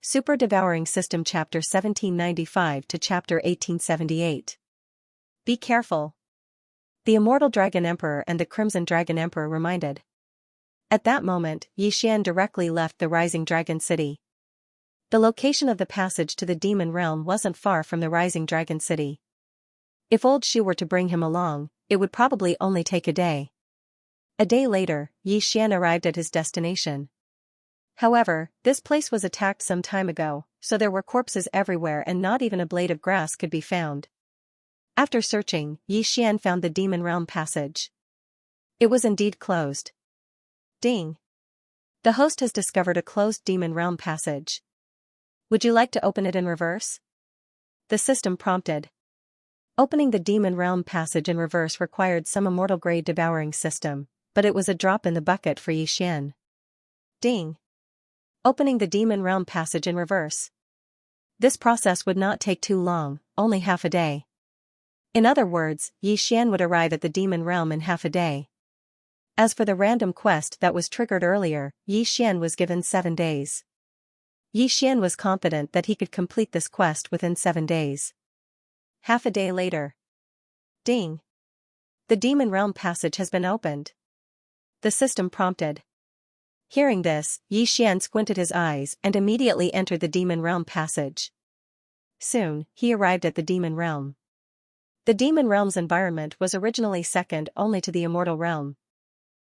Super Devouring System Chapter 1795 to Chapter 1878. Be careful. The Immortal Dragon Emperor and the Crimson Dragon Emperor reminded. At that moment, Xian directly left the Rising Dragon City. The location of the passage to the Demon Realm wasn't far from the Rising Dragon City. If Old Shu were to bring him along, it would probably only take a day. A day later, Xian arrived at his destination. However, this place was attacked some time ago, so there were corpses everywhere and not even a blade of grass could be found. After searching, Xian found the Demon Realm passage. It was indeed closed. Ding! The host has discovered a closed Demon Realm passage. Would you like to open it in reverse? The system prompted. Opening the Demon Realm passage in reverse required some immortal-grade devouring system, but it was a drop in the bucket for Xian. Ding! Opening the Demon Realm passage in reverse. This process would not take too long, only half a day. In other words, Xian would arrive at the Demon Realm in half a day. As for the random quest that was triggered earlier, Xian was given 7 days. Xian was confident that he could complete this quest within 7 days. Half a day later. Ding! The Demon Realm passage has been opened. The system prompted. Hearing this, Xian squinted his eyes and immediately entered the Demon Realm passage. Soon, he arrived at the Demon Realm. The Demon Realm's environment was originally second only to the Immortal Realm.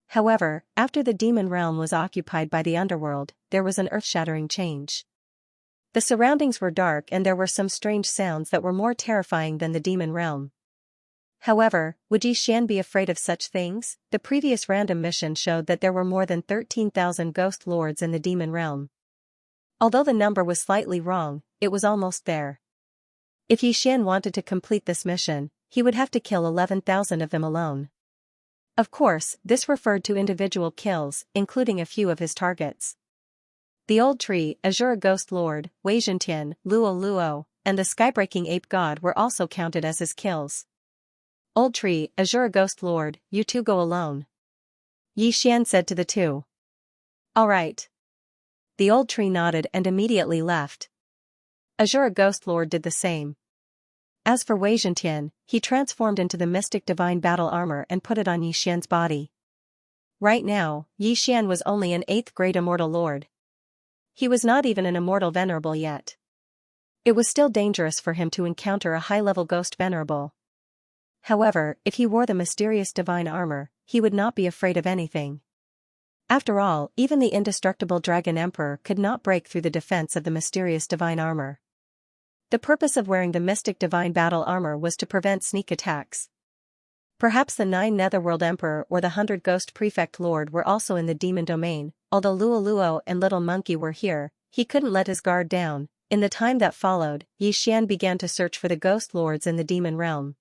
However, after the Demon Realm was occupied by the Underworld, there was an earth-shattering change. The surroundings were dark and there were some strange sounds that were more terrifying than the Demon Realm. However, would Xian be afraid of such things? The previous random mission showed that there were more than 13,000 ghost lords in the Demon Realm. Although the number was slightly wrong, it was almost there. If Xian wanted to complete this mission, he would have to kill 11,000 of them alone. Of course, this referred to individual kills, including a few of his targets. The Old Tree, Azure Ghost Lord, Wei Zhentian, Luo Luo, and the Skybreaking Ape God were also counted as his kills. Old Tree, Azure Ghost Lord, you two go alone. Xian said to the two. Alright. The Old Tree nodded and immediately left. Azure Ghost Lord did the same. As for Wei Zhentian, he transformed into the mystic divine battle armor and put it on Xian's body. Right now, Xian was only an 8th grade immortal lord. He was not even an immortal venerable yet. It was still dangerous for him to encounter a high-level ghost venerable. However, if he wore the mysterious divine armor, he would not be afraid of anything. After all, even the indestructible Dragon Emperor could not break through the defense of the mysterious divine armor. The purpose of wearing the mystic divine battle armor was to prevent sneak attacks. Perhaps the 9 Netherworld Emperor or the 100 Ghost Prefect Lord were also in the demon domain. Although Luo Luo and Little Monkey were here, he couldn't let his guard down. In the time that followed, Xian began to search for the Ghost Lords in the Demon Realm.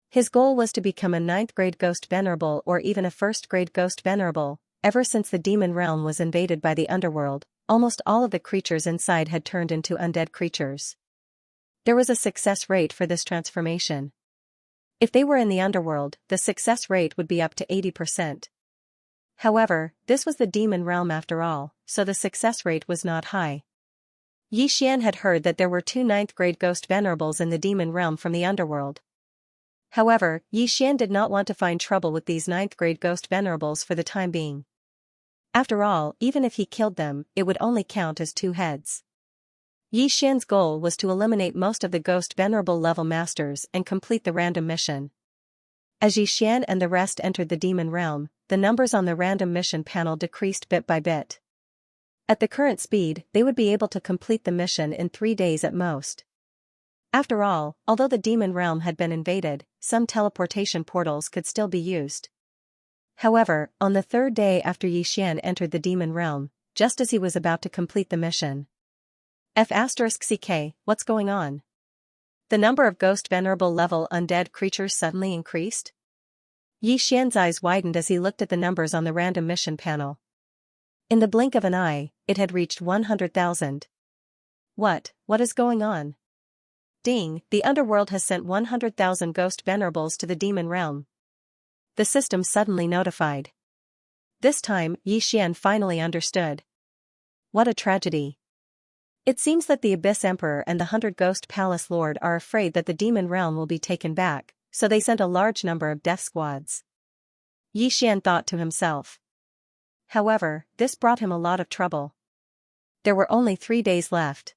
His goal was to become a 9th grade Ghost Venerable or even a 1st grade Ghost Venerable. Ever since the Demon Realm was invaded by the Underworld, almost all of the creatures inside had turned into undead creatures. There was a success rate for this transformation. If they were in the Underworld, the success rate would be up to 80%. However, this was the Demon Realm after all, so the success rate was not high. Xian had heard that there were 2 9th grade Ghost Venerables in the Demon Realm from the Underworld. However, Xian did not want to find trouble with these 9th grade Ghost Venerables for the time being. After all, even if he killed them, it would only count as 2 heads. Xian's goal was to eliminate most of the Ghost Venerable level masters and complete the random mission. As Xian and the rest entered the Demon Realm, the numbers on the random mission panel decreased bit by bit. At the current speed, they would be able to complete the mission in 3 days at most. After all, although the Demon Realm had been invaded, some teleportation portals could still be used. However, on the 3rd day after Xian entered the Demon Realm, just as he was about to complete the mission. F***CK, what's going on? The number of Ghost Venerable level undead creatures suddenly increased? Xian's eyes widened as he looked at the numbers on the random mission panel. In the blink of an eye, it had reached 100,000. What is going on? Ding, the Underworld has sent 100,000 Ghost Venerables to the Demon Realm. The system suddenly notified. This time, Xian finally understood. What a tragedy. It seems that the Abyss Emperor and the 100 Ghost Palace Lord are afraid that the demon realm will be taken back, so they sent a large number of death squads. Yi Xian thought to himself. However, this brought him a lot of trouble. There were only 3 days left.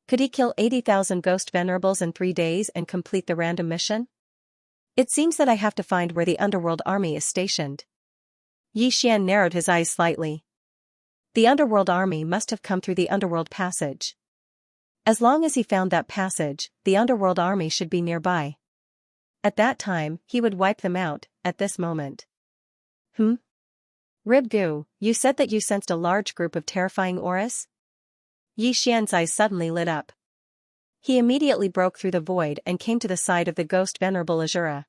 Could he kill 80,000 ghost venerables in 3 days and complete the random mission? It seems that I have to find where the underworld army is stationed. Yi Xian narrowed his eyes slightly. The underworld army must have come through the underworld passage. As long as he found that passage, the underworld army should be nearby. At that time, he would wipe them out, at this moment. Rib-Gu, you said that you sensed a large group of terrifying auras? Yi Xian's eyes suddenly lit up. He immediately broke through the void and came to the side of the ghost venerable Azura.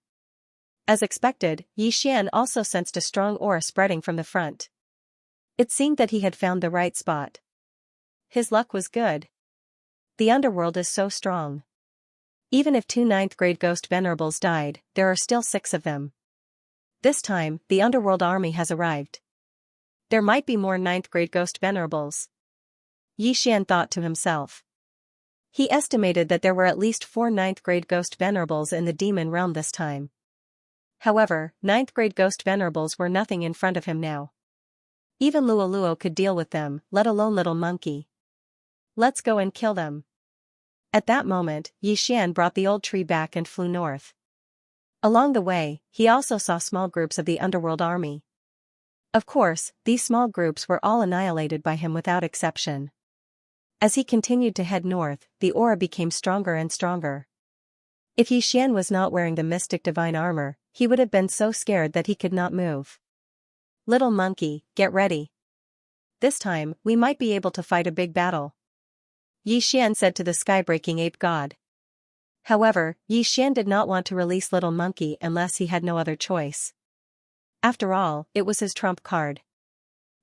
As expected, Yi Xian also sensed a strong aura spreading from the front. It seemed that he had found the right spot. His luck was good. The underworld is so strong. Even if 2 9th-grade ghost venerables died, there are still 6 of them. This time, the underworld army has arrived. There might be more 9th-grade ghost venerables. Yi Xian thought to himself. He estimated that there were at least 4 9th-grade ghost venerables in the demon realm this time. However, 9th-grade ghost venerables were nothing in front of him now. Even Luo could deal with them, let alone Little Monkey. Let's go and kill them. At that moment, Yi Xian brought the old tree back and flew north. Along the way, he also saw small groups of the underworld army. Of course, these small groups were all annihilated by him without exception. As he continued to head north, the aura became stronger and stronger. If Yi Xian was not wearing the mystic divine armor, he would have been so scared that he could not move. Little Monkey, get ready. This time, we might be able to fight a big battle. Yi Xian said to the sky-breaking ape god. However, Yi Xian did not want to release Little Monkey unless he had no other choice. After all, it was his trump card.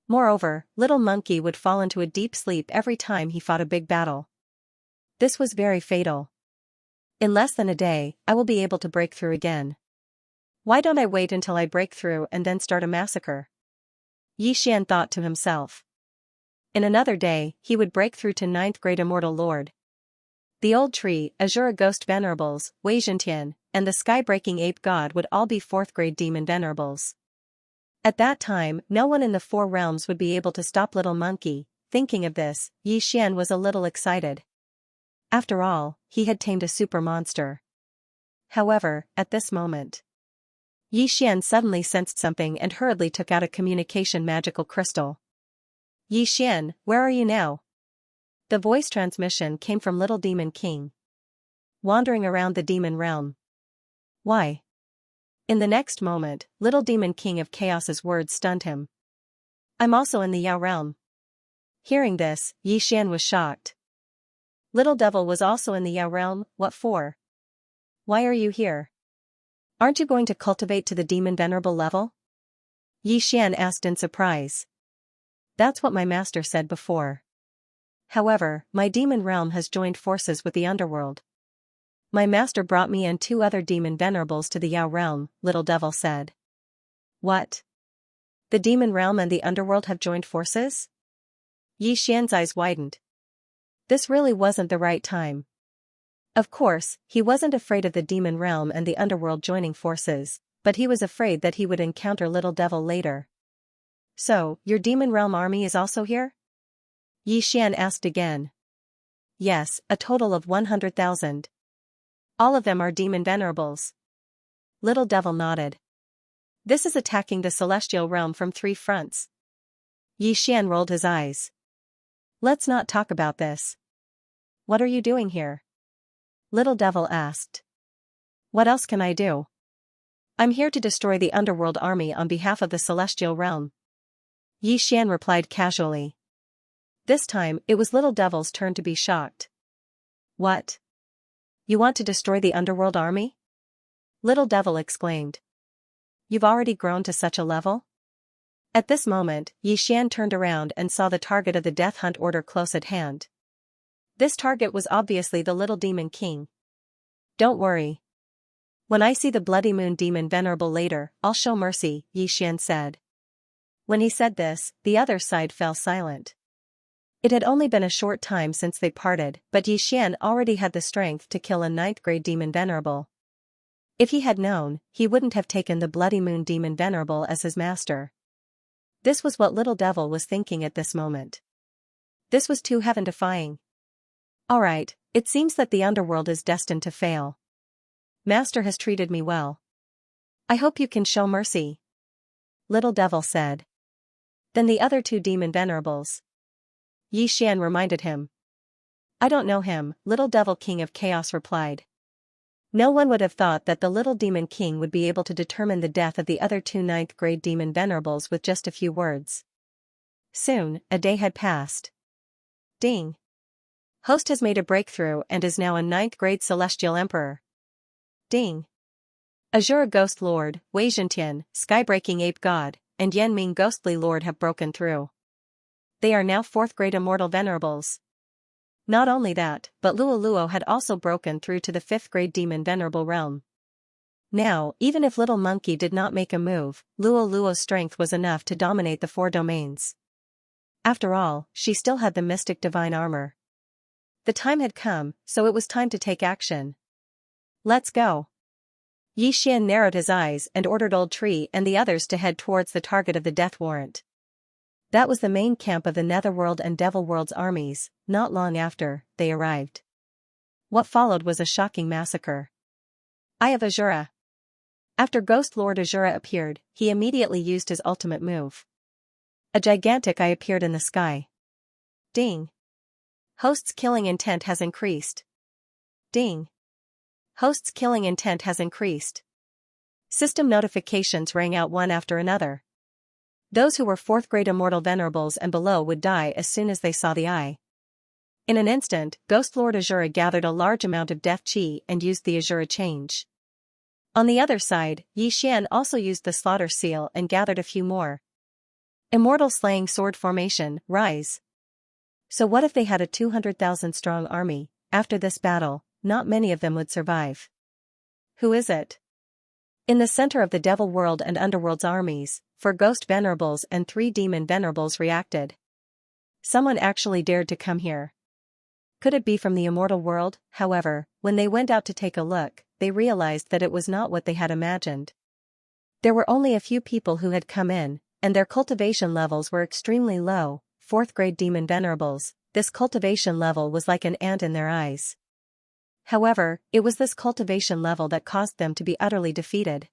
Moreover, Little Monkey would fall into a deep sleep every time he fought a big battle. This was very fatal. In less than a day, I will be able to break through again. Why don't I wait until I break through and then start a massacre? Yi Xian thought to himself. In another day, he would break through to 9th-grade Immortal Lord. The old tree, Azura Ghost Venerables, Wei Zhentian, and the sky-breaking ape god would all be 4th-grade demon venerables. At that time, no one in the 4 realms would be able to stop Little Monkey. Thinking of this, Yi Xian was a little excited. After all, he had tamed a super monster. However, at this moment, Yi Xian suddenly sensed something and hurriedly took out a communication magical crystal. Yi Xian, where are you now? The voice transmission came from Little Demon King. Wandering around the demon realm. Why? In the next moment, Little Demon King of Chaos's words stunned him. I'm also in the Yao realm. Hearing this, Yi Xian was shocked. Little Devil was also in the Yao realm, what for? Why are you here? Aren't you going to cultivate to the demon venerable level? Yi Xian asked in surprise. That's what my master said before. However, my demon realm has joined forces with the underworld. My master brought me and 2 other demon venerables to the Yao realm, Little Devil said. What? The demon realm and the underworld have joined forces? Yi Xian's eyes widened. This really wasn't the right time. Of course, he wasn't afraid of the demon realm and the underworld joining forces, but he was afraid that he would encounter Little Devil later. So, your demon realm army is also here? Yi Xian asked again. Yes, a total of 100,000. All of them are demon venerables. Little Devil nodded. This is attacking the celestial realm from 3 fronts. Yi Xian rolled his eyes. Let's not talk about this. What are you doing here? Little Devil asked. What else can I do? I'm here to destroy the underworld army on behalf of the celestial realm. Yi Xian replied casually. This time, it was Little Devil's turn to be shocked. What? You want to destroy the underworld army? Little Devil exclaimed. You've already grown to such a level? At this moment, Yi Xian turned around and saw the target of the Death Hunt order close at hand. This target was obviously the Little Demon King. Don't worry. When I see the Bloody Moon Demon Venerable later, I'll show mercy, Yi Xian said. When he said this, the other side fell silent. It had only been a short time since they parted, but Xian already had the strength to kill a ninth-grade demon venerable. If he had known, he wouldn't have taken the Bloody Moon demon venerable as his master. This was what Little Devil was thinking at this moment. This was too heaven-defying. Alright, it seems that the underworld is destined to fail. Master has treated me well. I hope you can show mercy. Little Devil said. Then the other two demon venerables. Xian reminded him. I don't know him, Little Devil King of Chaos replied. No one would have thought that the Little Demon King would be able to determine the death of the other two ninth-grade demon venerables with just a few words. Soon, a day had passed. Ding! Host has made a breakthrough and is now a ninth-grade celestial emperor. Ding! Azure Ghost Lord, Wei Zhentian, Skybreaking Ape God, and Yanming Ghostly Lord have broken through. They are now fourth-grade immortal venerables. Not only that, but Luo had also broken through to the fifth-grade demon venerable realm. Now, even if Little Monkey did not make a move, Luo's strength was enough to dominate the four domains. After all, she still had the mystic divine armor. The time had come, so it was time to take action. Let's go. Xian narrowed his eyes and ordered Old Tree and the others to head towards the target of the death warrant. That was the main camp of the Netherworld and Devilworld's armies. Not long after, they arrived. What followed was a shocking massacre. Eye of Azura. After Ghost Lord Azura appeared, he immediately used his ultimate move. A gigantic eye appeared in the sky. Ding! Host's killing intent has increased. Ding! Host's killing intent has increased. System notifications rang out one after another. Those who were fourth-grade immortal venerables and below would die as soon as they saw the eye. In an instant, Ghost Lord Azura gathered a large amount of death chi and used the Azura change. On the other side, Xian also used the slaughter seal and gathered a few more. Immortal slaying sword formation, rise. So what if they had a 200,000 strong army? After this battle, not many of them would survive. Who is it? In the center of the Devil World and Underworld's armies, 4 ghost venerables and 3 demon venerables reacted. Someone actually dared to come here. Could it be from the immortal world? However, when they went out to take a look, they realized that it was not what they had imagined. There were only a few people who had come in, and their cultivation levels were extremely low. 4th-grade demon venerables, this cultivation level was like an ant in their eyes. However, it was this cultivation level that caused them to be utterly defeated.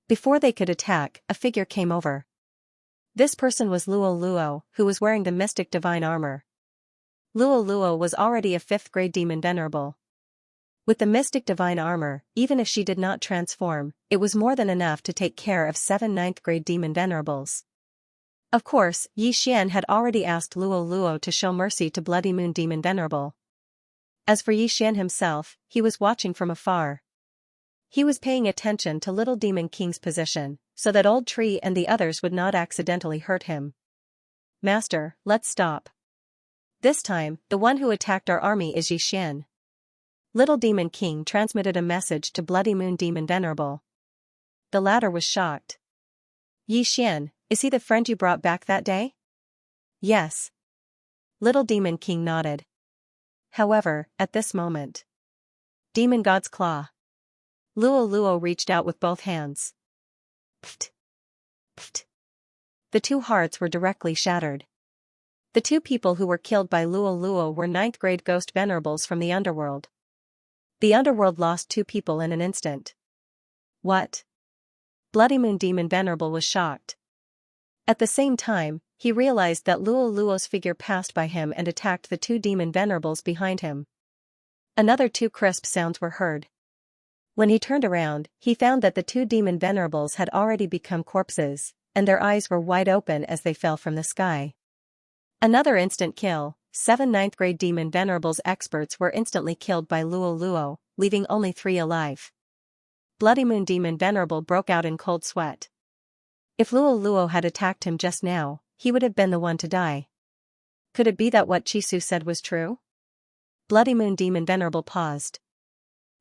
Before they could attack, a figure came over. This person was Luo, who was wearing the mystic divine armor. Luo was already a 5th-grade demon venerable. With the mystic divine armor, even if she did not transform, it was more than enough to take care of 7 9th-grade demon venerables. Of course, Xian had already asked Luo to show mercy to Bloody Moon demon venerable. As for Xian himself, he was watching from afar. He was paying attention to Little Demon King's position, so that Old Tree and the others would not accidentally hurt him. Master, let's stop. This time, the one who attacked our army is Xian. Little Demon King transmitted a message to Bloody Moon demon venerable. The latter was shocked. Xian, is he the friend you brought back that day? Yes. Little Demon King nodded. However, at this moment. Demon God's Claw. Luo reached out with both hands. Pft. Pft. The 2 hearts were directly shattered. The 2 people who were killed by Luo were 9th-grade ghost venerables from the underworld. The underworld lost 2 people in an instant. What? Bloody Moon demon venerable was shocked. At the same time, he realized that Luo's figure passed by him and attacked the 2 demon venerables behind him. Another 2 crisp sounds were heard. When he turned around, he found that the 2 demon venerables had already become corpses, and their eyes were wide open as they fell from the sky. Another instant kill. 7 9th-grade demon venerables experts were instantly killed by Luo, leaving only 3 alive. Bloody Moon demon venerable broke out in cold sweat. If Luo had attacked him just now, he would have been the one to die. Could it be that what Chisu said was true? Bloody Moon demon venerable paused.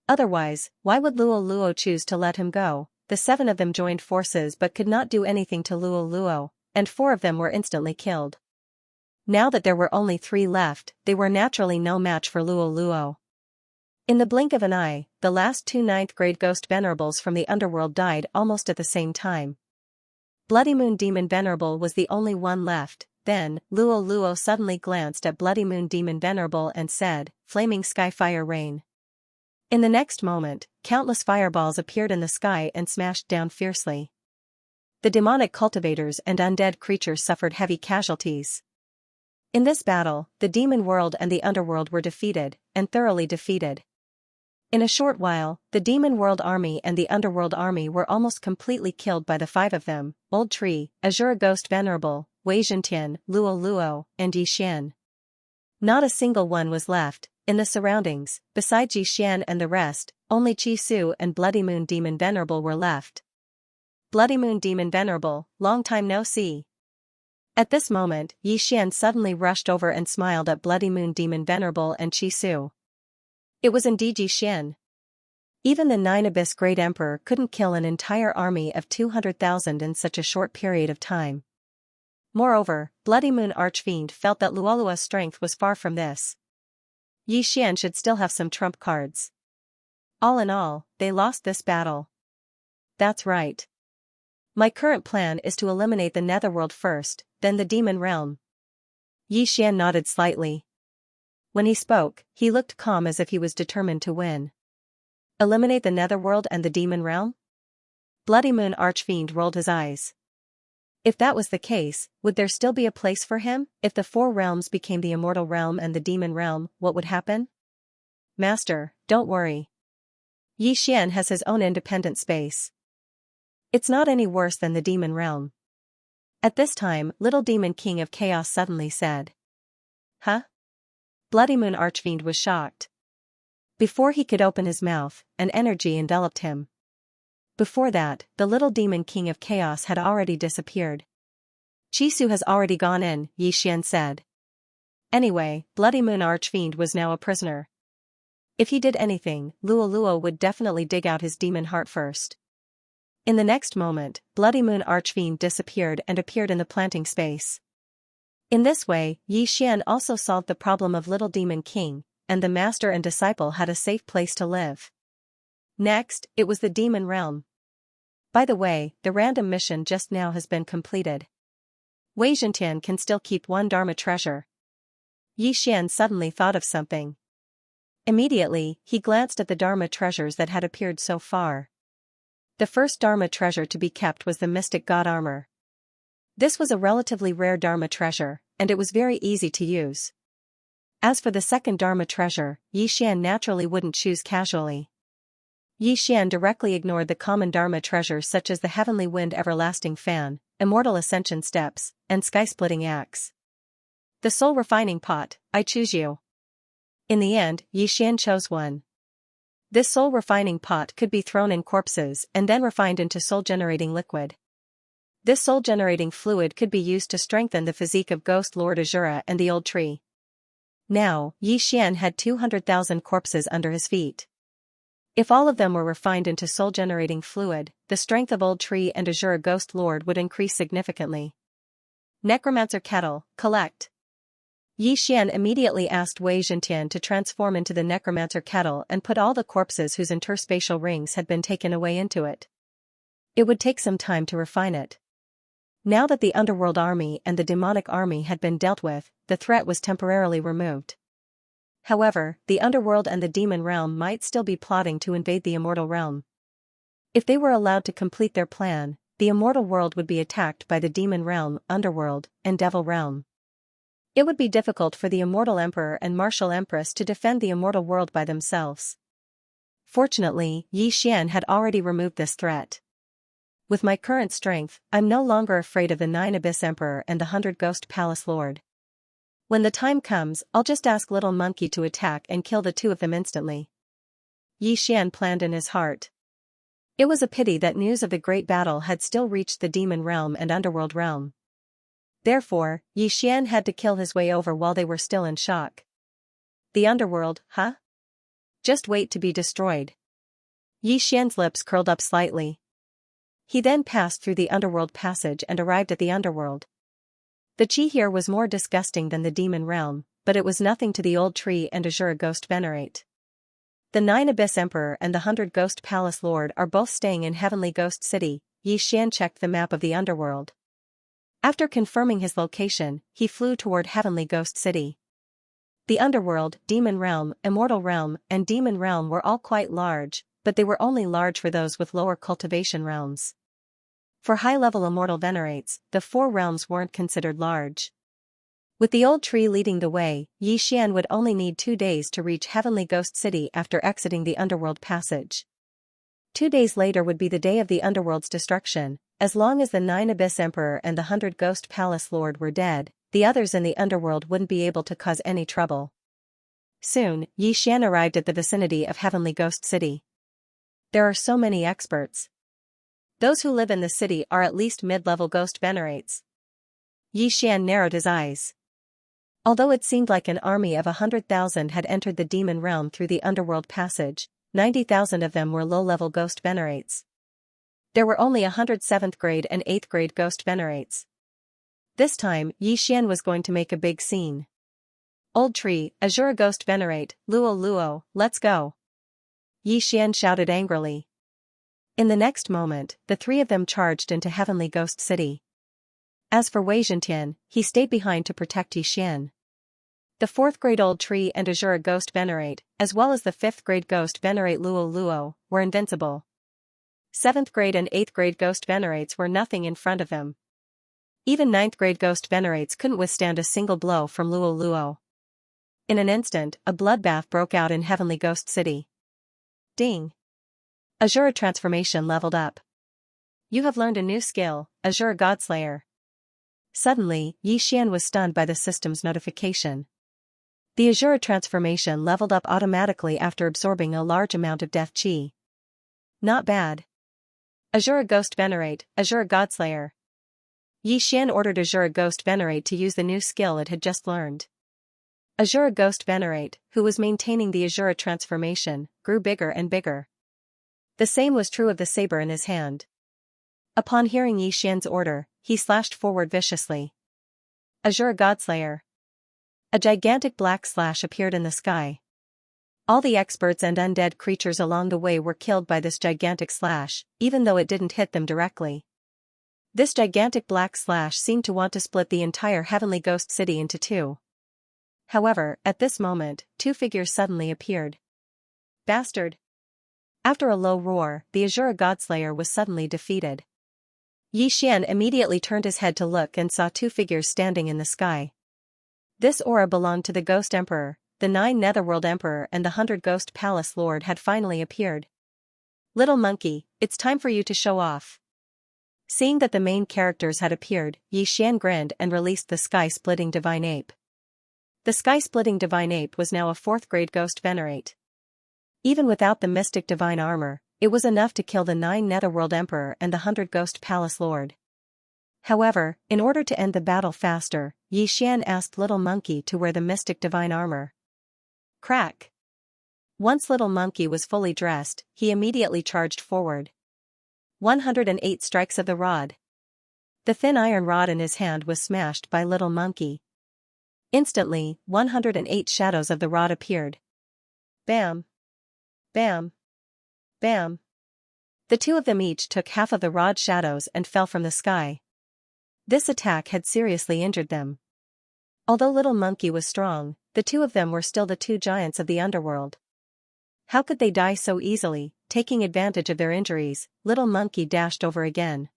Otherwise, why would Luo choose to let him go? The 7 of them joined forces but could not do anything to Luo, and 4 of them were instantly killed. Now that there were only 3 left, they were naturally no match for Luo Luo. In the blink of an eye, the last 2 ninth-grade ghost venerables from the underworld died almost at the same time. Bloody Moon Demon Venerable was the only one left. Then, Luo Luo suddenly glanced at Bloody Moon Demon Venerable and said, "Flaming Sky Fire Rain." In the next moment, countless fireballs appeared in the sky and smashed down fiercely. The demonic cultivators and undead creatures suffered heavy casualties. In this battle, the demon world and the underworld were defeated, and thoroughly defeated. In a short while, the demon world army and the underworld army were almost completely killed by the 5 of them: Old Tree, Azure Ghost Venerable, Wei Zhentian, Luo Luo, and Yixian. Not a single one was left. In the surroundings, besides Yixian and the rest, only Chi Su and Bloody Moon Demon Venerable were left. Bloody Moon Demon Venerable, long time no see. At this moment, Yixian suddenly rushed over and smiled at Bloody Moon Demon Venerable and Chi Su. It was indeed Yixian. Even the 9 Abyss Great Emperor couldn't kill an entire army of 200,000 in such a short period of time. Moreover, Bloody Moon Archfiend felt that Luolua's strength was far from this. Yixian should still have some trump cards. All in all, they lost this battle. That's right. My current plan is to eliminate the Netherworld first, then the Demon Realm. Yixian nodded slightly. When he spoke, he looked calm as if he was determined to win. Eliminate the Netherworld and the Demon Realm? Bloody Moon Archfiend rolled his eyes. If that was the case, would there still be a place for him? If the 4 realms became the Immortal Realm and the Demon Realm, what would happen? Master, don't worry. Yixian has his own independent space. It's not any worse than the Demon Realm. At this time, Little Demon King of Chaos suddenly said. Huh? Bloody Moon Archfiend was shocked. Before he could open his mouth, an energy enveloped him. Before that, the Little Demon King of Chaos had already disappeared. Chi Su has already gone in, Yixian said. Anyway, Bloody Moon Archfiend was now a prisoner. If he did anything, Luo Luo would definitely dig out his demon heart first. In the next moment, Bloody Moon Archfiend disappeared and appeared in the planting space. In this way, Yixian also solved the problem of Little Demon King, and the master and disciple had a safe place to live. Next, it was the Demon Realm. By the way, the random mission just now has been completed. Wei Zhentian can still keep 1 Dharma treasure. Yixian suddenly thought of something. Immediately, he glanced at the Dharma treasures that had appeared so far. The first Dharma treasure to be kept was the Mystic God Armor. This was a relatively rare Dharma treasure, and it was very easy to use. As for the second Dharma treasure, Yixian naturally wouldn't choose casually. Yixian directly ignored the common Dharma treasures such as the Heavenly Wind Everlasting Fan, Immortal Ascension Steps, and Sky-Splitting Axe. The Soul Refining Pot, I choose you. In the end, Yixian chose one. This soul refining pot could be thrown in corpses and then refined into soul-generating liquid. This soul-generating fluid could be used to strengthen the physique of Ghost Lord Azura and the Old Tree. Now, Yixian had 200,000 corpses under his feet. If all of them were refined into soul-generating fluid, the strength of Old Tree and Azura Ghost Lord would increase significantly. Necromancer Kettle, collect. Yixian immediately asked Wei Zhentian to transform into the Necromancer Kettle and put all the corpses whose interspatial rings had been taken away into it. It would take some time to refine it. Now that the Underworld Army and the Demonic Army had been dealt with, the threat was temporarily removed. However, the Underworld and the Demon Realm might still be plotting to invade the Immortal Realm. If they were allowed to complete their plan, the Immortal World would be attacked by the Demon Realm, Underworld, and Devil Realm. It would be difficult for the Immortal Emperor and Martial Empress to defend the Immortal World by themselves. Fortunately, Yixian had already removed this threat. With my current strength, I'm no longer afraid of the 9 Abyss Emperor and the 100 Ghost Palace Lord. When the time comes, I'll just ask Little Monkey to attack and kill the 2 of them instantly. Yixian planned in his heart. It was a pity that news of the great battle had still reached the Demon Realm and Underworld Realm. Therefore, Yixian had to kill his way over while they were still in shock. The Underworld, huh? Just wait to be destroyed. Yixian's lips curled up slightly. He then passed through the Underworld passage and arrived at the Underworld. The chi here was more disgusting than the demon realm, but it was nothing to the old tree and azure ghost venerate. The 9 Abyss Emperor and the 100 Ghost Palace Lord are both staying in Heavenly Ghost City. Xian checked the map of the underworld. After confirming his location, he flew toward Heavenly Ghost City. The underworld, demon realm, immortal realm, and demon realm were all quite large, but they were only large for those with lower cultivation realms. For high-level immortal venerates, the 4 realms weren't considered large. With the old tree leading the way, Xian would only need 2 days to reach Heavenly Ghost City after exiting the underworld passage. 2 days later would be the day of the underworld's destruction. As long as the 9 Abyss Emperor and the 100 Ghost Palace Lord were dead, the others in the underworld wouldn't be able to cause any trouble. Soon, Xian arrived at the vicinity of Heavenly Ghost City. There are so many experts. Those who live in the city are at least mid-level ghost venerates. Xian narrowed his eyes. Although it seemed like an army of 100,000 had entered the demon realm through the underworld passage, 90,000 of them were low-level ghost venerates. There were only 100 7th grade and 8th grade ghost venerates. This time, Xian was going to make a big scene. Old tree, azure ghost venerate, Luo, let's go. Xian shouted angrily. In the next moment, the 3 of them charged into Heavenly Ghost City. As for Wei Zhentian, he stayed behind to protect Xian. The 4th grade old tree and azure ghost venerate, as well as the 5th grade ghost venerate Luo, were invincible. 7th grade and 8th grade ghost venerates were nothing in front of him. Even 9th grade ghost venerates couldn't withstand a single blow from Luo. In an instant, a bloodbath broke out in Heavenly Ghost City. Ding! Azure transformation leveled up. You have learned a new skill, Azure Godslayer. Suddenly, Xian was stunned by the system's notification. The Azure transformation leveled up automatically after absorbing a large amount of death chi. Not bad. Azure Ghost Venerate, Azure Godslayer. Xian ordered Azure Ghost Venerate to use the new skill it had just learned. Azure Ghost Venerate, who was maintaining the Azure transformation, grew bigger and bigger. The same was true of the saber in his hand. Upon hearing Xian's order, he slashed forward viciously. Azure Godslayer. A gigantic black slash appeared in the sky. All the experts and undead creatures along the way were killed by this gigantic slash, even though it didn't hit them directly. This gigantic black slash seemed to want to split the entire Heavenly Ghost City into 2. However, at this moment, 2 figures suddenly appeared. Bastard! After a low roar, the Azure Godslayer was suddenly defeated. Xian immediately turned his head to look and saw 2 figures standing in the sky. This aura belonged to the Ghost Emperor. The 9 Netherworld Emperor and the 100 Ghost Palace Lord had finally appeared. Little monkey, it's time for you to show off. Seeing that the main characters had appeared, Xian grinned and released the sky-splitting Divine Ape. The sky-splitting Divine Ape was now a 4th grade Ghost Venerate. Even without the mystic divine armor, it was enough to kill the 9 Netherworld Emperor and the 100 Ghost Palace Lord. However, in order to end the battle faster, Xian asked Little Monkey to wear the mystic divine armor. Crack! Once Little Monkey was fully dressed, he immediately charged forward. 108 strikes of the rod. The thin iron rod in his hand was smashed by Little Monkey. Instantly, 108 shadows of the rod appeared. Bam! Bam! Bam! The 2 of them each took half of the rod shadows and fell from the sky. This attack had seriously injured them. Although Little Monkey was strong, the 2 of them were still the 2 giants of the underworld. How could they die so easily? Taking advantage of their injuries, Little Monkey dashed over again.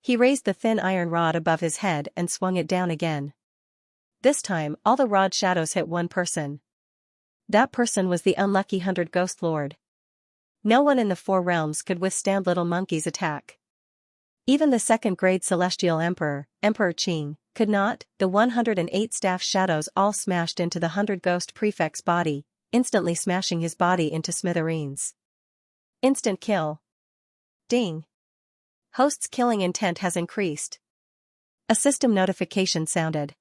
He raised the thin iron rod above his head and swung it down again. This time, all the rod shadows hit one person. That person was the unlucky 100 Ghost Lord. No one in the 4 realms could withstand Little Monkey's attack. Even the 2nd grade Celestial Emperor, Emperor Qing, could not. The 108 staff shadows all smashed into the 100 Ghost Prefect's body, instantly smashing his body into smithereens. Instant kill. Ding. Host's killing intent has increased. A system notification sounded.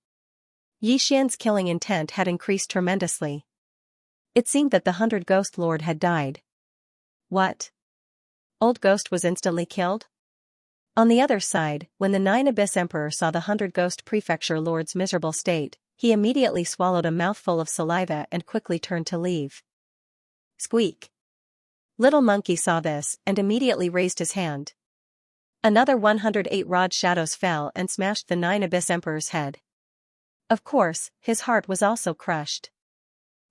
Xian's killing intent had increased tremendously. It seemed that the 100 Ghost Lord had died. What? Old Ghost was instantly killed? On the other side, when the Nine Abyss Emperor saw the 100 Ghost Prefecture Lord's miserable state, he immediately swallowed a mouthful of saliva and quickly turned to leave. Squeak! Little Monkey saw this and immediately raised his hand. Another 108 rod shadows fell and smashed the Nine Abyss Emperor's head. Of course, his heart was also crushed.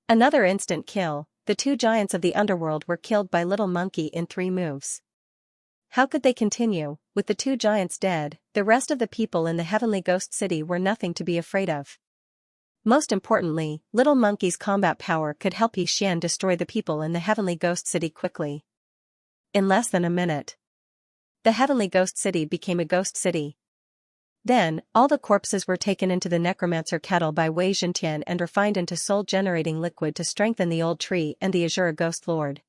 Another instant kill, the two giants of the underworld were killed by Little Monkey in 3 moves. How could they continue? With the two giants dead, the rest of the people in the Heavenly Ghost City were nothing to be afraid of. Most importantly, Little Monkey's combat power could help Xian destroy the people in the Heavenly Ghost City quickly. In less than a minute, the Heavenly Ghost City became a ghost city. Then, all the corpses were taken into the necromancer kettle by Wei Zhentian and refined into soul-generating liquid to strengthen the old tree and the Azure Ghost Lord.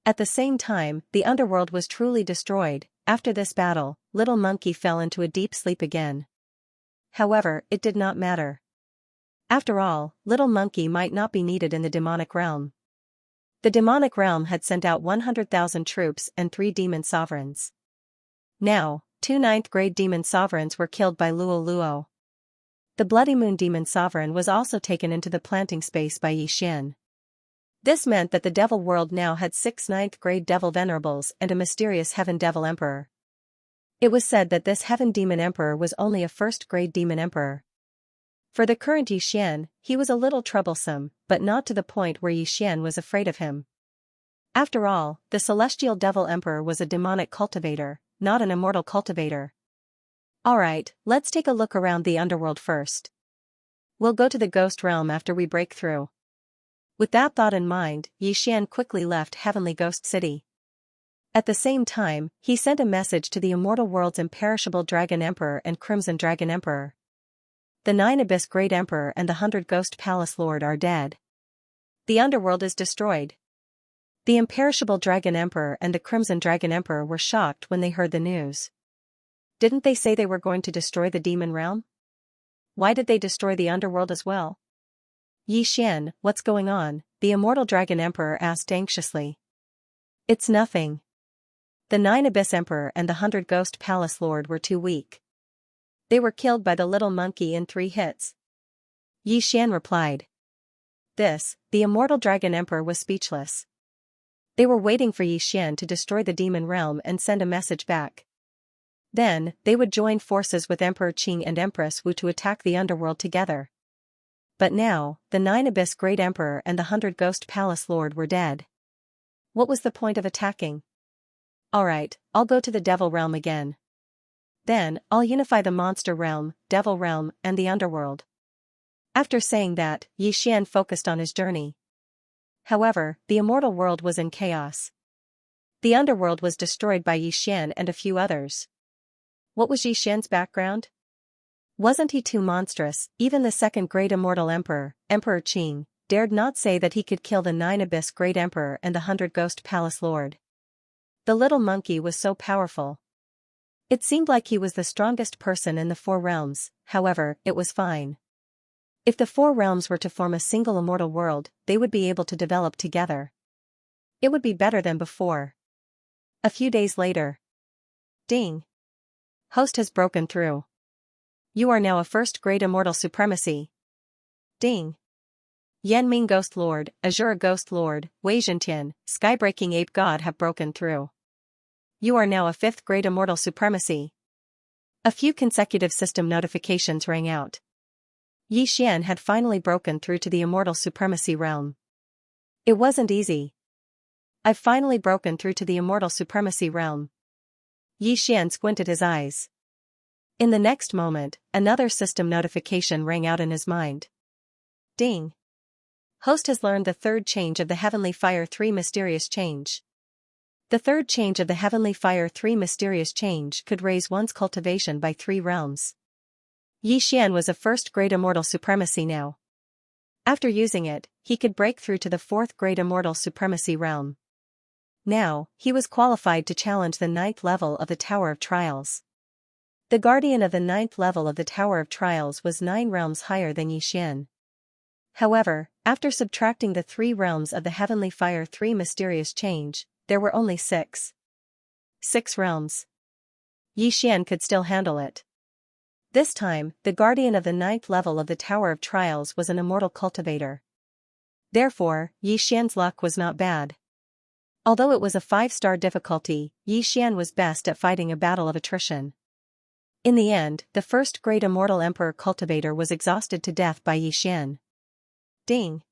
At the same time, the underworld was truly destroyed. After this battle, Little Monkey fell into a deep sleep again. However, it did not matter. After all, Little Monkey might not be needed in the demonic realm. The demonic realm had sent out 100,000 troops and 3 demon sovereigns. Now, 2 9th-grade demon sovereigns were killed by Luo Luo. The Bloody Moon demon sovereign was also taken into the planting space by Xian. This meant that the devil world now had 6 9th-grade devil venerables and a mysterious heaven devil emperor. It was said that this heaven demon emperor was only a 1st-grade demon emperor. For the current Xian, he was a little troublesome, but not to the point where Xian was afraid of him. After all, the celestial devil emperor was a demonic cultivator, not an immortal cultivator. Alright, let's take a look around the underworld first. We'll go to the ghost realm after we break through. With that thought in mind, Xian quickly left Heavenly Ghost City. At the same time, he sent a message to the immortal world's imperishable Dragon Emperor and Crimson Dragon Emperor. The 9 Abyss Great Emperor and the 100 Ghost Palace Lord are dead. The underworld is destroyed. The imperishable Dragon Emperor and the Crimson Dragon Emperor were shocked when they heard the news. Didn't they say they were going to destroy the demon realm? Why did they destroy the underworld as well? Xian, what's going on? The immortal Dragon Emperor asked anxiously. It's nothing. The 9 Abyss Emperor and the 100 Ghost Palace Lord were too weak. They were killed by the Little Monkey in 3 hits. Xian replied. The immortal Dragon Emperor was speechless. They were waiting for Xian to destroy the demon realm and send a message back. Then, they would join forces with Emperor Qing and Empress Wu to attack the underworld together. But now, the 9 Abyss Great Emperor and the 100 Ghost Palace Lord were dead. What was the point of attacking? Alright, I'll go to the Devil Realm again. Then, I'll unify the Monster Realm, Devil Realm, and the Underworld. After saying that, Xian focused on his journey. However, the immortal world was in chaos. The underworld was destroyed by Xian and a few others. What was Xian's background? Wasn't he too monstrous? Even the 2nd Great Immortal Emperor, Emperor Qing, dared not say that he could kill the 9 Abyss Great Emperor and the 100 Ghost Palace Lord. The Little Monkey was so powerful. It seemed like he was the strongest person in the 4 realms, however, it was fine. If the 4 realms were to form a single immortal world, they would be able to develop together. It would be better than before. A few days later. Ding! Host has broken through. You are now a 1st Grade Immortal Supremacy. Ding! Yanming Ghost Lord, Azure Ghost Lord, Wei Zhentian, Skybreaking Ape God have broken through. You are now a 5th Grade Immortal Supremacy. A few consecutive system notifications rang out. Xian had finally broken through to the Immortal Supremacy realm. It wasn't easy. I've finally broken through to the Immortal Supremacy realm. Xian squinted his eyes. In the next moment, another system notification rang out in his mind. Ding! Host has learned the 3rd change of the Heavenly Fire 3 Mysterious Change. The 3rd change of the Heavenly Fire 3 Mysterious Change could raise one's cultivation by 3 realms. Xian was a 1st Grade Immortal Supremacy now. After using it, he could break through to the 4th Grade Immortal Supremacy realm. Now, he was qualified to challenge the 9th level of the Tower of Trials. The guardian of the 9th level of the Tower of Trials was 9 realms higher than Xian. However, after subtracting the 3 realms of the Heavenly Fire 3 Mysterious Change, there were only 6. 6 realms. Yi Xian could still handle it. This time, the guardian of the 9th level of the Tower of Trials was an immortal cultivator. Therefore, Yi Xian's luck was not bad. Although it was a 5-star difficulty, Yi Xian was best at fighting a battle of attrition. In the end, the first great immortal emperor cultivator was exhausted to death by Yi Xian. Ding.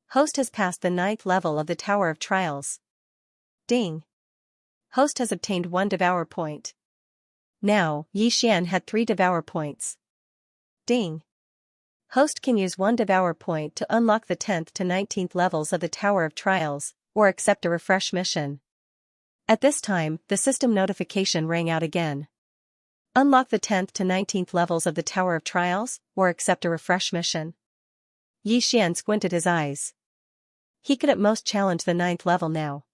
Host has passed the 9th level of the Tower of Trials. Ding. Host has obtained 1 Devour point. Now, Yi Xian had 3 Devour points. Ding. Host can use 1 Devour point to unlock the 10th to 19th levels of the Tower of Trials, or accept a refresh mission. At this time, the system notification rang out again. Unlock the 10th to 19th levels of the Tower of Trials, or accept a refresh mission. Yi Xian squinted his eyes. He could at most challenge the 9th level now.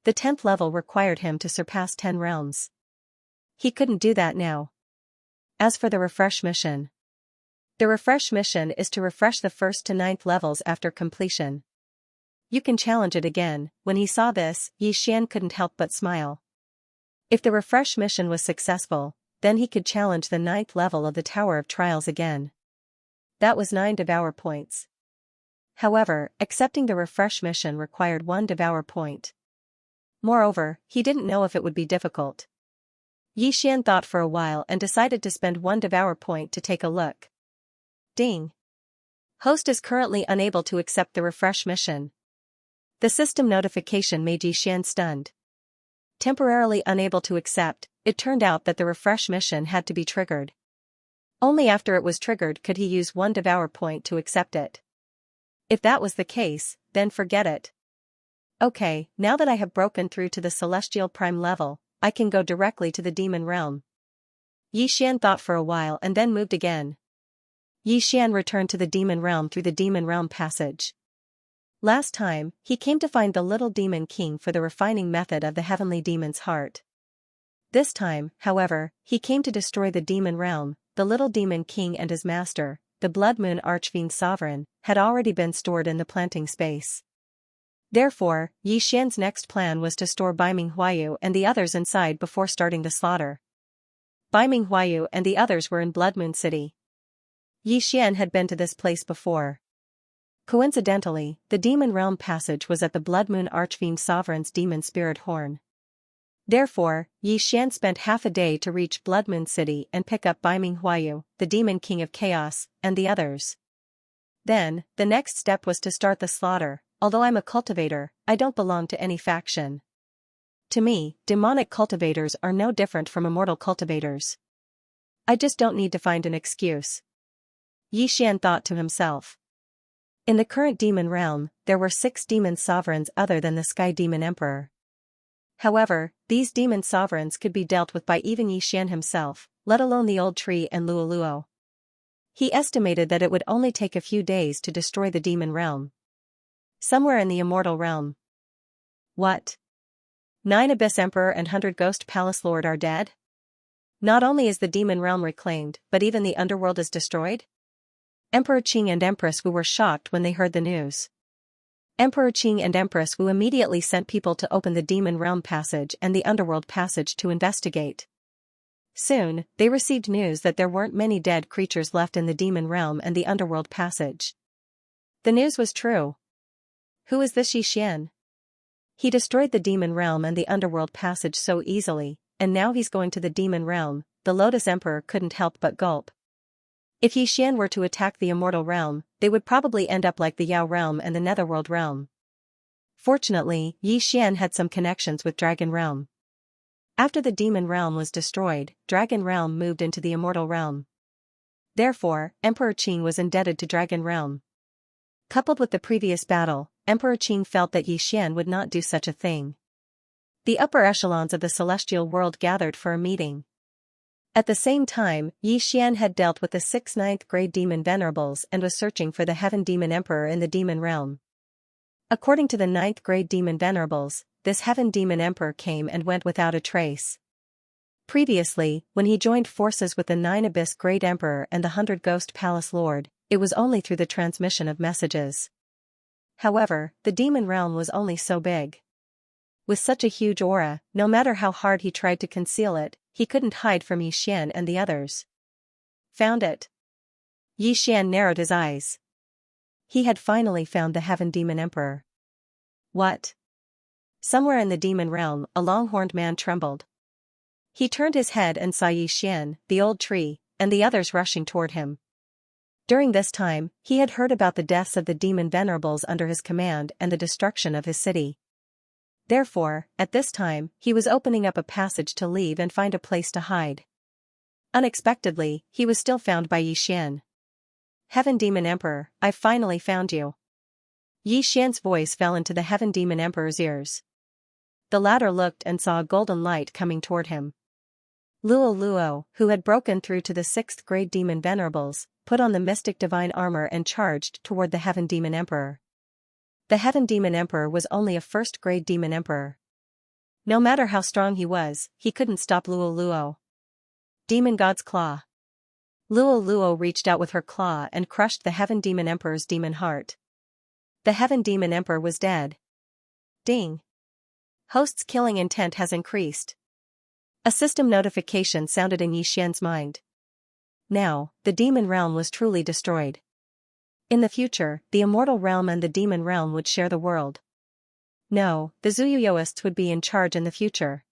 The 10th level required him to surpass 10 realms. He couldn't do that now. As for the refresh mission. The refresh mission is to refresh the 1st to 9th levels after completion. You can challenge it again. When he saw this, Yi Xian couldn't help but smile. If the refresh mission was successful, then he could challenge the 9th level of the Tower of Trials again. That was 9 Devour points. However, accepting the refresh mission required 1 Devour point. Moreover, he didn't know if it would be difficult. Yi Xian thought for a while and decided to spend 1 Devour point to take a look. Ding. Host is currently unable to accept the refresh mission. The system notification made Yi Xian stunned. Temporarily unable to accept, it turned out that the refresh mission had to be triggered. Only after it was triggered could he use 1 Devour point to accept it. If that was the case, then forget it. Okay, now that I have broken through to the Celestial Prime level, I can go directly to the Demon Realm. Yi Xian thought for a while and then moved again. Yi Xian returned to the Demon Realm through the Demon Realm passage. Last time, he came to find the little demon king for the refining method of the heavenly demon's heart. This time, however, he came to destroy the Demon Realm. The little demon king and his master, the Blood Moon Archfiend Sovereign, had already been stored in the planting space. Therefore, Yi Xian's next plan was to store Bai Ming Huayu and the others inside before starting the slaughter. Bai Ming Huayu and the others were in Blood Moon City. Yi Xian had been to this place before. Coincidentally, the Demon Realm passage was at the Blood Moon Archfiend Sovereign's demon spirit horn. Therefore, Yi Xian spent half a day to reach Blood Moon City and pick up Bai Ming Huayu, the Demon King of Chaos, and the others. Then, the next step was to start the slaughter. Although I'm a cultivator, I don't belong to any faction. To me, demonic cultivators are no different from immortal cultivators. I just don't need to find an excuse. Yi Xian thought to himself. In the current demon realm, there were 6 demon sovereigns other than the Sky Demon Emperor. However, these demon sovereigns could be dealt with by even Yi Xian himself, let alone the Old Tree and Luoluo. He estimated that it would only take a few days to destroy the demon realm. Somewhere in the immortal realm. What? 9 Abyss Emperor and 100 Ghost Palace Lord are dead? Not only is the demon realm reclaimed, but even the underworld is destroyed? Emperor Qing and Empress Wu were shocked when they heard the news. Emperor Qing and Empress Wu immediately sent people to open the Demon Realm passage and the Underworld passage to investigate. Soon, they received news that there weren't many dead creatures left in the Demon Realm and the Underworld passage. The news was true. Who is this Yi Xian? He destroyed the Demon Realm and the Underworld passage so easily, and now he's going to the Demon Realm. The Lotus Emperor couldn't help but gulp. If Yi Xian were to attack the Immortal Realm, they would probably end up like the Yao Realm and the Netherworld Realm. Fortunately, Yi Xian had some connections with Dragon Realm. After the Demon Realm was destroyed, Dragon Realm moved into the Immortal Realm. Therefore, Emperor Qing was indebted to Dragon Realm. Coupled with the previous battle, Emperor Qing felt that Yi Xian would not do such a thing. The upper echelons of the celestial world gathered for a meeting. At the same time, Yi Xian had dealt with the 6 9th grade demon venerables and was searching for the Heaven Demon Emperor in the Demon Realm. According to the 9th grade demon venerables, this Heaven Demon Emperor came and went without a trace. Previously, when he joined forces with the 9 Abyss Great Emperor and the 100 Ghost Palace Lord, it was only through the transmission of messages. However, the Demon Realm was only so big. With such a huge aura, no matter how hard he tried to conceal it, he couldn't hide from Yi Xian and the others. Found it. Yi Xian narrowed his eyes. He had finally found the Heaven Demon Emperor. What? Somewhere in the demon realm, a long-horned man trembled. He turned his head and saw Yi Xian, the old tree, and the others rushing toward him. During this time, he had heard about the deaths of the demon venerables under his command and the destruction of his city. Therefore, at this time, he was opening up a passage to leave and find a place to hide. Unexpectedly, he was still found by Yi Xian. Heaven Demon Emperor, I've finally found you. Yi Xian's voice fell into the Heaven Demon Emperor's ears. The latter looked and saw a golden light coming toward him. Luo Luo, who had broken through to the 6th grade demon venerables, put on the mystic divine armor and charged toward the Heaven Demon Emperor. The Heaven Demon Emperor was only a 1st grade demon emperor. No matter how strong he was, he couldn't stop Luo Luo. Demon God's Claw. Luo Luo reached out with her claw and crushed the Heaven Demon Emperor's demon heart. The Heaven Demon Emperor was dead. Ding. Host's killing intent has increased. A system notification sounded in Yi Xian's mind. Now, the demon realm was truly destroyed. In the future, the immortal realm and the demon realm would share the world. No, the Zuyuyoists would be in charge in the future.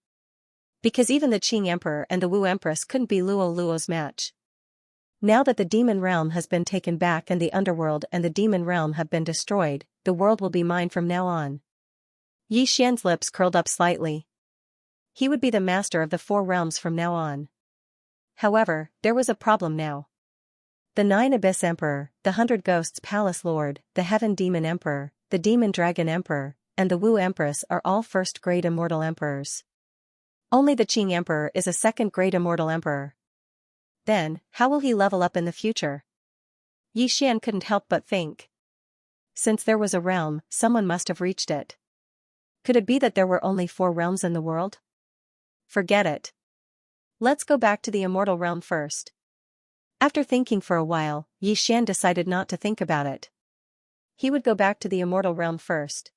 Because even the Qing Emperor and the Wu Empress couldn't be Luo Luo's match. Now that the demon realm has been taken back and the underworld and the demon realm have been destroyed, the world will be mine from now on. Yi Xian's lips curled up slightly. He would be the master of the 4 realms from now on. However, there was a problem now. The 9 Abyss Emperor, the 100 Ghosts Palace Lord, the Heaven Demon Emperor, the Demon Dragon Emperor, and the Wu Empress are all 1st grade immortal emperors. Only the Qing Emperor is a 2nd grade immortal emperor. Then, how will he level up in the future? Yi Xian couldn't help but think. Since there was a realm, someone must have reached it. Could it be that there were only 4 realms in the world? Forget it. Let's go back to the immortal realm first. After thinking for a while, Yi Xian decided not to think about it. He would go back to the immortal realm first.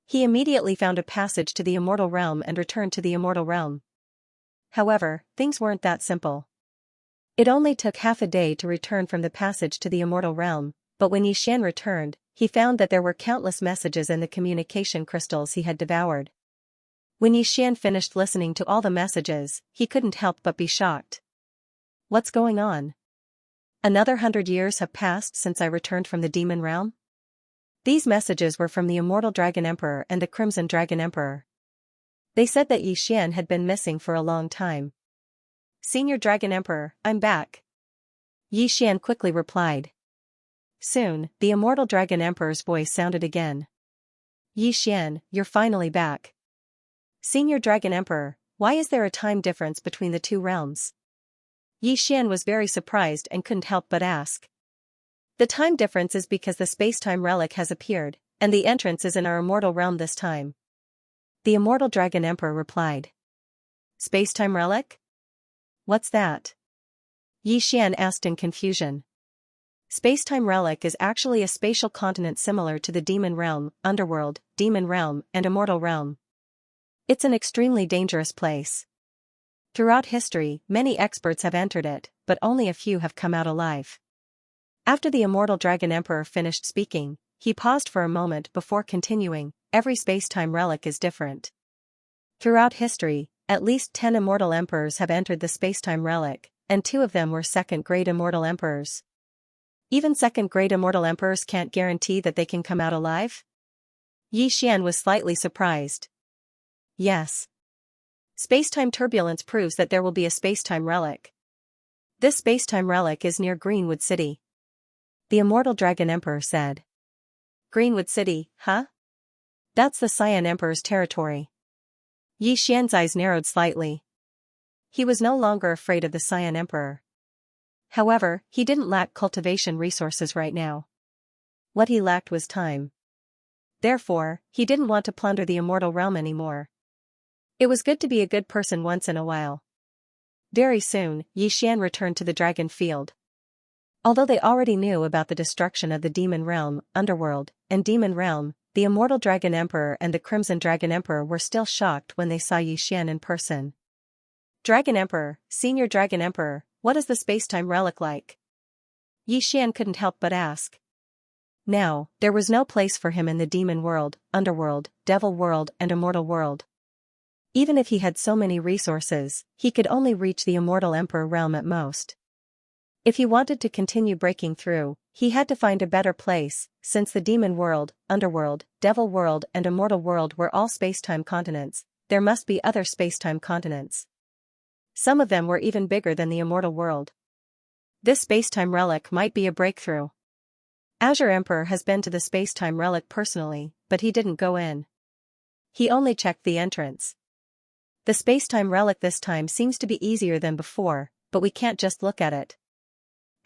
He immediately found a passage to the immortal realm and returned to the immortal realm. However, things weren't that simple. It only took half a day to return from the passage to the immortal realm, but when Yi Xian returned, he found that there were countless messages in the communication crystals he had devoured. When Yi Xian finished listening to all the messages, he couldn't help but be shocked. What's going on? Another 100 years have passed since I returned from the demon realm? These messages were from the Immortal Dragon Emperor and the Crimson Dragon Emperor. They said that Yi Xian had been missing for a long time. Senior Dragon Emperor, I'm back. Yi Xian quickly replied. Soon, the Immortal Dragon Emperor's voice sounded again. Yi Xian, you're finally back. Senior Dragon Emperor, why is there a time difference between the 2 realms? Yi Xian was very surprised and couldn't help but ask. The time difference is because the space-time relic has appeared, and the entrance is in our immortal realm this time. The Immortal Dragon Emperor replied. Space-time relic? What's that? Yi Xian asked in confusion. Space-time relic is actually a spatial continent similar to the demon realm, underworld, demon realm, and immortal realm. It's an extremely dangerous place. Throughout history, many experts have entered it, but only a few have come out alive. After the Immortal Dragon Emperor finished speaking, he paused for a moment before continuing. Every space-time relic is different. Throughout history, at least 10 immortal emperors have entered the space-time relic, and 2 of them were 2nd-grade immortal emperors. Even 2nd-grade immortal emperors can't guarantee that they can come out alive? Yi Xian was slightly surprised. Yes. Space-time turbulence proves that there will be a space-time relic. This space-time relic is near Greenwood City. The Immortal Dragon Emperor said. Greenwood City, huh? That's the Cyan Emperor's territory. Yi Xian's eyes narrowed slightly. He was no longer afraid of the Cyan Emperor. However, he didn't lack cultivation resources right now. What he lacked was time. Therefore, he didn't want to plunder the immortal realm anymore. It was good to be a good person once in a while. Very soon, Yi Xian returned to the dragon field. Although they already knew about the destruction of the demon realm, underworld, and demon realm, the Immortal Dragon Emperor and the Crimson Dragon Emperor were still shocked when they saw Xian in person. Dragon Emperor, Senior Dragon Emperor, what is the spacetime relic like? Xian couldn't help but ask. Now, there was no place for him in the demon world, underworld, devil world and immortal world. Even if he had so many resources, he could only reach the Immortal Emperor realm at most. If he wanted to continue breaking through, he had to find a better place, since the demon world, underworld, devil world and immortal world were all spacetime continents, there must be other spacetime continents. Some of them were even bigger than the immortal world. This spacetime relic might be a breakthrough. Azure Emperor has been to the spacetime relic personally, but he didn't go in. He only checked the entrance. The spacetime relic this time seems to be easier than before, but we can't just look at it.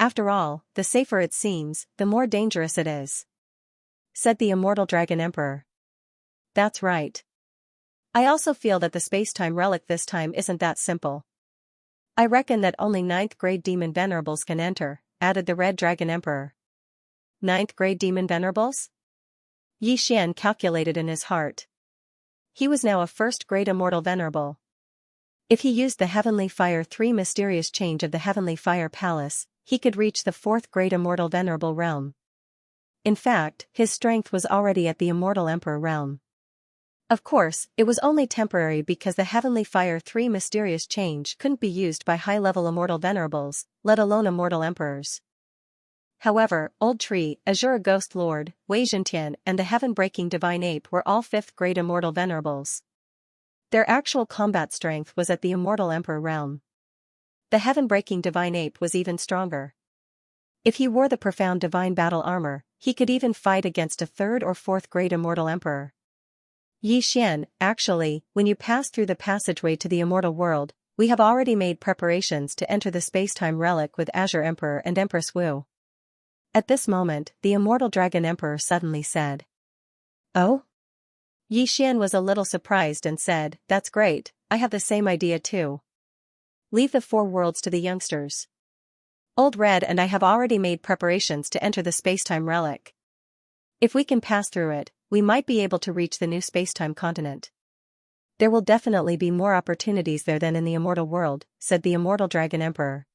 After all, the safer it seems, the more dangerous it is, said the Immortal Dragon Emperor. That's right. I also feel that the spacetime relic this time isn't that simple. I reckon that only 9th grade demon venerables can enter, added the Red Dragon Emperor. 9th grade demon venerables? Xian calculated in his heart. He was now a 1st grade immortal venerable. If he used the Heavenly Fire 3 mysterious change of the Heavenly Fire Palace, he could reach the 4th grade immortal venerable realm. In fact, his strength was already at the Immortal Emperor realm. Of course, it was only temporary because the Heavenly Fire 3 mysterious change couldn't be used by high-level immortal venerables, let alone immortal emperors. However, Old Tree, Azure Ghost Lord, Wei Zhentian and the Heaven-Breaking Divine Ape were all 5th grade immortal venerables. Their actual combat strength was at the Immortal Emperor realm. The Heaven-Breaking Divine Ape was even stronger. If he wore the Profound Divine Battle Armor, he could even fight against a 3rd or 4th grade immortal emperor. Xian, actually, when you pass through the passageway to the immortal world, we have already made preparations to enter the spacetime relic with Azure Emperor and Empress Wu. At this moment, the Immortal Dragon Emperor suddenly said. Oh? Xian was a little surprised and said, that's great, I have the same idea too. Leave the 4 worlds to the youngsters. Old Red and I have already made preparations to enter the spacetime relic. If we can pass through it, we might be able to reach the new spacetime continent. There will definitely be more opportunities there than in the immortal world, said the Immortal Dragon Emperor.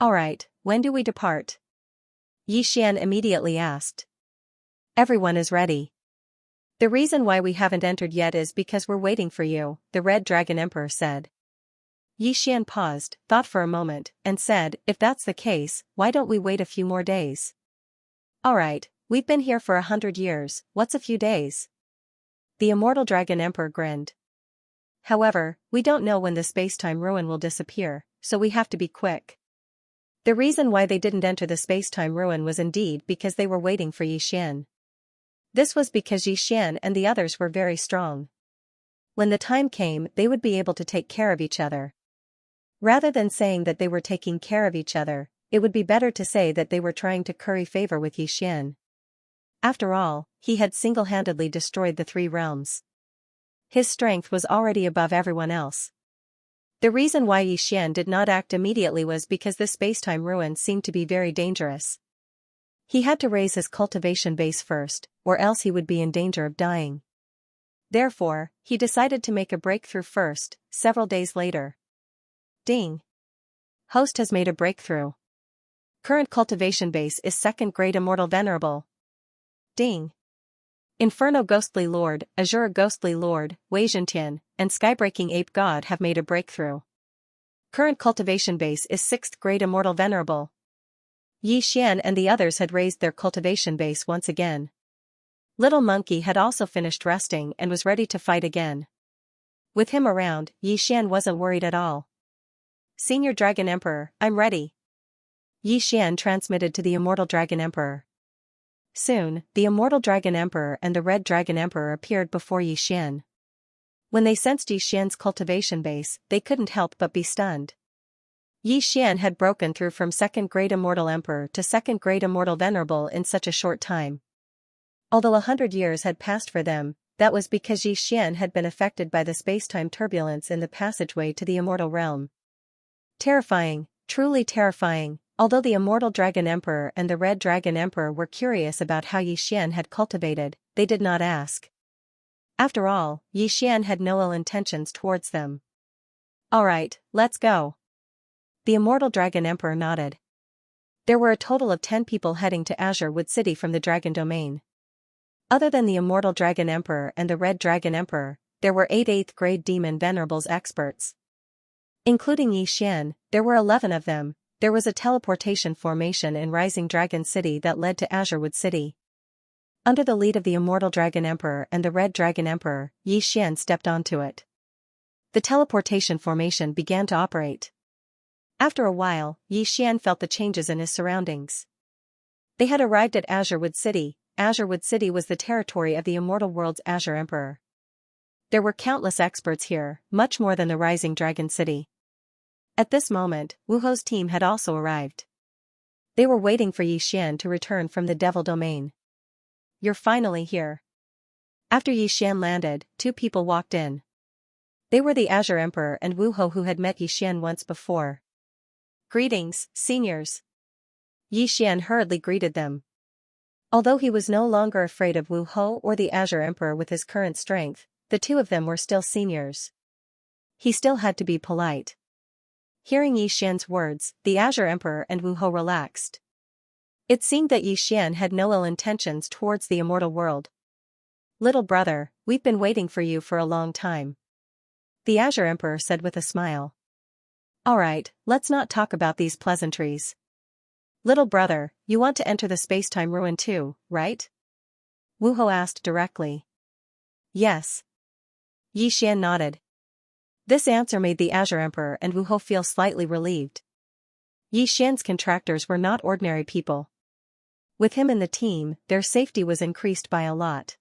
Alright, when do we depart? Xian immediately asked. Everyone is ready. The reason why we haven't entered yet is because we're waiting for you, the Red Dragon Emperor said. Xian paused, thought for a moment, and said, if that's the case, why don't we wait a few more days? Alright, we've been here for 100 years, what's a few days? The Immortal Dragon Emperor grinned. However, we don't know when the spacetime ruin will disappear, so we have to be quick. The reason why they didn't enter the spacetime ruin was indeed because they were waiting for Xian. This was because Xian and the others were very strong. When the time came, they would be able to take care of each other. Rather than saying that they were taking care of each other, it would be better to say that they were trying to curry favor with Xian. After all, he had single-handedly destroyed the 3 realms. His strength was already above everyone else. The reason why Xian did not act immediately was because the spacetime ruin seemed to be very dangerous. He had to raise his cultivation base first, or else he would be in danger of dying. Therefore, he decided to make a breakthrough first, several days later. Ding! Host has made a breakthrough. Current cultivation base is 2nd grade immortal venerable. Ding! Inferno Ghostly Lord, Azure Ghostly Lord, Wei Zhentian, and Skybreaking Ape God have made a breakthrough. Current cultivation base is 6th grade immortal venerable. Xian and the others had raised their cultivation base once again. Little Monkey had also finished resting and was ready to fight again. With him around, Xian wasn't worried at all. Senior Dragon Emperor, I'm ready. Xian transmitted to the Immortal Dragon Emperor. Soon, the Immortal Dragon Emperor and the Red Dragon Emperor appeared before Xian. When they sensed Xian's cultivation base, they couldn't help but be stunned. Xian had broken through from 2nd grade Immortal Emperor to 2nd grade Immortal Venerable in such a short time. Although 100 years had passed for them, that was because Xian had been affected by the spacetime turbulence in the passageway to the Immortal Realm. Terrifying, truly terrifying, Although the Immortal Dragon Emperor and the Red Dragon Emperor were curious about how Yi Xian had cultivated, they did not ask. After all, Yi Xian had no ill intentions towards them. Alright, let's go. The Immortal Dragon Emperor nodded. There were a total of 10 people heading to Azure Wood City from the Dragon Domain. Other than the Immortal Dragon Emperor and the Red Dragon Emperor, there were 8 8th grade Demon Venerables experts. Including Yi Xian, there were 11 of them. There was a teleportation formation in Rising Dragon City that led to Azure Wood City. Under the lead of the Immortal Dragon Emperor and the Red Dragon Emperor, Yi Xian stepped onto it. The teleportation formation began to operate. After a while, Yi Xian felt the changes in his surroundings. They had arrived at Azure Wood City. Azure Wood City was the territory of the Immortal World's Azure Emperor. There were countless experts here, much more than the Rising Dragon City. At this moment, Wu Ho's team had also arrived. They were waiting for Yi Xian to return from the Devil Domain. You're finally here. After Yi Xian landed, 2 people walked in. They were the Azure Emperor and Wu Ho, who had met Yi Xian once before. Greetings, seniors. Yi Xian hurriedly greeted them. Although he was no longer afraid of Wu Ho or the Azure Emperor with his current strength, the 2 of them were still seniors. He still had to be polite. Hearing Yi Xian's words, the Azure Emperor and Wu Ho relaxed. It seemed that Yi Xian had no ill intentions towards the immortal world. Little brother, we've been waiting for you for a long time. The Azure Emperor said with a smile. Alright, let's not talk about these pleasantries. Little brother, you want to enter the space-time ruin too, right? Wu Ho asked directly. Yes. Yi Xian nodded. This answer made the Azure Emperor and Wu Ho feel slightly relieved. Yi Xian's contractors were not ordinary people. With him in the team, their safety was increased by a lot.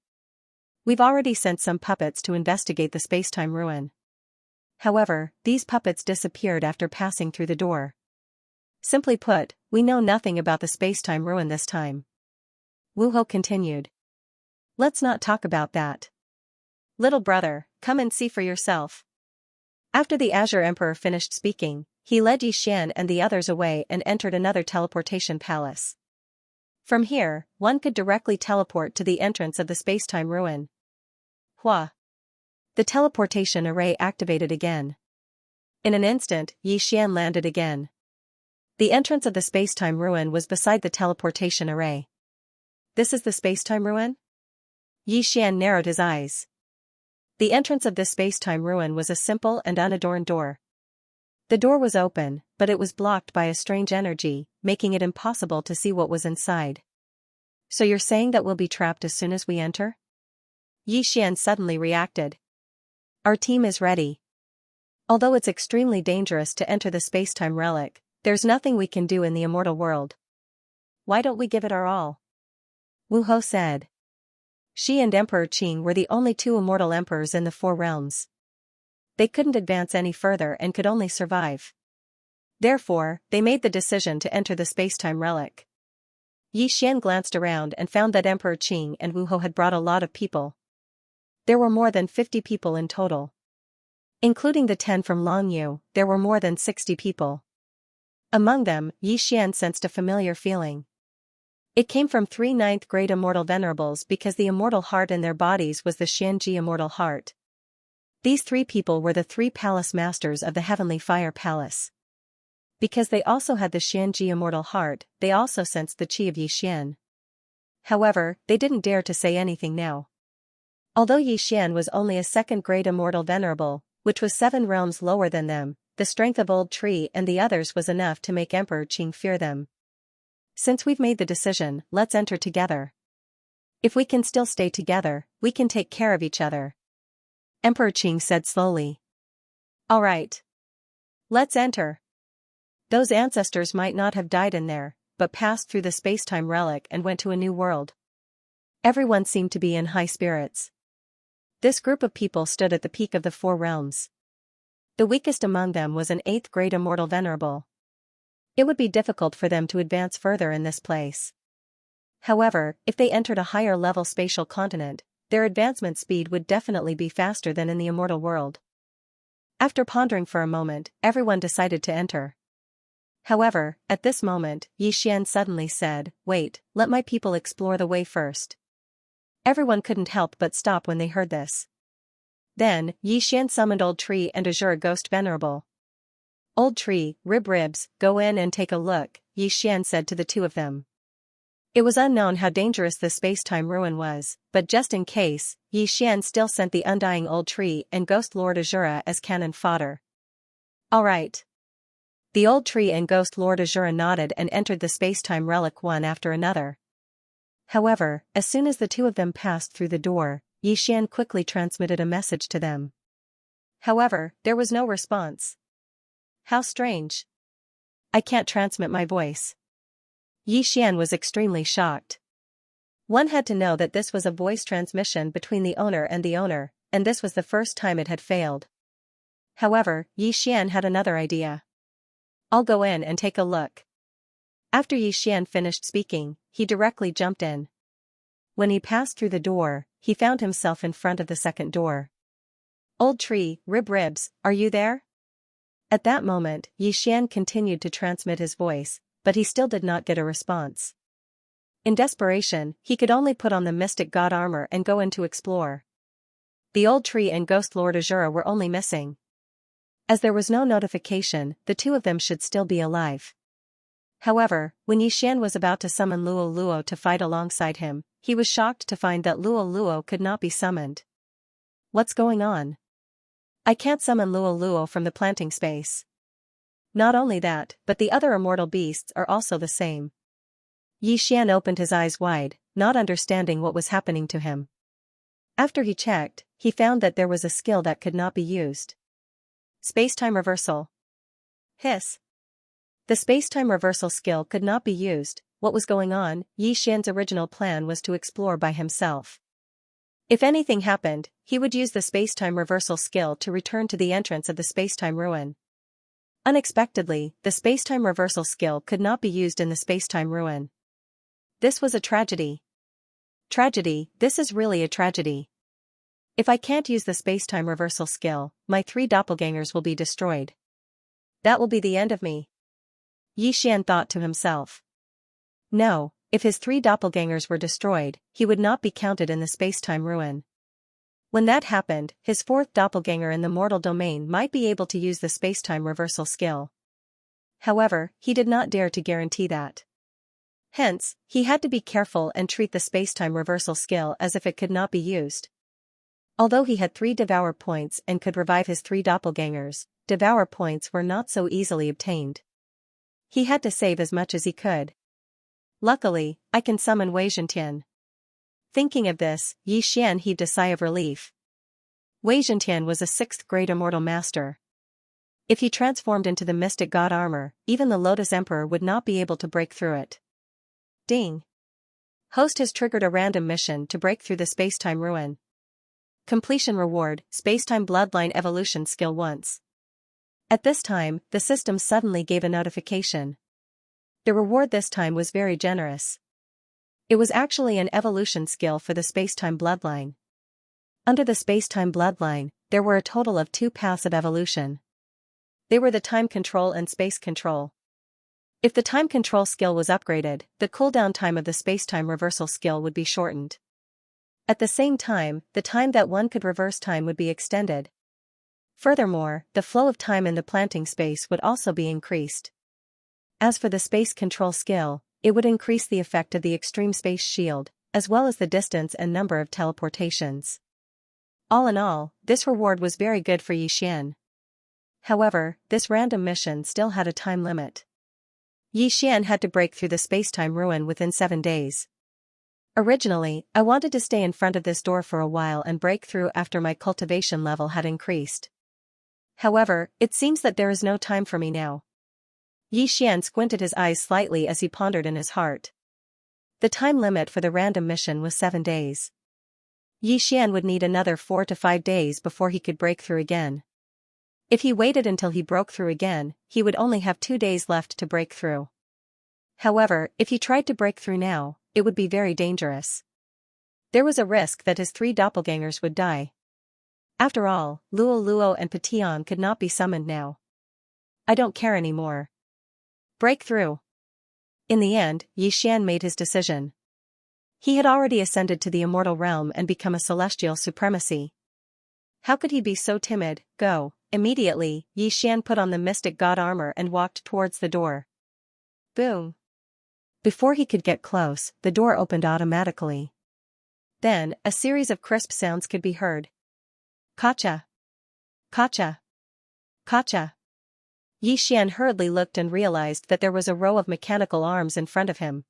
We've already sent some puppets to investigate the space-time ruin. However, these puppets disappeared after passing through the door. Simply put, we know nothing about the space-time ruin this time. Wu Ho continued. Let's not talk about that. Little brother, come and see for yourself. After the Azure Emperor finished speaking, he led Yi Xian and the others away and entered another teleportation palace. From here, one could directly teleport to the entrance of the space-time ruin. Hua! The teleportation array activated again. In an instant, Yi Xian landed again. The entrance of the space-time ruin was beside the teleportation array. This is the space-time ruin? Yi Xian narrowed his eyes. The entrance of this space-time ruin was a simple and unadorned door. The door was open, but it was blocked by a strange energy, making it impossible to see what was inside. So you're saying that we'll be trapped as soon as we enter? Yi Xian suddenly reacted. Our team is ready. Although it's extremely dangerous to enter the space-time relic, there's nothing we can do in the immortal world. Why don't we give it our all? Wu Ho said. She and Emperor Qing were the only 2 immortal emperors in the 4 realms. They couldn't advance any further and could only survive. Therefore, they made the decision to enter the space-time relic. Yi Xian glanced around and found that Emperor Qing and Wu Ho had brought a lot of people. There were more than 50 people in total. Including the 10 from Longyu, there were more than 60 people. Among them, Yi Xian sensed a familiar feeling. It came from 3 9th grade immortal venerables because the immortal heart in their bodies was the Xianxia immortal heart. These 3 people were the 3 palace masters of the Heavenly Fire Palace. Because they also had the Xianxia immortal heart, they also sensed the qi of Yi Xian. However, they didn't dare to say anything now. Although Yi Xian was only a 2nd grade immortal venerable, which was 7 realms lower than them, the strength of Old Tree and the others was enough to make Emperor Qing fear them. Since we've made the decision, let's enter together. If we can still stay together, we can take care of each other. Emperor Qing said slowly. Alright. Let's enter. Those ancestors might not have died in there, but passed through the space-time relic and went to a new world. Everyone seemed to be in high spirits. This group of people stood at the peak of the 4 realms. The weakest among them was an 8th grade immortal venerable. It would be difficult for them to advance further in this place. However, if they entered a higher level spatial continent, their advancement speed would definitely be faster than in the immortal world. After pondering for a moment, everyone decided to enter. However, at this moment, Xian suddenly said, "Wait, let my people explore the way first." Everyone couldn't help but stop when they heard this. Then, Xian summoned Old Tree and Azure Ghost Venerable. "Old Tree, Ribs, go in and take a look," Xian said to the two of them. It was unknown how dangerous the space-time ruin was, but just in case, Xian still sent the undying Old Tree and Ghost Lord Azura as cannon fodder. "All right." The Old Tree and Ghost Lord Azura nodded and entered the space-time relic one after another. However, as soon as the two of them passed through the door, Xian quickly transmitted a message to them. However, there was no response. How strange. I can't transmit my voice. Xian was extremely shocked. One had to know that this was a voice transmission between the owner, and this was the first time it had failed. However, Xian had another idea. "I'll go in and take a look." After Xian finished speaking, he directly jumped in. When he passed through the door, he found himself in front of the second door. "Old Tree, Ribs, are you there?" At that moment, Xian continued to transmit his voice, but he still did not get a response. In desperation, he could only put on the mystic god armor and go in to explore. The Old Tree and Ghost Lord Azura were only missing. As there was no notification, the two of them should still be alive. However, when Xian was about to summon Luo to fight alongside him, he was shocked to find that Luo could not be summoned. What's going on? I can't summon Luo from the planting space. Not only that, but the other immortal beasts are also the same. Xian opened his eyes wide, not understanding what was happening to him. After he checked, he found that there was a skill that could not be used. Space-time reversal. Hiss. The space-time reversal skill could not be used. What was going on? Xian's original plan was to explore by himself. If anything happened, he would use the space-time reversal skill to return to the entrance of the space-time ruin. Unexpectedly, the space-time reversal skill could not be used in the space-time ruin. This was a tragedy. Tragedy, this is really a tragedy. If I can't use the space-time reversal skill, my 3 doppelgangers will be destroyed. That will be the end of me. Xian thought to himself. No, if his 3 doppelgangers were destroyed, he would not be counted in the space-time ruin. When that happened, his 4th doppelganger in the mortal domain might be able to use the space-time reversal skill. However, he did not dare to guarantee that. Hence, he had to be careful and treat the space-time reversal skill as if it could not be used. Although he had 3 devour points and could revive his 3 doppelgangers, devour points were not so easily obtained. He had to save as much as he could. Luckily, I can summon Wei Zhentian. Thinking of this, Xian heaved a sigh of relief. Wei Zhentian was a 6th grade immortal master. If he transformed into the mystic god armor, even the Lotus Emperor would not be able to break through it. Ding! Host has triggered a random mission to break through the space-time ruin. Completion reward, Space-Time Bloodline Evolution Skill once. At this time, the system suddenly gave a notification. The reward this time was very generous. It was actually an evolution skill for the space-time bloodline. Under the space-time bloodline, there were a total of 2 paths of evolution. They were the time control and space control. If the time control skill was upgraded, the cooldown time of the space-time reversal skill would be shortened. At the same time, the time that one could reverse time would be extended. Furthermore, the flow of time in the planting space would also be increased. As for the space control skill, it would increase the effect of the extreme space shield, as well as the distance and number of teleportations. All in all, this reward was very good for Xian. However, this random mission still had a time limit. Xian had to break through the space-time ruin within 7 days. Originally, I wanted to stay in front of this door for a while and break through after my cultivation level had increased. However, it seems that there is no time for me now. Xian squinted his eyes slightly as he pondered in his heart. The time limit for the random mission was 7 days. Xian would need another 4 to 5 days before he could break through again. If he waited until he broke through again, he would only have 2 days left to break through. However, if he tried to break through now, it would be very dangerous. There was a risk that his 3 doppelgangers would die. After all, Luo and Petion could not be summoned now. I don't care anymore. Break through. In the end, Xian made his decision. He had already ascended to the immortal realm and become a celestial supremacy. How could he be so timid? Go. Immediately, Xian put on the mystic god armor and walked towards the door. Boom. Before he could get close, the door opened automatically. Then, a series of crisp sounds could be heard. Kacha. Kacha. Kacha. Xian hurriedly looked and realized that there was a row of mechanical arms in front of him.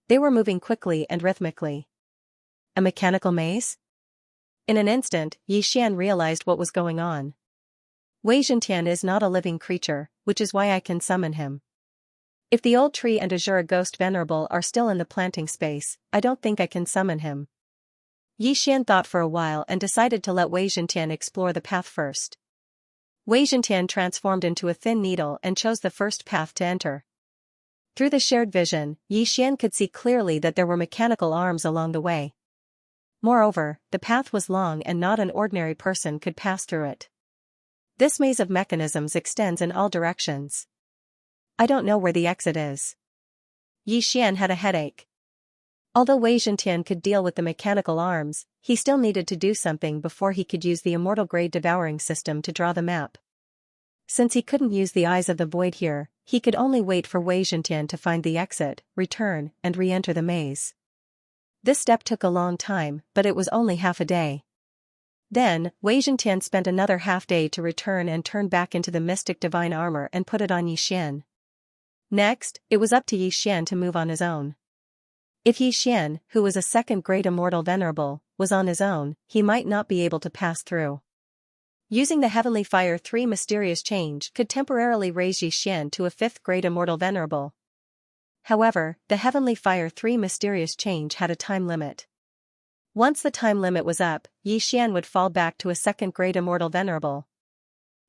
They were moving quickly and rhythmically. A mechanical maze? In an instant, Xian realized what was going on. Wei Zhentian is not a living creature, which is why I can summon him. If the old tree and Azure Ghost Venerable are still in the planting space, I don't think I can summon him. Xian thought for a while and decided to let Wei Zhentian explore the path first. Wei Zhentian transformed into a thin needle and chose the first path to enter. Through the shared vision, Xian could see clearly that there were mechanical arms along the way. Moreover, the path was long and not an ordinary person could pass through it. This maze of mechanisms extends in all directions. I don't know where the exit is. Xian had a headache. Although Wei Zhentian could deal with the mechanical arms, he still needed to do something before he could use the immortal grade devouring system to draw the map. Since he couldn't use the eyes of the void here, he could only wait for Wei Zhentian to find the exit, return, and re-enter the maze. This step took a long time, but it was only half a day. Then, Wei Zhentian spent another half day to return and turn back into the mystic divine armor and put it on Xian. Next, it was up to Xian to move on his own. If Xian, who was a second great immortal venerable, was on his own, he might not be able to pass through. Using the Heavenly Fire 3 mysterious change could temporarily raise Xian to a fifth great immortal venerable. However, the Heavenly Fire 3 mysterious change had a time limit. Once the time limit was up, Xian would fall back to a second great immortal venerable.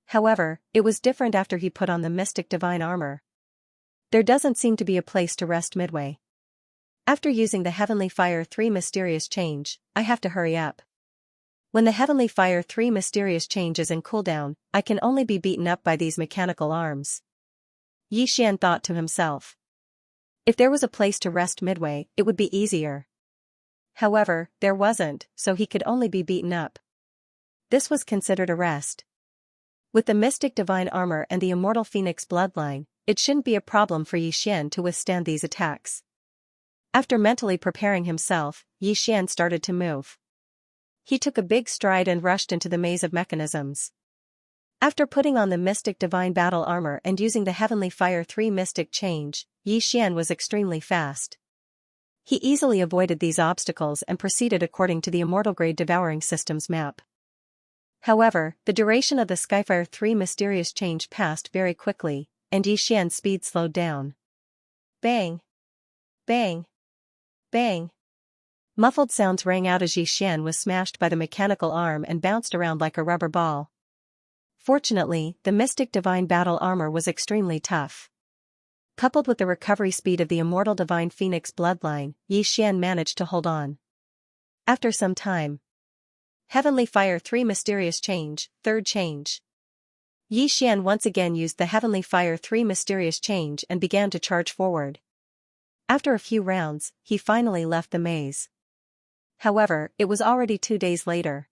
However, it was different after he put on the mystic divine armor. There doesn't seem to be a place to rest midway. After using the Heavenly Fire 3 mysterious change, I have to hurry up. When the Heavenly Fire 3 mysterious change is in cooldown, I can only be beaten up by these mechanical arms. Xian thought to himself. If there was a place to rest midway, it would be easier. However, there wasn't, so he could only be beaten up. This was considered a rest. With the mystic divine armor and the immortal phoenix bloodline, it shouldn't be a problem for Xian to withstand these attacks. After mentally preparing himself, Xian started to move. He took a big stride and rushed into the maze of mechanisms. After putting on the mystic divine battle armor and using the Heavenly Fire 3 mystic change, Xian was extremely fast. He easily avoided these obstacles and proceeded according to the immortal grade devouring system's map. However, the duration of the Skyfire 3 mysterious change passed very quickly, and Xian's speed slowed down. Bang! Bang! Bang! Muffled sounds rang out as Xian was smashed by the mechanical arm and bounced around like a rubber ball. Fortunately, the mystic divine battle armor was extremely tough. Coupled with the recovery speed of the immortal divine phoenix bloodline, Xian managed to hold on. After some time. Heavenly Fire 3 mysterious change, third change. Xian once again used the Heavenly Fire 3 mysterious change and began to charge forward. After a few rounds, he finally left the maze. However, it was already 2 days later.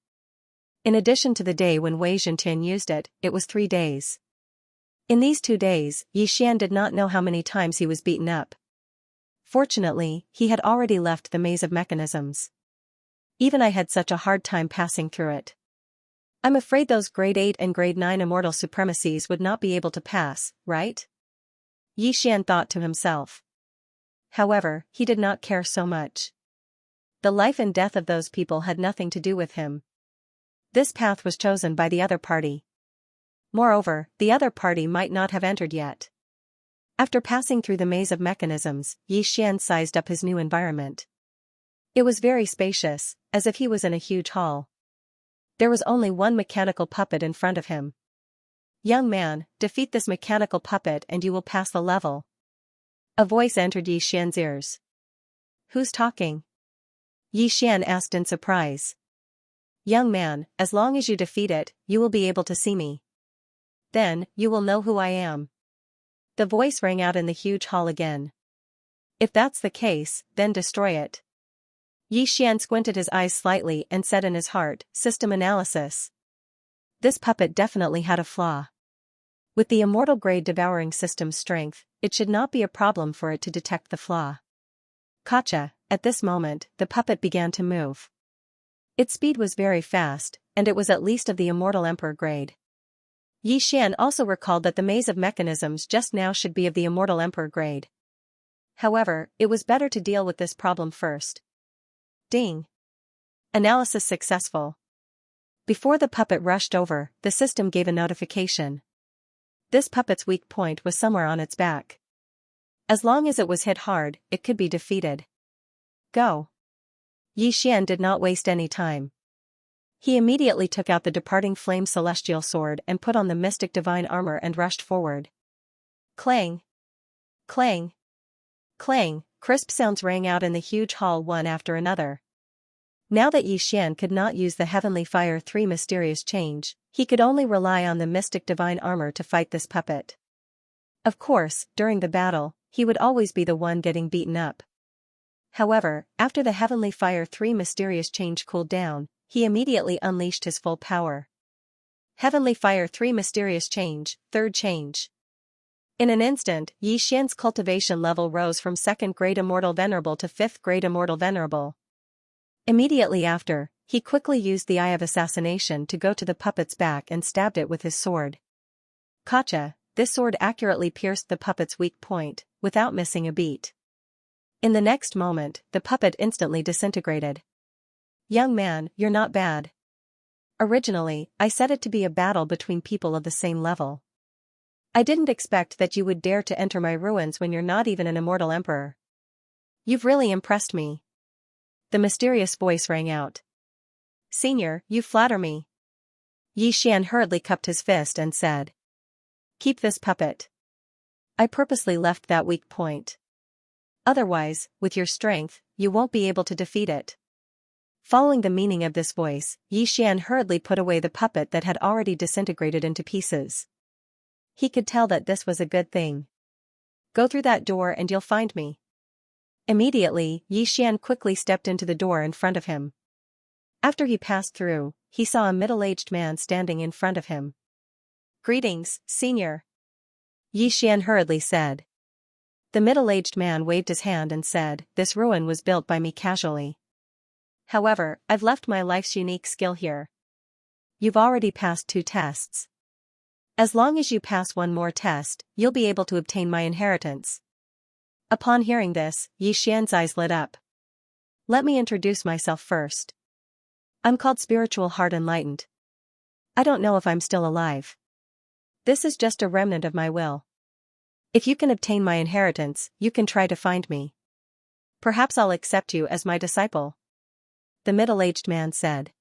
In addition to the day when Wei Zhentian used it, it was 3 days. In these 2 days, Xian did not know how many times he was beaten up. Fortunately, he had already left the maze of mechanisms. Even I had such a hard time passing through it. I'm afraid those grade 8 and grade 9 immortal supremacies would not be able to pass, right? Xian thought to himself. However, he did not care so much. The life and death of those people had nothing to do with him. This path was chosen by the other party. Moreover, the other party might not have entered yet. After passing through the maze of mechanisms, Xian sized up his new environment. It was very spacious, as if he was in a huge hall. There was only one mechanical puppet in front of him. Young man, defeat this mechanical puppet and you will pass the level. A voice entered Xian's ears. Who's talking? Xian asked in surprise. Young man, as long as you defeat it, you will be able to see me. Then, you will know who I am. The voice rang out in the huge hall again. If that's the case, then destroy it. Yi Xian squinted his eyes slightly and said in his heart, system analysis. This puppet definitely had a flaw. With the immortal grade devouring system's strength, it should not be a problem for it to detect the flaw. Gotcha. At this moment, the puppet began to move. Its speed was very fast, and it was at least of the immortal emperor grade. Yi Xian also recalled that the maze of mechanisms just now should be of the immortal emperor grade. However, it was better to deal with this problem first. Ding. Analysis successful. Before the puppet rushed over, the system gave a notification. This puppet's weak point was somewhere on its back. As long as it was hit hard, it could be defeated. Go. Yi Xian did not waste any time. He immediately took out the departing flame celestial sword and put on the mystic divine armor and rushed forward. Clang. Clang. Clang, crisp sounds rang out in the huge hall one after another. Now that Yi Xian could not use the Heavenly Fire 3 mysterious change, he could only rely on the mystic divine armor to fight this puppet. Of course, during the battle, he would always be the one getting beaten up. However, after the Heavenly Fire 3 mysterious change cooled down, he immediately unleashed his full power. Heavenly Fire 3 mysterious change, third change. In an instant, Yi Xian's cultivation level rose from 2nd grade Immortal Venerable to 5th grade Immortal Venerable. Immediately after, he quickly used the Eye of Assassination to go to the puppet's back and stabbed it with his sword. Gotcha. This sword accurately pierced the puppet's weak point, without missing a beat. In the next moment, the puppet instantly disintegrated. Young man, you're not bad. Originally, I said it to be a battle between people of the same level. I didn't expect that you would dare to enter my ruins when you're not even an immortal emperor. You've really impressed me. The mysterious voice rang out. Senior, you flatter me. Yi Xian hurriedly cupped his fist and said. Keep this puppet. I purposely left that weak point. Otherwise, with your strength, you won't be able to defeat it. Following the meaning of this voice, Yi Xian hurriedly put away the puppet that had already disintegrated into pieces. He could tell that this was a good thing. Go through that door and you'll find me. Immediately, Yi Xian quickly stepped into the door in front of him. After he passed through, he saw a middle-aged man standing in front of him. Greetings, Senior. Yi Xian hurriedly said. The middle-aged man waved his hand and said, This ruin was built by me casually. However, I've left my life's unique skill here. You've already passed 2 tests. As long as you pass one more test, you'll be able to obtain my inheritance. Upon hearing this, Yi Xian's eyes lit up. Let me introduce myself first. I'm called Spiritual Heart Enlightened. I don't know if I'm still alive. This is just a remnant of my will. If you can obtain my inheritance, you can try to find me. Perhaps I'll accept you as my disciple. The middle-aged man said.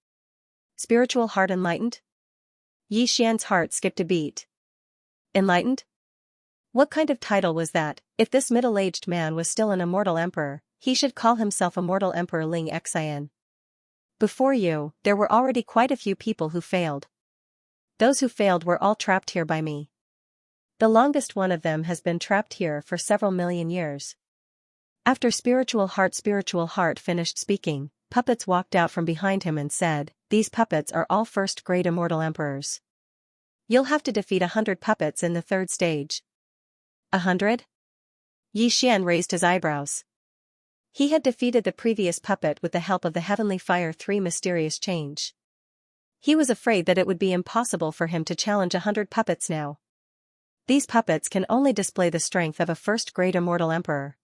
Spiritual Heart Enlightened? Yi Xian's heart skipped a beat. Enlightened? What kind of title was that? If this middle-aged man was still an immortal emperor, he should call himself Immortal Emperor Ling Xian. Before you, there were already quite a few people who failed. Those who failed were all trapped here by me. The longest one of them has been trapped here for several million years. After Spiritual Heart finished speaking, puppets walked out from behind him and said, These puppets are all 1st grade immortal emperors. You'll have to defeat 100 puppets in the 3rd stage. 100? Yi Xian raised his eyebrows. He had defeated the previous puppet with the help of the Heavenly Fire 3 mysterious change. He was afraid that it would be impossible for him to challenge 100 puppets now. These puppets can only display the strength of a 1st grade immortal emperor.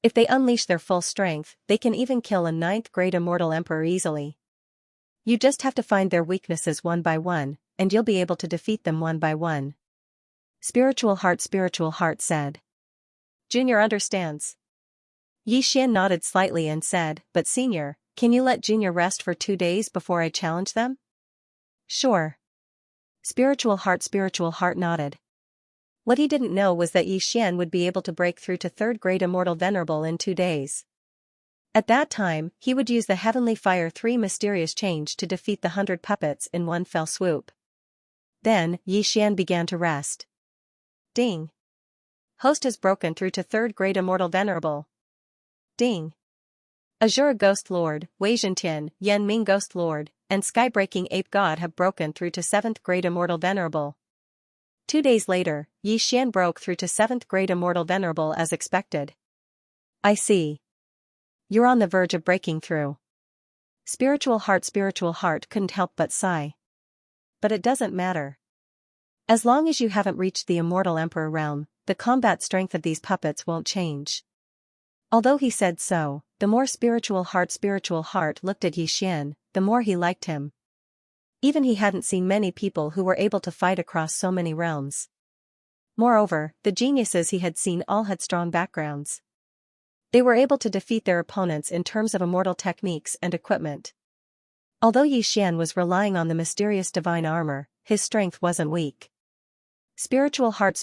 If they unleash their full strength, they can even kill a 9th grade immortal emperor easily. You just have to find their weaknesses one by one, and you'll be able to defeat them one by one. Spiritual Heart said. Junior understands. Yi Xian nodded slightly and said, But Senior, can you let Junior rest for 2 days before I challenge them? Sure. Spiritual Heart nodded. What he didn't know was that Yi Xian would be able to break through to 3rd grade Immortal Venerable in 2 days. At that time, he would use the Heavenly Fire 3 mysterious change to defeat the 100 puppets in one fell swoop. Then, Yi Xian began to rest. Ding. host has broken through to 3rd grade Immortal Venerable. Ding. Azure Ghost Lord, Wei Zhentian, Yan Ming Ghost Lord, and Skybreaking Ape God have broken through to 7th grade Immortal Venerable. 2 days later, Yi Xian broke through to 7th grade Immortal Venerable as expected. I see. You're on the verge of breaking through. Spiritual Heart couldn't help but sigh. But it doesn't matter. As long as you haven't reached the Immortal Emperor realm, the combat strength of these puppets won't change. Although he said so, the more Spiritual Heart looked at Yi Xian, the more he liked him. Even he hadn't seen many people who were able to fight across so many realms. Moreover, the geniuses he had seen all had strong backgrounds. They were able to defeat their opponents in terms of immortal techniques and equipment. Although Yi Xian was relying on the mysterious divine armor, his strength wasn't weak. Spiritual Heart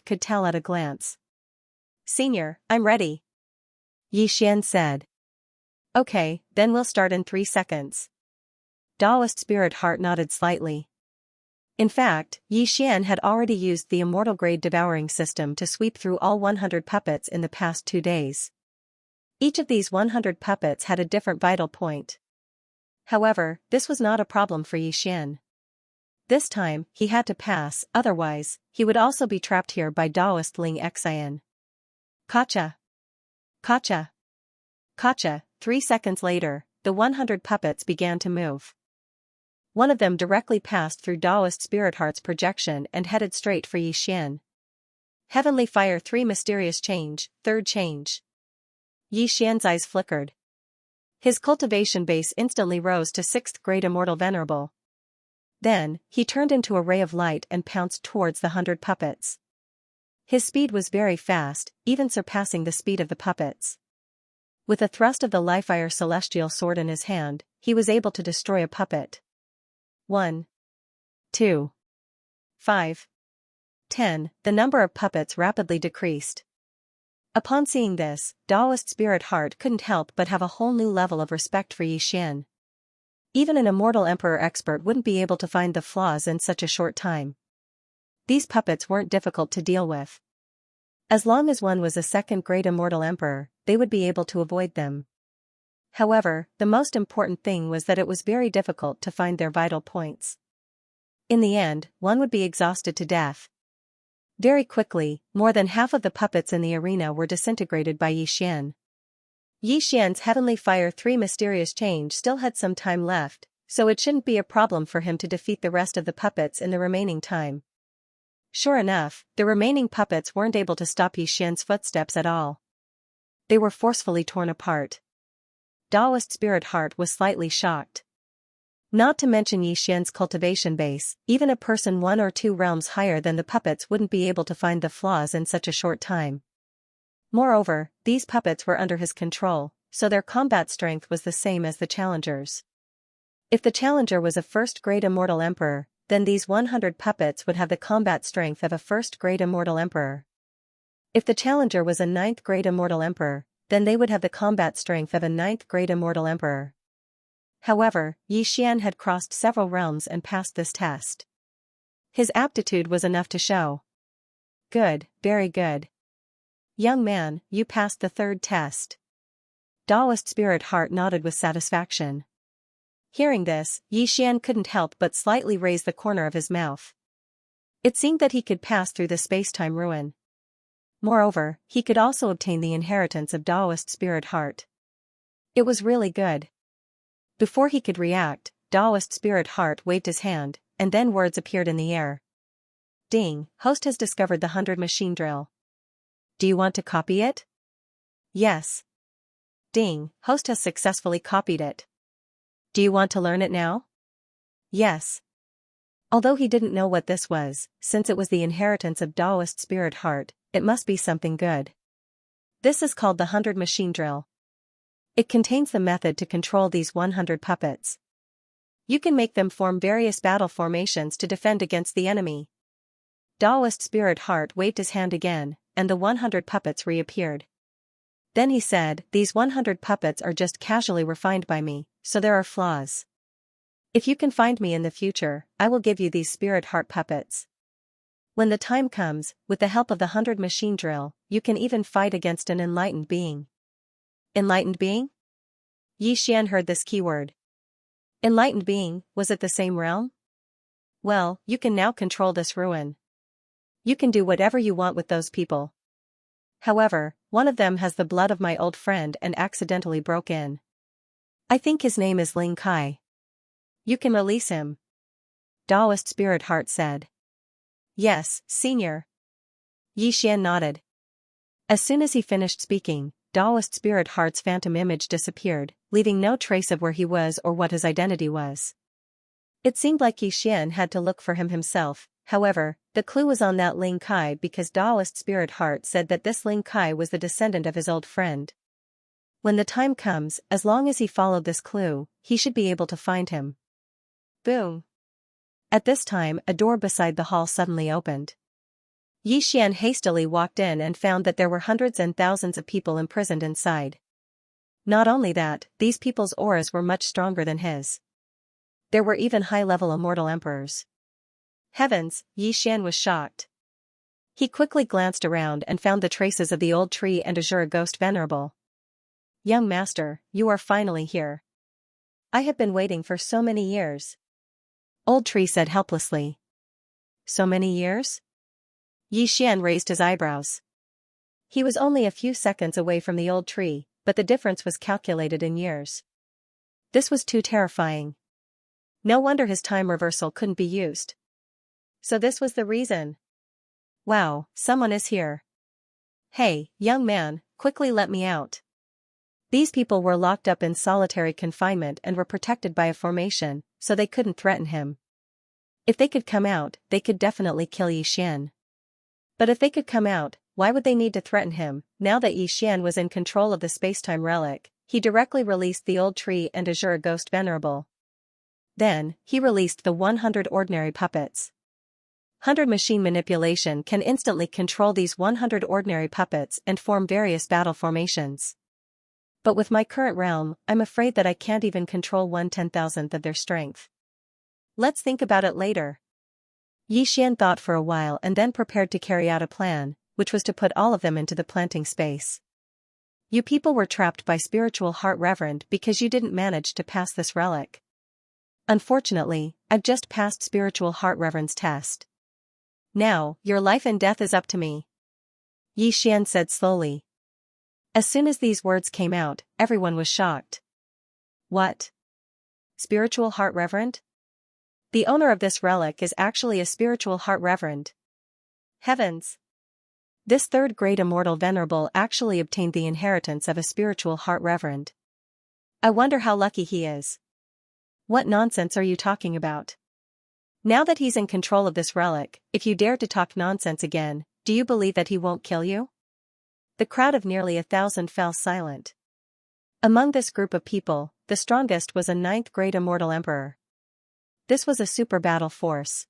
could tell at a glance. Senior, I'm ready. Yi Xian said. Okay, then we'll start in 3 seconds. Taoist Spirit Heart nodded slightly. In fact, Yi Xian had already used the Immortal Grade Devouring system to sweep through all 100 puppets in the past 2 days. Each of these 100 puppets had a different vital point. However, this was not a problem for Yi Xian. This time, he had to pass, otherwise, he would also be trapped here by Taoist Ling Xian. Kacha! Kacha! Kacha! 3 seconds later, the 100 puppets began to move. One of them directly passed through Taoist Spirit Heart's projection and headed straight for Yi Xian. Heavenly Fire 3 Mysterious Change, 3rd Change. Yi Xian's eyes flickered. His cultivation base instantly rose to 6th grade Immortal Venerable. Then, he turned into a ray of light and pounced towards the 100 puppets. His speed was very fast, even surpassing the speed of the puppets. With a thrust of the Lifefire Celestial Sword in his hand, he was able to destroy a puppet. 1, 2, 5, 10. The number of puppets rapidly decreased. Upon seeing this, Taoist Spirit Heart couldn't help but have a whole new level of respect for Yi Xian. Even an Immortal Emperor expert wouldn't be able to find the flaws in such a short time. These puppets weren't difficult to deal with. As long as one was a 2nd grade Immortal Emperor, they would be able to avoid them. However, the most important thing was that it was very difficult to find their vital points. In the end, one would be exhausted to death. Very quickly, more than half of the puppets in the arena were disintegrated by Yi Xian. Yi Xian's Heavenly Fire 3 Mysterious Change still had some time left, so it shouldn't be a problem for him to defeat the rest of the puppets in the remaining time. Sure enough, the remaining puppets weren't able to stop Yi Xian's footsteps at all. They were forcefully torn apart. Taoist Spirit Heart was slightly shocked. Not to mention Yi Xian's cultivation base, even a person 1 or 2 realms higher than the puppets wouldn't be able to find the flaws in such a short time. Moreover, these puppets were under his control, so their combat strength was the same as the challengers. If the challenger was a 1st grade Immortal Emperor, then these 100 puppets would have the combat strength of a 1st grade Immortal Emperor. If the challenger was a 9th grade Immortal Emperor, then they would have the combat strength of a 9th grade Immortal Emperor. However, Yi Xian had crossed several realms and passed this test. His aptitude was enough to show. Good, very good. Young man, you passed the 3rd test. Taoist Spirit Heart nodded with satisfaction. Hearing this, Yi Xian couldn't help but slightly raise the corner of his mouth. It seemed that he could pass through the space-time ruin. Moreover, he could also obtain the inheritance of Taoist Spirit Heart. It was really good. Before he could react, Taoist Spirit Heart waved his hand, and then words appeared in the air. Ding, host has discovered the 100 machine drill. Do you want to copy it? Yes. Ding, host has successfully copied it. Do you want to learn it now? Yes. Although he didn't know what this was, since it was the inheritance of Taoist Spirit Heart, it must be something good. This is called the 100 machine drill. It contains the method to control these 100 puppets. You can make them form various battle formations to defend against the enemy. Taoist Spirit Heart waved his hand again, and the 100 puppets reappeared. Then he said, these 100 puppets are just casually refined by me, so there are flaws. If you can find me in the future, I will give you these Spirit Heart puppets. When the time comes, with the help of the 100 machine drill, you can even fight against an enlightened being. Enlightened being? Yi Xian heard this keyword. Enlightened being, was it the same realm? Well, you can now control this ruin. You can do whatever you want with those people. However, one of them has the blood of my old friend and accidentally broke in. I think his name is Ling Kai. You can release him. Taoist Spirit Heart said. Yes, Senior. Yi Xian nodded. As soon as he finished speaking, Taoist Spirit Heart's phantom image disappeared, leaving no trace of where he was or what his identity was. It seemed like Yi Xian had to look for him himself. However, the clue was on that Ling Kai because Taoist Spirit Heart said that this Ling Kai was the descendant of his old friend. When the time comes, as long as he followed this clue, he should be able to find him. Boom. At this time, a door beside the hall suddenly opened. Yi Xian hastily walked in and found that there were hundreds and thousands of people imprisoned inside. Not only that, these people's auras were much stronger than his. There were even high-level immortal emperors. Heavens, Yi Xian was shocked. He quickly glanced around and found the traces of the old tree and Azure Ghost Venerable. Young master, you are finally here. I have been waiting for so many years. Old Tree said helplessly. So many years? Yi Xian raised his eyebrows. He was only a few seconds away from the old tree, but the difference was calculated in years. This was too terrifying. No wonder his time reversal couldn't be used. So this was the reason. Wow, someone is here. Hey, young man, quickly let me out. These people were locked up in solitary confinement and were protected by a formation, so they couldn't threaten him. If they could come out, they could definitely kill Yi Xian. But if they could come out, why would they need to threaten him? Now that Yi Xian was in control of the spacetime relic, he directly released the old tree and Azure Ghost Venerable. Then, he released the 100 ordinary puppets. 100 machine manipulation can instantly control these 100 ordinary puppets and form various battle formations. But with my current realm, I'm afraid that I can't even control 1/10,000th of their strength. Let's think about it later. Yi Xian thought for a while and then prepared to carry out a plan, which was to put all of them into the planting space. You people were trapped by Spiritual Heart Reverend because you didn't manage to pass this relic. Unfortunately, I've just passed Spiritual Heart Reverend's test. Now, your life and death is up to me. Yi Xian said slowly. As soon as these words came out, everyone was shocked. What? Spiritual Heart Reverend? The owner of this relic is actually a Spiritual Heart Reverend. Heavens! This third-grade immortal venerable actually obtained the inheritance of a Spiritual Heart Reverend. I wonder how lucky he is. What nonsense are you talking about? Now that he's in control of this relic, if you dare to talk nonsense again, do you believe that he won't kill you? The crowd of nearly 1,000 fell silent. Among this group of people, the strongest was a 9th-grade immortal emperor. This was a super battle force.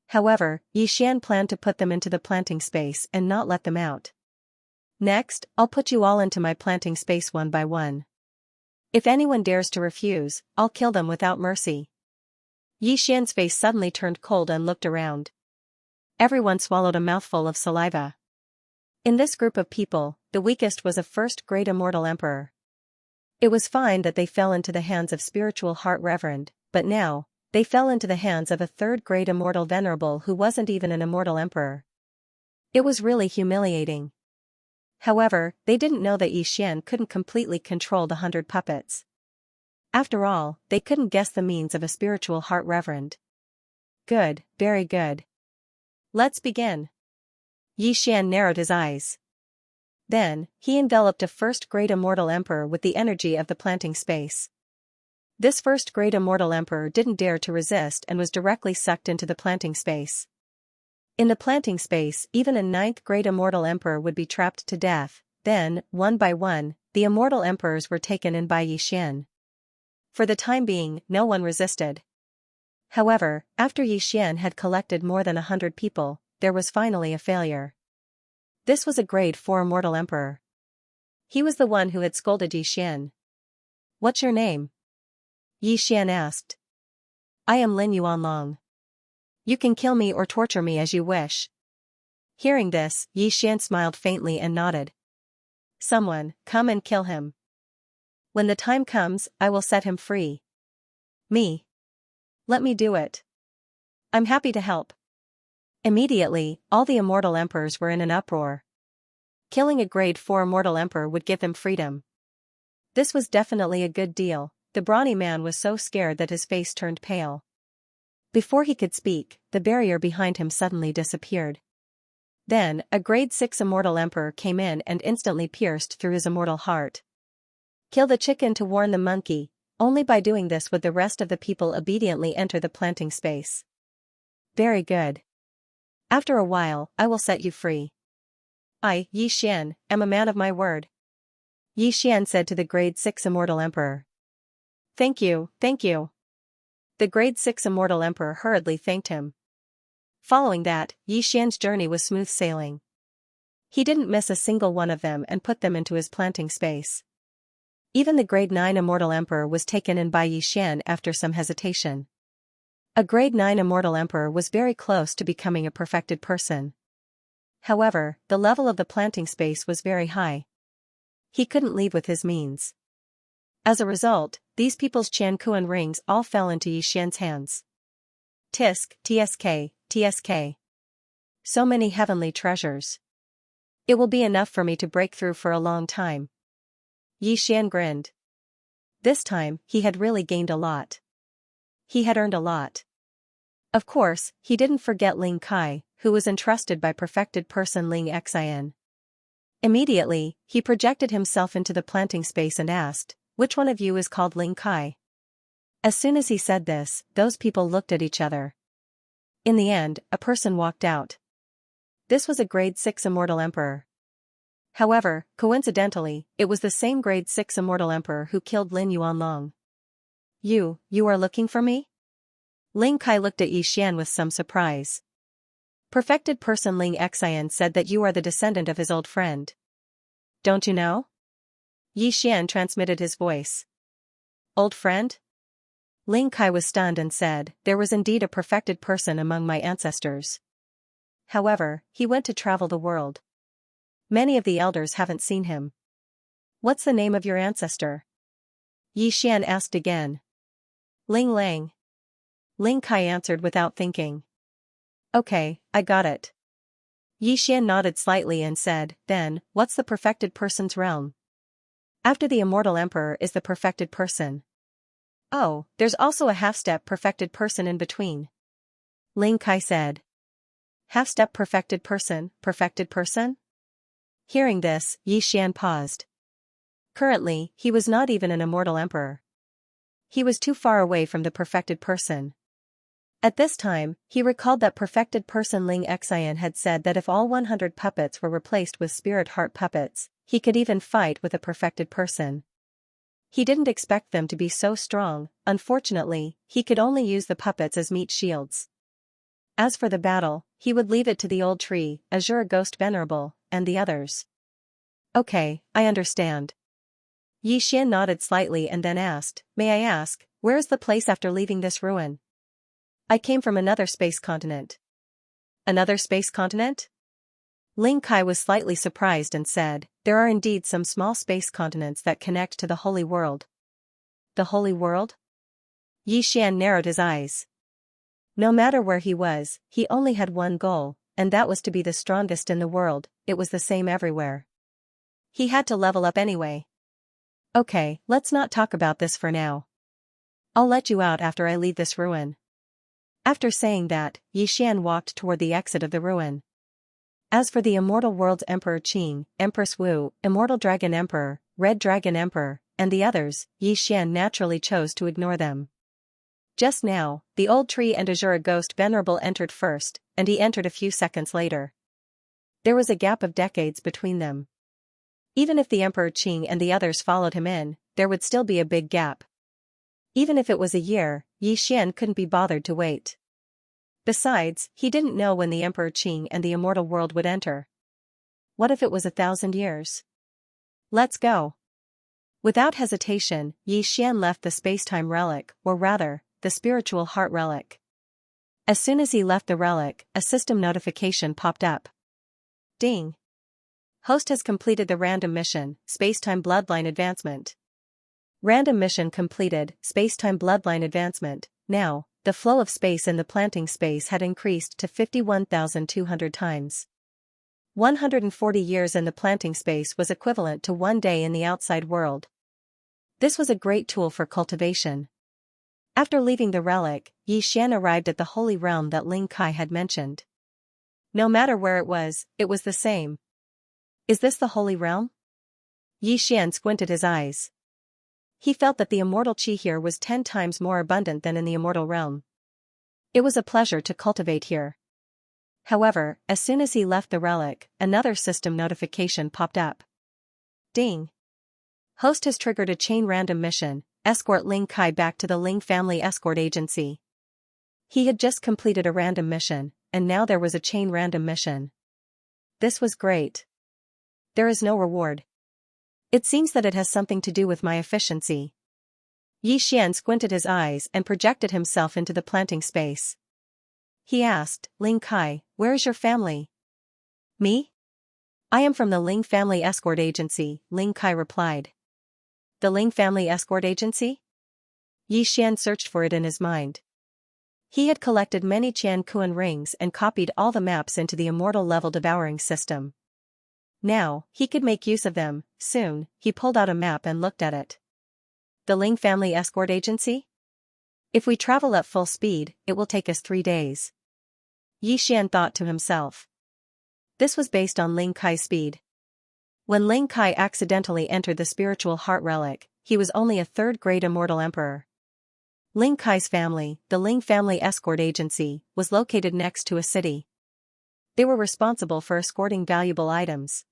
However, Yi Xian planned to put them into the planting space and not let them out. Next, I'll put you all into my planting space one by one. If anyone dares to refuse, I'll kill them without mercy. Yi Xian's face suddenly turned cold and looked around. Everyone swallowed a mouthful of saliva. In this group of people, the weakest was a first-grade immortal emperor. It was fine that they fell into the hands of Spiritual Heart Reverend, but now, they fell into the hands of a third-grade immortal venerable who wasn't even an immortal emperor. It was really humiliating. However, they didn't know that Yi Xian couldn't completely control the 100 puppets. After all, they couldn't guess the means of a Spiritual Heart Reverend. Good, very good. Let's begin. Yi Xian narrowed his eyes. Then, he enveloped a first-grade immortal emperor with the energy of the planting space. This first-grade immortal emperor didn't dare to resist and was directly sucked into the planting space. In the planting space, even a 9th-grade immortal emperor would be trapped to death. Then, one by one, the immortal emperors were taken in by Yi Xian. For the time being, no one resisted. However, after Yi Xian had collected more than 100 people, there was finally a failure. This was a grade 4 immortal emperor. He was the one who had scolded Yi Xian. What's your name? Yi Xian asked. I am Lin Yuanlong. You can kill me or torture me as you wish. Hearing this, Xian smiled faintly and nodded. Someone, come and kill him. When the time comes, I will set him free. Me. Let me do it. I'm happy to help. Immediately, all the immortal emperors were in an uproar. Killing a grade 4 immortal emperor would give them freedom. This was definitely a good deal. The brawny man was so scared that his face turned pale. Before he could speak, the barrier behind him suddenly disappeared. Then, a grade 6 immortal emperor came in and instantly pierced through his immortal heart. Kill the chicken to warn the monkey. Only by doing this would the rest of the people obediently enter the planting space. Very good. After a while, I will set you free. I, Xian, am a man of my word. Xian said to the grade 6 immortal emperor. Thank you, thank you. The grade 6 immortal emperor hurriedly thanked him. Following that, Xian's journey was smooth sailing. He didn't miss a single one of them and put them into his planting space. Even the grade 9 immortal emperor was taken in by Xian after some hesitation. A grade 9 immortal emperor was very close to becoming a perfected person. However, the level of the planting space was very high. He couldn't leave with his means. As a result, these people's Qianquan rings all fell into Xian's hands. Tisk, tsk, tsk. So many heavenly treasures. It will be enough for me to break through for a long time. Xian grinned. This time, he had really gained a lot. He had earned a lot. Of course, he didn't forget Ling Kai, who was entrusted by perfected person Ling Xian. Immediately, he projected himself into the planting space and asked, which one of you is called Ling Kai? As soon as he said this, those people looked at each other. In the end, a person walked out. This was a grade 6 immortal emperor. However, coincidentally, it was the same grade 6 immortal emperor who killed Lin Yuanlong. You are looking for me? Ling Kai looked at Xian with some surprise. Perfected person Ling Xian said that you are the descendant of his old friend. Don't you know? Xian transmitted his voice. Old friend? Ling Kai was stunned and said, there was indeed a perfected person among my ancestors. However, he went to travel the world. Many of the elders haven't seen him. What's the name of your ancestor? Xian asked again. Ling Lang. Ling Kai answered without thinking. Okay, I got it. Xian nodded slightly and said, then, what's the perfected person's realm? After the immortal emperor is the perfected person. Oh, there's also a half-step perfected person in between. Ling Kai said. Half-step perfected person? Hearing this, Xian paused. Currently, he was not even an immortal emperor. He was too far away from the perfected person. At this time, he recalled that perfected person Ling Xian had said that if all 100 puppets were replaced with spirit heart puppets, he could even fight with a perfected person. He didn't expect them to be so strong. Unfortunately, he could only use the puppets as meat shields. As for the battle, he would leave it to the old tree, Azure Ghost Venerable, and the others. Okay, I understand. Xian nodded slightly and then asked, may I ask, where is the place after leaving this ruin? I came from another space continent. Another space continent? Ling Kai was slightly surprised and said, there are indeed some small space continents that connect to the Holy World. The Holy World? Xian narrowed his eyes. No matter where he was, he only had one goal, and that was to be the strongest in the world. It was the same everywhere. He had to level up anyway. Okay, let's not talk about this for now. I'll let you out after I leave this ruin. After saying that, Xian walked toward the exit of the ruin. As for the immortal world's Emperor Qing, Empress Wu, Immortal Dragon Emperor, Red Dragon Emperor, and the others, Xian naturally chose to ignore them. Just now, the old tree and Azure Ghost Venerable entered first, and he entered a few seconds later. There was a gap of decades between them. Even if the Emperor Qing and the others followed him in, there would still be a big gap. Even if it was a year, Xian couldn't be bothered to wait. Besides, he didn't know when the Emperor Qing and the immortal world would enter. What if it was 1,000 years? Let's go. Without hesitation, Xian left the space-time relic, or rather, the spiritual heart relic. As soon as he left the relic, a system notification popped up. Ding. Host has completed the random mission, Spacetime Bloodline Advancement. Random mission completed, Spacetime Bloodline Advancement. Now, the flow of space in the planting space had increased to 51,200 times. 140 years in the planting space was equivalent to 1 day in the outside world. This was a great tool for cultivation. After leaving the relic, Xian arrived at the holy realm that Ling Kai had mentioned. No matter where it was the same. Is this the holy realm? Xian squinted his eyes. He felt that the immortal chi here was 10 times more abundant than in the immortal realm. It was a pleasure to cultivate here. However, as soon as he left the relic, another system notification popped up. Ding. Host has triggered a chain random mission, escort Ling Kai back to the Ling family escort agency. He had just completed a random mission, and now there was a chain random mission. This was great. There is no reward. It seems that it has something to do with my efficiency. Xian squinted his eyes and projected himself into the planting space. He asked, Ling Kai, where is your family? Me? I am from the Ling family escort agency, Ling Kai replied. The Ling family escort agency? Xian searched for it in his mind. He had collected many Qian Kuan rings and copied all the maps into the immortal level devouring system. Now, he could make use of them. Soon, he pulled out a map and looked at it. The Ling family escort agency? If we travel at full speed, it will take us 3 days. Xian thought to himself. This was based on Ling Kai's speed. When Ling Kai accidentally entered the spiritual heart relic, he was only a 3rd-grade immortal emperor. Ling Kai's family, the Ling family escort agency, was located next to a city. They were responsible for escorting valuable items.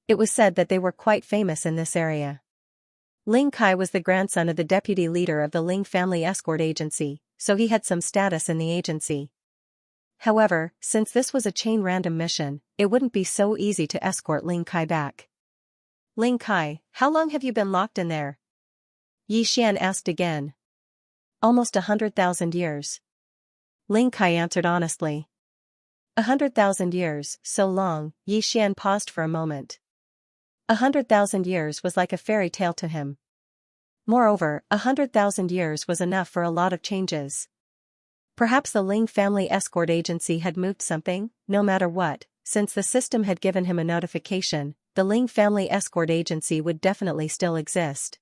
It was said that they were quite famous in this area. Ling Kai was the grandson of the deputy leader of the Ling family escort agency, so he had some status in the agency. However, since this was a chain random mission, it wouldn't be so easy to escort Ling Kai back. Ling Kai, how long have you been locked in there? Xian asked again. Almost 100,000 years. Ling Kai answered honestly. 100,000 years, so long. Xian paused for a moment. 100,000 years was like a fairy tale to him. Moreover, 100,000 years was enough for a lot of changes. Perhaps the Ling family escort agency had moved something. No matter what, since the system had given him a notification, the Ling family escort agency would definitely still exist.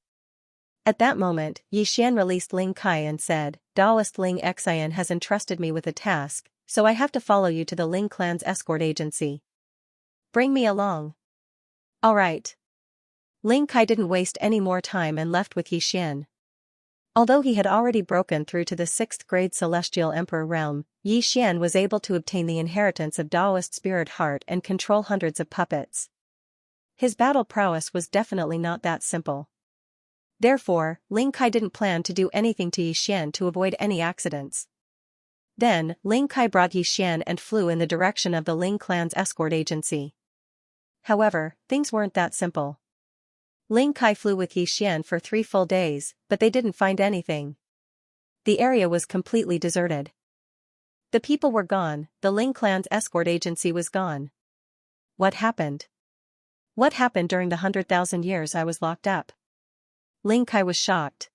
At that moment, Xian released Ling Kai and said, Daoist Ling Xian has entrusted me with a task, so I have to follow you to the Ling clan's escort agency. Bring me along. Alright. Ling Kai didn't waste any more time and left with Xian. Although he had already broken through to the 6th-grade Celestial Emperor realm, Xian was able to obtain the inheritance of Daoist Spirit Heart and control hundreds of puppets. His battle prowess was definitely not that simple. Therefore, Ling Kai didn't plan to do anything to Xian to avoid any accidents. Then, Ling Kai brought Xian and flew in the direction of the Ling clan's escort agency. However, things weren't that simple. Ling Kai flew with Xian for 3 full days, but they didn't find anything. The area was completely deserted. The people were gone, the Ling clan's escort agency was gone. What happened? What happened during the 100,000 years I was locked up? Ling Kai was shocked.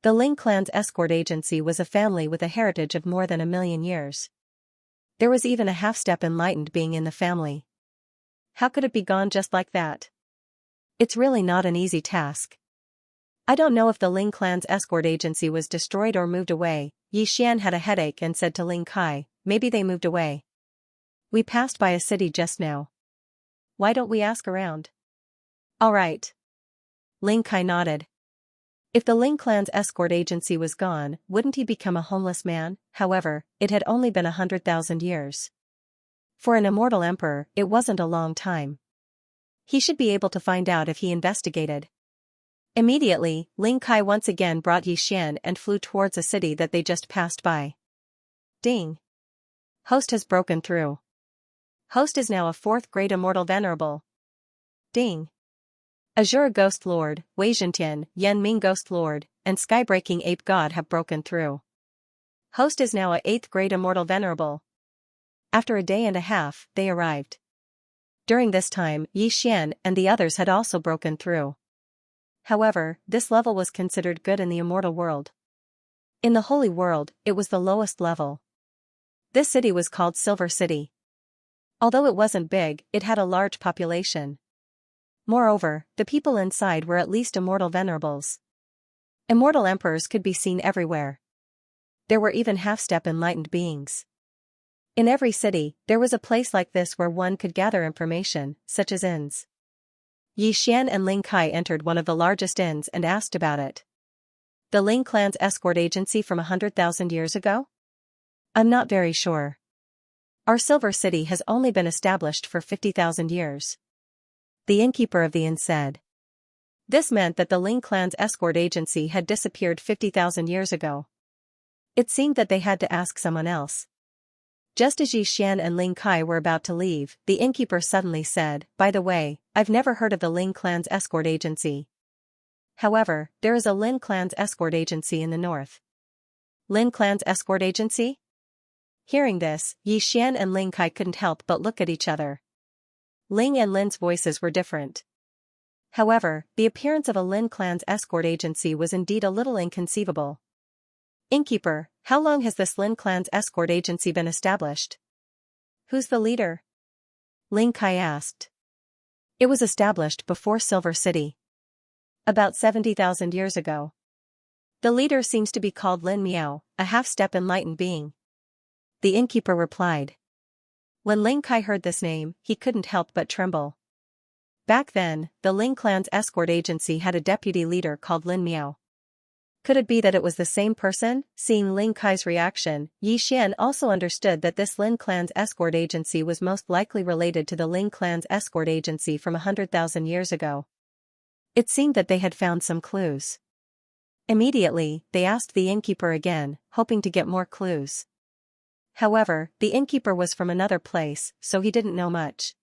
The Ling clan's escort agency was a family with a heritage of more than 1,000,000 years. There was even a half-step enlightened being in the family. How could it be gone just like that? It's really not an easy task. I don't know if the Ling clan's escort agency was destroyed or moved away. Xian had a headache and said to Ling Kai, maybe they moved away. We passed by a city just now. Why don't we ask around? Alright. Ling Kai nodded. If the Ling clan's escort agency was gone, wouldn't he become a homeless man? However, it had only been 100,000 years. For an immortal emperor, it wasn't a long time. He should be able to find out if he investigated. Immediately, Ling Kai once again brought Xian and flew towards a city that they just passed by. Ding. Host has broken through. Host is now a 4th-grade immortal venerable. Ding. Azure Ghost Lord, Wei Zhentian, Yan Ming Ghost Lord, and Skybreaking Ape God have broken through. Host is now a 8th grade immortal venerable. After a day and a half, they arrived. During this time, Xian and the others had also broken through. However, this level was considered good in the immortal world. In the holy world, it was the lowest level. This city was called Silver City. Although it wasn't big, it had a large population. Moreover, the people inside were at least immortal venerables. Immortal emperors could be seen everywhere. There were even half-step enlightened beings. In every city, there was a place like this where one could gather information, such as inns. Yi Xian and Ling Kai entered one of the largest inns and asked about it. The Ling clan's escort agency from 100,000 years ago? I'm not very sure. Our Silver City has only been established for 50,000 years. The innkeeper of the inn said. This meant that the Ling clan's escort agency had disappeared 50,000 years ago. It seemed that they had to ask someone else. Just as Yi Xian and Ling Kai were about to leave, the innkeeper suddenly said, "By the way, I've never heard of the Ling clan's escort agency. However, there is a Lin clan's escort agency in the north." Lin clan's escort agency? Hearing this, Yi Xian and Ling Kai couldn't help but look at each other. Ling and Lin's voices were different. However, the appearance of a Lin clan's escort agency was indeed a little inconceivable. Innkeeper, how long has this Lin clan's escort agency been established? Who's the leader? Ling Kai asked. It was established before Silver City. About 70,000 years ago. The leader seems to be called Lin Miao, a half-step enlightened being. The innkeeper replied. When Ling Kai heard this name, he couldn't help but tremble. Back then, the Ling clan's escort agency had a deputy leader called Lin Miao. Could it be that it was the same person? Seeing Ling Kai's reaction, Yi Xian also understood that this Lin clan's escort agency was most likely related to the Ling clan's escort agency from 100,000 years ago. It seemed that they had found some clues. Immediately, they asked the innkeeper again, hoping to get more clues. However, the innkeeper was from another place, so he didn't know much.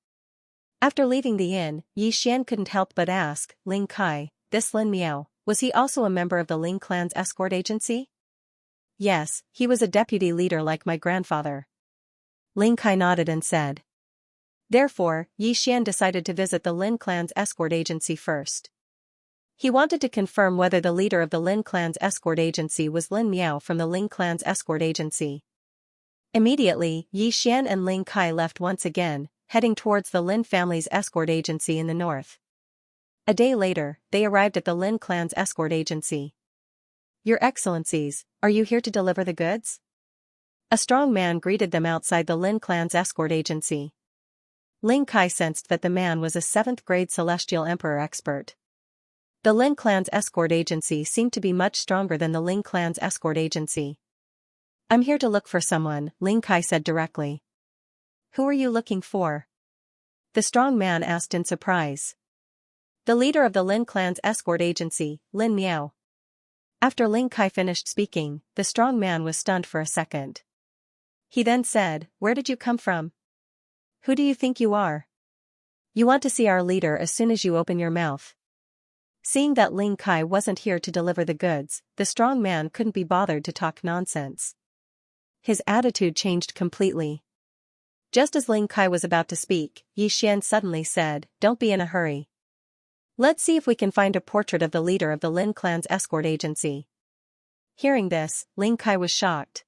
After leaving the inn, Yi Xian couldn't help but ask, Ling Kai, this Lin Miao, was he also a member of the Ling clan's escort agency? Yes, he was a deputy leader like my grandfather. Ling Kai nodded and said. Therefore, Yi Xian decided to visit the Lin clan's escort agency first. He wanted to confirm whether the leader of the Lin clan's escort agency was Lin Miao from the Ling clan's escort agency. Immediately, Yi Xian and Ling Kai left once again, heading towards the Lin family's escort agency in the north. A day later, they arrived at the Lin clan's escort agency. Your Excellencies, are you here to deliver the goods? A strong man greeted them outside the Lin clan's escort agency. Ling Kai sensed that the man was a 7th grade Celestial Emperor expert. The Lin clan's escort agency seemed to be much stronger than the Ling clan's escort agency. I'm here to look for someone, Ling Kai said directly. Who are you looking for? The strong man asked in surprise. The leader of the Lin clan's escort agency, Lin Miao. After Ling Kai finished speaking, the strong man was stunned for a second. He then said, Where did you come from? Who do you think you are? You want to see our leader as soon as you open your mouth. Seeing that Ling Kai wasn't here to deliver the goods, the strong man couldn't be bothered to talk nonsense. His attitude changed completely. Just as Ling Kai was about to speak, Yi Xian suddenly said, Don't be in a hurry. Let's see if we can find a portrait of the leader of the Lin clan's escort agency. Hearing this, Ling Kai was shocked.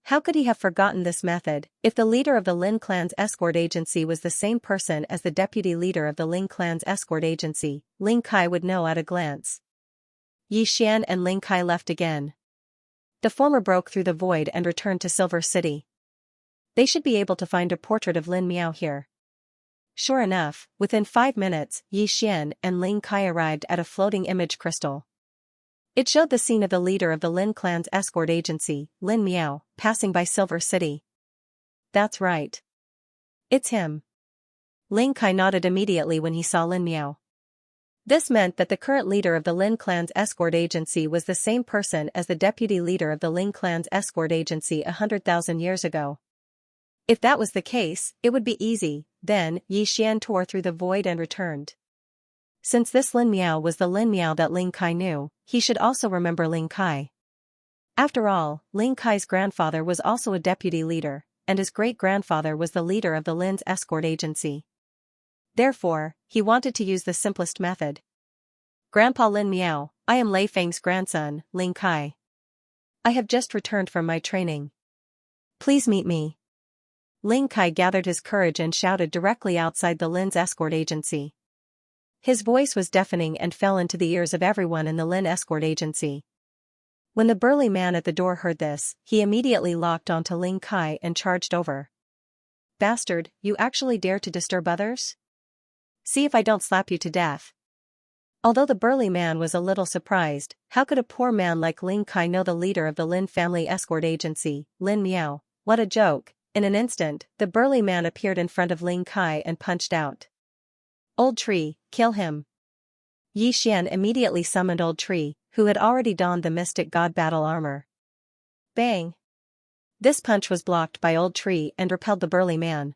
How could he have forgotten this method? If the leader of the Lin clan's escort agency was the same person as the deputy leader of the Ling clan's escort agency, Ling Kai would know at a glance. Yi Xian and Ling Kai left again. The former broke through the void and returned to Silver City. They should be able to find a portrait of Lin Miao here. Sure enough, within 5 minutes, Yi Xian and Ling Kai arrived at a floating image crystal. It showed the scene of the leader of the Lin clan's escort agency, Lin Miao, passing by Silver City. That's right. It's him. Ling Kai nodded immediately when he saw Lin Miao. This meant that the current leader of the Lin clan's escort agency was the same person as the deputy leader of the Lin clan's escort agency 100,000 years ago. If that was the case, it would be easy. Then, Yi Xian tore through the void and returned. Since this Lin Miao was the Lin Miao that Ling Kai knew, he should also remember Ling Kai. After all, Ling Kai's grandfather was also a deputy leader, and his great-grandfather was the leader of the Lin's escort agency. Therefore, he wanted to use the simplest method. Grandpa Lin Miao, I am Lei Feng's grandson, Ling Kai. I have just returned from my training. Please meet me. Ling Kai gathered his courage and shouted directly outside the Lin's escort agency. His voice was deafening and fell into the ears of everyone in the Lin escort agency. When the burly man at the door heard this, he immediately locked onto Ling Kai and charged over. Bastard, you actually dare to disturb others? See if I don't slap you to death. Although the burly man was a little surprised, how could a poor man like Ling Kai know the leader of the Lin family escort agency, Lin Miao? What a joke. In an instant, the burly man appeared in front of Ling Kai and punched out. Old Tree, kill him. Yi Xian immediately summoned Old Tree, who had already donned the mystic god battle armor. Bang! This punch was blocked by Old Tree and repelled the burly man.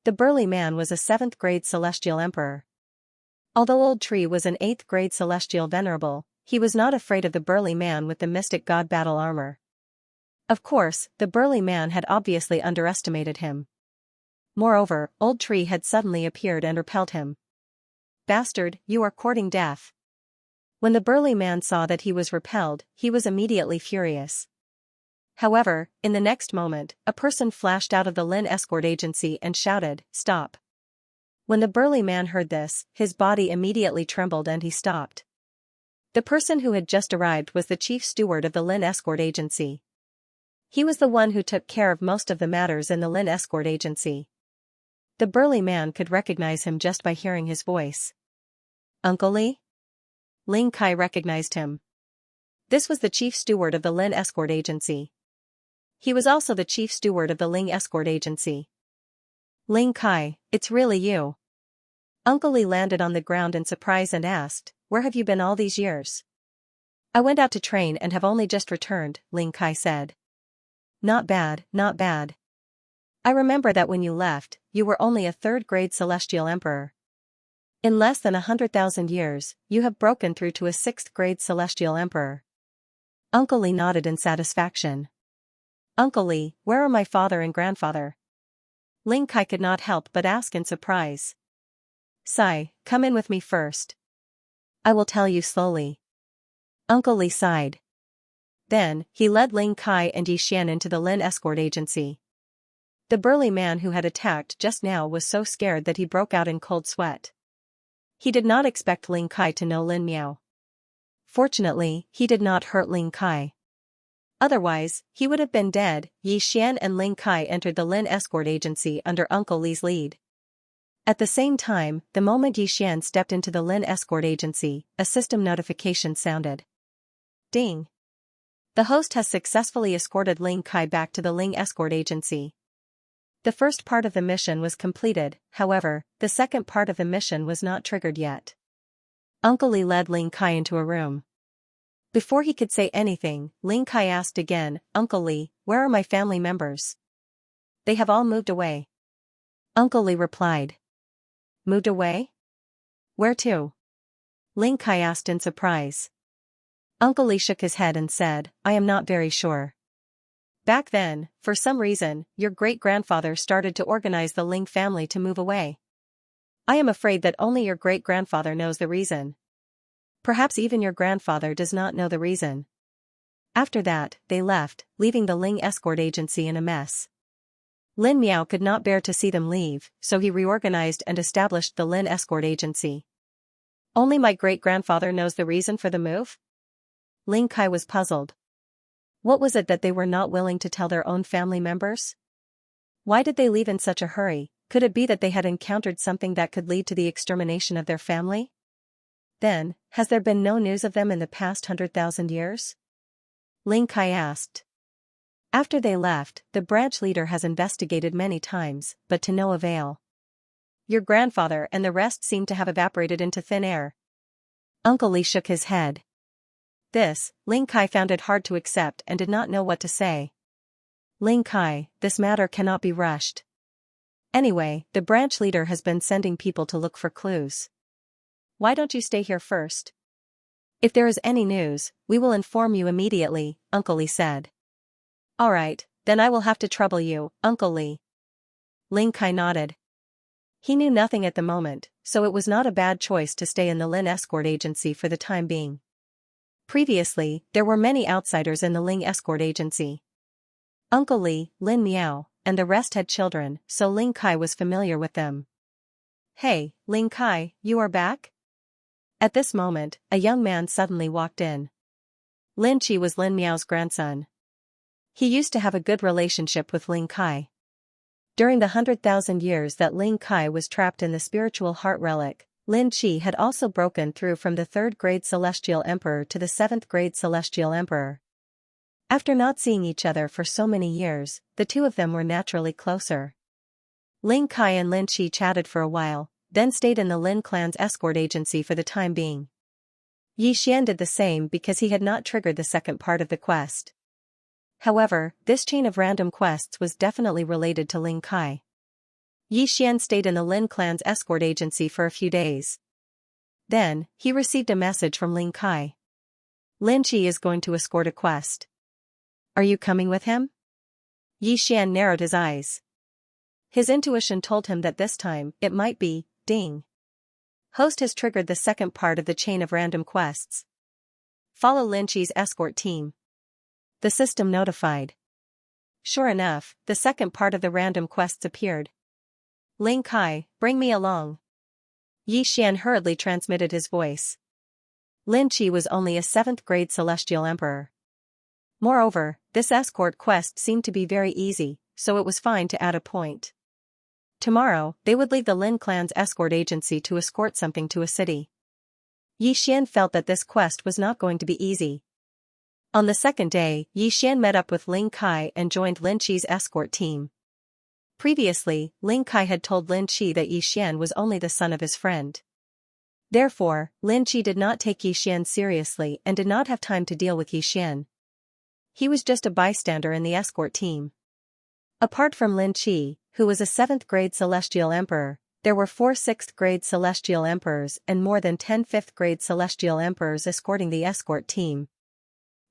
The burly man was a 7th grade celestial emperor. Although Old Tree was an 8th grade celestial venerable, he was not afraid of the burly man with the mystic god battle armor. Of course, the burly man had obviously underestimated him. Moreover, Old Tree had suddenly appeared and repelled him. Bastard, you are courting death. When the burly man saw that he was repelled, he was immediately furious. However, in the next moment, a person flashed out of the Lin escort agency and shouted, "Stop." When the burly man heard this, his body immediately trembled and he stopped. The person who had just arrived was the chief steward of the Lin escort agency. He was the one who took care of most of the matters in the Lin escort agency. The burly man could recognize him just by hearing his voice. Uncle Li? Ling Kai recognized him. This was the chief steward of the Lin escort agency. He was also the chief steward of the Ling escort agency. Ling Kai, it's really you. Uncle Li landed on the ground in surprise and asked, "Where have you been all these years?" "I went out to train and have only just returned," Ling Kai said. Not bad, not bad. I remember that when you left, you were only a 3rd grade celestial emperor. In less than 100,000 years, you have broken through to a 6th grade celestial emperor. Uncle Li nodded in satisfaction. Uncle Li, where are my father and grandfather? Ling Kai could not help but ask in surprise. Sigh, come in with me first. I will tell you slowly. Uncle Li sighed. Then, he led Ling Kai and Yi Xian into the Lin escort agency. The burly man who had attacked just now was so scared that he broke out in cold sweat. He did not expect Ling Kai to know Lin Miao. Fortunately, he did not hurt Ling Kai. Otherwise, he would have been dead. Yi Xian and Ling Kai entered the Lin escort agency under Uncle Li's lead. At the same time, the moment Yi Xian stepped into the Lin escort agency, a system notification sounded. Ding! The host has successfully escorted Ling Kai back to the Ling escort agency. The first part of the mission was completed, however, the second part of the mission was not triggered yet. Uncle Li led Ling Kai into a room. Before he could say anything, Ling Kai asked again, "Uncle Li, where are my family members?" "They have all moved away." Uncle Li replied. "Moved away? Where to?" Ling Kai asked in surprise. Uncle Li shook his head and said, "I am not very sure. Back then, for some reason, your great-grandfather started to organize the Ling family to move away. I am afraid that only your great-grandfather knows the reason. Perhaps even your grandfather does not know the reason." After that, they left, leaving the Ling escort agency in a mess. Lin Miao could not bear to see them leave, so he reorganized and established the Lin escort agency. Only my great-grandfather knows the reason for the move? Ling Kai was puzzled. What was it that they were not willing to tell their own family members? Why did they leave in such a hurry? Could it be that they had encountered something that could lead to the extermination of their family? Then, has there been no news of them in the past 100,000 years? Ling Kai asked. After they left, the branch leader has investigated many times, but to no avail. Your grandfather and the rest seem to have evaporated into thin air. Uncle Li shook his head. This, Ling Kai found it hard to accept and did not know what to say. Ling Kai, this matter cannot be rushed. Anyway, the branch leader has been sending people to look for clues. Why don't you stay here first? If there is any news, we will inform you immediately, Uncle Li said. Alright, then I will have to trouble you, Uncle Li. Ling Kai nodded. He knew nothing at the moment, so it was not a bad choice to stay in the Lin escort agency for the time being. Previously, there were many outsiders in the Ling escort agency. Uncle Li, Lin Miao, and the rest had children, so Ling Kai was familiar with them. Hey, Ling Kai, you are back? At this moment, a young man suddenly walked in. Lin Qi was Lin Miao's grandson. He used to have a good relationship with Ling Kai. During the 100,000 years that Ling Kai was trapped in the spiritual heart relic, Lin Qi had also broken through from the 3rd grade Celestial Emperor to the 7th grade Celestial Emperor. After not seeing each other for so many years, the two of them were naturally closer. Ling Kai and Lin Qi chatted for a while, then stayed in the Lin clan's escort agency for the time being. Yi Xian did the same because he had not triggered the second part of the quest. However, this chain of random quests was definitely related to Ling Kai. Yi Xian stayed in the Lin clan's escort agency for a few days. Then, he received a message from Ling Kai. Lin Qi is going to escort a quest. Are you coming with him? Yi Xian narrowed his eyes. His intuition told him that this time, it might be, ding. Host has triggered the second part of the chain of random quests. Follow Lin Qi's escort team. The system notified. Sure enough, the second part of the random quests appeared. Ling Kai, bring me along. Yi Xian hurriedly transmitted his voice. Lin Qi was only a 7th grade Celestial Emperor. Moreover, this escort quest seemed to be very easy, so it was fine to add a point. Tomorrow, they would leave the Lin clan's escort agency to escort something to a city. Yi Xian felt that this quest was not going to be easy. On the second day, Yi Xian met up with Ling Kai and joined Lin Qi's escort team. Previously, Ling Kai had told Lin Qi that Yi Xian was only the son of his friend. Therefore, Lin Qi did not take Yi Xian seriously and did not have time to deal with Yi Xian. He was just a bystander in the escort team. Apart from Lin Qi, who was a 7th grade Celestial Emperor, there were 4 6th grade Celestial Emperors and more than 10 5th grade Celestial Emperors escorting the escort team.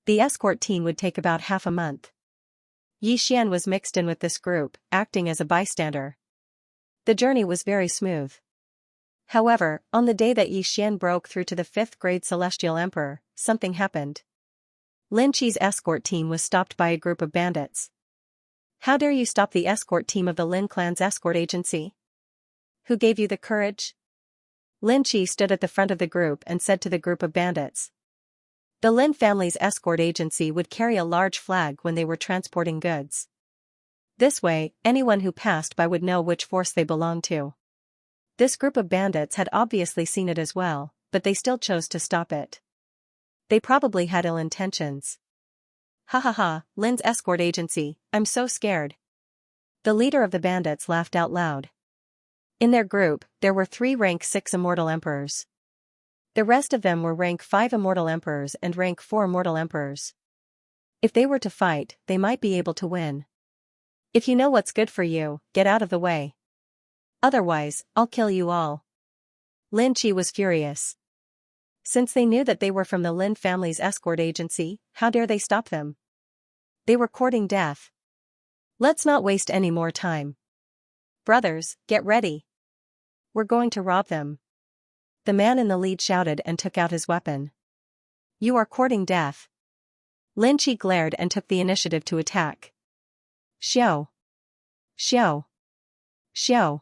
The escort team would take about half a month. Yi Xian was mixed in with this group, acting as a bystander. The journey was very smooth. However, on the day that Yi Xian broke through to the 5th grade Celestial Emperor, something happened. Lin Qi's escort team was stopped by a group of bandits. How dare you stop the escort team of the Lin clan's escort agency? Who gave you the courage? Lin Qi stood at the front of the group and said to the group of bandits. The Lin family's escort agency would carry a large flag when they were transporting goods. This way, anyone who passed by would know which force they belonged to. This group of bandits had obviously seen it as well, but they still chose to stop it. They probably had ill intentions. Ha ha ha, Lin's escort agency, I'm so scared. The leader of the bandits laughed out loud. In their group, there were 3 rank 6 immortal emperors. The rest of them were rank 5 immortal emperors and rank 4 immortal emperors. If they were to fight, they might be able to win. If you know what's good for you, get out of the way. Otherwise, I'll kill you all. Lin Qi was furious. Since they knew that they were from the Lin family's escort agency, how dare they stop them? They were courting death. Let's not waste any more time. Brothers, get ready. We're going to rob them. The man in the lead shouted and took out his weapon. You are courting death. Lin Qi glared and took the initiative to attack. Xiao! Xiao! Xiao!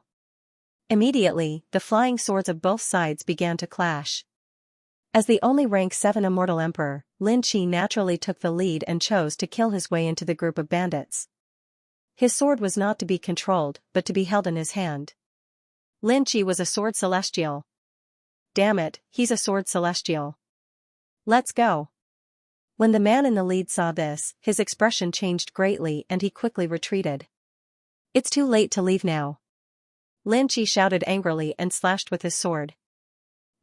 Immediately, the flying swords of both sides began to clash. As the only rank 7 immortal emperor, Lin Qi naturally took the lead and chose to kill his way into the group of bandits. His sword was not to be controlled, but to be held in his hand. Lin Qi was a sword celestial. Damn it, he's a sword celestial. Let's go. When the man in the lead saw this, his expression changed greatly and he quickly retreated. It's too late to leave now. Lin Qi shouted angrily and slashed with his sword.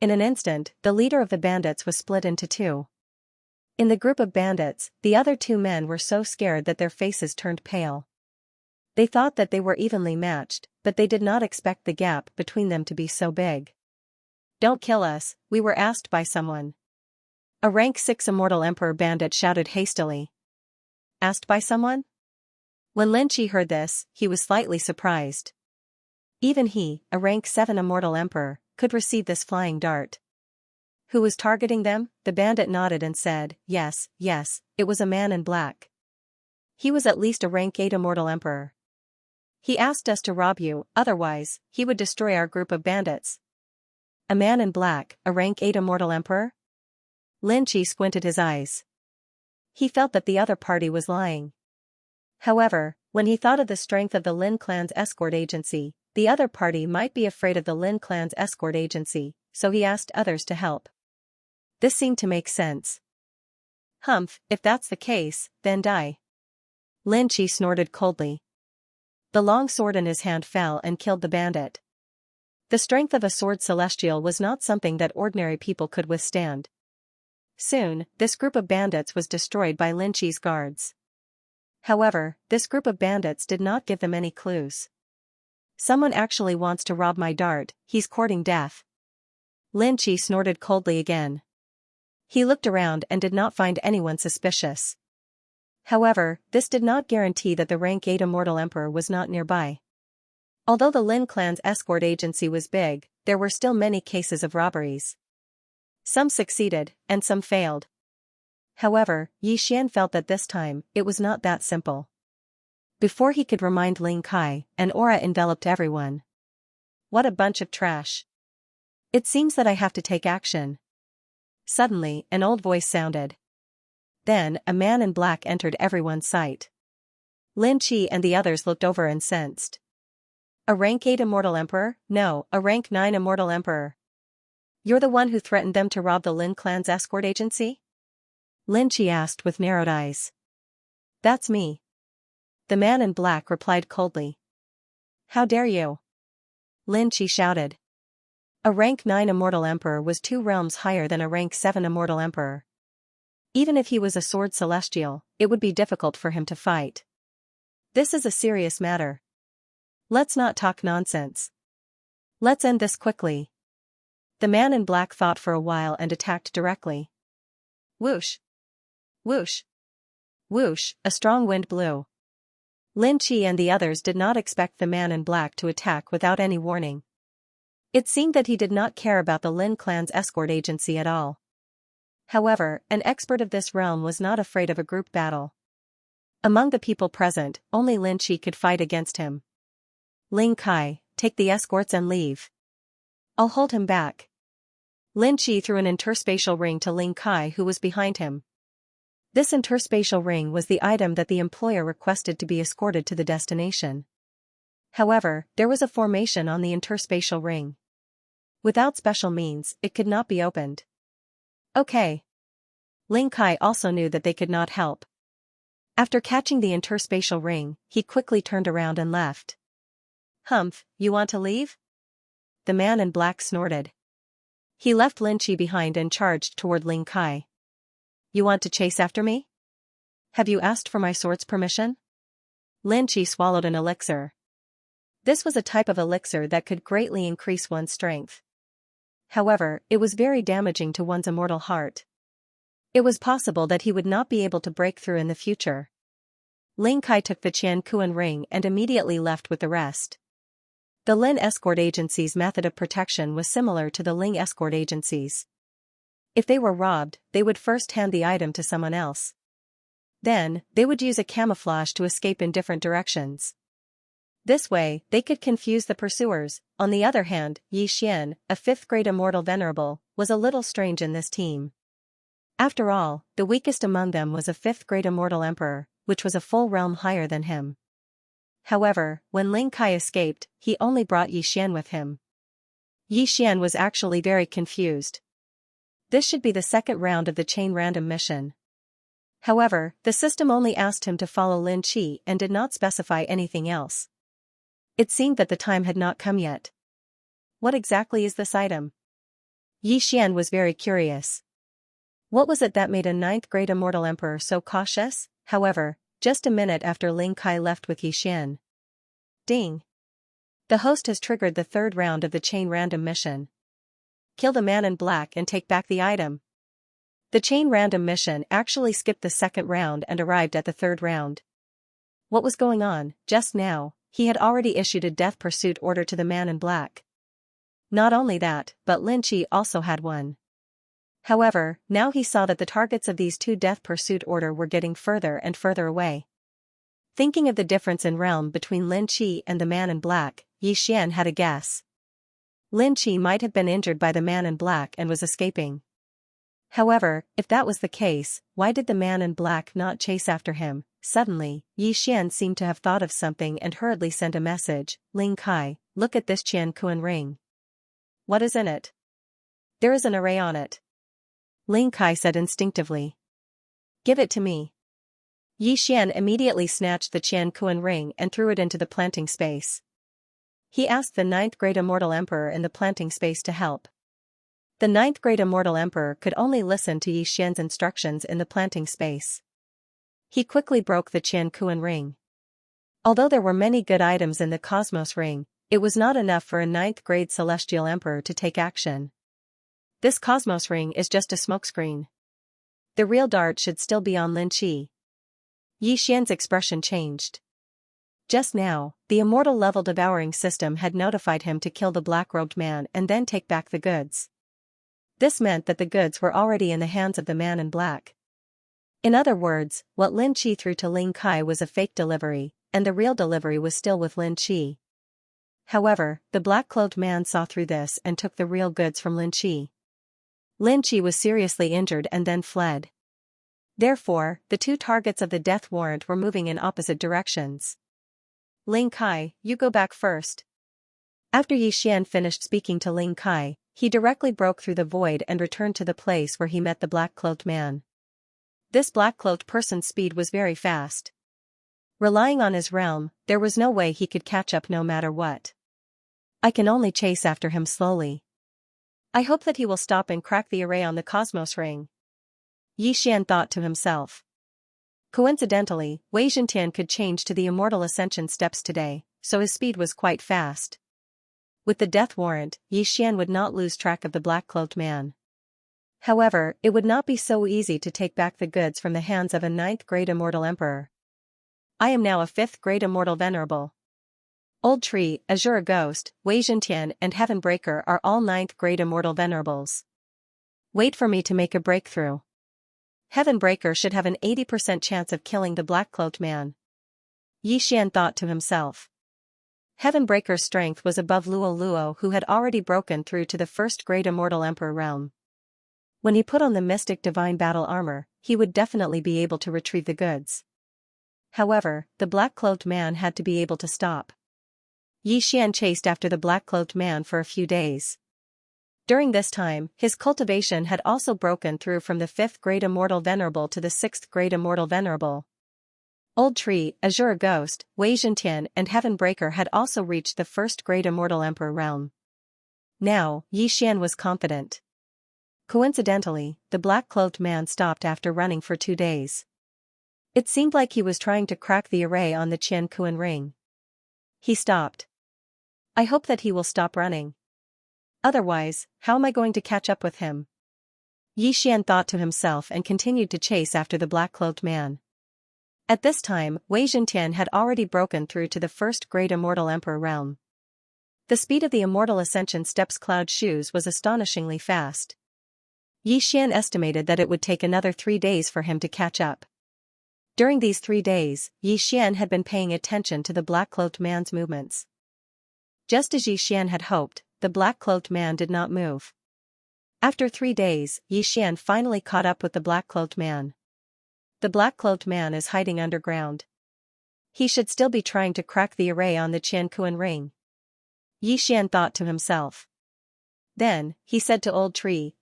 In an instant, the leader of the bandits was split into 2. In the group of bandits, the other 2 men were so scared that their faces turned pale. They thought that they were evenly matched, but they did not expect the gap between them to be so big. Don't kill us, we were asked by someone. A rank 6 immortal emperor bandit shouted hastily. Asked by someone? When Lin Qi heard this, he was slightly surprised. Even he, a rank 7 immortal emperor, could receive this flying dart. Who was targeting them? The bandit nodded and said, yes, it was a man in black. He was at least a rank 8 immortal emperor. He asked us to rob you, otherwise, he would destroy our group of bandits. A man in black, a rank 8 immortal emperor? Lin Qi squinted his eyes. He felt that the other party was lying. However, when he thought of the strength of the Lin clan's escort agency, the other party might be afraid of the Lin clan's escort agency, so he asked others to help. This seemed to make sense. Humph, if that's the case, then die. Lin Qi snorted coldly. The long sword in his hand fell and killed the bandit. The strength of a sword celestial was not something that ordinary people could withstand. Soon, this group of bandits was destroyed by Lin Qi's guards. However, this group of bandits did not give them any clues. Someone actually wants to rob my dart, he's courting death. Lin Qi snorted coldly again. He looked around and did not find anyone suspicious. However, this did not guarantee that the rank 8 immortal emperor was not nearby. Although the Lin clan's escort agency was big, there were still many cases of robberies. Some succeeded, and some failed. However, Xian felt that this time, it was not that simple. Before he could remind Ling Kai, an aura enveloped everyone. What a bunch of trash. It seems that I have to take action. Suddenly, an old voice sounded. Then, a man in black entered everyone's sight. Lin Qi and the others looked over and sensed. A rank 8 immortal emperor? No, a rank 9 immortal emperor. You're the one who threatened them to rob the Lin clan's escort agency? Lin Qi asked with narrowed eyes. That's me. The man in black replied coldly. How dare you? Lin Qi shouted. A rank 9 immortal emperor was 2 realms higher than a rank 7 immortal emperor. Even if he was a sword celestial, it would be difficult for him to fight. This is a serious matter. Let's not talk nonsense. Let's end this quickly. The man in black thought for a while and attacked directly. Whoosh! Whoosh! Whoosh, a strong wind blew. Lin Qi and the others did not expect the man in black to attack without any warning. It seemed that he did not care about the Lin clan's escort agency at all. However, an expert of this realm was not afraid of a group battle. Among the people present, only Lin Qi could fight against him. Ling Kai, take the escorts and leave. I'll hold him back. Lin Qi threw an interspatial ring to Ling Kai who was behind him. This interspatial ring was the item that the employer requested to be escorted to the destination. However, there was a formation on the interspatial ring. Without special means, it could not be opened. Okay. Ling Kai also knew that they could not help. After catching the interspatial ring, he quickly turned around and left. Humph, you want to leave? The man in black snorted. He left Lin Qi behind and charged toward Ling Kai. You want to chase after me? Have you asked for my sword's permission? Lin Qi swallowed an elixir. This was a type of elixir that could greatly increase one's strength. However, it was very damaging to one's immortal heart. It was possible that he would not be able to break through in the future. Ling Kai took the Qian Kuan ring and immediately left with the rest. The Lin escort agency's method of protection was similar to the Ling escort agency's. If they were robbed, they would first hand the item to someone else. Then, they would use a camouflage to escape in different directions. This way, they could confuse the pursuers. On the other hand, Yi Xian, a 5th-grade immortal venerable, was a little strange in this team. After all, the weakest among them was a 5th-grade immortal emperor, which was a full realm higher than him. However, when Ling Kai escaped, he only brought Yi Xian with him. Yi Xian was actually very confused. This should be the second round of the chain random mission. However, the system only asked him to follow Lin Qi and did not specify anything else. It seemed that the time had not come yet. What exactly is this item? Yi Xian was very curious. What was it that made a 9th-grade immortal emperor so cautious? However, just a minute after Ling Kai left with Yi Xian. Ding! The host has triggered the 3rd round of the chain random mission. Kill the man in black and take back the item. The chain random mission actually skipped the second round and arrived at the third round. What was going on? Just now, he had already issued a death pursuit order to the man in black. Not only that, but Lin Qi also had one. However, now he saw that the targets of these two death pursuit order were getting further and further away. Thinking of the difference in realm between Lin Qi and the man in black, Yi Xian had a guess. Lin Qi might have been injured by the man in black and was escaping. However, if that was the case, why did the man in black not chase after him? Suddenly, Yi Xian seemed to have thought of something and hurriedly sent a message. Ling Kai, look at this Qian Kuan ring. What is in it? There is an array on it. Ling Kai said instinctively. Give it to me. Yi Xian immediately snatched the Qian Kuan ring and threw it into the planting space. He asked the 9th Great Immortal Emperor in the planting space to help. The 9th Great Immortal Emperor could only listen to Yi Xian's instructions in the planting space. He quickly broke the Qian Kuan ring. Although there were many good items in the Cosmos ring, it was not enough for a 9th grade Celestial Emperor to take action. This Cosmos ring is just a smokescreen. The real dart should still be on Lin Qi. Yi Xian's expression changed. Just now, the immortal level devouring system had notified him to kill the black-robed man and then take back the goods. This meant that the goods were already in the hands of the man in black. In other words, what Lin Qi threw to Ling Kai was a fake delivery, and the real delivery was still with Lin Qi. However, the black-clothed man saw through this and took the real goods from Lin Qi. Lin Qi was seriously injured and then fled. Therefore, the two targets of the death warrant were moving in opposite directions. Ling Kai, you go back first. After Yi Xian finished speaking to Ling Kai, he directly broke through the void and returned to the place where he met the black-cloaked man. This black-cloaked person's speed was very fast. Relying on his realm, there was no way he could catch up no matter what. I can only chase after him slowly. I hope that he will stop and crack the array on the Cosmos ring. Yi Xian thought to himself. Coincidentally, Wei Zhentian could change to the Immortal Ascension steps today, so his speed was quite fast. With the death warrant, Yi Xian would not lose track of the black-cloaked man. However, it would not be so easy to take back the goods from the hands of a 9th Great Immortal Emperor. I am now a 5th Great Immortal Venerable. Old Tree, Azure Ghost, Wei Zhentian and Heaven Breaker are all 9th Great Immortal Venerables. Wait for me to make a breakthrough. Heaven Breaker should have an 80% chance of killing the black-cloaked man. Yi Xian thought to himself. Heaven Breaker's strength was above Luo Luo, who had already broken through to the 1st Great Immortal Emperor realm. When he put on the Mystic Divine Battle Armor, he would definitely be able to retrieve the goods. However, the black-cloaked man had to be able to stop. Yi Xian chased after the black-cloaked man for a few days. During this time, his cultivation had also broken through from the 5th Great Immortal Venerable to the 6th Great Immortal Venerable. Old Tree, Azure Ghost, Wei Zhentian and Heaven Breaker had also reached the 1st Great Immortal Emperor realm. Now, Yi Xian was confident. Coincidentally, the black-cloaked man stopped after running for 2 days. It seemed like he was trying to crack the array on the Qian Kuan ring. He stopped. I hope that he will stop running. Otherwise, how am I going to catch up with him? Yi Xian thought to himself and continued to chase after the black-cloaked man. At this time, Wei Zhentian had already broken through to the 1st Great Immortal Emperor realm. The speed of the Immortal Ascension Steps Cloud Shoes was astonishingly fast. Yi Xian estimated that it would take another 3 days for him to catch up. During these 3 days, Yi Xian had been paying attention to the black-cloaked man's movements. Just as Yi Xian had hoped, the black-cloaked man did not move. After 3 days, Yi Xian finally caught up with the black-cloaked man. The black-cloaked man is hiding underground. He should still be trying to crack the array on the Qian Kuan ring. Yi Xian thought to himself. Then, he said to Old Tree,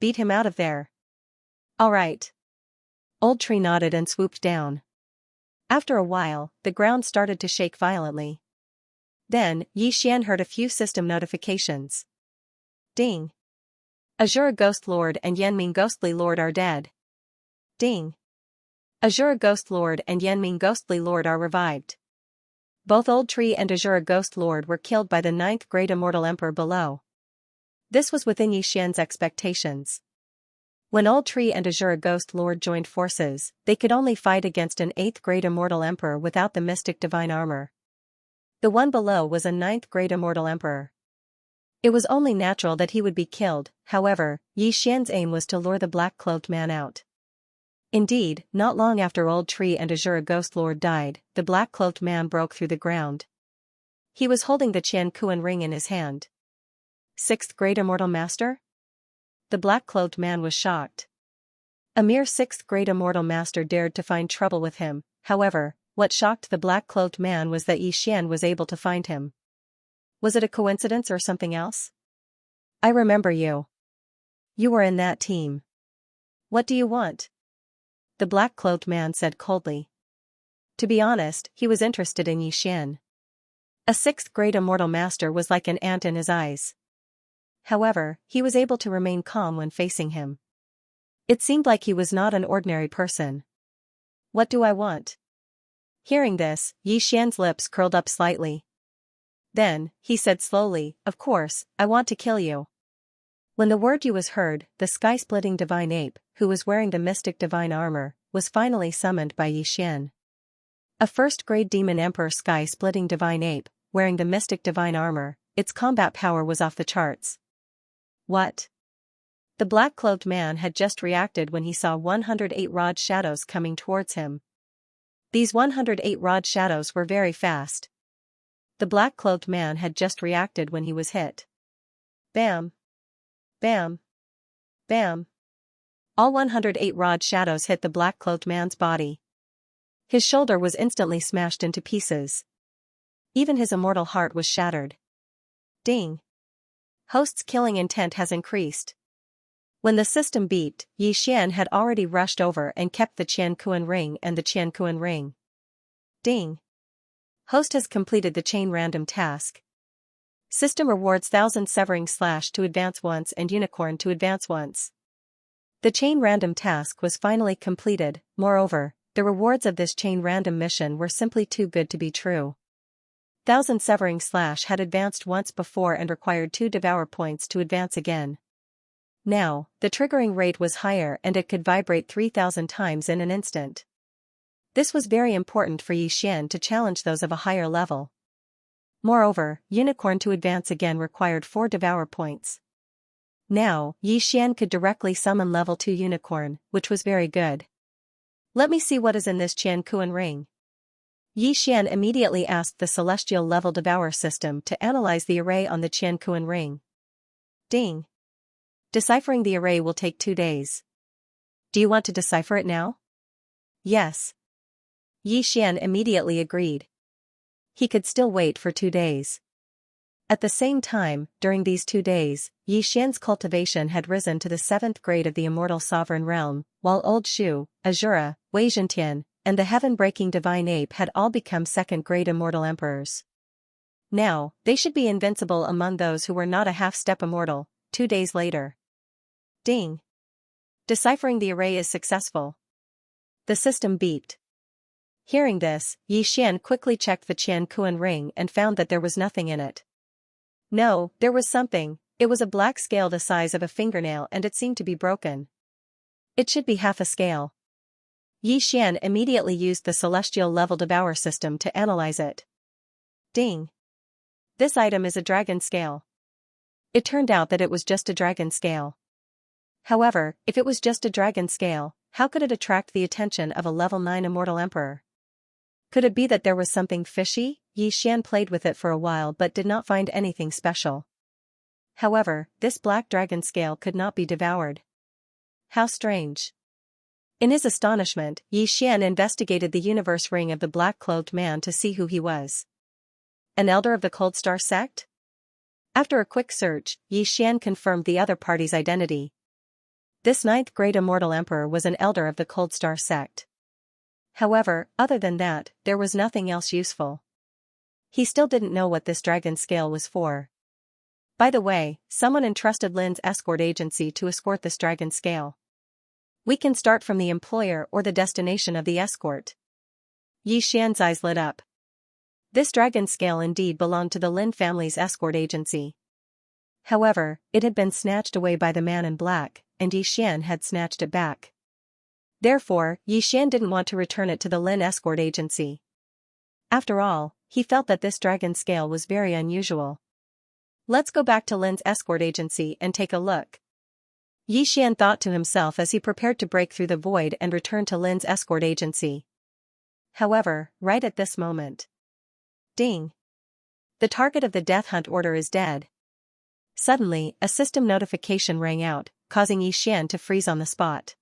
beat him out of there. All right. Old Tree nodded and swooped down. After a while, the ground started to shake violently. Then, Yi Xian heard a few system notifications. Ding. Azure Ghost Lord and Yanming Ghostly Lord are dead. Ding. Azure Ghost Lord and Yanming Ghostly Lord are revived. Both Old Tree and Azure Ghost Lord were killed by the 9th Great Immortal Emperor below. This was within Yi Xian's expectations. When Old Tree and Azura Ghost Lord joined forces, they could only fight against an 8th grade immortal emperor without the mystic divine armor. The one below was a 9th grade immortal emperor. It was only natural that he would be killed. However, Yi Xian's aim was to lure the black-cloaked man out. Indeed, not long after Old Tree and Azura Ghost Lord died, the black-cloaked man broke through the ground. He was holding the Qian Kuan ring in his hand. 6th grade immortal master? The black-cloaked man was shocked. A mere 6th grade immortal master dared to find trouble with him. However, what shocked the black-cloaked man was that Yi Xian was able to find him. Was it a coincidence or something else? I remember you. You were in that team. What do you want? The black-cloaked man said coldly. To be honest, he was interested in Yi Xian. A 6th grade immortal master was like an ant in his eyes. However, he was able to remain calm when facing him. It seemed like he was not an ordinary person. What do I want? Hearing this, Yi Xian's lips curled up slightly. Then, he said slowly, of course, I want to kill you. When the word "you" was heard, the sky-splitting divine ape, who was wearing the mystic divine armor, was finally summoned by Yi Xian. A 1st grade demon emperor sky-splitting divine ape, wearing the mystic divine armor, its combat power was off the charts. What? The black-cloaked man had just reacted when he saw 108 rod shadows coming towards him. These 108 rod shadows were very fast. The black-cloaked man had just reacted when he was hit. Bam! Bam! Bam! All 108 rod shadows hit the black-cloaked man's body. His shoulder was instantly smashed into pieces. Even his immortal heart was shattered. Ding! Host's killing intent has increased. When the system beeped, Yi Xian had already rushed over and kept the Qian Kuan ring and the Qian Kuan ring. Ding! Host has completed the chain random task. System rewards 1000 severing slash to advance once and unicorn to advance once. The chain random task was finally completed. Moreover, the rewards of this chain random mission were simply too good to be true. 1000 severing slash had advanced once before and required 2 devour points to advance again. Now, the triggering rate was higher and it could vibrate 3000 times in an instant. This was very important for Yi Xian to challenge those of a higher level. Moreover, unicorn to advance again required 4 devour points. Now, Yi Xian could directly summon level 2 unicorn, which was very good. Let me see what is in this Qian Kuan ring. Yi Xian immediately asked the celestial level devour system to analyze the array on the Qian Kuan ring. Ding! Deciphering the array will take 2 days. Do you want to decipher it now? Yes. Yi Xian immediately agreed. He could still wait for 2 days. At the same time, during these 2 days, Yi Xian's cultivation had risen to the 7th grade of the immortal sovereign realm, while Old Shu, Azura, Wei Zhentian, and the heaven-breaking divine ape had all become 2nd grade immortal emperors. Now, they should be invincible among those who were not a half-step immortal. 2 days later. Ding! Deciphering the array is successful. The system beeped. Hearing this, Yi Xian quickly checked the Qian Kuan ring and found that there was nothing in it. No, there was something. It was a black scale the size of a fingernail and it seemed to be broken. It should be half a scale. Yi Xian immediately used the celestial level devour system to analyze it. Ding! This item is a dragon scale. It turned out that it was just a dragon scale. However, if it was just a dragon scale, how could it attract the attention of a level 9 immortal emperor? Could it be that there was something fishy? Yi Xian played with it for a while but did not find anything special. However, this black dragon scale could not be devoured. How strange. In his astonishment, Yi Xian investigated the universe ring of the black-clothed man to see who he was. An elder of the Cold Star sect? After a quick search, Yi Xian confirmed the other party's identity. This 9th grade immortal emperor was an elder of the Cold Star sect. However, other than that, there was nothing else useful. He still didn't know what this dragon scale was for. By the way, someone entrusted Lin's escort agency to escort this dragon scale. We can start from the employer or the destination of the escort. Yi Xian's eyes lit up. This dragon scale indeed belonged to the Lin family's escort agency. However, it had been snatched away by the man in black, and Yi Xian had snatched it back. Therefore, Yi Xian didn't want to return it to the Lin escort agency. After all, he felt that this dragon scale was very unusual. Let's go back to Lin's escort agency and take a look. Yi Xian thought to himself as he prepared to break through the void and return to Lin's escort agency. However, right at this moment. Ding! The target of the death hunt order is dead. Suddenly, a system notification rang out, causing Yi Xian to freeze on the spot.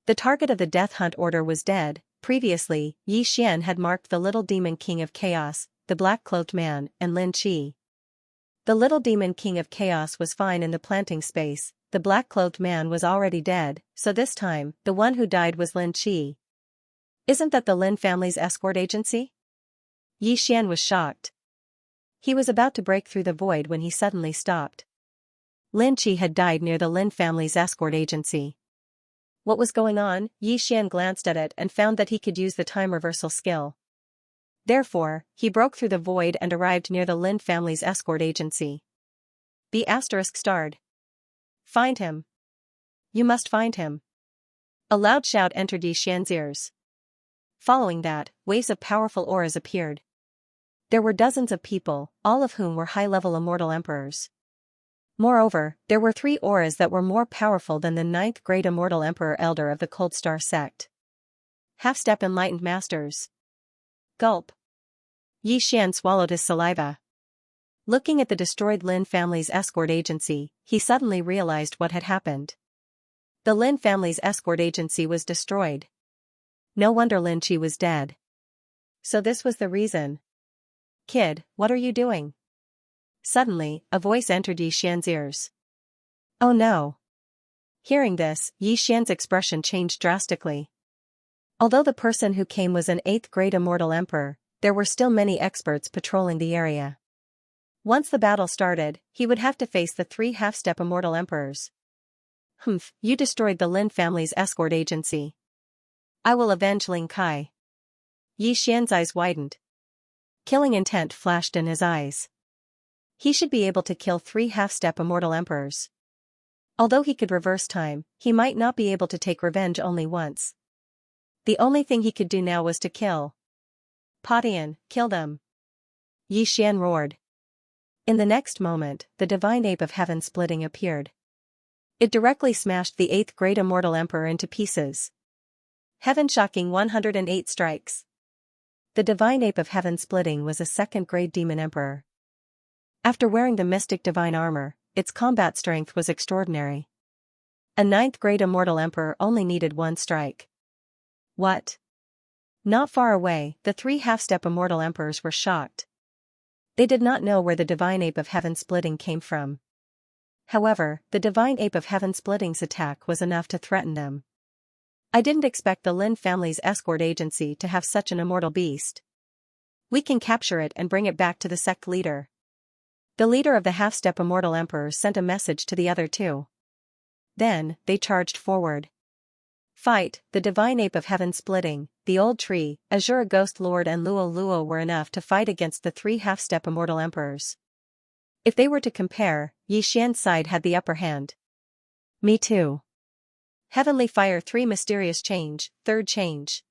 The target of the death hunt order was dead. Previously, Yi Xian had marked the little demon king of chaos, the black-cloaked man, and Lin Qi. The little demon king of chaos was fine in the planting space, the black-cloaked man was already dead, so this time, the one who died was Lin Qi. Isn't that the Lin family's escort agency? Yi Xian was shocked. He was about to break through the void when he suddenly stopped. Lin Qi had died near the Lin family's escort agency. What was going on? Yi Xian glanced at it and found that he could use the time reversal skill. Therefore, he broke through the void and arrived near the Lin family's escort agency. ****. Find him. You must find him. A loud shout entered Yi Xian's ears. Following that, waves of powerful auras appeared. There were dozens of people, all of whom were high-level immortal emperors. Moreover, there were 3 auras that were more powerful than the 9th Great Immortal Emperor Elder of the Cold Star sect. Half-step enlightened masters. Gulp. Yi Xian swallowed his saliva. Looking at the destroyed Lin family's escort agency, he suddenly realized what had happened. The Lin family's escort agency was destroyed. No wonder Lin Qi was dead. So this was the reason. Kid, what are you doing? Suddenly, a voice entered Yi Xian's ears. Oh no. Hearing this, Yi Xian's expression changed drastically. Although the person who came was an 8th Great Immortal Emperor, there were still many experts patrolling the area. Once the battle started, he would have to face the 3 half-step Immortal Emperors. Humph, you destroyed the Lin family's escort agency. I will avenge Ling Kai. Yi Xian's eyes widened. Killing intent flashed in his eyes. He should be able to kill 3 half-step Immortal Emperors. Although he could reverse time, he might not be able to take revenge only once. The only thing he could do now was to kill. Patian, kill them. Yi Xian roared. In the next moment, the divine ape of heaven splitting appeared. It directly smashed the 8th Great Immortal Emperor into pieces. Heaven shocking 108 strikes. The divine ape of heaven splitting was a 2nd grade demon emperor. After wearing the mystic divine armor, its combat strength was extraordinary. A 9th Great Immortal Emperor only needed 1 strike. What? Not far away, the 3 half-step Immortal Emperors were shocked. They did not know where the divine ape of heaven splitting came from. However, the divine ape of heaven splitting's attack was enough to threaten them. I didn't expect the Lin family's escort agency to have such an immortal beast. We can capture it and bring it back to the sect leader. The leader of the half-step Immortal Emperors sent a message to the other 2. Then, they charged forward. Fight, the divine ape of heaven splitting, the old tree, Azure Ghost Lord and Luo Luo were enough to fight against the 3 half-step Immortal Emperors. If they were to compare, Yi Xian's side had the upper hand. Me too. Heavenly Fire 3 Mysterious Change, 3rd Change.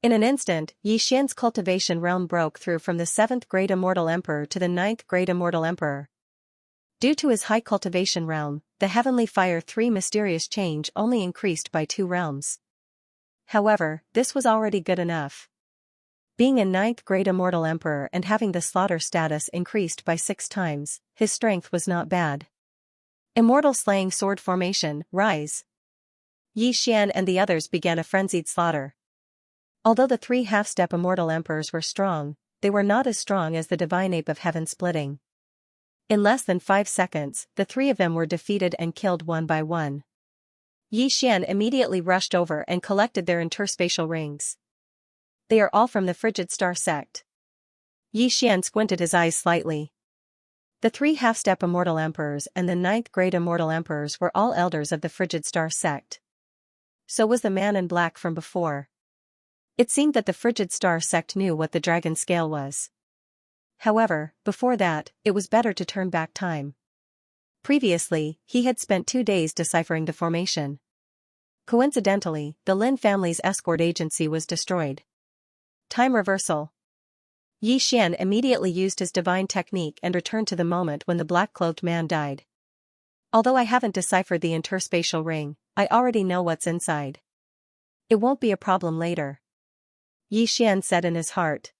In an instant, Yi Xian's cultivation realm broke through from the 7th Great Immortal Emperor to the 9th Great Immortal Emperor. Due to his high cultivation realm, the Heavenly Fire 3 Mysterious Change only increased by 2 realms. However, this was already good enough. Being a 9th Great Immortal Emperor and having the slaughter status increased by 6 times, his strength was not bad. Immortal Slaying Sword Formation, Rise. Yi Xian and the others began a frenzied slaughter. Although the 3 half-step Immortal Emperors were strong, they were not as strong as the divine ape of heaven splitting. In less than 5 seconds, the 3 of them were defeated and killed one by one. Yi Xian immediately rushed over and collected their interspatial rings. They are all from the Frigid Star sect. Yi Xian squinted his eyes slightly. The 3 half-step Immortal Emperors and the 9th Great Immortal Emperors were all elders of the Frigid Star sect. So was the man in black from before. It seemed that the Frigid Star sect knew what the dragon scale was. However, before that, it was better to turn back time. Previously, he had spent 2 days deciphering the formation. Coincidentally, the Lin family's escort agency was destroyed. Time reversal. Yi Xian immediately used his divine technique and returned to the moment when the black-clothed man died. Although I haven't deciphered the interspatial ring, I already know what's inside. It won't be a problem later. Yi Xian said in his heart.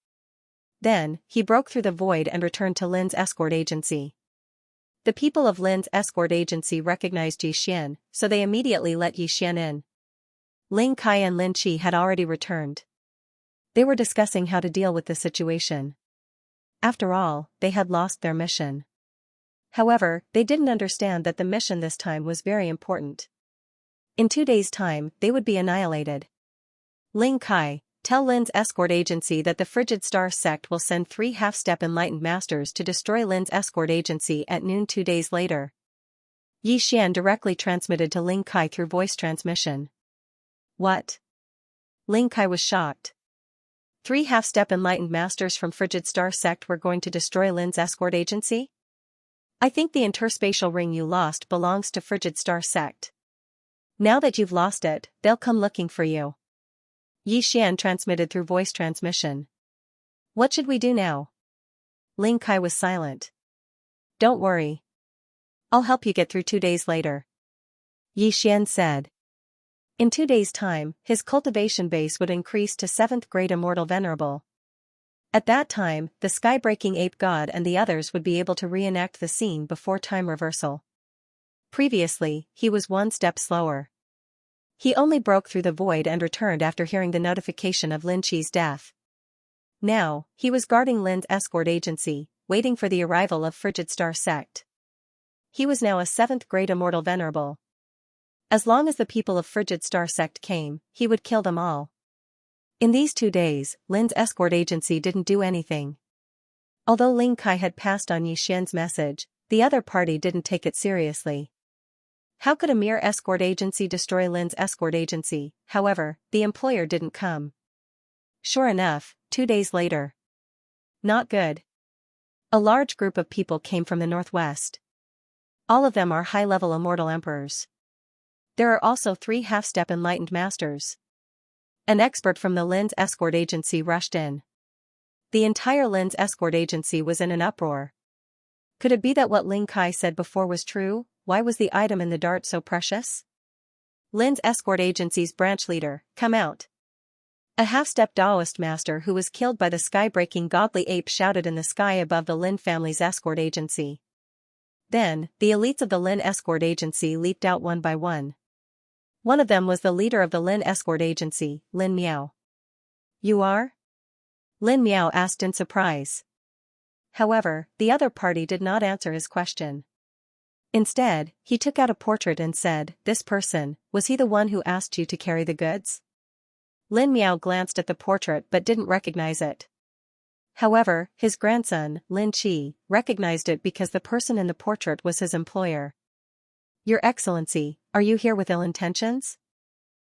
Then, he broke through the void and returned to Lin's escort agency. The people of Lin's escort agency recognized Yi Xian, so they immediately let Yi Xian in. Ling Kai and Lin Qi had already returned. They were discussing how to deal with the situation. After all, they had lost their mission. However, they didn't understand that the mission this time was very important. In 2 days' time, they would be annihilated. Ling Kai, tell Lin's escort agency that the Frigid Star sect will send 3 half-step enlightened masters to destroy Lin's escort agency at noon 2 days later. Yi Xian directly transmitted to Ling Kai through voice transmission. What? Ling Kai was shocked. 3 half-step enlightened masters from Frigid Star sect were going to destroy Lin's escort agency? I think the interspatial ring you lost belongs to Frigid Star sect. Now that you've lost it, they'll come looking for you. Yi Xian transmitted through voice transmission. What should we do now? Ling Kai was silent. Don't worry. I'll help you get through 2 days later. Yi Xian said. In 2 days' time, his cultivation base would increase to 7th grade Immortal Venerable. At that time, the sky-breaking ape god and the others would be able to reenact the scene before time reversal. Previously, he was 1 step slower. He only broke through the void and returned after hearing the notification of Lin Qi's death. Now, he was guarding Lin's escort agency, waiting for the arrival of Frigid Star sect. He was now a 7th grade Immortal Venerable. As long as the people of Frigid Star sect came, he would kill them all. In these 2 days, Lin's escort agency didn't do anything. Although Ling Kai had passed on Yi Xian's message, the other party didn't take it seriously. How could a mere escort agency destroy Lin's escort agency? However, the employer didn't come. Sure enough, 2 days later. Not good. A large group of people came from the northwest. All of them are high-level immortal emperors. There are also 3 half-step enlightened masters. An expert from the Lin's escort agency rushed in. The entire Lin's escort agency was in an uproar. Could it be that what Ling Kai said before was true? Why was the item in the dart so precious? Lin's escort agency's branch leader, come out. A half-step Taoist master who was killed by the sky-breaking godly ape shouted in the sky above the Lin family's escort agency. Then, the elites of the Lin escort agency leaped out one by one. One of them was the leader of the Lin escort agency, Lin Miao. You are? Lin Miao asked in surprise. However, the other party did not answer his question. Instead, he took out a portrait and said, "This person, was he the one who asked you to carry the goods?" Lin Miao glanced at the portrait but didn't recognize it. However, his grandson, Lin Qi, recognized it because the person in the portrait was his employer. Your Excellency, are you here with ill intentions?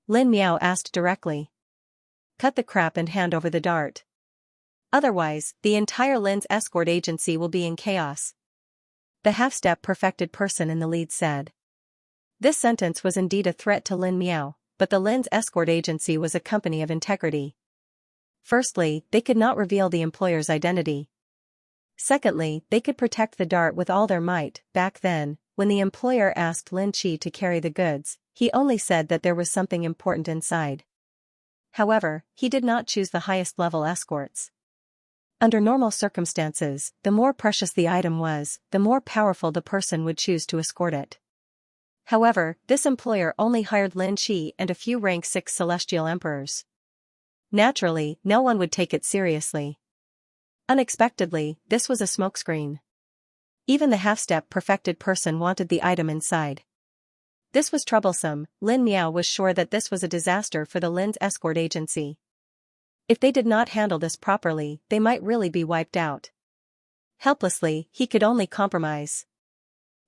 Lin Miao asked directly. Cut the crap and hand over the dart. Otherwise, the entire Lin's escort agency will be in chaos. The half-step perfected person in the lead said. This sentence was indeed a threat to Lin Miao, but the Lin's escort agency was a company of integrity. Firstly, they could not reveal the employer's identity. Secondly, they could protect the dart with all their might. Back then, when the employer asked Lin Qi to carry the goods, he only said that there was something important inside. However, he did not choose the highest level escorts. Under normal circumstances, the more precious the item was, the more powerful the person would choose to escort it. However, this employer only hired Lin Qi and a few rank 6 celestial emperors. Naturally, no one would take it seriously. Unexpectedly, this was a smokescreen. Even the half-step perfected person wanted the item inside. This was troublesome. Lin Miao was sure that this was a disaster for the Lin's escort agency. If they did not handle this properly, they might really be wiped out. Helplessly, he could only compromise.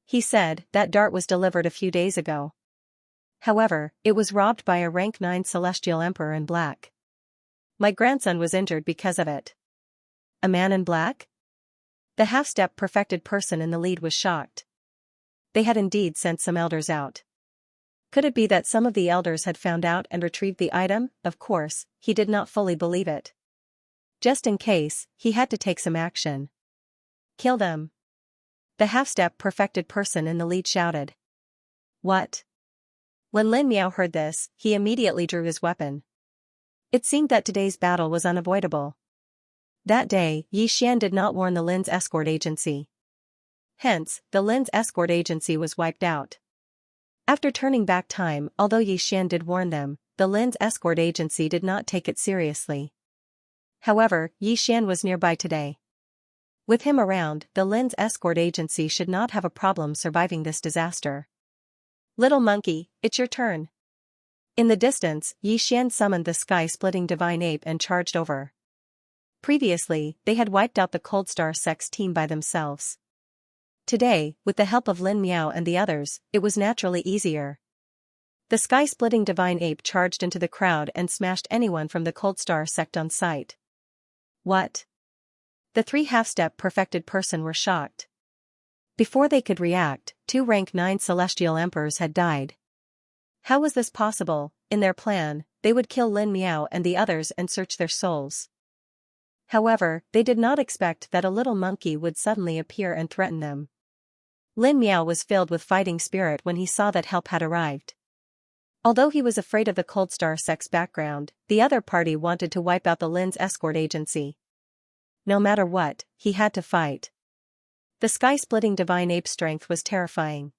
He said, that dart was delivered a few days ago. However, it was robbed by a rank 9 celestial emperor in black. My grandson was injured because of it. A man in black? The half-step perfected person in the lead was shocked. they had indeed sent some elders out. Could it be that some of the elders had found out and retrieved the item? Of course, he did not fully believe it. Just in case, he had to take some action. Kill them. The half-step perfected person in the lead shouted. What? When Lin Miao heard this, he immediately drew his weapon. It seemed that today's battle was unavoidable. That day, Yi Xian did not warn the Lin's escort agency. Hence, the Lin's escort agency was wiped out. After turning back time, although Yi Xian did warn them, the Lin's escort agency did not take it seriously. However, Yi Xian was nearby today. With him around, the Lin's escort agency should not have a problem surviving this disaster. Little monkey, it's your turn. In the distance, Yi Xian summoned the sky-splitting divine ape and charged over. Previously, they had wiped out the Cold Star Sect's team by themselves. Today, with the help of Lin Miao and the others, it was naturally easier. The sky-splitting divine ape charged into the crowd and smashed anyone from the Cold Star Sect on sight. What? The three half-step perfected person were shocked. Before they could react, 2 rank 9 celestial emperors had died. How was this possible? In their plan, they would kill Lin Miao and the others and search their souls. However, they did not expect that a little monkey would suddenly appear and threaten them. Lin Miao was filled with fighting spirit when he saw that help had arrived. Although he was afraid of the Cold Star Sect's background, the other party wanted to wipe out the Lin's escort agency. No matter what, he had to fight. The sky-splitting divine ape strength was terrifying.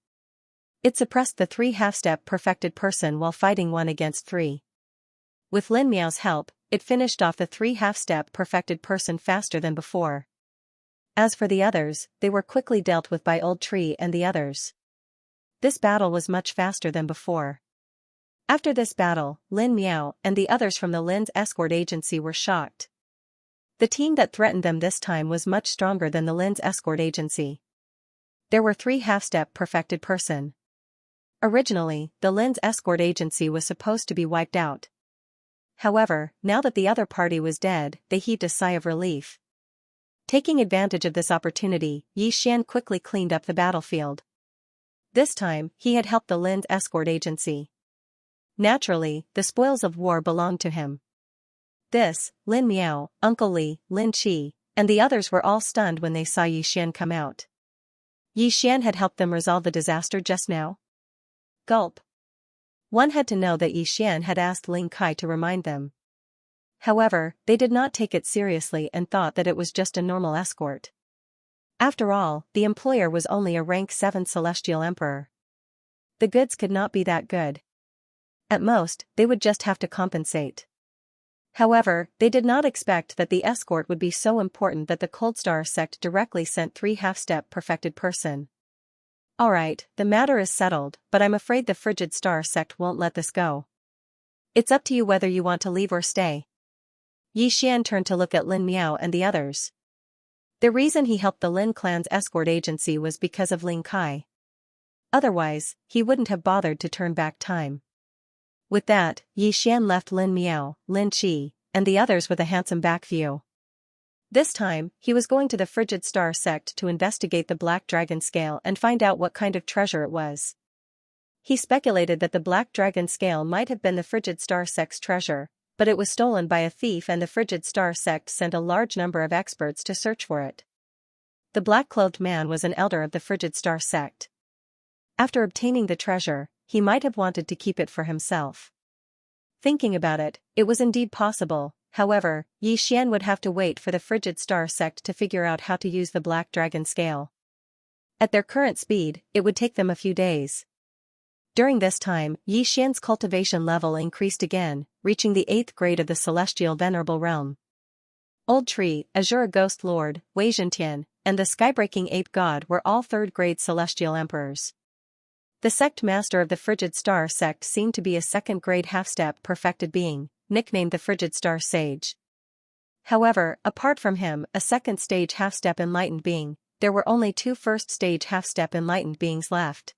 It suppressed the 3 half-step perfected person while fighting 1 against 3. With Lin Miao's help, it finished off the 3 half-step perfected person faster than before. As for the others, they were quickly dealt with by Old Tree and the others. This battle was much faster than before. After this battle, Lin Miao and the others from the Lin's escort agency were shocked. The team that threatened them this time was much stronger than the Lin's escort agency. There were 3 half-step perfected person. Originally, the Lin's escort agency was supposed to be wiped out. However, now that the other party was dead, they heaved a sigh of relief. Taking advantage of this opportunity, Yi Xian quickly cleaned up the battlefield. This time, he had helped the Lin's escort agency. Naturally, the spoils of war belonged to him. This, Lin Miao, Uncle Li, Lin Qi, and the others were all stunned when they saw Yi Xian come out. Yi Xian had helped them resolve the disaster just now? Gulp. One had to know that Yi Xian had asked Ling Kai to remind them. However, they did not take it seriously and thought that it was just a normal escort. After all, the employer was only a rank 7 celestial emperor. The goods could not be that good. At most, they would just have to compensate. However, they did not expect that the escort would be so important that the Cold Star Sect directly sent 3 half-step perfected person. Alright, the matter is settled, but I'm afraid the Frigid Star Sect won't let this go. It's up to you whether you want to leave or stay. Yi Xian turned to look at Lin Miao and the others. The reason he helped the Lin clan's escort agency was because of Ling Kai. Otherwise, he wouldn't have bothered to turn back time. With that, Yi Xian left Lin Miao, Lin Qi, and the others with a handsome back view. This time, he was going to the Frigid Star Sect to investigate the Black Dragon Scale and find out what kind of treasure it was. He speculated that the Black Dragon Scale might have been the Frigid Star Sect's treasure, but it was stolen by a thief and the Frigid Star Sect sent a large number of experts to search for it. The black-clothed man was an elder of the Frigid Star Sect. After obtaining the treasure, he might have wanted to keep it for himself. Thinking about it, it was indeed possible. However, Yi Xian would have to wait for the Frigid Star Sect to figure out how to use the Black Dragon Scale. At their current speed, it would take them a few days. During this time, Yi Xian's cultivation level increased again, reaching the 8th grade of the Celestial Venerable Realm. Old Tree, Azure Ghost Lord, Wei Zhentian, and the Skybreaking Ape God were all 3rd grade Celestial Emperors. The sect master of the Frigid Star Sect seemed to be a 2nd grade half-step perfected being, nicknamed the Frigid Star Sage. However, apart from him, a 2nd stage half-step enlightened being, there were only 2 1st stage half-step enlightened beings left.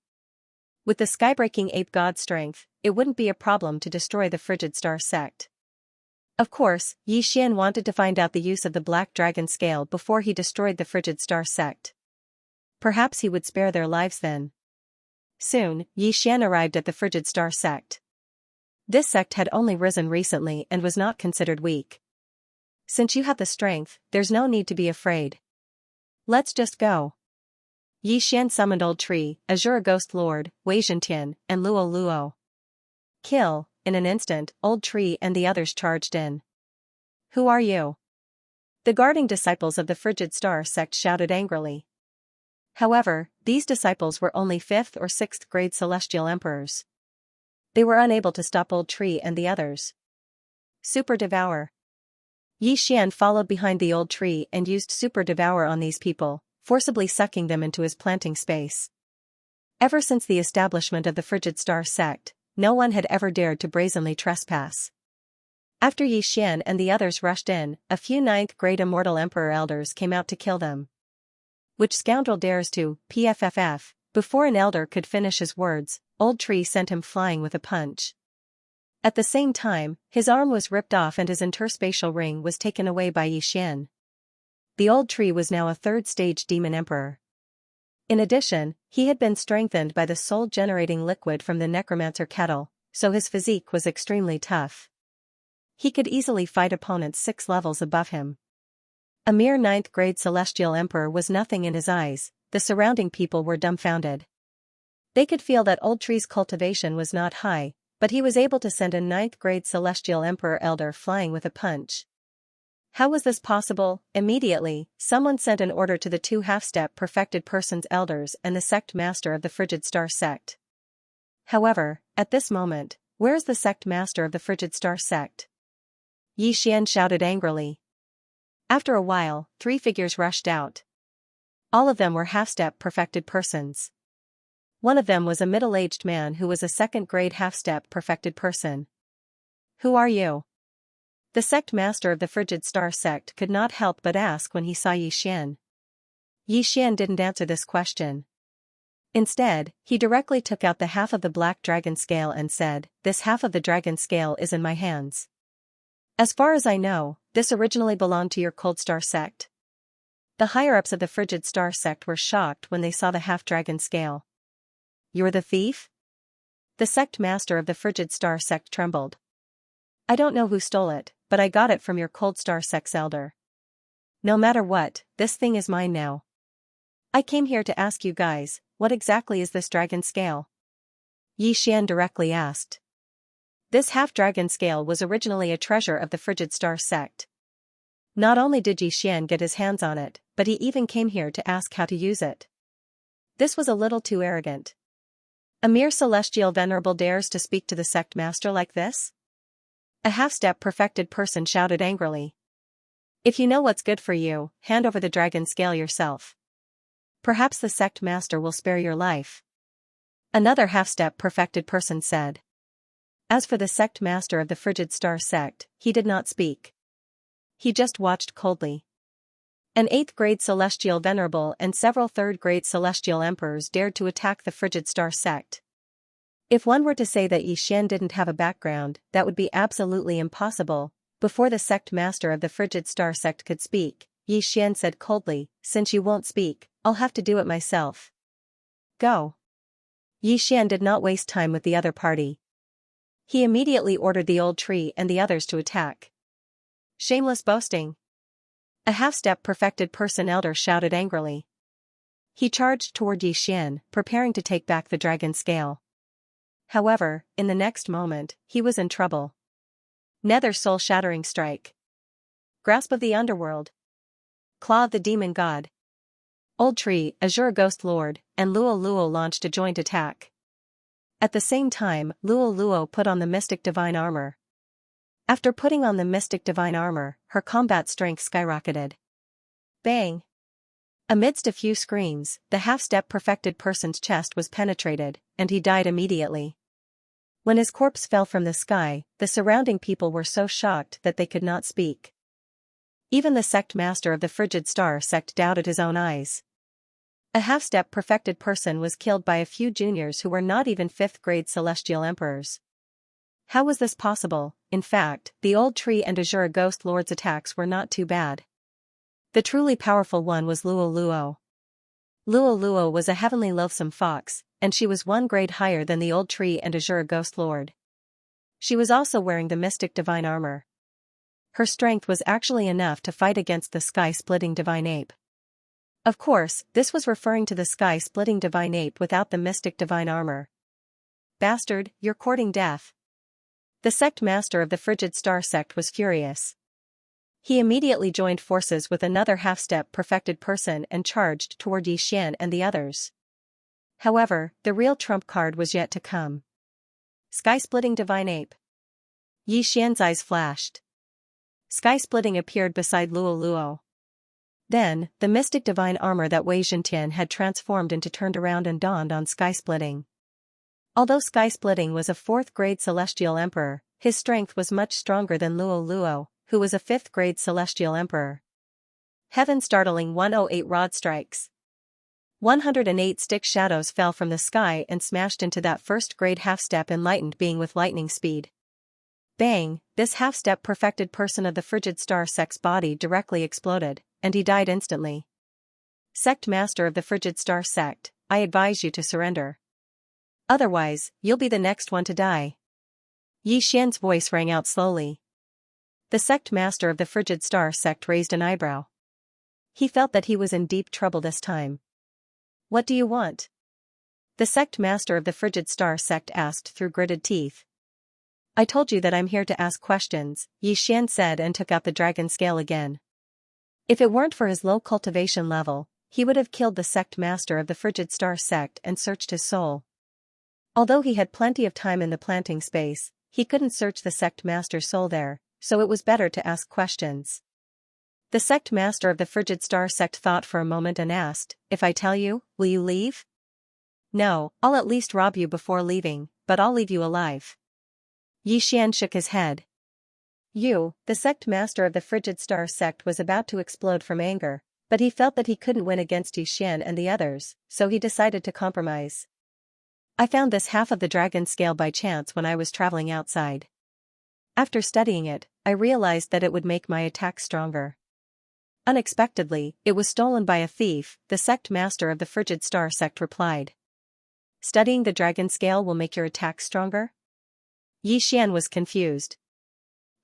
With the Skybreaking Ape God strength, it wouldn't be a problem to destroy the Frigid Star Sect. Of course, Yi Xian wanted to find out the use of the Black Dragon Scale before he destroyed the Frigid Star Sect. Perhaps he would spare their lives then. Soon, Xian arrived at the Frigid Star sect. This sect had only risen recently and was not considered weak. Since you have the strength, there's no need to be afraid. Let's just go. Xian summoned Old Tree, Azure Ghost Lord, Wei Zhentian, and Luo Luo. Kill, in an instant, Old Tree and the others charged in. Who are you? The guarding disciples of the Frigid Star sect shouted angrily. However, these disciples were only 5th or 6th grade celestial emperors. They were unable to stop Old Tree and the others. Super Devour. Xian followed behind the Old Tree and used Super Devour on these people, forcibly sucking them into his planting space. Ever since the establishment of the Frigid Star sect, no one had ever dared to brazenly trespass. After Xian and the others rushed in, a few 9th grade immortal emperor elders came out to kill them. Which scoundrel dares to, pfff, before an elder could finish his words, Old Tree sent him flying with a punch. At the same time, his arm was ripped off and his interspatial ring was taken away by Xian. The Old Tree was now a 3rd-stage demon emperor. In addition, he had been strengthened by the soul-generating liquid from the necromancer kettle, so his physique was extremely tough. He could easily fight opponents 6 levels above him. A mere 9th grade celestial emperor was nothing in his eyes. The surrounding people were dumbfounded. They could feel that Old Tree's cultivation was not high, but he was able to send a 9th grade celestial emperor elder flying with a punch. How was this possible? Immediately, someone sent an order to the 2 half-step perfected persons elders and the sect master of the Frigid Star sect. However, at this moment, where is the sect master of the Frigid Star sect? Xian shouted angrily. After a while, 3 figures rushed out. All of them were half-step perfected persons. One of them was a middle-aged man who was a 2nd grade half-step perfected person. Who are you? The sect master of the Frigid Star sect could not help but ask when he saw Xian. Xian didn't answer this question. Instead, he directly took out the half of the black dragon scale and said, "This half of the dragon scale is in my hands. As far as I know, this originally belonged to your Cold Star sect." The higher-ups of the Frigid Star sect were shocked when they saw the half-dragon scale. "You're the thief?" The sect master of the Frigid Star sect trembled. "I don't know who stole it, but I got it from your Cold Star sect's elder. No matter what, this thing is mine now. I came here to ask you guys, what exactly is this dragon scale?" Xian directly asked. This half-dragon scale was originally a treasure of the Frigid Star sect. Not only did Xian get his hands on it, but he even came here to ask how to use it. This was a little too arrogant. A mere celestial venerable dares to speak to the sect master like this? A half-step perfected person shouted angrily. "If you know what's good for you, hand over the dragon scale yourself. Perhaps the sect master will spare your life." Another half-step perfected person said. As for the sect master of the Frigid Star sect, he did not speak. He just watched coldly. An 8th grade celestial venerable and several 3rd grade celestial emperors dared to attack the Frigid Star sect. If one were to say that Xian didn't have a background, that would be absolutely impossible. Before the sect master of the Frigid Star sect could speak, Xian said coldly, "Since you won't speak, I'll have to do it myself. Go." Xian did not waste time with the other party. He immediately ordered the Old Tree and the others to attack. "Shameless boasting!" A half-step perfected person elder shouted angrily. He charged toward Xian, preparing to take back the dragon scale. However, in the next moment, he was in trouble. Nether soul-shattering strike. Grasp of the underworld. Claw of the demon god. Old Tree, Azure Ghost Lord, and Luo Luo launched a joint attack. At the same time, Luo Luo put on the mystic divine armor. After putting on the mystic divine armor, her combat strength skyrocketed. Bang! Amidst a few screams, the half-step perfected person's chest was penetrated, and he died immediately. When his corpse fell from the sky, the surrounding people were so shocked that they could not speak. Even the sect master of the Frigid Star sect doubted his own eyes. A half-step perfected person was killed by a few juniors who were not even 5th grade celestial emperors. How was this possible? In fact, the Old Tree and Azure Ghost Lord's attacks were not too bad. The truly powerful one was Luo Luo. Luo Luo was a heavenly loathsome fox, and she was 1 grade higher than the old tree and Azure Ghost Lord. She was also wearing the mystic divine armor. Her strength was actually enough to fight against the sky-splitting divine ape. Of course, this was referring to the sky-splitting divine ape without the mystic divine armor. Bastard, you're courting death. The sect master of the Frigid Star sect was furious. He immediately joined forces with another half-step perfected person and charged toward Yi Xian and the others. However, the real trump card was yet to come. Sky-splitting divine ape. Yi Xian's eyes flashed. Sky-splitting appeared beside Luo Luo. Then, the mystic divine armor that Wei Zhentian had transformed into turned around and donned on Sky-splitting. Although Sky-splitting was a 4th-grade celestial emperor, his strength was much stronger than Luo Luo, who was a 5th-grade celestial emperor. Heaven-startling 108 rod strikes. 108 stick shadows fell from the sky and smashed into that 1st-grade half-step enlightened being with lightning speed. Bang! This half-step perfected person of the Frigid Star sect's body directly exploded, and he died instantly. Sect Master of the Frigid Star sect, I advise you to surrender. Otherwise, you'll be the next one to die. Yi Xian's voice rang out slowly. The sect master of the Frigid Star sect raised an eyebrow. He felt that he was in deep trouble this time. What do you want? The sect master of the Frigid Star sect asked through gritted teeth. I told you that I'm here to ask questions, Yi Xian said and took out the dragon scale again. If it weren't for his low cultivation level, he would have killed the sect master of the Frigid Star sect and searched his soul. Although he had plenty of time in the planting space, he couldn't search the sect master's soul there, so it was better to ask questions. The sect master of the Frigid Star sect thought for a moment and asked, if I tell you, will you leave? No, I'll at least rob you before leaving, but I'll leave you alive. Yi Xian shook his head. The sect master of the Frigid Star sect was about to explode from anger, but he felt that he couldn't win against Yi Xian and the others, so he decided to compromise. I found this half of the dragon scale by chance when I was traveling outside. After studying it, I realized that it would make my attack stronger. Unexpectedly, it was stolen by a thief, the sect master of the Frigid Star sect replied. Studying the dragon scale will make your attack stronger? Yi Xian was confused.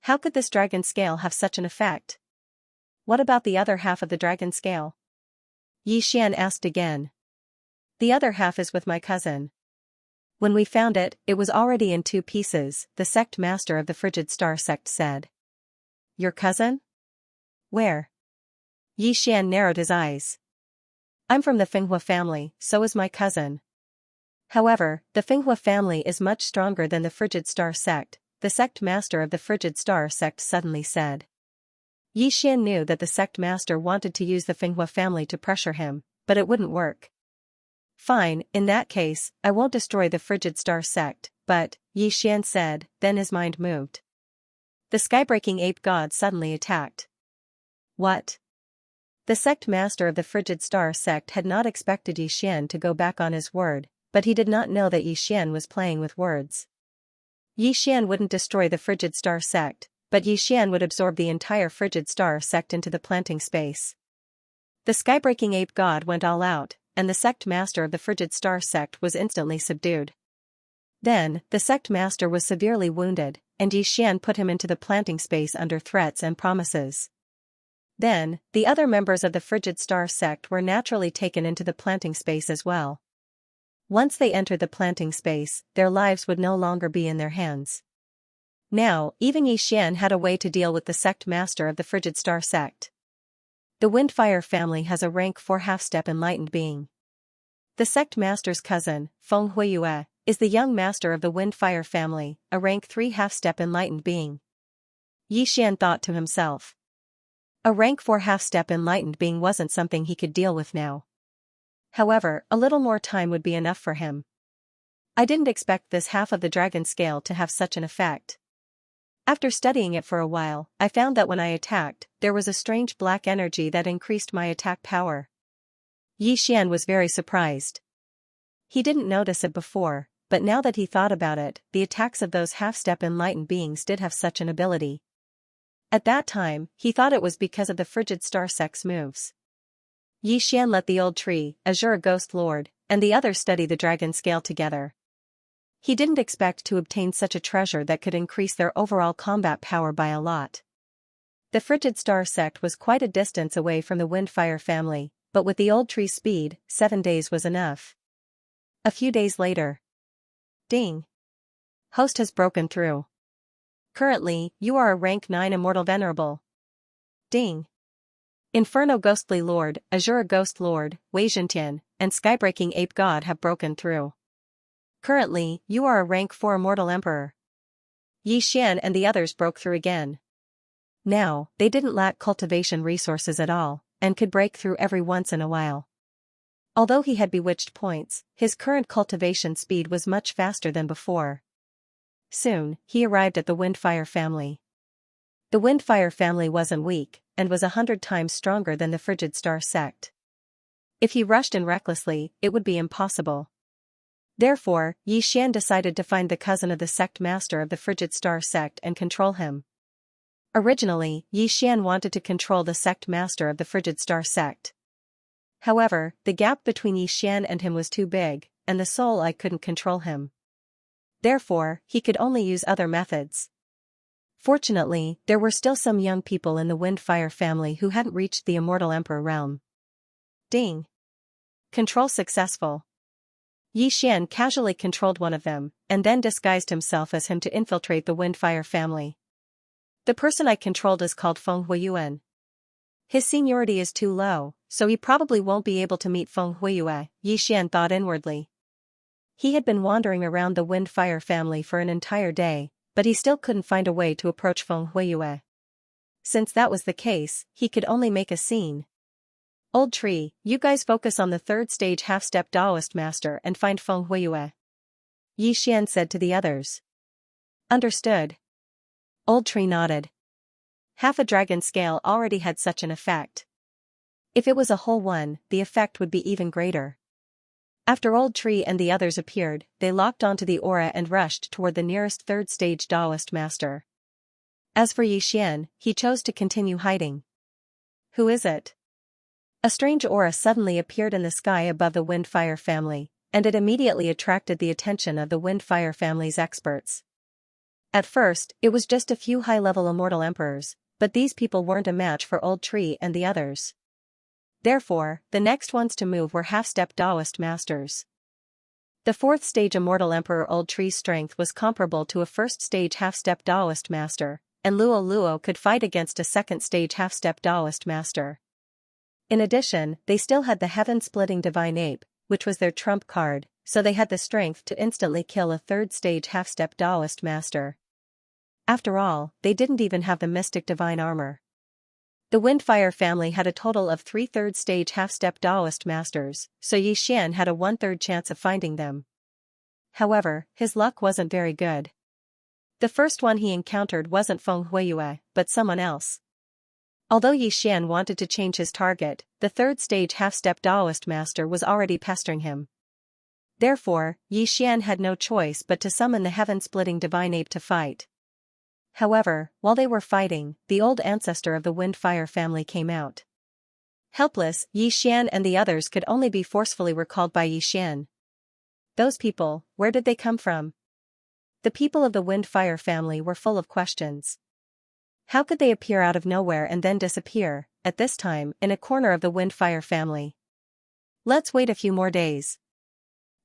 How could this dragon scale have such an effect? What about the other half of the dragon scale? Yi Xian asked again. The other half is with my cousin. When we found it, it was already in 2 pieces, the sect master of the Frigid Star sect said. Your cousin? Where? Yi Xian narrowed his eyes. I'm from the Finghua family, so is my cousin. However, the Finghua family is much stronger than the Frigid Star sect, the sect master of the Frigid Star sect suddenly said. Yi Xian knew that the sect master wanted to use the Finghua family to pressure him, but it wouldn't work. Fine, in that case, I won't destroy the Frigid Star sect, but, Yi Xian said, then his mind moved. The skybreaking ape god suddenly attacked. What? The sect master of the Frigid Star sect had not expected Yi Xian to go back on his word, but he did not know that Yi Xian was playing with words. Yi Xian wouldn't destroy the Frigid Star sect, but Yi Xian would absorb the entire Frigid Star sect into the planting space. The skybreaking ape god went all out, and the sect master of the Frigid Star sect was instantly subdued. Then, the sect master was severely wounded, and Yi Xian put him into the planting space under threats and promises. Then, the other members of the Frigid Star sect were naturally taken into the planting space as well. Once they entered the planting space, their lives would no longer be in their hands. Now, even Yi Xian had a way to deal with the sect master of the Frigid Star sect. The Windfire family has a rank 4 half-step enlightened being. The sect master's cousin, Feng Huiyue, is the young master of the Windfire family, a rank 3 half-step enlightened being. Yi Xian thought to himself. A rank 4 half-step enlightened being wasn't something he could deal with now. However, a little more time would be enough for him. I didn't expect this half of the dragon scale to have such an effect. After studying it for a while, I found that when I attacked, there was a strange black energy that increased my attack power. Yi Xian was very surprised. He didn't notice it before, but now that he thought about it, the attacks of those half-step enlightened beings did have such an ability. At that time, he thought it was because of the Frigid Star sect's moves. Yi Xian let the old tree, Azure Ghost Lord, and the others study the dragon scale together. He didn't expect to obtain such a treasure that could increase their overall combat power by a lot. The Frigid Star sect was quite a distance away from the Windfire family, but with the old tree's speed, 7 days was enough. A few days later. Ding. Host has broken through. Currently, you are a rank 9 Immortal Venerable. Ding. Inferno Ghostly Lord, Azura Ghost Lord, Wei Xiantian, and Skybreaking Ape God have broken through. Currently, you are a rank 4 Immortal Emperor. Yi Xian and the others broke through again. Now, they didn't lack cultivation resources at all, and could break through every once in a while. Although he had bewitched points, his current cultivation speed was much faster than before. Soon, he arrived at the Windfire family. The Windfire family wasn't weak, and was 100 times stronger than the Frigid Star sect. If he rushed in recklessly, it would be impossible. Therefore, Yi Xian decided to find the cousin of the sect master of the Frigid Star sect and control him. Originally, Yi Xian wanted to control the sect master of the Frigid Star sect. However, the gap between Yi Xian and him was too big, and the Soul Eye couldn't control him. Therefore, he could only use other methods. Fortunately, there were still some young people in the Windfire family who hadn't reached the Immortal Emperor realm. Ding. Control successful. Yi Xian casually controlled one of them, and then disguised himself as him to infiltrate the Windfire family. The person I controlled is called Feng Huiyuan. His seniority is too low, so he probably won't be able to meet Feng Huiyue, Yi Xian thought inwardly. He had been wandering around the Windfire family for an entire day, but he still couldn't find a way to approach Feng Huiyue. Since that was the case, he could only make a scene. Old Tree, you guys focus on the 3rd stage half-step Taoist master and find Feng Huiyue. Yi Xian said to the others. Understood. Old Tree nodded. Half a dragon scale already had such an effect. If it was a whole one, the effect would be even greater. After Old Tree and the others appeared, they locked onto the aura and rushed toward the nearest 3rd stage Taoist master. As for Yi Xian, he chose to continue hiding. Who is it? A strange aura suddenly appeared in the sky above the Windfire family, and it immediately attracted the attention of the Windfire family's experts. At first, it was just a few high-level Immortal Emperors, but these people weren't a match for Old Tree and the others. Therefore, the next ones to move were half-step Taoist masters. The 4th stage Immortal Emperor Old Tree's strength was comparable to a 1st stage half-step Taoist master, and Luo Luo could fight against a 2nd stage half-step Taoist master. In addition, they still had the heaven-splitting Divine Ape, which was their trump card, so they had the strength to instantly kill a 3rd stage half-step Taoist master. After all, they didn't even have the mystic divine armor. The Windfire family had a total of 3 3rd stage half-step Taoist masters, so Yi Xian had a 1/3 chance of finding them. However, his luck wasn't very good. The first one he encountered wasn't Feng Huiyue, but someone else. Although Yi Xian wanted to change his target, the 3rd stage half-step Taoist master was already pestering him. Therefore, Yi Xian had no choice but to summon the heaven-splitting divine ape to fight. However, while they were fighting, the old ancestor of the Windfire family came out. Helpless, Yi Xian and the others could only be forcefully recalled by Yi Xian. Those people, where did they come from? The people of the Windfire family were full of questions. How could they appear out of nowhere and then disappear, at this time, in a corner of the Windfire family? Let's wait a few more days.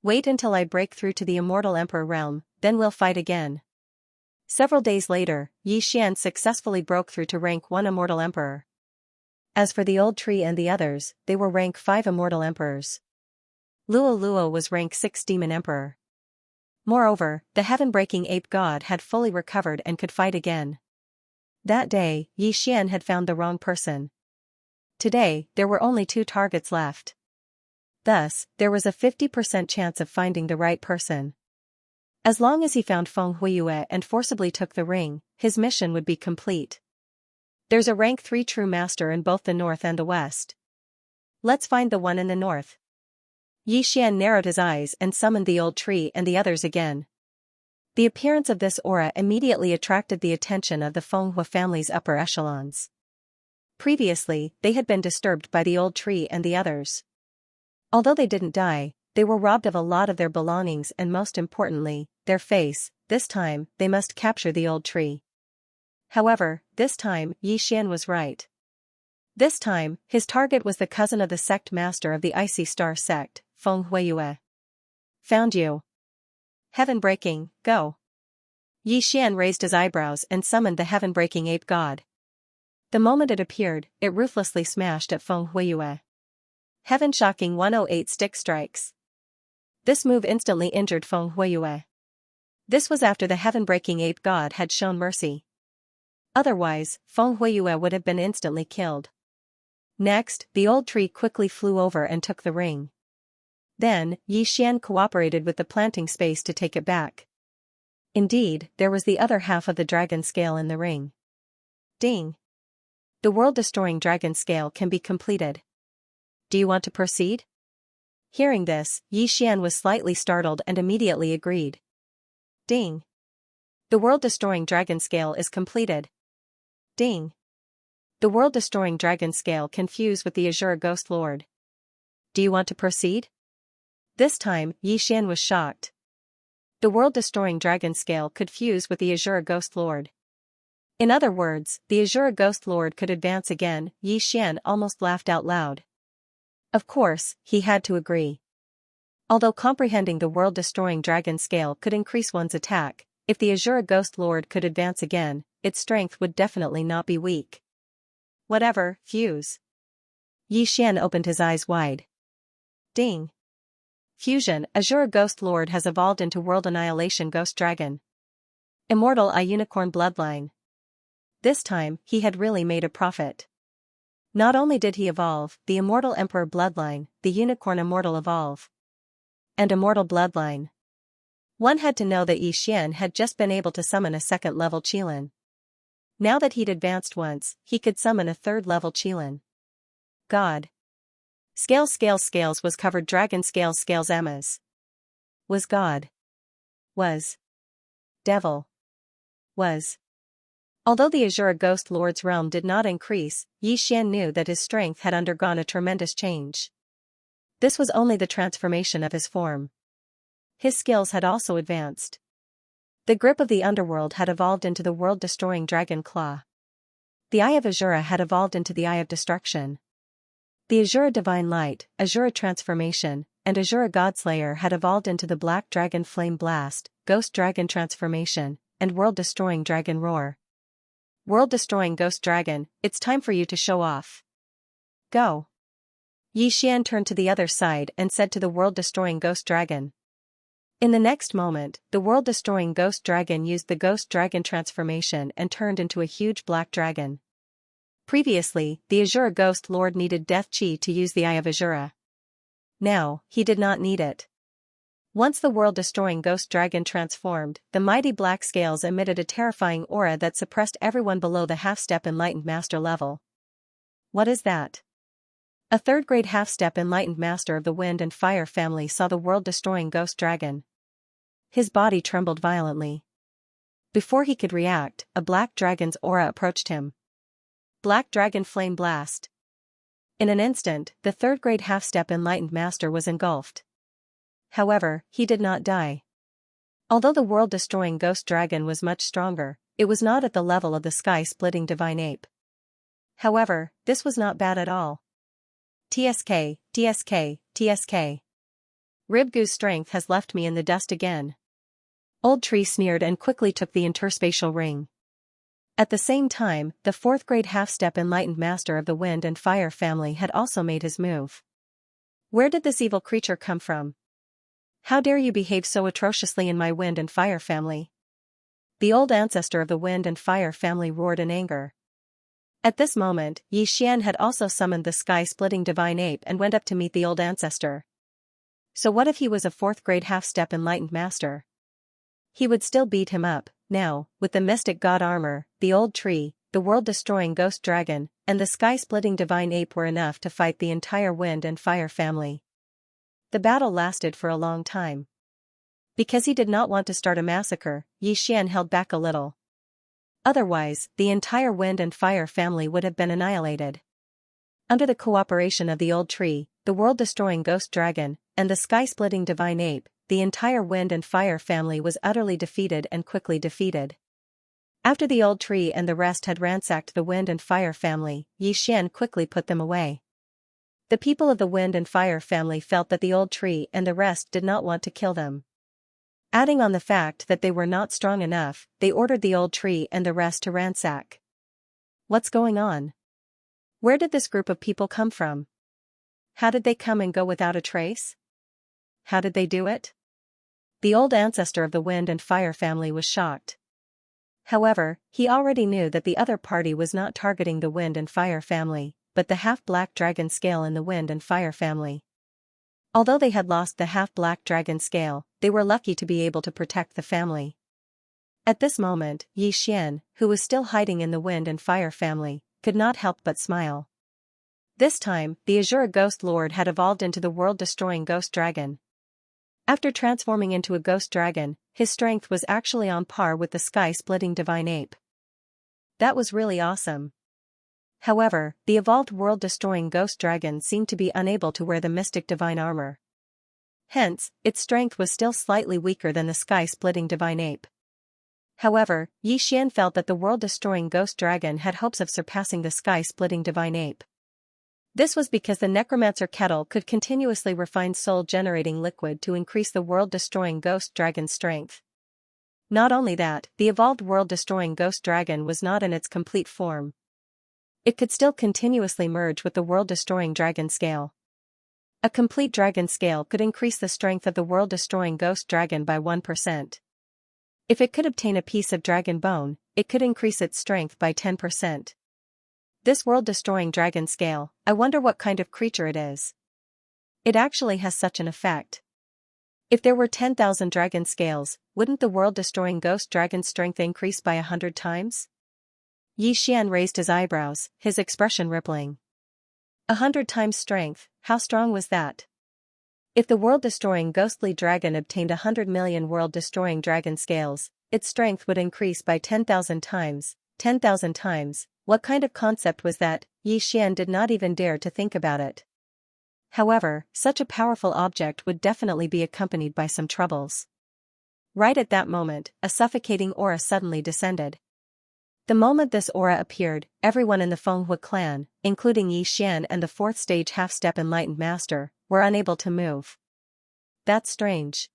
Wait until I break through to the Immortal Emperor realm, then we'll fight again. Several days later, Yi Xian successfully broke through to rank 1 Immortal Emperor. As for the Old Tree and the others, they were rank 5 Immortal Emperors. Luo Luo was rank 6 Demon Emperor. Moreover, the heaven-breaking ape god had fully recovered and could fight again. That day, Yi Xian had found the wrong person. Today, there were only 2 targets left. Thus, there was a 50% chance of finding the right person. As long as he found Feng Huiyue and forcibly took the ring, his mission would be complete. There's a rank 3 true master in both the north and the west. Let's find the one in the north. Yi Xian narrowed his eyes and summoned the Old Tree and the others again. The appearance of this aura immediately attracted the attention of the Feng Hua family's upper echelons. Previously, they had been disturbed by the Old Tree and the others. Although they didn't die, They were robbed of a lot of their belongings and most importantly, their face. This time, they must capture the old tree. However, this time, Yi Xian was right. This time, his target was the cousin of the sect master of the Icy Star sect, Feng Huiyue. Found you. Heaven-breaking, go. Yi Xian raised his eyebrows and summoned the heaven-breaking ape god. The moment it appeared, it ruthlessly smashed at Feng Huiyue. Heaven-shocking 108 stick strikes. This move instantly injured Feng Huiyue. This was after the heaven-breaking ape god had shown mercy. Otherwise, Feng Huiyue would have been instantly killed. Next, the old tree quickly flew over and took the ring. Then, Yi Xian cooperated with the planting space to take it back. Indeed, there was the other half of the dragon scale in the ring. Ding! The world-destroying dragon scale can be completed. Do you want to proceed? Hearing this, Yi Xian was slightly startled and immediately agreed. Ding! The world-destroying dragon scale is completed. Ding! The world-destroying dragon scale can fuse with the Azure Ghost Lord. Do you want to proceed? This time, Yi Xian was shocked. The world-destroying dragon scale could fuse with the Azure Ghost Lord. In other words, the Azure Ghost Lord could advance again. Yi Xian almost laughed out loud. Of course, he had to agree. Although comprehending the world-destroying dragon scale could increase one's attack, if the Azure Ghost Lord could advance again, its strength would definitely not be weak. Whatever, fuse. Yi Xian opened his eyes wide. Ding! Fusion, Azure Ghost Lord has evolved into World Annihilation Ghost Dragon. Immortal a Unicorn Bloodline. This time, he had really made a profit. Not only did he evolve, the Immortal Emperor Bloodline, the Unicorn Immortal Evolve. And Immortal Bloodline. One had to know that Yi Xian had just been able to summon a second-level Qilin. Now that he'd advanced once, he could summon a third-level Qilin. God. Scales was covered dragon scales Emmas. Was God. Was. Devil. Was. Although the Azure Ghost Lord's realm did not increase, Yi Xian knew that his strength had undergone a tremendous change. This was only the transformation of his form. His skills had also advanced. The grip of the underworld had evolved into the world-destroying dragon claw. The Eye of Azura had evolved into the Eye of Destruction. The Azura Divine Light, Azura Transformation, and Azura Godslayer had evolved into the Black Dragon Flame Blast, Ghost Dragon Transformation, and World-Destroying Dragon Roar. World-Destroying Ghost Dragon, it's time for you to show off. Go. Yi Xian turned to the other side and said to the world-destroying Ghost Dragon. In the next moment, the world-destroying Ghost Dragon used the Ghost Dragon Transformation and turned into a huge black dragon. Previously, the Azure Ghost Lord needed Death Chi to use the Eye of Azura. Now, he did not need it. Once the world-destroying Ghost Dragon transformed, the mighty black scales emitted a terrifying aura that suppressed everyone below the half-step Enlightened Master level. What is that? A third-grade half-step Enlightened Master of the Wind and Fire family saw the world-destroying Ghost Dragon. His body trembled violently. Before he could react, a black dragon's aura approached him. Black Dragon Flame Blast. In an instant, the third-grade half-step Enlightened Master was engulfed. However, he did not die. Although the world-destroying Ghost Dragon was much stronger, it was not at the level of the sky-splitting Divine Ape. However, this was not bad at all. TSK. Ribgu's strength has left me in the dust again. Old Tree sneered and quickly took the interspatial ring. At the same time, the fourth-grade half-step Enlightened Master of the Wind and Fire family had also made his move. Where did this evil creature come from? How dare you behave so atrociously in my Wind and Fire family? The old ancestor of the Wind and Fire family roared in anger. At this moment, Yi Xian had also summoned the sky-splitting Divine Ape and went up to meet the old ancestor. So what if he was a fourth-grade half-step Enlightened Master? He would still beat him up. Now, with the mystic god armor, the old tree, the world-destroying Ghost Dragon, and the sky-splitting Divine Ape were enough to fight the entire Wind and Fire family. The battle lasted for a long time. Because he did not want to start a massacre, Yi Xian held back a little. Otherwise, the entire Wind and Fire family would have been annihilated. Under the cooperation of the old tree, the world-destroying Ghost Dragon, and the sky-splitting divine ape, the entire wind and fire family was utterly defeated and quickly defeated. After the old tree and the rest had ransacked the wind and fire family, Xian quickly put them away. The people of the wind and fire family felt that the old tree and the rest did not want to kill them. Adding on the fact that they were not strong enough, they ordered the old tree and the rest to ransack. What's going on? Where did this group of people come from? How did they come and go without a trace? How did they do it? The old ancestor of the wind and fire family was shocked. However, he already knew that the other party was not targeting the wind and fire family, but the half-black dragon scale in the wind and fire family. Although they had lost the half-black dragon scale, they were lucky to be able to protect the family. At this moment, Xian, who was still hiding in the wind and fire family, could not help but smile. This time, the Azura Ghost Lord had evolved into the world-destroying ghost dragon. After transforming into a ghost dragon, his strength was actually on par with the sky-splitting divine ape. That was really awesome. However, the evolved world-destroying ghost dragon seemed to be unable to wear the mystic divine armor. Hence, its strength was still slightly weaker than the sky-splitting divine ape. However, Xian felt that the world-destroying ghost dragon had hopes of surpassing the sky-splitting divine ape. This was because the necromancer kettle could continuously refine soul-generating liquid to increase the world-destroying ghost dragon's strength. Not only that, the evolved world-destroying ghost dragon was not in its complete form. It could still continuously merge with the world-destroying dragon scale. A complete dragon scale could increase the strength of the world-destroying ghost dragon by 1%. If it could obtain a piece of dragon bone, it could increase its strength by 10%. This world-destroying dragon scale, I wonder what kind of creature it is. It actually has such an effect. If there were 10,000 dragon scales, wouldn't the world-destroying ghost dragon's strength increase by 100 times? Xian raised his eyebrows, his expression rippling. 100 times strength, how strong was that? If the world-destroying ghostly dragon obtained 100 million world-destroying dragon scales, its strength would increase by 10,000 times. 10,000 times, what kind of concept was that? Xian did not even dare to think about it. However, such a powerful object would definitely be accompanied by some troubles. Right at that moment, a suffocating aura suddenly descended. The moment this aura appeared, everyone in the Fenghui clan, including Xian and the 4th stage half-step enlightened master, were unable to move. That's strange.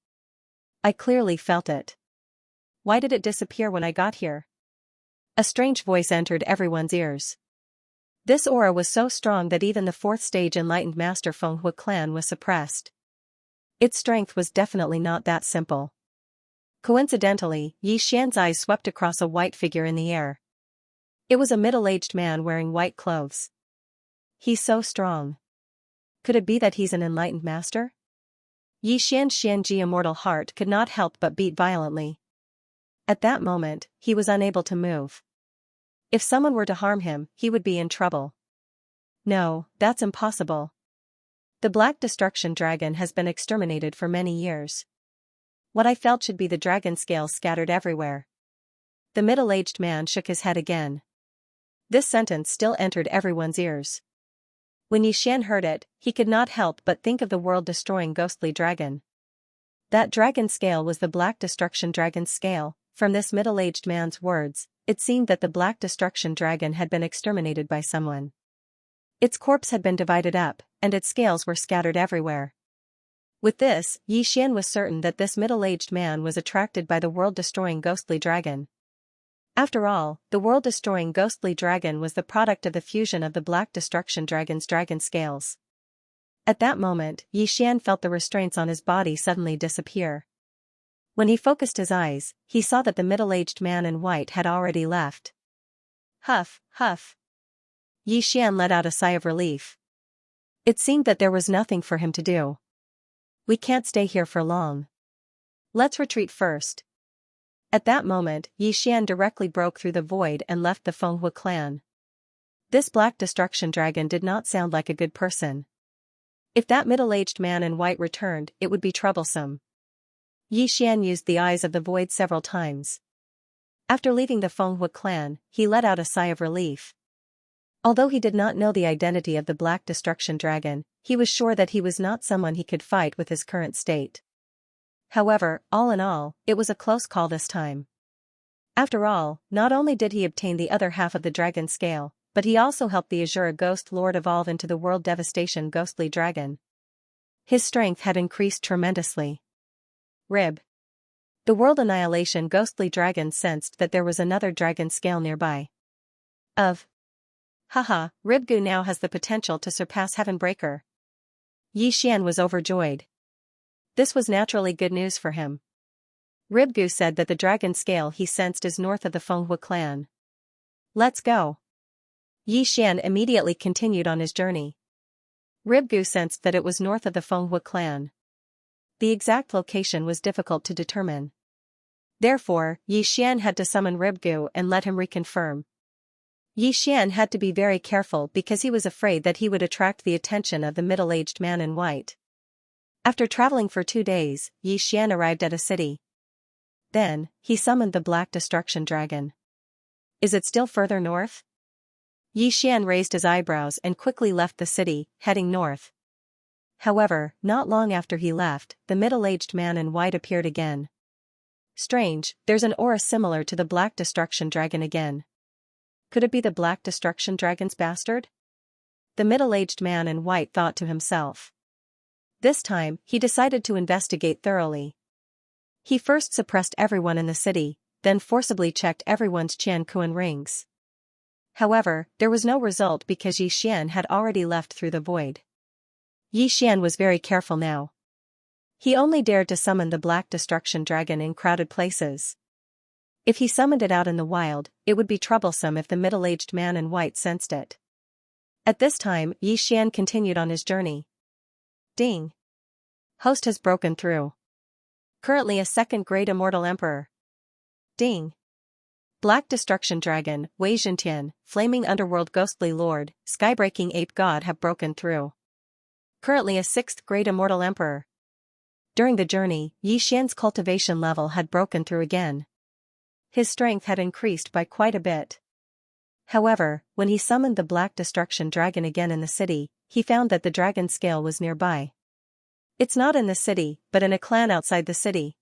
I clearly felt it. Why did it disappear when I got here? A strange voice entered everyone's ears. This aura was so strong that even the 4th stage enlightened master Fenghui clan was suppressed. Its strength was definitely not that simple. Coincidentally, Xian's eyes swept across a white figure in the air. It was a middle-aged man wearing white clothes. He's so strong. Could it be that he's an enlightened master? Xian's Xianji immortal heart could not help but beat violently. At that moment, he was unable to move. If someone were to harm him, he would be in trouble. No, that's impossible. The Black Destruction Dragon has been exterminated for many years. What I felt should be the dragon scales scattered everywhere. The middle-aged man shook his head again. This sentence still entered everyone's ears. When Xian heard it, he could not help but think of the world-destroying ghostly dragon. That dragon scale was the Black Destruction Dragon's scale. From this middle-aged man's words, it seemed that the Black Destruction Dragon had been exterminated by someone. Its corpse had been divided up, and its scales were scattered everywhere. With this, Xian was certain that this middle-aged man was attracted by the world-destroying ghostly dragon. After all, the world-destroying ghostly dragon was the product of the fusion of the Black Destruction Dragon's dragon scales. At that moment, Xian felt the restraints on his body suddenly disappear. When he focused his eyes, he saw that the middle-aged man in white had already left. Huff, huff. Xian let out a sigh of relief. It seemed that there was nothing for him to do. We can't stay here for long. Let's retreat first. At that moment, Xian directly broke through the void and left the Fenghui clan. This Black Destruction Dragon did not sound like a good person. If that middle-aged man in white returned, it would be troublesome. Xian used the eyes of the void several times. After leaving the Fenghui clan, he let out a sigh of relief. Although he did not know the identity of the Black Destruction Dragon, he was sure that he was not someone he could fight with his current state. However, all in all, it was a close call this time. After all, not only did he obtain the other half of the dragon scale, but he also helped the Azura Ghost Lord evolve into the World Devastation Ghostly Dragon. His strength had increased tremendously. Rib. The World Annihilation Ghostly Dragon sensed that there was another dragon scale nearby. Haha, Ribgu now has the potential to surpass Heavenbreaker. Yi Xian was overjoyed. This was naturally good news for him. Ribgu said that the dragon scale he sensed is north of the Fenghua clan. Let's go. Yi Xian immediately continued on his journey. Ribgu sensed that it was north of the Fenghua clan. The exact location was difficult to determine. Therefore, Yi Xian had to summon Ribgu and let him reconfirm. Yi Xian had to be very careful because he was afraid that he would attract the attention of the middle-aged man in white. After traveling for 2 days, Yi Xian arrived at a city. Then, he summoned the Black Destruction Dragon. Is it still further north? Yi Xian raised his eyebrows and quickly left the city, heading north. However, not long after he left, the middle-aged man in white appeared again. Strange, there's an aura similar to the Black Destruction Dragon again. Could it be the Black Destruction Dragon's bastard? The middle-aged man in white thought to himself. This time, he decided to investigate thoroughly. He first suppressed everyone in the city, then forcibly checked everyone's Qianquan rings. However, there was no result because Yi Xian had already left through the void. Yi Xian was very careful now. He only dared to summon the Black Destruction Dragon in crowded places. If he summoned it out in the wild, it would be troublesome if the middle-aged man in white sensed it. At this time, Yi Xian continued on his journey. Ding! Host has broken through. Currently a second Great Immortal Emperor. Ding! Black Destruction Dragon, Wei Zhentian, Flaming Underworld Ghostly Lord, Skybreaking Ape God have broken through. Currently a sixth Great Immortal Emperor. During the journey, Yi Xian's cultivation level had broken through again. His strength had increased by quite a bit. However, when he summoned the Black Destruction Dragon again in the city, he found that the dragon scale was nearby. It's not in the city, but in a clan outside the city.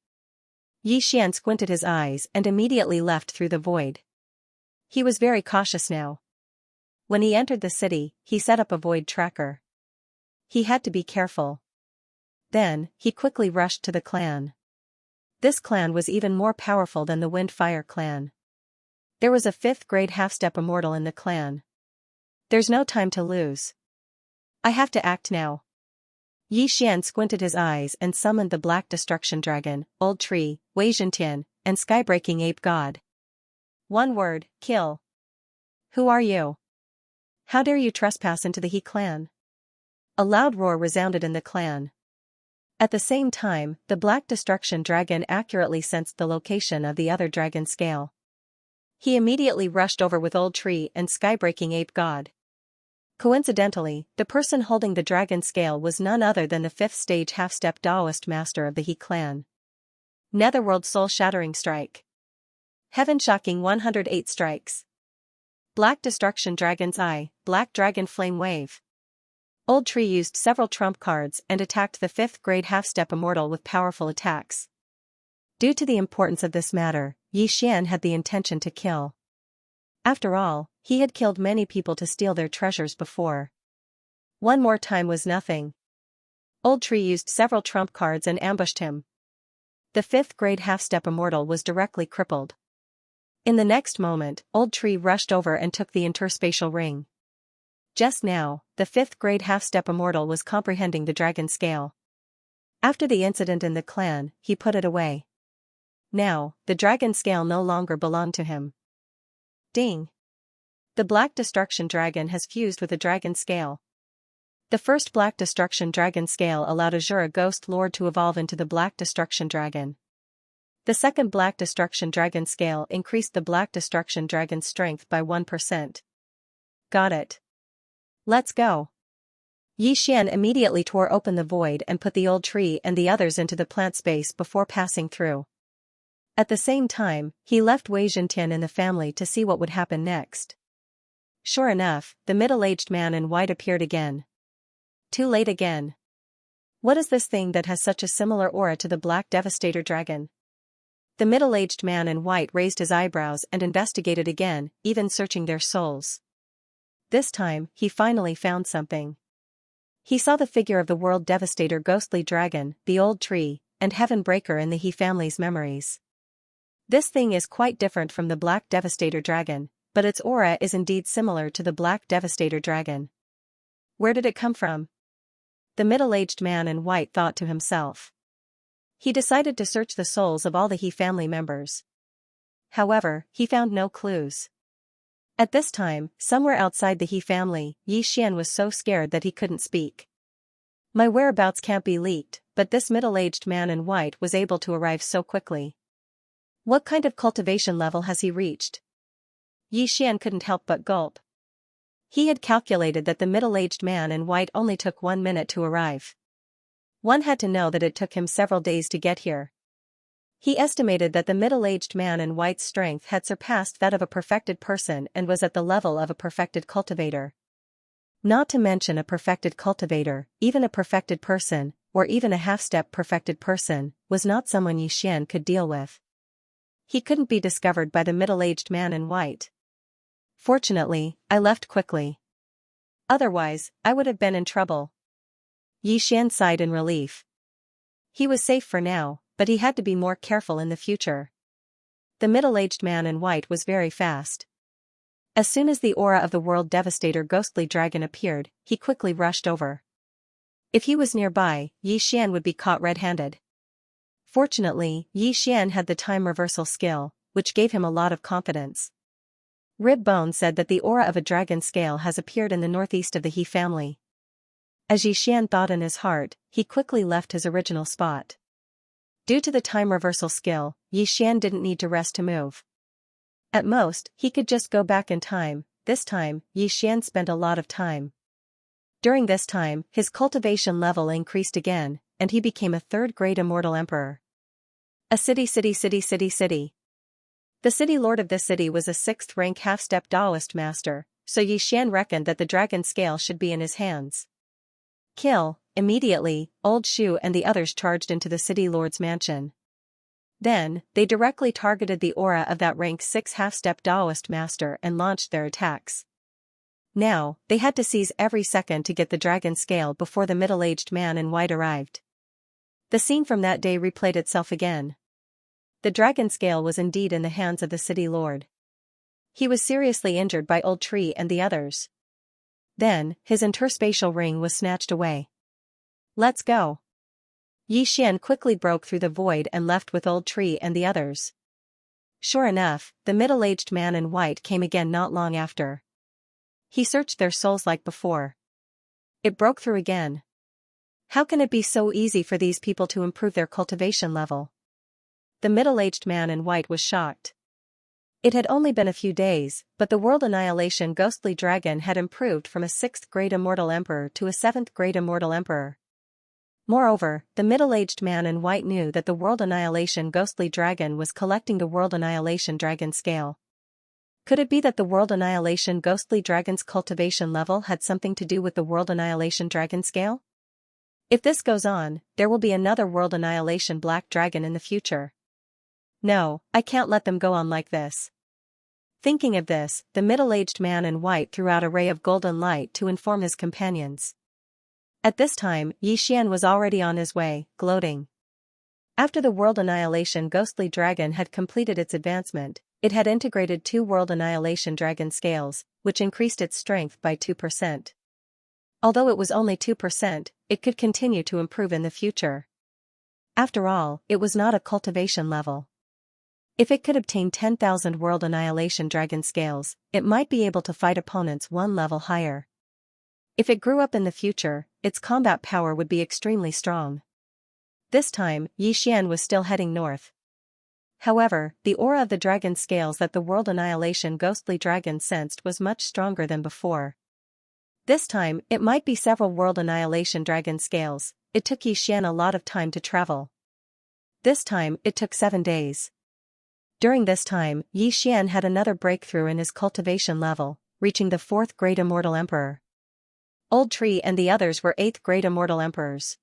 Yi Xian squinted his eyes and immediately left through the void. He was very cautious now. When he entered the city, he set up a void tracker. He had to be careful. Then, he quickly rushed to the clan. This clan was even more powerful than the Wind-Fire clan. There was a 5th grade half-step immortal in the clan. There's no time to lose. I have to act now. Yi Xian squinted his eyes and summoned the Black Destruction Dragon, Old Tree, Wei Zhentian, and Skybreaking Ape God. One word, kill. Who are you? How dare you trespass into the He clan? A loud roar resounded in the clan. At the same time, the Black Destruction Dragon accurately sensed the location of the other dragon scale. He immediately rushed over with Old Tree and Skybreaking Ape God. Coincidentally, the person holding the dragon scale was none other than the 5th stage half-step Daoist master of the He clan. Netherworld Soul-Shattering Strike. Heaven-Shocking 108 Strikes. Black Destruction Dragon's Eye, Black Dragon Flame Wave. Old Tree used several trump cards and attacked the 5th grade half-step immortal with powerful attacks. Due to the importance of this matter, Yi Xian had the intention to kill. After all, he had killed many people to steal their treasures before. One more time was nothing. Old Tree used several trump cards and ambushed him. The 5th grade half-step immortal was directly crippled. In the next moment, Old Tree rushed over and took the interspatial ring. Just now, the 5th grade half-step immortal was comprehending the dragon scale. After the incident in the clan, he put it away. Now, the dragon scale no longer belonged to him. Ding! The Black Destruction Dragon has fused with the dragon scale. The first Black Destruction Dragon scale allowed Azura Ghost Lord to evolve into the Black Destruction Dragon. The second Black Destruction Dragon scale increased the Black Destruction Dragon's strength by 1%. Got it. Let's go. Yi Xian immediately tore open the void and put the Old Tree and the others into the plant space before passing through. At the same time, he left Wei Zhentian in the family to see what would happen next. Sure enough, the middle-aged man in white appeared again. Too late again. What is this thing that has such a similar aura to the Black Devastator dragon? The middle-aged man in white raised his eyebrows and investigated again, even searching their souls. This time, he finally found something. He saw the figure of the World Devastator ghostly dragon, the old tree, and Heaven Breaker in the He family's memories. This thing is quite different from the Black Devastator dragon, but its aura is indeed similar to the Black Devastator dragon. Where did it come from? The middle-aged man in white thought to himself. He decided to search the souls of all the He family members. However, he found no clues. At this time, somewhere outside the He family, Xian was so scared that he couldn't speak. My whereabouts can't be leaked, but this middle-aged man in white was able to arrive so quickly. What kind of cultivation level has he reached? Xian couldn't help but gulp. He had calculated that the middle-aged man in white only took 1 minute to arrive. One had to know that it took him several days to get here. He estimated that the middle-aged man in white's strength had surpassed that of a perfected person and was at the level of a perfected cultivator. Not to mention a perfected cultivator, even a perfected person, or even a half-step perfected person, was not someone Xian could deal with. He couldn't be discovered by the middle-aged man in white. Fortunately, I left quickly. Otherwise, I would have been in trouble. Xian sighed in relief. He was safe for now, but he had to be more careful in the future. The middle-aged man in white was very fast. As soon as the aura of the World Devastator ghostly dragon appeared, he quickly rushed over. If he was nearby, Xian would be caught red-handed. Fortunately, Xian had the time reversal skill, which gave him a lot of confidence. Ribbone said that the aura of a dragon scale has appeared in the northeast of the He family. As Xian thought in his heart, he quickly left his original spot. Due to the time reversal skill, Xian didn't need to rest to move. At most, he could just go back in time. This time, Xian spent a lot of time. During this time, his cultivation level increased again, and he became a third-grade immortal emperor. A city. The city lord of this city was a 6th-rank half-step Taoist master, so Xian reckoned that the dragon scale should be in his hands. Kill. Immediately, Old Shu and the others charged into the city lord's mansion. Then, they directly targeted the aura of that rank 6 half-step Taoist master and launched their attacks. Now, they had to seize every second to get the dragon scale before the middle-aged man in white arrived. The scene from that day replayed itself again. The dragon scale was indeed in the hands of the city lord. He was seriously injured by Old Tree and the others. Then, his interspatial ring was snatched away. Let's go. Xian quickly broke through the void and left with Old Tree and the others. Sure enough, the middle-aged man in white came again not long after. He searched their souls like before. It broke through again. How can it be so easy for these people to improve their cultivation level? The middle-aged man in white was shocked. It had only been a few days, but the World Annihilation ghostly dragon had improved from a 6th-grade immortal emperor to a 7th-grade immortal emperor. Moreover, the middle-aged man in white knew that the World Annihilation ghostly dragon was collecting the World Annihilation dragon scale. Could it be that the World Annihilation ghostly dragon's cultivation level had something to do with the World Annihilation dragon scale? If this goes on, there will be another World Annihilation black dragon in the future. No, I can't let them go on like this. Thinking of this, the middle-aged man in white threw out a ray of golden light to inform his companions. At this time, Xian was already on his way, gloating. After the World Annihilation ghostly dragon had completed its advancement, it had integrated 2 World Annihilation dragon scales, which increased its strength by 2%. Although it was only 2%, it could continue to improve in the future. After all, it was not a cultivation level. If it could obtain 10,000 World Annihilation dragon scales, it might be able to fight opponents 1 level higher. If it grew up in the future, its combat power would be extremely strong. This time, Xian was still heading north. However, the aura of the dragon scales that the World Annihilation ghostly dragon sensed was much stronger than before. This time, it might be several World Annihilation dragon scales. It took Xian a lot of time to travel. This time, it took 7 days. During this time, Xian had another breakthrough in his cultivation level, reaching the 4th-grade immortal emperor. Old Tree and the others were 8th grade immortal emperors.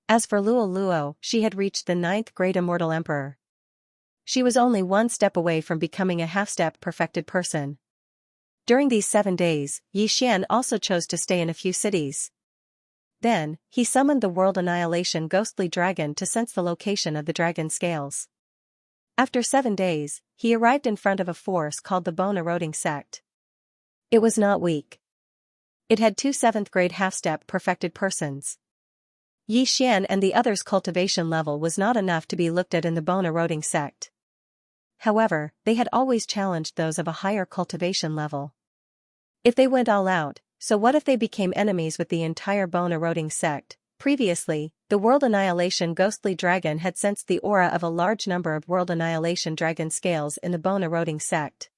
As for Luo Luo, she had reached the 9th grade immortal emperor. She was only one step away from becoming a half-step perfected person. During these 7 days, Yi Xian also chose to stay in a few cities. Then, he summoned the World Annihilation Ghostly Dragon to sense the location of the dragon scales. After 7 days, he arrived in front of a force called the Bone-Eroding Sect. It was not weak. It had 2 7th grade half-step perfected persons. Yi Xian and the others' cultivation level was not enough to be looked at in the Bone-Eroding Sect. However, they had always challenged those of a higher cultivation level. If they went all out, so what if they became enemies with the entire Bone-Eroding Sect? Previously, the World Annihilation Ghostly Dragon had sensed the aura of a large number of World Annihilation Dragon scales in the Bone-Eroding Sect.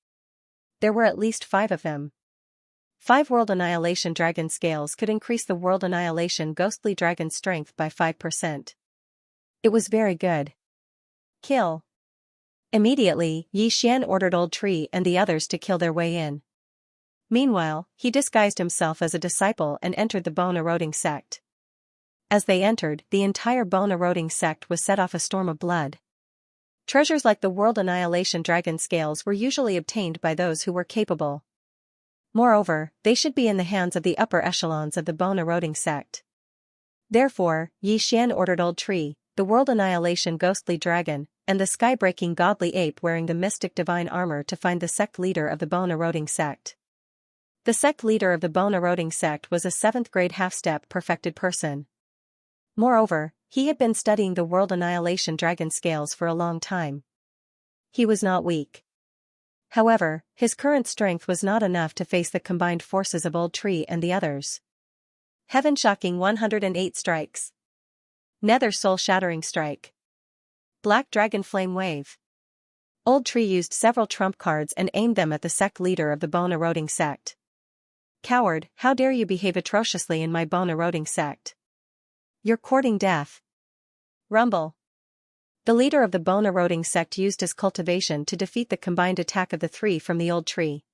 There were at least 5 of them. 5 World Annihilation Dragon scales could increase the World Annihilation Ghostly Dragon's strength by 5%. It was very good. Kill. Immediately, Yi Xian ordered Old Tree and the others to kill their way in. Meanwhile, he disguised himself as a disciple and entered the Bone-Eroding Sect. As they entered, the entire Bone-Eroding Sect was set off a storm of blood. Treasures like the World Annihilation Dragon scales were usually obtained by those who were capable. Moreover, they should be in the hands of the upper echelons of the Bone-Eroding Sect. Therefore, Yi Xian ordered Old Tree, the World Annihilation Ghostly Dragon, and the Sky-Breaking Godly Ape wearing the mystic divine armor to find the sect leader of the Bone-Eroding Sect. The sect leader of the Bone-Eroding Sect was a 7th grade half-step perfected person. Moreover, he had been studying the World Annihilation Dragon scales for a long time. He was not weak. However, his current strength was not enough to face the combined forces of Old Tree and the others. Heaven-shocking 108 strikes. Nether soul-shattering strike. Black Dragon Flame Wave. Old Tree used several trump cards and aimed them at the sect leader of the Bone-Eroding Sect. Coward, how dare you behave atrociously in my Bone-Eroding Sect? You're courting death. Rumble. The leader of the Bone-Eroding Sect used his cultivation to defeat the combined attack of the 3 from the Old Tree.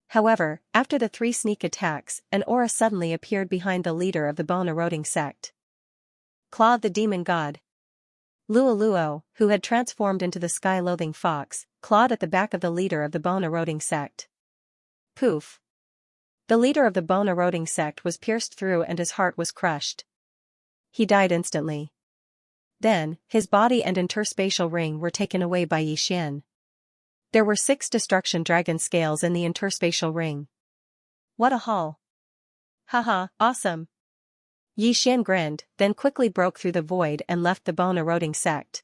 However, after the 3 sneak attacks, an aura suddenly appeared behind the leader of the Bone-Eroding Sect. Claw of the Demon God. Luo Luo, who had transformed into the sky-loathing fox, clawed at the back of the leader of the Bone-Eroding Sect. Poof. The leader of the Bone-Eroding Sect was pierced through and his heart was crushed. He died instantly. Then, his body and interspatial ring were taken away by Yi Xian. There were 6 destruction dragon scales in the interspatial ring. What a haul! Haha, awesome! Yi Xian grinned, then quickly broke through the void and left the Bone-Eroding Sect.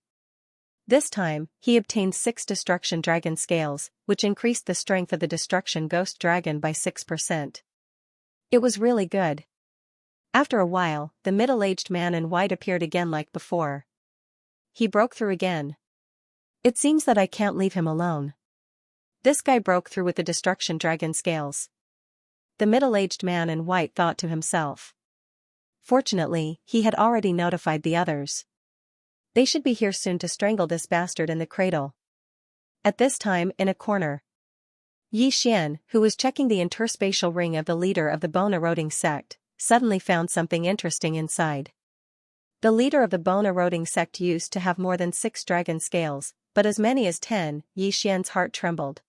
This time, he obtained 6 destruction dragon scales, which increased the strength of the destruction ghost dragon by 6%. It was really good. After a while, the middle-aged man in white appeared again like before. He broke through again. It seems that I can't leave him alone. This guy broke through with the destruction dragon scales. The middle-aged man in white thought to himself. Fortunately, he had already notified the others. They should be here soon to strangle this bastard in the cradle. At this time, in a corner, Yi Xian, who was checking the interspatial ring of the leader of the Bone-Eroding Sect, suddenly found something interesting inside. The leader of the Bone-Eroding Sect used to have more than 6 dragon scales, but as many as 10, Yi Xian's heart trembled.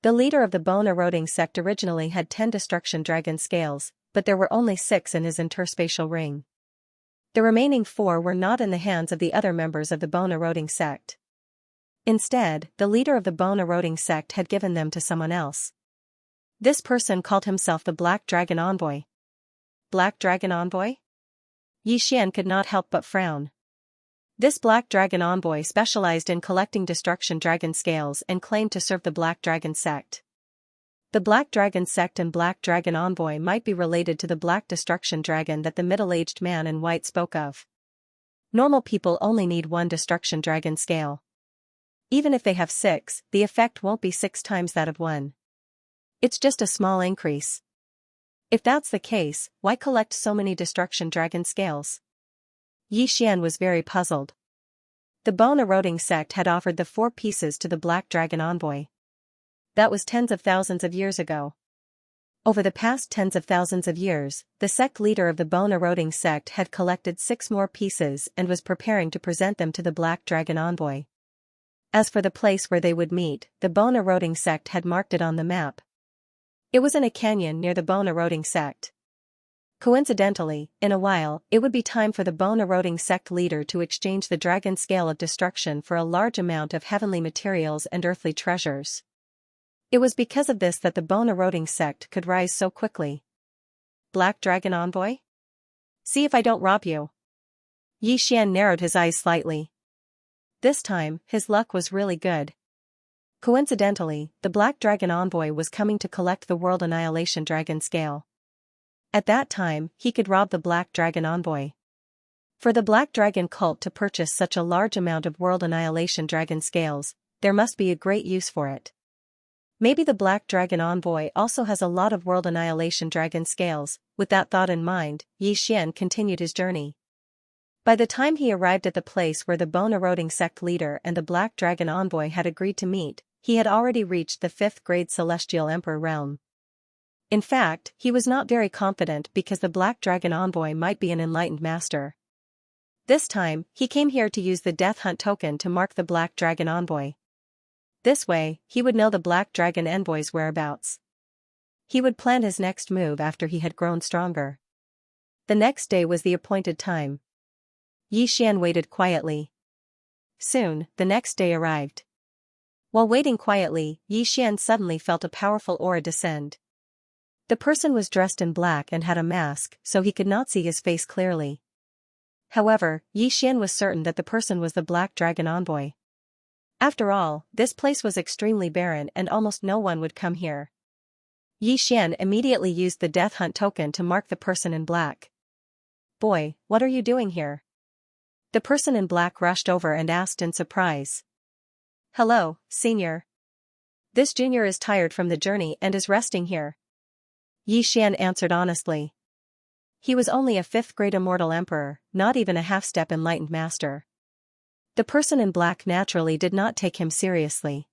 The leader of the Bone-Eroding Sect originally had 10 destruction dragon scales, but there were only 6 in his interspatial ring. The remaining 4 were not in the hands of the other members of the Bone-Eroding Sect. Instead, the leader of the Bone-Eroding Sect had given them to someone else. This person called himself the Black Dragon Envoy. Black Dragon Envoy? Yi Xian could not help but frown. This Black Dragon Envoy specialized in collecting destruction dragon scales and claimed to serve the Black Dragon Sect. The Black Dragon Sect and Black Dragon Envoy might be related to the Black Destruction Dragon that the middle-aged man in white spoke of. Normal people only need 1 destruction dragon scale. Even if they have 6, the effect won't be 6 times that of 1. It's just a small increase. If that's the case, why collect so many destruction dragon scales? Yi Xian was very puzzled. The Bone-Eroding Sect had offered the 4 pieces to the Black Dragon Envoy. That was tens of thousands of years ago. Over the past tens of thousands of years, the sect leader of the bone-eroding sect had collected 6 more pieces and was preparing to present them to the Black Dragon envoy. As for the place where they would meet, the bone-eroding sect had marked it on the map. It was in a canyon near the bone-eroding sect. Coincidentally, in a while, it would be time for the bone-eroding sect leader to exchange the dragon scale of destruction for a large amount of heavenly materials and earthly treasures. It was because of this that the bone-eroding sect could rise so quickly. Black Dragon Envoy? See if I don't rob you. Xian narrowed his eyes slightly. This time, his luck was really good. Coincidentally, the Black Dragon Envoy was coming to collect the World Annihilation Dragon Scale. At that time, he could rob the Black Dragon Envoy. For the Black Dragon cult to purchase such a large amount of World Annihilation Dragon Scales, there must be a great use for it. Maybe the Black Dragon Envoy also has a lot of World Annihilation Dragon Scales. With that thought in mind, Xian continued his journey. By the time he arrived at the place where the bone-eroding sect leader and the Black Dragon Envoy had agreed to meet, he had already reached the 5th grade Celestial Emperor realm. In fact, he was not very confident because the Black Dragon Envoy might be an enlightened master. This time, he came here to use the Death Hunt token to mark the Black Dragon Envoy. This way, he would know the Black Dragon Envoy's whereabouts. He would plan his next move after he had grown stronger. The next day was the appointed time. Xian waited quietly. Soon, the next day arrived. While waiting quietly, Xian suddenly felt a powerful aura descend. The person was dressed in black and had a mask, so he could not see his face clearly. However, Xian was certain that the person was the Black Dragon Envoy. After all, this place was extremely barren and almost no one would come here. Xian immediately used the Death Hunt token to mark the person in black. "Boy, what are you doing here?" The person in black rushed over and asked in surprise. "Hello, senior. This junior is tired from the journey and is resting here." Xian answered honestly. He was only a 5th grade immortal emperor, not even a half-step enlightened master. The person in black naturally did not take him seriously.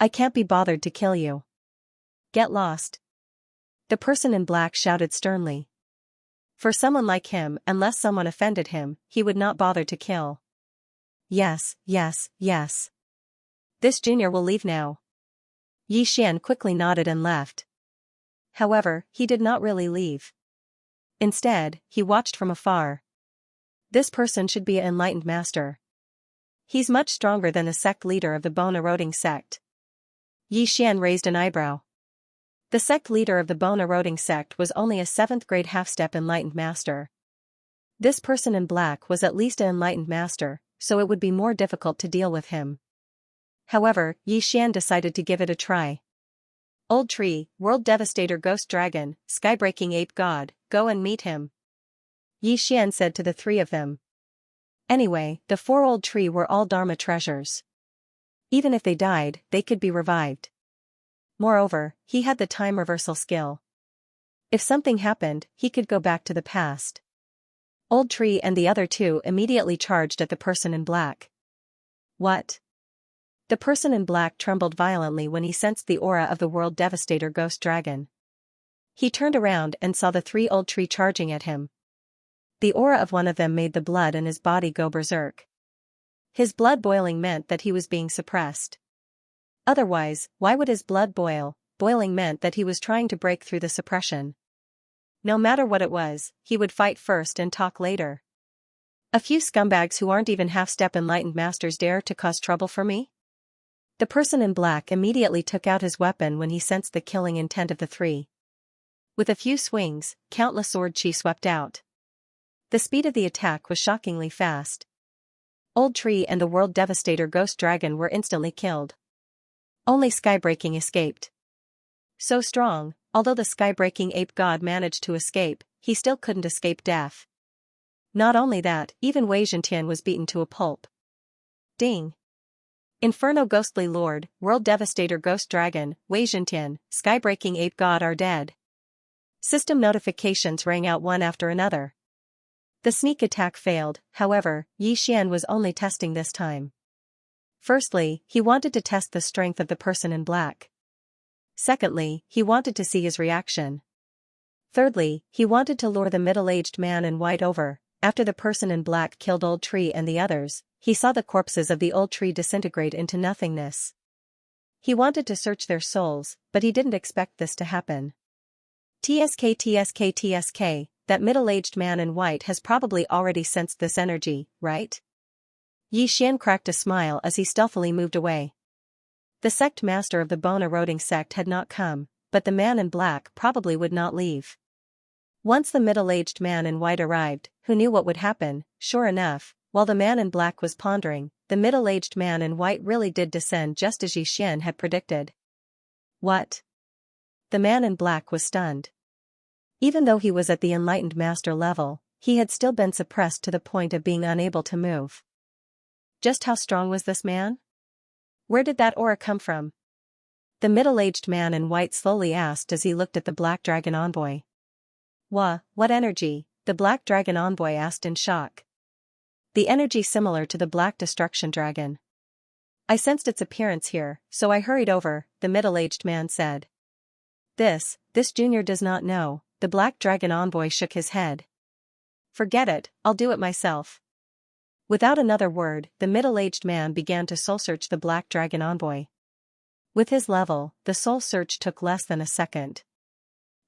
"I can't be bothered to kill you. Get lost." The person in black shouted sternly. For someone like him, unless someone offended him, he would not bother to kill. "Yes, yes, yes. This junior will leave now." Xian quickly nodded and left. However, he did not really leave. Instead, he watched from afar. This person should be an enlightened master. He's much stronger than the sect leader of the bone-eroding sect. Xian raised an eyebrow. The sect leader of the bone-eroding sect was only a 7th grade half-step enlightened master. This person in black was at least an enlightened master, so it would be more difficult to deal with him. However, Xian decided to give it a try. "Old Tree, World Devastator Ghost Dragon, Skybreaking Ape God, go and meet him," Xian said to the 3 of them. Anyway, the 4 Old Tree were all Dharma treasures. Even if they died, they could be revived. Moreover, he had the time reversal skill. If something happened, he could go back to the past. Old Tree and the other 2 immediately charged at the person in black. "What?" The person in black trembled violently when he sensed the aura of the World Devastator Ghost Dragon. He turned around and saw the 3 Old Tree charging at him. The aura of one of them made the blood in his body go berserk. His blood boiling meant that he was being suppressed. Otherwise, why would his blood boil? Boiling meant that he was trying to break through the suppression. No matter what it was, he would fight first and talk later. "A few scumbags who aren't even half-step enlightened masters dare to cause trouble for me?" The person in black immediately took out his weapon when he sensed the killing intent of the 3. With a few swings, countless sword chi swept out. The speed of the attack was shockingly fast. Old Tree and the World Devastator Ghost Dragon were instantly killed. Only Skybreaking escaped. So strong, although the Skybreaking Ape God managed to escape, he still couldn't escape death. Not only that, even Wei Zhentian was beaten to a pulp. Ding! Inferno Ghostly Lord, World Devastator Ghost Dragon, Wei Zhentian, Skybreaking Ape God are dead. System notifications rang out one after another. The sneak attack failed, however, Xian was only testing this time. Firstly, he wanted to test the strength of the person in black. Secondly, he wanted to see his reaction. Thirdly, he wanted to lure the middle-aged man in white over. After the person in black killed Old Tree and the others, he saw the corpses of the Old Tree disintegrate into nothingness. He wanted to search their souls, but he didn't expect this to happen. TSK, that middle-aged man in white has probably already sensed this energy, right? Xian cracked a smile as he stealthily moved away. The sect master of the bone-eroding sect had not come, but the man in black probably would not leave. Once the middle-aged man in white arrived, who knew what would happen, sure enough, while the man in black was pondering, the middle-aged man in white really did descend just as Xian had predicted. What? The man in black was stunned. Even though he was at the enlightened master level, he had still been suppressed to the point of being unable to move. Just how strong was this man? Where did that aura come from? The middle-aged man in white slowly asked as he looked at the Black Dragon envoy. What energy? The Black Dragon envoy asked in shock. The energy similar to the Black Destruction Dragon. I sensed its appearance here, so I hurried over, the middle-aged man said. This junior does not know, the Black Dragon envoy shook his head. Forget it, I'll do it myself. Without another word, the middle-aged man began to soul-search the Black Dragon envoy. With his level, the soul search took less than a second.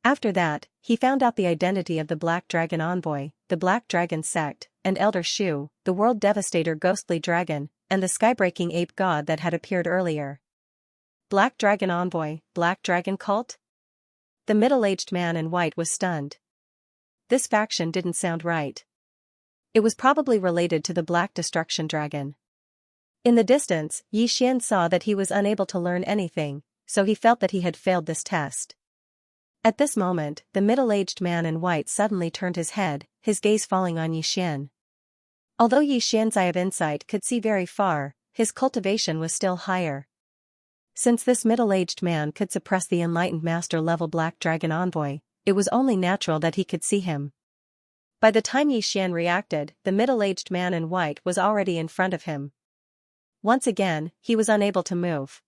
After that, he found out the identity of the Black Dragon envoy, the Black Dragon sect, and Elder Shu, the world devastator ghostly dragon, and the skybreaking ape god that had appeared earlier. Black Dragon envoy, Black Dragon cult? The middle-aged man in white was stunned. This faction didn't sound right. It was probably related to the Black Destruction Dragon. In the distance, Xian saw that he was unable to learn anything, so he felt that he had failed this test. At this moment, the middle-aged man in white suddenly turned his head, his gaze falling on Xian. Although Xian's eye of insight could see very far, his cultivation was still higher. Since this middle-aged man could suppress the enlightened master-level Black Dragon envoy, it was only natural that he could see him. By the time Xian reacted, the middle-aged man in white was already in front of him. Once again, he was unable to move.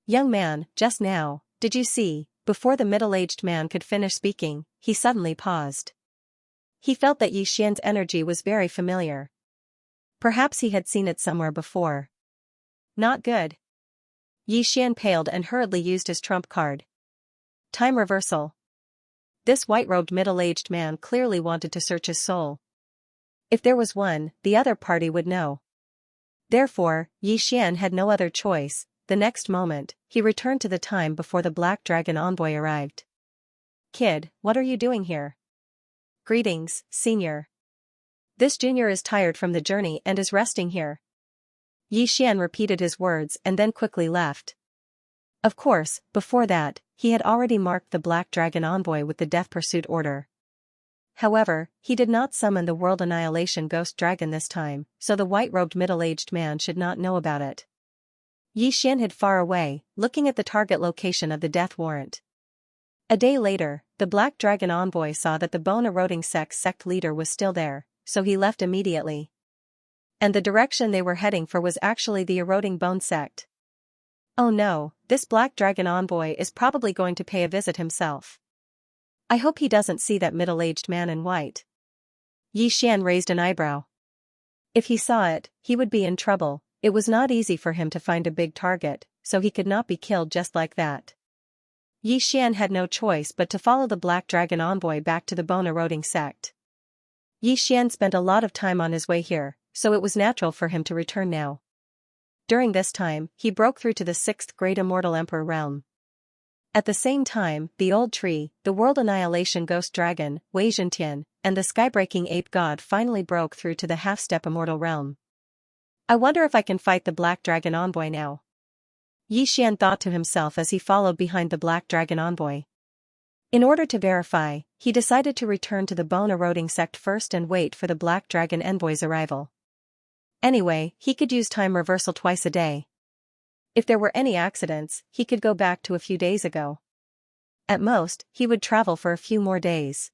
Young man, just now, did you see? Before the middle-aged man could finish speaking, he suddenly paused. He felt that Xian's energy was very familiar. Perhaps he had seen it somewhere before. Not good. Xian paled and hurriedly used his trump card. Time reversal. This white-robed middle-aged man clearly wanted to search his soul. If there was one, the other party would know. Therefore, Xian had no other choice. The next moment, he returned to the time before the Black Dragon envoy arrived. Kid, what are you doing here? Greetings, senior. This junior is tired from the journey and is resting here. Xian repeated his words and then quickly left. Of course, before that, he had already marked the Black Dragon envoy with the death pursuit order. However, he did not summon the World Annihilation Ghost Dragon this time, so the white-robed middle-aged man should not know about it. Xian hid far away, looking at the target location of the death warrant. A day later, the Black Dragon envoy saw that the bone-eroding sect leader was still there, so he left immediately. And the direction they were heading for was actually the eroding bone sect. Oh no, this Black Dragon envoy is probably going to pay a visit himself. I hope he doesn't see that middle-aged man in white. Xian raised an eyebrow. If he saw it, he would be in trouble. It was not easy for him to find a big target, so he could not be killed just like that. Xian had no choice but to follow the Black Dragon envoy back to the bone-eroding sect. Xian spent a lot of time on his way here, so it was natural for him to return now. During this time, he broke through to the 6th Great Immortal Emperor realm. At the same time, the Old Tree, the World Annihilation Ghost Dragon, Wei Zhentian, and the skybreaking ape god finally broke through to the half-step immortal realm. I wonder if I can fight the Black Dragon envoy now. Xian thought to himself as he followed behind the Black Dragon envoy. In order to verify, he decided to return to the bone-eroding sect first and wait for the Black Dragon envoy's arrival. Anyway, he could use time reversal twice a day. If there were any accidents, he could go back to a few days ago. At most, he would travel for a few more days.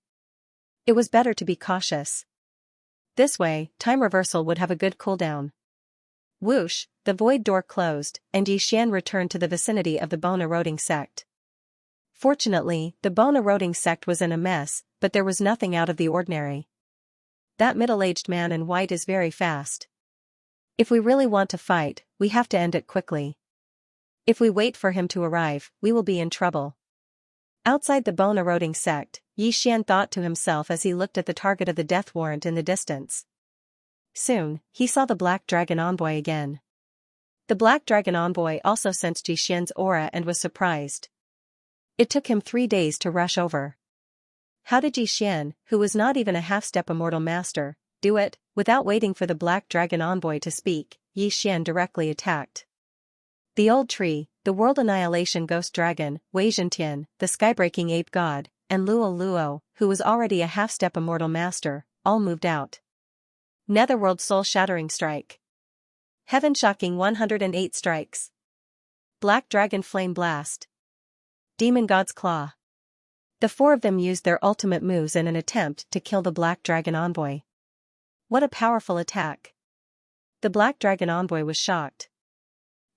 It was better to be cautious. This way, time reversal would have a good cooldown. Whoosh, the void door closed, and Xian returned to the vicinity of the bone-eroding sect. Fortunately, the bone-eroding sect was in a mess, but there was nothing out of the ordinary. That middle-aged man in white is very fast. If we really want to fight, we have to end it quickly. If we wait for him to arrive, we will be in trouble. Outside the bone-eroding sect, Xian thought to himself as he looked at the target of the death warrant in the distance. Soon, he saw the Black Dragon Envoy again. The Black Dragon Envoy also sensed Xian's aura and was surprised. It took him 3 days to rush over. How did Xian, who was not even a half-step immortal master, do it? Without waiting for the Black Dragon Envoy to speak, Xian directly attacked. The old tree, the world annihilation ghost dragon, Xianxia, the skybreaking ape god, and Luo, who was already a half-step immortal master, all moved out. Netherworld soul-shattering strike. Heaven-shocking 108 strikes. Black dragon flame blast. Demon god's claw. The 4 of them used their ultimate moves in an attempt to kill the Black Dragon Envoy. What a powerful attack. The Black Dragon Envoy was shocked.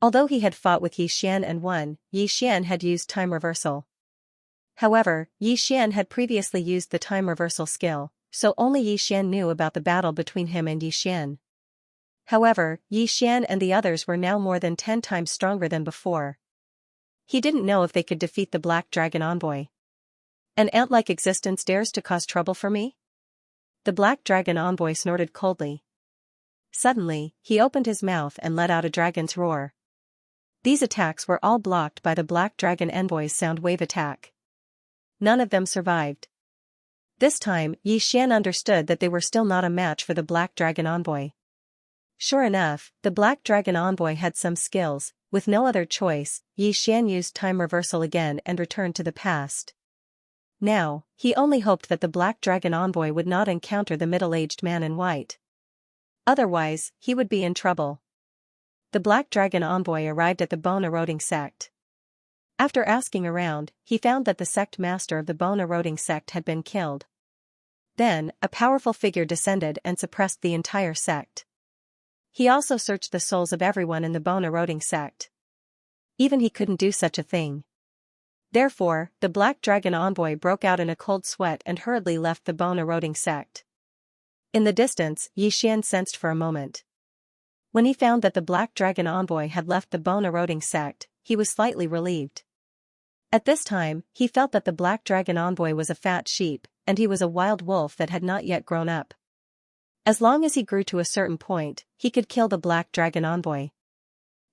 Although he had fought with Xian and won, Xian had used time reversal. However, Xian had previously used the time reversal skill, so only Xian knew about the battle between him and Xian. However, Xian and the others were now more than 10 times stronger than before. He didn't know if they could defeat the Black Dragon Envoy. An ant-like existence dares to cause trouble for me? The Black Dragon Envoy snorted coldly. Suddenly, he opened his mouth and let out a dragon's roar. These attacks were all blocked by the Black Dragon Envoy's sound wave attack. None of them survived. This time, Xian understood that they were still not a match for the Black Dragon Envoy. Sure enough, the Black Dragon Envoy had some skills. With no other choice, Xian used time reversal again and returned to the past. Now, he only hoped that the Black Dragon Envoy would not encounter the middle-aged man in white. Otherwise, he would be in trouble. The Black Dragon Envoy arrived at the bone-eroding sect. After asking around, he found that the sect master of the bone-eroding sect had been killed. Then, a powerful figure descended and suppressed the entire sect. He also searched the souls of everyone in the bone-eroding sect. Even he couldn't do such a thing. Therefore, the Black Dragon Envoy broke out in a cold sweat and hurriedly left the bone-eroding sect. In the distance, Xian sensed for a moment. When he found that the Black Dragon Envoy had left the bone-eroding sect, he was slightly relieved. At this time, he felt that the Black Dragon Envoy was a fat sheep, and he was a wild wolf that had not yet grown up. As long as he grew to a certain point, he could kill the Black Dragon Envoy.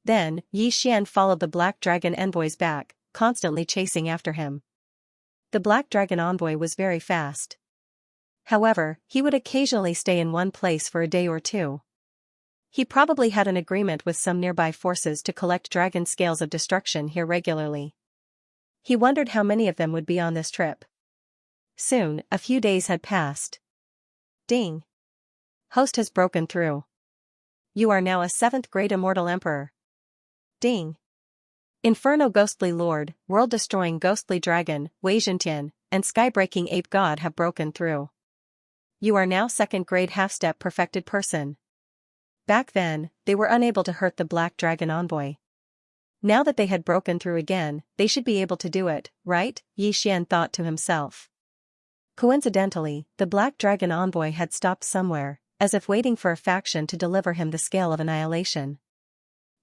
Then, Xian followed the Black Dragon Envoy's back, constantly chasing after him. The Black Dragon Envoy was very fast. However, he would occasionally stay in one place for a day or 2. He probably had an agreement with some nearby forces to collect dragon scales of destruction here regularly. He wondered how many of them would be on this trip. Soon, a few days had passed. Ding! Host has broken through. You are now a 7th grade immortal emperor. Ding! Inferno ghostly lord, world-destroying ghostly dragon, Xianxia, and sky-breaking ape god have broken through. You are now 2nd grade half-step perfected person. Back then, they were unable to hurt the Black Dragon Envoy. Now that they had broken through again, they should be able to do it, right? Xian thought to himself. Coincidentally, the Black Dragon Envoy had stopped somewhere, as if waiting for a faction to deliver him the scale of annihilation.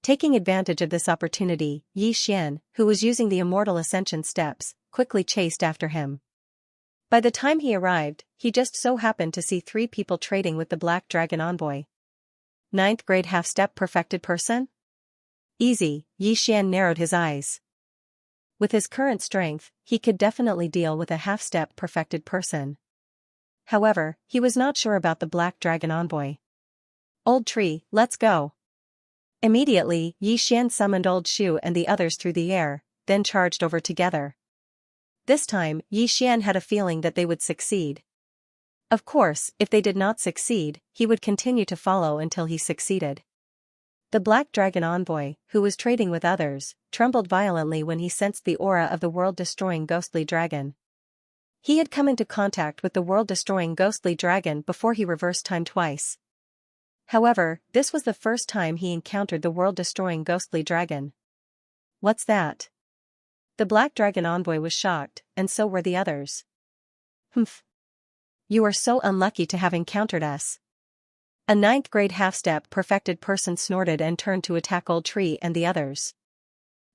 Taking advantage of this opportunity, Xian, who was using the immortal ascension steps, quickly chased after him. By the time he arrived, he just so happened to see 3 people trading with the Black Dragon Envoy. 9th grade half-step perfected person? Easy, Xian narrowed his eyes. With his current strength, he could definitely deal with a half-step perfected person. However, he was not sure about the Black Dragon Envoy. Old tree, let's go. Immediately, Xian summoned Old Shu and the others through the air, then charged over together. This time, Xian had a feeling that they would succeed. Of course, if they did not succeed, he would continue to follow until he succeeded. The Black Dragon Envoy, who was trading with others, trembled violently when he sensed the aura of the world-destroying ghostly dragon. He had come into contact with the world-destroying ghostly dragon before he reversed time twice. However, this was the first time he encountered the world-destroying ghostly dragon. What's that? The Black Dragon envoy was shocked, and so were the others. Humph. You are so unlucky to have encountered us. A ninth-grade half-step perfected person snorted and turned to attack Old Tree and the others.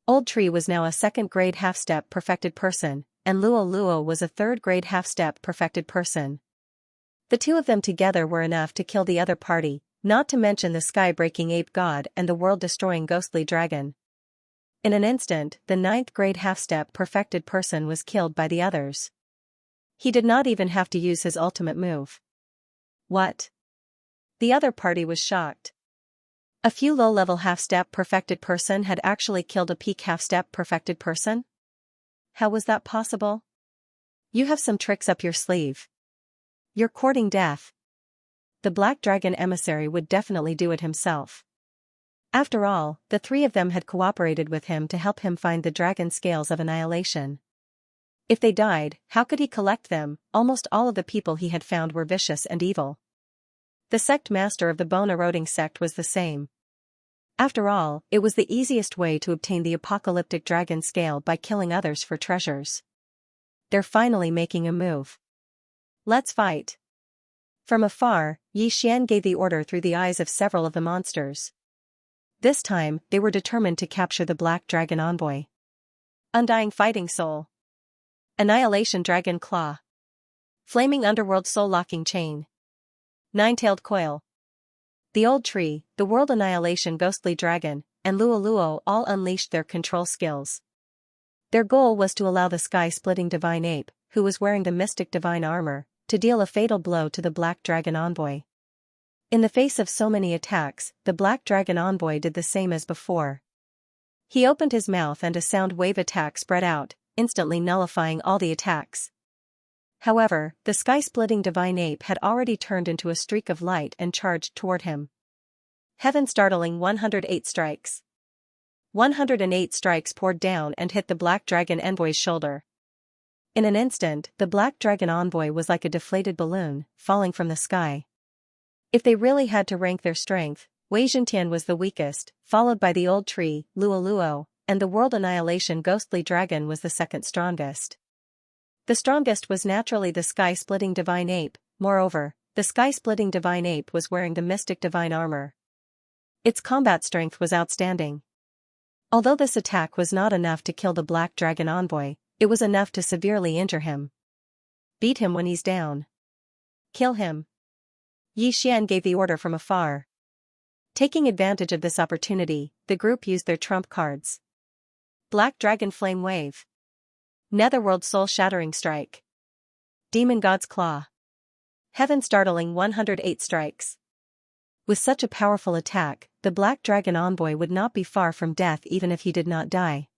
Old Tree was now a second-grade half-step perfected person, and Luo Luo was a third-grade half-step perfected person. The two of them together were enough to kill the other party, not to mention the sky-breaking ape god and the world-destroying ghostly dragon. In an instant, the ninth-grade half-step perfected person was killed by the others. He did not even have to use his ultimate move. What? The other party was shocked. A few low-level half-step perfected person had actually killed a peak half-step perfected person? How was that possible? You have some tricks up your sleeve. You're courting death. The Black Dragon emissary would definitely do it himself. After all, the three of them had cooperated with him to help him find the dragon scales of annihilation. If they died, how could he collect them? Almost all of the people he had found were vicious and evil. The sect master of the bone-eroding sect was the same. After all, it was the easiest way to obtain the apocalyptic dragon scale by killing others for treasures. They're finally making a move. Let's fight. From afar, Yi Xian gave the order through the eyes of several of the monsters. This time, they were determined to capture the Black Dragon envoy. Undying Fighting Soul. Annihilation Dragon Claw. Flaming Underworld Soul Locking Chain. Nine-Tailed Coil. The Old Tree, the World Annihilation Ghostly Dragon, and Luo Luo all unleashed their control skills. Their goal was to allow the sky-splitting Divine Ape, who was wearing the mystic divine armor, to deal a fatal blow to the Black Dragon envoy. In the face of so many attacks, the Black Dragon envoy did the same as before. He opened his mouth and a sound wave attack spread out, instantly nullifying all the attacks. However, the sky-splitting Divine Ape had already turned into a streak of light and charged toward him. Heaven-startling 108 strikes. 108 strikes poured down and hit the Black Dragon envoy's shoulder. In an instant, the Black Dragon envoy was like a deflated balloon, falling from the sky. If they really had to rank their strength, Wei Zhentian was the weakest, followed by the Old Tree, Luo Luo, and the World Annihilation Ghostly Dragon was the second strongest. The strongest was naturally the sky-splitting Divine Ape. Moreover, the sky-splitting Divine Ape was wearing the mystic divine armor. Its combat strength was outstanding. Although this attack was not enough to kill the Black Dragon envoy, it was enough to severely injure him. Beat him when he's down. Kill him. Yi Xian gave the order from afar. Taking advantage of this opportunity, the group used their trump cards. Black Dragon Flame Wave. Netherworld Soul Shattering Strike. Demon God's Claw. Heaven Startling 108 strikes. With such a powerful attack, the Black Dragon envoy would not be far from death even if he did not die.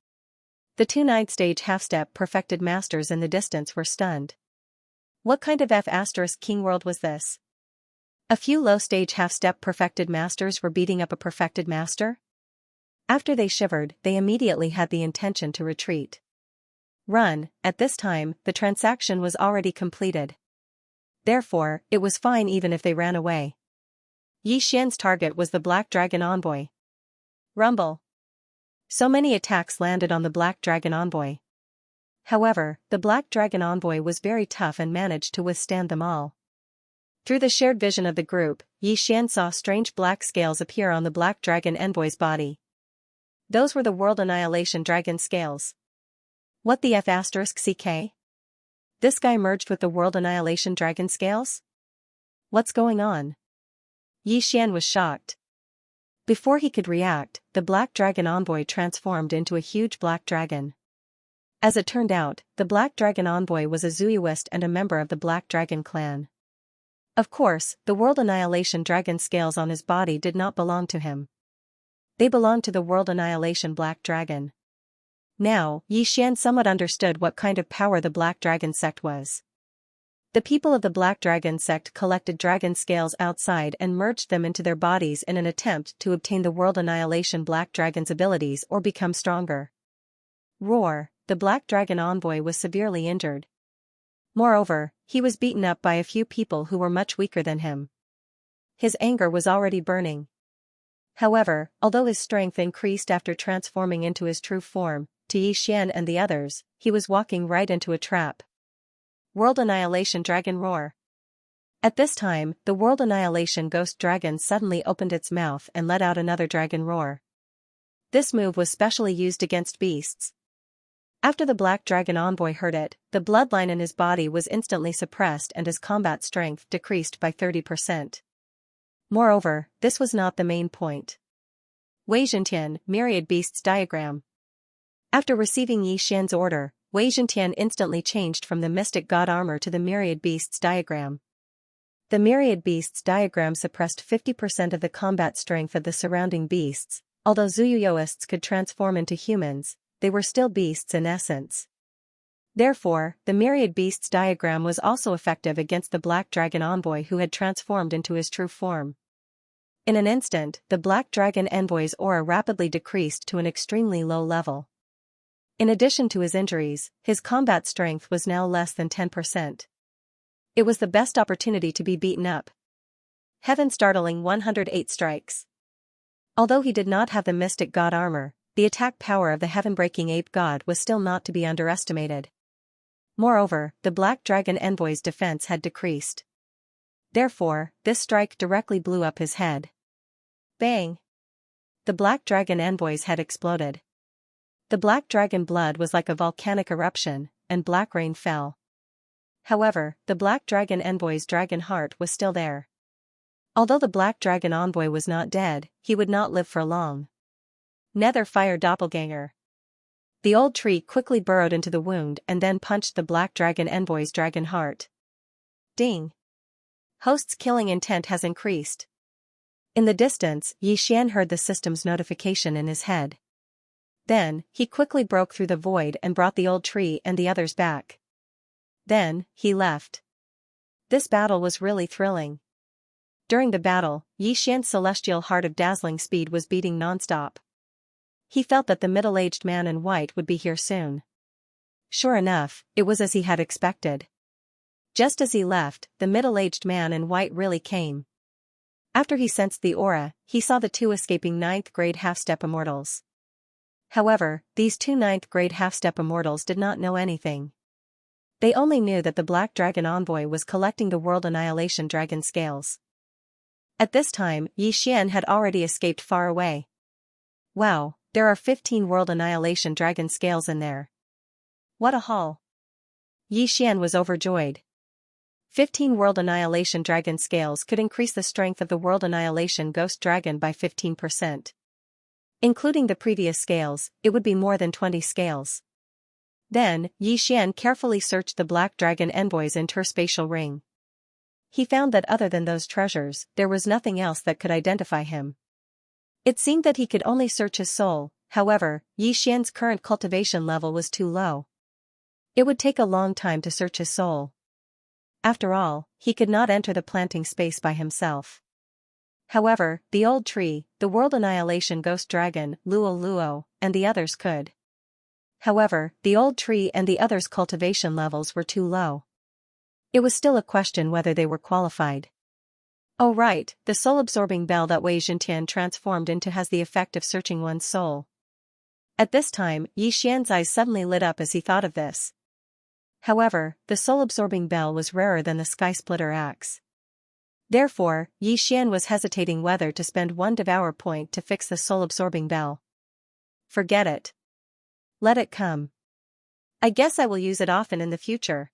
The two ninth-stage half-step perfected masters in the distance were stunned. What kind of F*King world was this? A few low-stage half-step perfected masters were beating up a perfected master? After they shivered, they immediately had the intention to retreat. Run. At this time, the transaction was already completed. Therefore, it was fine even if they ran away. Yi Xian's target was the Black Dragon envoy. Rumble. So many attacks landed on the Black Dragon envoy. However, the Black Dragon envoy was very tough and managed to withstand them all. Through the shared vision of the group, Yi Xian saw strange black scales appear on the Black Dragon envoy's body. Those were the World Annihilation Dragon scales. What the F*CK? This guy merged with the World Annihilation Dragon scales? What's going on? Yi Xian was shocked. Before he could react, the Black Dragon envoy transformed into a huge black dragon. As it turned out, the Black Dragon envoy was a Zuoist and a member of the Black Dragon clan. Of course, the World Annihilation Dragon scales on his body did not belong to him. They belonged to the World Annihilation Black Dragon. Now, Yi Xian somewhat understood what kind of power the Black Dragon sect was. The people of the Black Dragon sect collected dragon scales outside and merged them into their bodies in an attempt to obtain the World Annihilation Black Dragon's abilities or become stronger. Roar, the Black Dragon envoy was severely injured. Moreover, he was beaten up by a few people who were much weaker than him. His anger was already burning. However, although his strength increased after transforming into his true form, to Yi Xian and the others, he was walking right into a trap. World Annihilation Dragon Roar. At this time, the World Annihilation Ghost Dragon suddenly opened its mouth and let out another dragon roar. This move was specially used against beasts. After the Black Dragon Envoy heard it, the bloodline in his body was instantly suppressed and his combat strength decreased by 30%. Moreover, this was not the main point. Wei Zhentian, Myriad Beasts Diagram. After receiving Yi Xian's order, Wei Zhentian instantly changed from the Mystic God Armor to the Myriad Beasts Diagram. The Myriad Beasts Diagram suppressed 50% of the combat strength of the surrounding beasts. Although Zuyuyoists could transform into humans, they were still beasts in essence. Therefore, the Myriad Beasts Diagram was also effective against the Black Dragon Envoy who had transformed into his true form. In an instant, the Black Dragon Envoy's aura rapidly decreased to an extremely low level. In addition to his injuries, his combat strength was now less than 10%. It was the best opportunity to be beaten up. Heaven startling 108 strikes. Although he did not have the Mystic God Armor, the attack power of the heaven-breaking ape god was still not to be underestimated. Moreover, the Black Dragon Envoy's defense had decreased. Therefore, this strike directly blew up his head. Bang! The Black Dragon Envoy's head exploded. The Black Dragon blood was like a volcanic eruption, and black rain fell. However, the Black Dragon Envoy's dragon heart was still there. Although the Black Dragon Envoy was not dead, he would not live for long. Nether Fire Doppelganger. The old tree quickly burrowed into the wound and then punched the Black Dragon Envoy's dragon heart. Ding! Host's killing intent has increased. In the distance, Yi Xian heard the system's notification in his head. Then, he quickly broke through the void and brought the old tree and the others back. Then, he left. This battle was really thrilling. During the battle, Yi Xian's celestial heart of dazzling speed was beating non-stop. He felt that the middle-aged man in white would be here soon. Sure enough, it was as he had expected. Just as he left, the middle-aged man in white really came. After he sensed the aura, he saw the two escaping 9th grade half-step immortals. However, these two 9th grade half-step immortals did not know anything. They only knew that the Black Dragon Envoy was collecting the World Annihilation Dragon Scales. At this time, Yi Xian had already escaped far away. Wow, there are 15 World Annihilation Dragon Scales in there. What a haul! Yi Xian was overjoyed. 15 World Annihilation Dragon Scales could increase the strength of the World Annihilation Ghost Dragon by 15%. Including the previous scales, it would be more than 20 scales. Then, Yi Xian carefully searched the Black Dragon Envoy's interspatial ring. He found that other than those treasures, there was nothing else that could identify him. It seemed that he could only search his soul. However, Yi Xian's current cultivation level was too low. It would take a long time to search his soul. After all, he could not enter the planting space by himself. However, the old tree, the World Annihilation Ghost Dragon, Luo Luo, and the others could. However, the old tree and the others' cultivation levels were too low. It was still a question whether they were qualified. Oh right, the soul-absorbing bell that Wei Zhentian transformed into has the effect of searching one's soul. At this time, Yi Xian's eyes suddenly lit up as he thought of this. However, the soul-absorbing bell was rarer than the sky-splitter axe. Therefore, Yi Xian was hesitating whether to spend one devour point to fix the soul-absorbing bell. Forget it. Let it come. I guess I will use it often in the future.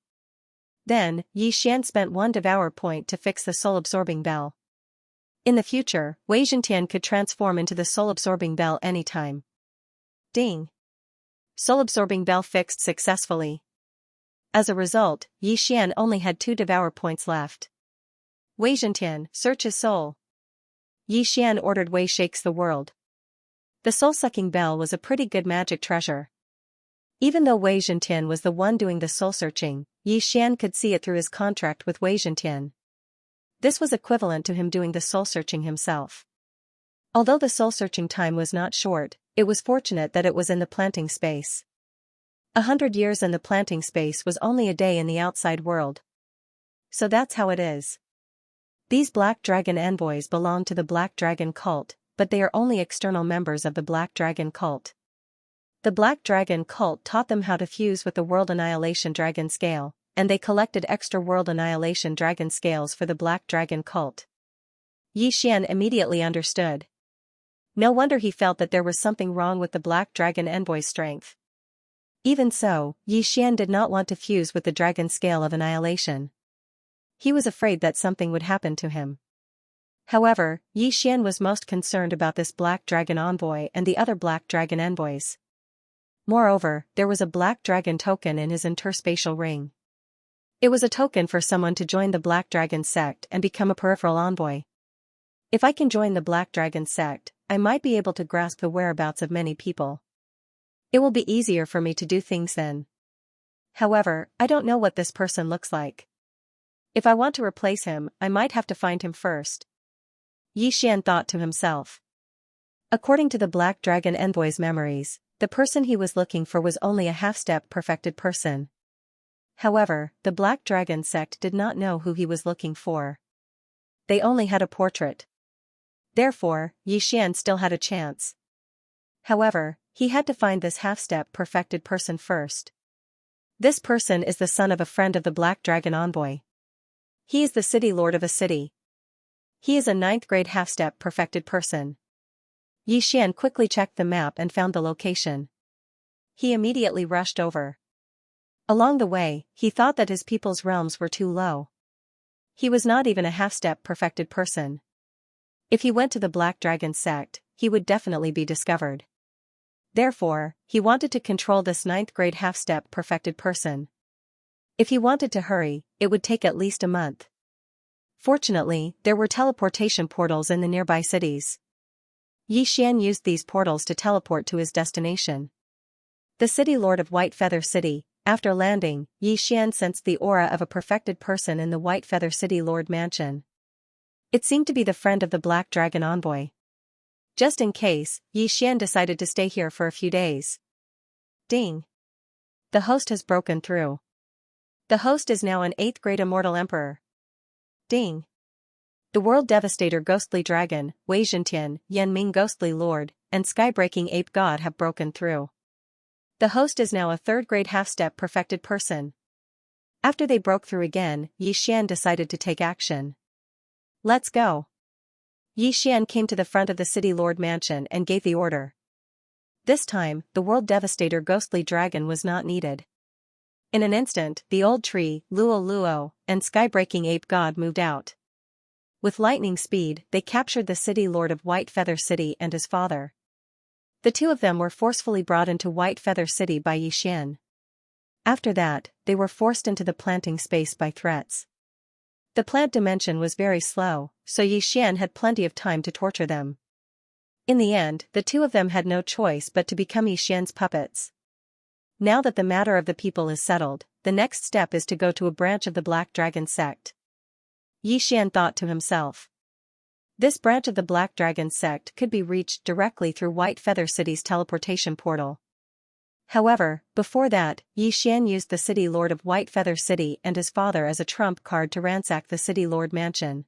Then, Yi Xian spent one devour point to fix the soul-absorbing bell. In the future, Wei Zhentian could transform into the soul-absorbing bell anytime. Ding! Soul-absorbing bell fixed successfully. As a result, Yi Xian only had 2 devour points left. Wei Zhentian, search his soul. Yi Xian ordered Wei shakes the world. The soul-sucking bell was a pretty good magic treasure. Even though Wei Zhentian was the one doing the soul-searching, Yi Xian could see it through his contract with Wei Zhentian. This was equivalent to him doing the soul-searching himself. Although the soul-searching time was not short, it was fortunate that it was in the planting space. 100 years in the planting space was only a day in the outside world. So that's how it is. These Black Dragon Envoys belong to the Black Dragon cult, but they are only external members of the Black Dragon cult. The Black Dragon cult taught them how to fuse with the World Annihilation Dragon Scale, and they collected extra World Annihilation Dragon Scales for the Black Dragon cult. Yi Xian immediately understood. No wonder he felt that there was something wrong with the Black Dragon Envoy's strength. Even so, Yi Xian did not want to fuse with the Dragon Scale of Annihilation. He was afraid that something would happen to him. However, Yi Xian was most concerned about this Black Dragon Envoy and the other Black Dragon Envoys. Moreover, there was a Black Dragon token in his interspatial ring. It was a token for someone to join the Black Dragon sect and become a peripheral envoy. If I can join the Black Dragon sect, I might be able to grasp the whereabouts of many people. It will be easier for me to do things then. However, I don't know what this person looks like. If I want to replace him, I might have to find him first. Yi Xian thought to himself. According to the Black Dragon Envoy's memories, the person he was looking for was only a half-step perfected person. However, the Black Dragon sect did not know who he was looking for. They only had a portrait. Therefore, Yi Xian still had a chance. However, he had to find this half-step perfected person first. This person is the son of a friend of the Black Dragon Envoy. He is the city lord of a city. He is a 9th grade half-step perfected person. Yi Xian quickly checked the map and found the location. He immediately rushed over. Along the way, he thought that his people's realms were too low. He was not even a half-step perfected person. If he went to the Black Dragon sect, he would definitely be discovered. Therefore, he wanted to control this 9th grade half-step perfected person. If he wanted to hurry, it would take at least a month. Fortunately, there were teleportation portals in the nearby cities. Yi Xian used these portals to teleport to his destination. The city lord of White Feather City. After landing, Yi Xian sensed the aura of a perfected person in the White Feather City Lord Mansion. It seemed to be the friend of the Black Dragon Envoy. Just in case, Yi Xian decided to stay here for a few days. Ding! The host has broken through. The host is now an 8th grade immortal emperor. Ding! The World Devastator Ghostly Dragon, Wei Zhentian, Yan Ming Ghostly Lord, and Skybreaking Ape God have broken through. The host is now a 3rd grade half-step perfected person. After they broke through again, Yi Xian decided to take action. Let's go. Yi Xian came to the front of the City Lord Mansion and gave the order. This time, the World Devastator Ghostly Dragon was not needed. In an instant, the old tree, Luo Luo, and Skybreaking Ape God moved out. With lightning speed, they captured the City Lord of White Feather City and his father. The two of them were forcefully brought into White Feather City by Yi Xian. After that, they were forced into the planting space by threats. The plant dimension was very slow, so Yi Xian had plenty of time to torture them. In the end, the two of them had no choice but to become Yi Xian's puppets. Now that the matter of the people is settled, the next step is to go to a branch of the Black Dragon sect. Yi Xian thought to himself. This branch of the Black Dragon sect could be reached directly through White Feather City's teleportation portal. However, before that, Yi Xian used the City Lord of White Feather City and his father as a trump card to ransack the City Lord Mansion.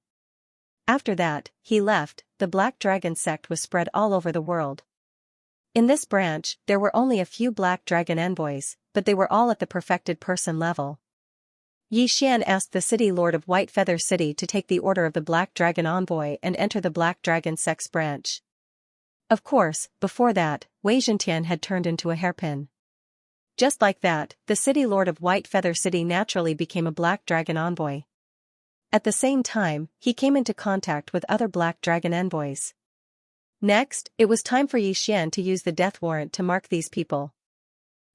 After that, he left. The Black Dragon sect was spread all over the world. In this branch, there were only a few Black Dragon envoys, but they were all at the perfected person level. Yi Xian asked the City Lord of White Feather City to take the order of the Black Dragon Envoy and enter the Black Dragon sect's branch. Of course, before that, Wei Zhentian had turned into a hairpin. Just like that, the City Lord of White Feather City naturally became a Black Dragon Envoy. At the same time, he came into contact with other Black Dragon envoys. Next, it was time for Yi Xian to use the death warrant to mark these people.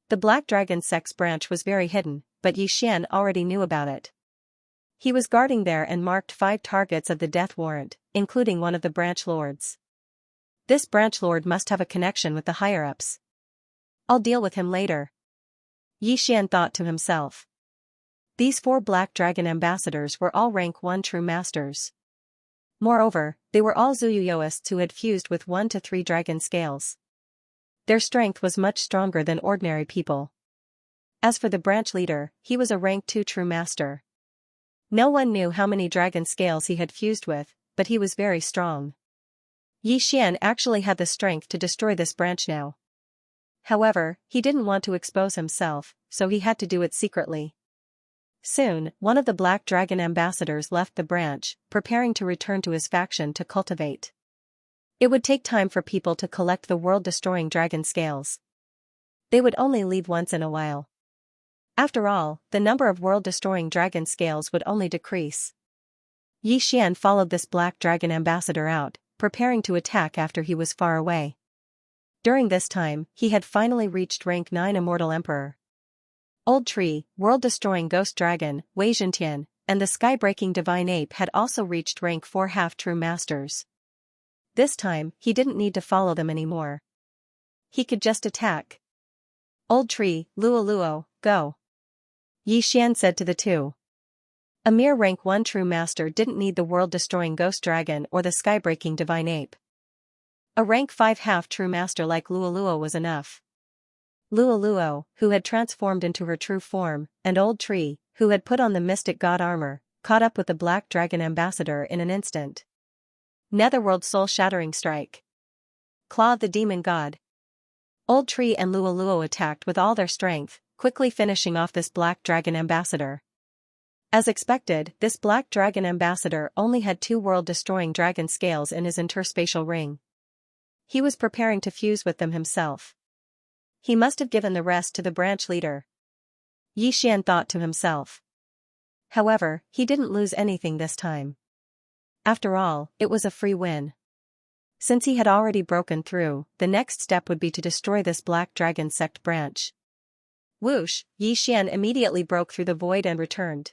The Black Dragon sect's branch was very hidden, but Yi Xian already knew about it. He was guarding there and marked 5 targets of the death warrant, including one of the branch lords. This branch lord must have a connection with the higher-ups. I'll deal with him later. Yi Xian thought to himself. These 4 Black Dragon ambassadors were all rank 1 true masters. Moreover, they were all Zuyuyoists who had fused with 1 to 3 dragon scales. Their strength was much stronger than ordinary people. As for the branch leader, he was a rank 2 true master. No one knew how many dragon scales he had fused with, but he was very strong. Yi Xian actually had the strength to destroy this branch now. However, he didn't want to expose himself, so he had to do it secretly. Soon, one of the Black Dragon ambassadors left the branch, preparing to return to his faction to cultivate. It would take time for people to collect the world-destroying dragon scales. They would only leave once in a while. After all, the number of world-destroying dragon scales would only decrease. Xian followed this Black Dragon ambassador out, preparing to attack after he was far away. During this time, he had finally reached rank 9 Immortal Emperor. Old Tree, world-destroying Ghost Dragon, Xianxia, and the sky-breaking Divine Ape had also reached rank 4 Half-True Masters. This time, he didn't need to follow them anymore. He could just attack. Old Tree, Luo, go. Xian said to the two. A mere rank 1 True Master didn't need the world-destroying Ghost Dragon or the sky-breaking Divine Ape. A rank 5 Half-True Master like Luo was enough. Luo, who had transformed into her true form, and Old Tree, who had put on the Mystic God armor, caught up with the Black Dragon ambassador in an instant. Netherworld Soul-Shattering Strike. Claw of the Demon God. Old Tree and Luo attacked with all their strength, quickly finishing off this Black Dragon ambassador. As expected, this Black Dragon ambassador only had 2 world-destroying dragon scales in his interspatial ring. He was preparing to fuse with them himself. He must have given the rest to the branch leader. Xian thought to himself. However, he didn't lose anything this time. After all, it was a free win. Since he had already broken through, the next step would be to destroy this Black Dragon sect branch. Whoosh, Xian immediately broke through the void and returned.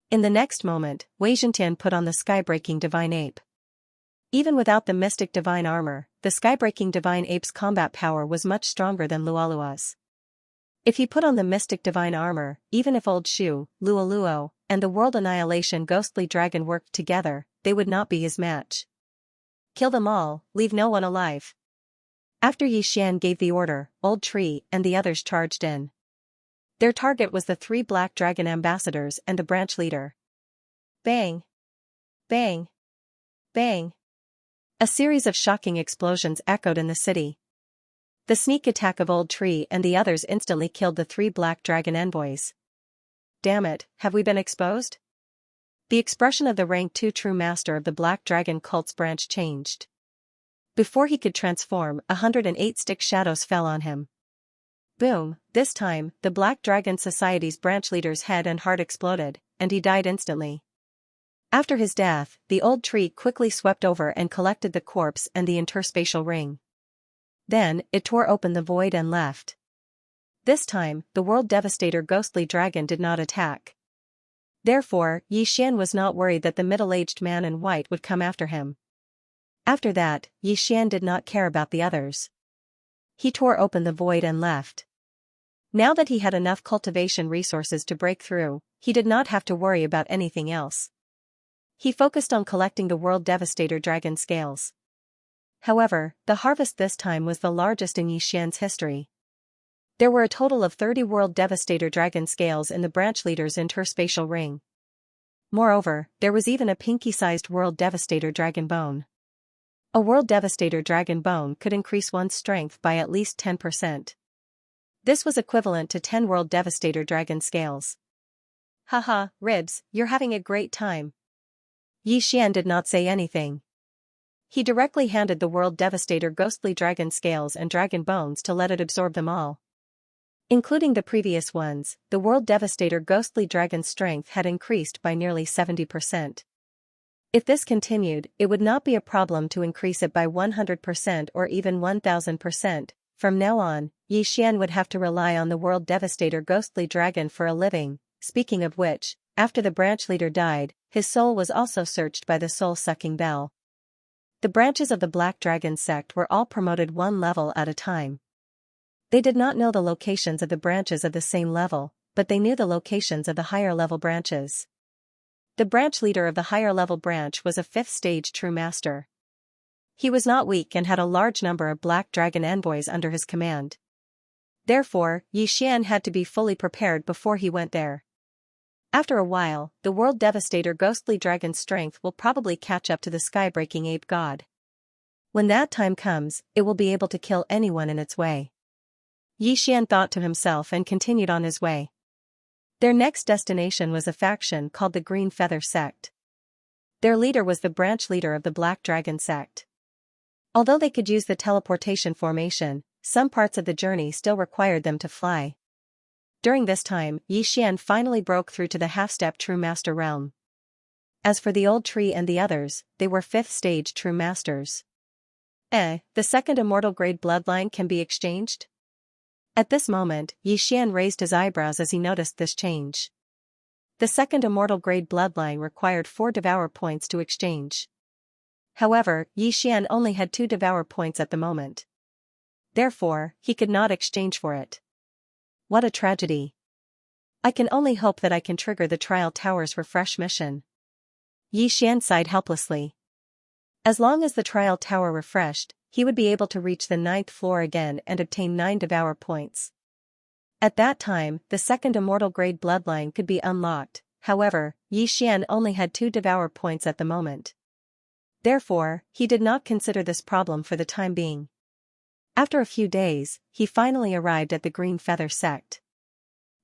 In the next moment, Xianxia put on the sky-breaking Divine Ape. Even without the Mystic Divine armor, the sky-breaking Divine Ape's combat power was much stronger than Luo's. If he put on the Mystic Divine armor, even if Old Shu, Luo, and the World Annihilation Ghostly Dragon worked together, they would not be his match. Kill them all, leave no one alive. After Xian gave the order, Old Tree and the others charged in. Their target was the 3 Black Dragon ambassadors and the branch leader. Bang! Bang! Bang! A series of shocking explosions echoed in the city. The sneak attack of Old Tree and the others instantly killed the 3 Black Dragon envoys. Damn it, have we been exposed? The expression of the rank 2 True Master of the Black Dragon cult's branch changed. Before he could transform, 108 stick shadows fell on him. Boom, this time, the Black Dragon Society's branch leader's head and heart exploded, and he died instantly. After his death, the Old Tree quickly swept over and collected the corpse and the interspatial ring. Then, it tore open the void and left. This time, the World Devastator Ghostly Dragon did not attack. Therefore, Xian was not worried that the middle-aged man in white would come after him. After that, Xian did not care about the others. He tore open the void and left. Now that he had enough cultivation resources to break through, he did not have to worry about anything else. He focused on collecting the World Devastator Dragon scales. However, the harvest this time was the largest in Xian's history. There were a total of 30 World Devastator Dragon scales in the branch leader's interspatial ring. Moreover, there was even a pinky-sized World Devastator Dragon bone. A World Devastator Dragon bone could increase one's strength by at least 10%. This was equivalent to 10 World Devastator Dragon scales. Haha, Ribs, you're having a great time. Xian did not say anything. He directly handed the World Devastator Ghostly Dragon scales and dragon bones to let it absorb them all. Including the previous ones, the World Devastator Ghostly Dragon's strength had increased by nearly 70%. If this continued, it would not be a problem to increase it by 100% or even 1000%. From now on, Xian would have to rely on the World Devastator Ghostly Dragon for a living. Speaking of which, after the branch leader died, his soul was also searched by the soul-sucking bell. The branches of the Black Dragon sect were all promoted 1 level at a time. They did not know the locations of the branches of the same level, but they knew the locations of the higher-level branches. The branch leader of the higher-level branch was a 5th stage True Master. He was not weak and had a large number of Black Dragon envoys under his command. Therefore, Xian had to be fully prepared before he went there. After a while, the World Devastator Ghostly Dragon's strength will probably catch up to the sky-breaking ape god. When that time comes, it will be able to kill anyone in its way. Yi Xian thought to himself and continued on his way. Their next destination was a faction called the Green Feather Sect. Their leader was the branch leader of the Black Dragon Sect. Although they could use the teleportation formation, some parts of the journey still required them to fly. During this time, Yi Xian finally broke through to the half-step True Master realm. As for the old tree and the others, they were 5th stage True Masters. The second immortal grade bloodline can be exchanged? At this moment, Yi Xian raised his eyebrows as he noticed this change. The second immortal grade bloodline required 4 Devour points to exchange. However, Yi Xian only had 2 Devour points at the moment. Therefore, he could not exchange for it. What a tragedy. I can only hope that I can trigger the Trial Tower's refresh mission. Yi Xian sighed helplessly. As long as the Trial Tower refreshed, he would be able to reach the 9th floor again and obtain 9 Devour points. At that time, the second immortal grade bloodline could be unlocked. However, Yi Xian only had 2 Devour points at the moment. Therefore, he did not consider this problem for the time being. After a few days, he finally arrived at the Green Feather Sect.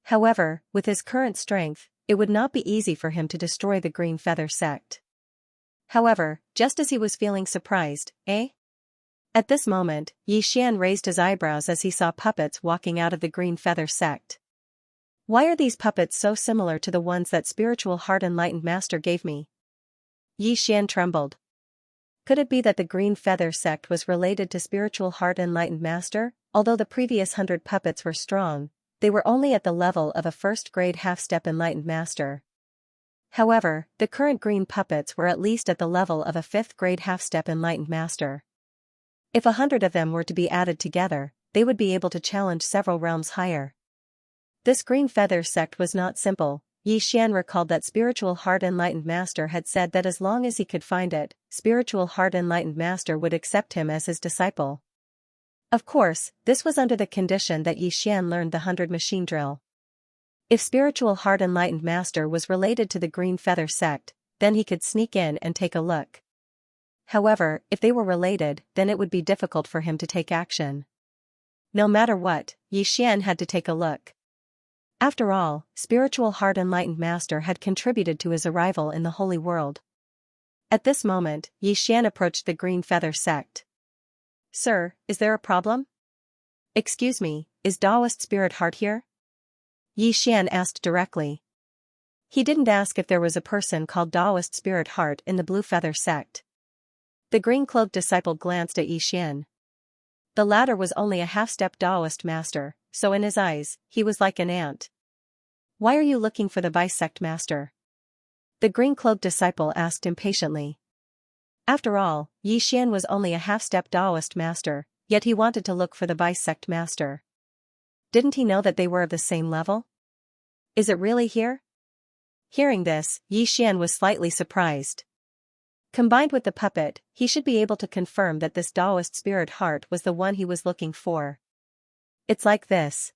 However, with his current strength, it would not be easy for him to destroy the Green Feather Sect. However, just as he was feeling surprised, At this moment, Yi Xian raised his eyebrows as he saw puppets walking out of the Green Feather Sect. Why are these puppets so similar to the ones that Spiritual Heart Enlightened Master gave me? Yi Xian trembled. Could it be that the Green Feather Sect was related to Spiritual Heart Enlightened Master? Although the previous 100 puppets were strong, they were only at the level of a first-grade half-step Enlightened Master. However, the current green puppets were at least at the level of a 5th-grade half-step Enlightened Master. If 100 of them were to be added together, they would be able to challenge several realms higher. This Green Feather Sect was not simple. Yi Xian recalled that Spiritual Heart Enlightened Master had said that as long as he could find it, Spiritual Heart Enlightened Master would accept him as his disciple. Of course, this was under the condition that Yi Xian learned the 100 machine drill. If Spiritual Heart Enlightened Master was related to the Green Feather Sect, then he could sneak in and take a look. However, if they were related, then it would be difficult for him to take action. No matter what, Yi Xian had to take a look. After all, Spiritual Heart Enlightened Master had contributed to his arrival in the Holy World. At this moment, Yi Xian approached the Green Feather Sect. Sir, is there a problem? Excuse me, is Taoist Spirit Heart here? Yi Xian asked directly. He didn't ask if there was a person called Taoist Spirit Heart in the Blue Feather Sect. The green-cloaked disciple glanced at Yi Xian. The latter was only a half-step Taoist master, so in his eyes, he was like an ant. Why are you looking for the Vice Sect Master? The green-cloaked disciple asked impatiently. After all, Yi Xian was only a half-step Taoist master, yet he wanted to look for the Vice Sect Master. Didn't he know that they were of the same level? Is it really here? Hearing this, Yi Xian was slightly surprised. Combined with the puppet, he should be able to confirm that this Taoist Spirit Heart was the one he was looking for. It's like this.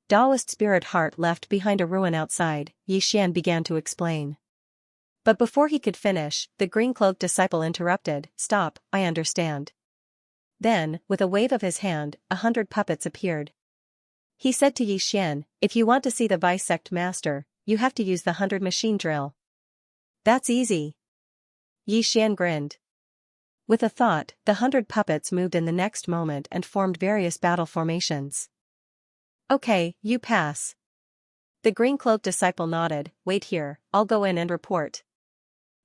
Taoist Spirit Heart left behind a ruin outside, Yi Xian began to explain. But before he could finish, the green-cloaked disciple interrupted. Stop, I understand. Then, with a wave of his hand, 100 puppets appeared. He said to Yi Xian, if you want to see the Vice Sect Master, you have to use the 100 machine drill. That's easy. Yi Xian grinned. With a thought, the 100 puppets moved in the next moment and formed various battle formations. Okay, you pass. The green-cloaked disciple nodded. Wait here, I'll go in and report.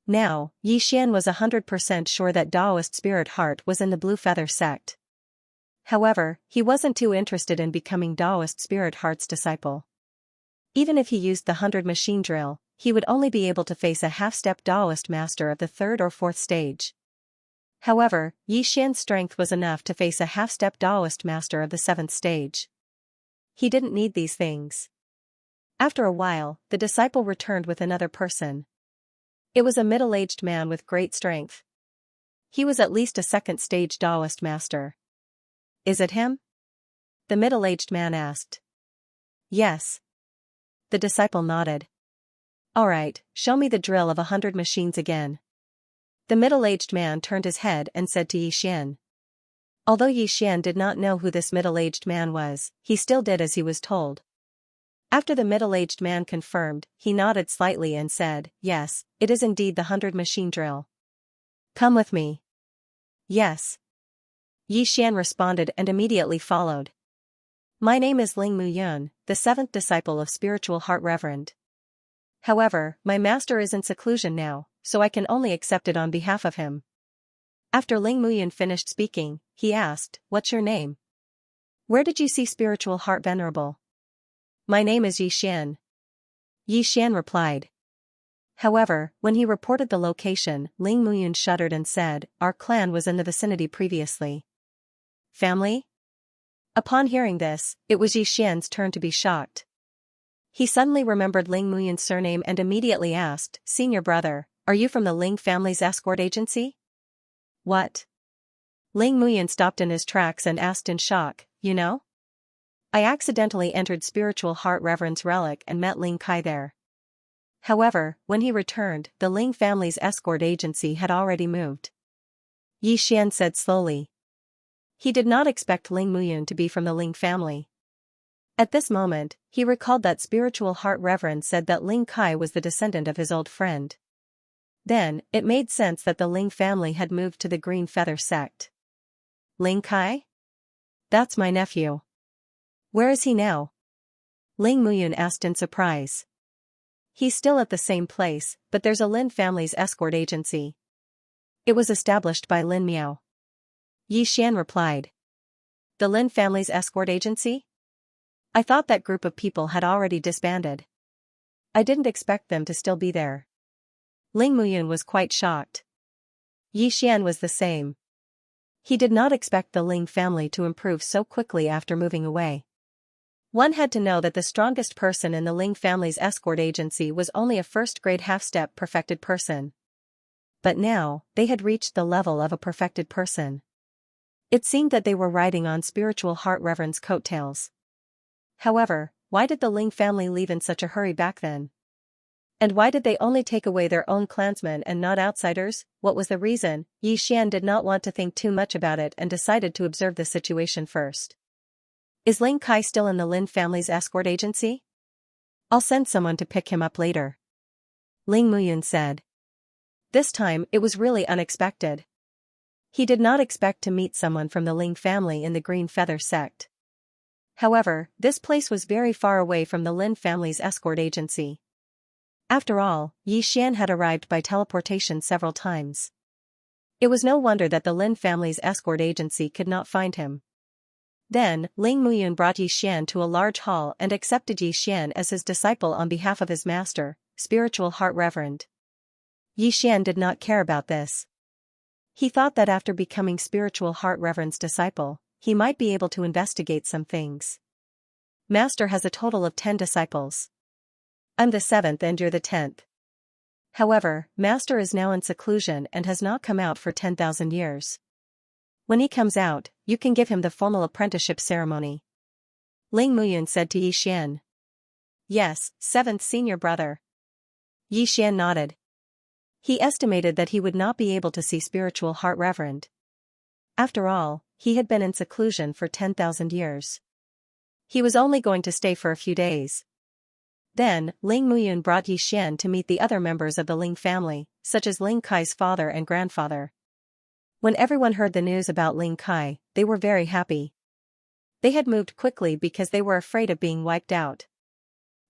Now, Yi Xian was 100% sure that Taoist Spirit Heart was in the Blue Feather Sect. However, he wasn't too interested in becoming Taoist Spirit Heart's disciple. Even if he used the 100 machine drill, he would only be able to face a half-step Taoist master of the 3rd or 4th stage. However, Yi Xian's strength was enough to face a half-step Taoist master of the 7th stage. He didn't need these things. After a while, the disciple returned with another person. It was a middle-aged man with great strength. He was at least a 2nd-stage Taoist master. Is it him? The middle-aged man asked. Yes. The disciple nodded. Alright, show me the drill of 100 machines again. The middle-aged man turned his head and said to Yi Xian. Although Yi Xian did not know who this middle-aged man was, he still did as he was told. After the middle-aged man confirmed, he nodded slightly and said, "Yes, it is indeed the 100 machine drill. Come with me." "Yes." Yi Xian responded and immediately followed. "My name is Ling Muyun, the 7th disciple of Spiritual Heart Reverend. However, my master is in seclusion now, so I can only accept it on behalf of him." After Ling Muyun finished speaking, he asked, "What's your name? Where did you see Spiritual Heart Venerable?" "My name is Yi Xian." Yi Xian replied. However, when he reported the location, Ling Muyun shuddered and said, "Our clan was in the vicinity previously." "Family?" Upon hearing this, it was Yi Xian's turn to be shocked. He suddenly remembered Ling Muyun's surname and immediately asked, "Senior brother, are you from the Ling family's escort agency?" "What?" Ling Muyun stopped in his tracks and asked in shock, "You know? I accidentally entered Spiritual Heart Reverend's relic and met Ling Kai there." However, when he returned, the Ling family's escort agency had already moved. Yi Xian said slowly. He did not expect Ling Muyun to be from the Ling family. At this moment, he recalled that Spiritual Heart Reverend said that Ling Kai was the descendant of his old friend. Then, it made sense that the Ling family had moved to the Green Feather sect. "Ling Kai? That's my nephew. Where is he now?" Ling Muyun asked in surprise. "He's still at the same place, but there's a Lin family's escort agency. It was established by Lin Miao." Yi Xian replied. "The Lin family's escort agency? I thought that group of people had already disbanded. I didn't expect them to still be there." Ling Muyun was quite shocked. Yi Xian was the same. He did not expect the Ling family to improve so quickly after moving away. One had to know that the strongest person in the Ling family's escort agency was only a first-grade half-step perfected person. But now, they had reached the level of a perfected person. It seemed that they were riding on Spiritual Heart Reverend's coattails. However, why did the Ling family leave in such a hurry back then? And why did they only take away their own clansmen and not outsiders? What was the reason? Yi Xian did not want to think too much about it and decided to observe the situation first. "Is Ling Kai still in the Lin family's escort agency? I'll send someone to pick him up later," Ling Muyun said. This time, it was really unexpected. He did not expect to meet someone from the Ling family in the Green Feather sect. However, this place was very far away from the Lin family's escort agency. After all, Yi Xian had arrived by teleportation several times. It was no wonder that the Lin family's escort agency could not find him. Then, Ling Muyun brought Yi Xian to a large hall and accepted Yi Xian as his disciple on behalf of his master, Spiritual Heart Reverend. Yi Xian did not care about this. He thought that after becoming Spiritual Heart Reverend's disciple, he might be able to investigate some things. "Master has a total of 10 disciples. I'm the 7th and you're the 10th. However, Master is now in seclusion and has not come out for 10,000 years. When he comes out, you can give him the formal apprenticeship ceremony," Ling Muyun said to Yi Xian. "Yes, 7th senior brother." Yi Xian nodded. He estimated that he would not be able to see Spiritual Heart Reverend. After all, he had been in seclusion for 10,000 years. He was only going to stay for a few days. Then, Ling Muyun brought Yi Xian to meet the other members of the Ling family, such as Ling Kai's father and grandfather. When everyone heard the news about Ling Kai, they were very happy. They had moved quickly because they were afraid of being wiped out.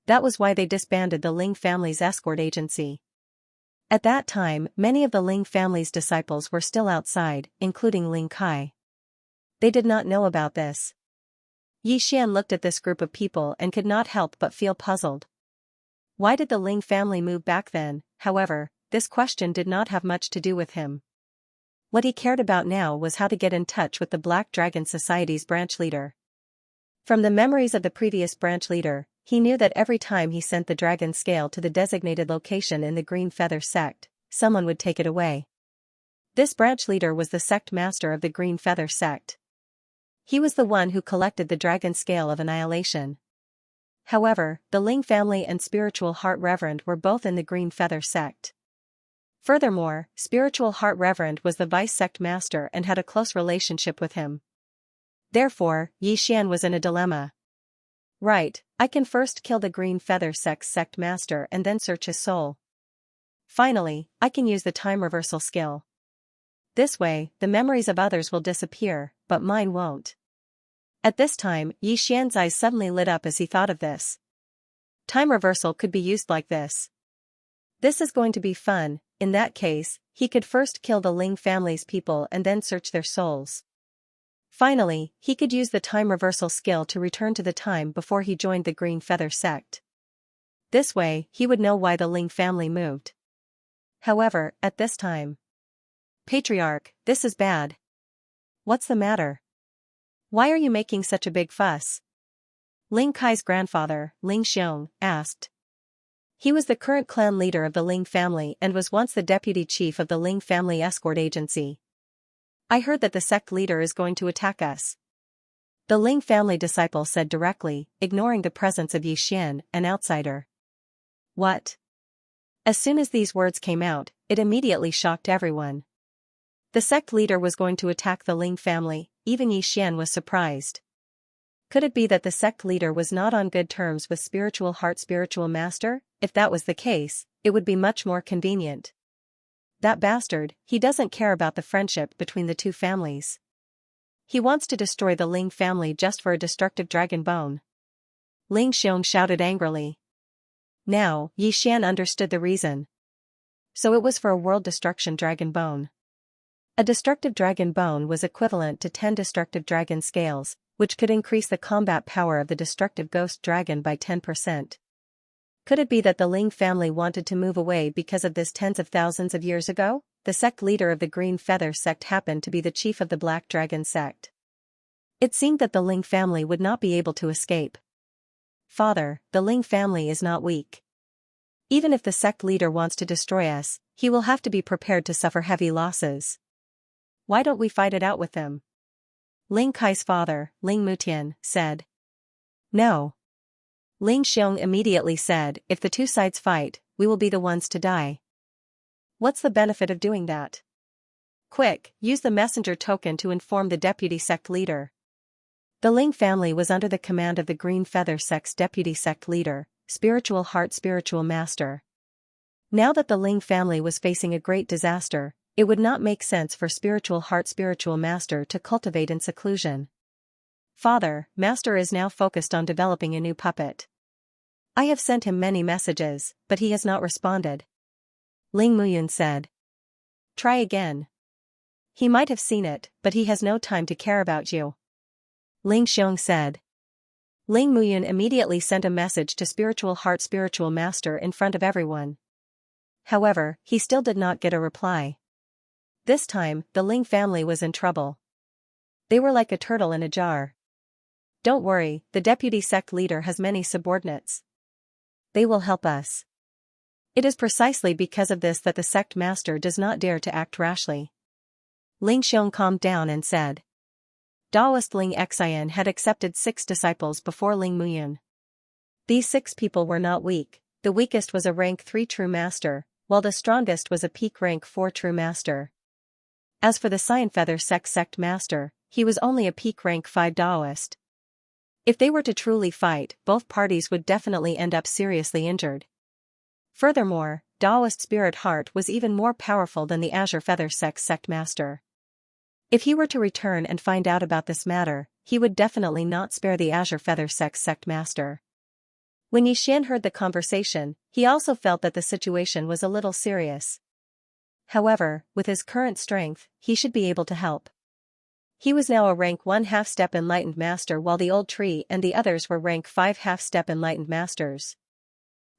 That was why they disbanded the Ling family's escort agency. At that time, many of the Ling family's disciples were still outside, including Ling Kai. They did not know about this. Yi Xian looked at this group of people and could not help but feel puzzled. Why did the Ling family move back then? However, this question did not have much to do with him. What he cared about now was how to get in touch with the Black Dragon Society's branch leader. From the memories of the previous branch leader, he knew that every time he sent the dragon scale to the designated location in the Green Feather sect, someone would take it away. This branch leader was the sect master of the Green Feather sect. He was the one who collected the dragon scale of annihilation. However, the Ling family and Spiritual Heart Reverend were both in the Green Feather sect. Furthermore, Spiritual Heart Reverend was the vice sect master and had a close relationship with him. Therefore, Xian was in a dilemma. Right, I can first kill the Green Feather sect master and then search his soul. Finally, I can use the time reversal skill. This way, the memories of others will disappear, but mine won't. At this time, Xian's eyes suddenly lit up as he thought of this. Time reversal could be used like this. This is going to be fun. In that case, he could first kill the Ling family's people and then search their souls. Finally, he could use the time reversal skill to return to the time before he joined the Green Feather sect. This way, he would know why the Ling family moved. However, at this time, Patriarch, this is bad. What's the matter? Why are you making such a big fuss? Ling Kai's grandfather, Ling Xiong, asked. He was the current clan leader of the Ling family and was once the deputy chief of the Ling family escort agency. I heard that the sect leader is going to attack us. The Ling family disciple said directly, ignoring the presence of Xian, an outsider. What? As soon as these words came out, it immediately shocked everyone. The sect leader was going to attack the Ling family. Even Xian was surprised. Could it be that the sect leader was not on good terms with Spiritual Heart Spiritual Master? If that was the case, it would be much more convenient. That bastard, he doesn't care about the friendship between the two families. He wants to destroy the Ling family just for a destructive dragon bone. Ling Xiong shouted angrily. Now, Xian understood the reason. So it was for a world destruction dragon bone. A destructive dragon bone was equivalent to 10 destructive dragon scales, which could increase the combat power of the destructive ghost dragon by 10%. Could it be that the Ling family wanted to move away because of this tens of thousands of years ago? The sect leader of the Green Feather sect happened to be the chief of the Black Dragon sect. It seemed that the Ling family would not be able to escape. Father, the Ling family is not weak. Even if the sect leader wants to destroy us, he will have to be prepared to suffer heavy losses. Why don't we fight it out with them? Ling Kai's father, Ling Mutian, said. No. Ling Xiong immediately said, if the two sides fight, we will be the ones to die. What's the benefit of doing that? Quick, use the messenger token to inform the deputy sect leader. The Ling family was under the command of the Green Feather sect's deputy sect leader, Spiritual Heart Spiritual Master. Now that the Ling family was facing a great disaster, it would not make sense for Spiritual Heart Spiritual Master to cultivate in seclusion. Father, Master is now focused on developing a new puppet. I have sent him many messages, but he has not responded. Ling Muyun said. Try again. He might have seen it, but he has no time to care about you. Ling Xiong said. Ling Muyun immediately sent a message to Spiritual Heart Spiritual Master in front of everyone. However, he still did not get a reply. This time, the Ling family was in trouble. They were like a turtle in a jar. Don't worry, the deputy sect leader has many subordinates. They will help us. It is precisely because of this that the sect master does not dare to act rashly. Ling Xiong calmed down and said. Daoist Ling Xian had accepted 6 disciples before Ling Muyun. These 6 people were not weak. The weakest was a rank 3 true master, while the strongest was a peak rank 4 true master. As for the Xianfeather sect master, he was only a peak rank 5 Daoist. If they were to truly fight, both parties would definitely end up seriously injured. Furthermore, Daoist Spirit Heart was even more powerful than the Azure Feather sect master. If he were to return and find out about this matter, he would definitely not spare the Azure Feather sect master. When Yixian heard the conversation, he also felt that the situation was a little serious. However, with his current strength, he should be able to help. He was now a rank 1 half-step enlightened master while the old tree and the others were rank 5 half-step enlightened masters.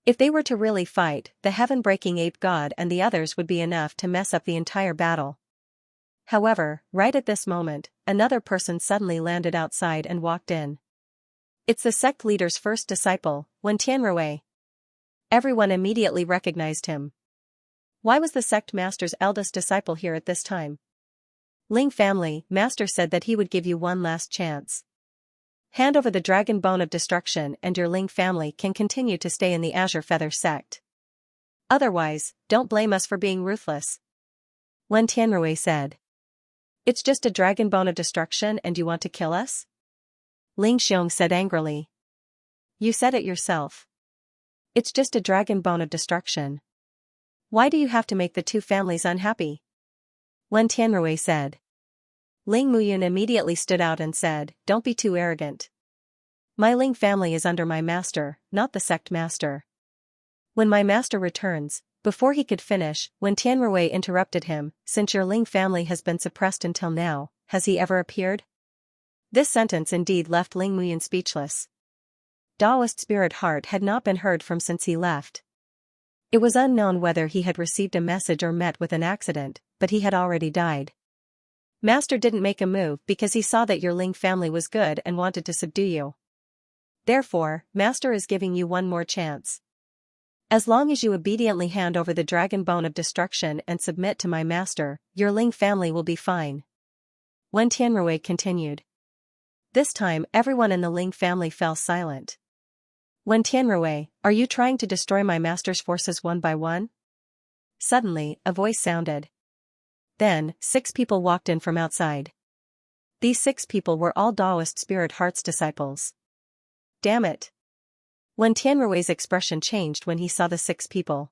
If they were to really fight, the heaven-breaking ape god and the others would be enough to mess up the entire battle. However, right at this moment, another person suddenly landed outside and walked in. It's the sect leader's first disciple, Wen Tianrui. Everyone immediately recognized him. Why was the sect master's eldest disciple here at this time? Ling family, master said that he would give you one last chance. Hand over the dragon bone of destruction and your Ling family can continue to stay in the Azure Feather sect. Otherwise, don't blame us for being ruthless. Wen Tianrui said. It's just a dragon bone of destruction and you want to kill us? Ling Xiong said angrily. You said it yourself. It's just a dragon bone of destruction. Why do you have to make the two families unhappy? Wen Tianrui said. Ling Muyun immediately stood out and said, don't be too arrogant. My Ling family is under my master, not the sect master. When my master returns, before he could finish, Wen Tianrui interrupted him, since your Ling family has been suppressed until now, has he ever appeared? This sentence indeed left Ling Muyun speechless. Daoist Spirit Heart had not been heard from since he left. It was unknown whether he had received a message or met with an accident, but he had already died. Master didn't make a move because he saw that your Ling family was good and wanted to subdue you. Therefore, Master is giving you one more chance. As long as you obediently hand over the dragon bone of destruction and submit to my master, your Ling family will be fine. Wen Tianrui continued. This time everyone in the Ling family fell silent. Wen Tianrui, are you trying to destroy my master's forces one by one? Suddenly, a voice sounded. Then, 6 people walked in from outside. These 6 people were all Daoist Spirit Heart's disciples. Damn it! Wen Tianrui's expression changed when he saw the 6 people.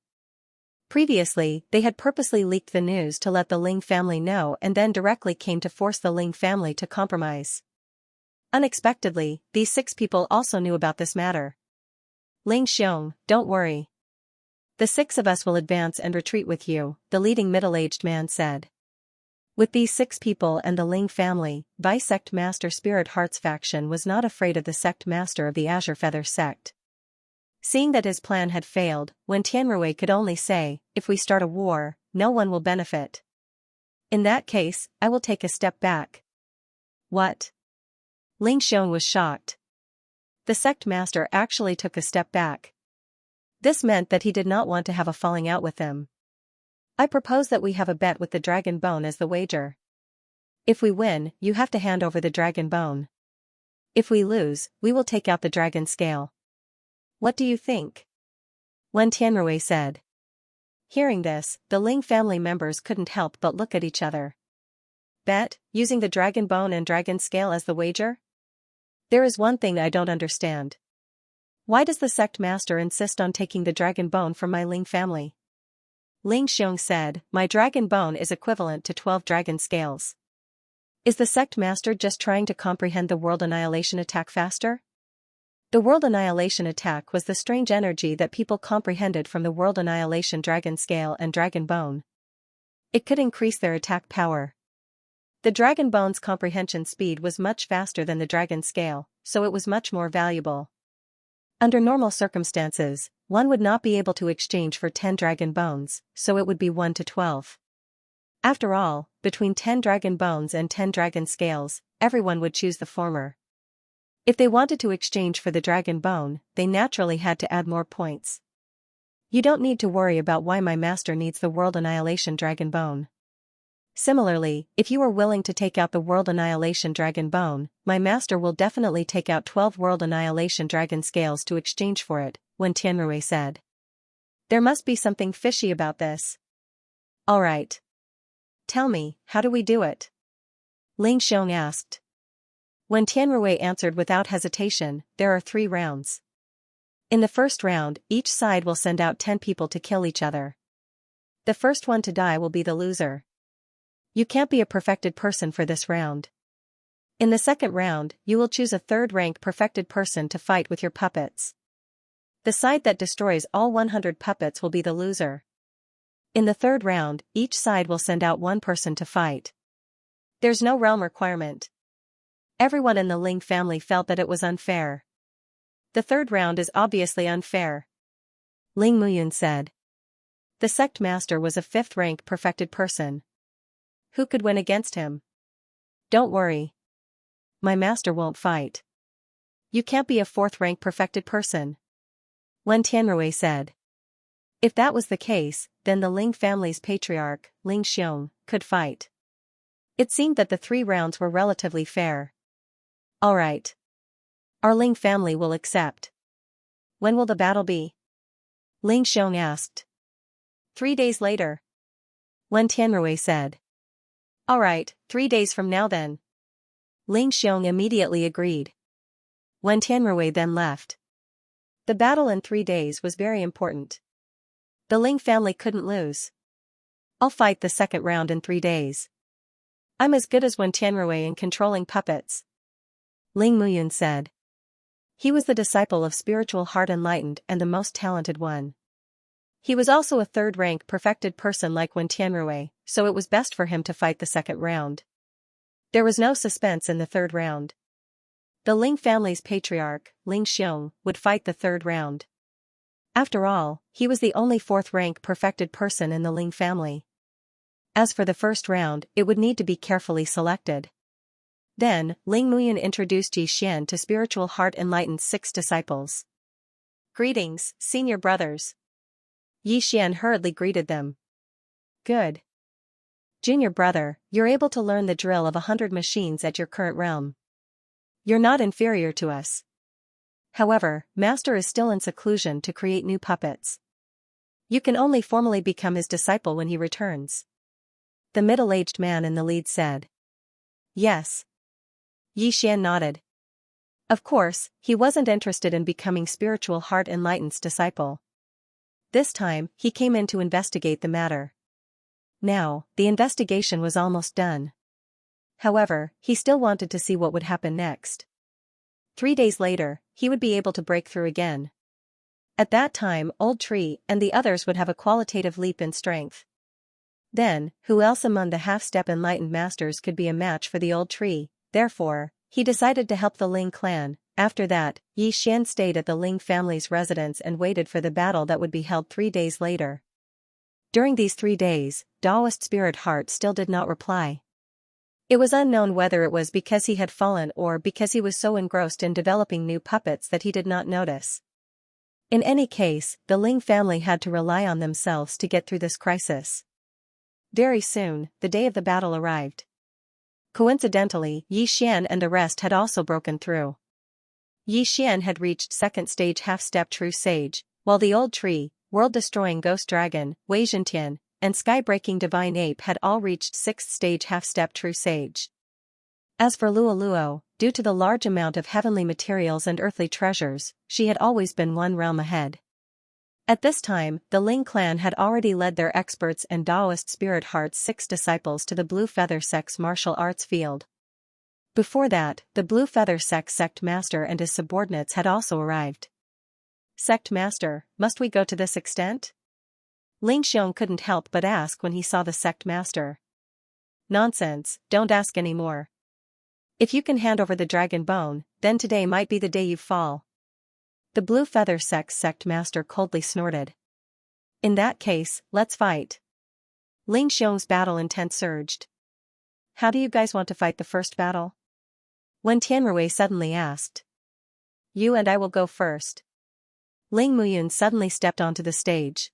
Previously, they had purposely leaked the news to let the Ling family know and then directly came to force the Ling family to compromise. Unexpectedly, these 6 people also knew about this matter. Ling Xiong, don't worry. The 6 of us will advance and retreat with you, the leading middle-aged man said. With these 6 people and the Ling family, Vice-Sect Master Spirit Heart's faction was not afraid of the Sect Master of the Azure Feather Sect. Seeing that his plan had failed, Wen Tianrui could only say, if we start a war, no one will benefit. In that case, I will take a step back. What? Ling Xiong was shocked. The Sect Master actually took a step back. This meant that he did not want to have a falling out with them. I propose that we have a bet with the dragon bone as the wager. If we win, you have to hand over the dragon bone. If we lose, we will take out the dragon scale. What do you think? Wen Tianrui said. Hearing this, the Ling family members couldn't help but look at each other. Bet, using the dragon bone and dragon scale as the wager? There is one thing I don't understand. Why does the Sect Master insist on taking the dragon bone from my Ling family? Ling Xiong said, my dragon bone is equivalent to 12 dragon scales. Is the Sect Master just trying to comprehend the world annihilation attack faster? The world annihilation attack was the strange energy that people comprehended from the world annihilation dragon scale and dragon bone. It could increase their attack power. The dragon bone's comprehension speed was much faster than the dragon scale, so it was much more valuable. Under normal circumstances, one would not be able to exchange for 10 dragon bones, so it would be 1 to 12. After all, between 10 dragon bones and 10 dragon scales, everyone would choose the former. If they wanted to exchange for the dragon bone, they naturally had to add more points. You don't need to worry about why my master needs the world annihilation dragon bone. Similarly, if you are willing to take out the World Annihilation Dragon Bone, my master will definitely take out 12 World Annihilation Dragon Scales to exchange for it, Wen Tianrui said. There must be something fishy about this. Alright. Tell me, how do we do it? Ling Xiong asked. Wen Tianrui answered without hesitation, there are 3 rounds. In the first round, each side will send out 10 people to kill each other. The first one to die will be the loser. You can't be a perfected person for this round. In the second round, you will choose a 3rd-rank perfected person to fight with your puppets. The side that destroys all 100 puppets will be the loser. In the 3rd round, each side will send out 1 person to fight. There's no realm requirement. Everyone in the Ling family felt that it was unfair. The 3rd round is obviously unfair. Ling Muyun said. The sect master was a 5th-rank perfected person. Who could win against him? Don't worry. My master won't fight. You can't be a 4th-rank perfected person. Wen Tianrui said. If that was the case, then the Ling family's patriarch, Ling Xiong, could fight. It seemed that the 3 rounds were relatively fair. Alright. Our Ling family will accept. When will the battle be? Ling Xiong asked. 3 days later. Wen Tianrui said. All right, 3 days from now then. Ling Xiong immediately agreed. Wen Tianrui then left. The battle in 3 days was very important. The Ling family couldn't lose. I'll fight the second round in 3 days. I'm as good as Wen Tianrui in controlling puppets. Ling Muyun said. He was the disciple of Spiritual Heart Enlightened and the most talented one. He was also a third-rank perfected person like Wen Tianrui, so it was best for him to fight the second round. There was no suspense in the third round. The Ling family's patriarch, Ling Xiong, would fight the third round. After all, he was the only fourth-rank perfected person in the Ling family. As for the first round, it would need to be carefully selected. Then, Ling Muyan introduced Yi Xian to Spiritual Heart Enlightened's 6 disciples. Greetings, senior brothers. Yi Xian hurriedly greeted them. Good. Junior brother, you're able to learn the drill of 100 machines at your current realm. You're not inferior to us. However, Master is still in seclusion to create new puppets. You can only formally become his disciple when he returns. The middle-aged man in the lead said. Yes. Yi Xian nodded. Of course, he wasn't interested in becoming Spiritual Heart Enlightened's disciple. This time, he came in to investigate the matter. Now, the investigation was almost done. However, he still wanted to see what would happen next. 3 days later, he would be able to break through again. At that time, Old Tree and the others would have a qualitative leap in strength. Then, who else among the half-step enlightened masters could be a match for the Old Tree? Therefore, he decided to help the Ling clan. After that, Yi Xian stayed at the Ling family's residence and waited for the battle that would be held 3 days later. During these 3 days, Taoist Spirit Heart still did not reply. It was unknown whether it was because he had fallen or because he was so engrossed in developing new puppets that he did not notice. In any case, the Ling family had to rely on themselves to get through this crisis. Very soon, the day of the battle arrived. Coincidentally, Yi Xian and the rest had also broken through. Yi Xian had reached second stage half-step True Sage, while the Old Tree, world-destroying Ghost Dragon, Wei Zhentian, and sky-breaking Divine Ape had all reached 6th stage half-step True Sage. As for Luo Luo, due to the large amount of heavenly materials and earthly treasures, she had always been one realm ahead. At this time, the Ling clan had already led their experts and Taoist Spirit Heart's 6 disciples to the Blue Feather Sect's martial arts field. Before that, the Blue Feather Sect's sect master and his subordinates had also arrived. Sect master, must we go to this extent? Ling Xiong couldn't help but ask when he saw the sect master. Nonsense, don't ask any more. If you can hand over the dragon bone, then today might be the day you fall. The Blue Feather Sect's sect master coldly snorted. In that case, let's fight. Ling Xiong's battle intent surged. How do you guys want to fight the first battle? Wen Tianrui suddenly asked. You and I will go first. Ling Muyun suddenly stepped onto the stage.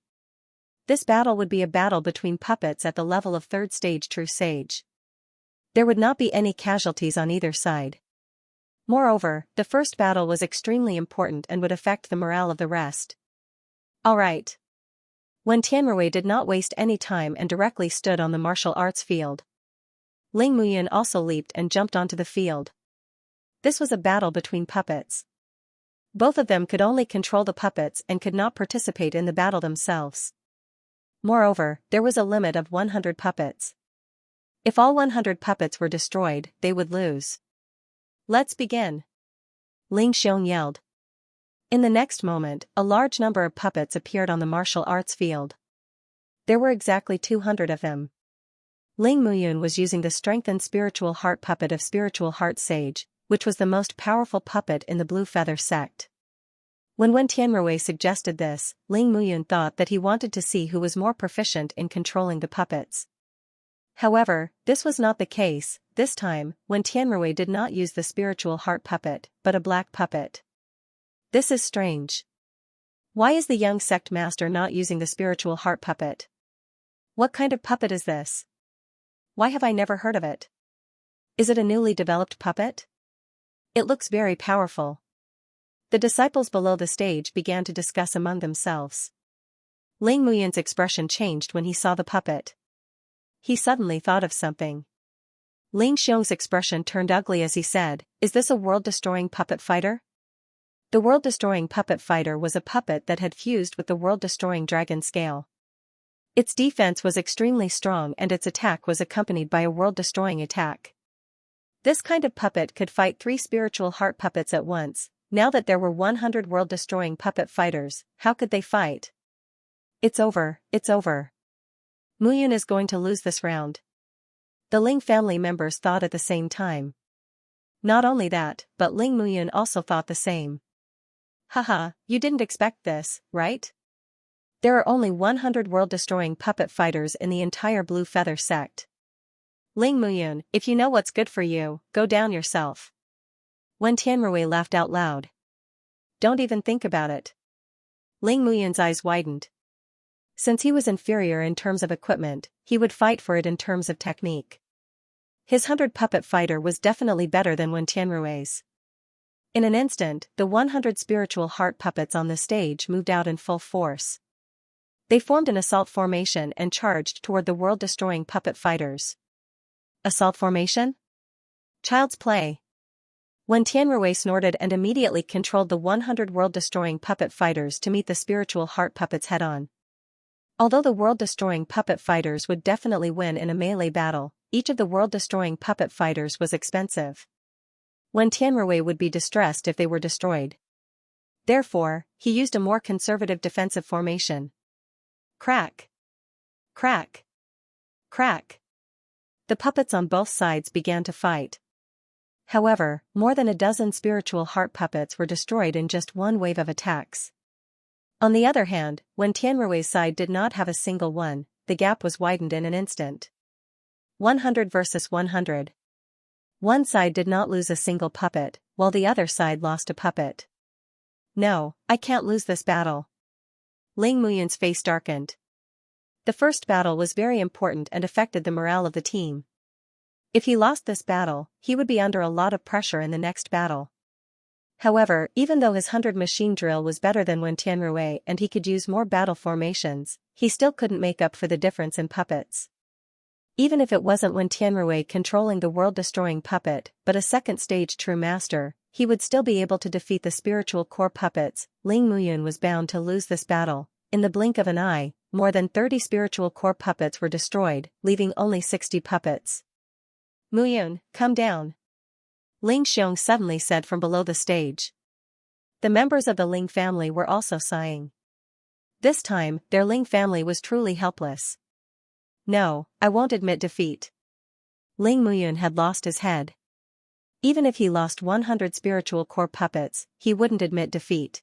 This battle would be a battle between puppets at the level of 3rd stage True Sage. There would not be any casualties on either side. Moreover, the first battle was extremely important and would affect the morale of the rest. All right. Wen Tianrui did not waste any time and directly stood on the martial arts field. Ling Muyun also leaped and jumped onto the field. This was a battle between puppets. Both of them could only control the puppets and could not participate in the battle themselves. Moreover, there was a limit of 100 puppets. If all 100 puppets were destroyed, they would lose. Let's begin. Ling Xiong yelled. In the next moment, a large number of puppets appeared on the martial arts field. There were exactly 200 of them. Ling Muyun was using the strengthened Spiritual Heart puppet of Spiritual Heart Sage, which was the most powerful puppet in the Blue Feather Sect. When Wen Tianrui suggested this, Ling Muyun thought that he wanted to see who was more proficient in controlling the puppets. However, this was not the case. This time, Wen Tianrui did not use the Spiritual Heart puppet, but a black puppet. This is strange. Why is the young sect master not using the Spiritual Heart puppet? What kind of puppet is this? Why have I never heard of it? Is it a newly developed puppet? It looks very powerful. The disciples below the stage began to discuss among themselves. Ling Muyan's expression changed when he saw the puppet. He suddenly thought of something. Ling Xiong's expression turned ugly as he said, "Is this a world-destroying puppet fighter?" The world-destroying puppet fighter was a puppet that had fused with the world-destroying dragon scale. Its defense was extremely strong and its attack was accompanied by a world-destroying attack. This kind of puppet could fight 3 spiritual heart puppets at once. Now that there were 100 world-destroying puppet fighters, how could they fight? It's over, it's over. Muyan is going to lose this round. The Ling family members thought at the same time. Not only that, but Ling Muyan also thought the same. Haha, you didn't expect this, right? There are only 100 world-destroying puppet fighters in the entire Blue Feather sect. Ling Muyan, if you know what's good for you, go down yourself. Wen Tianrui laughed out loud. Don't even think about it. Ling Muyan's eyes widened. Since he was inferior in terms of equipment, he would fight for it in terms of technique. His 100 puppet fighter was definitely better than Wen Tianrui's. In an instant, the 100 spiritual heart puppets on the stage moved out in full force. They formed an assault formation and charged toward the world-destroying puppet fighters. Assault formation? Child's play. Wen Tianrui snorted and immediately controlled the 100 world-destroying puppet fighters to meet the spiritual heart puppets head-on. Although the world-destroying puppet fighters would definitely win in a melee battle, each of the world-destroying puppet fighters was expensive. Wen Tianrui would be distressed if they were destroyed. Therefore, he used a more conservative defensive formation. Crack! Crack! Crack! The puppets on both sides began to fight. However, more than a dozen spiritual heart puppets were destroyed in just one wave of attacks. On the other hand, when Tianrui's side did not have a single one, the gap was widened in an instant. 100 versus 100. One side did not lose a single puppet, while the other side lost a puppet. No, I can't lose this battle. Ling Muyan's face darkened. The first battle was very important and affected the morale of the team. If he lost this battle, he would be under a lot of pressure in the next battle. However, even though his 100 machine drill was better than Wen Tianrui and he could use more battle formations, he still couldn't make up for the difference in puppets. Even if it wasn't Wen Tianrui controlling the world-destroying puppet, but a second-stage true master, he would still be able to defeat the spiritual core puppets. Ling Muyan was bound to lose this battle. In the blink of an eye, more than 30 spiritual core puppets were destroyed, leaving only 60 puppets. Muyan, come down. Ling Xiong suddenly said from below the stage. The members of the Ling family were also sighing. This time, their Ling family was truly helpless. No, I won't admit defeat. Ling Muyan had lost his head. Even if he lost 100 spiritual core puppets, he wouldn't admit defeat.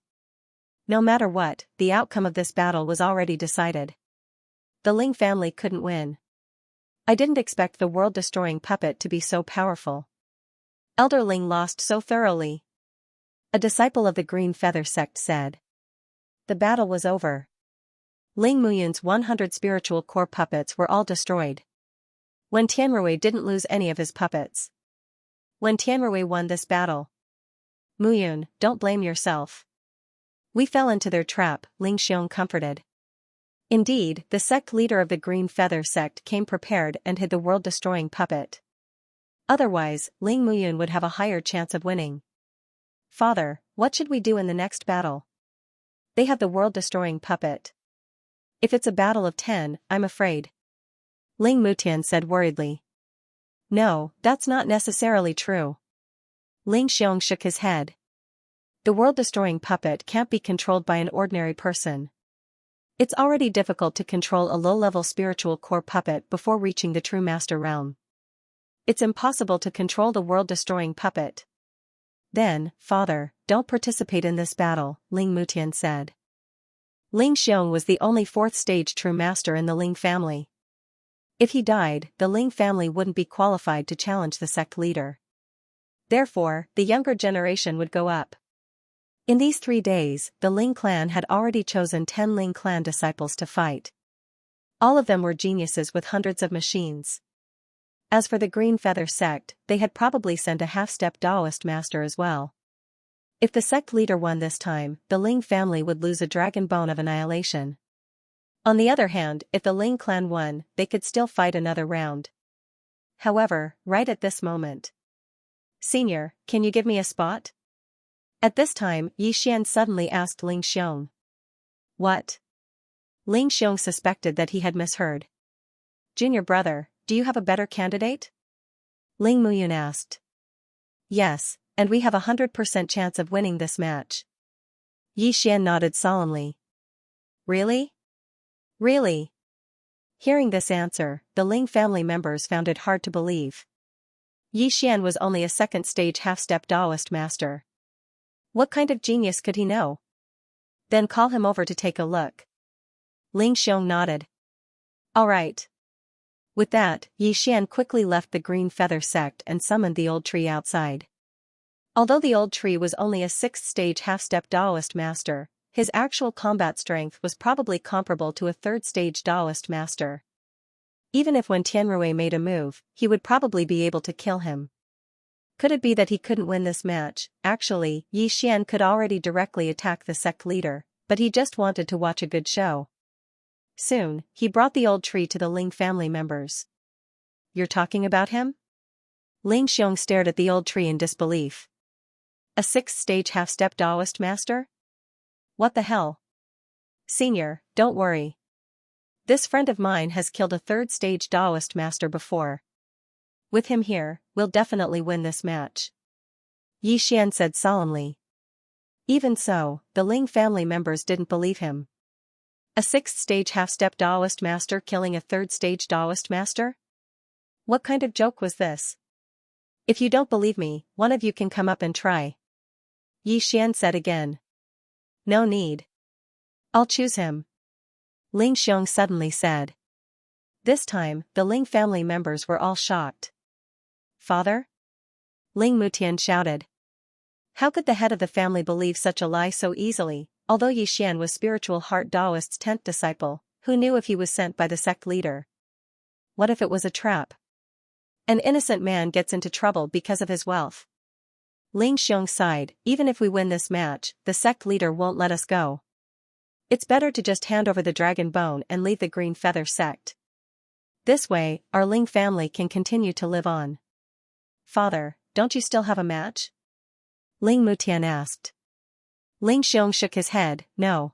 No matter what, the outcome of this battle was already decided. The Ling family couldn't win. I didn't expect the world-destroying puppet to be so powerful. Elder Ling lost so thoroughly. A disciple of the Green Feather sect said. The battle was over. Ling Muyan's 100 spiritual core puppets were all destroyed. Wen Tianrui didn't lose any of his puppets. Wen Tianrui won this battle. Muyan, don't blame yourself. We fell into their trap, Ling Xiong comforted. Indeed, the sect leader of the Green Feather sect came prepared and hid the world-destroying puppet. Otherwise, Ling Muyan would have a higher chance of winning. Father, what should we do in the next battle? They have the world-destroying puppet. If it's a battle of 10, I'm afraid. Ling Mutian said worriedly. No, that's not necessarily true. Ling Xiong shook his head. The world-destroying puppet can't be controlled by an ordinary person. It's already difficult to control a low-level spiritual core puppet before reaching the true master realm. It's impossible to control the world-destroying puppet. Then, father, don't participate in this battle, Ling Mutian said. Ling Xiong was the only 4th-stage true master in the Ling family. If he died, the Ling family wouldn't be qualified to challenge the sect leader. Therefore, the younger generation would go up. In these 3 days, the Ling clan had already chosen 10 Ling clan disciples to fight. All of them were geniuses with hundreds of machines. As for the Green Feather sect, they had probably sent a half-step Taoist master as well. If the sect leader won this time, the Ling family would lose a dragon bone of annihilation. On the other hand, if the Ling clan won, they could still fight another round. However, right at this moment. Senior, can you give me a spot? At this time, Yi Xian suddenly asked Ling Xiong. What? Ling Xiong suspected that he had misheard. Junior brother, do you have a better candidate? Ling Muyun asked. Yes, and we have 100% chance of winning this match. Yi Xian nodded solemnly. Really? Really? Hearing this answer, the Ling family members found it hard to believe. Yi Xian was only a second-stage half-step Taoist master. What kind of genius could he know? Then call him over to take a look. Ling Xiong nodded. All right. With that, Yi Xian quickly left the Green Feather sect and summoned the old tree outside. Although the old tree was only a sixth-stage half-step Taoist master, his actual combat strength was probably comparable to a third-stage Taoist master. Even if when Tianrui made a move, he would probably be able to kill him. Could it be that he couldn't win this match? Actually, Yi Xian could already directly attack the sect leader, but he just wanted to watch a good show. Soon, he brought the old tree to the Ling family members. You're talking about him? Ling Xiong stared at the old tree in disbelief. A sixth-stage half-step Taoist master? What the hell? Senior, don't worry. This friend of mine has killed a third-stage Taoist master before. With him here, we'll definitely win this match. Yi Xian said solemnly. Even so, the Ling family members didn't believe him. A sixth-stage half-step Taoist master killing a third-stage Taoist master? What kind of joke was this? If you don't believe me, one of you can come up and try. Yi Xian said again. No need. I'll choose him. Ling Xiong suddenly said. This time, the Ling family members were all shocked. Father? Ling Mutian shouted. How could the head of the family believe such a lie so easily, although Yi Xian was Spiritual Heart Taoist's 10th disciple, who knew if he was sent by the sect leader? What if it was a trap? An innocent man gets into trouble because of his wealth. Ling Xiong sighed, even if we win this match, the sect leader won't let us go. It's better to just hand over the dragon bone and leave the Green Feather sect. This way, our Ling family can continue to live on. Father, don't you still have a match? Ling Mutian asked. Ling Xiong shook his head, no.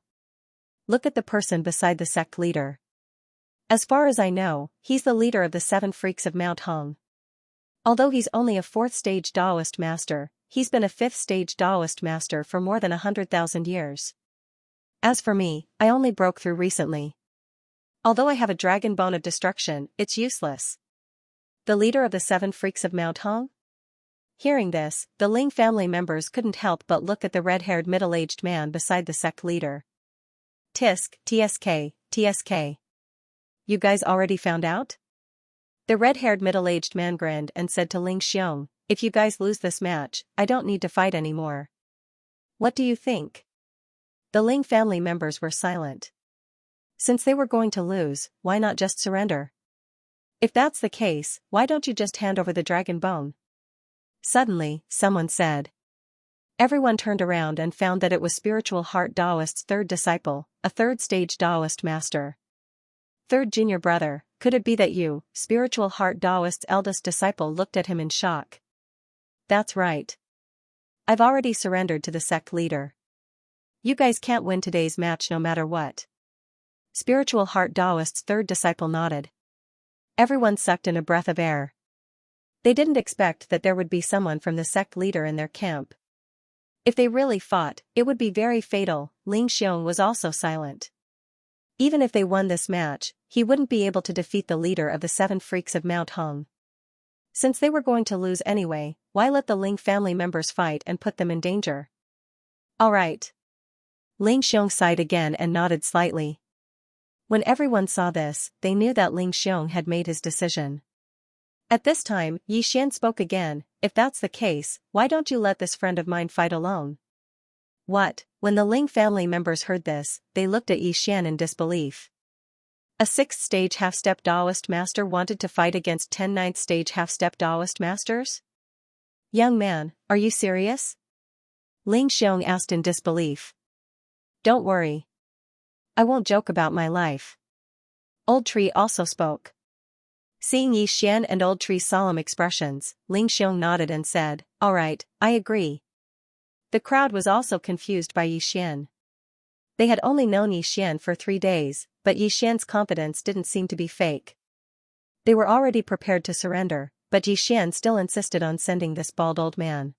Look at the person beside the sect leader. As far as I know, he's the leader of the 7 freaks of Mount Hong. Although he's only a 4th-stage Taoist master, he's been a 5th-stage Taoist master for more than 100,000 years. As for me, I only broke through recently. Although I have a dragon bone of destruction, it's useless. The leader of the 7 freaks of Mount Hong? Hearing this, the Ling family members couldn't help but look at the red-haired middle-aged man beside the sect leader. Tisk, TSK, TSK. You guys already found out? The red-haired middle-aged man grinned and said to Ling Xiong, if you guys lose this match, I don't need to fight anymore. What do you think? The Ling family members were silent. Since they were going to lose, why not just surrender? If that's the case, why don't you just hand over the dragon bone? Suddenly, someone said. Everyone turned around and found that it was Spiritual Heart Taoist's 3rd disciple, a 3rd-stage Taoist master. 3rd junior brother, could it be that you, Spiritual Heart Taoist's eldest disciple, looked at him in shock? That's right. I've already surrendered to the sect leader. You guys can't win today's match no matter what. Spiritual Heart Taoist's 3rd disciple nodded. Everyone sucked in a breath of air. They didn't expect that there would be someone from the sect leader in their camp. If they really fought, it would be very fatal. Ling Xiong was also silent. Even if they won this match, he wouldn't be able to defeat the leader of the 7 freaks of Mount Hong. Since they were going to lose anyway, why let the Ling family members fight and put them in danger? All right. Ling Xiong sighed again and nodded slightly. When everyone saw this, they knew that Ling Xiong had made his decision. At this time, Yi Xian spoke again, if that's the case, why don't you let this friend of mine fight alone? What? When the Ling family members heard this, they looked at Yi Xian in disbelief. A 6th-stage half-step Taoist master wanted to fight against 10 9th-stage half-step Taoist masters? Young man, are you serious? Ling Xiong asked in disbelief. Don't worry. I won't joke about my life. Old Tree also spoke. Seeing Yi Xian and Old Tree's solemn expressions, Ling Xiong nodded and said, "All right, I agree." The crowd was also confused by Yi Xian. They had only known Yi Xian for 3 days, but Yi Xian's confidence didn't seem to be fake. They were already prepared to surrender, but Yi Xian still insisted on sending this bald old man.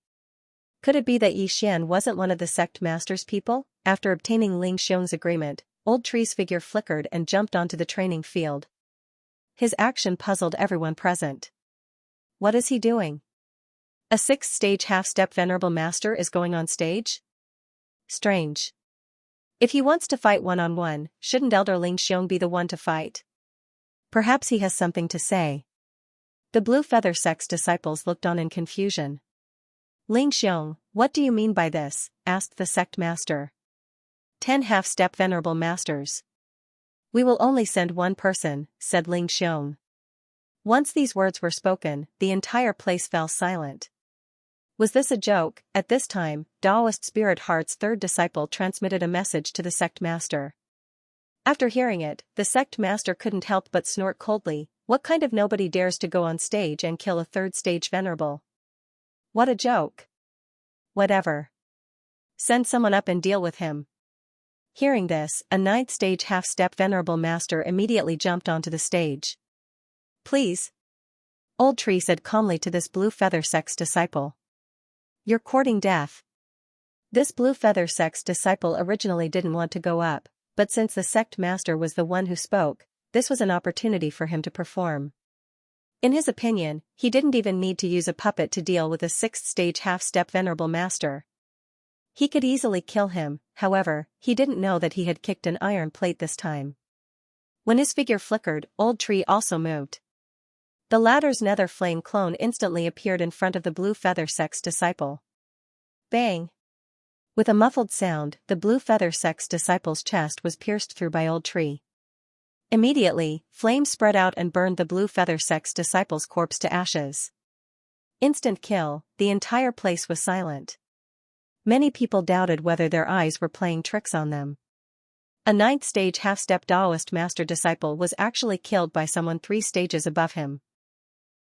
Could it be that Yi Xian wasn't one of the sect master's people? After obtaining Ling Xiong's agreement, Old Tree's figure flickered and jumped onto the training field. His action puzzled everyone present. What is he doing? A 6th-stage half-step venerable master is going on stage? Strange. If he wants to fight one-on-one, shouldn't Elder Ling Xiong be the one to fight? Perhaps he has something to say. The Blue Feather Sect's disciples looked on in confusion. Ling Xiong, what do you mean by this? Asked the sect master. 10 half-step venerable masters. We will only send one person, said Ling Xiong. Once these words were spoken, the entire place fell silent. Was this a joke? At this time, Taoist Spirit Heart's 3rd disciple transmitted a message to the sect master. After hearing it, the sect master couldn't help but snort coldly. What kind of nobody dares to go on stage and kill a 3rd-stage venerable? What a joke. Whatever. Send someone up and deal with him. Hearing this, a 9th-stage half-step venerable master immediately jumped onto the stage. Please. Old Tree said calmly to this Blue Feather Sect's disciple. You're courting death. This Blue Feather Sect's disciple originally didn't want to go up, but since the sect master was the one who spoke, this was an opportunity for him to perform. In his opinion, he didn't even need to use a puppet to deal with a 6th-stage half-step venerable master. He could easily kill him, however, he didn't know that he had kicked an iron plate this time. When his figure flickered, Old Tree also moved. The latter's nether flame clone instantly appeared in front of the Blue Feather Sect's disciple. Bang! With a muffled sound, the Blue Feather Sect's disciple's chest was pierced through by Old Tree. Immediately, flames spread out and burned the Blue Feather Sect's disciple's corpse to ashes. Instant kill, the entire place was silent. Many people doubted whether their eyes were playing tricks on them. A 9th-stage half-step Taoist master disciple was actually killed by someone 3 stages above him.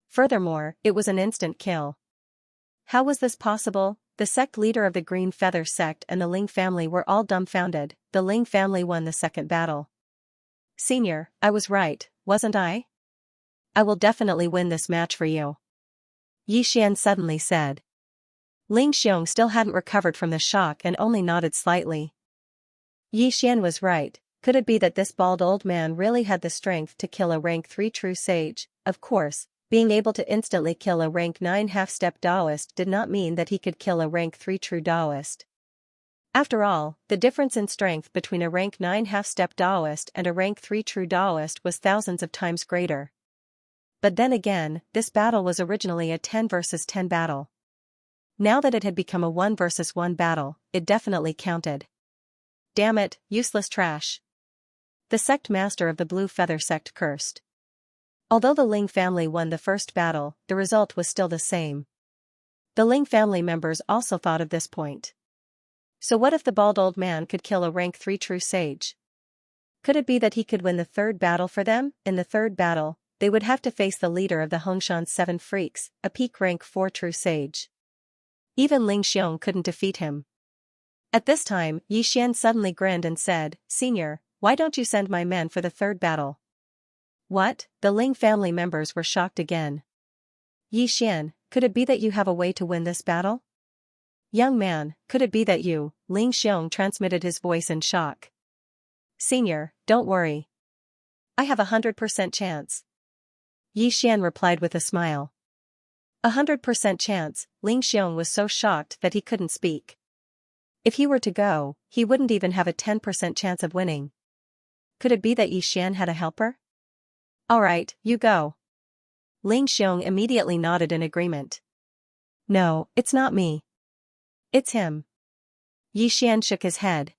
Furthermore, it was an instant kill. How was this possible? The sect leader of the Green Feather Sect and the Ling family were all dumbfounded. The Ling family won the 2nd battle. Senior, I was right, wasn't I? I will definitely win this match for you. Yi Xian suddenly said. Ling Xiong still hadn't recovered from the shock and only nodded slightly. Yi Xian was right. Could it be that this bald old man really had the strength to kill a rank 3 true sage? Of course, being able to instantly kill a rank 9 half-step Taoist did not mean that he could kill a rank 3 true Taoist. After all, the difference in strength between a rank 9 half-step Taoist and a rank 3 true Taoist was thousands of times greater. But then again, this battle was originally a 10 versus 10 battle. Now that it had become a 1 versus 1 battle, it definitely counted. Damn it, useless trash. The sect master of the Blue Feather Sect cursed. Although the Ling family won the first battle, the result was still the same. The Ling family members also thought of this point. So what if the bald old man could kill a rank 3 true sage? Could it be that he could win the 3rd battle for them? In the 3rd battle, they would have to face the leader of the Hongshan 7 Freaks, a peak rank 4 true sage. Even Ling Xiong couldn't defeat him. At this time, Yi Xian suddenly grinned and said, Senior, why don't you send my men for the 3rd battle? What? The Ling family members were shocked again. Yi Xian, could it be that you have a way to win this battle? Young man, could it be that you? Ling Xiong transmitted his voice in shock. Senior, don't worry. I have 100% chance. Yi Xian replied with a smile. 100% chance. Ling Xiong was so shocked that he couldn't speak. If he were to go, he wouldn't even have a 10% chance of winning. Could it be that Yi Xian had a helper? All right, you go. Ling Xiong immediately nodded in agreement. No, it's not me. It's him. Yi Xian shook his head.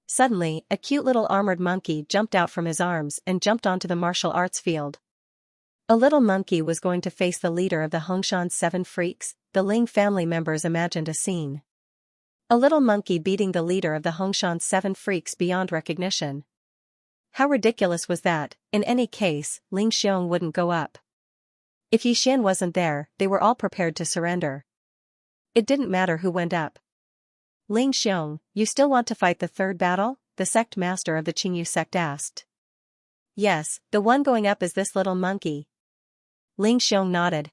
Suddenly, a cute little armored monkey jumped out from his arms and jumped onto the martial arts field. A little monkey was going to face the leader of the Hongshan 7 Freaks. The Ling family members imagined a scene. A little monkey beating the leader of the Hongshan 7 Freaks beyond recognition. How ridiculous was that? In any case, Ling Xiong wouldn't go up. If Yixian wasn't there, they were all prepared to surrender. It didn't matter who went up. Ling Xiong, you still want to fight the third battle? The sect master of the Qingyu sect asked. Yes, the one going up is this little monkey. Ling Xiong nodded.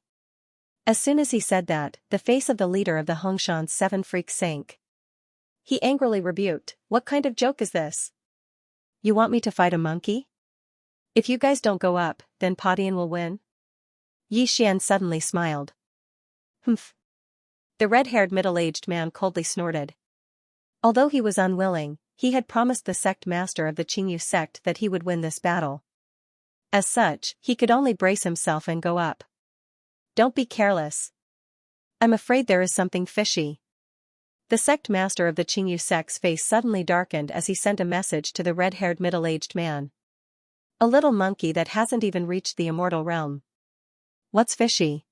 As soon as he said that, the face of the leader of the Hongshan's 7 freaks sank. He angrily rebuked, what kind of joke is this? You want me to fight a monkey? If you guys don't go up, then Padian will win? Yixian suddenly smiled. Humph. The red-haired middle-aged man coldly snorted. Although he was unwilling, he had promised the sect master of the Qingyu sect that he would win this battle. As such, he could only brace himself and go up. Don't be careless. I'm afraid there is something fishy. The sect master of the Qingyu sect's face suddenly darkened as he sent a message to the red-haired middle-aged man. A little monkey that hasn't even reached the immortal realm. What's fishy?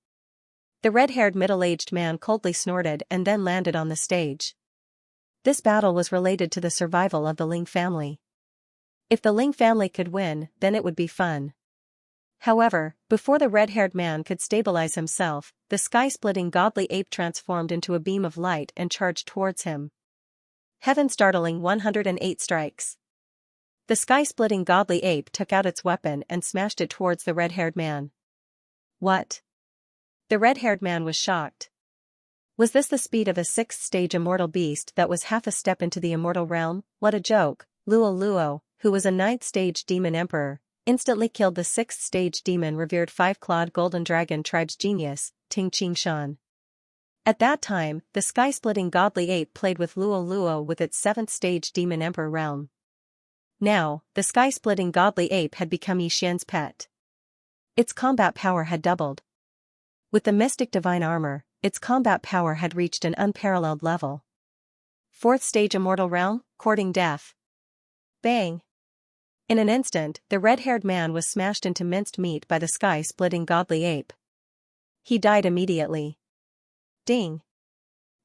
The red-haired middle-aged man coldly snorted and then landed on the stage. This battle was related to the survival of the Ling family. If the Ling family could win, then it would be fun. However, before the red-haired man could stabilize himself, the sky-splitting godly ape transformed into a beam of light and charged towards him. Heaven-startling 108 strikes. The sky-splitting godly ape took out its weapon and smashed it towards the red-haired man. What? The red-haired man was shocked. Was this the speed of a 6th-stage immortal beast that was half a step into the immortal realm? What a joke! Luo Luo, who was a 9th-stage demon emperor, instantly killed the 6th-stage demon revered 5-clawed golden dragon tribe's genius, Ting Qingshan. At that time, the sky-splitting godly ape played with Luo Luo with its 7th-stage demon emperor realm. Now, the sky-splitting godly ape had become Yixian's pet. Its combat power had doubled. With the mystic divine armor, its combat power had reached an unparalleled level. 4th-stage immortal realm, courting death. Bang! In an instant, the red-haired man was smashed into minced meat by the sky-splitting godly ape. He died immediately. Ding!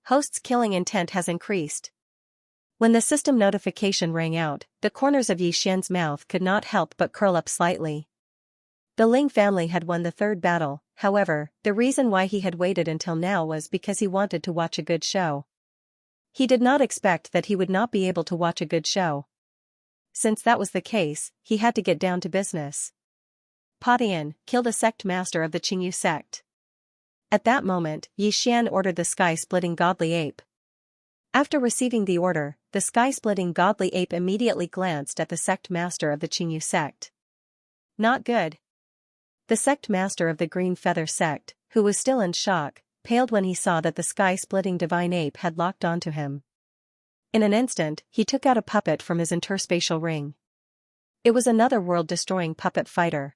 Host's killing intent has increased. When the system notification rang out, the corners of Yixian's mouth could not help but curl up slightly. The Ling family had won the third battle, however, the reason why he had waited until now was because he wanted to watch a good show. He did not expect that he would not be able to watch a good show. Since that was the case, he had to get down to business. Padian, kill the sect master of the Qingyu sect. At that moment, Yixian ordered the sky-splitting godly ape. After receiving the order, the sky-splitting godly ape immediately glanced at the sect master of the Qingyu sect. Not good. The sect master of the Green Feather sect, who was still in shock, paled when he saw that the sky-splitting divine ape had locked onto him. In an instant, he took out a puppet from his interspatial ring. It was another world-destroying puppet fighter.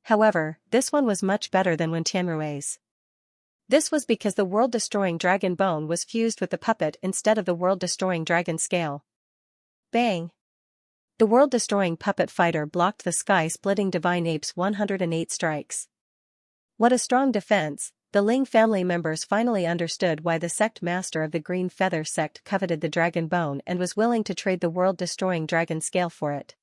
However, this one was much better than Wen Tianrui's. This was because the world-destroying dragon bone was fused with the puppet instead of the world-destroying dragon scale. Bang! The world-destroying puppet fighter blocked the sky-splitting divine ape's 108 strikes. What a strong defense! The Ling family members finally understood why the sect master of the Green Feather sect coveted the dragon bone and was willing to trade the world-destroying dragon scale for it.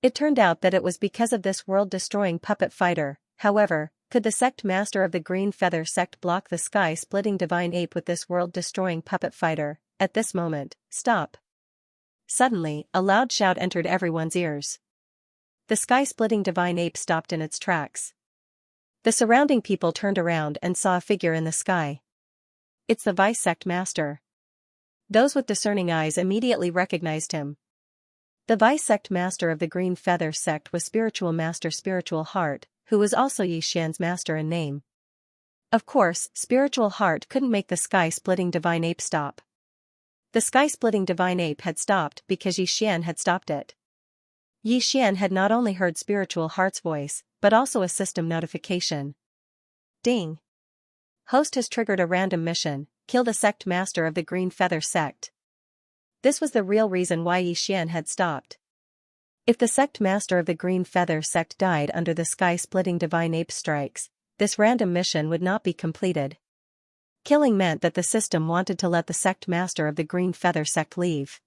It turned out that it was because of this world-destroying puppet fighter. However, could the sect master of the Green Feather sect block the sky-splitting divine ape with this world-destroying puppet fighter? At this moment, stop! Suddenly, a loud shout entered everyone's ears. The sky-splitting divine ape stopped in its tracks. The surrounding people turned around and saw a figure in the sky. It's the vice sect master. Those with discerning eyes immediately recognized him. The vice sect master of the Green Feather sect was Spiritual Master Spiritual Heart, who was also Yixian's master in name. Of course, Spiritual Heart couldn't make the sky-splitting divine ape stop. The sky-splitting divine ape had stopped because Yixian had stopped it. Yixian had not only heard Spiritual Heart's voice, but also a system notification. Ding! Host has triggered a random mission, kill the sect master of the Green Feather sect. This was the real reason why Yixian had stopped. If the sect master of the Green Feather sect died under the sky-splitting divine ape strikes, this random mission would not be completed. Killing meant that the system wanted to let the sect master of the Green Feather sect leave.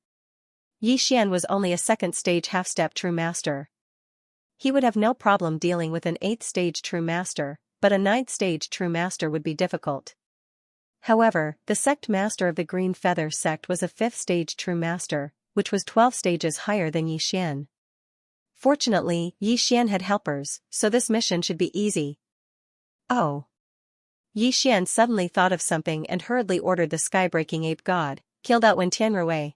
Yi Xian was only a second-stage half-step true master. He would have no problem dealing with an 8th-stage true master, but a 9th-stage true master would be difficult. However, the sect master of the Green Feather sect was a 5th-stage true master, which was 12 stages higher than Yi Xian. Fortunately, Yi Xian had helpers, so this mission should be easy. Oh. Yi Xian suddenly thought of something and hurriedly ordered the sky-breaking ape god, killed out Wen Tianrui.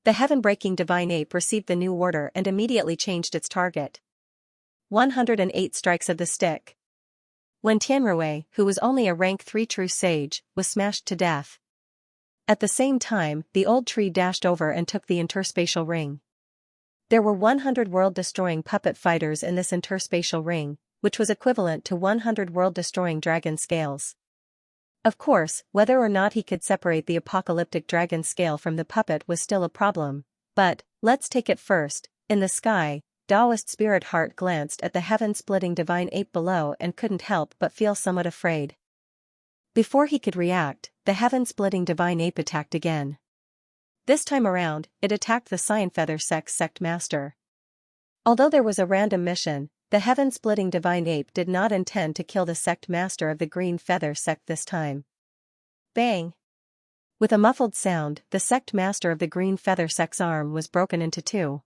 The heaven-breaking divine ape received the new order and immediately changed its target. 108 strikes of the stick. Wen Tianrui, who was only a rank 3 true sage, was smashed to death. At the same time, the old tree dashed over and took the interspatial ring. There were 100 world-destroying puppet fighters in this interspatial ring, which was equivalent to 100 world-destroying dragon scales. Of course, whether or not he could separate the apocalyptic dragon scale from the puppet was still a problem, but, let's take it first. In the sky, Taoist Spirit Heart glanced at the heaven-splitting divine ape below and couldn't help but feel somewhat afraid. Before he could react, the heaven-splitting divine ape attacked again. This time around, it attacked the Cyan Feather sect master. Although there was a random mission, the heaven-splitting divine ape did not intend to kill the sect master of the Green Feather sect this time. Bang! With a muffled sound, the sect master of the Green Feather sect's arm was broken into two.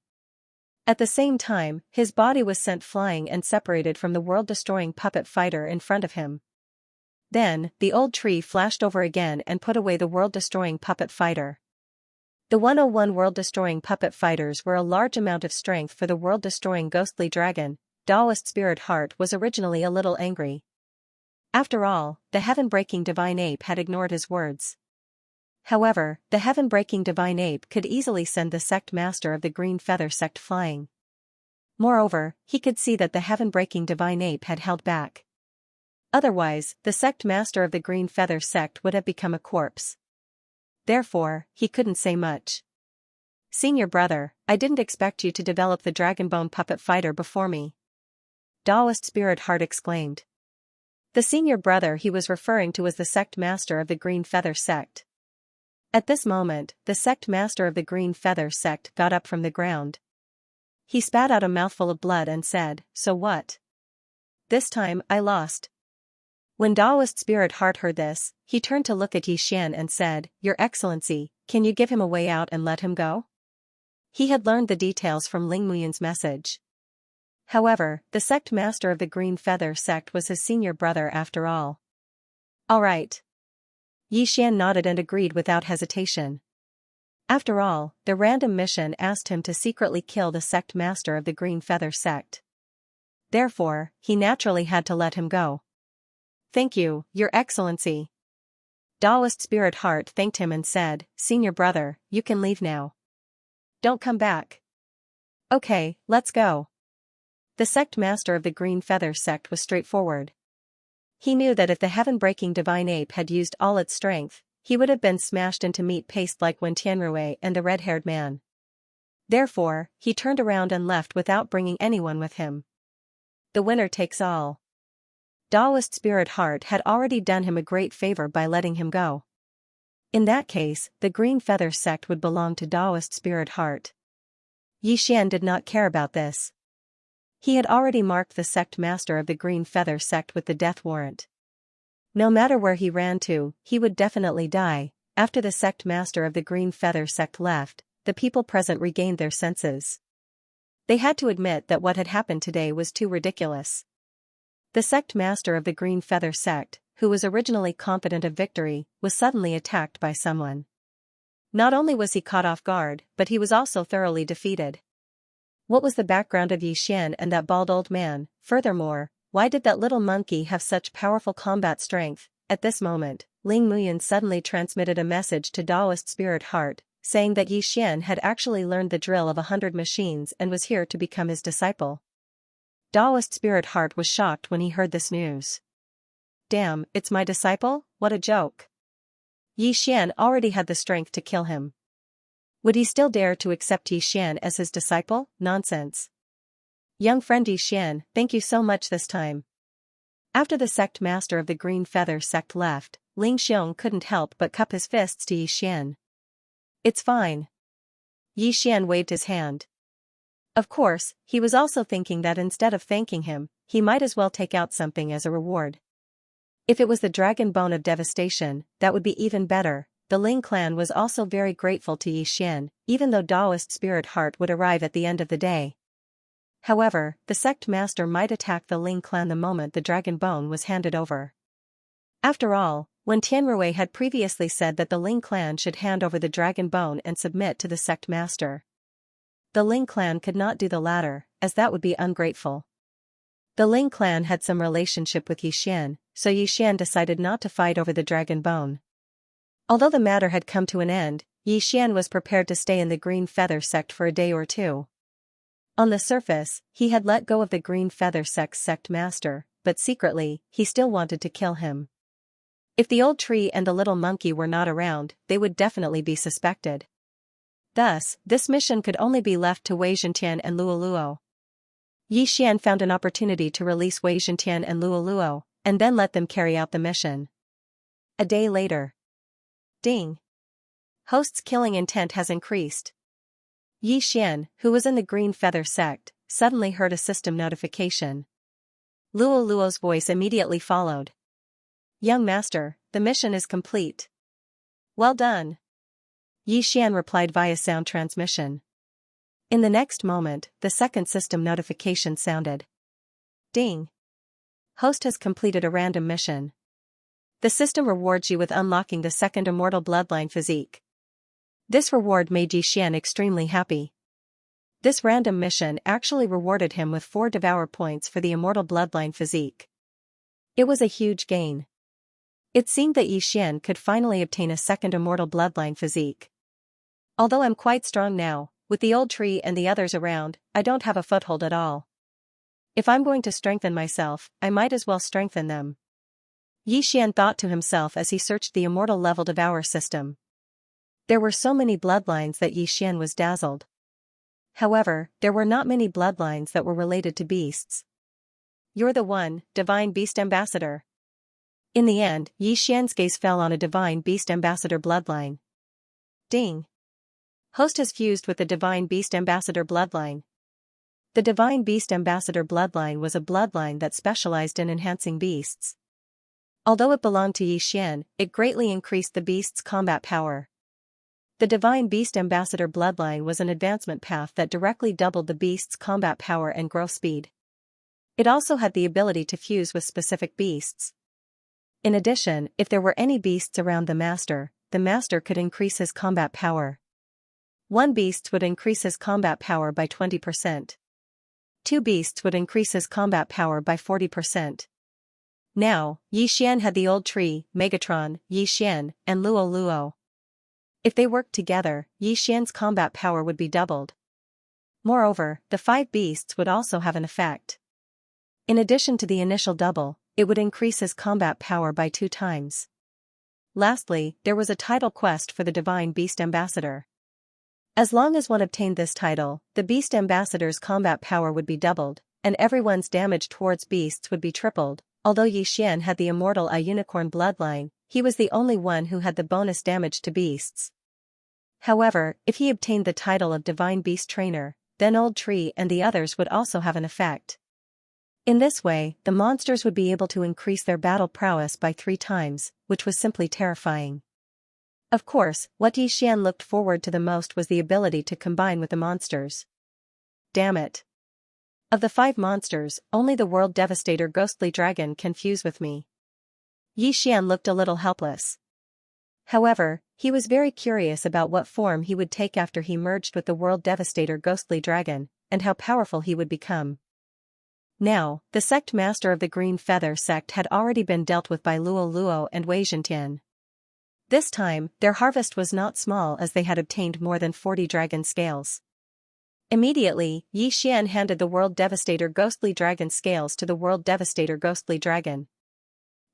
At the same time, his body was sent flying and separated from the world-destroying puppet fighter in front of him. Then, the old tree flashed over again and put away the world-destroying puppet fighter. The 101 world-destroying puppet fighters were a large amount of strength for the world-destroying ghostly dragon. Taoist Spirit Heart was originally a little angry. After all, the heaven-breaking divine ape had ignored his words. However, the heaven-breaking divine ape could easily send the sect master of the Green Feather sect flying. Moreover, he could see that the heaven-breaking divine ape had held back. Otherwise, the sect master of the Green Feather sect would have become a corpse. Therefore, he couldn't say much. Senior brother, I didn't expect you to develop the Dragonbone puppet fighter before me. Taoist Spirit Heart exclaimed. The senior brother he was referring to was the sect master of the Green Feather sect. At this moment, the sect master of the Green Feather sect got up from the ground. He spat out a mouthful of blood and said, "So what? This time, I lost." When Taoist Spirit Heart heard this, he turned to look at Yi Xian and said, "Your Excellency, can you give him a way out and let him go?" He had learned the details from Ling Muyun's message. However, the sect master of the Green Feather sect was his senior brother after all. All right. Yi Xian nodded and agreed without hesitation. After all, the random mission asked him to secretly kill the sect master of the Green Feather sect. Therefore, he naturally had to let him go. Thank you, Your Excellency. Taoist Spirit Heart thanked him and said, "Senior brother, you can leave now. Don't come back." Okay, let's go. The sect master of the Green Feather sect was straightforward. He knew that if the heaven-breaking divine ape had used all its strength, he would have been smashed into meat paste like Wen Tianrui and the red-haired man. Therefore, he turned around and left without bringing anyone with him. The winner takes all. Taoist Spirit Heart had already done him a great favor by letting him go. In that case, the Green Feather sect would belong to Taoist Spirit Heart. Yi Xian did not care about this. He had already marked the sect master of the Green Feather sect with the death warrant. No matter where he ran to, he would definitely die. After the sect master of the Green Feather sect left, the people present regained their senses. They had to admit that what had happened today was too ridiculous. The sect master of the Green Feather sect, who was originally confident of victory, was suddenly attacked by someone. Not only was he caught off guard, but he was also thoroughly defeated. What was the background of Yi Xian and that bald old man? Furthermore, why did that little monkey have such powerful combat strength? At this moment, Ling Muyun suddenly transmitted a message to Taoist Spirit Heart, saying that Yi Xian had actually learned the drill of 100 machines and was here to become his disciple. Taoist Spirit Heart was shocked when he heard this news. Damn, it's my disciple? What a joke. Yi Xian already had the strength to kill him. Would he still dare to accept Yi Xian as his disciple? Nonsense. Young friend Yi Xian, thank you so much this time. After the sect master of the Green Feather sect left, Ling Xiong couldn't help but cup his fists to Yi Xian. It's fine. Yi Xian waved his hand. Of course, he was also thinking that instead of thanking him, he might as well take out something as a reward. If it was the dragon bone of devastation, that would be even better. The Ling clan was also very grateful to Yi Xian, even though Daoist spirit heart would arrive at the end of the day. However, the sect master might attack the Ling clan the moment the dragon bone was handed over. After all, when Tianrui had previously said that the Ling clan should hand over the dragon bone and submit to the sect master, the Ling clan could not do the latter, as that would be ungrateful. The Ling clan had some relationship with Yi Xian, so Yi Xian decided not to fight over the dragon bone. Although the matter had come to an end, Yi Xian was prepared to stay in the Green Feather sect for a day or two. On the surface, he had let go of the Green Feather sect's sect master, but secretly, he still wanted to kill him. If the old tree and the little monkey were not around, they would definitely be suspected. Thus, this mission could only be left to Wei Zhentian and Luo Luo. Yi Xian found an opportunity to release Wei Zhentian and Luo Luo, and then let them carry out the mission. A day later. Ding. Host's killing intent has increased. Yi Xian, who was in the Green Feather sect, suddenly heard a system notification. Luo Luo's voice immediately followed. Young master, the mission is complete. Well done. Yi Xian replied via sound transmission. In the next moment, the second system notification sounded. Ding. Host has completed a random mission. The system rewards you with unlocking the second immortal bloodline physique. This reward made Yi Xian extremely happy. This random mission actually rewarded him with 4 devour points for the immortal bloodline physique. It was a huge gain. It seemed that Yi Xian could finally obtain a second immortal bloodline physique. Although I'm quite strong now, with the old tree and the others around, I don't have a foothold at all. If I'm going to strengthen myself, I might as well strengthen them. Yi Xian thought to himself as he searched the immortal level devour system. There were so many bloodlines that Yi Xian was dazzled. However, there were not many bloodlines that were related to beasts. You're the one, Divine Beast Ambassador. In the end, Yi Xian's gaze fell on a Divine Beast Ambassador bloodline. Ding. Host has fused with the Divine Beast Ambassador bloodline. The Divine Beast Ambassador bloodline was a bloodline that specialized in enhancing beasts. Although it belonged to Yi Xian, it greatly increased the beast's combat power. The Divine Beast Ambassador bloodline was an advancement path that directly doubled the beast's combat power and growth speed. It also had the ability to fuse with specific beasts. In addition, if there were any beasts around the master could increase his combat power. 1 beast would increase his combat power by 20%. 2 beasts would increase his combat power by 40%. Now, Yi Xian had the old tree, Megatron, Yi Xian, and Luo Luo. If they worked together, Yi Xian's combat power would be doubled. Moreover, the 5 beasts would also have an effect. In addition to the initial double, it would increase his combat power by 2 times. Lastly, there was a title quest for the Divine Beast Ambassador. As long as one obtained this title, the Beast Ambassador's combat power would be doubled, and everyone's damage towards beasts would be tripled. Although Yi Xian had the immortal unicorn bloodline, he was the only one who had the bonus damage to beasts. However, if he obtained the title of Divine Beast Trainer, then Old Tree and the others would also have an effect. In this way, the monsters would be able to increase their battle prowess by 3 times, which was simply terrifying. Of course, what Yi Xian looked forward to the most was the ability to combine with the monsters. Damn it. Of the 5 monsters, only the World Devastator Ghostly Dragon can fuse with me. Yi Xian looked a little helpless. However, he was very curious about what form he would take after he merged with the World Devastator Ghostly Dragon, and how powerful he would become. Now, the sect master of the Green Feather sect had already been dealt with by Luo Luo and Wei Zhentian. This time, their harvest was not small as they had obtained more than 40 dragon scales. Immediately, Yi Xian handed the World Devastator Ghostly Dragon scales to the World Devastator Ghostly Dragon.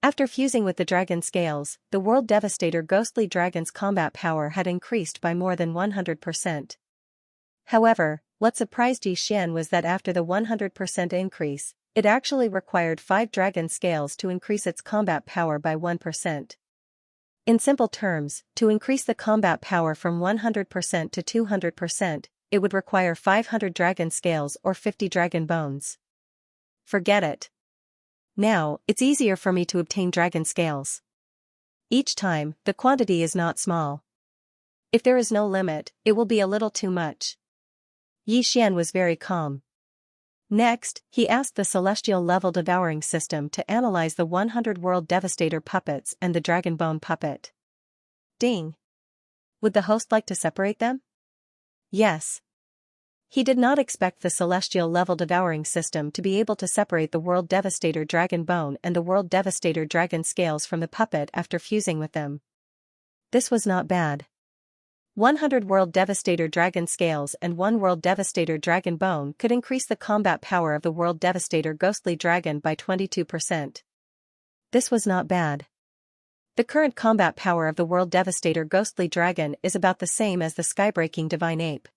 After fusing with the dragon scales, the World Devastator Ghostly Dragon's combat power had increased by more than 100%. However, what surprised Yi Xian was that after the 100% increase, it actually required 5 dragon scales to increase its combat power by 1%. In simple terms, to increase the combat power from 100% to 200%, it would require 500 dragon scales or 50 dragon bones. Forget it. Now, it's easier for me to obtain dragon scales. Each time, the quantity is not small. If there is no limit, it will be a little too much. Yi Xian was very calm. Next, he asked the celestial-level devouring system to analyze the 100 World Devastator puppets and the Dragon Bone puppet. Ding. Would the host like to separate them? Yes. He did not expect the celestial-level devouring system to be able to separate the World Devastator Dragon Bone and the World Devastator Dragon Scales from the puppet after fusing with them. This was not bad. 100 World Devastator Dragon Scales and 1 World Devastator Dragon Bone could increase the combat power of the World Devastator Ghostly Dragon by 22%. This was not bad. The current combat power of the World Devastator Ghostly Dragon is about the same as the Skybreaking Divine Ape.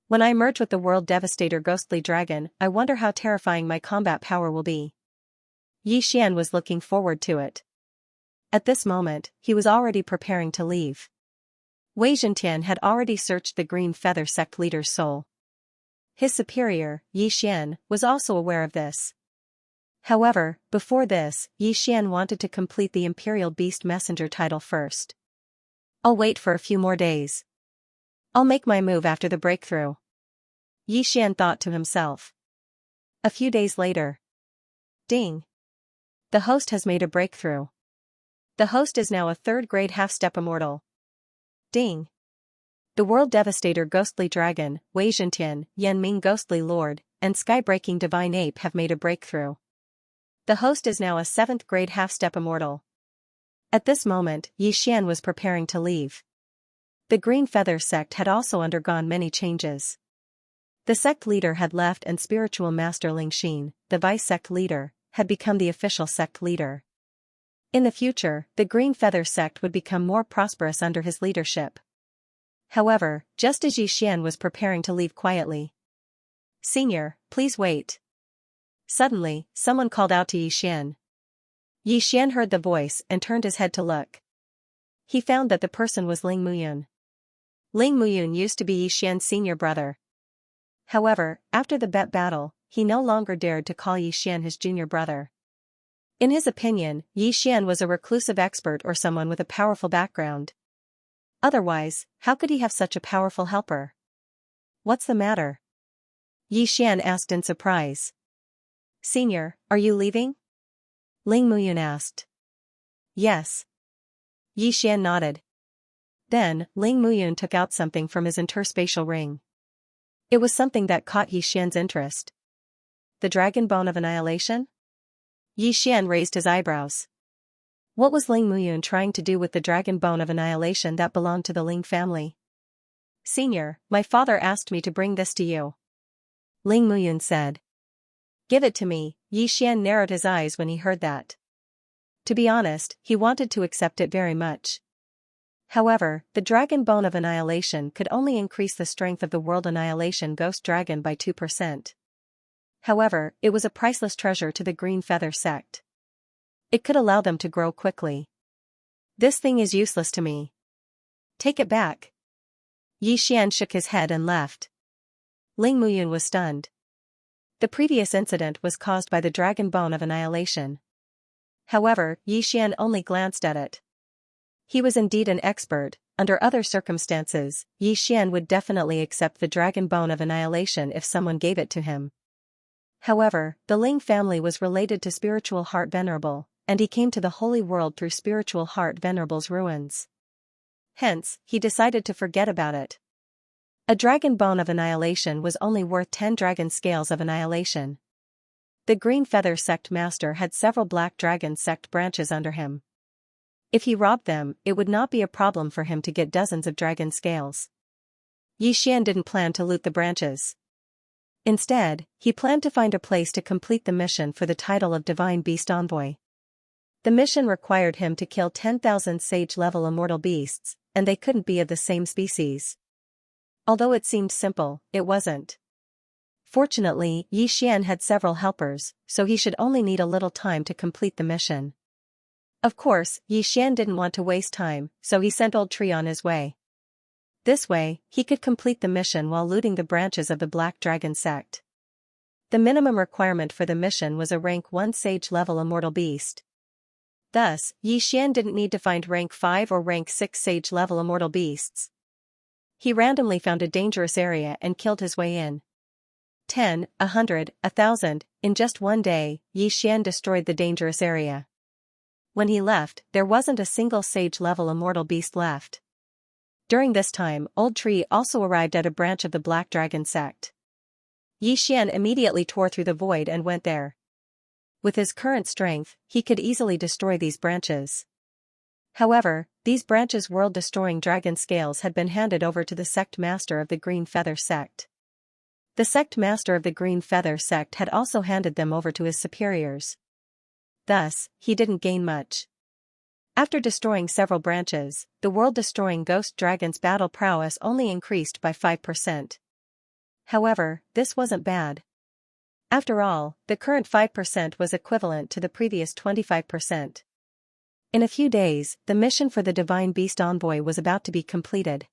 When I merge with the World Devastator Ghostly Dragon, I wonder how terrifying my combat power will be. Yi Xian was looking forward to it. At this moment, he was already preparing to leave. Wei Zhentian had already searched the Green Feather sect leader's soul. His superior, Yi Xian, was also aware of this. However, before this, Yi Xian wanted to complete the Imperial Beast Messenger title first. I'll wait for a few more days. I'll make my move after the breakthrough. Yi Xian thought to himself. A few days later. Ding. The host has made a breakthrough. The host is now a third-grade half-step immortal. Ding. The World Devastator Ghostly Dragon, Wei Zhentian, Yanming Ghostly Lord, and Skybreaking Divine Ape have made a breakthrough. The host is now a 7th-grade half-step immortal. At this moment, Yi Xian was preparing to leave. The Green Feather sect had also undergone many changes. The sect leader had left and spiritual master Ling Xin, the vice-sect leader, had become the official sect leader. In the future, the Green Feather sect would become more prosperous under his leadership. However, just as Yi Xian was preparing to leave quietly. "Senior, please wait." Suddenly, someone called out to Yi Xian. Yi Xian heard the voice and turned his head to look. He found that the person was Ling Muyun. Ling Muyun used to be Yi Xian's senior brother. However, after the bet battle, he no longer dared to call Yi Xian his junior brother. In his opinion, Yi Xian was a reclusive expert or someone with a powerful background. Otherwise, how could he have such a powerful helper? "What's the matter?" Yi Xian asked in surprise. "Senior, are you leaving?" Ling Muyun asked. "Yes." Yi Xian nodded. Then, Ling Muyun took out something from his interspatial ring. It was something that caught Yi Xian's interest. The Dragon Bone of Annihilation? Yi Xian raised his eyebrows. What was Ling Muyun trying to do with the Dragon Bone of Annihilation that belonged to the Ling family? "Senior, my father asked me to bring this to you," Ling Muyun said. "Give it to me." Yi Xian narrowed his eyes when he heard that. To be honest, he wanted to accept it very much. However, the Dragon Bone of Annihilation could only increase the strength of the World Annihilation Ghost Dragon by 2%. However, it was a priceless treasure to the Green Feather sect. It could allow them to grow quickly. "This thing is useless to me. Take it back." Yi Xian shook his head and left. Ling Muyun was stunned. The previous incident was caused by the Dragon Bone of Annihilation. However, Yi Xian only glanced at it. He was indeed an expert. Under other circumstances, Yi Xian would definitely accept the Dragon Bone of Annihilation if someone gave it to him. However, the Ling family was related to Spiritual Heart Venerable, and he came to the Holy World through Spiritual Heart Venerable's ruins. Hence, he decided to forget about it. A Dragon Bone of Annihilation was only worth 10 dragon scales of annihilation. The Green Feather sect master had several Black Dragon sect branches under him. If he robbed them, it would not be a problem for him to get dozens of dragon scales. Yi Xian didn't plan to loot the branches. Instead, he planned to find a place to complete the mission for the title of Divine Beast Envoy. The mission required him to kill 10,000 sage-level immortal beasts, and they couldn't be of the same species. Although it seemed simple, it wasn't. Fortunately, Yi Xian had several helpers, so he should only need a little time to complete the mission. Of course, Yi Xian didn't want to waste time, so he sent Old Tree on his way. This way, he could complete the mission while looting the branches of the Black Dragon sect. The minimum requirement for the mission was a rank 1 sage-level immortal beast. Thus, Yi Xian didn't need to find rank 5 or rank 6 sage-level immortal beasts. He randomly found a dangerous area and killed his way in. 10, 100, 1,000, in just one day, Yi Xian destroyed the dangerous area. When he left, there wasn't a single sage-level immortal beast left. During this time, Old Tree also arrived at a branch of the Black Dragon sect. Yi Xian immediately tore through the void and went there. With his current strength, he could easily destroy these branches. However, these branches' world-destroying dragon scales had been handed over to the sect master of the Green Feather sect. The sect master of the Green Feather sect had also handed them over to his superiors. Thus, he didn't gain much. After destroying several branches, the world-destroying ghost dragon's battle prowess only increased by 5%. However, this wasn't bad. After all, the current 5% was equivalent to the previous 25%. In a few days, the mission for the Divine Beast Envoy was about to be completed.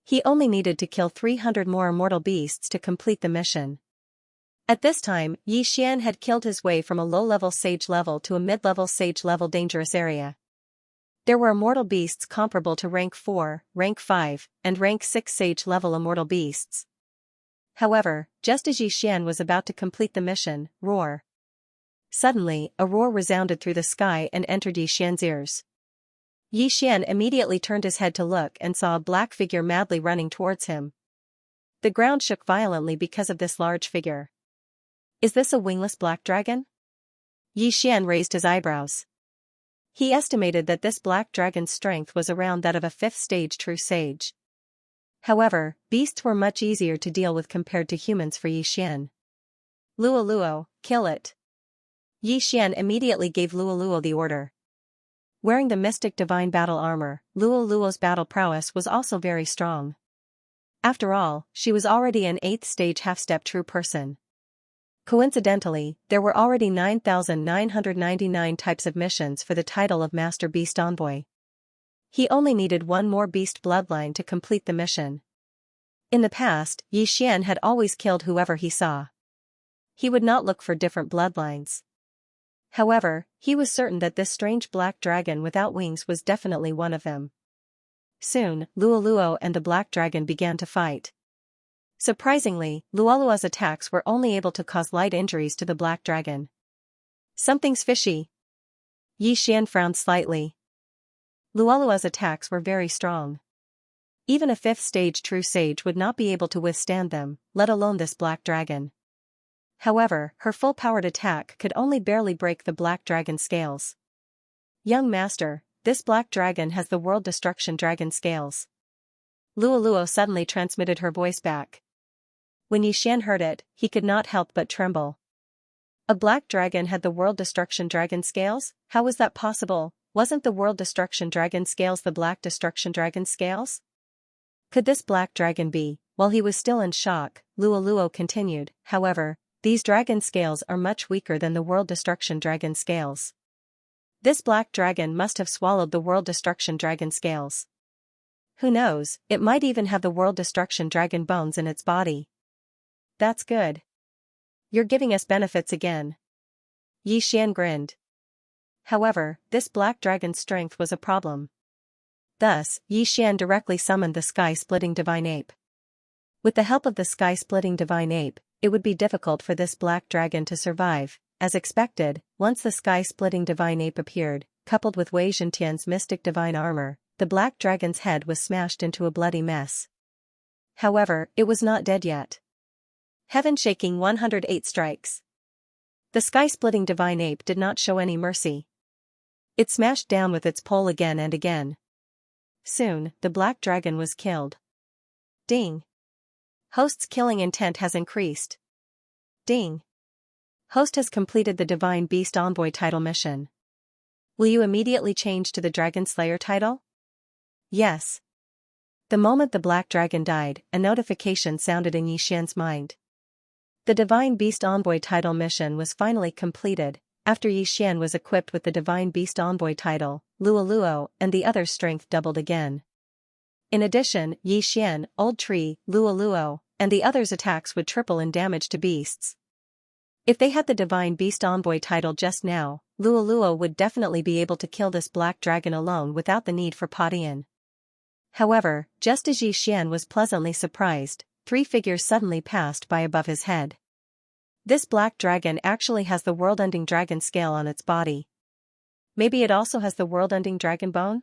He only needed to kill 300 more immortal beasts to complete the mission. At this time, Yi Xian had killed his way from a low-level sage level to a mid-level sage level dangerous area. There were immortal beasts comparable to rank 4, rank 5, and rank 6 sage level immortal beasts. However, just as Yi Xian was about to complete the mission, roar. Suddenly, a roar resounded through the sky and entered Yi Xian's ears. Yi Xian immediately turned his head to look and saw a black figure madly running towards him. The ground shook violently because of this large figure. Is this a wingless black dragon? Yi Xian raised his eyebrows. He estimated that this black dragon's strength was around that of a 5th stage true sage. However, beasts were much easier to deal with compared to humans for Yi Xian. Luo, kill it. Yi Xian immediately gave Luo the order. Wearing the mystic divine battle armor, Luo's battle prowess was also very strong. After all, she was already an 8th stage half-step true person. Coincidentally, there were already 9,999 types of missions for the title of Master Beast Envoy. He only needed one more beast bloodline to complete the mission. In the past, Yi Xian had always killed whoever he saw. He would not look for different bloodlines. However, he was certain that this strange black dragon without wings was definitely one of them. Soon, Luo and the black dragon began to fight. Surprisingly, Luo's attacks were only able to cause light injuries to the black dragon. Something's fishy. Yi Xian frowned slightly. Luo's attacks were very strong. Even a 5th stage true sage would not be able to withstand them, let alone this black dragon. However, her full-powered attack could only barely break the black dragon's scales. Young master, this black dragon has the world destruction dragon scales. Luo suddenly transmitted her voice back. When Yi Xian heard it, he could not help but tremble. A black dragon had the world destruction dragon scales? How was that possible? Wasn't the world destruction dragon scales the black destruction dragon scales? Could this black dragon be? While he was still in shock, Luo continued, however, these dragon scales are much weaker than the world destruction dragon scales. This black dragon must have swallowed the world destruction dragon scales. Who knows, it might even have the world destruction dragon bones in its body. That's good. You're giving us benefits again. Yi Xian grinned. However, this black dragon's strength was a problem. Thus, Yi Xian directly summoned the sky-splitting divine ape. With the help of the sky-splitting divine ape, it would be difficult for this black dragon to survive. As expected, once the sky-splitting divine ape appeared, coupled with Wei Zhentian's mystic divine armor, the black dragon's head was smashed into a bloody mess. However, it was not dead yet. Heaven shaking 108 strikes. The sky-splitting divine ape did not show any mercy. It smashed down with its pole again and again. Soon, the black dragon was killed. Ding. Host's killing intent has increased. Ding. Host has completed the Divine Beast Envoy title mission. Will you immediately change to the Dragon Slayer title? Yes. The moment the black dragon died, a notification sounded in Yi Xian's mind. The Divine Beast Envoy title mission was finally completed. after Yi Xian was equipped with the Divine Beast Envoy title, Luoluo and the other's strength doubled again. In addition, Yi Xian, Old Tree, Luoluo, and the others' attacks would triple in damage to beasts. If they had the Divine Beast Envoy title just now, Luoluo would definitely be able to kill this black dragon alone without the need for Padian. However, just as Yi Xian was pleasantly surprised, 3 figures suddenly passed by above his head. This black dragon actually has the world-ending dragon scale on its body. Maybe it also has the world-ending dragon bone?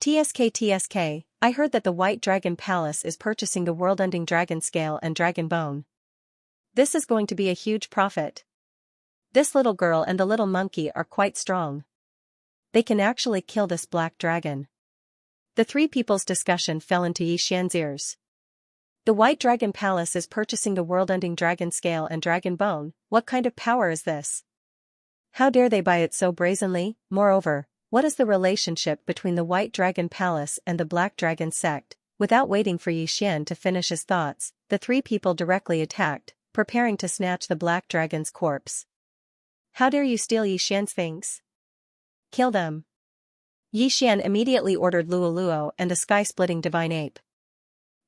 TSK, I heard that the White Dragon Palace is purchasing the world-ending dragon scale and dragon bone. This is going to be a huge profit. This little girl and the little monkey are quite strong. They can actually kill this black dragon. The 3 people's discussion fell into Yi Xian's ears. The White Dragon Palace is purchasing the world-ending dragon scale and dragon bone. What kind of power is this? How dare they buy it so brazenly? Moreover, what is the relationship between the White Dragon Palace and the Black Dragon sect? Without waiting for Yi Xian to finish his thoughts, the 3 people directly attacked, preparing to snatch the black dragon's corpse. How dare you steal Yi Xian's things? Kill them. Yi Xian immediately ordered Luoluo and a sky-splitting divine ape.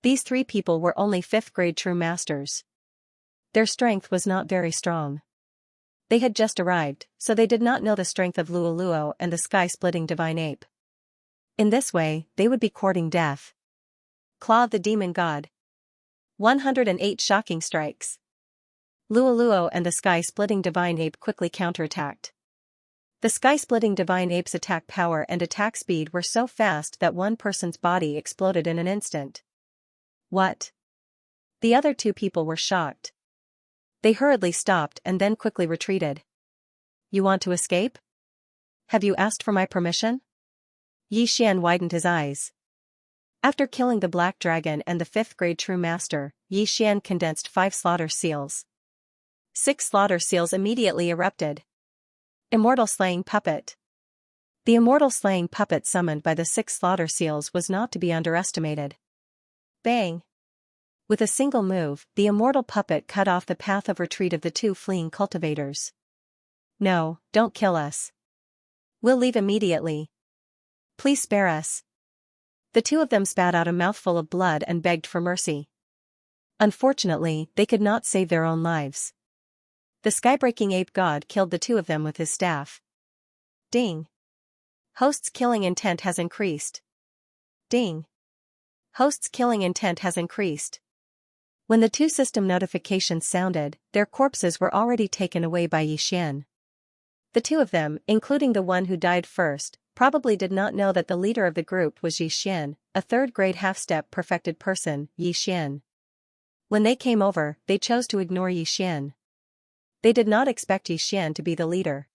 These 3 people were only 5th grade true masters. Their strength was not very strong. They had just arrived, so they did not know the strength of Luoluo and the sky-splitting divine ape. In this way, they would be courting death. Claw of the Demon God. 108 shocking strikes. Luoluo and the sky-splitting divine ape quickly counterattacked. The sky-splitting divine ape's attack power and attack speed were so fast that one person's body exploded in an instant. What? The other 2 people were shocked. They hurriedly stopped and then quickly retreated. You want to escape? Have you asked for my permission? Yi Xian widened his eyes. After killing the black dragon and the 5th grade true master, Yi Xian condensed 5 slaughter seals. 6 slaughter seals immediately erupted. Immortal Slaying Puppet. The immortal slaying puppet summoned by the 6 slaughter seals was not to be underestimated. Bang! With a single move, the immortal puppet cut off the path of retreat of the 2 fleeing cultivators. No, don't kill us. We'll leave immediately. Please spare us. The 2 of them spat out a mouthful of blood and begged for mercy. Unfortunately, they could not save their own lives. The skybreaking ape god killed the 2 of them with his staff. Ding! Host's killing intent has increased. Ding! Host's killing intent has increased. When the 2 system notifications sounded, their corpses were already taken away by Yi Xian. The 2 of them, including the one who died first, probably did not know that the leader of the group was Yi Xian, a 3rd grade half-step perfected person, Yi Xian. When they came over, they chose to ignore Yi Xian. They did not expect Yi Xian to be the leader.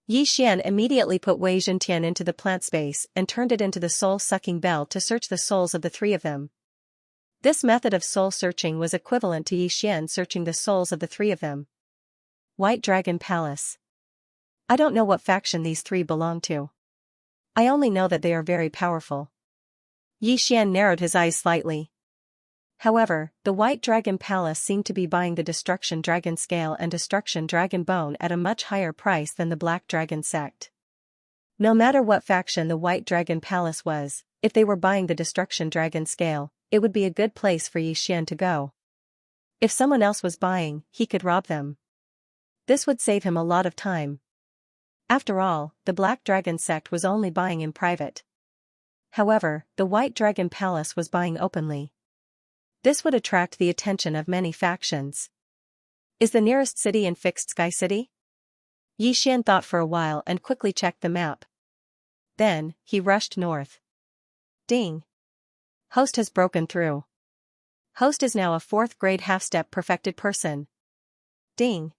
Yi Xian immediately put Wei Zhentian into the plant space and turned it into the soul-sucking bell to search the souls of the 3 of them. This method of soul searching was equivalent to Yi Xian searching the souls of the 3 of them. White Dragon Palace. I don't know what faction these 3 belong to. I only know that they are very powerful. Yi Xian narrowed his eyes slightly. However, the White Dragon Palace seemed to be buying the Destruction Dragon Scale and Destruction Dragon Bone at a much higher price than the Black Dragon sect. No matter what faction the White Dragon Palace was, if they were buying the Destruction Dragon Scale, it would be a good place for Yi Xian to go. If someone else was buying, he could rob them. This would save him a lot of time. After all, the Black Dragon sect was only buying in private. However, the White Dragon Palace was buying openly. This would attract the attention of many factions. Is the nearest city in Fixed Sky City? Yi Xian thought for a while and quickly checked the map. Then, he rushed north. Ding! Host has broken through. Host is now a 4th grade half-step perfected person. Ding!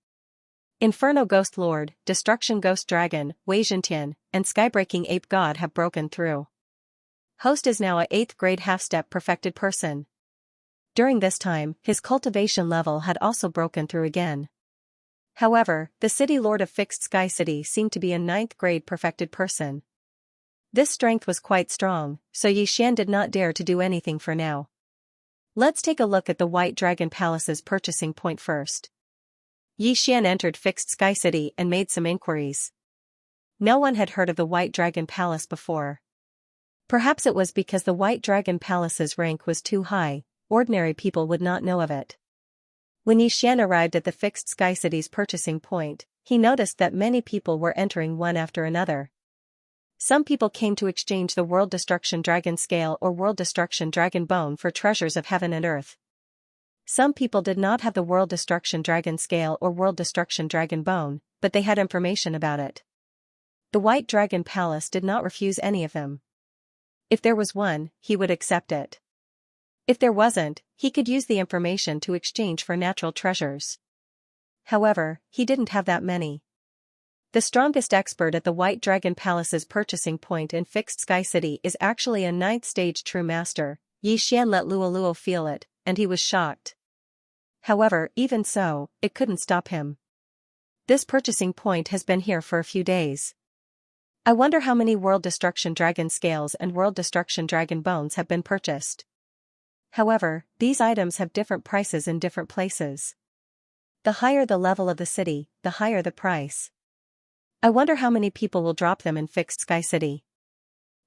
Inferno Ghost Lord, Destruction Ghost Dragon, Wei Zhentian, and Skybreaking Ape God have broken through. Host is now a 8th grade half-step perfected person. During this time, his cultivation level had also broken through again. However, the city lord of Fixed Sky City seemed to be a 9th grade perfected person. This strength was quite strong, so Yi Xian did not dare to do anything for now. Let's take a look at the White Dragon Palace's purchasing point first. Yi Xian entered Fixed Sky City and made some inquiries. No one had heard of the White Dragon Palace before. Perhaps it was because the White Dragon Palace's rank was too high, ordinary people would not know of it. When Yi Xian arrived at the Fixed Sky City's purchasing point, he noticed that many people were entering one after another. Some people came to exchange the World Destruction Dragon Scale or World Destruction Dragon Bone for treasures of heaven and earth. Some people did not have the World Destruction Dragon Scale or World Destruction Dragon Bone, but they had information about it. The White Dragon Palace did not refuse any of them. If there was one, he would accept it. If there wasn't, he could use the information to exchange for natural treasures. However, he didn't have that many. The strongest expert at the White Dragon Palace's purchasing point in Fixed Sky City is actually a 9th stage true master. Yi Xian let Luo feel it, and he was shocked. However, even so, it couldn't stop him. This purchasing point has been here for a few days. I wonder how many World Destruction Dragon Scales and World Destruction Dragon Bones have been purchased. However, these items have different prices in different places. The higher the level of the city, the higher the price. I wonder how many people will drop them in Fixed Sky City.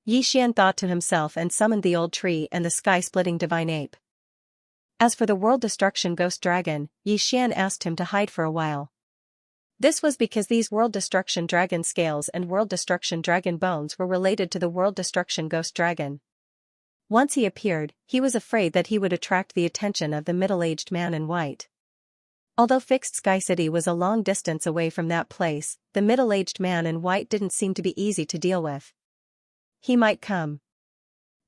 Yi Xian thought to himself and summoned the old tree and the sky-splitting divine ape. As for the World Destruction Ghost Dragon, Yi Xian asked him to hide for a while. This was because these World Destruction Dragon Scales and World Destruction Dragon Bones were related to the World Destruction Ghost Dragon. Once he appeared, he was afraid that he would attract the attention of the middle-aged man in white. Although Fixed Sky City was a long distance away from that place, the middle-aged man in white didn't seem to be easy to deal with. He might come.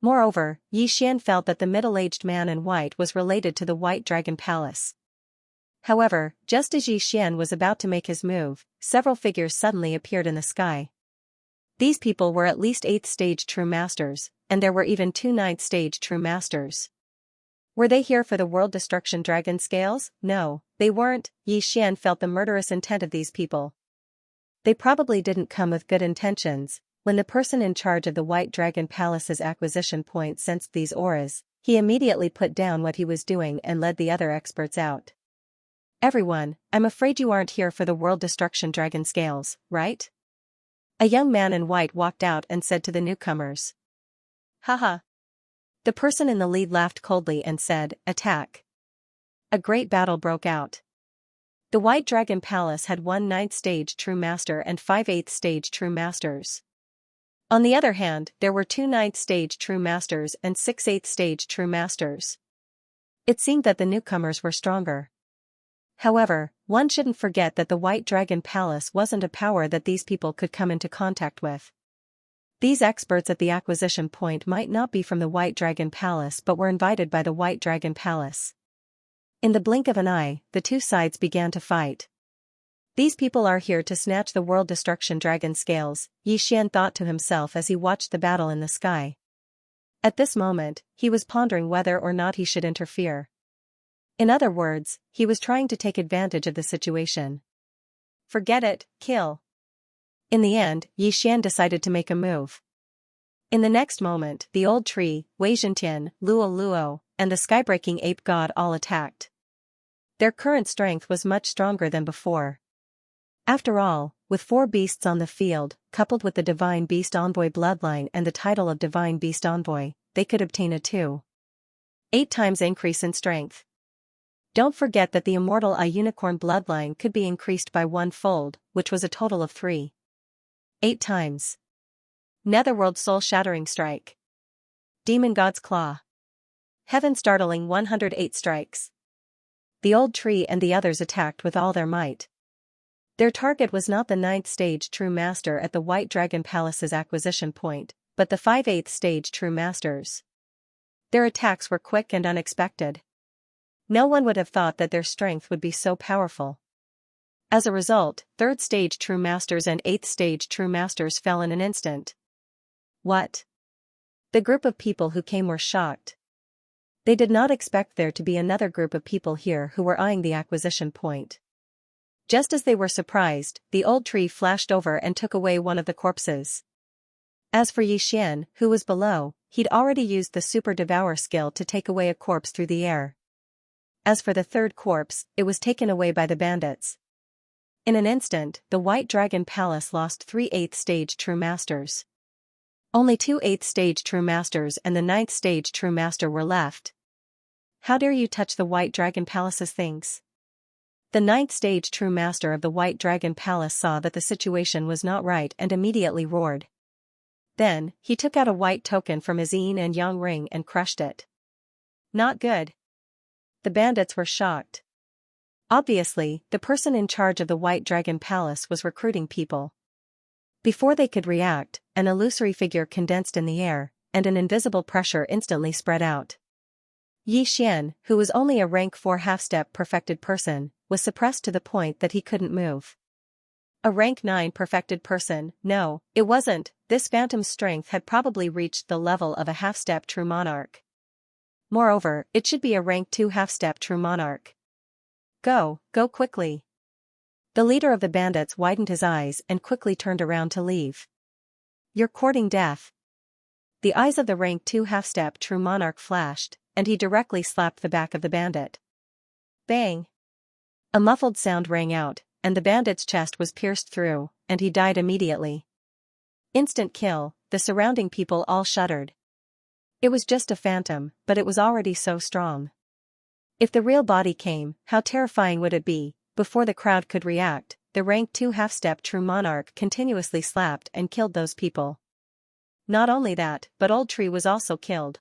Moreover, Yi Xian felt that the middle-aged man in white was related to the White Dragon Palace. However, just as Yi Xian was about to make his move, several figures suddenly appeared in the sky. These people were at least 8th stage true masters, and there were even 2 9th stage true masters. Were they here for the World Destruction Dragon Scales? No, they weren't. Yi Xian felt the murderous intent of these people. They probably didn't come with good intentions. When the person in charge of the White Dragon Palace's acquisition point sensed these auras, he immediately put down what he was doing and led the other experts out. Everyone, I'm afraid you aren't here for the World Destruction Dragon Scales, right? A young man in white walked out and said to the newcomers. Haha. The person in the lead laughed coldly and said, attack. A great battle broke out. The White Dragon Palace had 1 9th stage true master and 5 8th stage true masters. On the other hand, there were 2 9th stage true masters and 6 8th stage true masters. It seemed that the newcomers were stronger. However, one shouldn't forget that the White Dragon Palace wasn't a power that these people could come into contact with. These experts at the acquisition point might not be from the White Dragon Palace but were invited by the White Dragon Palace. In the blink of an eye, the two sides began to fight. These people are here to snatch the World Destruction Dragon Scales, Yi Xian thought to himself as he watched the battle in the sky. At this moment, he was pondering whether or not he should interfere. In other words, he was trying to take advantage of the situation. Forget it, kill. In the end, Yi Xian decided to make a move. In the next moment, the old tree, Wei Zhentian, Luo, and the skybreaking ape god all attacked. Their current strength was much stronger than before. After all, with 4 beasts on the field, coupled with the Divine Beast Envoy bloodline and the title of Divine Beast Envoy, they could obtain a 2.8 times increase in strength. Don't forget that the Immortal Eye Unicorn bloodline could be increased by 1-fold, which was a total of 3.8 times. Netherworld Soul Shattering Strike. Demon God's Claw. Heaven Startling 108 strikes. The old tree and the others attacked with all their might. Their target was not the 9th stage true master at the White Dragon Palace's acquisition point, but the 5/8 stage true masters. Their attacks were quick and unexpected. No one would have thought that their strength would be so powerful. As a result, 3rd stage true masters and 8th stage true masters fell in an instant. What? The group of people who came were shocked. They did not expect there to be another group of people here who were eyeing the acquisition point. Just as they were surprised, the old tree flashed over and took away one of the corpses. As for Yi Xian, who was below, he'd already used the Super Devour skill to take away a corpse through the air. As for the 3rd corpse, it was taken away by the bandits. In an instant, the White Dragon Palace lost 3 8th stage True Masters. Only 2 8th stage True Masters and the 9th stage True Master were left. How dare you touch the White Dragon Palace's things? The 9th stage True Master of the White Dragon Palace saw that the situation was not right and immediately roared. Then, he took out a white token from his yin and yang ring and crushed it. Not good. The bandits were shocked. Obviously, the person in charge of the White Dragon Palace was recruiting people. Before they could react, an illusory figure condensed in the air, and an invisible pressure instantly spread out. Yi Xian, who was only a rank 4 half-step perfected person, was suppressed to the point that he couldn't move. A rank 9 perfected person, no, it wasn't, this phantom's strength had probably reached the level of a half-step true monarch. Moreover, it should be a rank 2 half-step true monarch. Go quickly. The leader of the bandits widened his eyes and quickly turned around to leave. You're courting death. The eyes of the rank 2 half-step true monarch flashed, and he directly slapped the back of the bandit. Bang! A muffled sound rang out, and the bandit's chest was pierced through, and he died immediately. Instant kill, the surrounding people all shuddered. It was just a phantom, but it was already so strong. If the real body came, how terrifying would it be? Before the crowd could react, the rank 2 half-step true monarch continuously slapped and killed those people. Not only that, but Old Tree was also killed.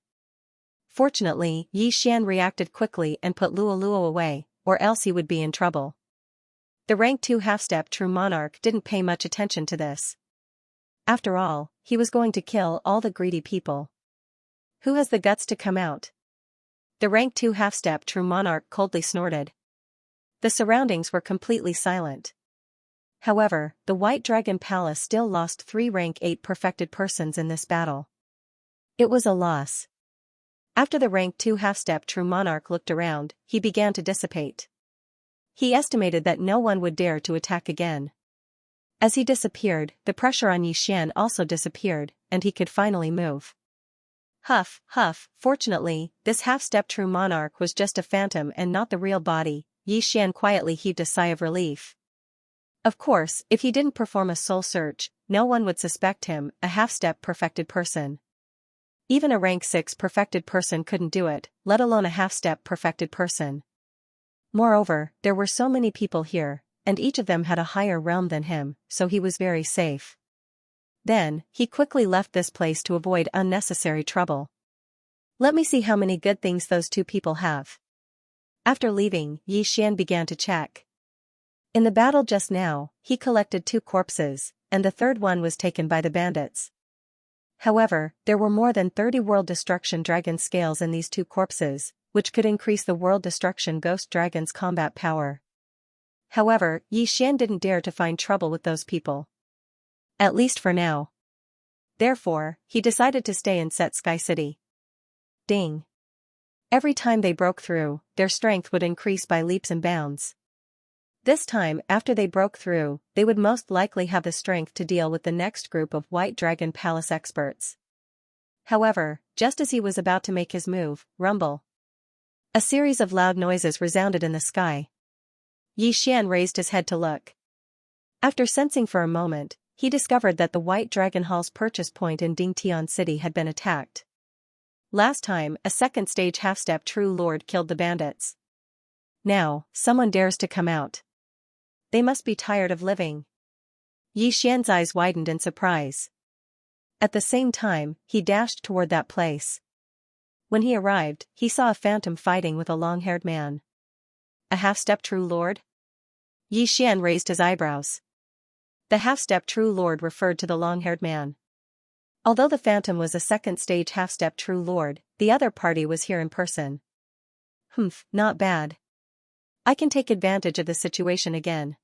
Fortunately, Yi Xian reacted quickly and put Luo Luo away, or else he would be in trouble. The rank 2 half-step true monarch didn't pay much attention to this. After all, he was going to kill all the greedy people. Who has the guts to come out? The rank 2 half-step true monarch coldly snorted. The surroundings were completely silent. However, the White Dragon Palace still lost 3 rank 8 perfected persons in this battle. It was a loss. After the rank 2 half-step true monarch looked around, he began to dissipate. He estimated that no one would dare to attack again. As he disappeared, the pressure on Yi Xian also disappeared, and he could finally move. Huff, huff, fortunately, this half-step true monarch was just a phantom and not the real body. Yi Xian quietly heaved a sigh of relief. Of course, if he didn't perform a soul search, no one would suspect him, a half-step perfected person. Even a rank 6 perfected person couldn't do it, let alone a half-step perfected person. Moreover, there were so many people here, and each of them had a higher realm than him, so he was very safe. Then, he quickly left this place to avoid unnecessary trouble. Let me see how many good things those 2 people have. After leaving, Yi Xian began to check. In the battle just now, he collected 2 corpses, and the third one was taken by the bandits. However, there were more than 30 World Destruction Dragon scales in these 2 corpses, which could increase the World Destruction Ghost Dragon's combat power. However, Yi Xian didn't dare to find trouble with those people. At least for now. Therefore, he decided to stay in Set Sky City. Ding. Every time they broke through, their strength would increase by leaps and bounds. This time, after they broke through, they would most likely have the strength to deal with the next group of White Dragon Palace experts. However, just as he was about to make his move, rumble. A series of loud noises resounded in the sky. Yi Xian raised his head to look. After sensing for a moment, he discovered that the White Dragon Hall's purchase point in Dingtian City had been attacked. Last time, a second stage half-step true lord killed the bandits. Now, someone dares to come out. They must be tired of living. Yi Xian's eyes widened in surprise. At the same time, he dashed toward that place. When he arrived, he saw a phantom fighting with a long-haired man. A half-step true lord? Yi Xian raised his eyebrows. The half-step true lord referred to the long-haired man. Although the phantom was a second-stage half-step true lord, the other party was here in person. Not bad. I can take advantage of the situation again.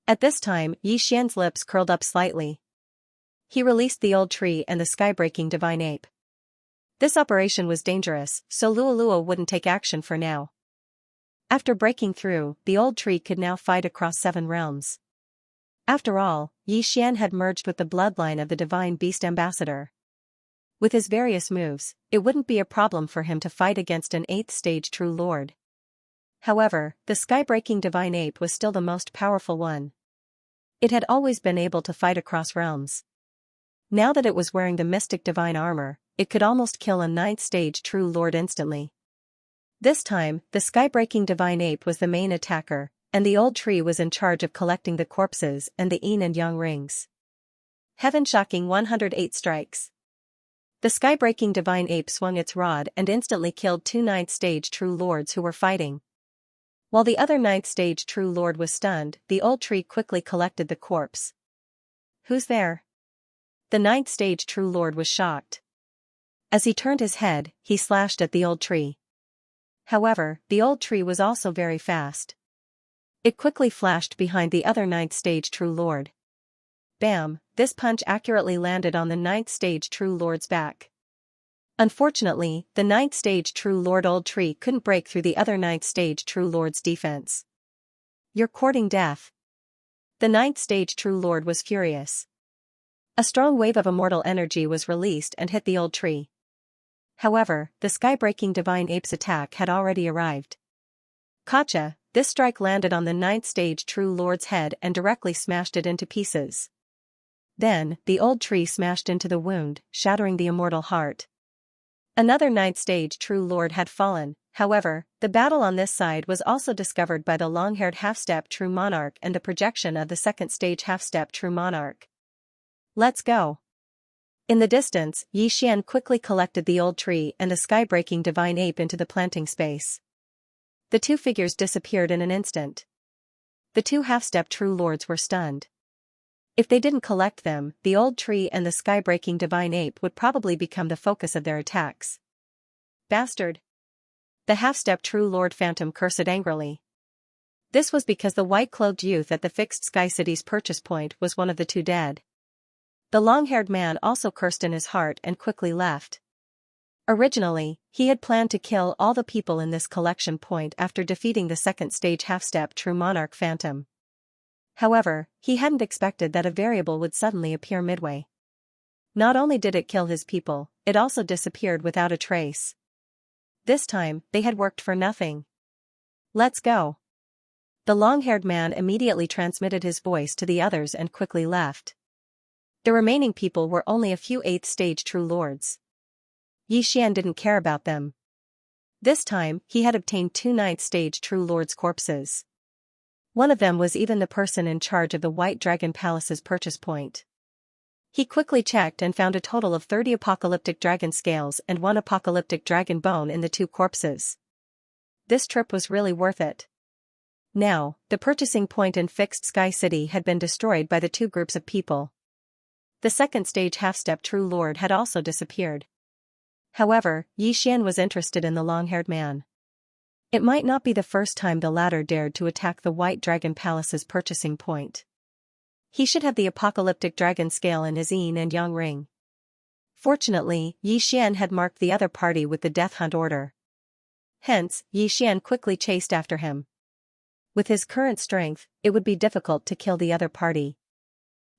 At this time, Yi Xian's lips curled up slightly. He released the old tree and the sky-breaking divine ape. This operation was dangerous, so Luo Luo wouldn't take action for now. After breaking through, the old tree could now fight across 7 realms. After all, Yi Xian had merged with the bloodline of the Divine Beast Ambassador. With his various moves, it wouldn't be a problem for him to fight against an 8th stage true lord. However, the sky-breaking divine ape was still the most powerful one. It had always been able to fight across realms. Now that it was wearing the mystic divine armor, it could almost kill a 9th stage true lord instantly. This time, the sky-breaking divine ape was the main attacker, and the old tree was in charge of collecting the corpses and the yin and yang rings. Heaven-shocking 108 strikes. The sky-breaking divine ape swung its rod and instantly killed 2 9th stage true lords who were fighting. While the other 9th stage true lord was stunned, the old tree quickly collected the corpse. Who's there? The 9th stage true lord was shocked. As he turned his head, he slashed at the old tree. However, the old tree was also very fast. It quickly flashed behind the other 9th stage true lord. Bam! This punch accurately landed on the 9th stage true lord's back. Unfortunately, the 9th stage true lord old tree couldn't break through the other 9th stage true lord's defense. You're courting death. The 9th stage true lord was furious. A strong wave of immortal energy was released and hit the old tree. However, the sky-breaking divine ape's attack had already arrived. Gotcha! This strike landed on the 9th stage true lord's head and directly smashed it into pieces. Then, the old tree smashed into the wound, shattering the immortal heart. Another 9th stage true lord had fallen. However, the battle on this side was also discovered by the long-haired half-step true monarch and the projection of the 2nd stage half-step true monarch. Let's go. In the distance, Xianxia quickly collected the old tree and the sky-breaking divine ape into the planting space. The two figures disappeared in an instant. The 2 half-step true lords were stunned. If they didn't collect them, the old tree and the sky-breaking divine ape would probably become the focus of their attacks. Bastard! The half-step true lord phantom cursed angrily. This was because the white-clothed youth at the fixed sky city's purchase point was one of the 2 dead. The long-haired man also cursed in his heart and quickly left. Originally, he had planned to kill all the people in this collection point after defeating the 2nd stage half-step true monarch phantom. However, he hadn't expected that a variable would suddenly appear midway. Not only did it kill his people, it also disappeared without a trace. This time, they had worked for nothing. Let's go. The long-haired man immediately transmitted his voice to the others and quickly left. The remaining people were only a few 8th stage true lords. Xianxia didn't care about them. This time, he had obtained 2 9th stage true lords' corpses. One of them was even the person in charge of the White Dragon Palace's purchase point. He quickly checked and found a total of 30 apocalyptic dragon scales and 1 apocalyptic dragon bone in the 2 corpses. This trip was really worth it. Now, the purchasing point in Fixed Sky City had been destroyed by the 2 groups of people. The 2nd stage half-step true lord had also disappeared. However, Xianxia was interested in the long-haired man. It might not be the first time the latter dared to attack the White Dragon Palace's purchasing point. He should have the apocalyptic dragon scale in his yin and yang ring. Fortunately, Xianxia had marked the other party with the death hunt order. Hence, Xianxia quickly chased after him. With his current strength, it would be difficult to kill the other party.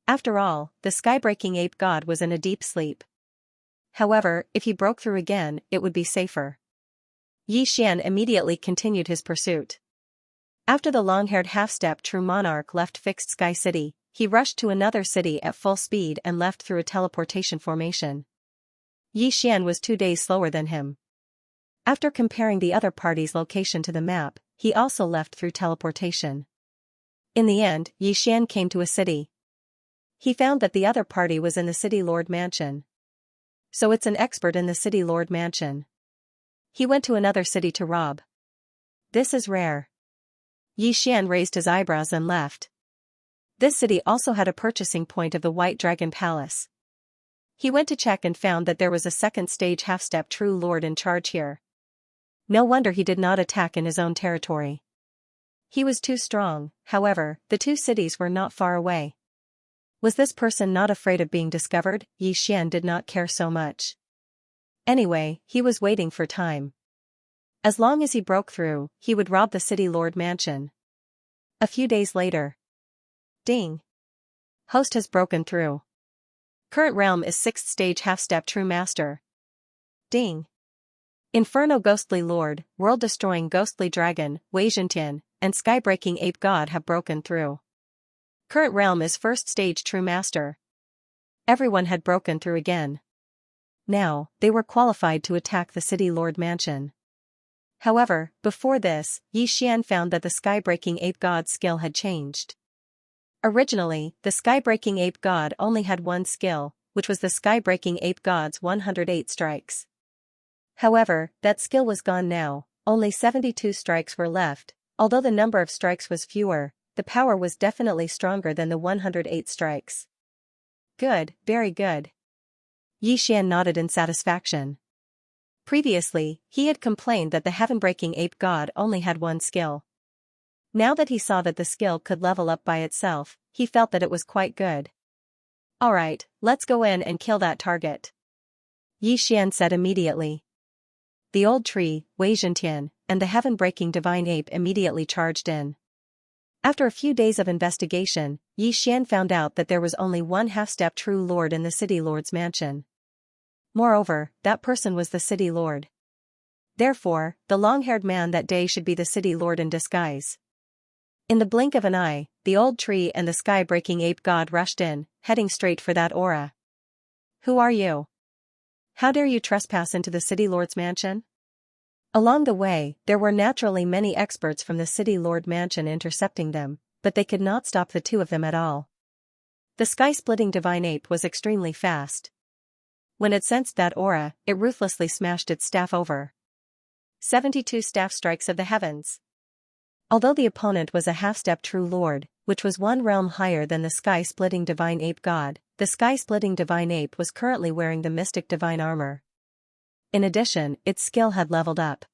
After all, the sky-breaking ape god was in a deep sleep. However, if he broke through again, it would be safer. Xianxia immediately continued his pursuit. After the long-haired half-step true monarch left Fixed Sky City, he rushed to another city at full speed and left through a teleportation formation. Xianxia was 2 days slower than him. After comparing the other party's location to the map, he also left through teleportation. In the end, Xianxia came to a city. He found that the other party was in the City Lord Mansion. So it's an expert in the City Lord Mansion. He went to another city to rob. This is rare. Xianxia raised his eyebrows and left. This city also had a purchasing point of the White Dragon Palace. He went to check and found that there was a 2nd stage half-step true lord in charge here. No wonder he did not attack in his own territory. He was too strong. However, the 2 cities were not far away. Was this person not afraid of being discovered? Xianxia did not care so much. Anyway, he was waiting for time. As long as he broke through, he would rob the City Lord Mansion. A few days later. Ding. Host has broken through. Current realm is 6th stage half-step true master. Ding. Inferno ghostly lord, world-destroying ghostly dragon, Wei Zhentian, and sky-breaking ape god have broken through. Current realm is first stage true master. Everyone had broken through again. Now, they were qualified to attack the city lord mansion. However, before this, Yi Xian found that the sky-breaking ape god's skill had changed. Originally, the sky-breaking ape god only had one skill, which was the sky-breaking ape god's 108 strikes. However, that skill was gone now, only 72 strikes were left. Although the number of strikes was fewer, the power was definitely stronger than the 108 strikes. Good, very good. Yi Xian nodded in satisfaction. Previously, he had complained that the heaven-breaking ape god only had one skill. Now that he saw that the skill could level up by itself, he felt that it was quite good. Alright, let's go in and kill that target. Yi Xian said immediately. The old tree, Wei Zhentian, and the heaven-breaking divine ape immediately charged in. After a few days of investigation, Yi Xian found out that there was only one half-step true lord in the city lord's mansion. Moreover, that person was the city lord. Therefore, the long-haired man that day should be the city lord in disguise. In the blink of an eye, the old tree and the sky-breaking ape god rushed in, heading straight for that aura. Who are you? How dare you trespass into the city lord's mansion? Along the way, there were naturally many experts from the city lord mansion intercepting them, but they could not stop the two of them at all. The sky-splitting divine ape was extremely fast. When it sensed that aura, it ruthlessly smashed its staff over. 72 staff strikes of the heavens. Although the opponent was a half-step true lord, which was one realm higher than the sky-splitting divine ape god, the sky-splitting divine ape was currently wearing the mystic divine armor. In addition, its skill had leveled up.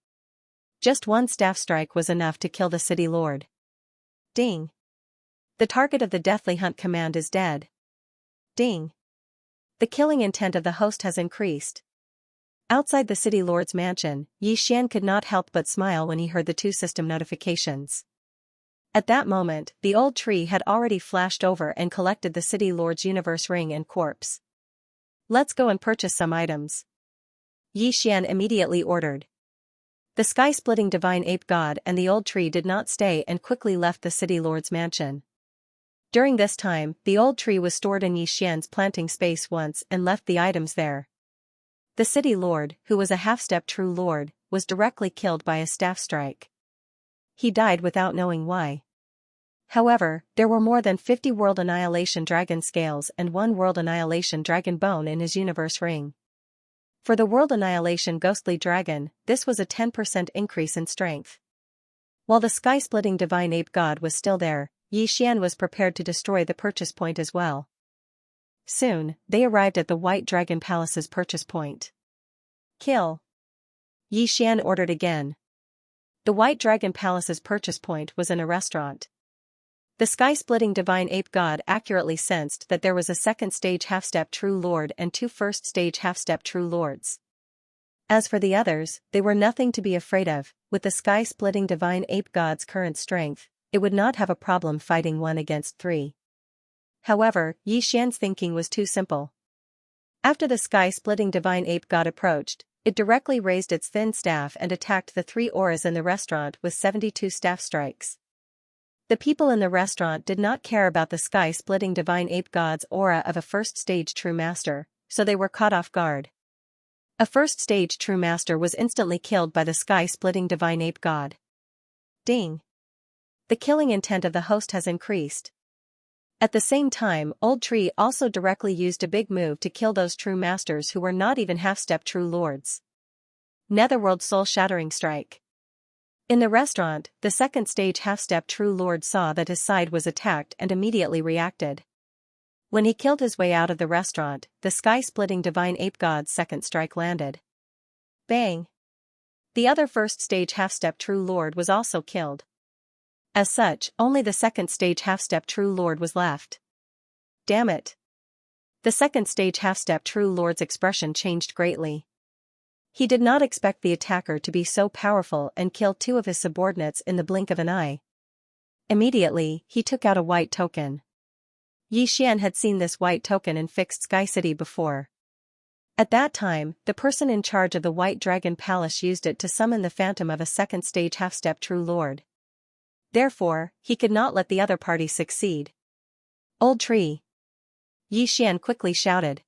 Just one staff strike was enough to kill the city lord. Ding! The target of the deathly hunt command is dead. Ding! The killing intent of the host has increased. Outside the city lord's mansion, Yi Xian could not help but smile when he heard the two system notifications. At that moment, the old tree had already flashed over and collected the city lord's universe ring and corpse. Let's go and purchase some items. Yi Xian immediately ordered. The sky-splitting divine ape god and the old tree did not stay and quickly left the city lord's mansion. During this time, the old tree was stored in Yi Xian's planting space once and left the items there. The city lord, who was a half-step true lord, was directly killed by a staff strike. He died without knowing why. However, there were more than 50 World Annihilation Dragon Scales and 1 World Annihilation Dragon Bone in his universe ring. For the World Annihilation Ghostly Dragon, this was a 10% increase in strength. While the sky-splitting divine ape god was still there, Yi Xian was prepared to destroy the purchase point as well. Soon, they arrived at the White Dragon Palace's purchase point. Kill! Yi Xian ordered again. The White Dragon Palace's purchase point was in a restaurant. The sky-splitting divine ape god accurately sensed that there was a second-stage half-step true lord and 2 first-stage half-step true lords. As for the others, they were nothing to be afraid of. With the sky-splitting divine ape god's current strength, it would not have a problem fighting 1 against 3. However, Yi Xian's thinking was too simple. After the sky-splitting divine ape god approached, it directly raised its thin staff and attacked the 3 auras in the restaurant with 72 staff strikes. The people in the restaurant did not care about the sky-splitting divine ape god's aura of a first-stage true master, so they were caught off guard. A first-stage true master was instantly killed by the sky-splitting divine ape god. Ding! The killing intent of the host has increased. At the same time, Old Tree also directly used a big move to kill those true masters who were not even half-step true lords. Netherworld Soul-Shattering Strike. In the restaurant, the second-stage half-step true lord saw that his side was attacked and immediately reacted. When he killed his way out of the restaurant, the sky-splitting divine ape god's second strike landed. Bang! The other first-stage half-step true lord was also killed. As such, only the second-stage half-step true lord was left. Damn it! The second-stage half-step true lord's expression changed greatly. He did not expect the attacker to be so powerful and kill 2 of his subordinates in the blink of an eye. Immediately, he took out a white token. Yi Xian had seen this white token in Fixed Sky City before. At that time, the person in charge of the White Dragon Palace used it to summon the phantom of a second-stage half-step true lord. Therefore, he could not let the other party succeed. Old Tree! Yi Xian quickly shouted.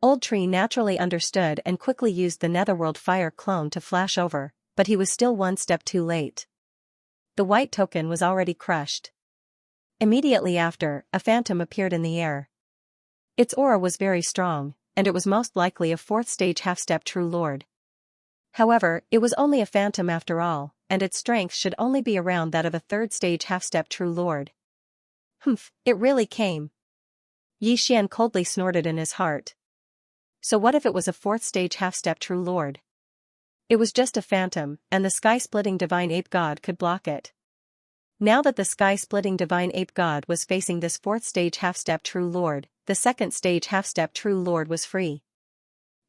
Old Tree naturally understood and quickly used the Netherworld Fire clone to flash over, but he was still one step too late. The white token was already crushed. Immediately after, a phantom appeared in the air. Its aura was very strong, and it was most likely a fourth-stage half-step true lord. However, it was only a phantom after all, and its strength should only be around that of a third-stage half-step true lord. Humph, it really came. Yi Xian coldly snorted in his heart. So what if it was a fourth-stage half-step true lord? It was just a phantom, and the sky-splitting divine ape god could block it. Now that the sky-splitting divine ape god was facing this fourth-stage half-step true lord, the second-stage half-step true lord was free.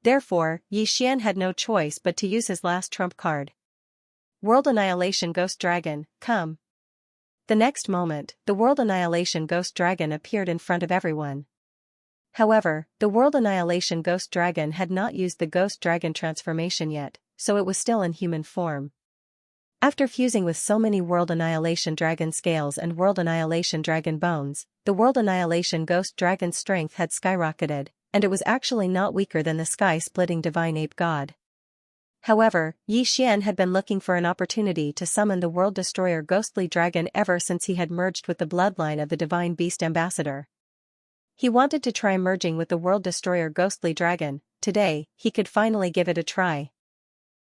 Therefore, Yi Xian had no choice but to use his last trump card. World Annihilation Ghost Dragon, come. The next moment, the World Annihilation Ghost Dragon appeared in front of everyone. However, the World Annihilation Ghost Dragon had not used the Ghost Dragon transformation yet, so it was still in human form. After fusing with so many World Annihilation Dragon scales and World Annihilation Dragon bones, the World Annihilation Ghost Dragon's strength had skyrocketed, and it was actually not weaker than the sky-splitting divine ape god. However, Yi Xian had been looking for an opportunity to summon the World Destroyer Ghostly Dragon ever since he had merged with the bloodline of the Divine Beast Ambassador. He wanted to try merging with the World Destroyer Ghostly Dragon. Today, he could finally give it a try.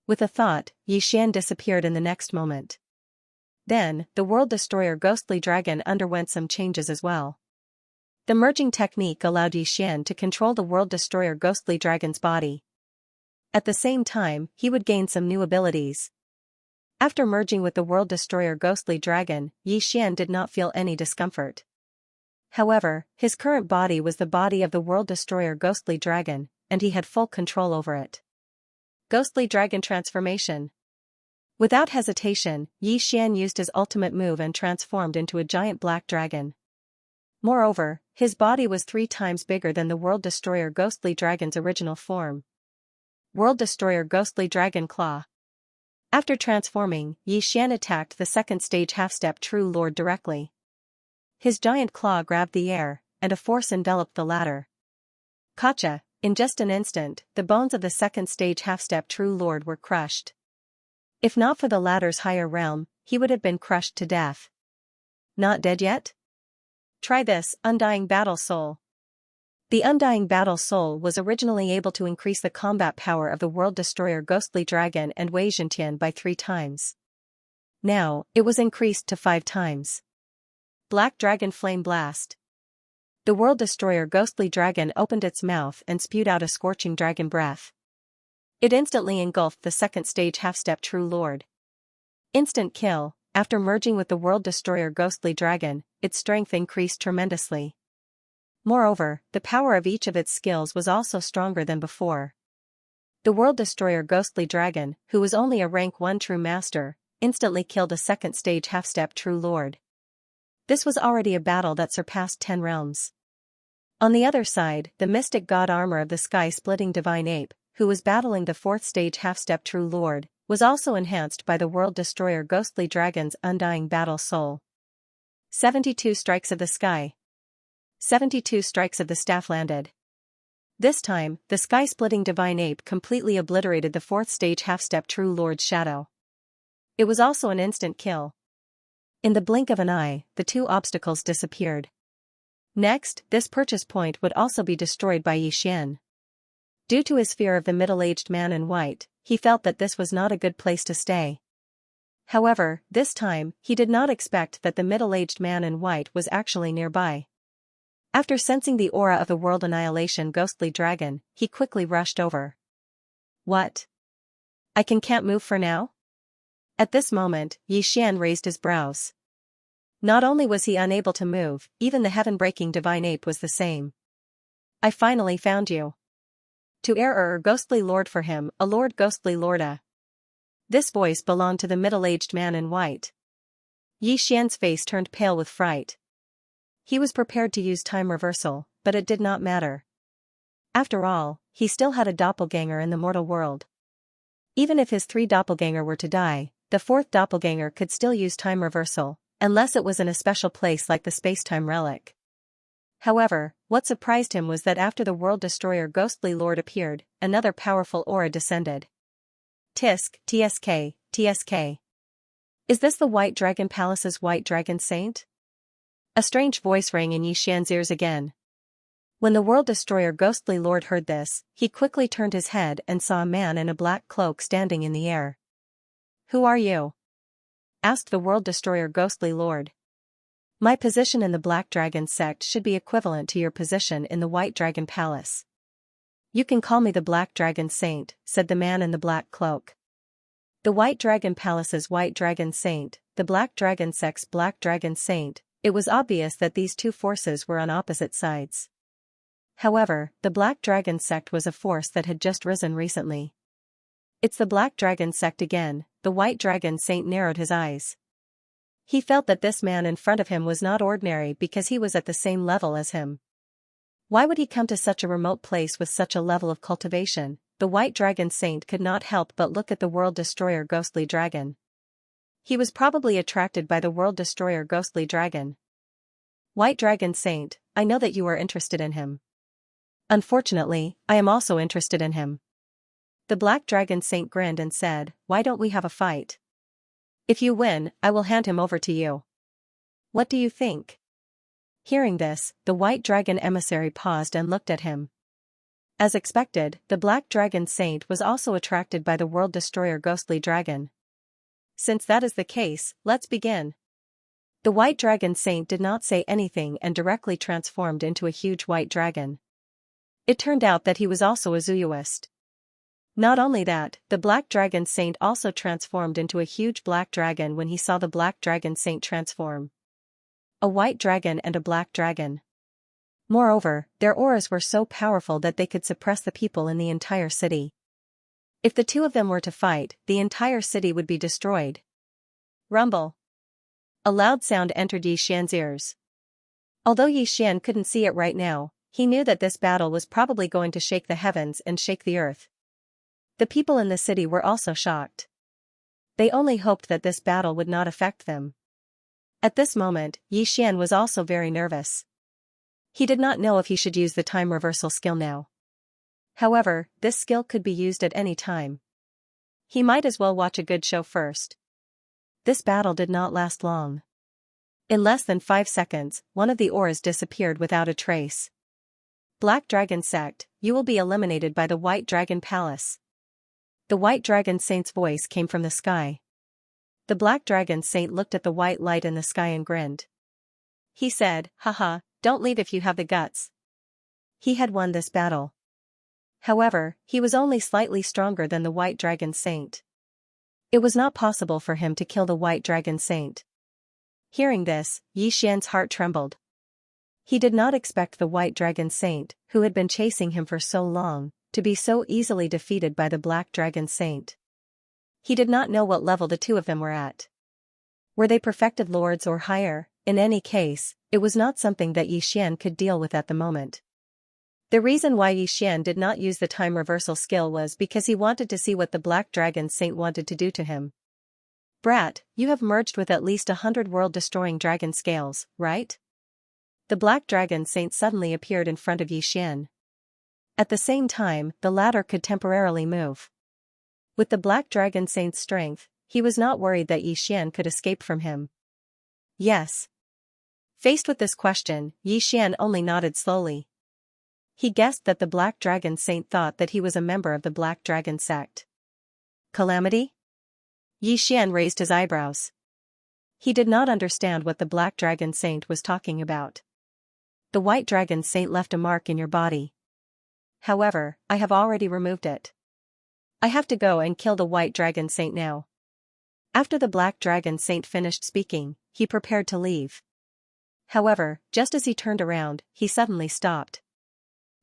With a thought, Yi Xian disappeared in the next moment. Then, the World Destroyer Ghostly Dragon underwent some changes as well. The merging technique allowed Yi Xian to control the World Destroyer Ghostly Dragon's body. At the same time, he would gain some new abilities. After merging with the World Destroyer Ghostly Dragon, Yi Xian did not feel any discomfort. However, his current body was the body of the World Destroyer Ghostly Dragon, and he had full control over it. Ghostly Dragon Transformation. Without hesitation, Yi Xian used his ultimate move and transformed into a giant black dragon. Moreover, his body was 3 times bigger than the World Destroyer Ghostly Dragon's original form. World Destroyer Ghostly Dragon Claw. After transforming, Yi Xian attacked the second-stage half-step true lord directly. His giant claw grabbed the air, and a force enveloped the latter. Gotcha! In just an instant, the bones of the second-stage half-step true lord were crushed. If not for the latter's higher realm, he would have been crushed to death. Not dead yet? Try this, Undying Battle Soul. The Undying Battle Soul was originally able to increase the combat power of the World Destroyer Ghostly Dragon and Wei Zhentian by 3 times. Now, it was increased to 5 times. Black Dragon Flame Blast. The World Destroyer Ghostly Dragon opened its mouth and spewed out a scorching dragon breath. It instantly engulfed the second-stage half-step true lord. Instant kill. After merging with the World Destroyer Ghostly Dragon, its strength increased tremendously. Moreover, the power of each of its skills was also stronger than before. The World Destroyer Ghostly Dragon, who was only a rank 1 true master, instantly killed a second-stage half-step true lord. This was already a battle that surpassed 10 realms. On the other side, the mystic god armor of the sky-splitting divine ape, who was battling the 4th-stage half-step true lord, was also enhanced by the World Destroyer Ghostly Dragon's Undying Battle Soul. 72 strikes of the sky. 72 strikes of the staff landed. This time, the sky-splitting divine ape completely obliterated the 4th-stage half-step true lord's shadow. It was also an instant kill. In the blink of an eye, the 2 obstacles disappeared. Next, this purchase point would also be destroyed by Yi Xian. Due to his fear of the middle-aged man in white, he felt that this was not a good place to stay. However, this time, he did not expect that the middle-aged man in white was actually nearby. After sensing the aura of the World Annihilation Ghostly Dragon, he quickly rushed over. What? I can't move for now? At this moment, Yi Xian raised his brows. Not only was he unable to move, even the heaven-breaking divine ape was the same. I finally found you. To err ghostly lord for him, a lord ghostly lorda. This voice belonged to the middle-aged man in white. Yi Xian's face turned pale with fright. He was prepared to use time reversal, but it did not matter. After all, he still had a doppelganger in the mortal world. Even if his 3 doppelganger were to die, the 4th doppelganger could still use time reversal, unless it was in a special place like the space-time relic. However, what surprised him was that after the World Destroyer Ghostly Lord appeared, another powerful aura descended. Tisk, TSK, TSK. Is this the White Dragon Palace's White Dragon Saint? A strange voice rang in Xianxia's ears again. When the World Destroyer Ghostly Lord heard this, he quickly turned his head and saw a man in a black cloak standing in the air. Who are you? Asked the World Destroyer Ghostly Lord. My position in the Black Dragon sect should be equivalent to your position in the White Dragon Palace. You can call me the Black Dragon Saint, said the man in the black cloak. The White Dragon Palace's White Dragon Saint, the Black Dragon sect's Black Dragon Saint. It was obvious that these two forces were on opposite sides. However, the Black Dragon sect was a force that had just risen recently. It's the Black Dragon sect again. The White Dragon Saint narrowed his eyes. He felt that this man in front of him was not ordinary because he was at the same level as him. Why would he come to such a remote place with such a level of cultivation? The White Dragon Saint could not help but look at the World Destroyer Ghostly Dragon. He was probably attracted by the World Destroyer Ghostly Dragon. White Dragon Saint, I know that you are interested in him. Unfortunately, I am also interested in him. The Black Dragon Saint grinned and said, why don't we have a fight? If you win, I will hand him over to you. What do you think? Hearing this, the White Dragon emissary paused and looked at him. As expected, the Black Dragon Saint was also attracted by the World Destroyer Ghostly Dragon. Since that is the case, let's begin. The White Dragon Saint did not say anything and directly transformed into a huge white dragon. It turned out that he was also a Zuyuist. Not only that, the Black Dragon Saint also transformed into a huge black dragon when he saw the Black Dragon Saint transform. A white dragon and a black dragon. Moreover, their auras were so powerful that they could suppress the people in the entire city. If the two of them were to fight, the entire city would be destroyed. Rumble. A loud sound entered Yi Xian's ears. Although Yi Xian couldn't see it right now, he knew that this battle was probably going to shake the heavens and shake the earth. The people in the city were also shocked. They only hoped that this battle would not affect them. At this moment, Yi Xian was also very nervous. He did not know if he should use the time reversal skill now. However, this skill could be used at any time. He might as well watch a good show first. This battle did not last long. In less than 5 seconds, one of the auras disappeared without a trace. Black Dragon Sect, you will be eliminated by the White Dragon Palace. The White Dragon Saint's voice came from the sky. The Black Dragon Saint looked at the white light in the sky and grinned. He said, haha, don't leave if you have the guts. He had won this battle. However, he was only slightly stronger than the White Dragon Saint. It was not possible for him to kill the White Dragon Saint. Hearing this, Yi Xian's heart trembled. He did not expect the White Dragon Saint, who had been chasing him for so long, to be so easily defeated by the Black Dragon Saint. He did not know what level the two of them were at. Were they perfected lords or higher? In any case, it was not something that Yi Xian could deal with at the moment. The reason why Yi Xian did not use the time reversal skill was because he wanted to see what the Black Dragon Saint wanted to do to him. Brat, you have merged with at least 100 world-destroying dragon scales, right? The Black Dragon Saint suddenly appeared in front of Yi Xian. At the same time, the latter could temporarily move. With the Black Dragon Saint's strength, he was not worried that Yi Xian could escape from him. Yes. Faced with this question, Yi Xian only nodded slowly. He guessed that the Black Dragon Saint thought that he was a member of the Black Dragon sect. Calamity? Yi Xian raised his eyebrows. He did not understand what the Black Dragon Saint was talking about. The White Dragon Saint left a mark in your body. However, I have already removed it. I have to go and kill the White Dragon Saint now. After the Black Dragon Saint finished speaking, he prepared to leave. However, just as he turned around, he suddenly stopped.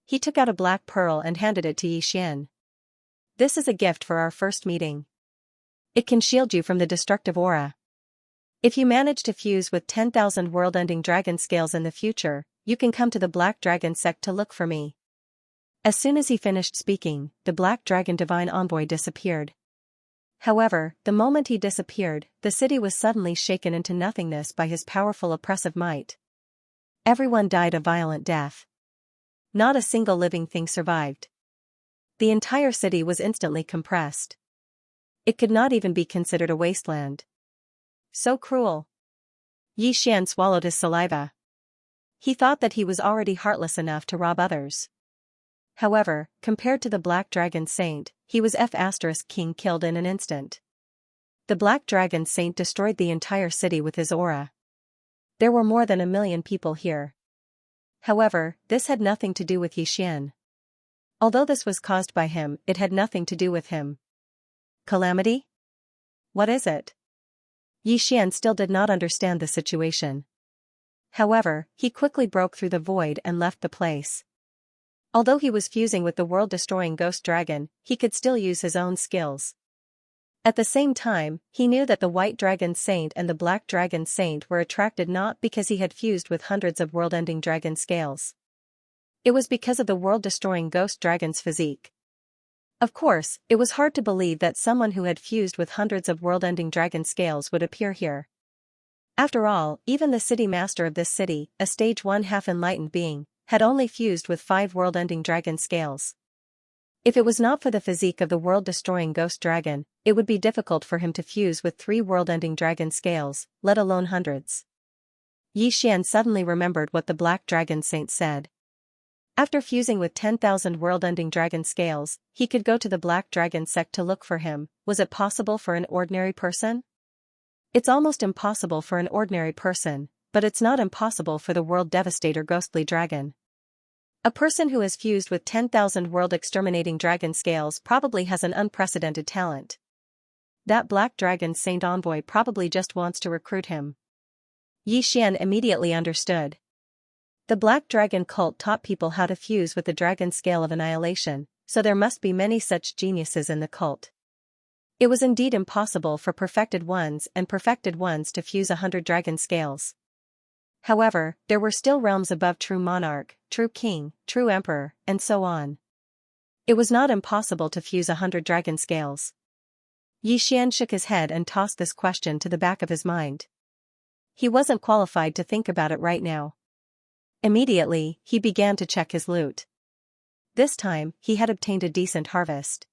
He took out a black pearl and handed it to Yi Xian. This is a gift for our first meeting. It can shield you from the destructive aura. If you manage to fuse with 10,000 world-ending dragon scales in the future, you can come to the Black Dragon sect to look for me. As soon as he finished speaking, the black dragon divine envoy disappeared. However, the moment he disappeared, the city was suddenly shaken into nothingness by his powerful oppressive might. Everyone died a violent death. Not a single living thing survived. The entire city was instantly compressed. It could not even be considered a wasteland. So cruel. Xian swallowed his saliva. He thought that he was already heartless enough to rob others. However, compared to the Black Dragon Saint, he was King killed in an instant. The Black Dragon Saint destroyed the entire city with his aura. There were more than 1 million people here. However, this had nothing to do with Xian. Although this was caused by him, it had nothing to do with him. Calamity? What is it? Xian still did not understand the situation. However, he quickly broke through the void and left the place. Although he was fusing with the world-destroying ghost dragon, he could still use his own skills. At the same time, he knew that the White Dragon Saint and the Black Dragon Saint were attracted not because he had fused with hundreds of world-ending dragon scales. It was because of the world-destroying ghost dragon's physique. Of course, it was hard to believe that someone who had fused with hundreds of world-ending dragon scales would appear here. After all, even the city master of this city, a stage 1 half-enlightened being, had only fused with 5 world-ending dragon scales. If it was not for the physique of the world-destroying ghost dragon, it would be difficult for him to fuse with 3 world-ending dragon scales, let alone hundreds. Xian suddenly remembered what the Black Dragon Saint said. After fusing with 10,000 world-ending dragon scales, he could go to the Black Dragon sect to look for him. Was it possible for an ordinary person? It's almost impossible for an ordinary person, but it's not impossible for the world devastator ghostly dragon. A person who has fused with 10,000 world-exterminating dragon scales probably has an unprecedented talent. That Black Dragon Saint envoy probably just wants to recruit him. Xian immediately understood. The Black Dragon cult taught people how to fuse with the dragon scale of annihilation, so there must be many such geniuses in the cult. It was indeed impossible for perfected ones to fuse 100 dragon scales. However, there were still realms above true monarch, true king, true emperor, and so on. It was not impossible to fuse 100 dragon scales. Xian shook his head and tossed this question to the back of his mind. He wasn't qualified to think about it right now. Immediately, he began to check his loot. This time, he had obtained a decent harvest.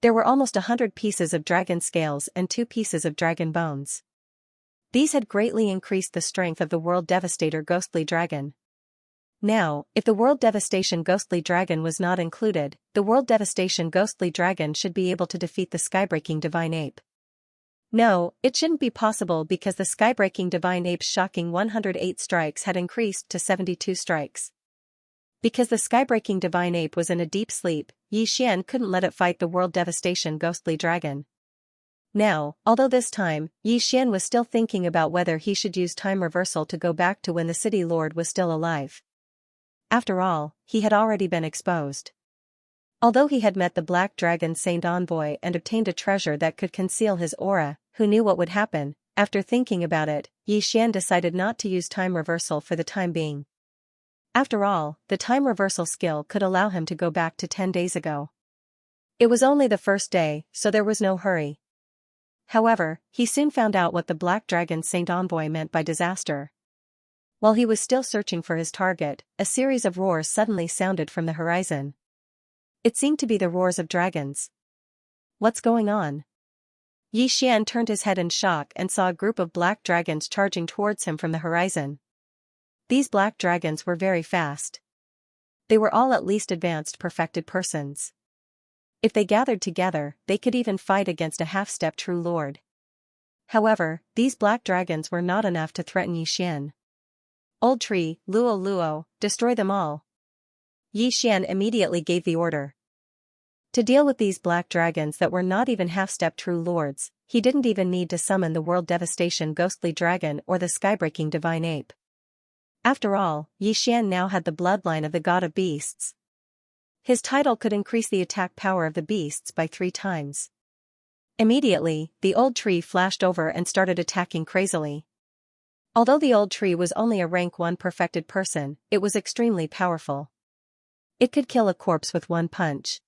There were almost 100 pieces of dragon scales and 2 pieces of dragon bones. These had greatly increased the strength of the World Devastator Ghostly Dragon. Now, if the World Devastation Ghostly Dragon was not included, the World Devastation Ghostly Dragon should be able to defeat the Skybreaking Divine Ape. No, it shouldn't be possible because the Skybreaking Divine Ape's shocking 108 strikes had increased to 72 strikes. Because the Skybreaking Divine Ape was in a deep sleep, Xian couldn't let it fight the World Devastation Ghostly Dragon. Now, although this time, Xian was still thinking about whether he should use time reversal to go back to when the city lord was still alive. After all, he had already been exposed. Although he had met the Black Dragon Saint envoy and obtained a treasure that could conceal his aura, who knew what would happen? After thinking about it, Xian decided not to use time reversal for the time being. After all, the time reversal skill could allow him to go back to 10 days ago. It was only the first day, so there was no hurry. However, he soon found out what the Black Dragon Saint envoy meant by disaster. While he was still searching for his target, a series of roars suddenly sounded from the horizon. It seemed to be the roars of dragons. What's going on? Xian turned his head in shock and saw a group of black dragons charging towards him from the horizon. These black dragons were very fast. They were all at least advanced perfected persons. If they gathered together, they could even fight against a half-step true lord. However, these black dragons were not enough to threaten Xian. Old tree, Luo, destroy them all. Xian immediately gave the order. To deal with these black dragons that were not even half-step true lords, he didn't even need to summon the World Devastation Ghostly Dragon or the Skybreaking Divine Ape. After all, Xian now had the bloodline of the God of Beasts. His title could increase the attack power of the beasts by 3 times. Immediately, the old tree flashed over and started attacking crazily. Although the old tree was only a rank 1 perfected person, it was extremely powerful. It could kill a corpse with one punch.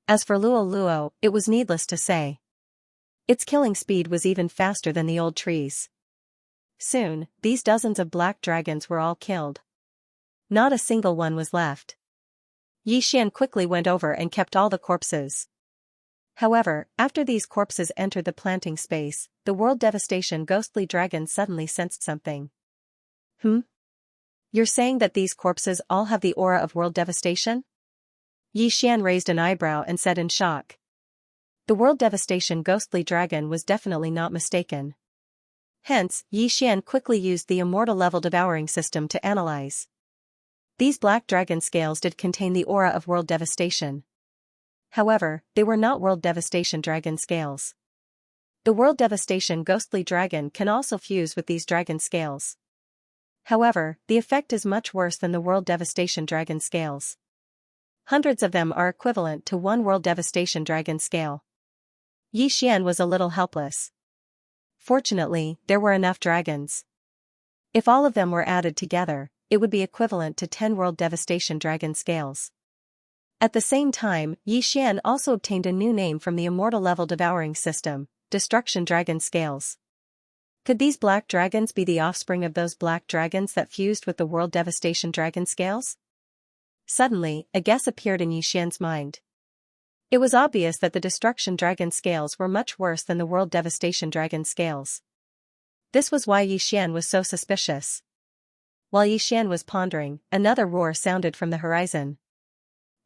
As for Luo Luo, it was needless to say. Its killing speed was even faster than the old trees. Soon, these dozens of black dragons were all killed. Not a single one was left. Yi Xian quickly went over and kept all the corpses. However, after these corpses entered the planting space, the world devastation ghostly dragon suddenly sensed something. You're saying that these corpses all have the aura of world devastation? Yi Xian raised an eyebrow and said in shock. The world devastation ghostly dragon was definitely not mistaken. Hence, Yi Xian quickly used the immortal level devouring system to analyze. These black dragon scales did contain the aura of world devastation. However, they were not world devastation dragon scales. The world devastation ghostly dragon can also fuse with these dragon scales. However, the effect is much worse than the world devastation dragon scales. Hundreds of them are equivalent to one world devastation dragon scale. Yi Xian was a little helpless. Fortunately, there were enough dragons. If all of them were added together, it would be equivalent to 10 world devastation dragon scales. At the same time, Yi Xian also obtained a new name from the immortal level devouring system, destruction dragon scales. Could these black dragons be the offspring of those black dragons that fused with the world devastation dragon scales? Suddenly, a guess appeared in Yi Xian's mind. It was obvious that the destruction dragon scales were much worse than the world devastation dragon scales. This was why Yi Xian was so suspicious. While Yi Xian was pondering, another roar sounded from the horizon.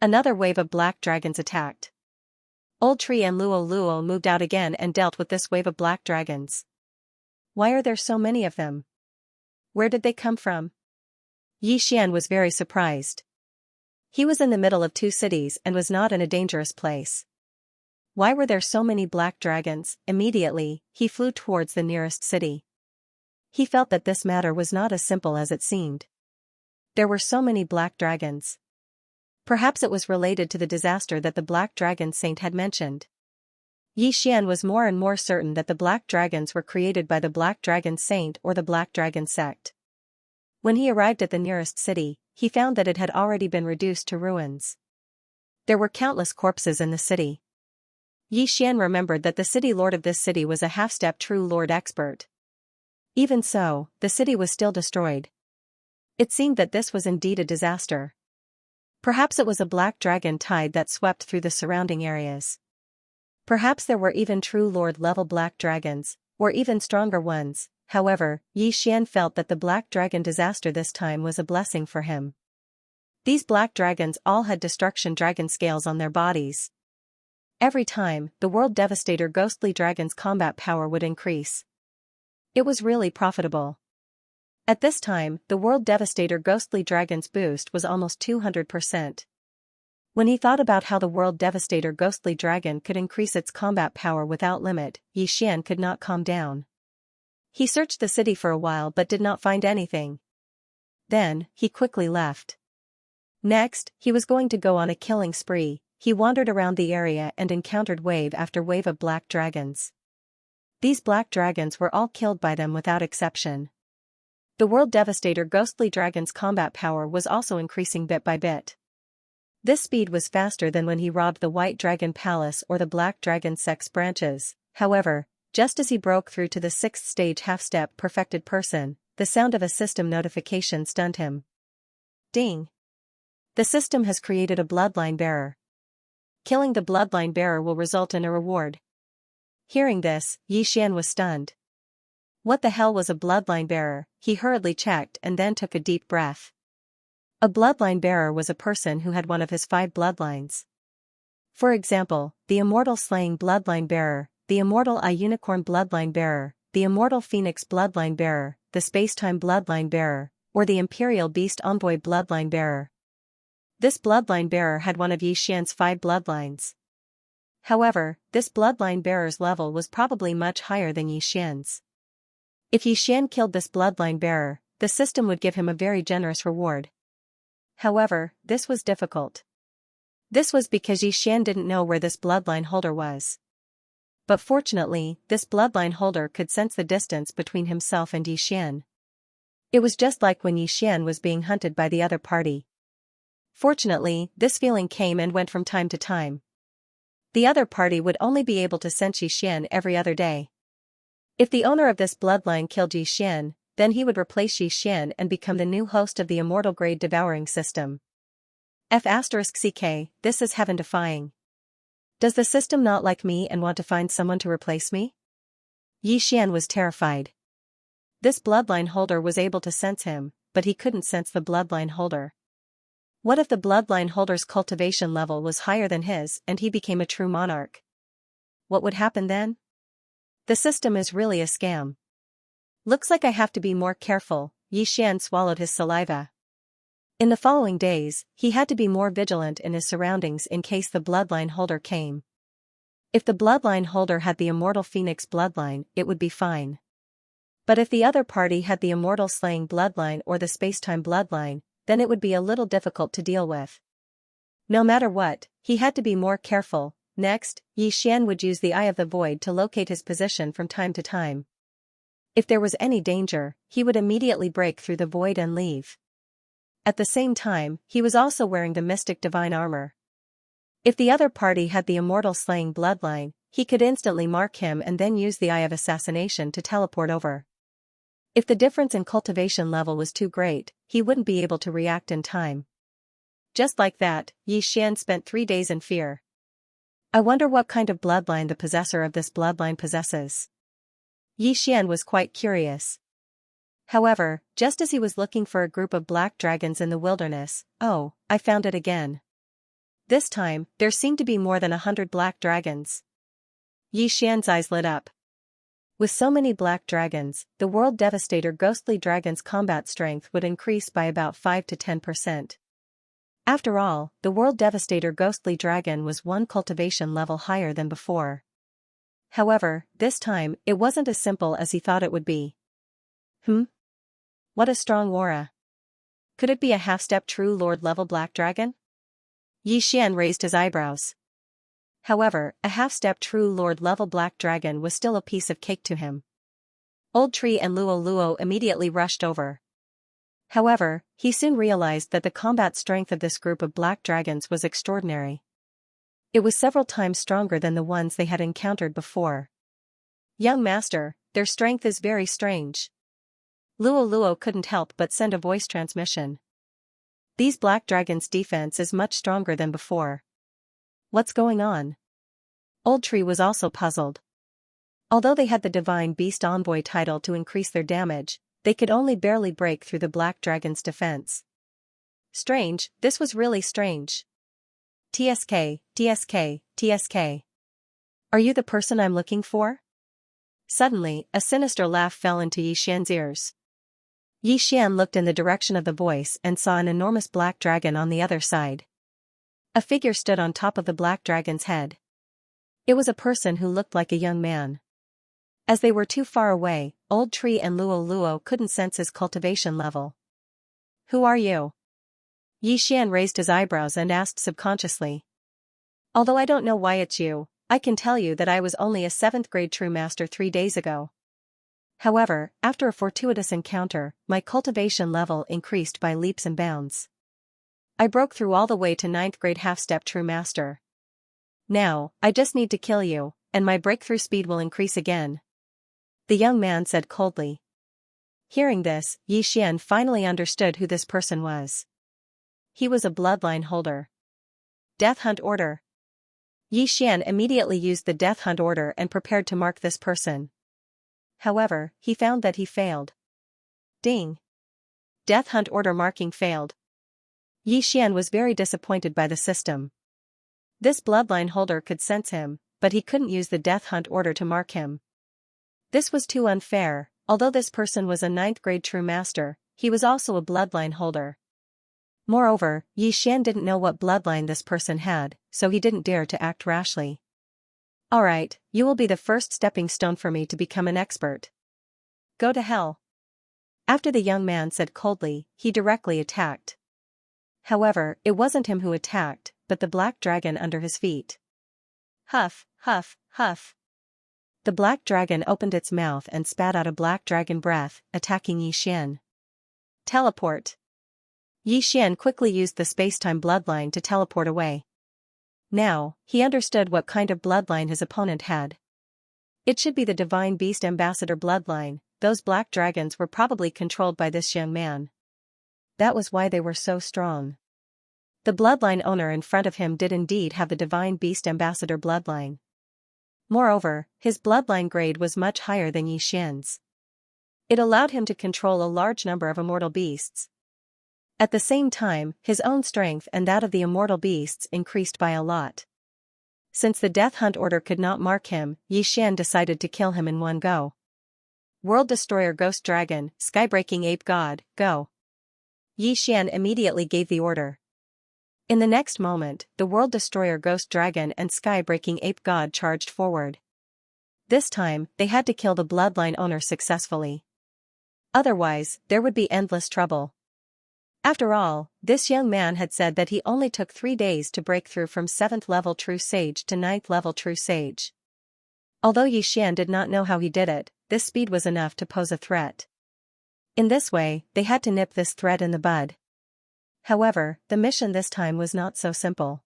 Another wave of black dragons attacked. Old Tree and Luo Luo moved out again and dealt with this wave of black dragons. Why are there so many of them? Where did they come from? Yi Xian was very surprised. He was in the middle of two cities and was not in a dangerous place. Why were there so many black dragons? Immediately, he flew towards the nearest city. He felt that this matter was not as simple as it seemed. There were so many black dragons. Perhaps it was related to the disaster that the Black Dragon Saint had mentioned. Yi Xian was more and more certain that the black dragons were created by the Black Dragon Saint or the Black Dragon sect. When he arrived at the nearest city, he found that it had already been reduced to ruins. There were countless corpses in the city. Yi Xian remembered that the city lord of this city was a half-step true lord expert. Even so, the city was still destroyed. It seemed that this was indeed a disaster. Perhaps it was a black dragon tide that swept through the surrounding areas. Perhaps there were even true lord-level black dragons, or even stronger ones. However, Yi Xian felt that the black dragon disaster this time was a blessing for him. These black dragons all had destruction dragon scales on their bodies. Every time, the world devastator ghostly dragon's combat power would increase. It was really profitable. At this time, the world devastator ghostly dragon's boost was almost 200%. When he thought about how the world devastator ghostly dragon could increase its combat power without limit, Yi Xian could not calm down. He searched the city for a while but did not find anything. Then, he quickly left. Next, he was going to go on a killing spree. He wandered around the area and encountered wave after wave of black dragons. These black dragons were all killed by them without exception. The world devastator ghostly dragon's combat power was also increasing bit by bit. This speed was faster than when he robbed the White Dragon Palace or the Black Dragon Sect's branches. However, just as he broke through to the 6th stage half-step perfected person, the sound of a system notification stunned him. Ding! The system has created a bloodline bearer. Killing the bloodline bearer will result in a reward. Hearing this, Yi Xian was stunned. What the hell was a bloodline bearer? He hurriedly checked and then took a deep breath. A bloodline bearer was a person who had one of his 5 bloodlines. For example, the immortal slaying bloodline bearer, the immortal eye unicorn bloodline bearer, the immortal phoenix bloodline bearer, the spacetime bloodline bearer, or the imperial beast envoy bloodline bearer. This bloodline bearer had one of Yi Xian's 5 bloodlines. However, this bloodline bearer's level was probably much higher than Yi Xian's. If Yi Xian killed this bloodline bearer, the system would give him a very generous reward. However, this was difficult. This was because Yi Xian didn't know where this bloodline holder was. But fortunately, this bloodline holder could sense the distance between himself and Yi Xian. It was just like when Yi Xian was being hunted by the other party. Fortunately, this feeling came and went from time to time. The other party would only be able to sense Xian every other day. If the owner of this bloodline killed Xian, then he would replace Xian and become the new host of the immortal grade devouring system. F***ck, this is heaven-defying. Does the system not like me and want to find someone to replace me? Xian was terrified. This bloodline holder was able to sense him, but he couldn't sense the bloodline holder. What if the bloodline holder's cultivation level was higher than his and he became a true monarch? What would happen then? The system is really a scam. Looks like I have to be more careful. Xian swallowed his saliva. In the following days, he had to be more vigilant in his surroundings in case the bloodline holder came. If the bloodline holder had the immortal phoenix bloodline, it would be fine. But if the other party had the immortal slaying bloodline or the spacetime bloodline, then it would be a little difficult to deal with. No matter what, he had to be more careful. Next, Xian would use the Eye of the Void to locate his position from time to time. If there was any danger, he would immediately break through the void and leave. At the same time, he was also wearing the mystic divine armor. If the other party had the immortal slaying bloodline, he could instantly mark him and then use the Eye of Assassination to teleport over. If the difference in cultivation level was too great, he wouldn't be able to react in time. Just like that, Xian spent 3 days in fear. I wonder what kind of bloodline the possessor of this bloodline possesses. Xian was quite curious. However, just as he was looking for a group of black dragons in the wilderness, oh, I found it again. This time, there seemed to be more than 100 black dragons. Xian's eyes lit up. With so many black dragons, the World Devastator Ghostly Dragon's combat strength would increase by about 5 to 10%. After all, the World Devastator Ghostly Dragon was 1 cultivation level higher than before. However, this time, it wasn't as simple as he thought it would be. What a strong aura. Could it be a half-step true Lord level black dragon? Xian raised his eyebrows. However, a half-step true Lord level black dragon was still a piece of cake to him. Old Tree and Luo immediately rushed over. However, he soon realized that the combat strength of this group of black dragons was extraordinary. It was several times stronger than the ones they had encountered before. Young master, their strength is very strange. Luo couldn't help but send a voice transmission. These black dragons' defense is much stronger than before. What's going on? Old Tree was also puzzled. Although they had the Divine Beast Envoy title to increase their damage, they could only barely break through the black dragon's defense. Strange, this was really strange. TSK. Are you the person I'm looking for? Suddenly, a sinister laugh fell into Xian's ears. Xian looked in the direction of the voice and saw an enormous black dragon on the other side. A figure stood on top of the black dragon's head. It was a person who looked like a young man. As they were too far away, Old Tree and Luo couldn't sense his cultivation level. Who are you? Xian raised his eyebrows and asked subconsciously. Although I don't know why it's you, I can tell you that I was only a 7th grade true master 3 days ago. However, after a fortuitous encounter, my cultivation level increased by leaps and bounds. I broke through all the way to 9th grade half-step true master. Now, I just need to kill you, and my breakthrough speed will increase again. The young man said coldly. Hearing this, Xian finally understood who this person was. He was a bloodline holder. Death Hunt Order. Xian immediately used the Death Hunt Order and prepared to mark this person. However, he found that he failed. Ding! Death Hunt Order marking failed. Xian was very disappointed by the system. This bloodline holder could sense him, but he couldn't use the Death Hunt Order to mark him. This was too unfair. Although this person was a 9th grade true master, he was also a bloodline holder. Moreover, Xian didn't know what bloodline this person had, so he didn't dare to act rashly. Alright, you will be the first stepping stone for me to become an expert. Go to hell. After the young man said coldly, he directly attacked. However, it wasn't him who attacked, but the black dragon under his feet. Huff, huff, huff. The black dragon opened its mouth and spat out a black dragon breath, attacking Xian. Teleport. Yi Xian quickly used the space-time bloodline to teleport away. Now, he understood what kind of bloodline his opponent had. It should be the Divine Beast Ambassador bloodline. Those black dragons were probably controlled by this young man. That was why they were so strong. The bloodline owner in front of him did indeed have the Divine Beast Ambassador bloodline. Moreover, his bloodline grade was much higher than Yi Xian's. It allowed him to control a large number of immortal beasts. At the same time, his own strength and that of the immortal beasts increased by a lot. Since the Death Hunt Order could not mark him, Yi Xian decided to kill him in one go. World Destroyer Ghost Dragon, Skybreaking Ape God, go! Yi Xian immediately gave the order. In the next moment, the World Destroyer Ghost Dragon and Skybreaking Ape God charged forward. This time, they had to kill the bloodline owner successfully. Otherwise, there would be endless trouble. After all, this young man had said that he only took 3 days to break through from 7th level True Sage to 9th level True Sage. Although Yi Xian did not know how he did it, this speed was enough to pose a threat. In this way, they had to nip this threat in the bud. However, the mission this time was not so simple.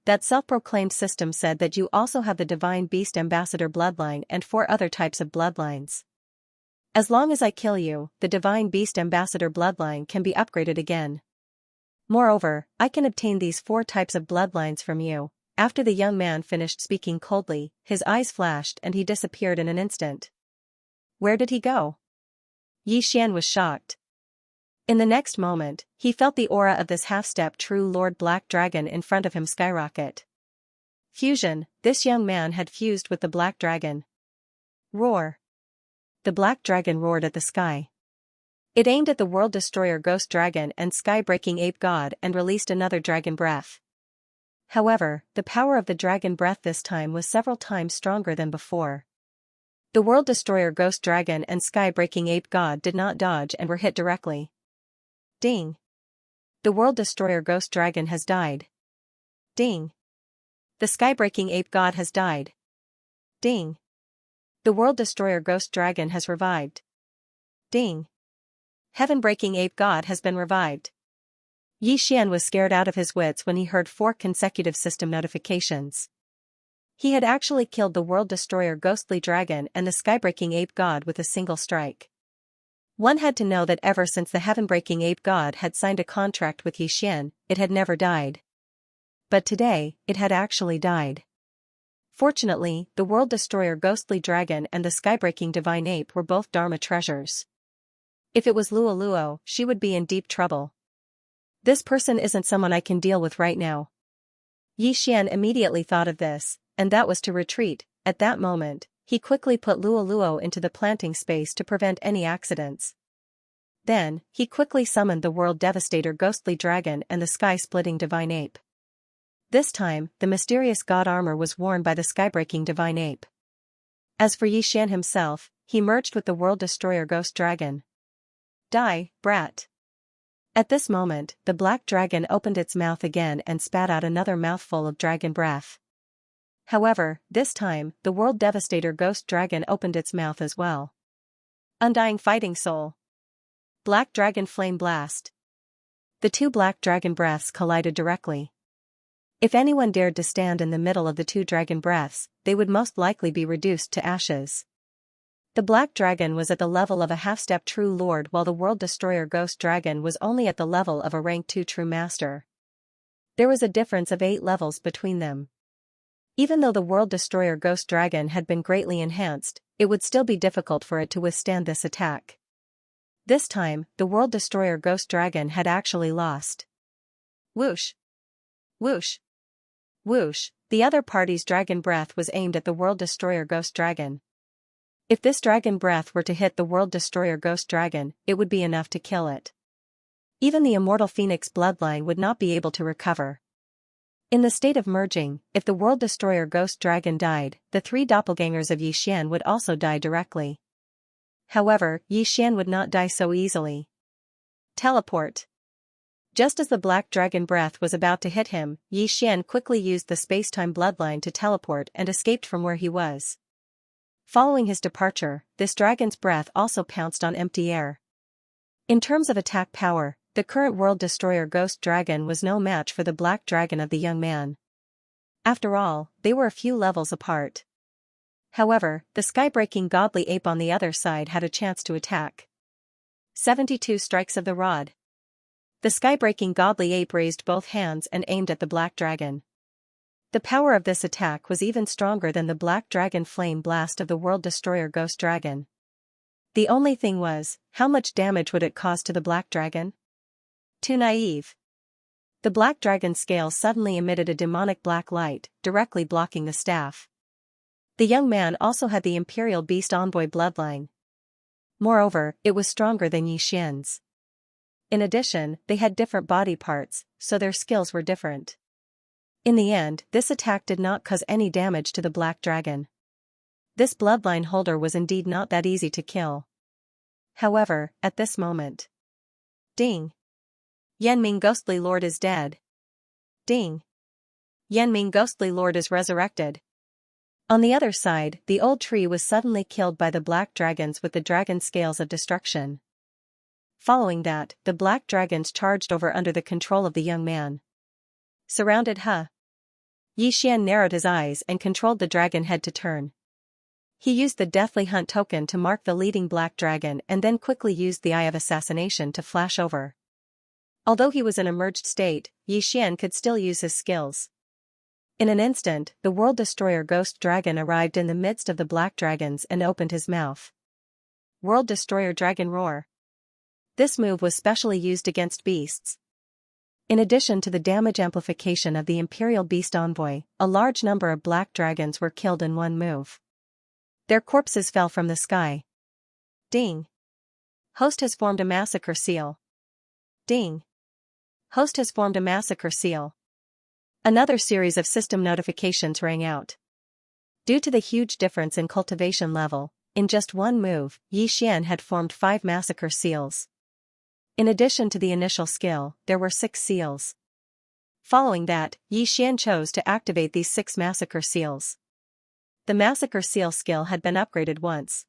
That self-proclaimed system said that you also have the Divine Beast Ambassador bloodline and 4 other types of bloodlines. As long as I kill you, the Divine Beast Ambassador bloodline can be upgraded again. Moreover, I can obtain these 4 types of bloodlines from you. After the young man finished speaking coldly, his eyes flashed and he disappeared in an instant. Where did he go? Yi Xian was shocked. In the next moment, he felt the aura of this half-step true Lord Black Dragon in front of him skyrocket. Fusion, this young man had fused with the Black Dragon. Roar! The Black Dragon roared at the sky. It aimed at the World Destroyer Ghost Dragon and Sky-Breaking Ape God and released another dragon breath. However, the power of the dragon breath this time was several times stronger than before. The World Destroyer Ghost Dragon and Sky-Breaking Ape God did not dodge and were hit directly. Ding! The World Destroyer Ghost Dragon has died. Ding! The Sky-Breaking Ape God has died. Ding! The World Destroyer Ghost Dragon has revived. Ding! Heaven-Breaking Ape God has been revived. Yi Xian was scared out of his wits when he heard 4 consecutive system notifications. He had actually killed the World Destroyer Ghostly Dragon and the Skybreaking Ape God with a single strike. One had to know that ever since the Heaven-Breaking Ape God had signed a contract with Yi Xian, it had never died. But today, it had actually died. Fortunately, the World Destroyer Ghostly Dragon and the Skybreaking Divine Ape were both Dharma treasures. If it was Luo Luo, she would be in deep trouble. This person isn't someone I can deal with right now. Yi Xian immediately thought of this, and that was to retreat. At that moment, he quickly put Luo Luo into the planting space to prevent any accidents. Then, he quickly summoned the World Devastator Ghostly Dragon and the Sky-Splitting Divine Ape. This time, the mysterious god armor was worn by the Skybreaking Divine Ape. As for Yi Xian himself, he merged with the World Destroyer Ghost Dragon. Die, brat! At this moment, the Black Dragon opened its mouth again and spat out another mouthful of dragon breath. However, this time, the World Devastator Ghost Dragon opened its mouth as well. Undying Fighting Soul. Black Dragon Flame Blast. The 2 Black Dragon breaths collided directly. If anyone dared to stand in the middle of the 2 dragon breaths, they would most likely be reduced to ashes. The Black Dragon was at the level of a half-step True Lord while the World Destroyer Ghost Dragon was only at the level of a rank 2 True Master. There was a difference of 8 levels between them. Even though the World Destroyer Ghost Dragon had been greatly enhanced, it would still be difficult for it to withstand this attack. This time, the World Destroyer Ghost Dragon had actually lost. Whoosh! Whoosh! Whoosh! The other party's dragon breath was aimed at the World Destroyer Ghost Dragon. If this dragon breath were to hit the World Destroyer Ghost Dragon, it would be enough to kill it. Even the Immortal Phoenix bloodline would not be able to recover. In the state of merging, if the World Destroyer Ghost Dragon died, the 3 doppelgangers of Yi Xian would also die directly. However, Yi Xian would not die so easily. Teleport. Just as the Black Dragon breath was about to hit him, Yi Xian quickly used the space-time bloodline to teleport and escaped from where he was. Following his departure, this dragon's breath also pounced on empty air. In terms of attack power, the current World Destroyer Ghost Dragon was no match for the Black Dragon of the young man. After all, they were a few levels apart. However, the sky-breaking godly ape on the other side had a chance to attack. 72 strikes of the rod. The sky-breaking godly ape raised both hands and aimed at the Black Dragon. The power of this attack was even stronger than the Black Dragon flame blast of the World Destroyer Ghost Dragon. The only thing was, how much damage would it cause to the Black Dragon? Too naive. The Black Dragon's scales suddenly emitted a demonic black light, directly blocking the staff. The young man also had the Imperial Beast Envoy bloodline. Moreover, it was stronger than Xianxia's. In addition, they had different body parts, so their skills were different. In the end, this attack did not cause any damage to the Black Dragon. This bloodline holder was indeed not that easy to kill. However, at this moment. Ding! Yanming Ghostly Lord is dead. Ding! Yanming Ghostly Lord is resurrected. On the other side, the old tree was suddenly killed by the Black Dragons with the dragon scales of destruction. Following that, the Black Dragons charged over under the control of the young man. Surrounded Yixian narrowed his eyes and controlled the dragon head to turn. He used the Deathly Hunt token to mark the leading Black Dragon and then quickly used the Eye of Assassination to flash over. Although he was in a merged state, Yixian could still use his skills. In an instant, the World Destroyer Ghost Dragon arrived in the midst of the Black Dragons and opened his mouth. World Destroyer Dragon Roar. This move was specially used against beasts. In addition to the damage amplification of the Imperial Beast Envoy, a large number of Black Dragons were killed in one move. Their corpses fell from the sky. Ding! Host has formed a massacre seal. Ding! Host has formed a massacre seal. Another series of system notifications rang out. Due to the huge difference in cultivation level, in just one move, Yixian had formed 5 massacre seals. In addition to the initial skill, there were 6 seals. Following that, Yixian chose to activate these 6 massacre seals. The massacre seal skill had been upgraded once.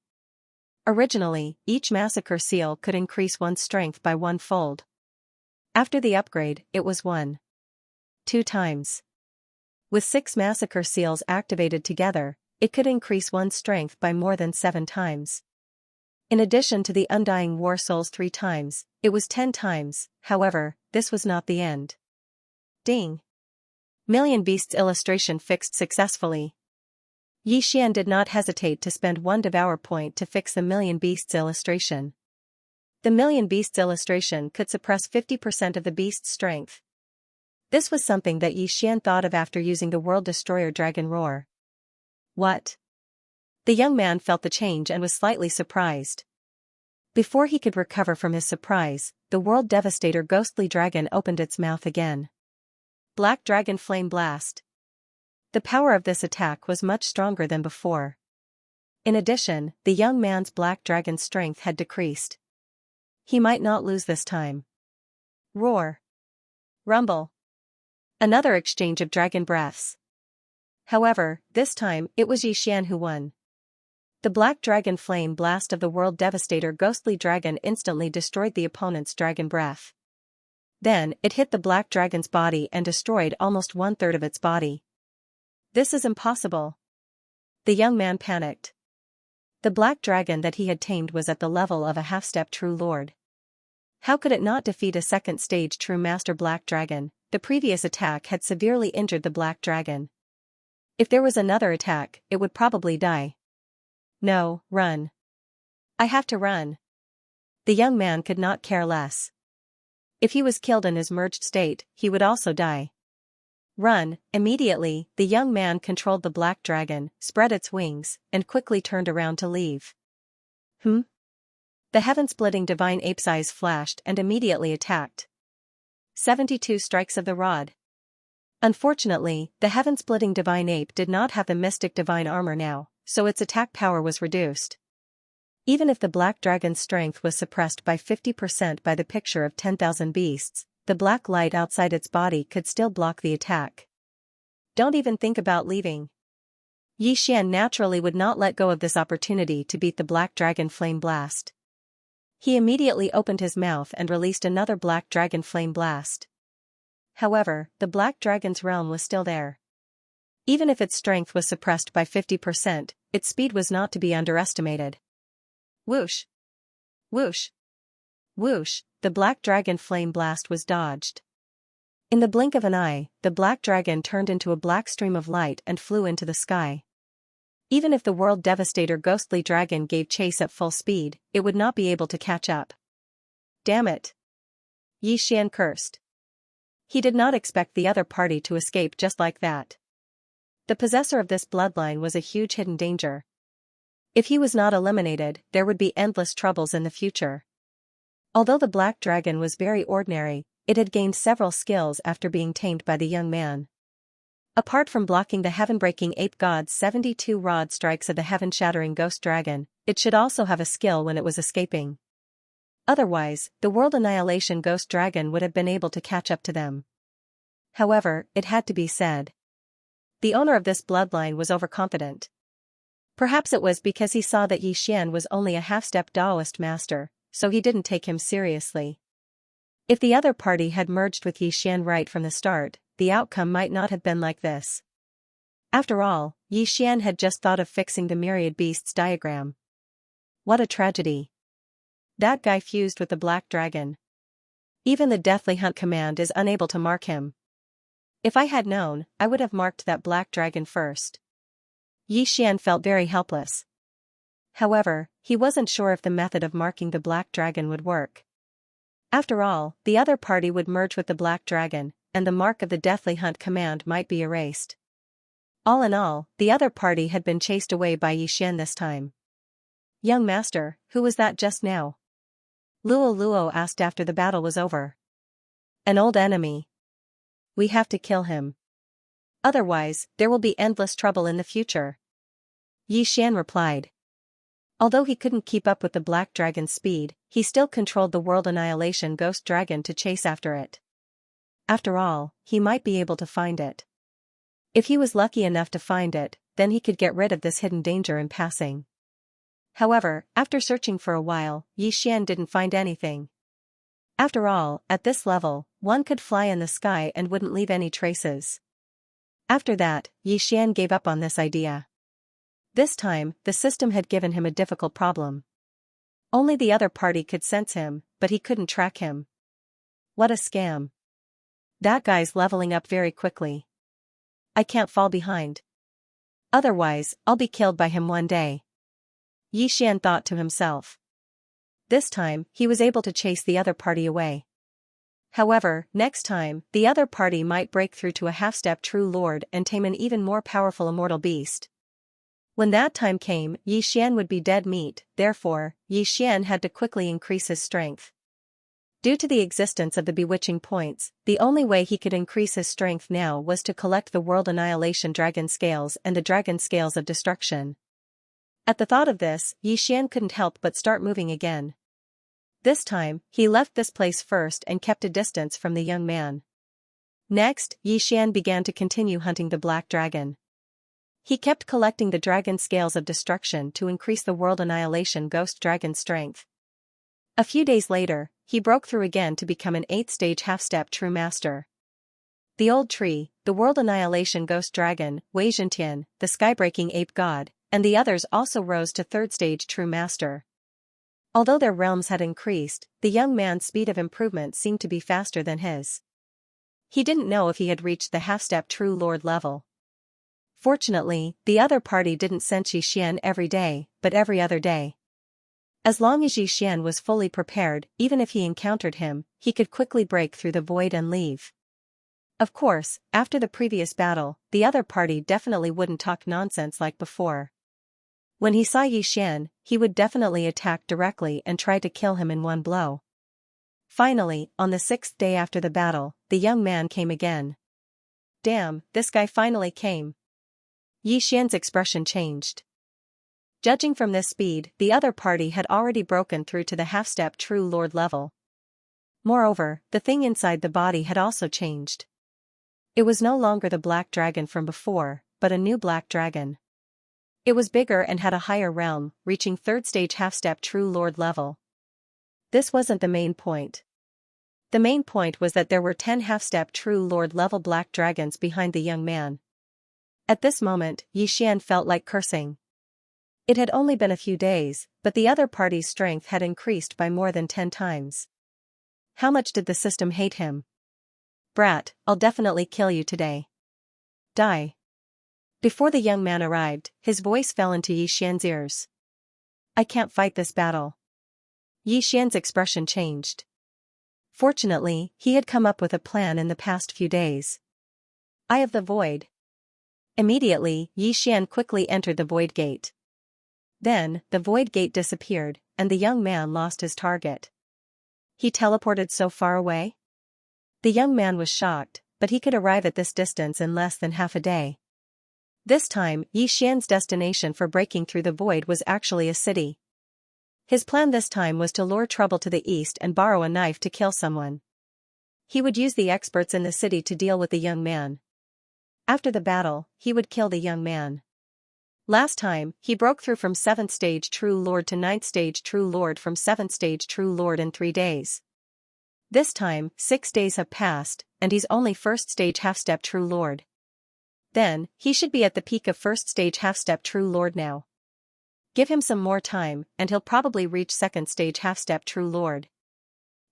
Originally, each massacre seal could increase one's strength by 1-fold. After the upgrade, it was 2 times. With 6 massacre seals activated together, it could increase one's strength by more than 7 times. In addition to the Undying War Souls 3 times, it was 10 times, however, this was not the end. Ding! Million Beasts illustration fixed successfully. Yixian did not hesitate to spend 1 Devour point to fix the Million Beasts illustration. The Million Beasts illustration could suppress 50% of the beast's strength. This was something that Yixian thought of after using the World Destroyer Dragon Roar. What? The young man felt the change and was slightly surprised. Before he could recover from his surprise, the World Devastator Ghostly Dragon opened its mouth again. Black Dragon Flame Blast. The power of this attack was much stronger than before. In addition, the young man's Black Dragon's strength had decreased. He might not lose this time. Roar. Rumble. Another exchange of dragon breaths. However, this time, it was Yixian who won. The Black Dragon Flame Blast of the World Devastator Ghostly Dragon instantly destroyed the opponent's dragon breath. Then, it hit the Black Dragon's body and destroyed almost 1/3 of its body. This is impossible. The young man panicked. The Black Dragon that he had tamed was at the level of a half-step True Lord. How could it not defeat a second-stage True Master Black Dragon? The previous attack had severely injured the Black Dragon. If there was another attack, it would probably die. No, run. I have to run. The young man could not care less. If he was killed in his merged state, he would also die. Run. Immediately, the young man controlled the Black Dragon, spread its wings, and quickly turned around to leave. The heaven-splitting divine ape's eyes flashed and immediately attacked. 72 strikes of the rod. Unfortunately, the heaven-splitting divine ape did not have the mystic divine armor now, so its attack power was reduced. Even if the Black Dragon's strength was suppressed by 50% by the picture of 10,000 beasts, the black light outside its body could still block the attack. Don't even think about leaving. Yixian naturally would not let go of this opportunity to beat the Black Dragon Flame Blast. He immediately opened his mouth and released another black dragon flame blast. However, the black dragon's realm was still there. Even if its strength was suppressed by 50%, its speed was not to be underestimated. Whoosh! Whoosh! Whoosh! The black dragon flame blast was dodged. In the blink of an eye, the black dragon turned into a black stream of light and flew into the sky. Even if the world devastator ghostly dragon gave chase at full speed, it would not be able to catch up. Damn it! Xian cursed. He did not expect the other party to escape just like that. The possessor of this bloodline was a huge hidden danger. If he was not eliminated, there would be endless troubles in the future. Although the black dragon was very ordinary, it had gained several skills after being tamed by the young man. Apart from blocking the heaven-breaking ape god's 72 rod strikes of the heaven-shattering ghost dragon, it should also have a skill when it was escaping. Otherwise, the world annihilation ghost dragon would have been able to catch up to them. However, it had to be said. The owner of this bloodline was overconfident. Perhaps it was because he saw that Xian was only a half-step Taoist master, so he didn't take him seriously. If the other party had merged with Xian right from the start, the outcome might not have been like this. After all, Xian had just thought of fixing the myriad beasts diagram. What a tragedy. That guy fused with the black dragon. Even the Deathly Hunt command is unable to mark him. If I had known, I would have marked that black dragon first. Xian felt very helpless. However, he wasn't sure if the method of marking the black dragon would work. After all, the other party would merge with the black dragon, and the mark of the Deathly Hunt command might be erased. All in all, the other party had been chased away by Xian this time. Young master, who was that just now? Luo asked after the battle was over. An old enemy. We have to kill him. Otherwise, there will be endless trouble in the future. Xian replied. Although he couldn't keep up with the black dragon's speed, he still controlled the world annihilation ghost dragon to chase after it. After all, he might be able to find it. If he was lucky enough to find it, then he could get rid of this hidden danger in passing. However, after searching for a while, Xian didn't find anything. After all, at this level, one could fly in the sky and wouldn't leave any traces. After that, Xian gave up on this idea. This time, the system had given him a difficult problem. Only the other party could sense him, but he couldn't track him. What a scam. That guy's leveling up very quickly. I can't fall behind. Otherwise, I'll be killed by him one day. Xian thought to himself. This time, he was able to chase the other party away. However, next time, the other party might break through to a half-step true lord and tame an even more powerful immortal beast. When that time came, Xian would be dead meat, therefore, Xian had to quickly increase his strength. Due to the existence of the bewitching points, the only way he could increase his strength now was to collect the world annihilation dragon scales and the dragon scales of destruction. At the thought of this, Xian couldn't help but start moving again. This time, he left this place first and kept a distance from the young man. Next, Xian began to continue hunting the black dragon. He kept collecting the dragon scales of destruction to increase the world annihilation ghost dragon's strength. A few days later, he broke through again to become an 8th stage half-step true master. The old tree, the world annihilation ghost dragon, Wei Zhentian, the sky-breaking ape god, and the others also rose to 3rd stage true master. Although their realms had increased, the young man's speed of improvement seemed to be faster than his. He didn't know if he had reached the half-step true lord level. Fortunately, the other party didn't sense Xian every day, but every other day. As long as Xian was fully prepared, even if he encountered him, he could quickly break through the void and leave. Of course, after the previous battle, the other party definitely wouldn't talk nonsense like before. When he saw Xian, he would definitely attack directly and try to kill him in one blow. Finally, on the 6th day after the battle, the young man came again. Damn, this guy finally came. Xian's expression changed. Judging from this speed, the other party had already broken through to the half-step true lord level. Moreover, the thing inside the body had also changed. It was no longer the black dragon from before, but a new black dragon. It was bigger and had a higher realm, reaching 3rd stage half-step true lord level. this wasn't the main point. The main point was that there were 10 half-step true lord level black dragons behind the young man. At this moment, Xian felt like cursing. It had only been a few days, but the other party's strength had increased by more than 10 times. How much did the system hate him? Brat, I'll definitely kill you today. Die. Before the young man arrived, his voice fell into Xian's ears. I can't fight this battle. Xian's expression changed. Fortunately, he had come up with a plan in the past few days. Eye of the Void. Immediately, Xian quickly entered the Void Gate. Then, the Void Gate disappeared, and the young man lost his target. He teleported so far away? The young man was shocked, but he could arrive at this distance in less than half a day. This time, Xian's destination for breaking through the void was actually a city. His plan this time was to lure trouble to the east and borrow a knife to kill someone. He would use the experts in the city to deal with the young man. After the battle, he would kill the young man. Last time, he broke through from 7th stage True Lord to 9th stage True Lord from 7th stage True Lord in 3 days. This time, 6 days have passed, and he's only 1st stage half-step True Lord. Then, he should be at the peak of 1st stage half-step True Lord now. Give him some more time, and he'll probably reach 2nd stage half-step True Lord.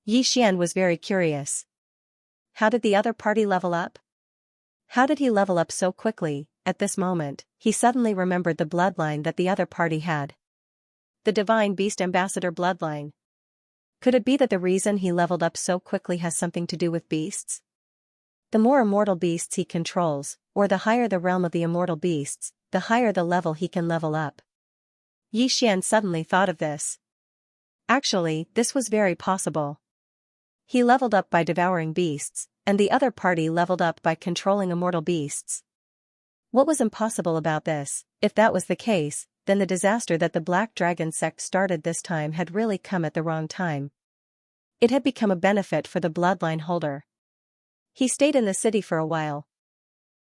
Xian was very curious. How did the other party level up? How did he level up so quickly? At this moment, he suddenly remembered the bloodline that the other party had. The Divine Beast Ambassador bloodline. Could it be that the reason he leveled up so quickly has something to do with beasts? The more immortal beasts he controls, or the higher the realm of the immortal beasts, the higher the level he can level up. Xian suddenly thought of this. Actually, this was very possible. He leveled up by devouring beasts, and the other party leveled up by controlling immortal beasts. What was impossible about this? If that was the case, then the disaster that the Black Dragon sect started this time had really come at the wrong time. It had become a benefit for the bloodline holder. He stayed in the city for a while.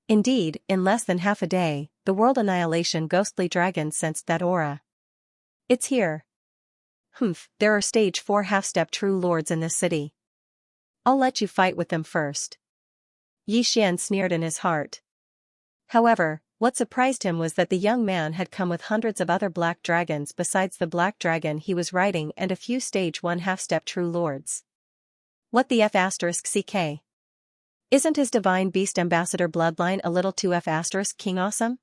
Indeed, in less than half a day, the World Annihilation ghostly dragon sensed that aura. It's here. There are stage 4 half-step true lords in this city. I'll let you fight with them first. Xian sneered in his heart. However, what surprised him was that the young man had come with hundreds of other black dragons besides the black dragon he was riding and a few stage 1 half-step true lords. What the F***CK? Isn't his Divine Beast Ambassador bloodline a little too F***King awesome?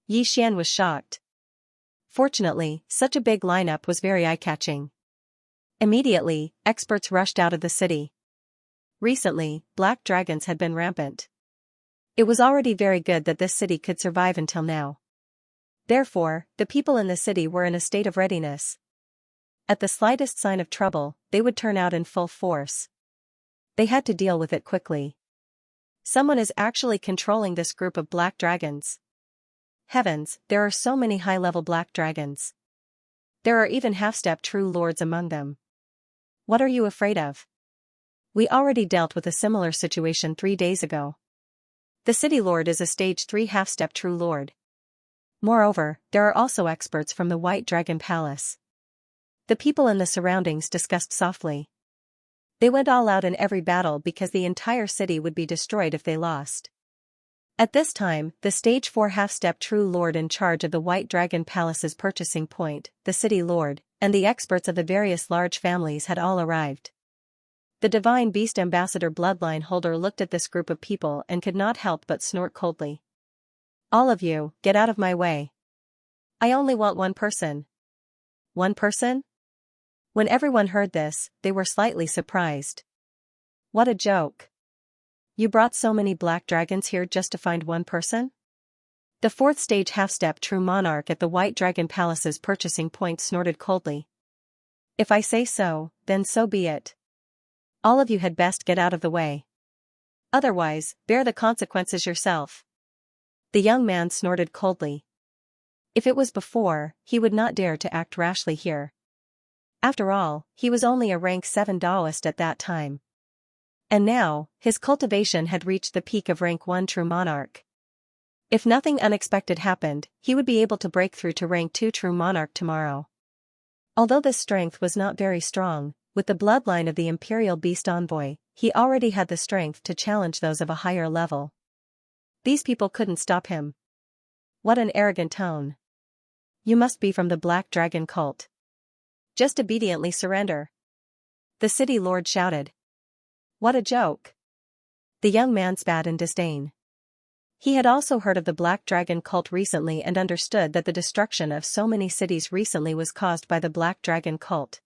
Xian was shocked. Fortunately, such a big lineup was very eye-catching. Immediately, experts rushed out of the city. Recently, black dragons had been rampant. It was already very good that this city could survive until now. Therefore, the people in the city were in a state of readiness. At the slightest sign of trouble, they would turn out in full force. They had to deal with it quickly. Someone is actually controlling this group of black dragons. Heavens, there are so many high-level black dragons. There are even half-step true lords among them. What are you afraid of? We already dealt with a similar situation 3 days ago. The City Lord is a stage 3 half-step true lord. Moreover, there are also experts from the White Dragon Palace. The people in the surroundings discussed softly. They went all out in every battle because the entire city would be destroyed if they lost. At this time, the stage 4 half-step true lord in charge of the White Dragon Palace's purchasing point, the City Lord, and the experts of the various large families had all arrived. The Divine Beast Ambassador bloodline holder looked at this group of people and could not help but snort coldly. All of you, get out of my way. I only want one person. One person? When everyone heard this, they were slightly surprised. What a joke. You brought so many black dragons here just to find one person? The 4th stage half-step true monarch at the White Dragon Palace's purchasing point snorted coldly. If I say so, then so be it. All of you had best get out of the way. Otherwise, bear the consequences yourself. The young man snorted coldly. If it was before, he would not dare to act rashly here. After all, he was only a rank 7 Daoist at that time. And now, his cultivation had reached the peak of rank 1 true monarch. If nothing unexpected happened, he would be able to break through to rank 2 true monarch tomorrow. Although this strength was not very strong, with the bloodline of the Imperial Beast Envoy, he already had the strength to challenge those of a higher level. These people couldn't stop him. What an arrogant tone. You must be from the Black Dragon cult. Just obediently surrender. The city lord shouted. What a joke. The young man spat in disdain. He had also heard of the Black Dragon cult recently and understood that the destruction of so many cities recently was caused by the Black Dragon cult.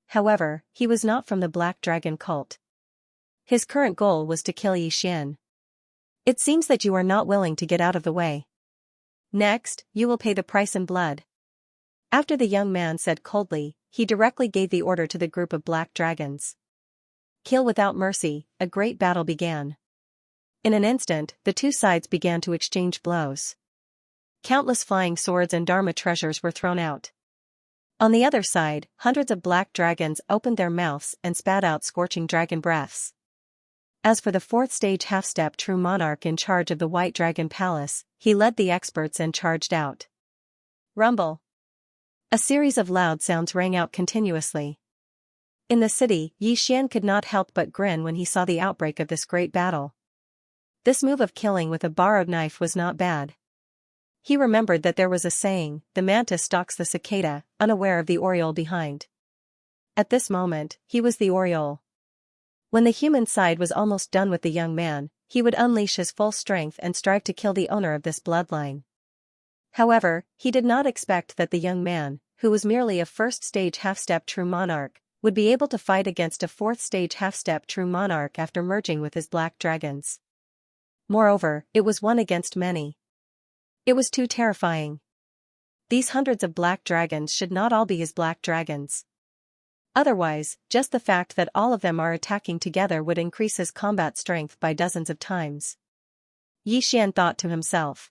However, he was not from the Black Dragon cult. His current goal was to kill Xianxia. It seems that you are not willing to get out of the way. Next, you will pay the price in blood. After the young man said coldly, he directly gave the order to the group of black dragons. Kill without mercy, a great battle began. In an instant, the two sides began to exchange blows. Countless flying swords and dharma treasures were thrown out. On the other side, hundreds of black dragons opened their mouths and spat out scorching dragon breaths. As for the fourth stage half-step true monarch in charge of the White Dragon Palace, he led the experts and charged out. Rumble. A series of loud sounds rang out continuously. In the city, Xianxia could not help but grin when he saw the outbreak of this great battle. This move of killing with a borrowed knife was not bad. He remembered that there was a saying, the mantis stalks the cicada, unaware of the oriole behind. At this moment, he was the oriole. When the human side was almost done with the young man, he would unleash his full strength and strive to kill the owner of this bloodline. However, he did not expect that the young man, who was merely a first-stage half-step true monarch, would be able to fight against a fourth-stage half-step true monarch after merging with his black dragons. Moreover, it was one against many. It was too terrifying. These hundreds of black dragons should not all be his black dragons. Otherwise, just the fact that all of them are attacking together would increase his combat strength by dozens of times. Xianxia thought to himself.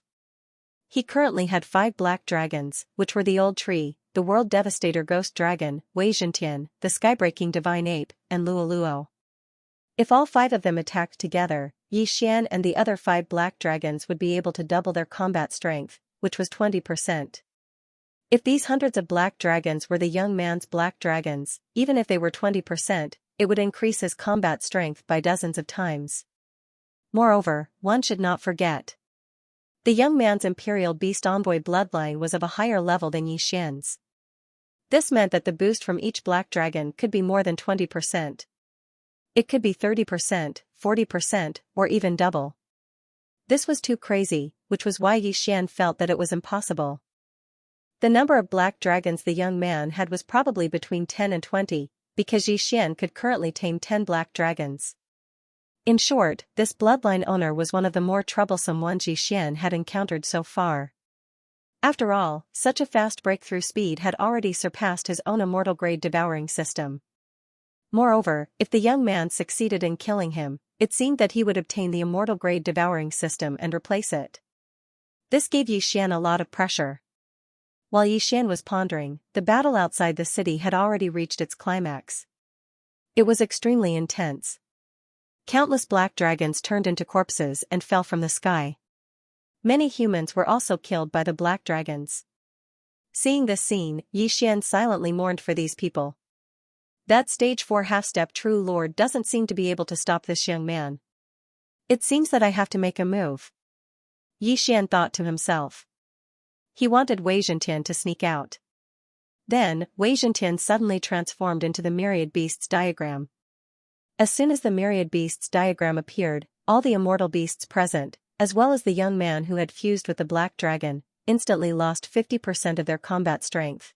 He currently had 5 black dragons, which were the Old Tree, the World Devastator Ghost Dragon, Xianxia, the Skybreaking Divine Ape, and Luoluo. If all 5 of them attacked together, Xianxia and the other 5 black dragons would be able to double their combat strength, which was 20%. If these hundreds of black dragons were the young man's black dragons, even if they were 20%, it would increase his combat strength by dozens of times. Moreover, one should not forget. The young man's Imperial Beast Envoy bloodline was of a higher level than Xianxia's. This meant that the boost from each black dragon could be more than 20%. It could be 30%, 40%, or even double. This was too crazy, which was why Xianxia felt that it was impossible. The number of black dragons the young man had was probably between 10 and 20, because Xianxia could currently tame 10 black dragons. In short, this bloodline owner was one of the more troublesome ones Xianxia had encountered so far. After all, such a fast breakthrough speed had already surpassed his own immortal grade devouring system. Moreover, if the young man succeeded in killing him, it seemed that he would obtain the immortal grade devouring system and replace it. This gave Xianxia a lot of pressure. While Xianxia was pondering, the battle outside the city had already reached its climax. It was extremely intense. Countless black dragons turned into corpses and fell from the sky. Many humans were also killed by the black dragons. Seeing this scene, Xianxia silently mourned for these people. That stage 4 half-step true lord doesn't seem to be able to stop this young man. It seems that I have to make a move. Xianxia thought to himself. He wanted Xianxia to sneak out. Then, Xianxia suddenly transformed into the Myriad Beasts diagram. As soon as the Myriad Beasts diagram appeared, all the immortal beasts present, as well as the young man who had fused with the black dragon, instantly lost 50% of their combat strength.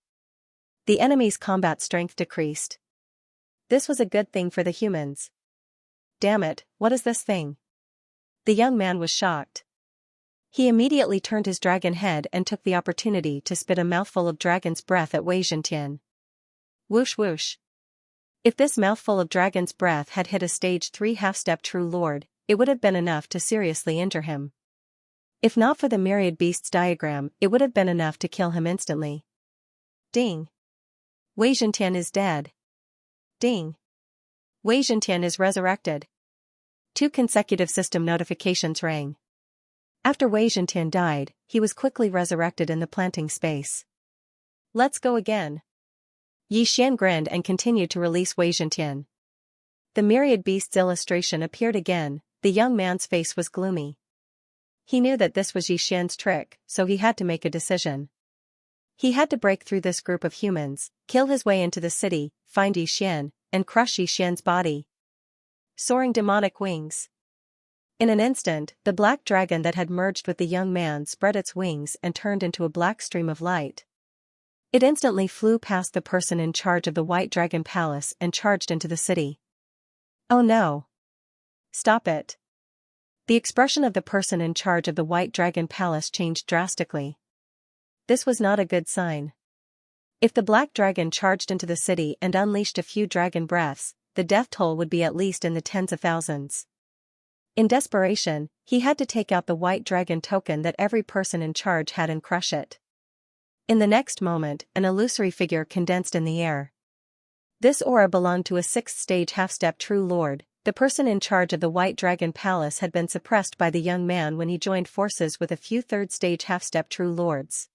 The enemy's combat strength decreased. This was a good thing for the humans. Damn it, what is this thing? The young man was shocked. He immediately turned his dragon head and took the opportunity to spit a mouthful of dragon's breath at Xianxia. Whoosh whoosh. If this mouthful of dragon's breath had hit a stage 3 half-step true lord, it would have been enough to seriously injure him. If not for the Myriad Beasts diagram, it would have been enough to kill him instantly. Ding. Xianxia is dead. Ding. Xianxia is resurrected. 2 consecutive system notifications rang. After Xianxia died, he was quickly resurrected in the planting space. Let's go again. Yi Xian grinned and continued to release Wei Zhentian. The myriad beasts illustration appeared again. The young man's face was gloomy. He knew that this was Yi Xian's trick, so he had to make a decision. He had to break through this group of humans, kill his way into the city, find Yi Xian, and crush Yi Xian's body. Soaring demonic wings. In an instant, the black dragon that had merged with the young man spread its wings and turned into a black stream of light. It instantly flew past the person in charge of the White Dragon Palace and charged into the city. Oh no! Stop it! The expression of the person in charge of the White Dragon Palace changed drastically. This was not a good sign. If the black dragon charged into the city and unleashed a few dragon breaths, the death toll would be at least in the tens of thousands. In desperation, he had to take out the white dragon token that every person in charge had and crush it. In the next moment, an illusory figure condensed in the air. This aura belonged to a sixth-stage half-step true lord. The person in charge of the White Dragon Palace had been suppressed by the young man when he joined forces with a few third-stage half-step true lords.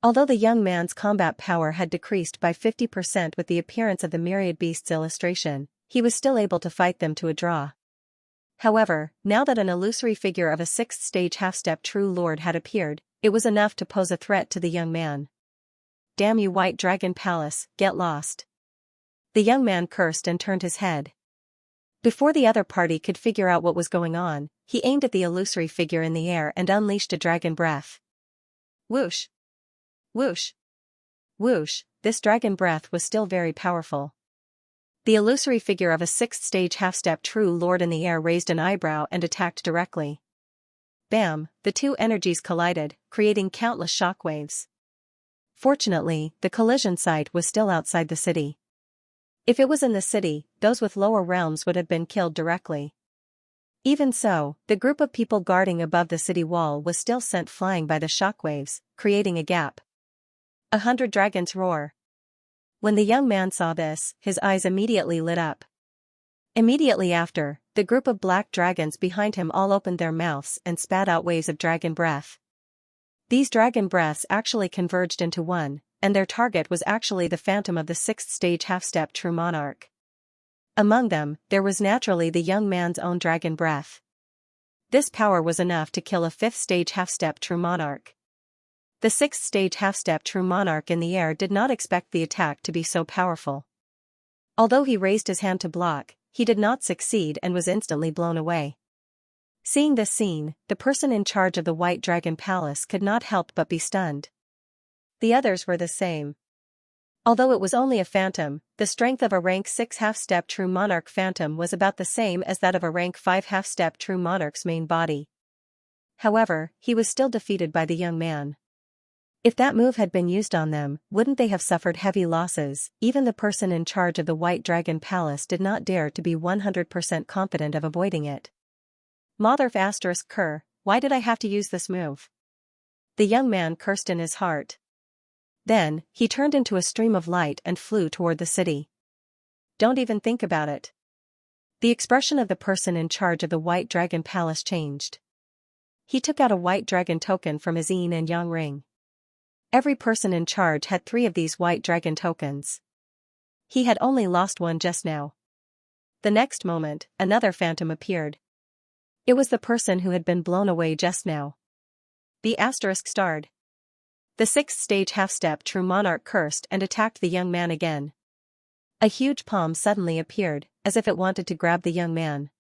Although the young man's combat power had decreased by 50% with the appearance of the myriad beasts illustration, he was still able to fight them to a draw. However, now that an illusory figure of a sixth-stage half-step true lord had appeared, it was enough to pose a threat to the young man. Damn you White Dragon Palace, get lost. The young man cursed and turned his head. Before the other party could figure out what was going on, he aimed at the illusory figure in the air and unleashed a dragon breath. Whoosh! Whoosh! Whoosh! This dragon breath was still very powerful. The illusory figure of a sixth-stage half-step true lord in the air raised an eyebrow and attacked directly. Bam! The two energies collided, creating countless shockwaves. Fortunately, the collision site was still outside the city. If it was in the city, those with lower realms would have been killed directly. Even so, the group of people guarding above the city wall was still sent flying by the shockwaves, creating a gap. 100 dragons roar. When the young man saw this, his eyes immediately lit up. Immediately after, the group of black dragons behind him all opened their mouths and spat out waves of dragon breath. These dragon breaths actually converged into one, and their target was actually the phantom of the sixth-stage half-step true monarch. Among them, there was naturally the young man's own dragon breath. This power was enough to kill a fifth-stage half-step true monarch. The sixth-stage half-step true monarch in the air did not expect the attack to be so powerful. Although he raised his hand to block, he did not succeed and was instantly blown away. Seeing this scene, the person in charge of the White Dragon Palace could not help but be stunned. The others were the same. Although it was only a phantom, the strength of a rank 6 half-step true monarch phantom was about the same as that of a rank 5 half-step true monarch's main body. However, he was still defeated by the young man. If that move had been used on them, wouldn't they have suffered heavy losses? Even the person in charge of the White Dragon Palace did not dare to be 100% confident of avoiding it. Motherf ***, why did I have to use this move? The young man cursed in his heart. Then, he turned into a stream of light and flew toward the city. Don't even think about it. The expression of the person in charge of the White Dragon Palace changed. He took out a white dragon token from his yin and yang ring. Every person in charge had 3 of these white dragon tokens. He had only lost one just now. The next moment, another phantom appeared. It was the person who had been blown away just now. The ** starred. The sixth-stage half-step true monarch cursed and attacked the young man again. A huge palm suddenly appeared, as if it wanted to grab the young man.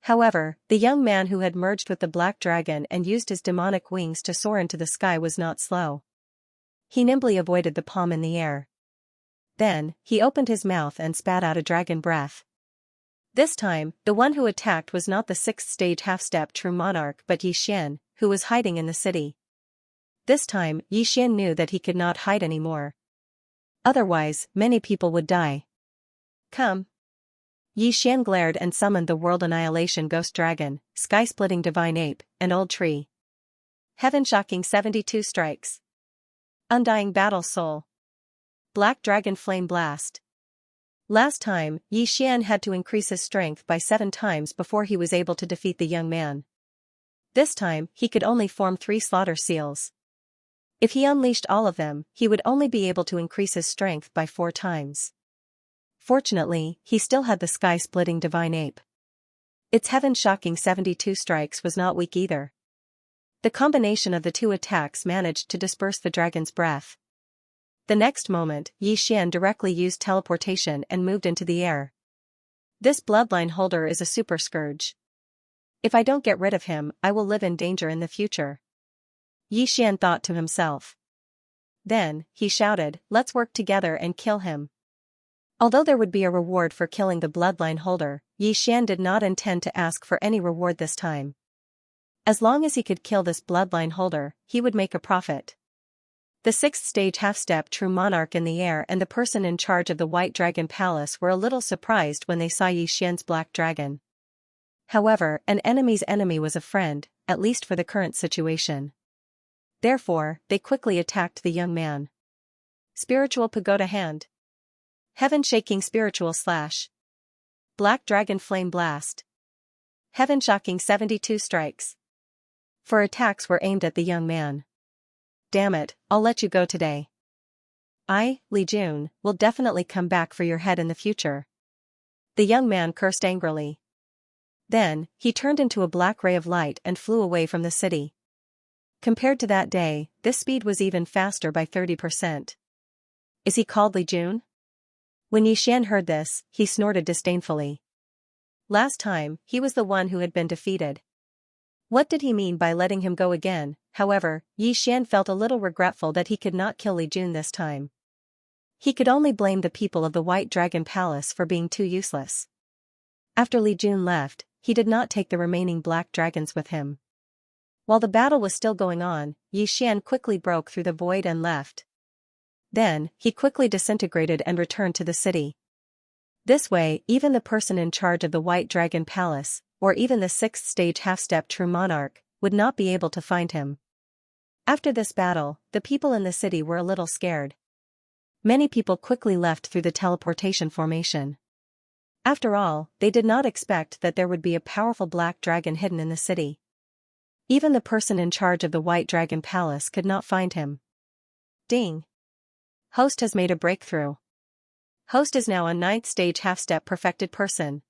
However, the young man who had merged with the black dragon and used his demonic wings to soar into the sky was not slow. He nimbly avoided the palm in the air. Then, he opened his mouth and spat out a dragon breath. This time, the one who attacked was not the sixth-stage half-step true monarch but Yi Xian, who was hiding in the city. This time, Yi Xian knew that he could not hide anymore. Otherwise, many people would die. Come. Yi Xian glared and summoned the World Annihilation Ghost Dragon, Sky-Splitting Divine Ape, and Old Tree. Heaven-Shocking 72 Strikes. Undying Battle Soul. Black Dragon Flame Blast. Last time, Yi Xian had to increase his strength by 7 times before he was able to defeat the young man. This time, he could only form 3 slaughter seals. If he unleashed all of them, he would only be able to increase his strength by 4 times. Fortunately, he still had the sky-splitting divine ape. Its heaven-shocking 72 strikes was not weak either. The combination of the 2 attacks managed to disperse the dragon's breath. The next moment, Xian directly used teleportation and moved into the air. This bloodline holder is a super scourge. If I don't get rid of him, I will live in danger in the future. Xian thought to himself. Then, he shouted, "Let's work together and kill him." Although there would be a reward for killing the bloodline holder, Xian did not intend to ask for any reward this time. As long as he could kill this bloodline holder, he would make a profit. The 6th stage half-step true monarch in the air and the person in charge of the White Dragon Palace were a little surprised when they saw Xian's black dragon. However, an enemy's enemy was a friend, at least for the current situation. Therefore, they quickly attacked the young man. Spiritual Pagoda Hand. Heaven-shaking spiritual slash. Black Dragon Flame Blast. Heaven-shocking 72 strikes. 4 attacks were aimed at the young man. Damn it, I'll let you go today. Li Jun, will definitely come back for your head in the future. The young man cursed angrily. Then, he turned into a black ray of light and flew away from the city. Compared to that day, this speed was even faster by 30%. Is he called Li Jun? When Xian heard this, he snorted disdainfully. Last time, he was the one who had been defeated. What did he mean by letting him go again? However, Xian felt a little regretful that he could not kill Li Jun this time. He could only blame the people of the White Dragon Palace for being too useless. After Li Jun left, he did not take the remaining black dragons with him. While the battle was still going on, Xian quickly broke through the void and left. Then, he quickly disintegrated and returned to the city. This way, even the person in charge of the White Dragon Palace, or even the 6th stage half-step true monarch, would not be able to find him. After this battle, the people in the city were a little scared. Many people quickly left through the teleportation formation. After all, they did not expect that there would be a powerful black dragon hidden in the city. Even the person in charge of the White Dragon Palace could not find him. Ding! Host has made a breakthrough. Host is now a 9th stage half-step perfected person.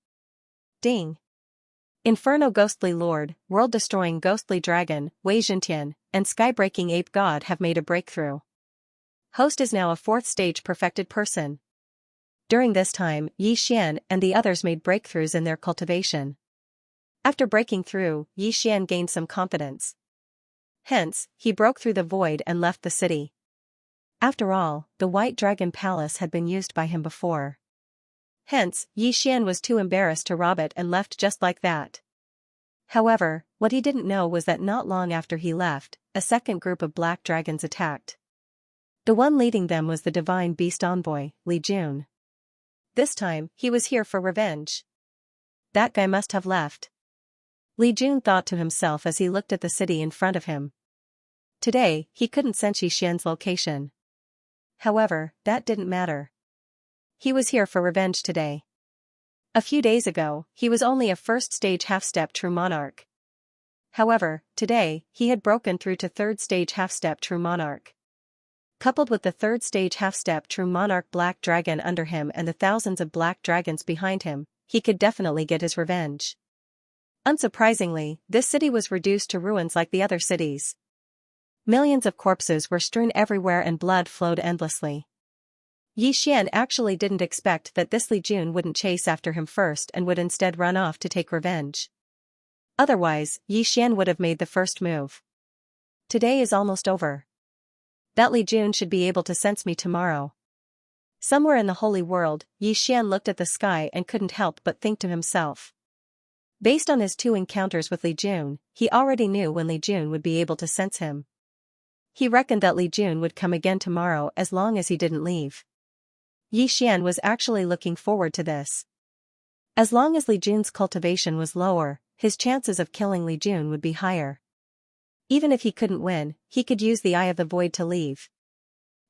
Ding! Inferno Ghostly Lord, World-Destroying Ghostly Dragon, Wei Zhentian, and Sky-Breaking Ape God have made a breakthrough. Host is now a 4th stage perfected person. During this time, Xian and the others made breakthroughs in their cultivation. After breaking through, Xian gained some confidence. Hence, he broke through the void and left the city. After all, the White Dragon Palace had been used by him before. Hence, Xian was too embarrassed to rob it and left just like that. However, what he didn't know was that not long after he left, a second group of black dragons attacked. The one leading them was the divine beast envoy, Li Jun. This time, he was here for revenge. That guy must have left. Li Jun thought to himself as he looked at the city in front of him. Today, he couldn't sense Xian's location. However, that didn't matter. He was here for revenge today. A few days ago, he was only a 1st stage half-step true monarch. However, today, he had broken through to 3rd stage half-step true monarch. Coupled with the 3rd stage half-step true monarch black dragon under him and the thousands of black dragons behind him, he could definitely get his revenge. Unsurprisingly, this city was reduced to ruins like the other cities. Millions of corpses were strewn everywhere and blood flowed endlessly. Xian actually didn't expect that this Li Jun wouldn't chase after him first and would instead run off to take revenge. Otherwise, Xian would have made the first move. Today is almost over. That Li Jun should be able to sense me tomorrow. Somewhere in the holy world, Xian looked at the sky and couldn't help but think to himself. Based on his 2 encounters with Li Jun, he already knew when Li Jun would be able to sense him. He reckoned that Li Jun would come again tomorrow as long as he didn't leave. Xian was actually looking forward to this. As long as Li Jun's cultivation was lower, his chances of killing Li Jun would be higher. Even if he couldn't win, he could use the Eye of the Void to leave.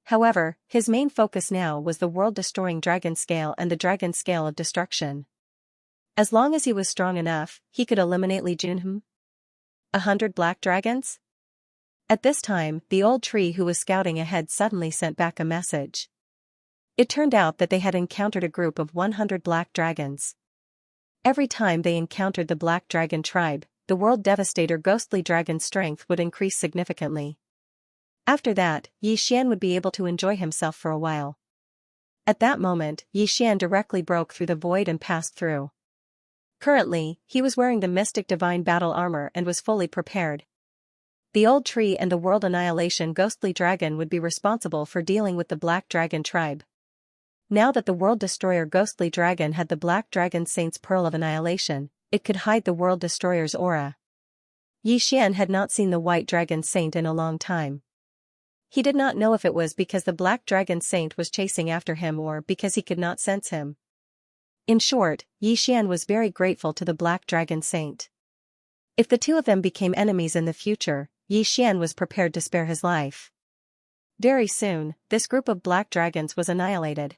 However, his main focus now was the world-destroying dragon scale and the dragon scale of destruction. As long as he was strong enough, he could eliminate Li Jun. 100 black dragons? At this time, the old tree who was scouting ahead suddenly sent back a message. It turned out that they had encountered a group of 100 black dragons. Every time they encountered the black dragon tribe, the world devastator ghostly dragon's strength would increase significantly. After that, Xian would be able to enjoy himself for a while. At that moment, Xian directly broke through the void and passed through. Currently, he was wearing the mystic divine battle armor and was fully prepared. The old tree and the world annihilation ghostly dragon would be responsible for dealing with the black dragon tribe. Now that the world destroyer ghostly dragon had the black dragon saint's pearl of annihilation, it could hide the world destroyer's aura. Xian had not seen the white dragon saint in a long time. He did not know if it was because the black dragon saint was chasing after him or because he could not sense him. In short, Xian was very grateful to the black dragon saint. If the two of them became enemies in the future, Xian was prepared to spare his life. Very soon, this group of black dragons was annihilated.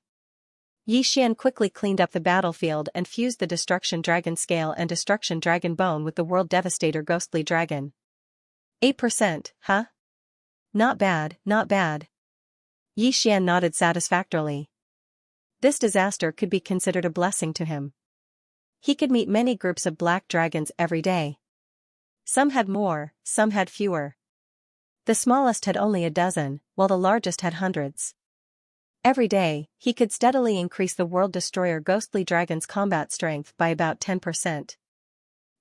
Xian quickly cleaned up the battlefield and fused the Destruction Dragon Scale and Destruction Dragon Bone with the World Devastator Ghostly Dragon. 8%, huh? Not bad, not bad. Xian nodded satisfactorily. This disaster could be considered a blessing to him. He could meet many groups of black dragons every day. Some had more, some had fewer. The smallest had only a dozen, while the largest had hundreds. Every day, he could steadily increase the World Destroyer Ghostly Dragon's combat strength by about 10%.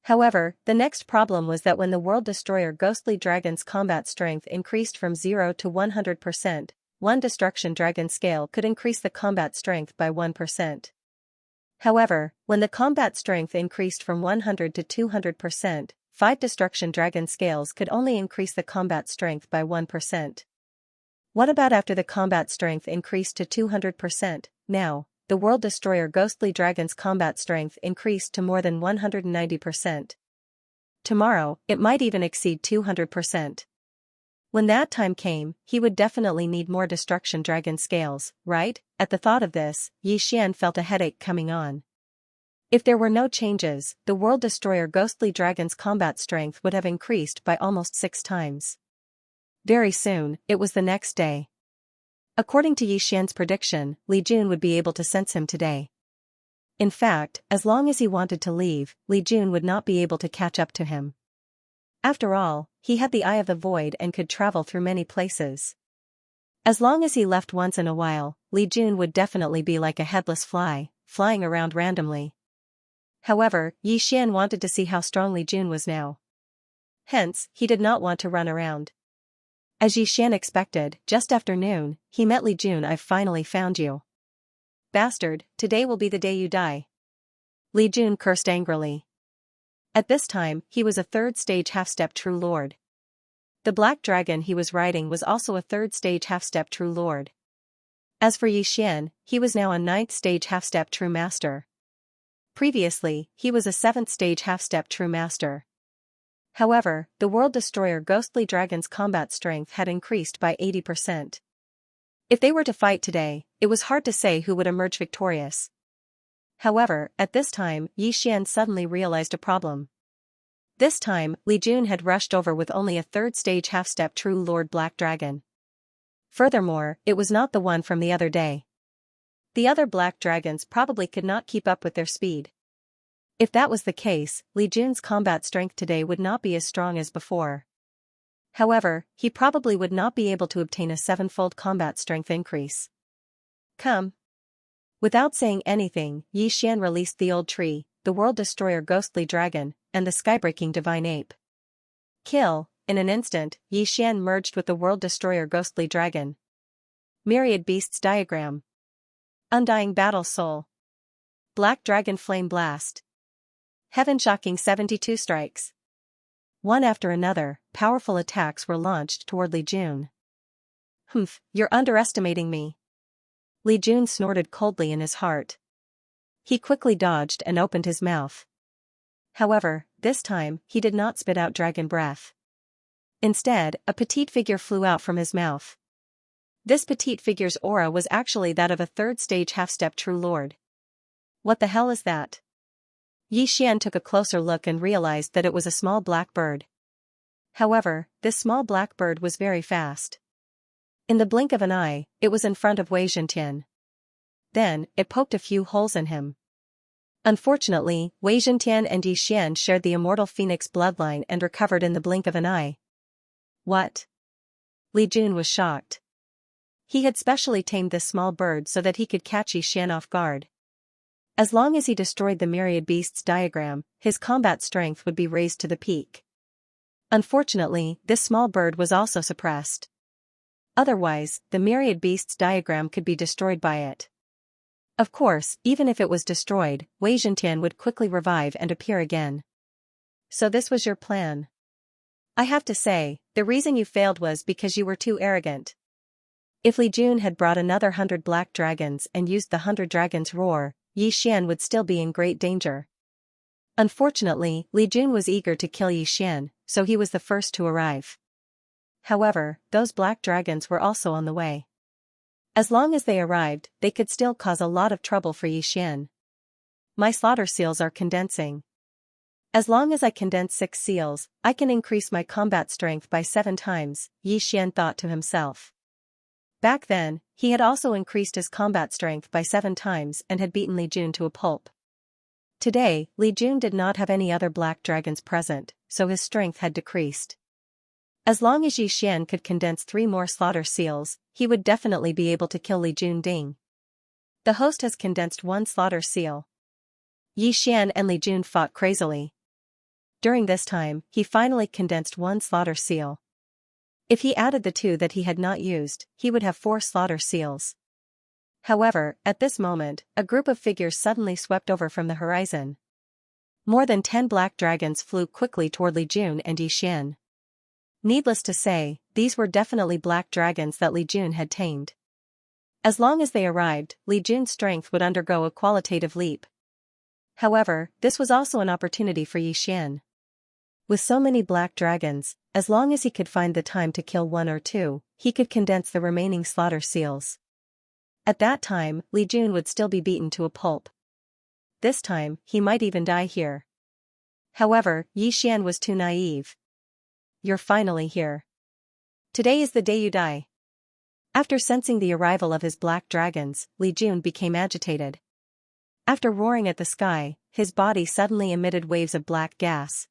However, the next problem was that when the World Destroyer Ghostly Dragon's combat strength increased from 0 to 100%, one Destruction Dragon Scale could increase the combat strength by 1%. However, when the combat strength increased from 100 to 200%, 5 Destruction Dragon Scales could only increase the combat strength by 1%. What about after the combat strength increased to 200%? Now, the World Destroyer Ghostly Dragon's combat strength increased to more than 190%. Tomorrow, it might even exceed 200%. When that time came, he would definitely need more Destruction Dragon Scales, right? At the thought of this, Xian felt a headache coming on. If there were no changes, the World Destroyer Ghostly Dragon's combat strength would have increased by almost 6 times. Very soon, it was the next day. According to Xian's prediction, Li Jun would be able to sense him today. In fact, as long as he wanted to leave, Li Jun would not be able to catch up to him. After all, he had the Eye of the Void and could travel through many places. As long as he left once in a while, Li Jun would definitely be like a headless fly, flying around randomly. However, Xian wanted to see how strong Li Jun was now. Hence, he did not want to run around. As Xian expected, just after noon, he met Li Jun. "I've finally found you. Bastard, today will be the day you die." Li Jun cursed angrily. At this time, he was a 3rd stage half-step True Lord. The black dragon he was riding was also a 3rd stage half-step True Lord. As for Xian, he was now a 9th stage half-step True Master. Previously, he was a 7th stage half-step True Master. However, the World Destroyer Ghostly Dragon's combat strength had increased by 80%. If they were to fight today, it was hard to say who would emerge victorious. However, at this time, Xian suddenly realized a problem. This time, Li Jun had rushed over with only a 3rd stage half-step True Lord Black Dragon. Furthermore, it was not the one from the other day. The other black dragons probably could not keep up with their speed. If that was the case, Li Jun's combat strength today would not be as strong as before. However, he probably would not be able to obtain a 7-fold combat strength increase. Come. Without saying anything, Xian released the old tree, the World Destroyer Ghostly Dragon, and the Skybreaking Divine Ape. Kill. In an instant, Xian merged with the World Destroyer Ghostly Dragon. Myriad Beasts Diagram. Undying Battle Soul. Black Dragon Flame Blast. Heaven Shocking 72 Strikes. One after another, powerful attacks were launched toward Li Jun. "Humph, you're underestimating me." Li Jun snorted coldly in his heart. He quickly dodged and opened his mouth. However, this time, he did not spit out dragon breath. Instead, a petite figure flew out from his mouth. This petite figure's aura was actually that of a 3rd stage half-step True Lord. What the hell is that? Xian took a closer look and realized that it was a small black bird. However, this small black bird was very fast. In the blink of an eye, it was in front of Wei Zhentian. Then, it poked a few holes in him. Unfortunately, Wei Zhentian and Yi Xian shared the immortal phoenix bloodline and recovered in the blink of an eye. What? Li Jun was shocked. He had specially tamed this small bird so that he could catch Yi Xian off guard. As long as he destroyed the myriad beasts diagram, his combat strength would be raised to the peak. Unfortunately, this small bird was also suppressed. Otherwise, the myriad beasts diagram could be destroyed by it. Of course, even if it was destroyed, Wei Zhentian would quickly revive and appear again. So this was your plan. I have to say, the reason you failed was because you were too arrogant. If Li Jun had brought another 100 black dragons and used the 100 dragons' roar, Yi Xian would still be in great danger. Unfortunately, Li Jun was eager to kill Yi Xian, so he was the first to arrive. However, those black dragons were also on the way. As long as they arrived, they could still cause a lot of trouble for Yi Xian. My slaughter seals are condensing. As long as I condense 6 seals, I can increase my combat strength by 7 times, Yi Xian thought to himself. Back then, he had also increased his combat strength by 7 times and had beaten Li Jun to a pulp. Today, Li Jun did not have any other black dragons present, so his strength had decreased. As long as Yi Xian could condense 3 more slaughter seals, he would definitely be able to kill Li Jun Ding. The host has condensed 1 slaughter seal. Yi Xian and Li Jun fought crazily. During this time, he finally condensed 1 slaughter seal. If he added the 2 that he had not used, he would have 4 slaughter seals. However, at this moment, a group of figures suddenly swept over from the horizon. More than 10 black dragons flew quickly toward Li Jun and Yi Xian. Needless to say, these were definitely black dragons that Li Jun had tamed. As long as they arrived, Li Jun's strength would undergo a qualitative leap. However, this was also an opportunity for Yi Xian. With so many black dragons, as long as he could find the time to kill 1 or 2, he could condense the remaining slaughter seals. At that time, Li Jun would still be beaten to a pulp. This time, he might even die here. However, Yi Xian was too naive. You're finally here. Today is the day you die. After sensing the arrival of his black dragons, Li Jun became agitated. After roaring at the sky, his body suddenly emitted waves of black gas.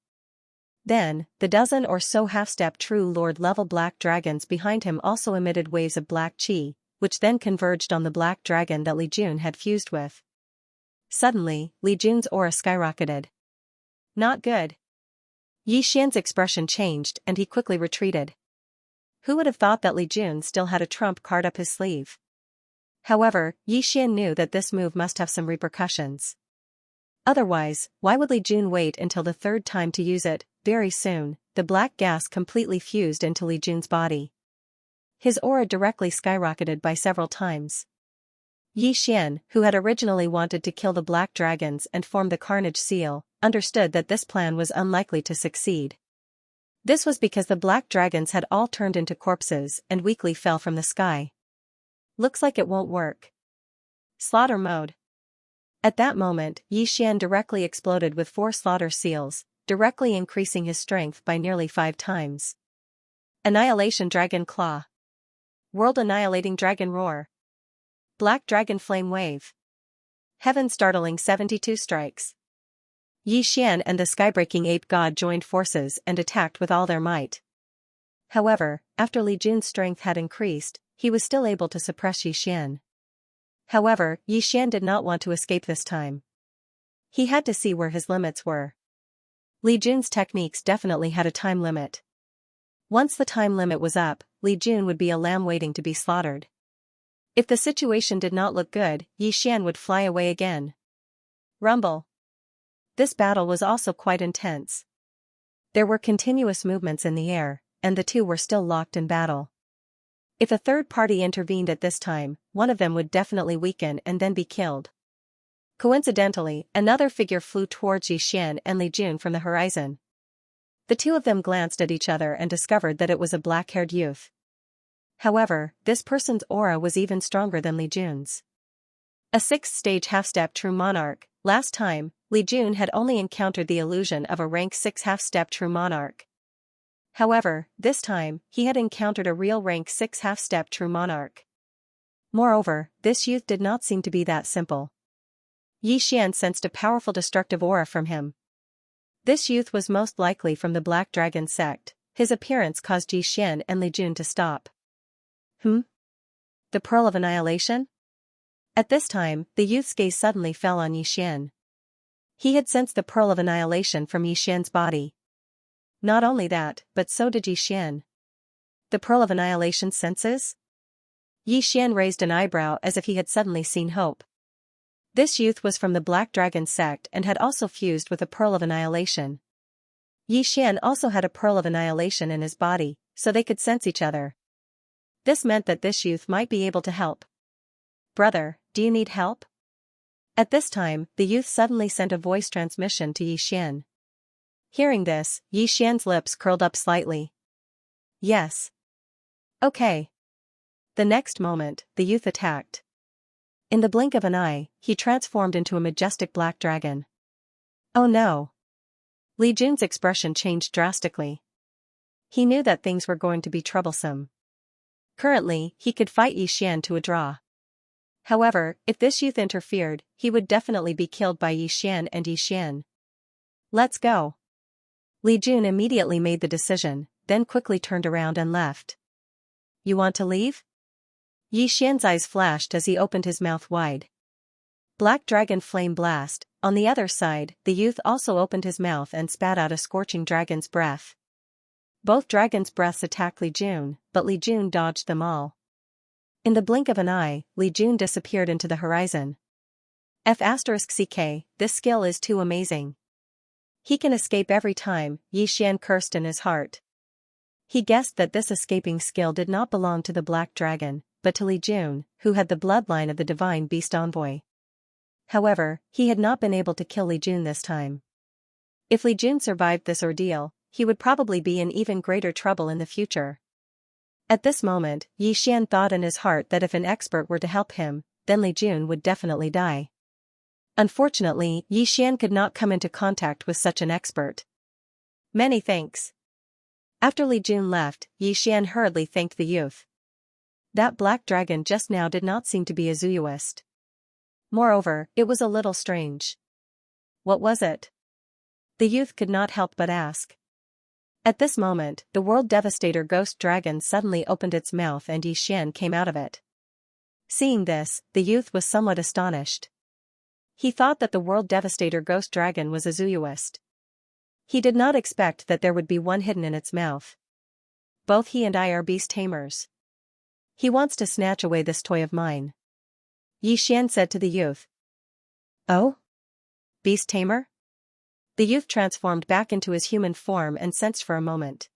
Then, the dozen or so half-step true lord-level black dragons behind him also emitted waves of black chi, which then converged on the black dragon that Li Jun had fused with. Suddenly, Li Jun's aura skyrocketed. Not good. Yi Xian's expression changed and he quickly retreated. Who would have thought that Li Jun still had a trump card up his sleeve? However, Yi Xian knew that this move must have some repercussions. Otherwise, why would Li Jun wait until the 3rd time to use it? Very soon, the black gas completely fused into Li Jun's body. His aura directly skyrocketed by several times. Yi Xian, who had originally wanted to kill the black dragons and form the Carnage Seal, understood that this plan was unlikely to succeed. This was because the black dragons had all turned into corpses and weakly fell from the sky. Looks like it won't work. Slaughter mode. At that moment, Yi Xian directly exploded with 4 slaughter seals, directly increasing his strength by nearly 5 times. Annihilation Dragon Claw. World Annihilating Dragon Roar. Black Dragon Flame Wave. Heaven Startling 72 Strikes. Yi Xian and the skybreaking ape god joined forces and attacked with all their might. However, after Li Jun's strength had increased, he was still able to suppress Yi Xian. However, Yi Xian did not want to escape this time. He had to see where his limits were. Li Jun's techniques definitely had a time limit. Once the time limit was up, Li Jun would be a lamb waiting to be slaughtered. If the situation did not look good, Yi Xian would fly away again. Rumble. This battle was also quite intense. There were continuous movements in the air, and the two were still locked in battle. If a third party intervened at this time, one of them would definitely weaken and then be killed. Coincidentally, another figure flew towards Yi Xian and Li Jun from the horizon. The two of them glanced at each other and discovered that it was a black-haired youth. However, this person's aura was even stronger than Li Jun's. A 6th-stage half-step true monarch. Last time, Li Jun had only encountered the illusion of a rank 6 half-step true monarch. However, this time, he had encountered a real rank 6 half-step true monarch. Moreover, this youth did not seem to be that simple. Yi Xian sensed a powerful destructive aura from him. This youth was most likely from the Black Dragon sect. His appearance caused Yi Xian and Li Jun to stop. The Pearl of Annihilation? At this time, the youth's gaze suddenly fell on Yi Xian. He had sensed the Pearl of Annihilation from Yi Xian's body. Not only that, but so did Yi Xian. The Pearl of Annihilation senses? Yi Xian raised an eyebrow as if he had suddenly seen hope. This youth was from the Black Dragon sect and had also fused with a Pearl of Annihilation. Yi Xian also had a Pearl of Annihilation in his body, so they could sense each other. This meant that this youth might be able to help. "Brother, do you need help?" At this time, the youth suddenly sent a voice transmission to Yi Xian. Hearing this, Yi Xian's lips curled up slightly. "Yes. Okay." The next moment, the youth attacked. In the blink of an eye, he transformed into a majestic black dragon. Oh no! Li Jun's expression changed drastically. He knew that things were going to be troublesome. Currently, he could fight Yi Xian to a draw. However, if this youth interfered, he would definitely be killed by Yi Xian and Yi Xian. "Let's go." Li Jun immediately made the decision, then quickly turned around and left. "You want to leave?" Yi Xian's eyes flashed as he opened his mouth wide. Black Dragon Flame Blast. On the other side, the youth also opened his mouth and spat out a scorching dragon's breath. Both dragons' breaths attacked Li Jun, but Li Jun dodged them all. In the blink of an eye, Li Jun disappeared into the horizon. F***ck, this skill is too amazing. He can escape every time, Yi Xian cursed in his heart. He guessed that this escaping skill did not belong to the Black Dragon, but to Li Jun, who had the bloodline of the Divine Beast Envoy. However, he had not been able to kill Li Jun this time. If Li Jun survived this ordeal, he would probably be in even greater trouble in the future. At this moment, Yi Xian thought in his heart that if an expert were to help him, then Li Jun would definitely die. Unfortunately, Yi Xian could not come into contact with such an expert. "Many thanks." After Li Jun left, Yi Xian hurriedly thanked the youth. That black dragon just now did not seem to be a Zuyuist. Moreover, it was a little strange. What was it? The youth could not help but ask. At this moment, the World Devastator Ghost Dragon suddenly opened its mouth and Yi Xian came out of it. Seeing this, the youth was somewhat astonished. He thought that the World Devastator Ghost Dragon was a Zuyuist. He did not expect that there would be one hidden in its mouth. Both he and I are beast tamers. He wants to snatch away this toy of mine. Yi Xian said to the youth. "Oh? Beast tamer?" The youth transformed back into his human form and sensed for a moment.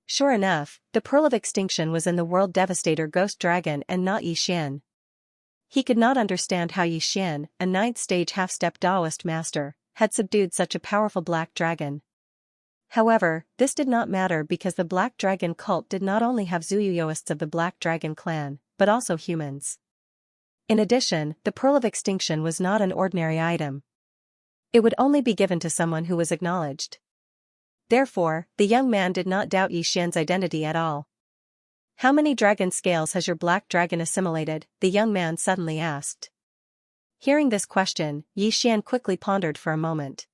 Sure enough, the Pearl of Extinction was in the World Devastator Ghost Dragon and not Yi Xian. He could not understand how Yi Xian, a 9th stage half-step Taoist master, had subdued such a powerful black dragon. However, this did not matter because the Black Dragon cult did not only have Zuyuyoists of the Black Dragon clan, but also humans. In addition, the Pearl of Extinction was not an ordinary item. It would only be given to someone who was acknowledged. Therefore, the young man did not doubt Yi Xian's identity at all. "How many dragon scales has your black dragon assimilated?" the young man suddenly asked. Hearing this question, Yi Xian quickly pondered for a moment.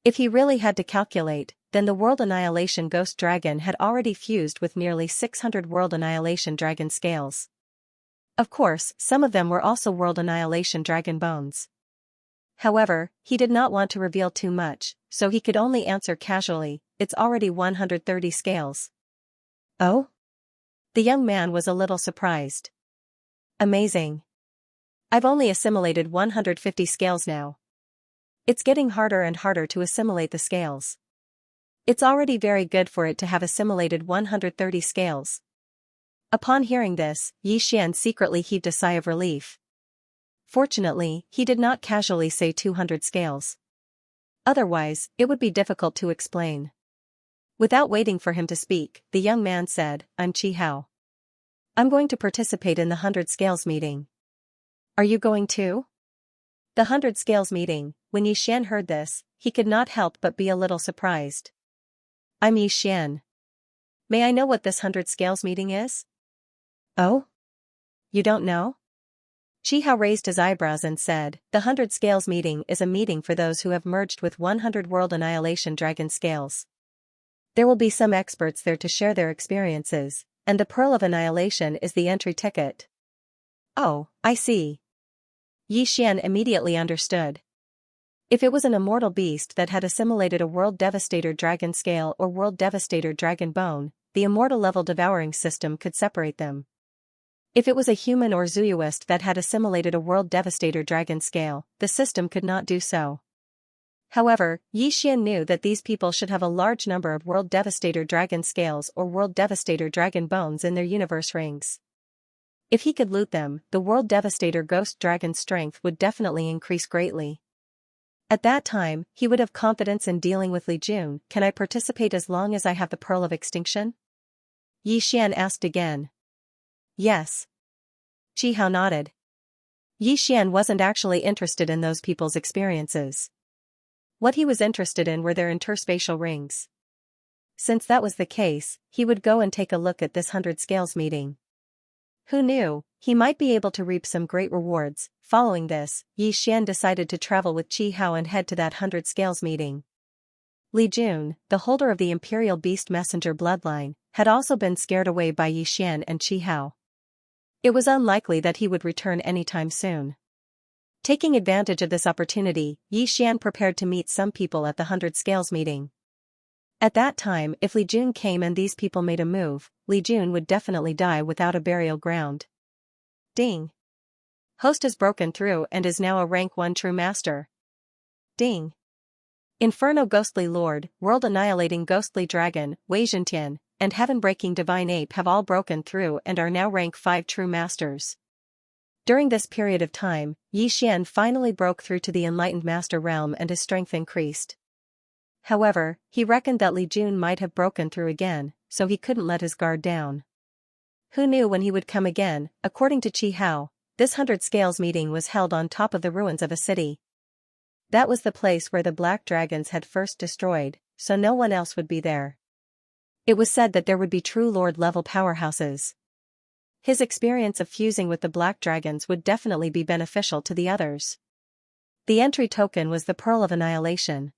If he really had to calculate, then the World Annihilation Ghost Dragon had already fused with nearly 600 World Annihilation Dragon scales. Of course, some of them were also World Annihilation Dragon bones. However, he did not want to reveal too much, so he could only answer casually, "It's already 130 scales." "Oh?" The young man was a little surprised. "Amazing. I've only assimilated 150 scales now. It's getting harder and harder to assimilate the scales. It's already very good for it to have assimilated 130 scales." Upon hearing this, Yi Xian secretly heaved a sigh of relief. Fortunately, he did not casually say 200 scales. Otherwise, it would be difficult to explain. Without waiting for him to speak, the young man said, "I'm Chi Hao. I'm going to participate in the 100 scales meeting. Are you going too?" The 100 scales meeting. When Yi Xian heard this, he could not help but be a little surprised. "I'm Yi Xian. May I know what this 100 scales meeting is? Oh? You don't know? Qihao raised his eyebrows and said, the 100 scales meeting is a meeting for those who have merged with 100 world annihilation dragon scales. There will be some experts there to share their experiences, and the Pearl of Annihilation is the entry ticket. Oh, I see. Yi Xian immediately understood. If it was an immortal beast that had assimilated a World Devastator dragon scale or World Devastator dragon bone, the immortal level devouring system could separate them. If it was a human or Zuyuist that had assimilated a World Devastator dragon scale, the system could not do so. However, Yi Xian knew that these people should have a large number of World Devastator dragon scales or World Devastator dragon bones in their universe rings. If he could loot them, the World Devastator ghost dragon strength would definitely increase greatly. At that time, he would have confidence in dealing with Li Jun. Can I participate as long as I have the Pearl of Extinction? Yi Xian asked again. Yes. Qihao nodded. Yi Xian wasn't actually interested in those people's experiences. What he was interested in were their interspatial rings. Since that was the case, he would go and take a look at this 100 scales meeting. Who knew, he might be able to reap some great rewards. Following this, Yi Xian decided to travel with Qihao and head to that 100 scales meeting. Li Jun, the holder of the Imperial Beast Messenger bloodline, had also been scared away by Yi Xian and Qihao. It was unlikely that he would return anytime soon. Taking advantage of this opportunity, Yi Xian prepared to meet some people at the 100 scales meeting. At that time, if Li Jun came and these people made a move, Li Jun would definitely die without a burial ground. Ding. Host has broken through and is now a rank 1 true master. Ding. Inferno Ghostly Lord, World Annihilating Ghostly Dragon, Wei Zhentian, and Heaven Breaking Divine Ape have all broken through and are now rank 5 true masters. During this period of time, Yi Xian finally broke through to the Enlightened Master realm and his strength increased. However, he reckoned that Li Jun might have broken through again, so he couldn't let his guard down. Who knew when he would come again? According to Qihao, this 100 scales meeting was held on top of the ruins of a city. That was the place where the black dragons had first destroyed, so no one else would be there. It was said that there would be true Lord-level powerhouses. His experience of fusing with the black dragons would definitely be beneficial to the others. The entry token was the Pearl of Annihilation.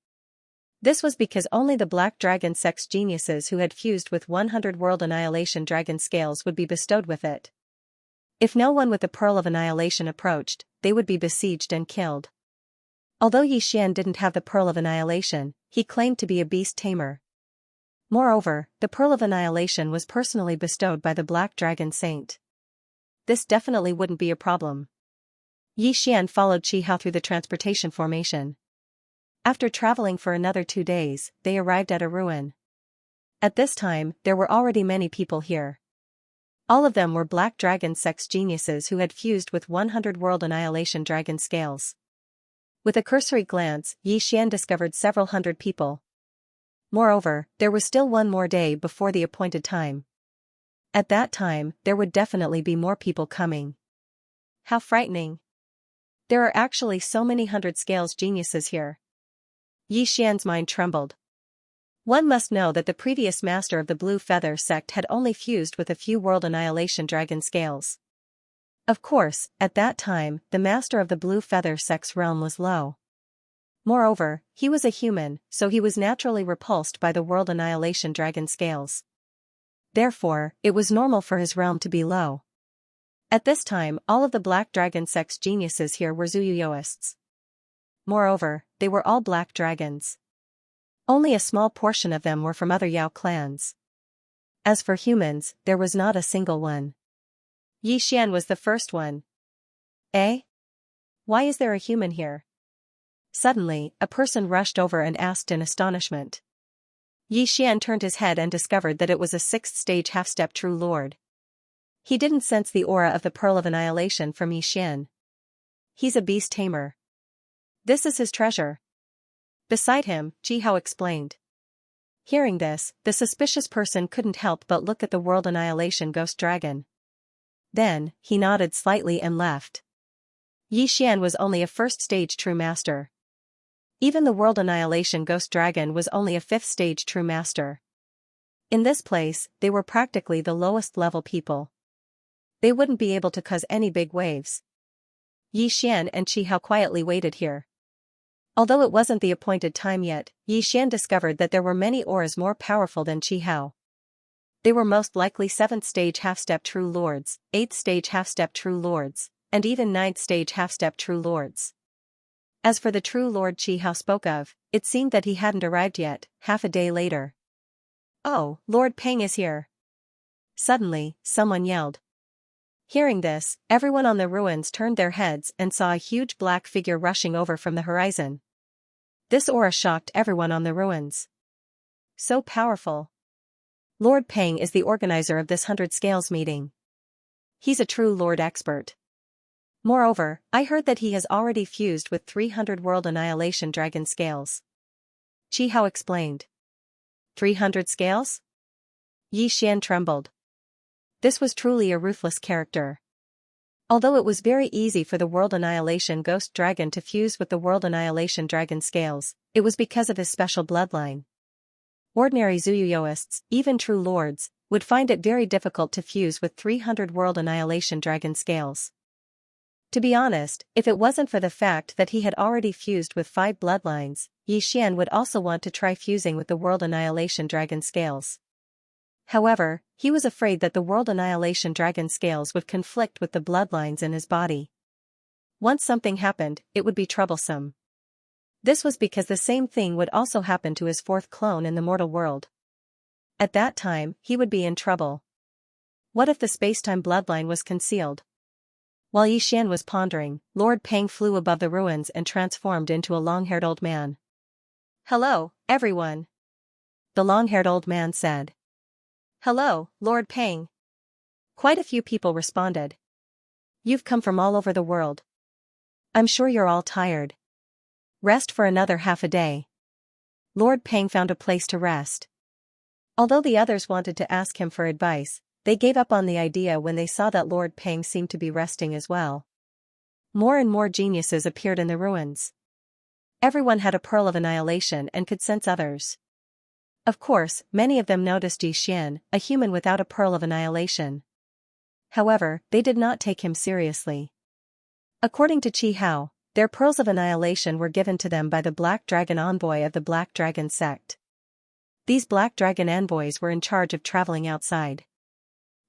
This was because only the black dragon sex geniuses who had fused with 100 World Annihilation dragon scales would be bestowed with it. If no one with the Pearl of Annihilation approached, they would be besieged and killed. Although Yi Xian didn't have the Pearl of Annihilation, he claimed to be a beast tamer. Moreover, the Pearl of Annihilation was personally bestowed by the Black Dragon Saint. This definitely wouldn't be a problem. Yi Xian followed Qihao through the transportation formation. After traveling for another 2 days, they arrived at a ruin. At this time, there were already many people here. All of them were Black Dragon sex geniuses who had fused with 100 World Annihilation dragon scales. With a cursory glance, Yi Xian discovered several hundred people. Moreover, there was still one more day before the appointed time. At that time, there would definitely be more people coming. How frightening. There are actually so many 100 scales geniuses here. Yi Xian's mind trembled. One must know that the previous master of the Blue Feather sect had only fused with a few World Annihilation dragon scales. Of course, at that time, the master of the Blue Feather sect's realm was low. Moreover, he was a human, so he was naturally repulsed by the World Annihilation dragon scales. Therefore, it was normal for his realm to be low. At this time, all of the Black Dragon sex geniuses here were Zuyuyoists. Moreover, they were all black dragons. Only a small portion of them were from other Yao clans. As for humans, there was not a single one. Yi Xian was the first one. Eh? Why is there a human here? Suddenly, a person rushed over and asked in astonishment. Yi Xian turned his head and discovered that it was a 6th stage half-step true lord. He didn't sense the aura of the Pearl of Annihilation from Yi Xian. He's a beast tamer. This is his treasure. Beside him, Qihao explained. Hearing this, the suspicious person couldn't help but look at the World Annihilation ghost dragon. Then, he nodded slightly and left. Yi Xian was only a 1st stage true master. Even the World Annihilation ghost dragon was only a 5th stage true master. In this place, they were practically the lowest level people. They wouldn't be able to cause any big waves. Yi Xian and Qi Hao quietly waited here. Although it wasn't the appointed time yet, Yi Xian discovered that there were many auras more powerful than Qi Hao. They were most likely 7th stage half-step true lords, 8th stage half-step true lords, and even 9th stage half-step true lords. As for the true lord Qi Hao spoke of, it seemed that he hadn't arrived yet, half a day later. "Oh, Lord Peng is here!" Suddenly, someone yelled. Hearing this, everyone on the ruins turned their heads and saw a huge black figure rushing over from the horizon. This aura shocked everyone on the ruins. So powerful. Lord Peng is the organizer of this 100 Scales meeting. He's a true Lord expert. Moreover, I heard that he has already fused with 300 World Annihilation Dragon Scales. Qi Hao explained. 300 scales? Yi Xian trembled. This was truly a ruthless character. Although it was very easy for the World Annihilation Ghost Dragon to fuse with the World Annihilation Dragon Scales, it was because of his special bloodline. Ordinary Zuyuyoists, even true lords, would find it very difficult to fuse with 300 World Annihilation Dragon Scales. To be honest, if it wasn't for the fact that he had already fused with 5 bloodlines, Yi Xian would also want to try fusing with the World Annihilation Dragon Scales. However, he was afraid that the World Annihilation Dragon Scales would conflict with the bloodlines in his body. Once something happened, it would be troublesome. This was because the same thing would also happen to his 4th clone in the mortal world. At that time, he would be in trouble. What if the space-time bloodline was concealed? While Yi Xian was pondering, Lord Peng flew above the ruins and transformed into a long-haired old man. "Hello, everyone," the long-haired old man said. "Hello, Lord Peng." Quite a few people responded. "You've come from all over the world. I'm sure you're all tired. Rest for another half a day." Lord Peng found a place to rest. Although the others wanted to ask him for advice, they gave up on the idea when they saw that Lord Peng seemed to be resting as well. More and more geniuses appeared in the ruins. Everyone had a pearl of annihilation and could sense others. Of course, many of them noticed Yi Xian, a human without a pearl of annihilation. However, they did not take him seriously. According to Qi Hao, their pearls of annihilation were given to them by the Black Dragon envoy of the Black Dragon sect. These Black Dragon envoys were in charge of traveling outside.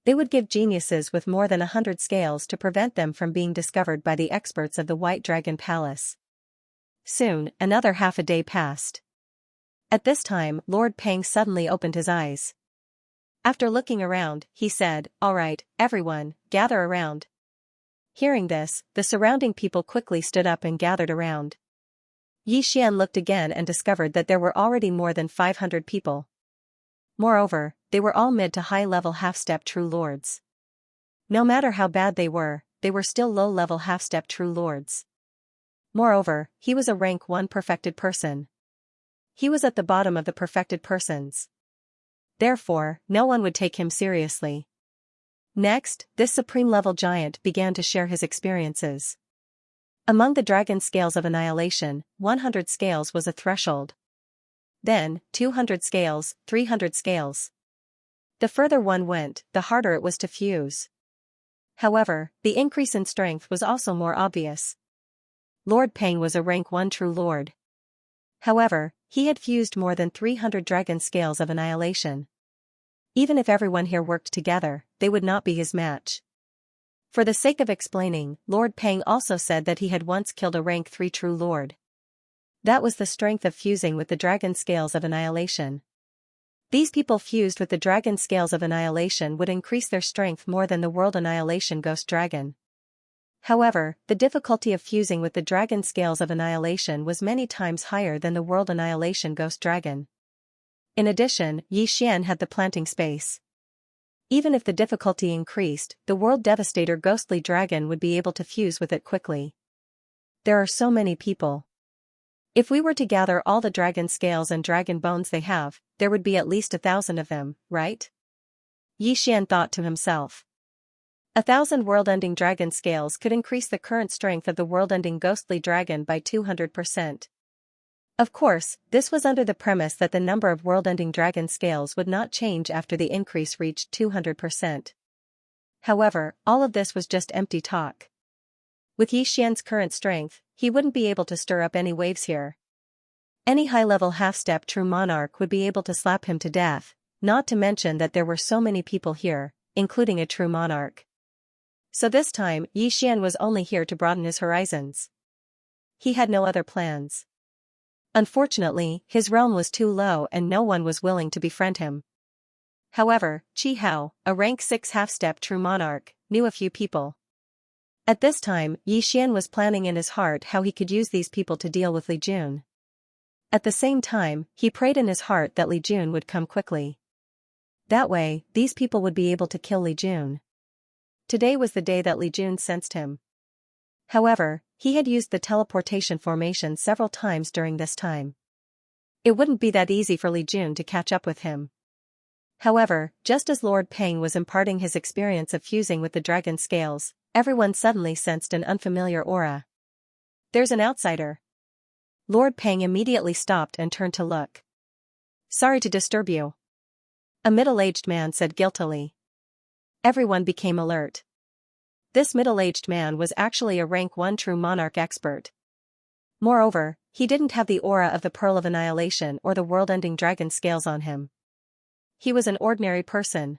They would give geniuses with more than 100 scales to prevent them from being discovered by the experts of the White Dragon Palace. Soon, another half a day passed. At this time, Lord Peng suddenly opened his eyes. After looking around, he said, "All right, everyone, gather around." Hearing this, the surrounding people quickly stood up and gathered around. Yi Xian looked again and discovered that there were already more than 500 people. Moreover, they were all mid to high-level half-step true lords. No matter how bad they were still low-level half-step true lords. Moreover, he was a rank 1 perfected person. He was at the bottom of the perfected persons. Therefore, no one would take him seriously. Next, this supreme-level giant began to share his experiences. Among the dragon scales of annihilation, 100 scales was a threshold. Then, 200 scales, 300 scales. The further one went, the harder it was to fuse. However, the increase in strength was also more obvious. Lord Peng was a rank 1 true lord. However, he had fused more than 300 dragon scales of annihilation. Even if everyone here worked together, they would not be his match. For the sake of explaining, Lord Peng also said that he had once killed a rank 3 true lord. That was the strength of fusing with the dragon scales of annihilation. These people fused with the dragon scales of annihilation would increase their strength more than the World Annihilation Ghost Dragon. However, the difficulty of fusing with the dragon scales of annihilation was many times higher than the World Annihilation Ghost Dragon. In addition, Yi Xian had the planting space. Even if the difficulty increased, the World Devastator Ghostly Dragon would be able to fuse with it quickly. There are so many people. If we were to gather all the dragon scales and dragon bones they have, there would be at least 1,000 of them, right? Yi Xian thought to himself. 1,000 world-ending dragon scales could increase the current strength of the world-ending ghostly dragon by 200%. Of course, this was under the premise that the number of world-ending dragon scales would not change after the increase reached 200%. However, all of this was just empty talk. With Yi Xian's current strength, he wouldn't be able to stir up any waves here. Any high-level half-step true monarch would be able to slap him to death, not to mention that there were so many people here, including a true monarch. So this time, Yi Xian was only here to broaden his horizons. He had no other plans. Unfortunately, his realm was too low and no one was willing to befriend him. However, Qi Hao, a rank 6 half-step true monarch, knew a few people. At this time, Yi Xian was planning in his heart how he could use these people to deal with Li Jun. At the same time, he prayed in his heart that Li Jun would come quickly. That way, these people would be able to kill Li Jun. Today was the day that Li Jun sensed him. However, he had used the teleportation formation several times during this time. It wouldn't be that easy for Li Jun to catch up with him. However, just as Lord Peng was imparting his experience of fusing with the dragon scales, everyone suddenly sensed an unfamiliar aura. There's an outsider. Lord Peng immediately stopped and turned to look. Sorry to disturb you. A middle-aged man said guiltily. Everyone became alert. This middle-aged man was actually a rank 1 true monarch expert. Moreover, he didn't have the aura of the Pearl of Annihilation or the world-ending dragon scales on him. He was an ordinary person.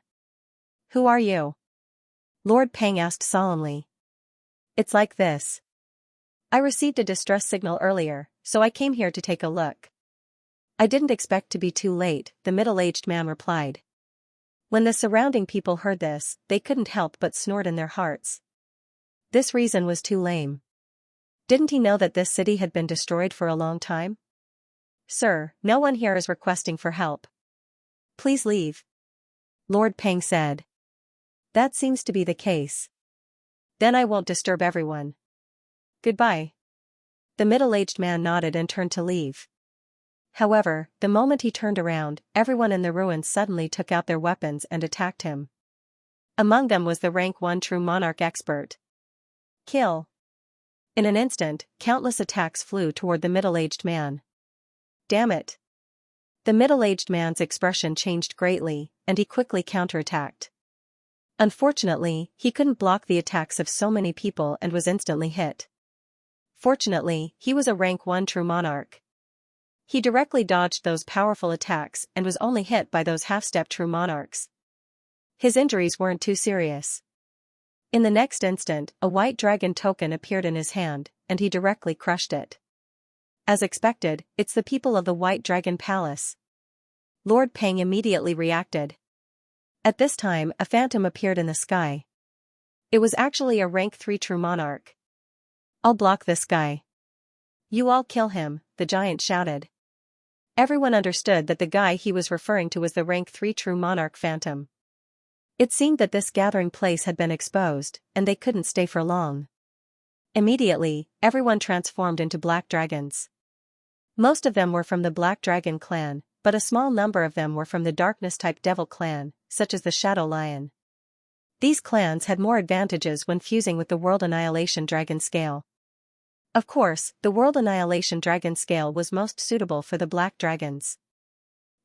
Who are you? Lord Peng asked solemnly. It's like this. I received a distress signal earlier, so I came here to take a look. I didn't expect to be too late, the middle-aged man replied. When the surrounding people heard this, they couldn't help but snort in their hearts. This reason was too lame. Didn't he know that this city had been destroyed for a long time? Sir, no one here is requesting for help. Please leave. Lord Peng said. That seems to be the case. Then I won't disturb everyone. Goodbye. The middle-aged man nodded and turned to leave. However, the moment he turned around, everyone in the ruins suddenly took out their weapons and attacked him. Among them was the rank 1 true monarch expert. Kill. In an instant, countless attacks flew toward the middle-aged man. Damn it. The middle-aged man's expression changed greatly, and he quickly counterattacked. Unfortunately, he couldn't block the attacks of so many people and was instantly hit. Fortunately, he was a rank 1 true monarch. He directly dodged those powerful attacks and was only hit by those half-step true monarchs. His injuries weren't too serious. In the next instant, a white dragon token appeared in his hand, and he directly crushed it. As expected, it's the people of the White Dragon Palace. Lord Peng immediately reacted. At this time, a phantom appeared in the sky. It was actually a rank 3 true monarch. I'll block this guy. You all kill him, the giant shouted. Everyone understood that the guy he was referring to was the rank 3 true monarch phantom. It seemed that this gathering place had been exposed, and they couldn't stay for long. Immediately, everyone transformed into black dragons. Most of them were from the Black Dragon clan, but a small number of them were from the Darkness-type Devil clan, such as the Shadow Lion. These clans had more advantages when fusing with the World Annihilation Dragon Scale. Of course, the World Annihilation Dragon Scale was most suitable for the Black Dragons.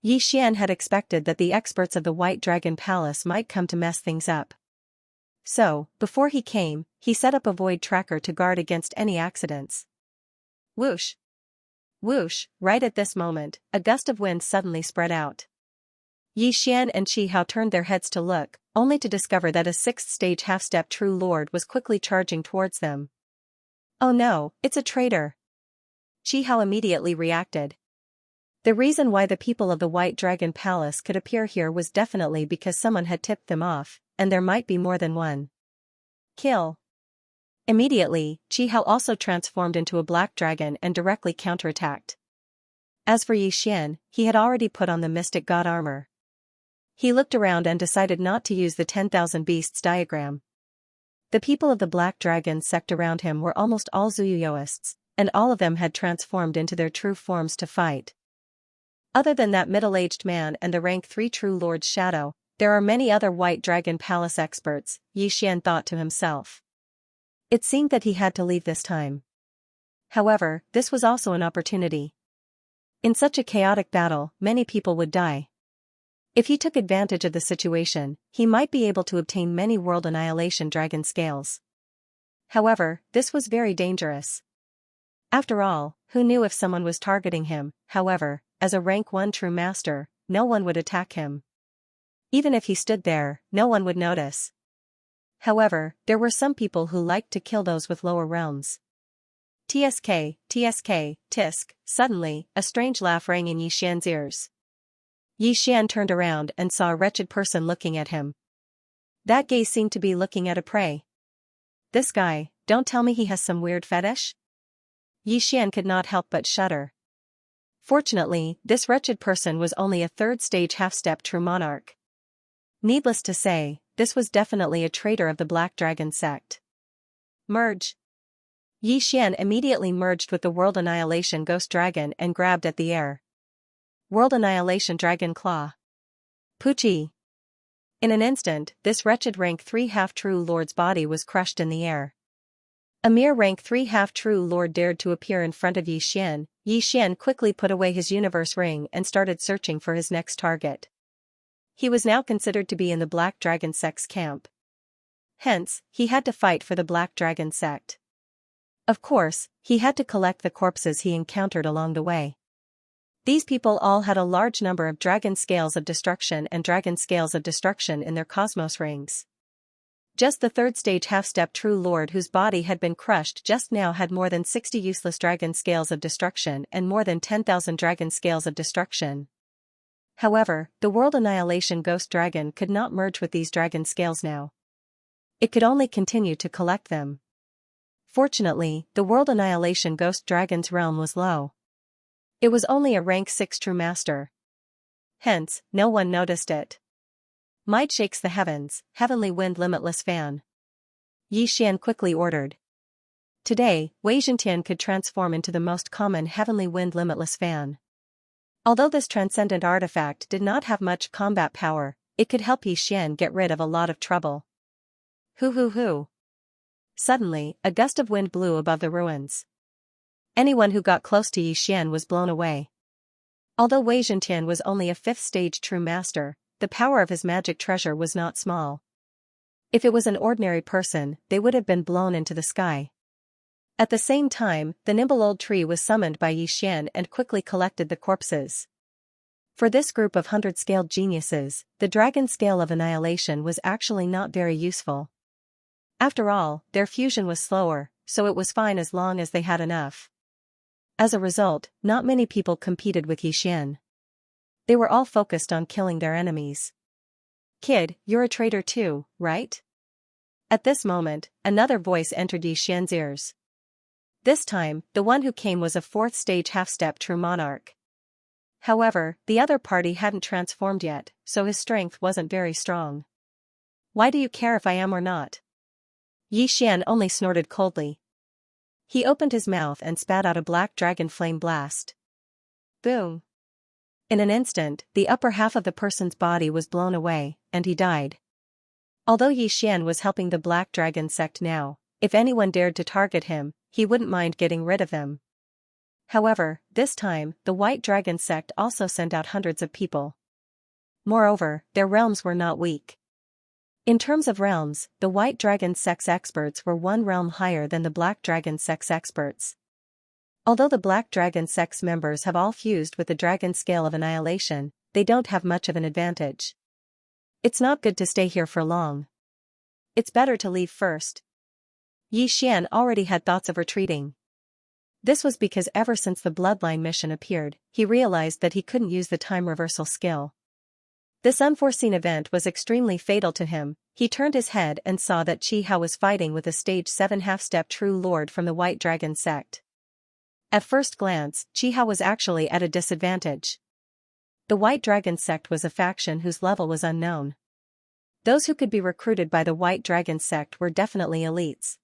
Yi Xian had expected that the experts of the White Dragon Palace might come to mess things up. So, before he came, he set up a void tracker to guard against any accidents. Whoosh! Whoosh! Right at this moment, a gust of wind suddenly spread out. Yi Xian and Qi Hao turned their heads to look, only to discover that a 6th-stage half-step true lord was quickly charging towards them. Oh no, it's a traitor! Qi Hao immediately reacted. The reason why the people of the White Dragon Palace could appear here was definitely because someone had tipped them off, and there might be more than one. Kill. Immediately, Qi Hao also transformed into a black dragon and directly counterattacked. As for Yi Xian, he had already put on the mystic god armor. He looked around and decided not to use the 10,000 beasts diagram. The people of the Black Dragon sect around him were almost all Zuyuyoists, and all of them had transformed into their true forms to fight. Other than that middle-aged man and the rank 3 true lord's shadow, there are many other White Dragon Palace experts, Yi Xian thought to himself. It seemed that he had to leave this time. However, this was also an opportunity. In such a chaotic battle, many people would die. If he took advantage of the situation, he might be able to obtain many world annihilation dragon scales. However, this was very dangerous. After all, who knew if someone was targeting him? However, as a rank 1 true master, no one would attack him. Even if he stood there, no one would notice. However, there were some people who liked to kill those with lower realms. TSK, tisk, suddenly, a strange laugh rang in Yi Xian's ears. Yi Xian turned around and saw a wretched person looking at him. That gaze seemed to be looking at a prey. This guy, don't tell me he has some weird fetish? Yi Xian could not help but shudder. Fortunately, this wretched person was only a third-stage half-step true monarch. Needless to say, this was definitely a traitor of the Black Dragon sect. Merge. Yi Xian immediately merged with the World Annihilation Ghost Dragon and grabbed at the air. World Annihilation Dragon Claw. Poochie. In an instant, this wretched rank 3 half-true lord's body was crushed in the air. A mere rank 3 half-true lord dared to appear in front of Yi Xian. Yi Xian quickly put away his universe ring and started searching for his next target. He was now considered to be in the Black Dragon sect's camp. Hence, he had to fight for the Black Dragon sect. Of course, he had to collect the corpses he encountered along the way. These people all had a large number of dragon scales of destruction and dragon scales of destruction in their cosmos rings. Just the third stage half-step true lord whose body had been crushed just now had more than 60 useless dragon scales of destruction and more than 10,000 dragon scales of destruction. However, the World Annihilation Ghost Dragon could not merge with these dragon scales now. It could only continue to collect them. Fortunately, the World Annihilation Ghost Dragon's realm was low. It was only a rank 6 true master. Hence, no one noticed it. Might shakes the heavens, heavenly wind limitless fan. Yi Xian quickly ordered. Today, Wei Zhentian could transform into the most common heavenly wind limitless fan. Although this transcendent artifact did not have much combat power, it could help Yi Xian get rid of a lot of trouble. Hoo. Suddenly, a gust of wind blew above the ruins. Anyone who got close to Yi Xian was blown away. Although Wei Zhentian was only a 5th stage true master, the power of his magic treasure was not small. If it was an ordinary person, they would have been blown into the sky. At the same time, the nimble old tree was summoned by Yi Xian and quickly collected the corpses. For this group of 100-scaled geniuses, the dragon scale of annihilation was actually not very useful. After all, their fusion was slower, so it was fine as long as they had enough. As a result, not many people competed with Yi Xian. They were all focused on killing their enemies. Kid, you're a traitor too, right? At this moment, another voice entered Yi Xian's ears. This time, the one who came was a 4th stage half-step true monarch. However, the other party hadn't transformed yet, so his strength wasn't very strong. Why do you care if I am or not? Yi Xian only snorted coldly. He opened his mouth and spat out a black dragon flame blast. Boom! In an instant, the upper half of the person's body was blown away, and he died. Although Yi Xian was helping the Black Dragon sect now, if anyone dared to target him, he wouldn't mind getting rid of them. However, this time, the White Dragon sect also sent out hundreds of people. Moreover, their realms were not weak. In terms of realms, the White Dragon sect's experts were one realm higher than the Black Dragon sect's experts. Although the Black Dragon sect's members have all fused with the Dragon Scale of Annihilation, they don't have much of an advantage. It's not good to stay here for long. It's better to leave first. Yi Xian already had thoughts of retreating. This was because ever since the Bloodline mission appeared, he realized that he couldn't use the time reversal skill. This unforeseen event was extremely fatal to him. He turned his head and saw that Chi-Hao was fighting with a stage 7 half-step true lord from the White Dragon sect. At first glance, Chi-Hao was actually at a disadvantage. The White Dragon sect was a faction whose level was unknown. Those who could be recruited by the White Dragon sect were definitely elites.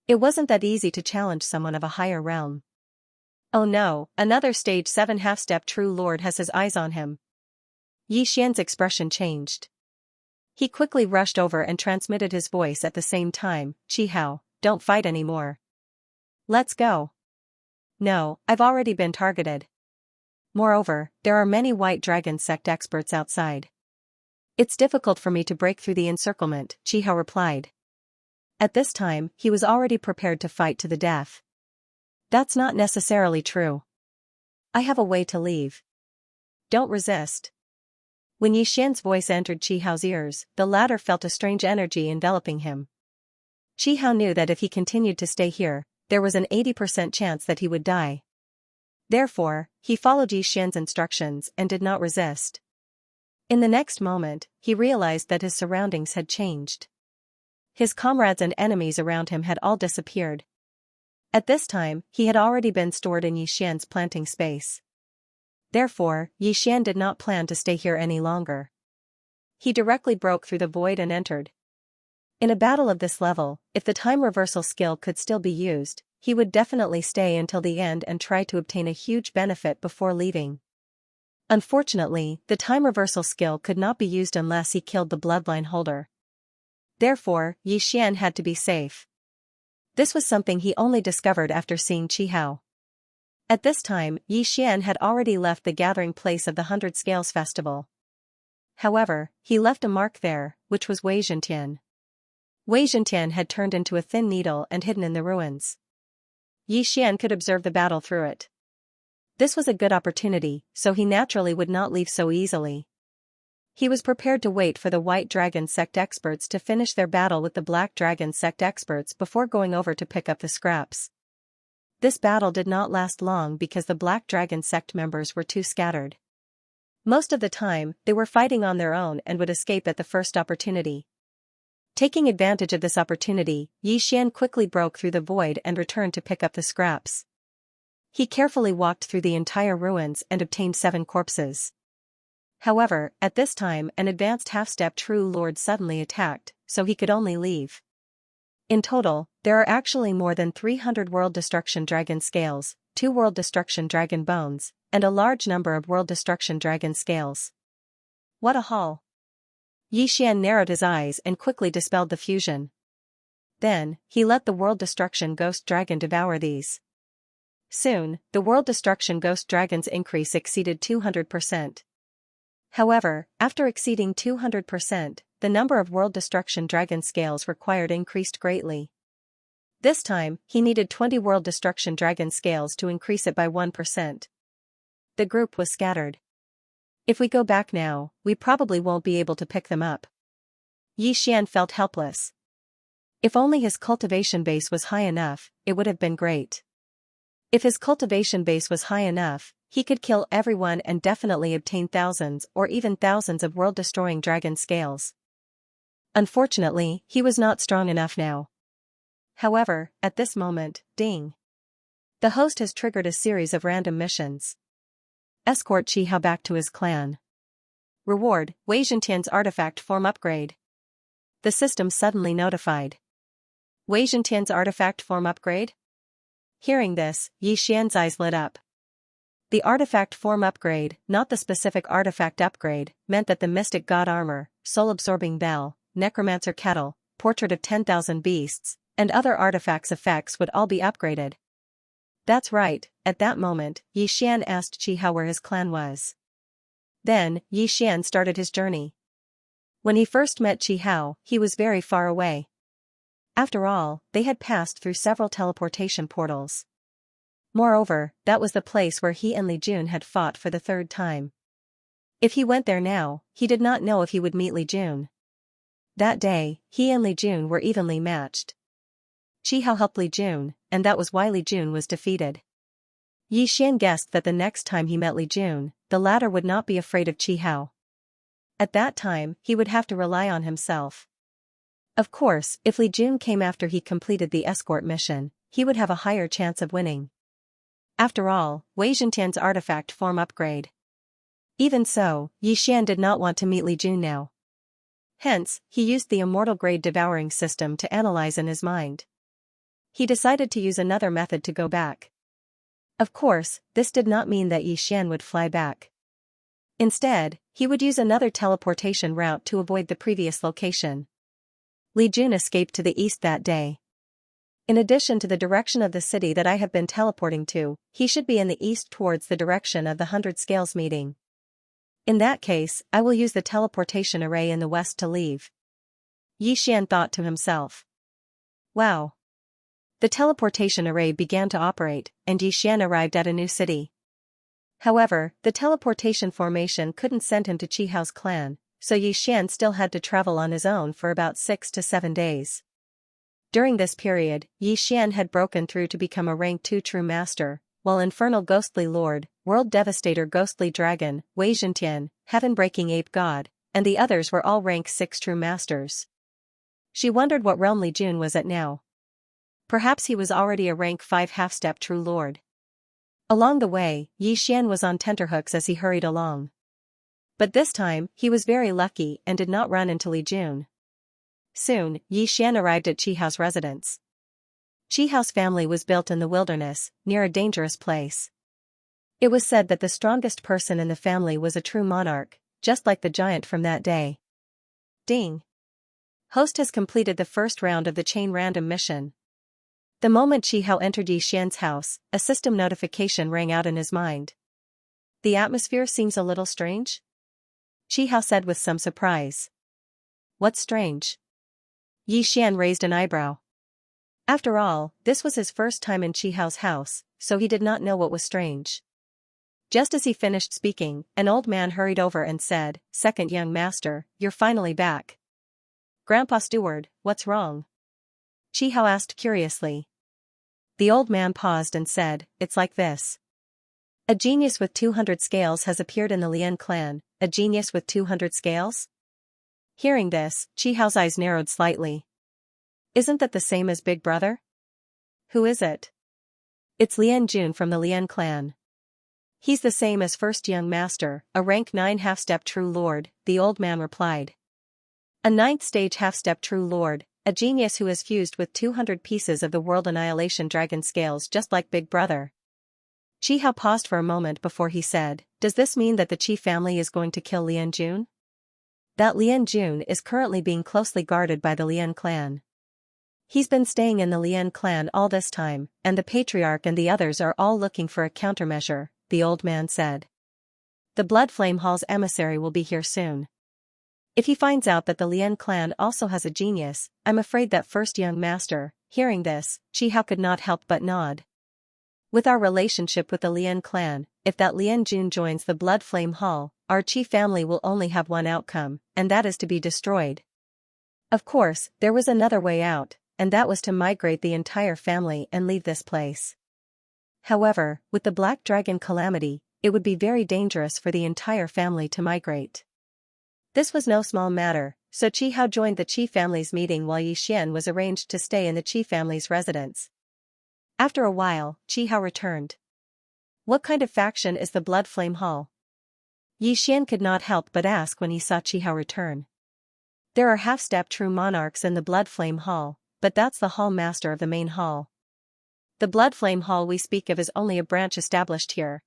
It wasn't that easy to challenge someone of a higher realm. Oh no, another stage 7 half-step true lord has his eyes on him. Yi Xian's expression changed. He quickly rushed over and transmitted his voice at the same time, Chi-Hao, don't fight anymore. Let's go. No, I've already been targeted. Moreover, there are many white dragon sect experts outside. It's difficult for me to break through the encirclement, Chihao replied. At this time, he was already prepared to fight to the death. That's not necessarily true. I have a way to leave. Don't resist. When Yixian's voice entered Chihao's ears, the latter felt a strange energy enveloping him. Chihao knew that if he continued to stay here, there was an 80% chance that he would die. Therefore, he followed Yixian's instructions and did not resist. In the next moment, he realized that his surroundings had changed. His comrades and enemies around him had all disappeared. At this time, he had already been stored in Yixian's planting space. Therefore, Yixian did not plan to stay here any longer. He directly broke through the void and entered. In a battle of this level, if the time reversal skill could still be used, he would definitely stay until the end and try to obtain a huge benefit before leaving. Unfortunately, the time reversal skill could not be used unless he killed the bloodline holder. Therefore, Yixian had to be safe. This was something he only discovered after seeing Chihao. At this time, Yixian had already left the gathering place of the 100 Scales Festival. However, he left a mark there, which was Wei Zhentian. Wei Zhentian had turned into a thin needle and hidden in the ruins. Yixian could observe the battle through it. This was a good opportunity, so he naturally would not leave so easily. He was prepared to wait for the White Dragon Sect experts to finish their battle with the Black Dragon Sect experts before going over to pick up the scraps. This battle did not last long because the Black Dragon Sect members were too scattered. Most of the time, they were fighting on their own and would escape at the first opportunity. Taking advantage of this opportunity, Yixian quickly broke through the void and returned to pick up the scraps. He carefully walked through the entire ruins and obtained 7 corpses. However, at this time an advanced half-step True Lord suddenly attacked, so he could only leave. In total, there are actually more than 300 World Destruction Dragon Scales, 2 World Destruction Dragon Bones, and a large number of World Destruction Dragon Scales. What a haul! Yixian narrowed his eyes and quickly dispelled the fusion. Then, he let the World Destruction Ghost Dragon devour these. Soon, the World Destruction Ghost Dragon's increase exceeded 200%. However, after exceeding 200%, the number of World Destruction Dragon Scales required increased greatly. This time, he needed 20 World Destruction Dragon Scales to increase it by 1%. The group was scattered. If we go back now, we probably won't be able to pick them up. Yixian felt helpless. If only his cultivation base was high enough, it would have been great. If his cultivation base was high enough, he could kill everyone and definitely obtain thousands or even thousands of world-destroying dragon scales. Unfortunately, he was not strong enough now. However, at this moment, ding. The host has triggered a series of random missions. Escort Chihao back to his clan. Reward, Wei Zhentian's artifact form upgrade. The system suddenly notified. Wei Zhentian's artifact form upgrade? Hearing this, Yixian's eyes lit up. The artifact form upgrade, not the specific artifact upgrade, meant that the Mystic God Armor, Soul-Absorbing Bell, Necromancer Kettle, Portrait of 10,000 Beasts, and other artifacts effects would all be upgraded. That's right, at that moment, Yixian asked Chihao where his clan was. Then, Yixian started his journey. When he first met Chihao, he was very far away. After all, they had passed through several teleportation portals. Moreover, that was the place where he and Li Jun had fought for the 3rd time. If he went there now, he did not know if he would meet Li Jun. That day, he and Li Jun were evenly matched. Chihao helped Li Jun, and that was why Li Jun was defeated. Yixian guessed that the next time he met Li Jun, the latter would not be afraid of Chihao. At that time, he would have to rely on himself. Of course, if Li Jun came after he completed the escort mission, he would have a higher chance of winning. After all, Wei Zhentian's artifact form upgrade. Even so, Yixian did not want to meet Li Jun now. Hence, he used the immortal grade devouring system to analyze in his mind. He decided to use another method to go back. Of course, this did not mean that Yixian would fly back. Instead, he would use another teleportation route to avoid the previous location. Li Jun escaped to the east that day. In addition to the direction of the city that I have been teleporting to, he should be in the east towards the direction of the 100 Scales meeting. In that case, I will use the teleportation array in the west to leave. Yi Xian thought to himself. Wow. The teleportation array began to operate, and Yi Xian arrived at a new city. However, the teleportation formation couldn't send him to Qihao's clan, so Yi Xian still had to travel on his own for about 6 to 7 days. During this period, Yi Xian had broken through to become a rank 2 true master, while Infernal Ghostly Lord, World Devastator Ghostly Dragon, Wei Zhentian, Heaven-Breaking Ape God, and the others were all rank 6 true masters. She wondered what realm Li Jun was at now. Perhaps he was already a rank 5 half-step true lord. Along the way, Yi Xian was on tenterhooks as he hurried along. But this time, he was very lucky and did not run into Li Jun. Soon, Yi Xian arrived at Qihao's residence. Qihao's family was built in the wilderness, near a dangerous place. It was said that the strongest person in the family was a true monarch, just like the giant from that day. Ding! Host has completed the first round of the chain random mission. The moment Qihao entered Yi Xian's house, a system notification rang out in his mind. The atmosphere seems a little strange? Qihao said with some surprise. What's strange? Yi Xian raised an eyebrow. After all, this was his first time in Qihao's house, so he did not know what was strange. Just as he finished speaking, an old man hurried over and said, "Second young master, you're finally back." "Grandpa Steward, what's wrong?" Qihao asked curiously. The old man paused and said, "It's like this. A genius with 200 scales has appeared in the Lian clan." "A genius with 200 scales?" Hearing this, Qihao's eyes narrowed slightly. "Isn't that the same as Big Brother?" "Who is it?" "It's Lian Jun from the Lian clan. He's the same as first young master, a rank 9 half-step true lord," the old man replied. "A 9th stage half-step true lord, a genius who has fused with 200 pieces of the World Annihilation Dragon scales just like Big Brother." Qihao paused for a moment before he said, "Does this mean that the Qi family is going to kill Lian Jun?" "That Lian Jun is currently being closely guarded by the Lian clan. He's been staying in the Lian clan all this time, and the patriarch and the others are all looking for a countermeasure," the old man said. "The Blood Flame Hall's emissary will be here soon. If he finds out that the Lian clan also has a genius, I'm afraid that first young master." Hearing this, Qihao could not help but nod. "With our relationship with the Lian clan, if that Lian Jun joins the Blood Flame Hall, our Qi family will only have one outcome, and that is to be destroyed. Of course, there was another way out, and that was to migrate the entire family and leave this place. However, with the Black Dragon calamity, it would be very dangerous for the entire family to migrate." This was no small matter, so Qihao joined the Qi family's meeting while Yi Xian was arranged to stay in the Qi family's residence. After a while, Qihao returned. "What kind of faction is the Blood Flame Hall?" Yi Xian could not help but ask when he saw Qihao return. "There are half-step true monarchs in the Blood Flame Hall, but that's the hall master of the main hall. The Blood Flame Hall we speak of is only a branch established here.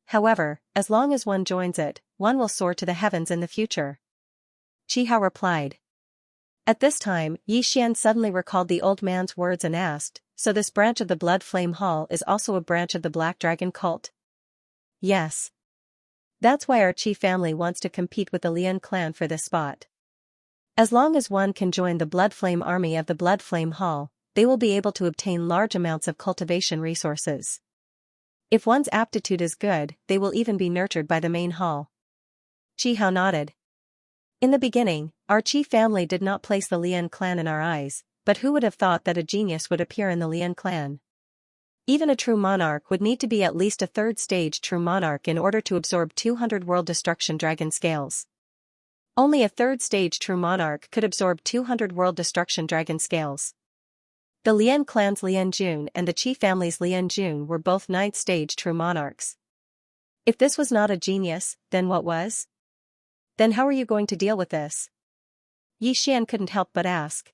However, as long as one joins it, one will soar to the heavens in the future," Qihao replied. At this time, Yi Xian suddenly recalled the old man's words and asked, "So this branch of the Blood Flame Hall is also a branch of the Black Dragon cult?" "Yes. That's why our Qi family wants to compete with the Lian clan for this spot. As long as one can join the Blood Flame army of the Blood Flame Hall, they will be able to obtain large amounts of cultivation resources. If one's aptitude is good, they will even be nurtured by the main hall." Qihao nodded. "In the beginning, our Qi family did not place the Lian clan in our eyes, but who would have thought that a genius would appear in the Lian clan? Even a true monarch would need to be at least a 3rd stage true monarch in order to absorb 200 world destruction dragon scales. Only a 3rd stage true monarch could absorb 200 world destruction dragon scales. The Lian clan's Lian Jun and the Qi family's Lian Jun were both 9th stage true monarchs. If this was not a genius, then what was? Then how are you going to deal with this?" Yi Xian couldn't help but ask.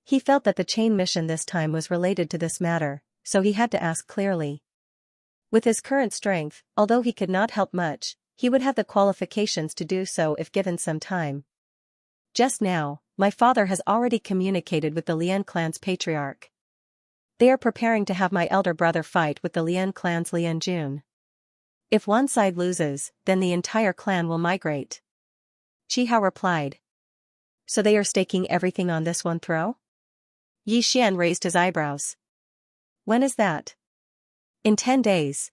He felt that the chain mission this time was related to this matter, so he had to ask clearly. With his current strength, although he could not help much, he would have the qualifications to do so if given some time. "Just now, my father has already communicated with the Lian clan's patriarch. They are preparing to have my elder brother fight with the Lian clan's Lian Jun. If one side loses, then the entire clan will migrate. Qi Hao replied. So they are staking everything on this one throw? Yi Xian raised his eyebrows. When is that? In 10 days.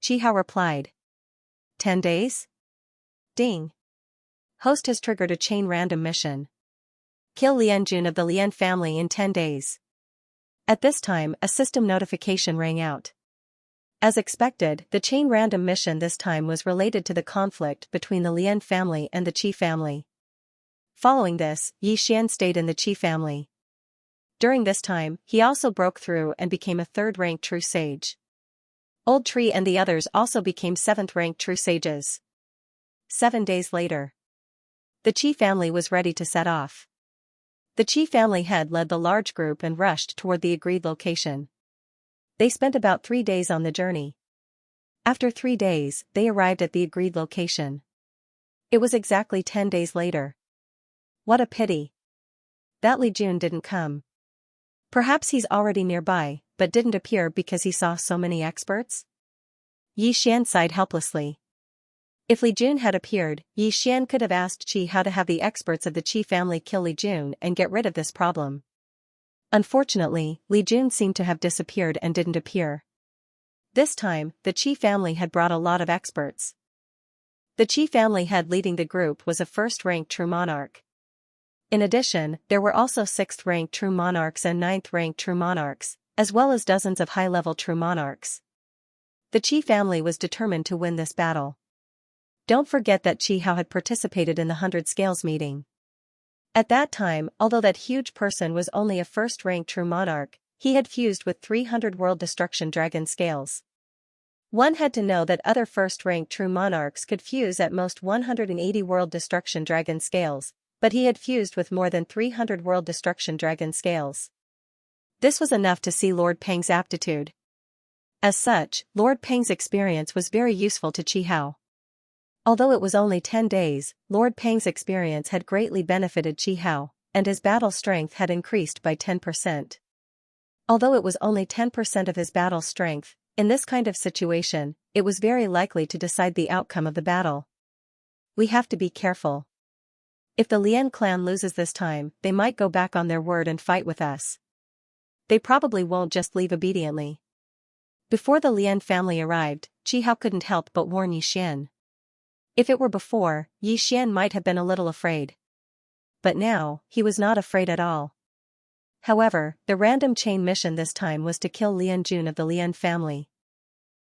Qi Hao replied. 10 days? Ding. Host has triggered a chain random mission. Kill Lian Jun of the Lian family in 10 days. At this time, a system notification rang out. As expected, the chain random mission this time was related to the conflict between the Lian family and the Qi family. Following this, Yi Xian stayed in the Qi family. During this time, he also broke through and became a 3rd-ranked true sage. Old Tree and the others also became 7th-ranked true sages. 7 days later, the Qi family was ready to set off. The Qi family head led the large group and rushed toward the agreed location. They spent about 3 days on the journey. After 3 days, they arrived at the agreed location. It was exactly 10 days later. What a pity. That Li Jun didn't come. Perhaps he's already nearby, but didn't appear because he saw so many experts? Yi Xian sighed helplessly. If Li Jun had appeared, Yi Xian could have asked Qi how to have the experts of the Qi family kill Li Jun and get rid of this problem. Unfortunately, Li Jun seemed to have disappeared and didn't appear. This time, the Qi family had brought a lot of experts. The Qi family head leading the group was a 1st-ranked true monarch. In addition, there were also 6th-ranked true monarchs and 9th-ranked true monarchs, as well as dozens of high-level true monarchs. The Qi family was determined to win this battle. Don't forget that Qi Hao had participated in the 100 Scales meeting. At that time, although that huge person was only a 1st-ranked true monarch, he had fused with 300 World Destruction Dragon Scales. One had to know that other 1st-ranked true monarchs could fuse at most 180 World Destruction Dragon Scales, but he had fused with more than 300 World Destruction Dragon Scales. This was enough to see Lord Peng's aptitude. As such, Lord Peng's experience was very useful to Qi Hao. Although it was only 10 days, Lord Peng's experience had greatly benefited Qi Hao, and his battle strength had increased by 10%. Although it was only 10% of his battle strength, in this kind of situation, it was very likely to decide the outcome of the battle. We have to be careful. If the Lian clan loses this time, they might go back on their word and fight with us. They probably won't just leave obediently. Before the Lian family arrived, Qi Hao couldn't help but warn Yi Xian. If it were before, Yi Xian might have been a little afraid. But now, he was not afraid at all. However, the random chain mission this time was to kill Lian Jun of the Lian family.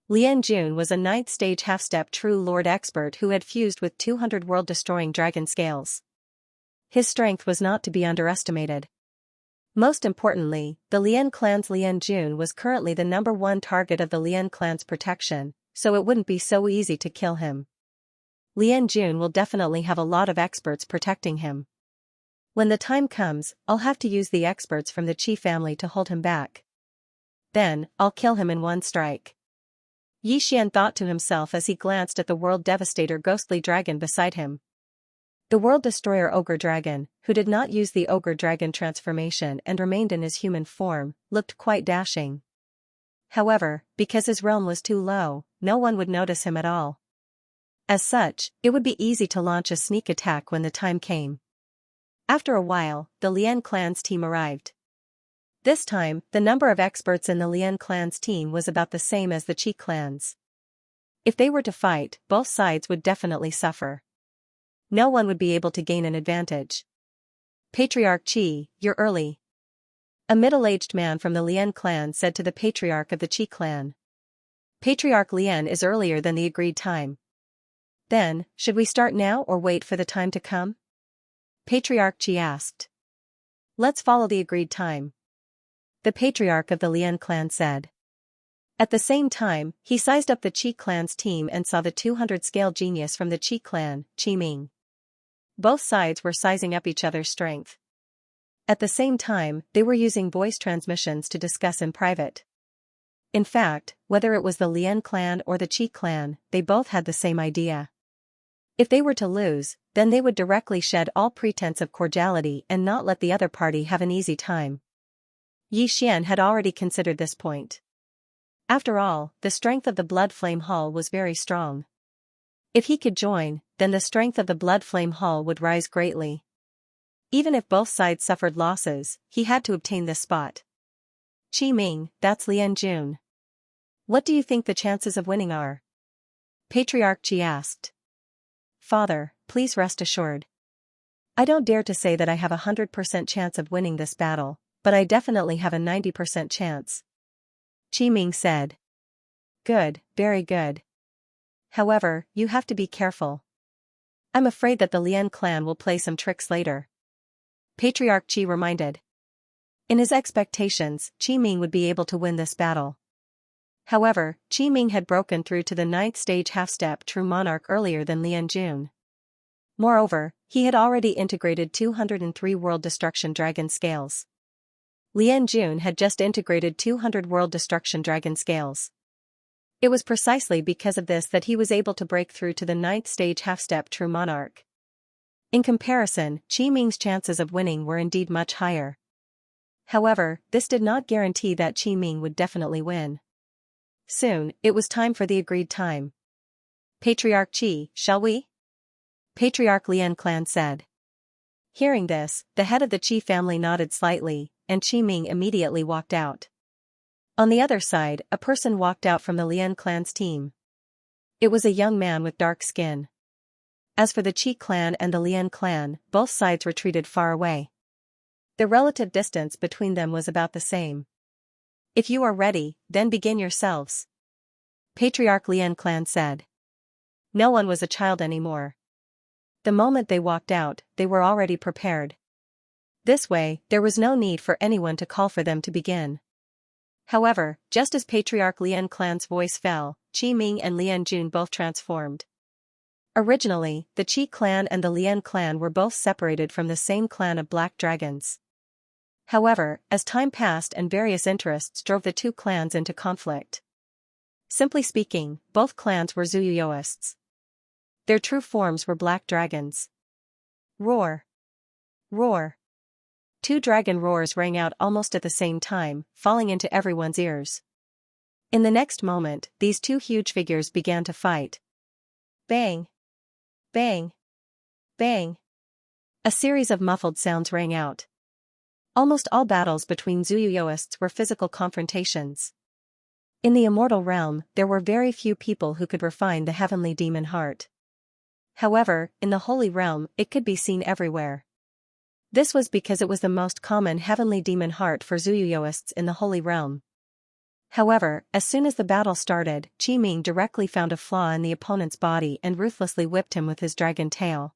Lian Jun was a 9th-stage half-step true lord expert who had fused with 200 world-destroying dragon scales. His strength was not to be underestimated. Most importantly, the Lian clan's Lian Jun was currently the #1 target of the Lian clan's protection, so it wouldn't be so easy to kill him. Lian Jun will definitely have a lot of experts protecting him. When the time comes, I'll have to use the experts from the Qi family to hold him back. Then, I'll kill him in one strike. Yi Xian thought to himself as he glanced at the World Devastator ghostly dragon beside him. The World Destroyer Ogre Dragon, who did not use the Ogre Dragon transformation and remained in his human form, looked quite dashing. However, because his realm was too low, no one would notice him at all. As such, it would be easy to launch a sneak attack when the time came. After a while, the Lian clan's team arrived. This time, the number of experts in the Lian clan's team was about the same as the Qi clan's. If they were to fight, both sides would definitely suffer. No one would be able to gain an advantage. Patriarch Qi, you're early. A middle-aged man from the Lian clan said to the patriarch of the Qi clan. Patriarch Lian is earlier than the agreed time. Then, should we start now or wait for the time to come? Patriarch Qi asked. Let's follow the agreed time. The patriarch of the Lian clan said. At the same time, he sized up the Qi clan's team and saw the 200-scale genius from the Qi clan, Qi Ming. Both sides were sizing up each other's strength. At the same time, they were using voice transmissions to discuss in private. In fact, whether it was the Lian clan or the Qi clan, they both had the same idea. If they were to lose, then they would directly shed all pretense of cordiality and not let the other party have an easy time. Yi Xian had already considered this point. After all, the strength of the Blood Flame Hall was very strong. If he could join, then the strength of the Blood Flame Hall would rise greatly. Even if both sides suffered losses, he had to obtain this spot. Qi Ming, that's Lian Jun. What do you think the chances of winning are? Patriarch Qi asked. Father, please rest assured. I don't dare to say that I have 100% chance of winning this battle, but I definitely have a 90% chance. Qi Ming said. Good, very good. However, you have to be careful. I'm afraid that the Lian clan will play some tricks later. Patriarch Qi reminded. In his expectations, Qi Ming would be able to win this battle. However, Qi Ming had broken through to the 9th stage half-step true monarch earlier than Lian Jun. Moreover, he had already integrated 203 world destruction dragon scales. Lian Jun had just integrated 200 world destruction dragon scales. It was precisely because of this that he was able to break through to the 9th stage half-step true monarch. In comparison, Qi Ming's chances of winning were indeed much higher. However, this did not guarantee that Qi Ming would definitely win. Soon, it was time for the agreed time. Patriarch Qi, shall we? Patriarch Lian clan said. Hearing this, the head of the Qi family nodded slightly, and Qi Ming immediately walked out. On the other side, a person walked out from the Lian clan's team. It was a young man with dark skin. As for the Qi clan and the Lian clan, both sides retreated far away. The relative distance between them was about the same. If you are ready, then begin yourselves. Patriarch Lian clan said. No one was a child anymore. The moment they walked out, they were already prepared. This way, there was no need for anyone to call for them to begin. However, just as Patriarch Lian clan's voice fell, Qi Ming and Lian Jun both transformed. Originally, the Qi clan and the Lian clan were both separated from the same clan of black dragons. However, as time passed and various interests drove the two clans into conflict. Simply speaking, both clans were Zuyuyoists. Their true forms were black dragons. Roar! Roar! Two dragon roars rang out almost at the same time, falling into everyone's ears. In the next moment, these two huge figures began to fight. Bang! Bang! Bang! A series of muffled sounds rang out. Almost all battles between Zuyuyoists were physical confrontations. In the immortal realm, there were very few people who could refine the heavenly demon heart. However, in the holy realm, it could be seen everywhere. This was because it was the most common heavenly demon heart for Zuyuyoists in the holy realm. However, as soon as the battle started, Qi Ming directly found a flaw in the opponent's body and ruthlessly whipped him with his dragon tail.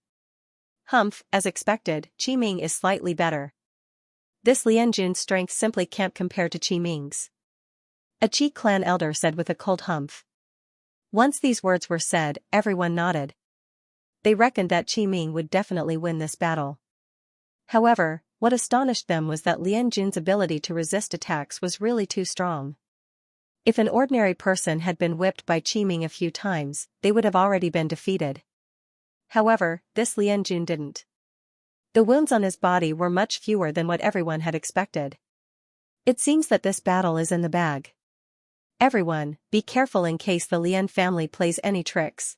Humph, as expected, Qi Ming is slightly better. This Lian Jun's strength simply can't compare to Qi Ming's. A Qi clan elder said with a cold humph. Once these words were said, everyone nodded. They reckoned that Qi Ming would definitely win this battle. However, what astonished them was that Lian Jun's ability to resist attacks was really too strong. If an ordinary person had been whipped by Qi Ming a few times, they would have already been defeated. However, this Lian Jun didn't. The wounds on his body were much fewer than what everyone had expected. It seems that this battle is in the bag. Everyone, be careful in case the Lian family plays any tricks.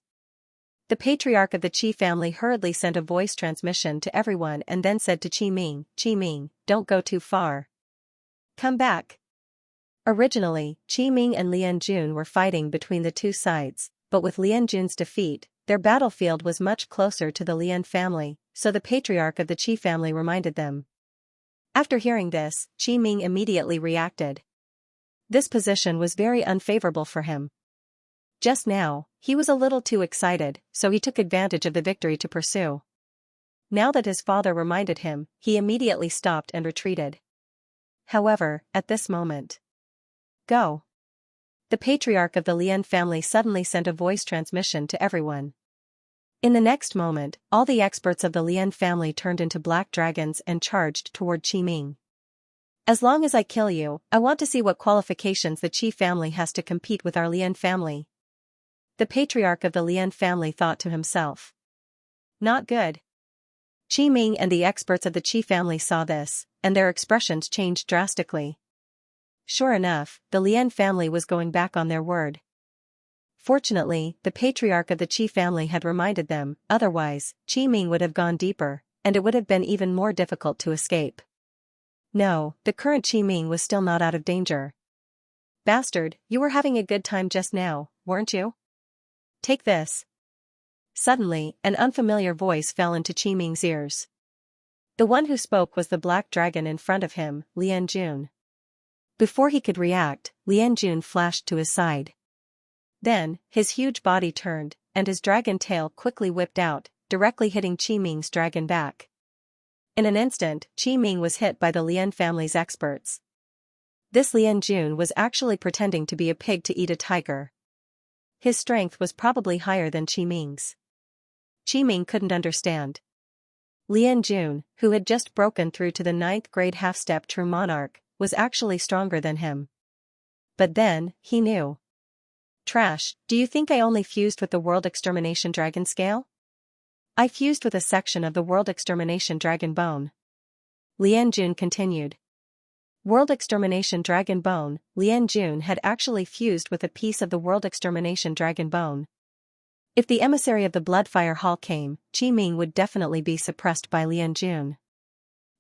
The patriarch of the Qi family hurriedly sent a voice transmission to everyone and then said to Qi Ming, don't go too far. Come back. Originally, Qi Ming and Lian Jun were fighting between the two sides, but with Lian Jun's defeat, their battlefield was much closer to the Lian family, so the patriarch of the Qi family reminded them. After hearing this, Qi Ming immediately reacted. This position was very unfavorable for him. Just now, he was a little too excited, so he took advantage of the victory to pursue. Now that his father reminded him, he immediately stopped and retreated. However, at this moment, go! The patriarch of the Lian family suddenly sent a voice transmission to everyone. In the next moment, all the experts of the Lian family turned into black dragons and charged toward Qi Ming. As long as I kill you, I want to see what qualifications the Qi family has to compete with our Lian family. The patriarch of the Lian family thought to himself. Not good. Qi Ming and the experts of the Qi family saw this, and their expressions changed drastically. Sure enough, the Lian family was going back on their word. Fortunately, the patriarch of the Qi family had reminded them, otherwise, Qi Ming would have gone deeper, and it would have been even more difficult to escape. No, the current Qi Ming was still not out of danger. Bastard, you were having a good time just now, weren't you? Take this. Suddenly, an unfamiliar voice fell into Qi Ming's ears. The one who spoke was the black dragon in front of him, Lian Jun. Before he could react, Lian Jun flashed to his side. Then, his huge body turned, and his dragon tail quickly whipped out, directly hitting Qi Ming's dragon back. In an instant, Qi Ming was hit by the Lian family's experts. This Lian Jun was actually pretending to be a pig to eat a tiger. His strength was probably higher than Qi Ming's. Qi Ming couldn't understand. Lian Jun, who had just broken through to the 9th grade half-step true monarch, was actually stronger than him. But then, he knew. Trash, do you think I only fused with the World Extermination Dragon Scale? I fused with a section of the World Extermination Dragon Bone. Lian Jun continued. World Extermination Dragon Bone, Lian Jun had actually fused with a piece of the World Extermination Dragon Bone. If the emissary of the Bloodfire Hall came, Qi Ming would definitely be suppressed by Lian Jun.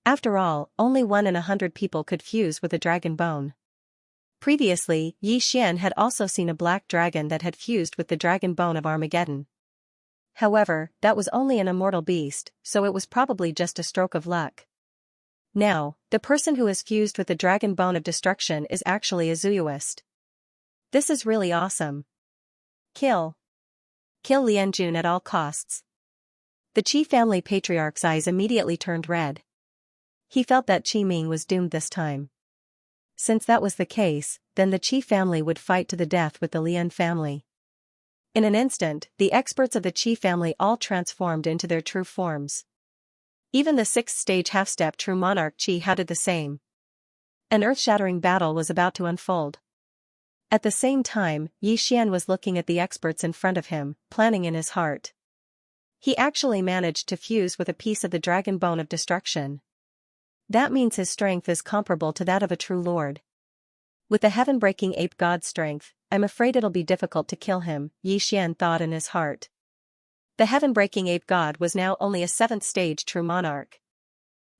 After all, only 1 in 100 people could fuse with a dragon bone. Previously, Yi Xian had also seen a black dragon that had fused with the dragon bone of Armageddon. However, that was only an immortal beast, so it was probably just a stroke of luck. Now, the person who has fused with the dragon bone of destruction is actually a Zuyuist. This is really awesome. Kill. Kill Lian Jun at all costs. The Qi family patriarch's eyes immediately turned red. He felt that Qi Ming was doomed this time. Since that was the case, then the Qi family would fight to the death with the Lian family. In an instant, the experts of the Qi family all transformed into their true forms. Even the 6th stage half-step true monarch Qi Hao did the same. An earth-shattering battle was about to unfold. At the same time, Yi Xian was looking at the experts in front of him, planning in his heart. He actually managed to fuse with a piece of the dragon bone of destruction. That means his strength is comparable to that of a true lord. With the heaven-breaking ape god's strength, I'm afraid it'll be difficult to kill him, Yi Xian thought in his heart. The heaven-breaking ape god was now only a 7th stage true monarch.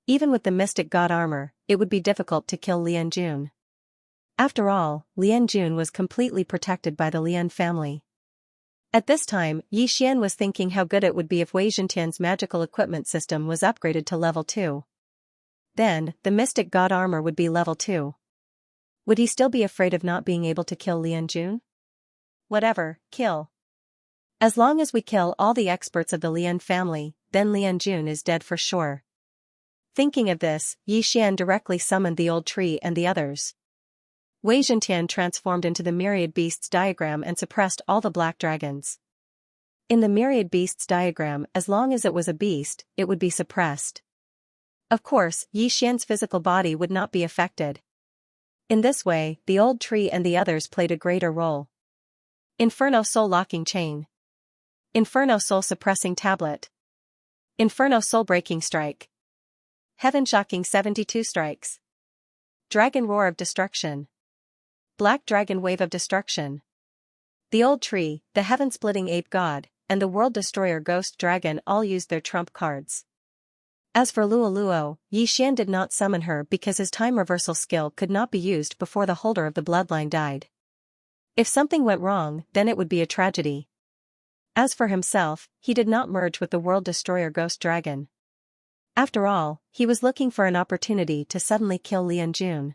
Even with the mystic god armor, it would be difficult to kill Lian Jun. After all, Lian Jun was completely protected by the Lian family. At this time, Yi Xian was thinking how good it would be if Wei Zhentian's magical equipment system was upgraded to level 2. Then, the mystic god armor would be level 2. Would he still be afraid of not being able to kill Lian Jun? Whatever, kill. As long as we kill all the experts of the Lian family, then Lian Jun is dead for sure. Thinking of this, Yi Xian directly summoned the old tree and the others. Wei Zhentian transformed into the myriad beasts diagram and suppressed all the black dragons. In the myriad beasts diagram, as long as it was a beast, it would be suppressed. Of course, Yi Xian's physical body would not be affected. In this way, the old tree and the others played a greater role. Inferno Soul Locking Chain. Inferno Soul Suppressing Tablet. Inferno Soul Breaking Strike. Heaven Shocking 72 Strikes. Dragon Roar of Destruction. Black Dragon Wave of Destruction. The old tree, the heaven-splitting ape god, and the world destroyer ghost dragon all used their trump cards. As for Luoluo, Yi Xian did not summon her because his time reversal skill could not be used before the holder of the bloodline died. If something went wrong, then it would be a tragedy. As for himself, he did not merge with the world destroyer ghost dragon. After all, he was looking for an opportunity to suddenly kill Lian Jun.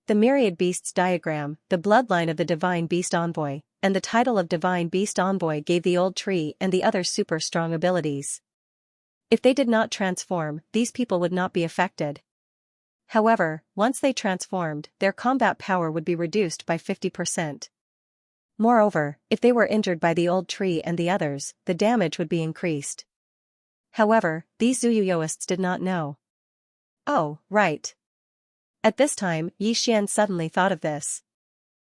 The myriad beasts diagram, the bloodline of the divine beast envoy, and the title of divine beast envoy gave the old tree and the other super strong abilities. If they did not transform, these people would not be affected. However, once they transformed, their combat power would be reduced by 50%. Moreover, if they were injured by the old tree and the others, the damage would be increased. However, these Zuyuyoists did not know. Oh, right. At this time, Yi Xian suddenly thought of this.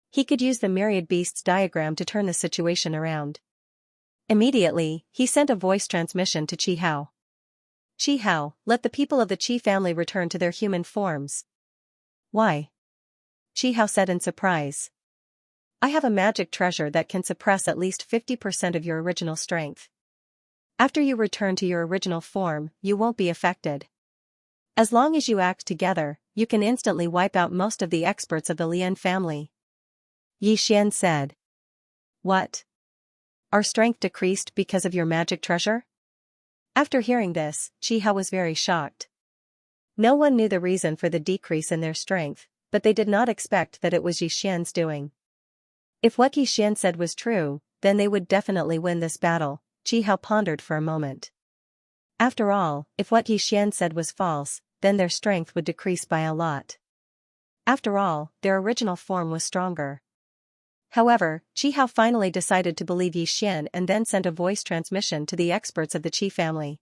He could use the myriad beasts diagram to turn the situation around. Immediately, he sent a voice transmission to Qi Hao. Qi Hao, let the people of the Qi family return to their human forms. Why? Chi said in surprise. I have a magic treasure that can suppress at least 50% of your original strength. After you return to your original form, you won't be affected. As long as you act together, you can instantly wipe out most of the experts of the Lian family. Xian said. What? Our strength decreased because of your magic treasure? After hearing this, Chi was very shocked. No one knew the reason for the decrease in their strength, but they did not expect that it was Xian's doing. If what Xian said was true, then they would definitely win this battle. Chi pondered for a moment. After all, if what Xian said was false, then their strength would decrease by a lot. After all, their original form was stronger. However, Chi finally decided to believe Xian and then sent a voice transmission to the experts of the Qi family.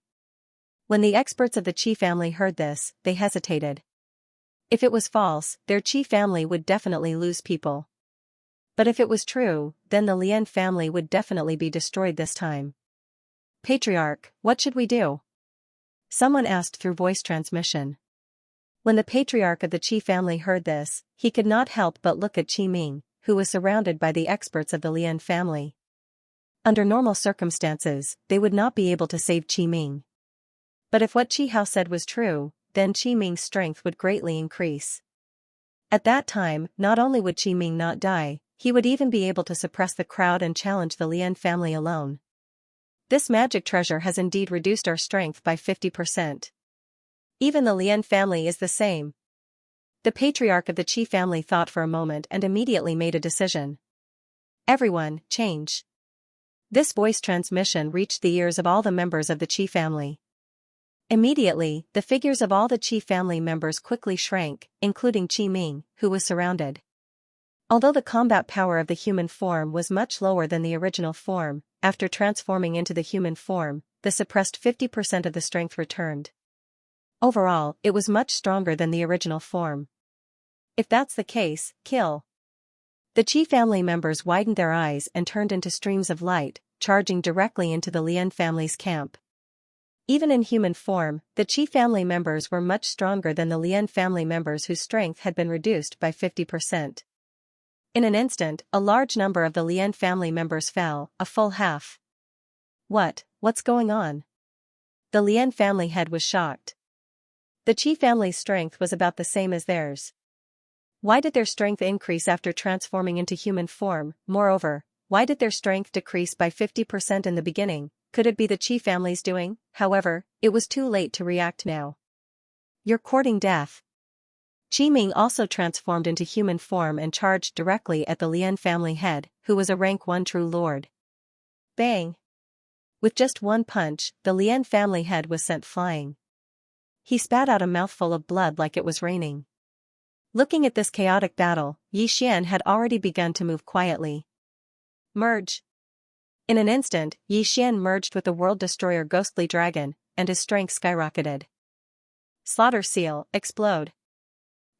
When the experts of the Qi family heard this, they hesitated. If it was false, their Qi family would definitely lose people. But if it was true, then the Lian family would definitely be destroyed this time. Patriarch, what should we do? Someone asked through voice transmission. When the patriarch of the Qi family heard this, he could not help but look at Qi Ming, who was surrounded by the experts of the Lian family. Under normal circumstances, they would not be able to save Qi Ming. But if what Qi said was true, then Qi Ming's strength would greatly increase. At that time, not only would Qi Ming not die, he would even be able to suppress the crowd and challenge the Lian family alone. This magic treasure has indeed reduced our strength by 50%. Even the Lian family is the same. The patriarch of the Qi family thought for a moment and immediately made a decision. Everyone, change. This voice transmission reached the ears of all the members of the Qi family. Immediately, the figures of all the Qi family members quickly shrank, including Qi Ming, who was surrounded. Although the combat power of the human form was much lower than the original form, after transforming into the human form, the suppressed 50% of the strength returned. Overall, it was much stronger than the original form. If that's the case, kill. The Qi family members widened their eyes and turned into streams of light, charging directly into the Lian family's camp. Even in human form, the Qi family members were much stronger than the Lian family members whose strength had been reduced by 50%. In an instant, a large number of the Lian family members fell, a full half. What's going on? The Lian family head was shocked. The Qi family's strength was about the same as theirs. Why did their strength increase after transforming into human form? Moreover, why did their strength decrease by 50% in the beginning? Could it be the Qi family's doing? However, it was too late to react now. You're courting death. Qi Ming also transformed into human form and charged directly at the Lian family head, who was a rank 1 true lord. Bang! With just one punch, the Lian family head was sent flying. He spat out a mouthful of blood like it was raining. Looking at this chaotic battle, Xian had already begun to move quietly. Merge. In an instant, Xian merged with the World Destroyer Ghostly Dragon, and his strength skyrocketed. Slaughter Seal, explode.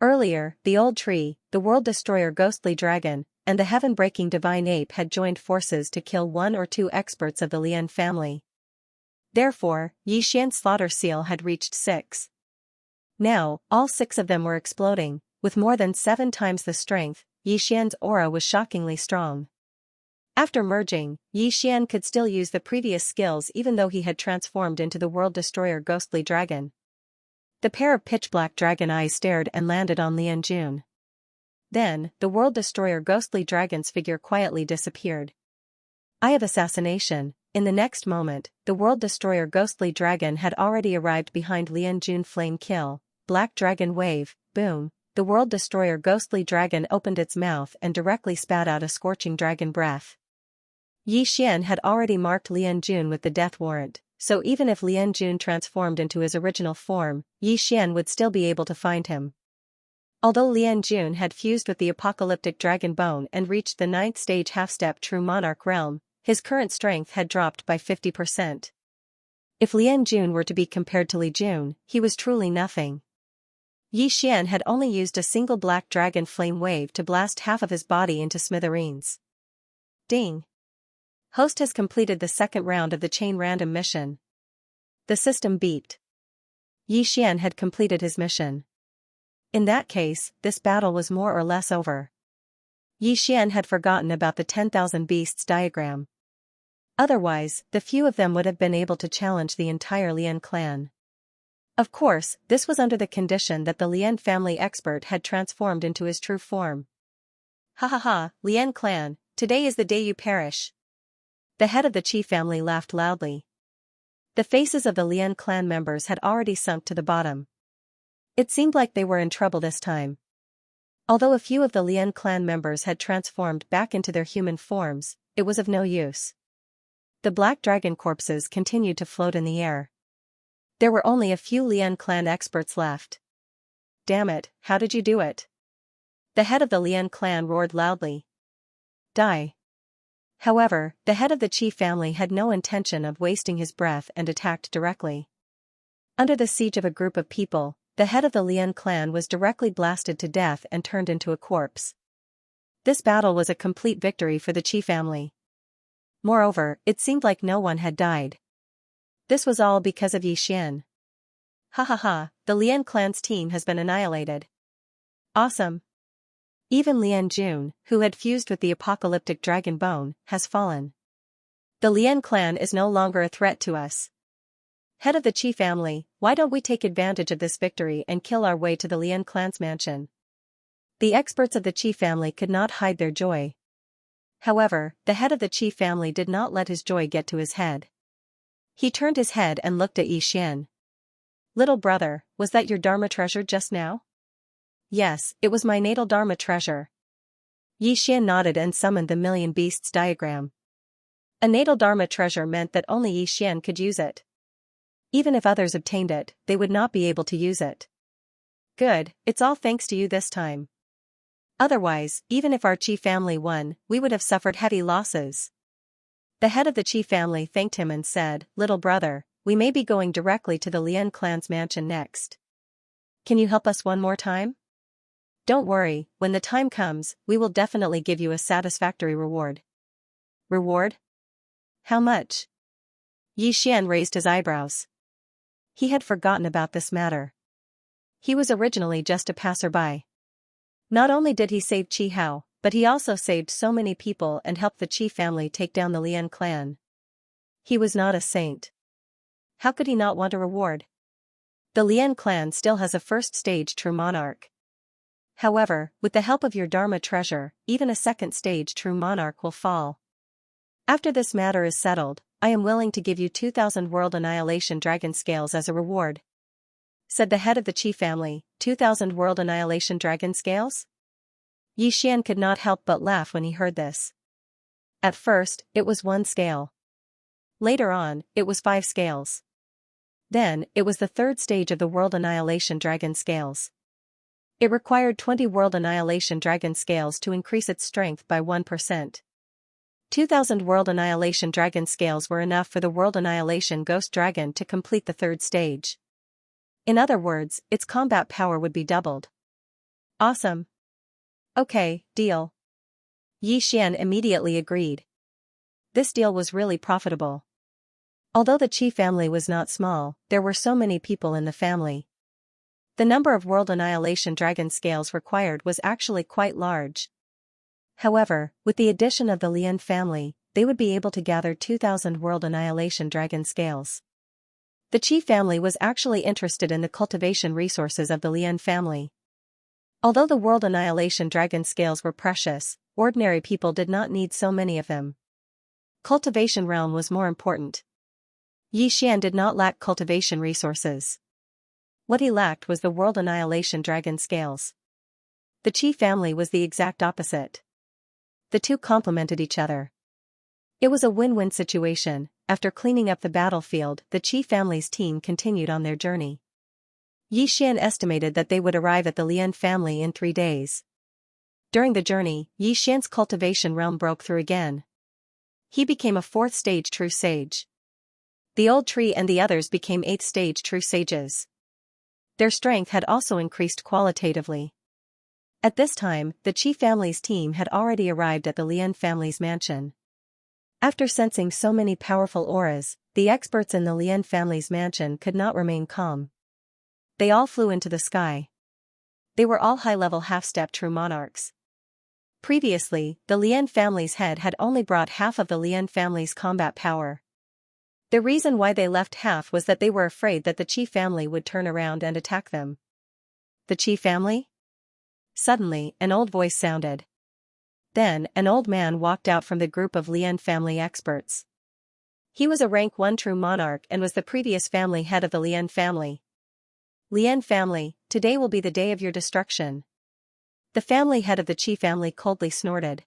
Earlier, the old tree, the World Destroyer Ghostly Dragon, and the heaven-breaking Divine Ape had joined forces to kill 1 or 2 experts of the Lian family. Therefore, Xian's Slaughter Seal had reached 6. Now, all 6 of them were exploding. With more than 7 times the strength, Xian's aura was shockingly strong. After merging, Xian could still use the previous skills even though he had transformed into the World Destroyer Ghostly Dragon. The pair of pitch-black dragon eyes stared and landed on Lian Jun. Then, the World Destroyer Ghostly Dragon's figure quietly disappeared. Eye of Assassination. In the next moment, the World Destroyer Ghostly Dragon had already arrived behind Lian Jun. Flame Kill, Black Dragon Wave, boom. The World Destroyer Ghostly Dragon opened its mouth and directly spat out a scorching dragon breath. Xian had already marked Lian Jun with the death warrant, so even if Lian Jun transformed into his original form, Xian would still be able to find him. Although Lian Jun had fused with the apocalyptic dragon bone and reached the 9th stage half-step true monarch realm, his current strength had dropped by 50%. If Lian Jun were to be compared to Li Jun, he was truly nothing. Xian had only used a single black dragon flame wave to blast half of his body into smithereens. Ding! Host has completed the 2nd round of the chain random mission. The system beeped. Xian had completed his mission. In that case, this battle was more or less over. Yi Xian had forgotten about the 10,000 beasts diagram. Otherwise, the few of them would have been able to challenge the entire Lian clan. Of course, this was under the condition that the Lian family expert had transformed into his true form. Ha ha ha, Lian clan, today is the day you perish. The head of the Qi family laughed loudly. The faces of the Lian clan members had already sunk to the bottom. It seemed like they were in trouble this time. Although a few of the Lian clan members had transformed back into their human forms, it was of no use. The black dragon corpses continued to float in the air. There were only a few Lian clan experts left. Damn it, how did you do it? The head of the Lian clan roared loudly. Die. However, the head of the Qi family had no intention of wasting his breath and attacked directly. Under the siege of a group of people, the head of the Lian clan was directly blasted to death and turned into a corpse. This battle was a complete victory for the Qi family. Moreover, it seemed like no one had died. This was all because of Yi Xian. Ha ha ha, the Lian clan's team has been annihilated. Awesome. Even Lian Jun, who had fused with the apocalyptic dragon bone, has fallen. The Lian clan is no longer a threat to us. Head of the Qi family, why don't we take advantage of this victory and kill our way to the Lian clan's mansion? The experts of the Qi family could not hide their joy. However, the head of the Qi family did not let his joy get to his head. He turned his head and looked at Yi Xian. Little brother, was that your Dharma treasure just now? Yes, it was my natal Dharma treasure. Yi Xian nodded and summoned the million beasts diagram. A natal Dharma treasure meant that only Yi Xian could use it. Even if others obtained it, they would not be able to use it. Good, it's all thanks to you this time. Otherwise, even if our Qi family won, we would have suffered heavy losses. The head of the Qi family thanked him and said, Little brother, we may be going directly to the Lian clan's mansion next. Can you help us one more time? Don't worry, when the time comes, we will definitely give you a satisfactory reward. Reward? How much? Yi Xian raised his eyebrows. He had forgotten about this matter. He was originally just a passerby. Not only did he save Qi Hao, but he also saved so many people and helped the Qi family take down the Lian clan. He was not a saint. How could he not want a reward? The Lian clan still has a first-stage true monarch. However, with the help of your Dharma treasure, even a second-stage true monarch will fall. After this matter is settled, I am willing to give you 2,000 World Annihilation Dragon Scales as a reward. Said the head of the Qi family, 2,000 World Annihilation Dragon Scales? Yi Xian could not help but laugh when he heard this. At first, it was 1 scale. Later on, it was 5 scales. Then, it was the 3rd stage of the World Annihilation Dragon Scales. It required 20 World Annihilation Dragon Scales to increase its strength by 1%. 2,000 World Annihilation Dragon Scales were enough for the World Annihilation Ghost Dragon to complete the 3rd stage. In other words, its combat power would be doubled. Awesome. Okay, deal. Yi Xian immediately agreed. This deal was really profitable. Although the Qi family was not small, there were so many people in the family. The number of World Annihilation Dragon Scales required was actually quite large. However, with the addition of the Lian family, they would be able to gather 2,000 World Annihilation Dragon Scales. The Qi family was actually interested in the cultivation resources of the Lian family. Although the World Annihilation Dragon Scales were precious, ordinary people did not need so many of them. Cultivation realm was more important. Yi Xian did not lack cultivation resources. What he lacked was the World Annihilation Dragon Scales. The Qi family was the exact opposite. The two complemented each other. It was a win-win situation. After cleaning up the battlefield, the Qi family's team continued on their journey. Yi Xian estimated that they would arrive at the Lian family in 3 days. During the journey, Yi Xian's cultivation realm broke through again. He became a 4th stage true sage. The old tree and the others became 8th stage true sages. Their strength had also increased qualitatively. At this time, the Qi family's team had already arrived at the Lian family's mansion. After sensing so many powerful auras, the experts in the Lian family's mansion could not remain calm. They all flew into the sky. They were all high-level half-step true monarchs. Previously, the Lian family's head had only brought half of the Lian family's combat power. The reason why they left half was that they were afraid that the Qi family would turn around and attack them. The Qi family? Suddenly, an old voice sounded. Then, an old man walked out from the group of Lian family experts. He was a rank 1 true monarch and was the previous family head of the Lian family. Lian family, today will be the day of your destruction. The family head of the Qi family coldly snorted.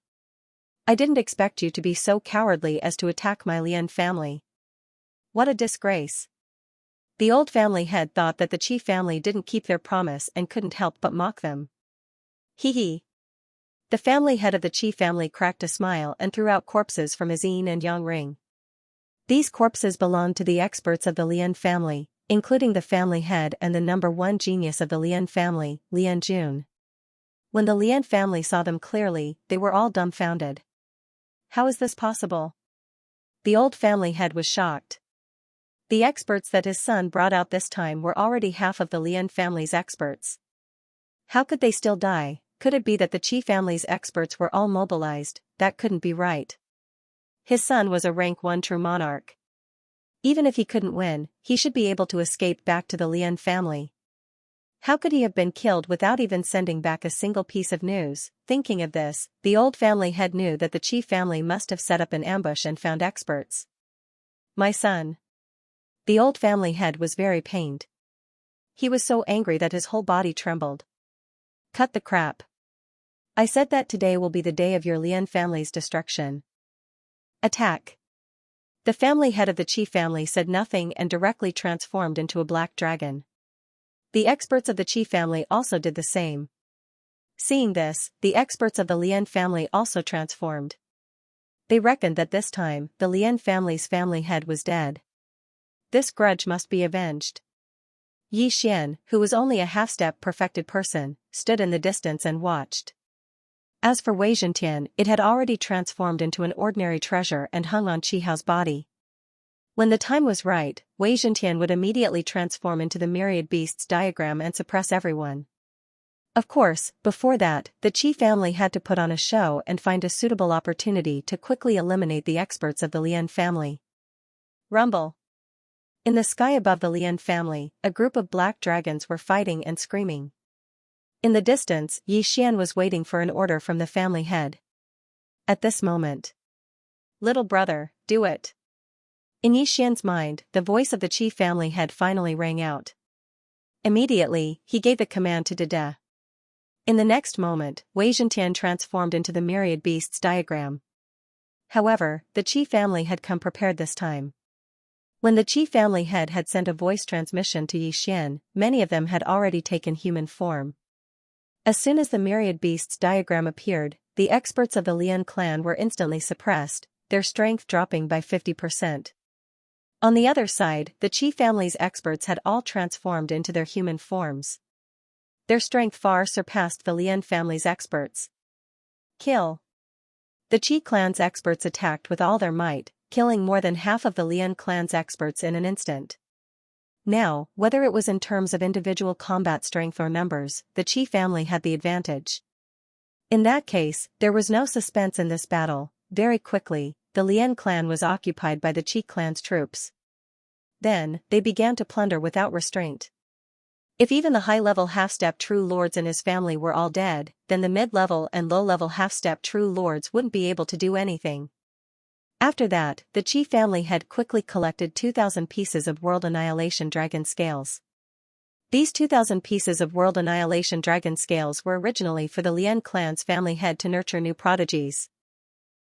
I didn't expect you to be so cowardly as to attack my Lian family. What a disgrace. The old family head thought that the Qi family didn't keep their promise and couldn't help but mock them. Hee hee. The family head of the Qi family cracked a smile and threw out corpses from his yin and yang ring. These corpses belonged to the experts of the Lian family, including the family head and the number 1 genius of the Lian family, Lian Jun. When the Lian family saw them clearly, they were all dumbfounded. How is this possible? The old family head was shocked. The experts that his son brought out this time were already half of the Lian family's experts. How could they still die? Could it be that the Qi family's experts were all mobilized? That couldn't be right. His son was a rank 1 true monarch. Even if he couldn't win, he should be able to escape back to the Lian family. How could he have been killed without even sending back a single piece of news? Thinking of this, the old family head knew that the Qi family must have set up an ambush and found experts. My son. The old family head was very pained. He was so angry that his whole body trembled. Cut the crap. I said that today will be the day of your Lian family's destruction. Attack. The family head of the Qi family said nothing and directly transformed into a black dragon. The experts of the Qi family also did the same. Seeing this, the experts of the Lian family also transformed. They reckoned that this time, the Lian family's family head was dead. This grudge must be avenged. Yi Xian, who was only a half-step perfected person, stood in the distance and watched. As for Wei Zhentian, it had already transformed into an ordinary treasure and hung on Qi Hao's body. When the time was right, Wei Zhentian would immediately transform into the myriad beasts diagram and suppress everyone. Of course, before that, the Qi family had to put on a show and find a suitable opportunity to quickly eliminate the experts of the Lian family. Rumble. In the sky above the Lian family, a group of black dragons were fighting and screaming. In the distance, Yi Xian was waiting for an order from the family head. At this moment. Little brother, do it. In Yi Xian's mind, the voice of the Qi family head finally rang out. Immediately, he gave the command to Dede. In the next moment, Wei Zhentian transformed into the myriad beasts diagram. However, the Qi family had come prepared this time. When the Qi family head had sent a voice transmission to Yi Xian, many of them had already taken human form. As soon as the myriad beasts diagram appeared, the experts of the Lian clan were instantly suppressed, their strength dropping by 50%. On the other side, the Qi family's experts had all transformed into their human forms. Their strength far surpassed the Lian family's experts. Kill. The Qi clan's experts attacked with all their might, killing more than half of the Lian clan's experts in an instant. Now, whether it was in terms of individual combat strength or numbers, the Qi family had the advantage. In that case, there was no suspense in this battle. Very quickly, the Lian clan was occupied by the Qi clan's troops. Then, they began to plunder without restraint. If even the high-level half-step true lords in his family were all dead, then the mid-level and low-level half-step true lords wouldn't be able to do anything. After that, the Qi family had quickly collected 2,000 pieces of World Annihilation Dragon Scales. These 2,000 pieces of World Annihilation Dragon Scales were originally for the Lian clan's family head to nurture new prodigies.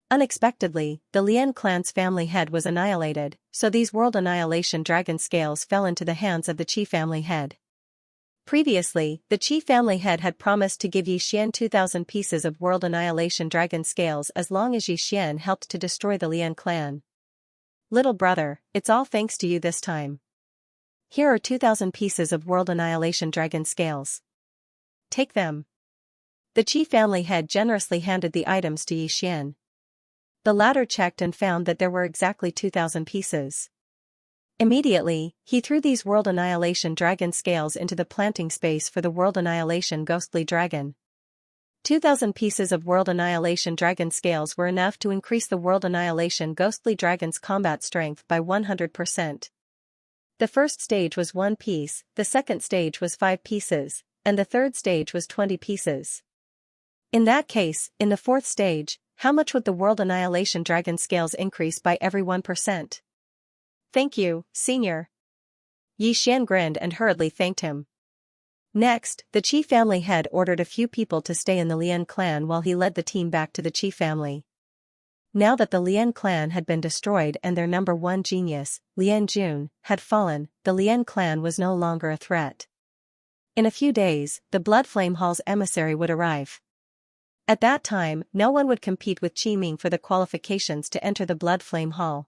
Unexpectedly, the Lian clan's family head was annihilated, so these World Annihilation Dragon Scales fell into the hands of the Qi family head. Previously, the Qi family head had promised to give Yi Xian 2,000 pieces of World Annihilation Dragon Scales as long as Yi Xian helped to destroy the Lian clan. Little brother, it's all thanks to you this time. Here are 2,000 pieces of World Annihilation Dragon Scales. Take them. The Qi family head generously handed the items to Yi Xian. The latter checked and found that there were exactly 2,000 pieces. Immediately, he threw these World Annihilation Dragon scales into the planting space for the World Annihilation Ghostly Dragon. 2,000 pieces of World Annihilation Dragon scales were enough to increase the World Annihilation Ghostly Dragon's combat strength by 100%. The first stage was 1 piece, the second stage was 5 pieces, and the third stage was 20 pieces. In that case, in the fourth stage, how much would the World Annihilation Dragon scales increase by every 1%? Thank you, Senior. Yi Xian grinned and hurriedly thanked him. Next, the Qi family head ordered a few people to stay in the Lian clan while he led the team back to the Qi family. Now that the Lian clan had been destroyed and their number one genius, Lian Jun, had fallen, the Lian clan was no longer a threat. In a few days, the Blood Flame Hall's emissary would arrive. At that time, no one would compete with Qi Ming for the qualifications to enter the Blood Flame Hall.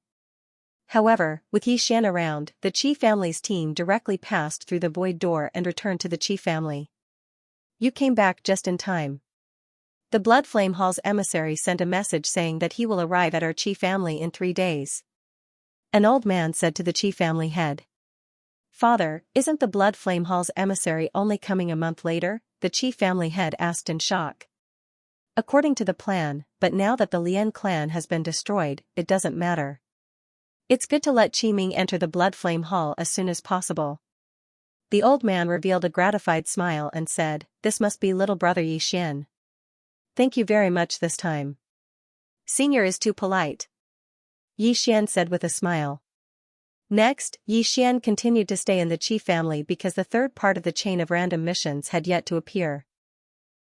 However, with Yi Xian around, the Qi family's team directly passed through the void door and returned to the Qi family. You came back just in time. The Blood Flame Hall's emissary sent a message saying that he will arrive at our Qi family in 3 days. An old man said to the Qi family head. Father, isn't the Blood Flame Hall's emissary only coming a month later? The Qi family head asked in shock. According to the plan, but now that the Lian clan has been destroyed, it doesn't matter. It's good to let Qi Ming enter the Blood Flame Hall as soon as possible. The old man revealed a gratified smile and said, This must be little brother Yi Xian. Thank you very much this time. Senior is too polite. Yi Xian said with a smile. Next, Yi Xian continued to stay in the Qi family because the third part of the chain of random missions had yet to appear.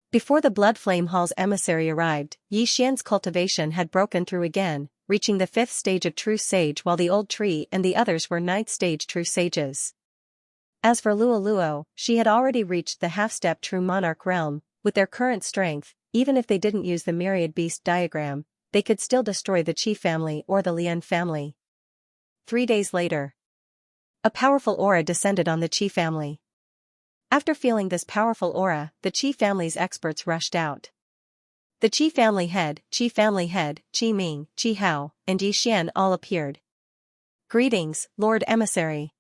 Before the Blood Flame Hall's emissary arrived, Yi Xian's cultivation had broken through again, reaching the 5th stage of True Sage while the Old Tree and the others were 9th stage True Sages. As for Luo Luo, she had already reached the half-step True Monarch realm. With their current strength, even if they didn't use the Myriad Beast diagram, they could still destroy the Qi family or the Lian family. 3 days later, a powerful aura descended on the Qi family. After feeling this powerful aura, the Qi family's experts rushed out. The Qi family head, Qi Ming, Qi Hao, and Yi Xian all appeared. Greetings, Lord Emissary.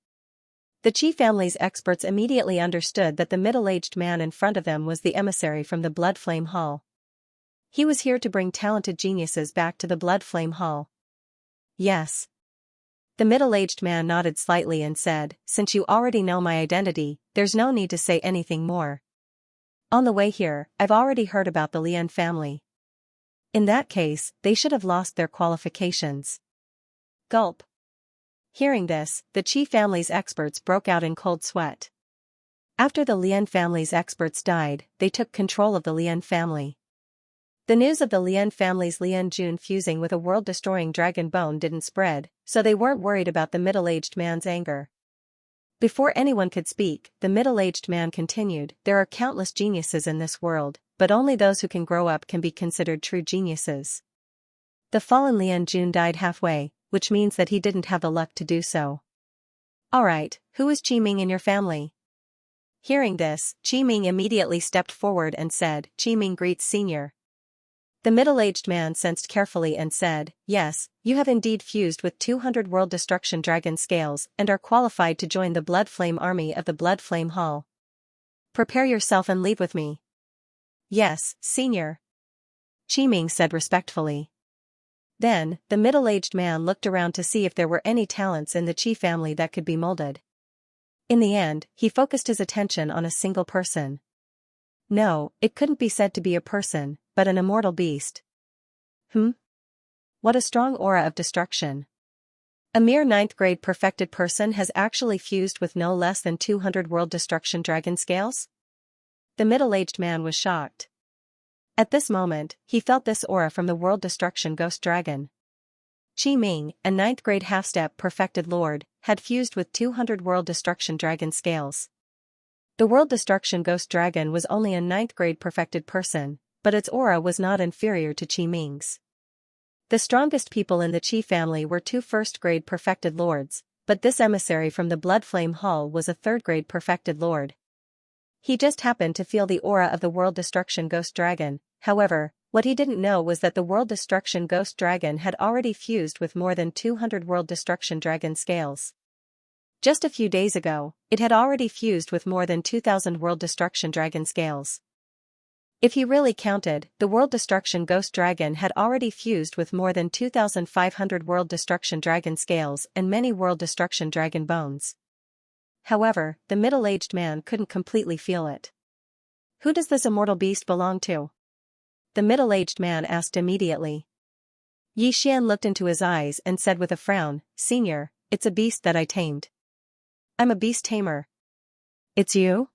The Qi family's experts immediately understood that the middle-aged man in front of them was the emissary from the Blood Flame Hall. He was here to bring talented geniuses back to the Blood Flame Hall. Yes. The middle-aged man nodded slightly and said, Since you already know my identity, there's no need to say anything more. On the way here, I've already heard about the Lian family. In that case, they should have lost their qualifications. Gulp. Hearing this, the Qi family's experts broke out in cold sweat. After the Lian family's experts died, they took control of the Lian family. The news of the Lian family's Lian Jun fusing with a world-destroying dragon bone didn't spread, so they weren't worried about the middle-aged man's anger. Before anyone could speak, the middle-aged man continued, There are countless geniuses in this world, but only those who can grow up can be considered true geniuses. The fallen Lian Jun died halfway, which means that he didn't have the luck to do so. Alright, who is Qi Ming in your family? Hearing this, Qi Ming immediately stepped forward and said, Qi Ming greets Senior. The middle-aged man sensed carefully and said, Yes, you have indeed fused with 200 World Destruction Dragon scales and are qualified to join the Blood Flame Army of the Blood Flame Hall. Prepare yourself and leave with me. Yes, Senior. Qi Ming said respectfully. Then, the middle-aged man looked around to see if there were any talents in the Qi family that could be molded. In the end, he focused his attention on a single person. No, it couldn't be said to be a person, but an immortal beast. What a strong aura of destruction. A mere 9th grade perfected person has actually fused with no less than 200 World Destruction Dragon scales? The middle-aged man was shocked. At this moment, he felt this aura from the World Destruction Ghost Dragon. Qi Ming, a 9th grade half-step perfected lord, had fused with 200 World Destruction Dragon scales. The World Destruction Ghost Dragon was only a 9th grade perfected person, but its aura was not inferior to Qi Ming's. The strongest people in the Qi family were 2 1st-grade perfected lords, but this emissary from the Blood Flame Hall was a 3rd-grade perfected lord. He just happened to feel the aura of the World Destruction Ghost Dragon. However, what he didn't know was that the World Destruction Ghost Dragon had already fused with more than 200 World Destruction Dragon scales. Just a few days ago, it had already fused with more than 2,000 World Destruction Dragon scales. If he really counted, the World Destruction Ghost Dragon had already fused with more than 2,500 World Destruction Dragon scales and many World Destruction Dragon bones. However, the middle-aged man couldn't completely feel it. Who does this immortal beast belong to? The middle-aged man asked immediately. Xian looked into his eyes and said with a frown, "Senior, it's a beast that I tamed. I'm a beast tamer." "It's you?"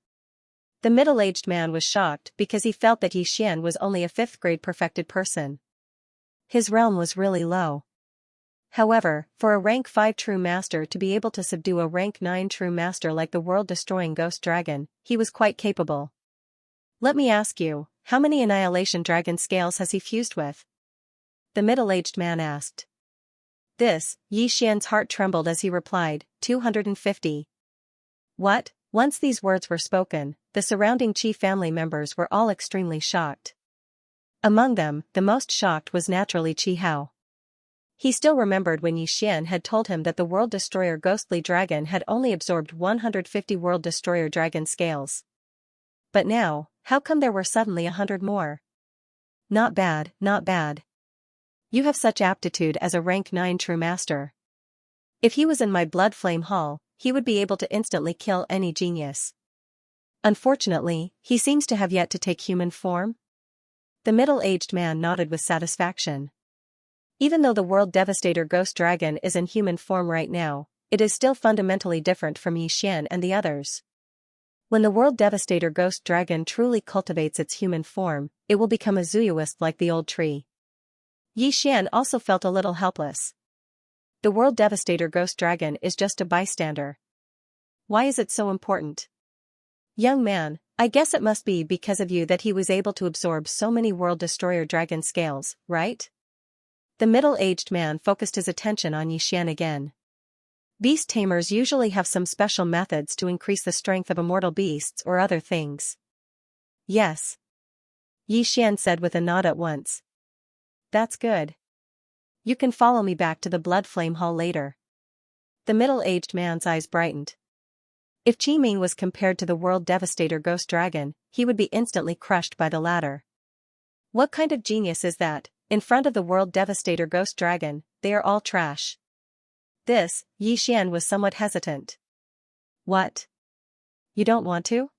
The middle-aged man was shocked because he felt that Xian was only a 5th-grade perfected person. His realm was really low. However, for a rank 5 true master to be able to subdue a rank 9 true master like the world-destroying ghost dragon, he was quite capable. "Let me ask you, how many annihilation dragon scales has he fused with?" the middle-aged man asked. Xian's heart trembled as he replied, 250. What? Once these words were spoken, the surrounding Qi family members were all extremely shocked. Among them, the most shocked was naturally Qi Hao. He still remembered when Xian had told him that the World Destroyer Ghostly Dragon had only absorbed 150 World Destroyer Dragon scales. But now, how come there were suddenly 100 more? Not bad, not bad. You have such aptitude as a rank 9 true master. If he was in my Blood Flame Hall, he would be able to instantly kill any genius. Unfortunately, he seems to have yet to take human form. The middle-aged man nodded with satisfaction. Even though the World Devastator Ghost Dragon is in human form right now, it is still fundamentally different from Xian and the others. When the World Devastator Ghost Dragon truly cultivates its human form, it will become a Zuyuist like the old tree. Xian also felt a little helpless. The World Devastator Ghost Dragon is just a bystander. Why is it so important? Young man, I guess it must be because of you that he was able to absorb so many World Destroyer Dragon scales, right? The middle-aged man focused his attention on Xian again. Beast tamers usually have some special methods to increase the strength of immortal beasts or other things. Yes. Xian said with a nod at once. That's good. You can follow me back to the Blood Flame Hall later. The middle-aged man's eyes brightened. If Qi Ming was compared to the World Devastator Ghost Dragon, he would be instantly crushed by the latter. What kind of genius is that? In front of the World Devastator Ghost Dragon, they are all trash. Xian was somewhat hesitant. What? You don't want to?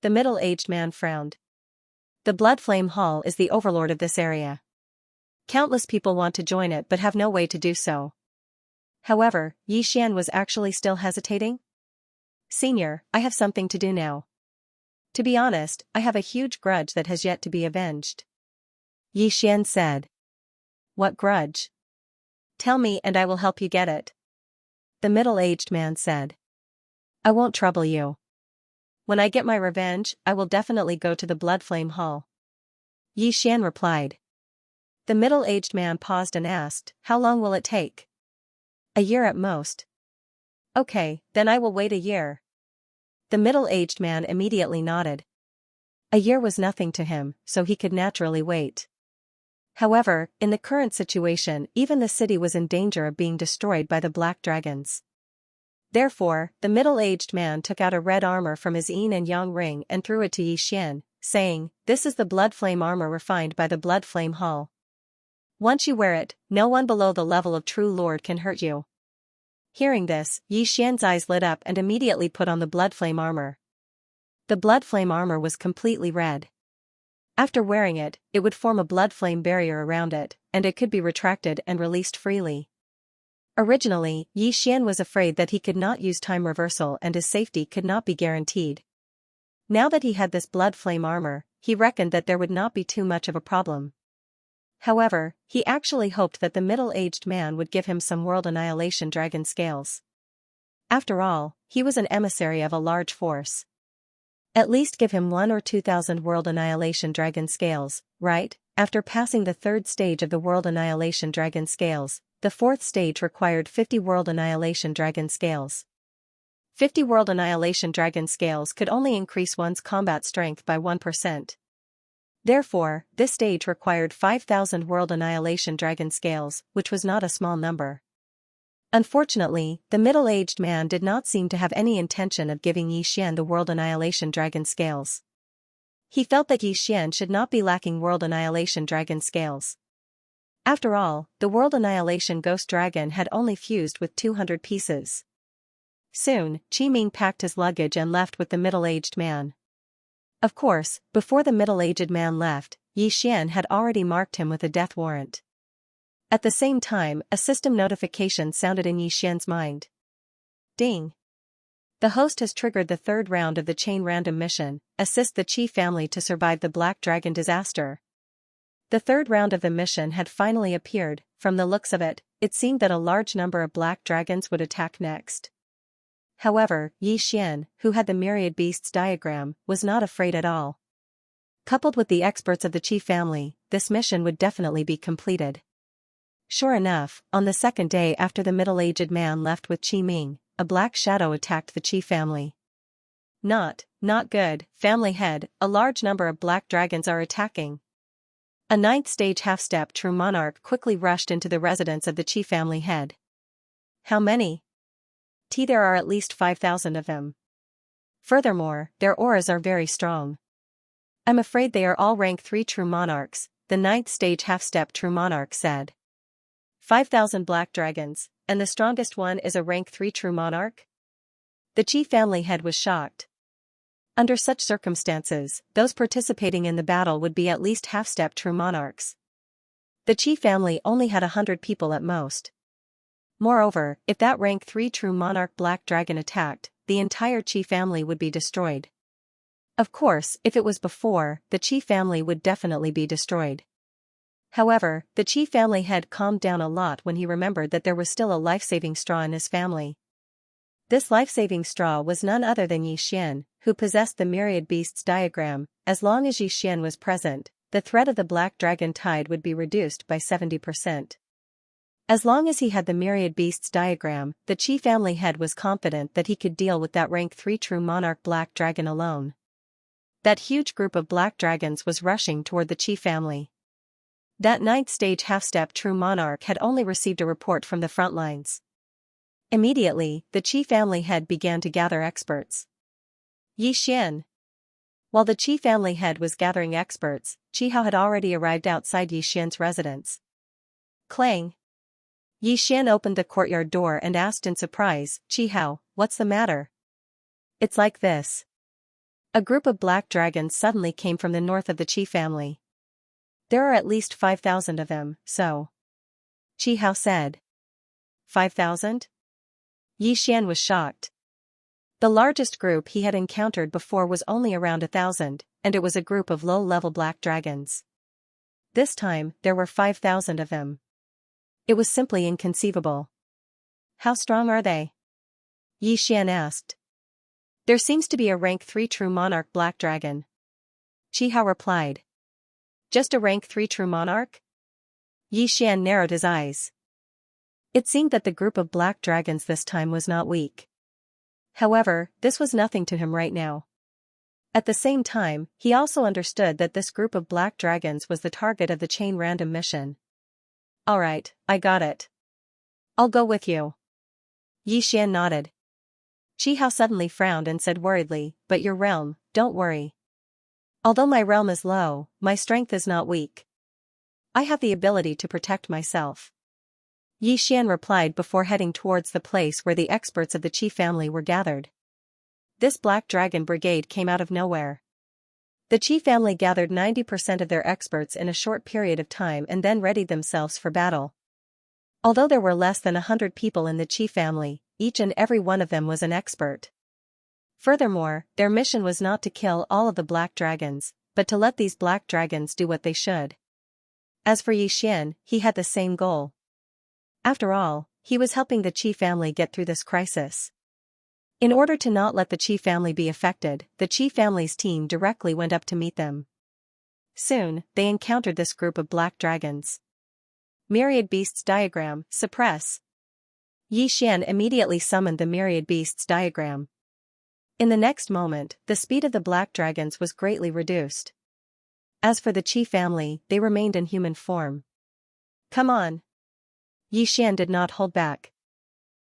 The middle-aged man frowned. The Blood Flame Hall is the overlord of this area. Countless people want to join it but have no way to do so. However, Xian was actually still hesitating. Senior, I have something to do now. To be honest, I have a huge grudge that has yet to be avenged. Xian said. What grudge? Tell me and I will help you get it. The middle-aged man said. I won't trouble you. When I get my revenge, I will definitely go to the Blood Flame Hall. Xian replied. The middle-aged man paused and asked, how long will it take? A year at most. Okay, then I will wait a year. The middle-aged man immediately nodded. A year was nothing to him, so he could naturally wait. However, in the current situation, even the city was in danger of being destroyed by the black dragons. Therefore, the middle-aged man took out a red armor from his yin and yang ring and threw it to Xian, saying, This is the blood flame armor refined by the Blood Flame Hall. Once you wear it, no one below the level of True Lord can hurt you. Hearing this, Xian's eyes lit up and immediately put on the blood flame armor. The blood flame armor was completely red. After wearing it, it would form a blood flame barrier around it, and it could be retracted and released freely. Originally, Xian was afraid that he could not use time reversal and his safety could not be guaranteed. Now that he had this blood flame armor, he reckoned that there would not be too much of a problem. However, he actually hoped that the middle-aged man would give him some World Annihilation Dragon scales. After all, he was an emissary of a large force. At least give him 1,000 or 2,000 World Annihilation Dragon scales, right? After passing the 3rd stage of the World Annihilation Dragon scales, the 4th stage required 50 World Annihilation Dragon scales. 50 World Annihilation Dragon scales could only increase one's combat strength by 1%. Therefore, this stage required 5,000 World Annihilation Dragon scales, which was not a small number. Unfortunately, the middle-aged man did not seem to have any intention of giving Xian the World Annihilation Dragon scales. He felt that Xian should not be lacking World Annihilation Dragon scales. After all, the World Annihilation Ghost Dragon had only fused with 200 pieces. Soon, Qi Ming packed his luggage and left with the middle-aged man. Of course, before the middle-aged man left, Xian had already marked him with a death warrant. At the same time, a system notification sounded in Xian's mind. Ding! The host has triggered the third round of the chain random mission, assist the Qi family to survive the Black Dragon disaster. The third round of the mission had finally appeared. From the looks of it, it seemed that a large number of black dragons would attack next. However, Xian, who had the myriad beasts diagram, was not afraid at all. Coupled with the experts of the Qi family, this mission would definitely be completed. Sure enough, on the second day after the middle-aged man left with Qi Ming, a black shadow attacked the Qi family. Not good, family head, a large number of black dragons are attacking. A ninth stage half-step true monarch quickly rushed into the residence of the Qi family head. How many? There are at least 5,000 of them. Furthermore, their auras are very strong. I'm afraid they are all rank 3 true monarchs, the ninth stage half-step true monarch said. 5,000 black dragons, and the strongest one is a rank 3 true monarch? The Qi family head was shocked. Under such circumstances, those participating in the battle would be at least half-step true monarchs. The Qi family only had 100 people at most. Moreover, if that rank 3 true monarch black dragon attacked, the entire Qi family would be destroyed. Of course, if it was before, the Qi family would definitely be destroyed. However, the Qi family head calmed down a lot when he remembered that there was still a life-saving straw in his family. This life-saving straw was none other than Xian, who possessed the myriad beasts diagram. As long as Xian was present, the threat of the black dragon tide would be reduced by 70%. As long as he had the myriad beasts diagram, the Qi family head was confident that he could deal with that rank 3 true monarch black dragon alone. That huge group of black dragons was rushing toward the Qi family. That ninth stage half-step true monarch had only received a report from the front lines. Immediately, the Qi family head began to gather experts. Xian. While the Qi family head was gathering experts, Qi Hao had already arrived outside Xian's residence. Clang. Xian opened the courtyard door and asked in surprise, Qi Hao, what's the matter? It's like this. A group of black dragons suddenly came from the north of the Qi family. There are at least 5,000 of them, so. Qi Hao said. 5,000? Xian was shocked. The largest group he had encountered before was only around 1,000, and it was a group of low-level black dragons. This time, there were 5,000 of them. It was simply inconceivable. How strong are they? Xian asked. There seems to be a rank 3 true monarch black dragon. Qi Hao replied. Just a rank 3 true monarch? Xian narrowed his eyes. It seemed that the group of black dragons this time was not weak. However, this was nothing to him right now. At the same time, he also understood that this group of black dragons was the target of the chain random mission. Alright, I got it. I'll go with you. Xian nodded. Qi Hao suddenly frowned and said worriedly, but your realm, don't worry. Although my realm is low, my strength is not weak. I have the ability to protect myself. Xian replied before heading towards the place where the experts of the Qi family were gathered. This black dragon brigade came out of nowhere. The Qi family gathered 90% of their experts in a short period of time and then readied themselves for battle. Although there were less than 100 people in the Qi family, each and every one of them was an expert. Furthermore, their mission was not to kill all of the black dragons, but to let these black dragons do what they should. As for Xian, he had the same goal. After all, he was helping the Qi family get through this crisis. In order to not let the Qi family be affected, the Qi family's team directly went up to meet them. Soon, they encountered this group of black dragons. Myriad beasts diagram, suppress. Xian immediately summoned the myriad beasts diagram. In the next moment, the speed of the black dragons was greatly reduced. As for the Qi family, they remained in human form. Come on. Xian did not hold back.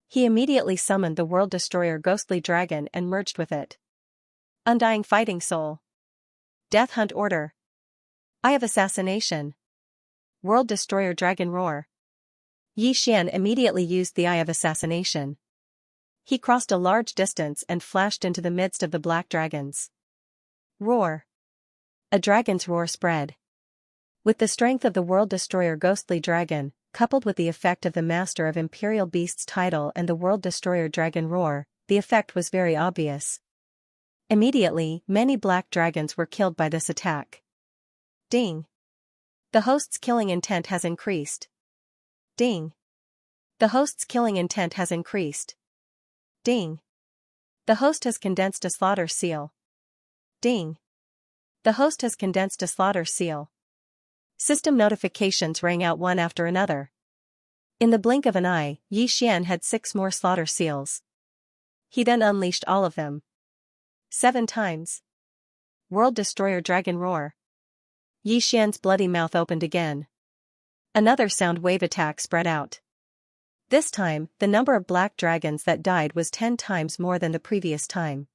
He immediately summoned the World Destroyer ghostly dragon and merged with it. Undying fighting soul. Death hunt order. Eye of assassination. World Destroyer dragon roar. Yi Xian immediately used the Eye of assassination. He crossed a large distance and flashed into the midst of the black dragons. Roar. A dragon's roar spread. With the strength of the World Destroyer ghostly dragon, coupled with the effect of the Master of Imperial Beasts title and the World Destroyer dragon roar, the effect was very obvious. Immediately, many black dragons were killed by this attack. Ding. The host's killing intent has increased. Ding. The host's killing intent has increased. Ding. The host has condensed a slaughter seal. Ding. The host has condensed a slaughter seal. System notifications rang out one after another. In the blink of an eye, Yi Xian had 6 more slaughter seals. He then unleashed all of them. 7 times. World Destroyer dragon roar. Yi Xian's bloody mouth opened again. Another sound wave attack spread out. This time, the number of black dragons that died was 10 times more than the previous time.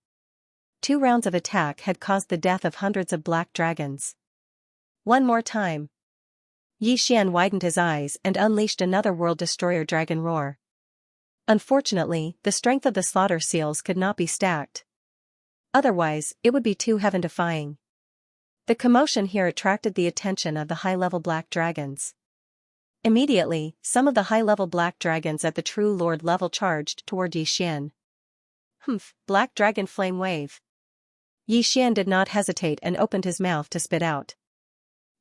2 rounds of attack had caused the death of hundreds of black dragons. One more time. Yi Xian widened his eyes and unleashed another World Destroyer dragon roar. Unfortunately, the strength of the slaughter seals could not be stacked. Otherwise, it would be too heaven-defying. The commotion here attracted the attention of the high-level black dragons. Immediately, some of the high-level black dragons at the True Lord level charged toward Yi Xian. Black dragon flame wave. Yi Xian did not hesitate and opened his mouth to spit out.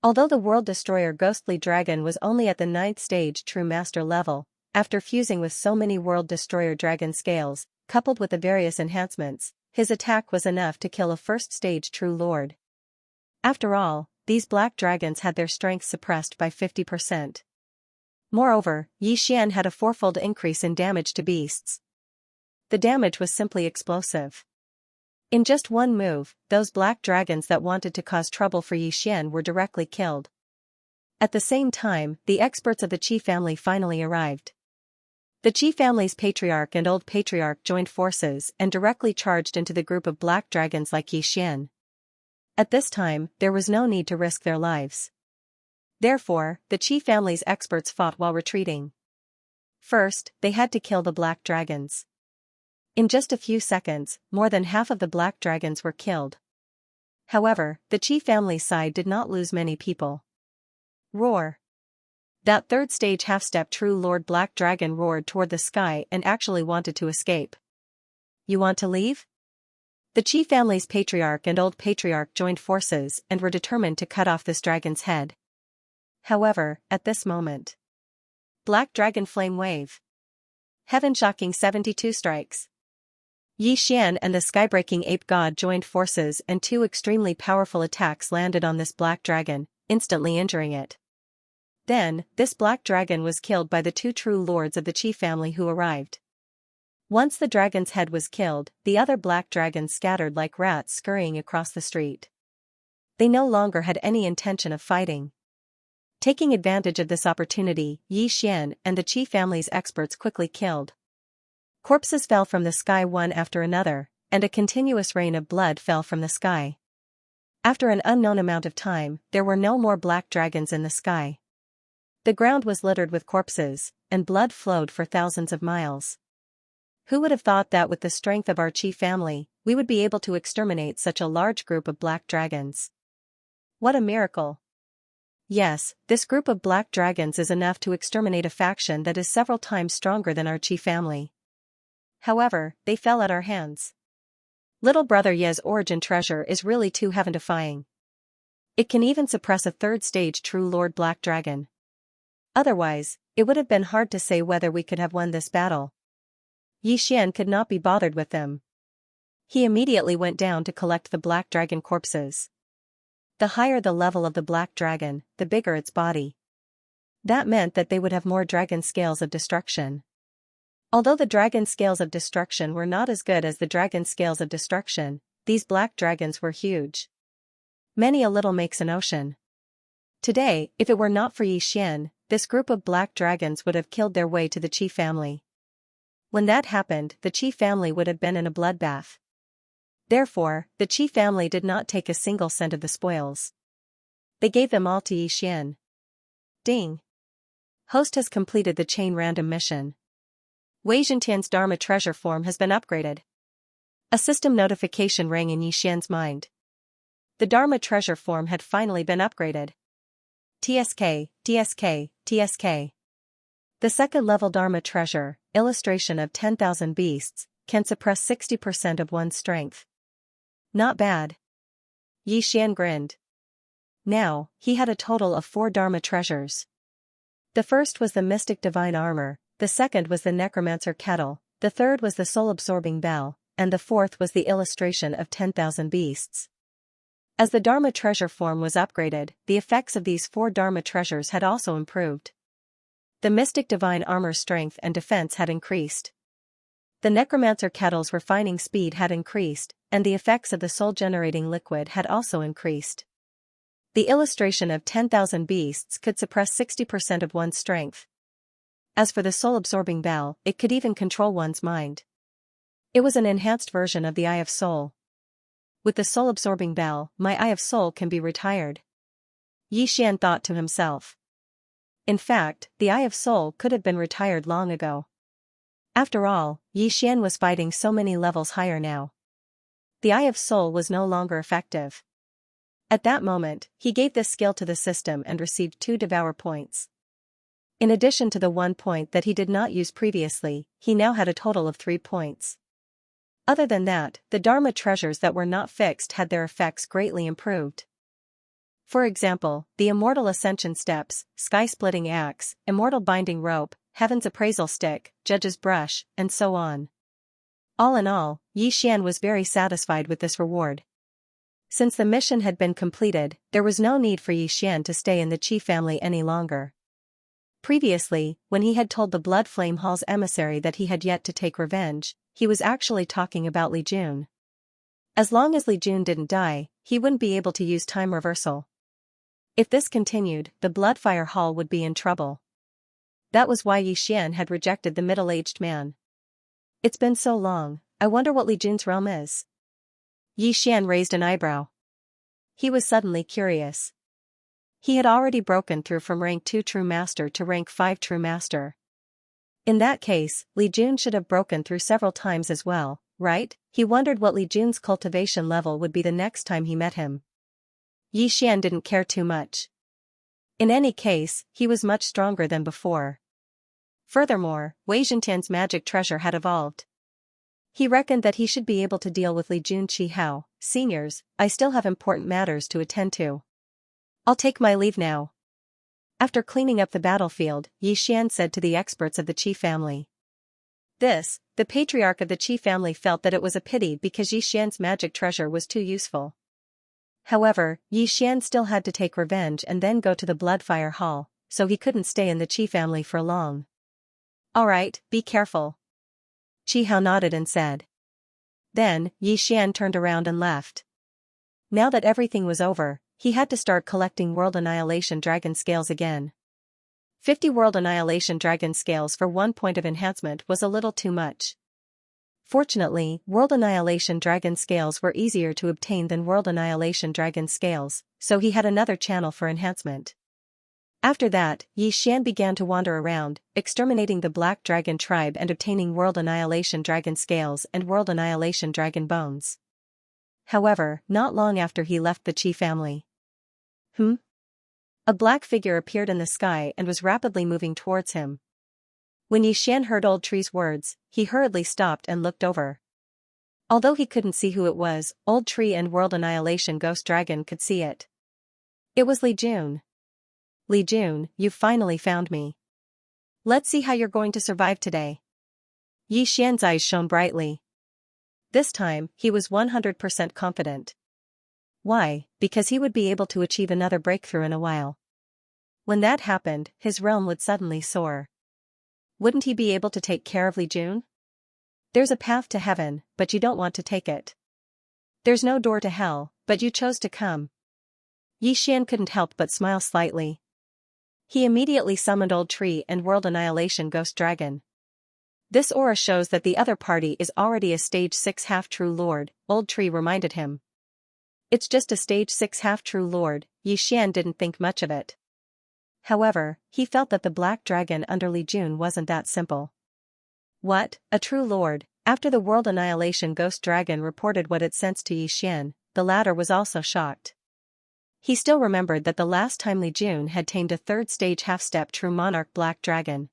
Although the World Destroyer ghostly dragon was only at the 9th stage True Master level, after fusing with so many World Destroyer dragon scales, coupled with the various enhancements, his attack was enough to kill a 1st stage True Lord. After all, these black dragons had their strength suppressed by 50%. Moreover, Yi Xian had a 4-fold increase in damage to beasts. The damage was simply explosive. In just one move, those black dragons that wanted to cause trouble for Yi Xian were directly killed. At the same time, the experts of the Qi family finally arrived. The Qi family's patriarch and old patriarch joined forces and directly charged into the group of black dragons like Yi Xian. At this time, there was no need to risk their lives. Therefore, the Qi family's experts fought while retreating. First, they had to kill the black dragons. In just a few seconds, more than half of the black dragons were killed. However, the Qi family side did not lose many people. Roar. That 3rd stage half-step True Lord Black Dragon roared toward the sky and actually wanted to escape. You want to leave? The Qi family's patriarch and old patriarch joined forces and were determined to cut off this dragon's head. However, at this moment, Black Dragon Flame Wave. Heaven-shocking 72 strikes. Yi Xian and the skybreaking ape god joined forces and 2 extremely powerful attacks landed on this black dragon, instantly injuring it. Then, this black dragon was killed by the 2 true lords of the Qi family who arrived. Once the dragon's head was killed, the other black dragons scattered like rats scurrying across the street. They no longer had any intention of fighting. Taking advantage of this opportunity, Yi Xian and the Qi family's experts quickly killed. Corpses fell from the sky one after another, and a continuous rain of blood fell from the sky. After an unknown amount of time, there were no more black dragons in the sky. The ground was littered with corpses, and blood flowed for thousands of miles. Who would have thought that with the strength of our Qi family, we would be able to exterminate such a large group of black dragons? What a miracle! Yes, this group of black dragons is enough to exterminate a faction that is several times stronger than our Qi family. However, they fell at our hands. Little brother Ye's origin treasure is really too heaven-defying. It can even suppress a 3rd stage True Lord Black Dragon. Otherwise, it would have been hard to say whether we could have won this battle. Yi Xian could not be bothered with them. He immediately went down to collect the black dragon corpses. The higher the level of the black dragon, the bigger its body. That meant that they would have more dragon scales of destruction. Although the dragon scales of destruction were not as good as the dragon scales of destruction, these black dragons were huge. Many a little makes an ocean. Today, if it were not for Yi Xian, this group of black dragons would have killed their way to the Qi family. When that happened, the Qi family would have been in a bloodbath. Therefore, the Qi family did not take a single cent of the spoils. They gave them all to Yixian. Ding. Host has completed the chain random mission. Wei Zhentian's Dharma treasure form has been upgraded. A system notification rang in Yixian's mind. The Dharma treasure form had finally been upgraded. TSK, TSK, TSK. The second-level Dharma treasure, illustration of 10,000 beasts, can suppress 60% of one's strength. Not bad. Yixian grinned. Now, he had a total of 4 Dharma treasures. The first was the Mystic Divine Armor, the second was the Necromancer Kettle, the third was the Soul-Absorbing Bell, and the fourth was the illustration of 10,000 beasts. As the Dharma treasure form was upgraded, the effects of these 4 Dharma treasures had also improved. The Mystic Divine Armor strength and defense had increased. The Necromancer Kettle's refining speed had increased, and the effects of the soul-generating liquid had also increased. The illustration of 10,000 beasts could suppress 60% of one's strength. As for the soul-absorbing bell, it could even control one's mind. It was an enhanced version of the Eye of Soul. With the soul-absorbing bell, my Eye of Soul can be retired. Yixian thought to himself. In fact, the Eye of Soul could have been retired long ago. After all, Yixian was fighting so many levels higher now. The Eye of Soul was no longer effective. At that moment, he gave this skill to the system and received 2 Devour points. In addition to the 1 point that he did not use previously, he now had a total of 3 points. Other than that, the Dharma treasures that were not fixed had their effects greatly improved. For example, the Immortal Ascension Steps, Sky-Splitting Axe, Immortal Binding Rope, Heaven's Appraisal Stick, Judge's Brush, and so on. All in all, Yixian was very satisfied with this reward. Since the mission had been completed, there was no need for Yixian to stay in the Qi family any longer. Previously, when he had told the Blood Flame Hall's emissary that he had yet to take revenge, he was actually talking about Li Jun. As long as Li Jun didn't die, he wouldn't be able to use time reversal. If this continued, the Bloodfire Hall would be in trouble. That was why Yixian had rejected the middle-aged man. It's been so long, I wonder what Li Jun's realm is. Yixian raised an eyebrow. He was suddenly curious. He had already broken through from rank 2 True Master to rank 5 True Master. In that case, Li Jun should have broken through several times as well, right? He wondered what Li Jun's cultivation level would be the next time he met him. Yixian didn't care too much. In any case, he was much stronger than before. Furthermore, Wei Zhentian's magic treasure had evolved. He reckoned that he should be able to deal with Li Jun Qi Hao. Seniors, I still have important matters to attend to. I'll take my leave now. After cleaning up the battlefield, Yixian said to the experts of the Qi family. The patriarch of the Qi family felt that it was a pity because Yixian's magic treasure was too useful. However, Yixian still had to take revenge and then go to the Bloodfire Hall, so he couldn't stay in the Qi family for long. Alright, be careful. Qi Hao nodded and said. Then, Yixian turned around and left. Now that everything was over, he had to start collecting World Annihilation Dragon Scales again. 50 World Annihilation Dragon Scales for 1 point of enhancement was a little too much. Fortunately, World Annihilation Dragon Scales were easier to obtain than World Annihilation Dragon Scales, so he had another channel for enhancement. After that, Yixian began to wander around, exterminating the Black Dragon tribe and obtaining World Annihilation Dragon Scales and World Annihilation Dragon Bones. However, not long after he left the Qi family. A black figure appeared in the sky and was rapidly moving towards him. When Yixian heard Old Tree's words, he hurriedly stopped and looked over. Although he couldn't see who it was, Old Tree and World Annihilation Ghost Dragon could see it. It was Li Jun. Li Jun, you've finally found me. Let's see how you're going to survive today. Yixian's eyes shone brightly. This time, he was 100% confident. Why? Because he would be able to achieve another breakthrough in a while. When that happened, his realm would suddenly soar. Wouldn't he be able to take care of Li Jun? There's a path to heaven, but you don't want to take it. There's no door to hell, but you chose to come. Yixian couldn't help but smile slightly. He immediately summoned Old Tree and World Annihilation Ghost Dragon. This aura shows that the other party is already a stage 6 half-true lord, Old Tree reminded him. It's just a stage 6 half-true lord, Yi Xian didn't think much of it. However, he felt that the black dragon under Li Jun wasn't that simple. What, a true lord? After the world annihilation ghost dragon reported what it sensed to Yi Xian, the latter was also shocked. He still remembered that the last time Li Jun had tamed a third stage half-step true monarch black dragon.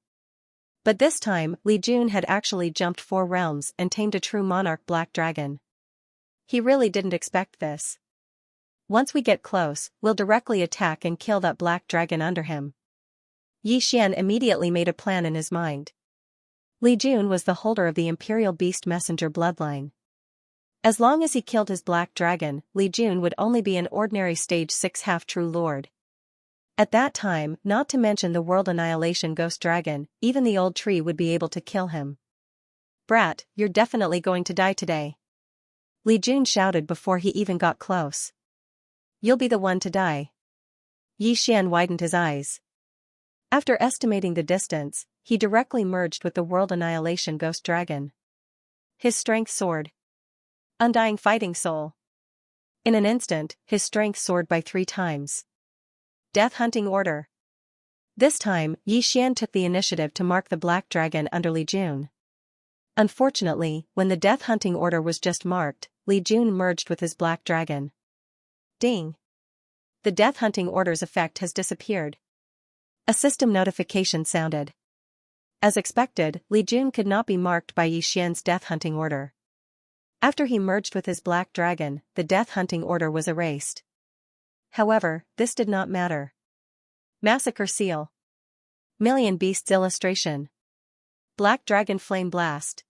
But this time, Li Jun had actually jumped 4 realms and tamed a true monarch black dragon. He really didn't expect this. Once we get close, we'll directly attack and kill that black dragon under him. Yi Xian immediately made a plan in his mind. Li Jun was the holder of the Imperial Beast Messenger bloodline. As long as he killed his black dragon, Li Jun would only be an ordinary stage 6 half-true lord. At that time, not to mention the world annihilation ghost dragon, even the Old Tree would be able to kill him. Brat, you're definitely going to die today. Li Jun shouted before he even got close. You'll be the one to die. Yi Xian widened his eyes. After estimating the distance, he directly merged with the world annihilation ghost dragon. His strength soared. Undying fighting soul. In an instant, his strength soared by 3 times. Death hunting order. This time, Yi Xian took the initiative to mark the black dragon under Li Jun. Unfortunately, when the death hunting order was just marked, Li Jun merged with his black dragon. Ding. The death hunting order's effect has disappeared. A system notification sounded. As expected, Li Jun could not be marked by Yi Xian's death hunting order. After he merged with his black dragon, the death hunting order was erased. However, this did not matter. Massacre seal. Million Beasts illustration. Black Dragon Flame Blast.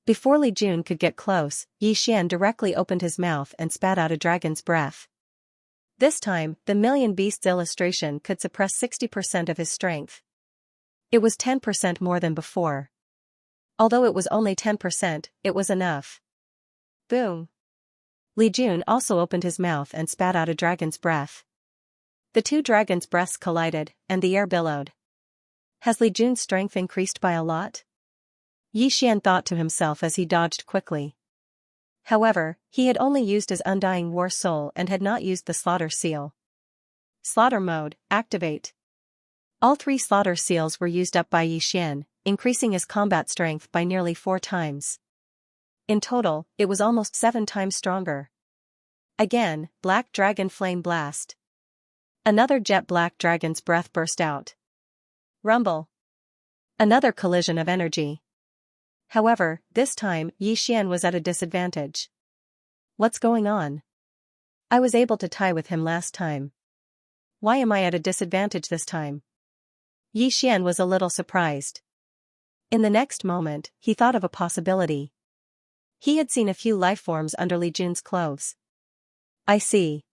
Before Li Jun could get close, Yi Xian directly opened his mouth and spat out a dragon's breath. This time, the Million Beasts illustration could suppress 60% of his strength. It was 10% more than before. Although it was only 10%, it was enough. Boom. Li Jun also opened his mouth and spat out a dragon's breath. The 2 dragons' breaths collided, and the air billowed. Has Li Jun's strength increased by a lot? Yi Xian thought to himself as he dodged quickly. However, he had only used his Undying War Soul and had not used the Slaughter Seal. Slaughter Mode, activate. All 3 Slaughter Seals were used up by Yi Xian, increasing his combat strength by nearly 4 times. In total, it was almost 7 times stronger. Again, Black Dragon Flame Blast. Another jet black dragon's breath burst out. Rumble. Another collision of energy. However, this time, Yi Xian was at a disadvantage. What's going on? I was able to tie with him last time. Why am I at a disadvantage this time? Yi Xian was a little surprised. In the next moment, he thought of a possibility. He had seen a few lifeforms under Li Jun's clothes. I see.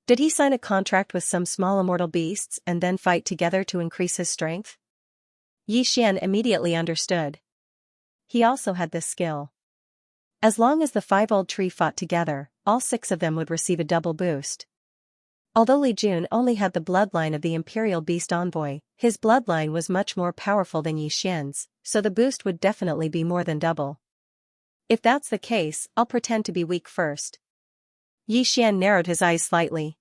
Did he sign a contract with some small immortal beasts and then fight together to increase his strength? Yi Xian immediately understood. He also had this skill. As long as the 5 Old Tree fought together, all 6 of them would receive a double boost. Although Li Jun only had the bloodline of the Imperial Beast Envoy, his bloodline was much more powerful than Yi Xian's, so the boost would definitely be more than double. If that's the case, I'll pretend to be weak first. Yi Xian narrowed his eyes slightly.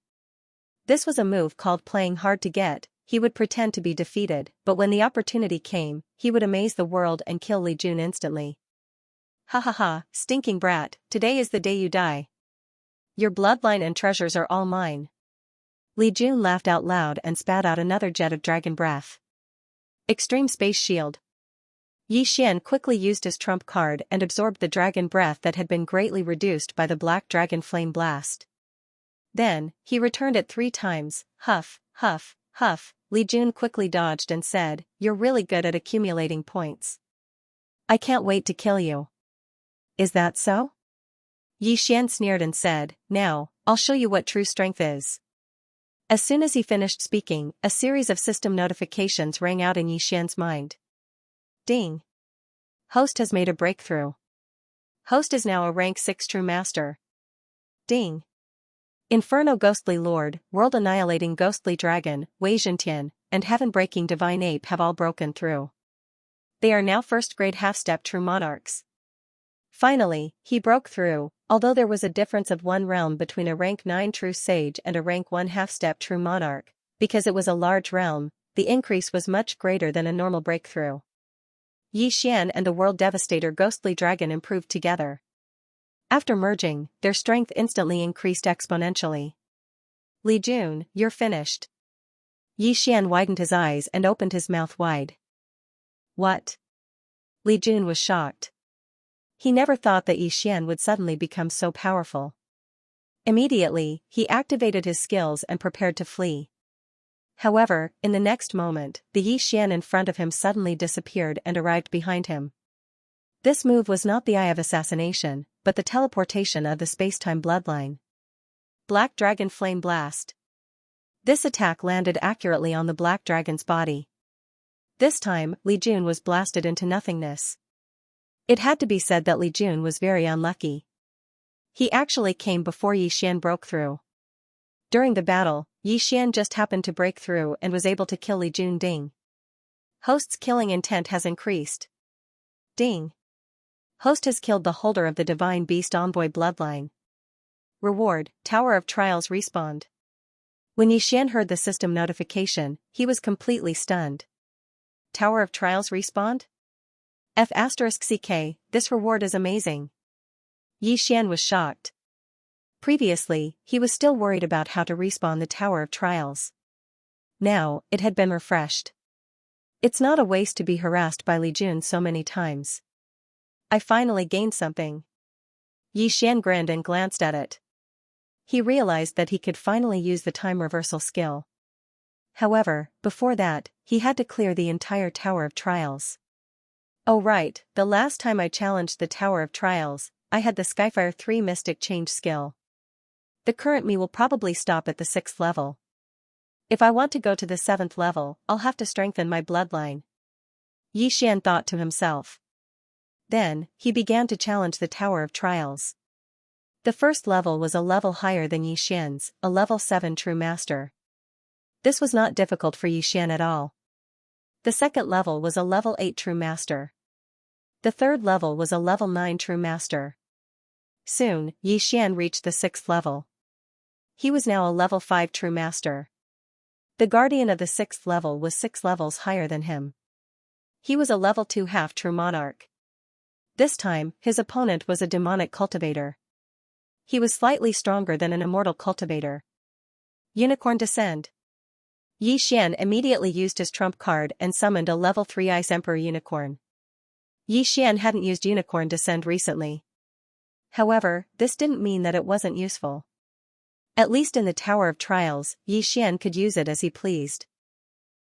This was a move called playing hard to get. He would pretend to be defeated, but when the opportunity came, he would amaze the world and kill Li Jun instantly. Ha ha ha, stinking brat, today is the day you die. Your bloodline and treasures are all mine. Li Jun laughed out loud and spat out another jet of dragon breath. Extreme Space Shield. Yi Xian quickly used his trump card and absorbed the dragon breath that had been greatly reduced by the Black Dragon Flame Blast. Then, he returned it 3 times, huff, huff, huff. Li Jun quickly dodged and said, "You're really good at accumulating points. I can't wait to kill you." Is that so? Yi Xian sneered and said, "Now, I'll show you what true strength is." As soon as he finished speaking, a series of system notifications rang out in Yi Xian's mind. Ding. Host has made a breakthrough. Host is now a rank 6 true master. Ding. Inferno Ghostly Lord, World Annihilating Ghostly Dragon, Wei Zhentian, and Heaven Breaking Divine Ape have all broken through. They are now first-grade half-step true monarchs. Finally, he broke through, although there was a difference of 1 realm between a rank 9 true sage and a rank 1 half-step true monarch. Because it was a large realm, the increase was much greater than a normal breakthrough. Yi Xian and the World Devastator Ghostly Dragon improved together. After merging, their strength instantly increased exponentially. Li Jun, you're finished. Yi Xian widened his eyes and opened his mouth wide. What? Li Jun was shocked. He never thought that Yi Xian would suddenly become so powerful. Immediately, he activated his skills and prepared to flee. However, in the next moment, the Yi Xian in front of him suddenly disappeared and arrived behind him. This move was not the Eye of Assassination, but the teleportation of the space-time bloodline. Black Dragon Flame Blast. This attack landed accurately on the Black Dragon's body. This time, Li Jun was blasted into nothingness. It had to be said that Li Jun was very unlucky. He actually came before Yi Xian broke through. During the battle, Yi Xian just happened to break through and was able to kill Li Jun. Ding. Host's killing intent has increased. Ding. Host has killed the holder of the Divine Beast Envoy bloodline. Reward, Tower of Trials respawned. When Yi Xian heard the system notification, he was completely stunned. Tower of Trials respawned? F***CK, this reward is amazing. Yi Xian was shocked. Previously, he was still worried about how to respawn the Tower of Trials. Now, it had been refreshed. It's not a waste to be harassed by Li Jun so many times. I finally gained something. Yi Xian grinned and glanced at it. He realized that he could finally use the time reversal skill. However, before that, he had to clear the entire Tower of Trials. Oh right, the last time I challenged the Tower of Trials, I had the Skyfire 3 Mystic Change skill. The current me will probably stop at the 6th level. If I want to go to the 7th level, I'll have to strengthen my bloodline. Yi Xian thought to himself. Then, he began to challenge the Tower of Trials. The first level was a level higher than Yi Xian's, a level 7 True Master. This was not difficult for Yi Xian at all. The second level was a level 8 True Master. The third level was a level 9 True Master. Soon, Yi Xian reached the 6th level. He was now a level 5 True Master. The Guardian of the 6th level was 6 levels higher than him. He was a level 2 half True Monarch. This time, his opponent was a demonic cultivator. He was slightly stronger than an immortal cultivator. Unicorn Descend. Yi Xian immediately used his trump card and summoned a level 3 Ice Emperor Unicorn. Yi Xian hadn't used Unicorn Descend recently. However, this didn't mean that it wasn't useful. At least in the Tower of Trials, Yi Xian could use it as he pleased.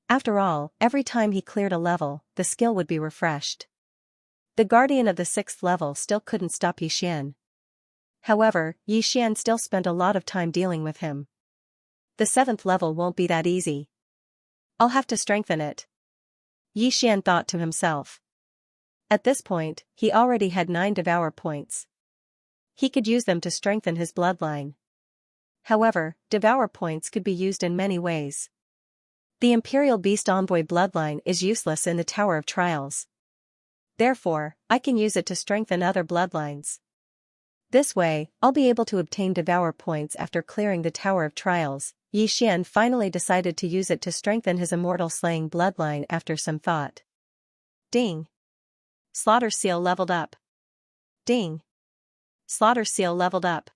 After all, every time he cleared a level, the skill would be refreshed. The Guardian of the 6th level still couldn't stop Yi Xian. However, Yi Xian still spent a lot of time dealing with him. The 7th level won't be that easy. I'll have to strengthen it. Yi Xian thought to himself. At this point, he already had 9 Devour points. He could use them to strengthen his bloodline. However, Devour points could be used in many ways. The Imperial Beast Envoy bloodline is useless in the Tower of Trials. Therefore, I can use it to strengthen other bloodlines. This way, I'll be able to obtain Devour points after clearing the Tower of Trials. Yi Xian finally decided to use it to strengthen his immortal slaying bloodline after some thought. Ding. Slaughter Seal leveled up. Ding. Slaughter Seal leveled up.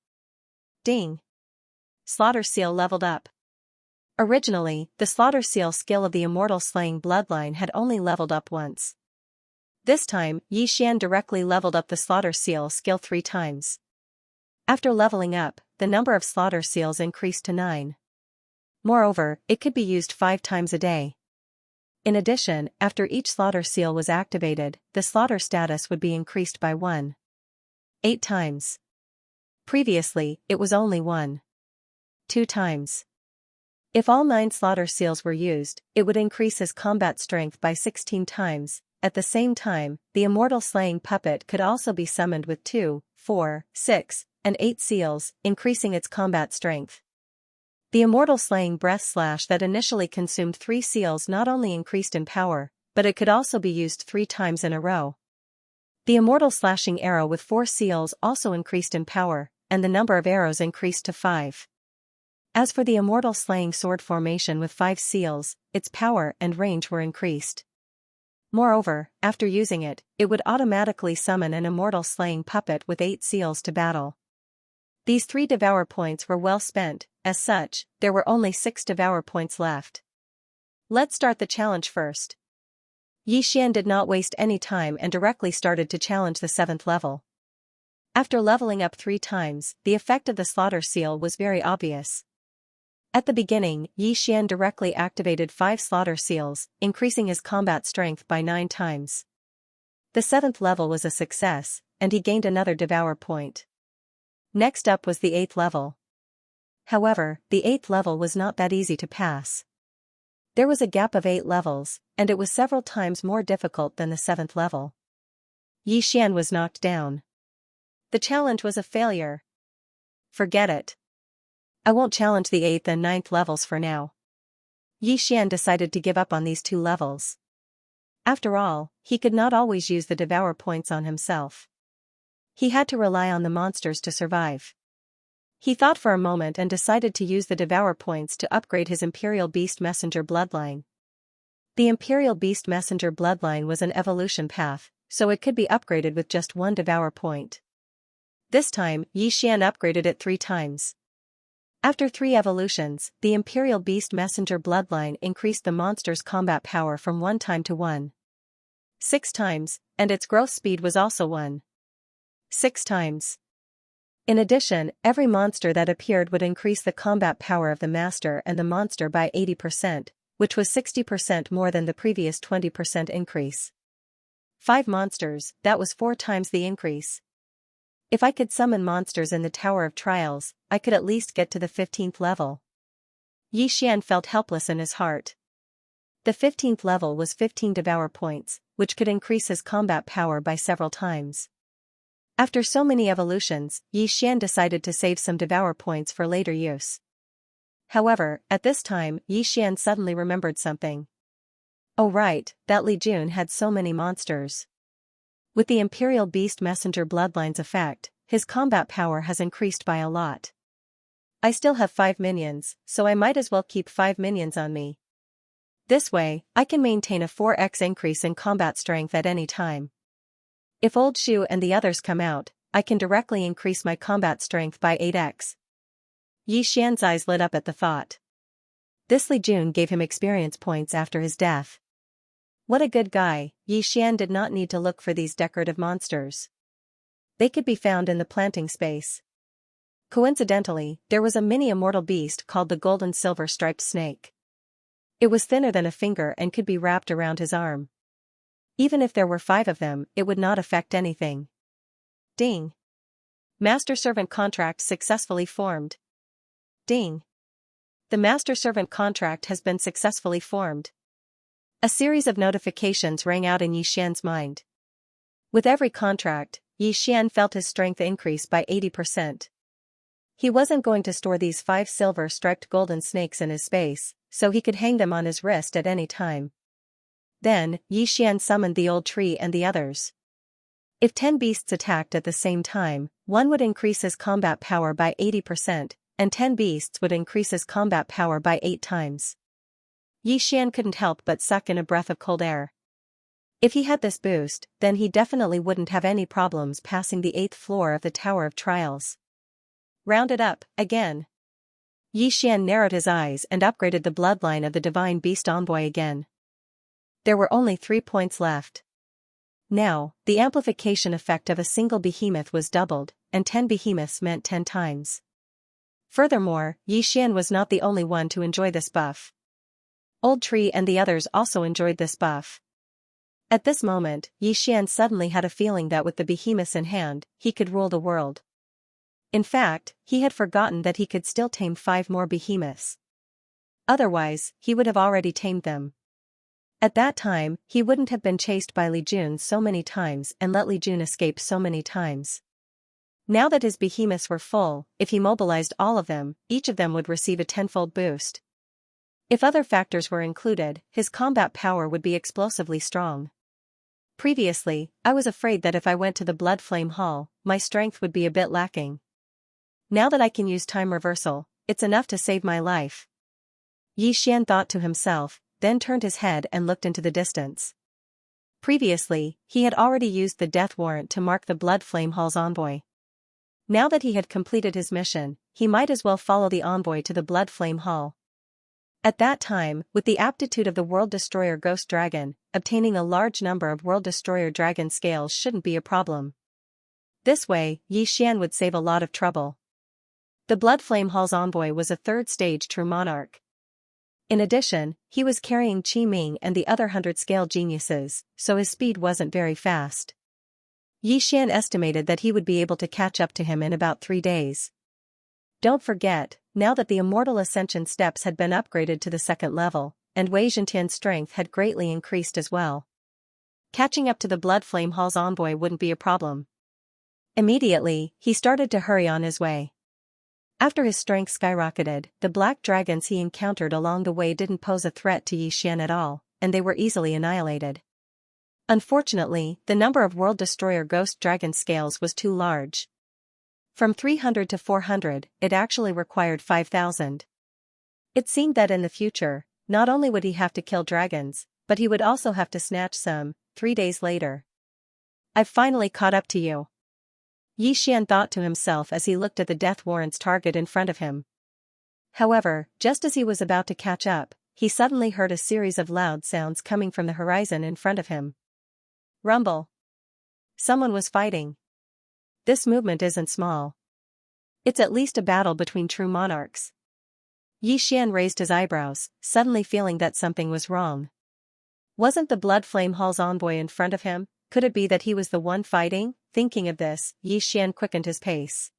Ding. Slaughter Seal leveled up. Originally, the Slaughter Seal skill of the immortal slaying bloodline had only leveled up once. This time, Yi Xian directly leveled up the Slaughter Seal skill 3 times. After leveling up, the number of Slaughter Seals increased to 9. Moreover, it could be used 5 times a day. In addition, after each Slaughter Seal was activated, the Slaughter status would be increased by 1. 8 times. Previously, it was only 1. 2 times. If all 9 Slaughter Seals were used, it would increase his combat strength by 16 times. At the same time, the Immortal Slaying Puppet could also be summoned with 2, 4, 6, and 8 seals, increasing its combat strength. The Immortal Slaying Breath Slash that initially consumed 3 seals not only increased in power, but it could also be used 3 times in a row. The immortal slashing arrow with 4 seals also increased in power, and the number of arrows increased to 5. As for the immortal slaying sword formation with 5 seals, its power and range were increased. Moreover, after using it, it would automatically summon an immortal slaying puppet with 8 seals to battle. These 3 devour points were well spent. As such, there were only 6 devour points left. Let's start the challenge first. Xian did not waste any time and directly started to challenge the 7th level. After leveling up 3 times, the effect of the slaughter seal was very obvious. At the beginning, Xian directly activated 5 slaughter seals, increasing his combat strength by 9 times. The 7th level was a success, and he gained another devour point. Next up was the 8th level. However, the 8th level was not that easy to pass. There was a gap of 8 levels, and it was several times more difficult than the 7th level. Xian was knocked down. The challenge was a failure. Forget it. I won't challenge the 8th and 9th levels for now. Xian decided to give up on these 2 levels. After all, he could not always use the devour points on himself. He had to rely on the monsters to survive. He thought for a moment and decided to use the devour points to upgrade his Imperial Beast Messenger bloodline. The Imperial Beast Messenger bloodline was an evolution path, so it could be upgraded with just 1 devour point. This time, Xian upgraded it 3 times. After 3 evolutions, the Imperial Beast Messenger bloodline increased the monster's combat power from 1 time to 1.6 times, and its growth speed was also 1.6 times. In addition, every monster that appeared would increase the combat power of the master and the monster by 80%, which was 60% more than the previous 20% increase. 5 monsters, that was 4 times the increase. If I could summon monsters in the Tower of Trials, I could at least get to the 15th level. Xian felt helpless in his heart. The 15th level was 15 devour points, which could increase his combat power by several times. After so many evolutions, Xian decided to save some devour points for later use. However, at this time, Xian suddenly remembered something. Oh right, that Li Jun had so many monsters. With the Imperial Beast Messenger bloodline's effect, his combat power has increased by a lot. I still have 5 minions, so I might as well keep 5 minions on me. This way, I can maintain a 4x increase in combat strength at any time. If Old Shu and the others come out, I can directly increase my combat strength by 8x. Xian's eyes lit up at the thought. This Li Jun gave him experience points after his death. What a good guy. Xian did not need to look for these decorative monsters. They could be found in the planting space. Coincidentally, there was a mini immortal beast called the golden silver striped snake. It was thinner than a finger and could be wrapped around his arm. Even if there were 5 of them, it would not affect anything. Ding. Master-servant contract successfully formed. Ding. The master-servant contract has been successfully formed. A series of notifications rang out in Xian's mind. With every contract, Xian felt his strength increase by 80%. He wasn't going to store these 5 silver-striped golden snakes in his space, so he could hang them on his wrist at any time. Then, Xian summoned the old tree and the others. If 10 beasts attacked at the same time, one would increase his combat power by 80%, and 10 beasts would increase his combat power by 8 times. Xian couldn't help but suck in a breath of cold air. If he had this boost, then he definitely wouldn't have any problems passing the 8th floor of the Tower of Trials. Round it up, again. Xian narrowed his eyes and upgraded the bloodline of the Divine Beast Envoy again. There were only 3 points left. Now, the amplification effect of a single behemoth was doubled, and 10 behemoths meant 10 times. Furthermore, Xian was not the only one to enjoy this buff. Old Tree and the others also enjoyed this buff. At this moment, Xian suddenly had a feeling that with the behemoths in hand, he could rule the world. In fact, he had forgotten that he could still tame 5 more behemoths. Otherwise, he would have already tamed them. At that time, he wouldn't have been chased by Li Jun so many times and let Li Jun escape so many times. Now that his behemoths were full, if he mobilized all of them, each of them would receive a tenfold boost. If other factors were included, his combat power would be explosively strong. Previously, I was afraid that if I went to the Blood Flame Hall, my strength would be a bit lacking. Now that I can use time reversal, it's enough to save my life. Yi Xian thought to himself, then turned his head and looked into the distance. Previously, he had already used the death warrant to mark the Blood Flame Hall's envoy. Now that he had completed his mission, he might as well follow the envoy to the Blood Flame Hall. At that time, with the aptitude of the World Destroyer Ghost Dragon, obtaining a large number of World Destroyer Dragon scales shouldn't be a problem. This way, Yi Xian would save a lot of trouble. The Blood Flame Hall's envoy was a third-stage true monarch. In addition, he was carrying Qi Ming and the other 100-scale geniuses, so his speed wasn't very fast. Yi Xian estimated that he would be able to catch up to him in about 3 days. Don't forget, now that the Immortal Ascension steps had been upgraded to the 2nd level, and Wei Zhentian's strength had greatly increased as well. Catching up to the Blood Flame Hall's envoy wouldn't be a problem. Immediately, he started to hurry on his way. After his strength skyrocketed, the black dragons he encountered along the way didn't pose a threat to Yi Xian at all, and they were easily annihilated. Unfortunately, the number of World Destroyer Ghost Dragon scales was too large. From 300 to 400, it actually required 5,000. It seemed that in the future, not only would he have to kill dragons, but he would also have to snatch some. 3 days later. I've finally caught up to you. Yi Xian thought to himself as he looked at the death warrant's target in front of him. However, just as he was about to catch up, he suddenly heard a series of loud sounds coming from the horizon in front of him. Rumble. Someone was fighting. This movement isn't small. It's at least a battle between true monarchs. Yi Xian raised his eyebrows, suddenly feeling that something was wrong. Wasn't the Blood Flame Hall's envoy in front of him? Could it be that he was the one fighting? Thinking of this, Yi Xian quickened his pace.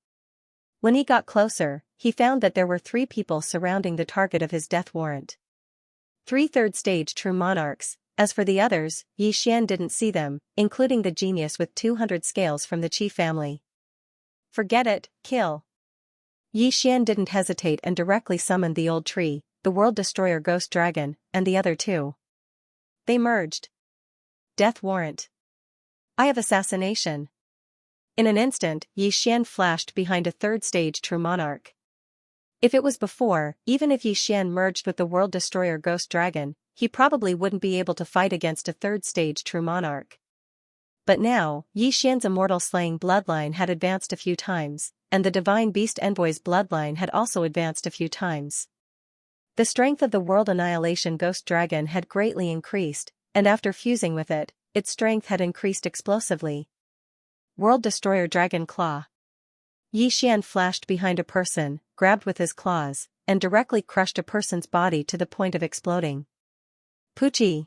When he got closer, he found that there were 3 people surrounding the target of his death warrant. 3 third-stage true monarchs. As for the others, Yi Xian didn't see them, including the genius with 200 scales from the Qi family. Forget it, kill. Yi Xian didn't hesitate and directly summoned the old tree, the World Destroyer Ghost Dragon, and the other 2. They merged. Death warrant. I have assassination. In an instant, Yi Xian flashed behind a third-stage true monarch. If it was before, even if Yi Xian merged with the World Destroyer Ghost Dragon, he probably wouldn't be able to fight against a third-stage true monarch. But now, Yi Xian's immortal-slaying bloodline had advanced a few times, and the Divine Beast Envoy's bloodline had also advanced a few times. The strength of the World Annihilation Ghost Dragon had greatly increased, and after fusing with it, its strength had increased explosively. World Destroyer Dragon Claw. Yi Xian flashed behind a person, grabbed with his claws, and directly crushed a person's body to the point of exploding. Pucci.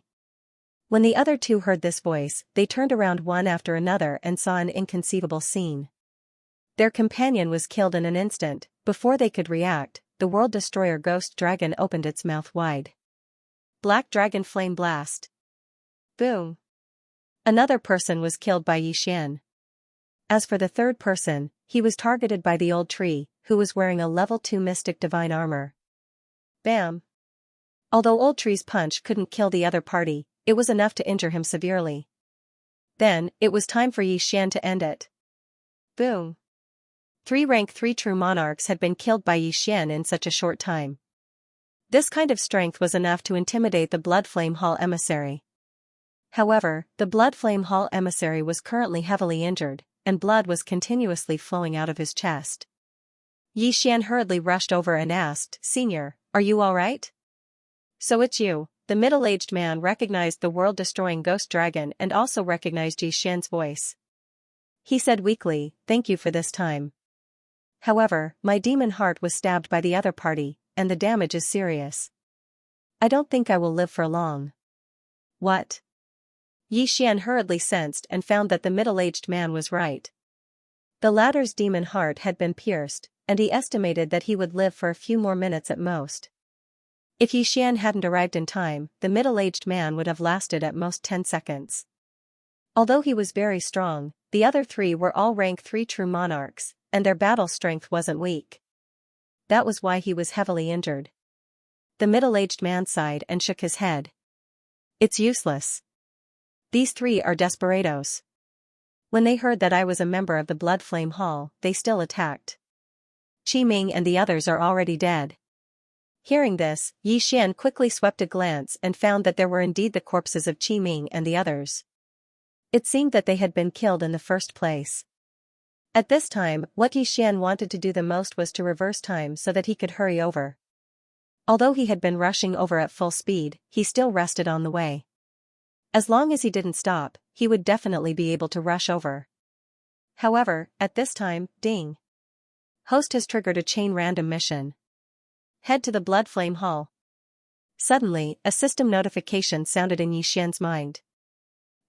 When the other 2 heard this voice, they turned around one after another and saw an inconceivable scene. Their companion was killed in an instant. Before they could react, the World Destroyer Ghost Dragon opened its mouth wide. Black Dragon Flame Blast. Boom. Another person was killed by Yi Xian. As for the 3rd person, he was targeted by the old tree, who was wearing a level 2 Mystic Divine armor. Bam. Although old tree's punch couldn't kill the other party, it was enough to injure him severely. Then, it was time for Yi Xian to end it. Boom. 3 rank 3 true monarchs had been killed by Yi Xian in such a short time. This kind of strength was enough to intimidate the Blood Flame Hall emissary. However, the Blood Flame Hall emissary was currently heavily injured, and blood was continuously flowing out of his chest. Yi Xian hurriedly rushed over and asked, "Senior, are you all right?" "So it's you." The middle-aged man recognized the world-destroying ghost dragon and also recognized Yi Xian's voice. He said weakly, "Thank you for this time. However, my demon heart was stabbed by the other party, and the damage is serious. I don't think I will live for long." "What?" Yi Xian hurriedly sensed and found that the middle-aged man was right. The latter's demon heart had been pierced, and he estimated that he would live for a few more minutes at most. If Yi Xian hadn't arrived in time, the middle-aged man would have lasted at most 10 seconds. Although he was very strong, the other 3 were all rank 3 true monarchs, and their battle strength wasn't weak. That was why he was heavily injured. The middle-aged man sighed and shook his head. It's useless. These three are desperados. When they heard that I was a member of the Blood Flame Hall, they still attacked. Qi Ming and the others are already dead. Hearing this, Yi Xian quickly swept a glance and found that there were indeed the corpses of Qi Ming and the others. It seemed that they had been killed in the first place. At this time, what Yi Xian wanted to do the most was to reverse time so that he could hurry over. Although he had been rushing over at full speed, he still rested on the way. As long as he didn't stop, he would definitely be able to rush over. However, at this time, ding. Host has triggered a chain random mission. Head to the Blood Flame Hall. Suddenly, a system notification sounded in Yi Xian's mind.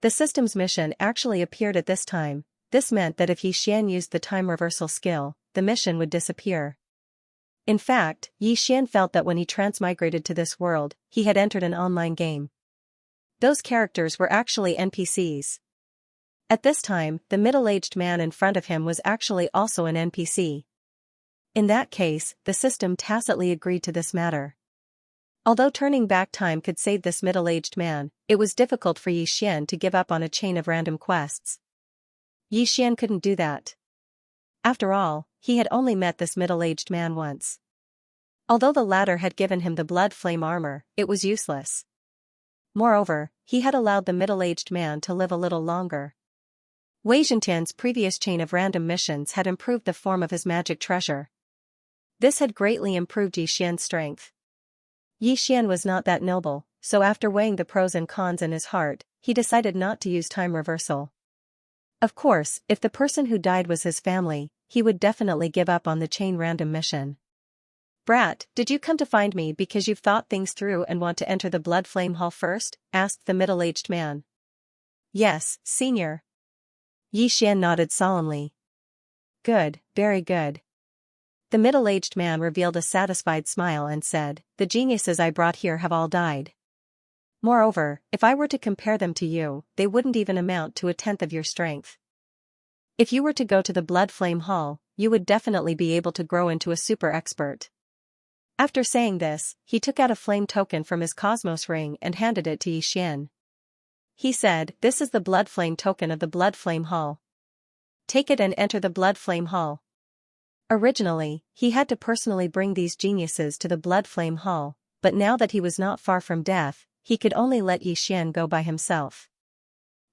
The system's mission actually appeared at this time. This meant that if Yi Xian used the time reversal skill, the mission would disappear. In fact, Yi Xian felt that when he transmigrated to this world, he had entered an online game. Those characters were actually NPCs. At this time, the middle-aged man in front of him was actually also an NPC. In that case, the system tacitly agreed to this matter. Although turning back time could save this middle-aged man, it was difficult for Yi Xian to give up on a chain of random quests. Yi Xian couldn't do that. After all, he had only met this middle-aged man once. Although the latter had given him the blood flame armor, it was useless. Moreover, he had allowed the middle-aged man to live a little longer. Wei Zhentian's previous chain of random missions had improved the form of his magic treasure. This had greatly improved Yi Xian's strength. Yi Xian was not that noble, so after weighing the pros and cons in his heart, he decided not to use time reversal. Of course, if the person who died was his family, he would definitely give up on the chain random mission. Brat, did you come to find me because you've thought things through and want to enter the Blood Flame Hall first? Asked the middle-aged man. Yes, senior. Yi Xian nodded solemnly. Good, very good. The middle-aged man revealed a satisfied smile and said, the geniuses I brought here have all died. Moreover, if I were to compare them to you, they wouldn't even amount to 1/10 of your strength. If you were to go to the Blood Flame Hall, you would definitely be able to grow into a super expert. After saying this, he took out a flame token from his Cosmos ring and handed it to Yi Xian. He said, this is the Blood Flame token of the Blood Flame Hall. Take it and enter the Blood Flame Hall. Originally, he had to personally bring these geniuses to the Blood Flame Hall, but now that he was not far from death, he could only let Yi Xian go by himself.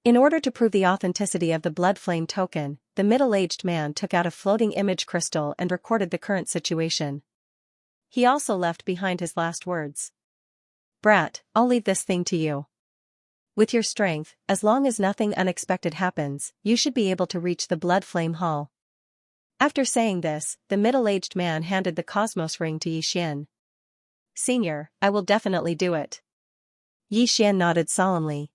In order to prove the authenticity of the Blood Flame token, the middle-aged man took out a floating image crystal and recorded the current situation. He also left behind his last words. Brat, I'll leave this thing to you. With your strength, as long as nothing unexpected happens, you should be able to reach the Blood Flame Hall. After saying this, the middle-aged man handed the Cosmos ring to Yi Xian. Senior, I will definitely do it. Yi Xian nodded solemnly.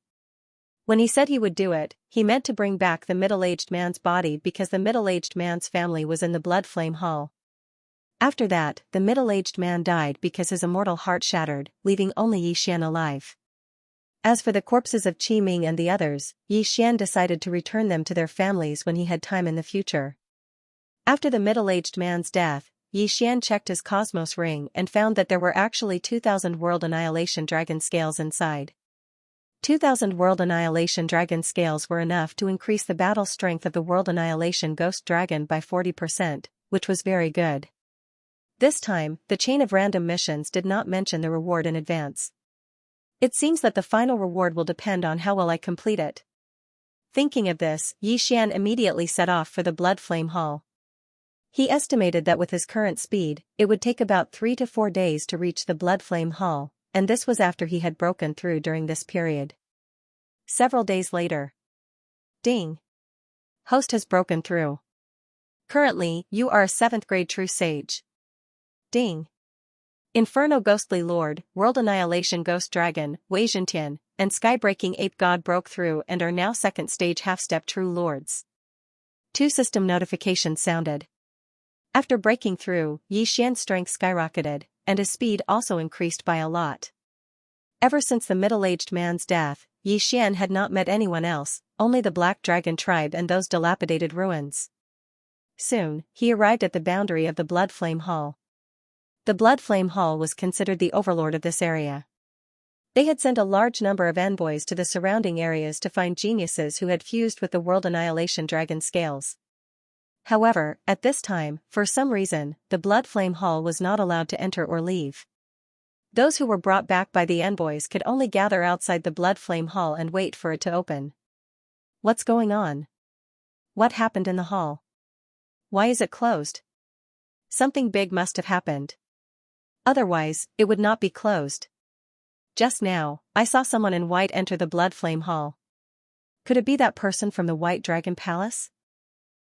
When he said he would do it, he meant to bring back the middle-aged man's body because the middle-aged man's family was in the Blood Flame Hall. After that, the middle-aged man died because his immortal heart shattered, leaving only Yi Xian alive. As for the corpses of Qi Ming and the others, Yi Xian decided to return them to their families when he had time in the future. After the middle-aged man's death, Yi Xian checked his Cosmos ring and found that there were actually 2,000 World Annihilation Dragon Scales inside. 2,000 World Annihilation Dragon Scales were enough to increase the battle strength of the World Annihilation Ghost Dragon by 40%, which was very good. This time, the chain of random missions did not mention the reward in advance. It seems that the final reward will depend on how well I complete it. Thinking of this, Yi Xian immediately set off for the Blood Flame Hall. He estimated that with his current speed, it would take about 3 to 4 days to reach the Blood Flame Hall, and this was after he had broken through during this period. Several days later. Ding. Host has broken through. Currently, you are a 7th grade true sage. Ding. Inferno Ghostly Lord, World Annihilation Ghost Dragon, Wei Zhentian, and Sky-Breaking Ape God broke through and are now 2nd stage half-step true lords. 2 system notifications sounded. After breaking through, Yi Xian's strength skyrocketed, and his speed also increased by a lot. Ever since the middle-aged man's death, Yi Xian had not met anyone else, only the Black Dragon tribe and those dilapidated ruins. Soon, he arrived at the boundary of the Blood Flame Hall. The Blood Flame Hall was considered the overlord of this area. They had sent a large number of envoys to the surrounding areas to find geniuses who had fused with the World Annihilation Dragon scales. However, at this time, for some reason, the Blood Flame Hall was not allowed to enter or leave. Those who were brought back by the envoys could only gather outside the Blood Flame Hall and wait for it to open. What's going on? What happened in the hall? Why is it closed? Something big must have happened. Otherwise, it would not be closed. Just now, I saw someone in white enter the Blood Flame Hall. Could it be that person from the White Dragon Palace?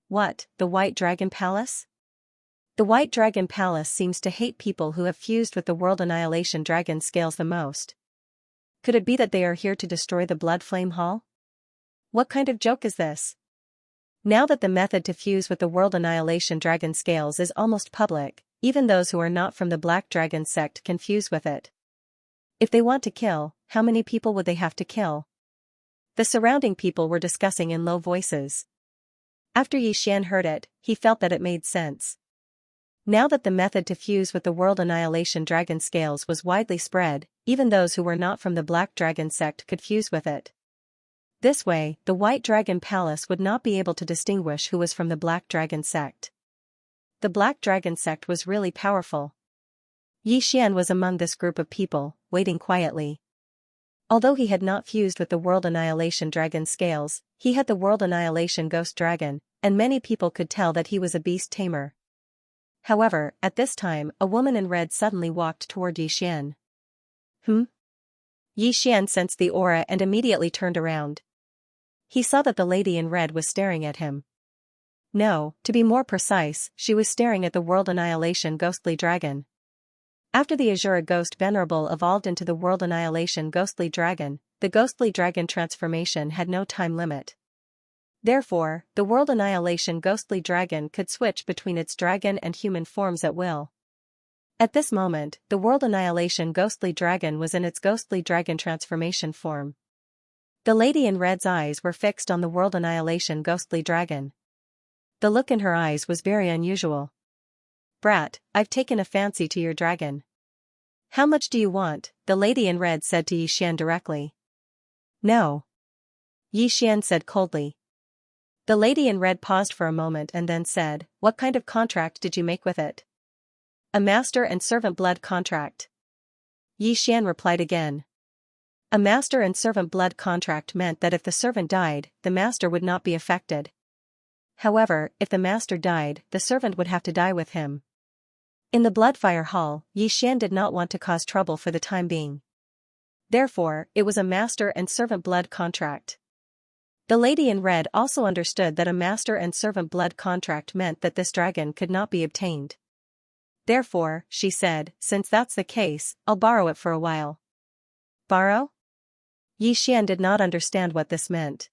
What, the White Dragon Palace? The White Dragon Palace seems to hate people who have fused with the World Annihilation Dragon scales the most. Could it be that they are here to destroy the Blood Flame Hall? What kind of joke is this? Now that the method to fuse with the World Annihilation Dragon scales is almost public, even those who are not from the Black Dragon sect can fuse with it. If they want to kill, how many people would they have to kill? The surrounding people were discussing in low voices. After Xian heard it, he felt that it made sense. Now that the method to fuse with the World Annihilation Dragon scales was widely spread, even those who were not from the Black Dragon sect could fuse with it. This way, the White Dragon Palace would not be able to distinguish who was from the Black Dragon sect. The Black Dragon sect was really powerful. Xian was among this group of people, waiting quietly. Although he had not fused with the World Annihilation Dragon scales, he had the World Annihilation Ghost Dragon, and many people could tell that he was a beast tamer. However, at this time, a woman in red suddenly walked toward Xian. Xian sensed the aura and immediately turned around. He saw that the lady in red was staring at him. No, to be more precise, she was staring at the World Annihilation Ghostly Dragon. After the Azura Ghost Venerable evolved into the World Annihilation Ghostly Dragon, the Ghostly Dragon transformation had no time limit. Therefore, the World Annihilation Ghostly Dragon could switch between its dragon and human forms at will. At this moment, the World Annihilation Ghostly Dragon was in its Ghostly Dragon transformation form. The lady in red's eyes were fixed on the World Annihilation Ghostly Dragon. The look in her eyes was very unusual. "Brat, I've taken a fancy to your dragon. How much do you want?" the lady in red said to Xian directly. "No." Xian said coldly. The lady in red paused for a moment and then said, "What kind of contract did you make with it?" "A master and servant blood contract." Xian replied again. A master and servant blood contract meant that if the servant died, the master would not be affected. However, if the master died, the servant would have to die with him. In the Bloodfire Hall, Xian did not want to cause trouble for the time being. Therefore, it was a master and servant blood contract. The lady in red also understood that a master and servant blood contract meant that this dragon could not be obtained. Therefore, she said, "Since that's the case, I'll borrow it for a while." Borrow? Xian did not understand what this meant.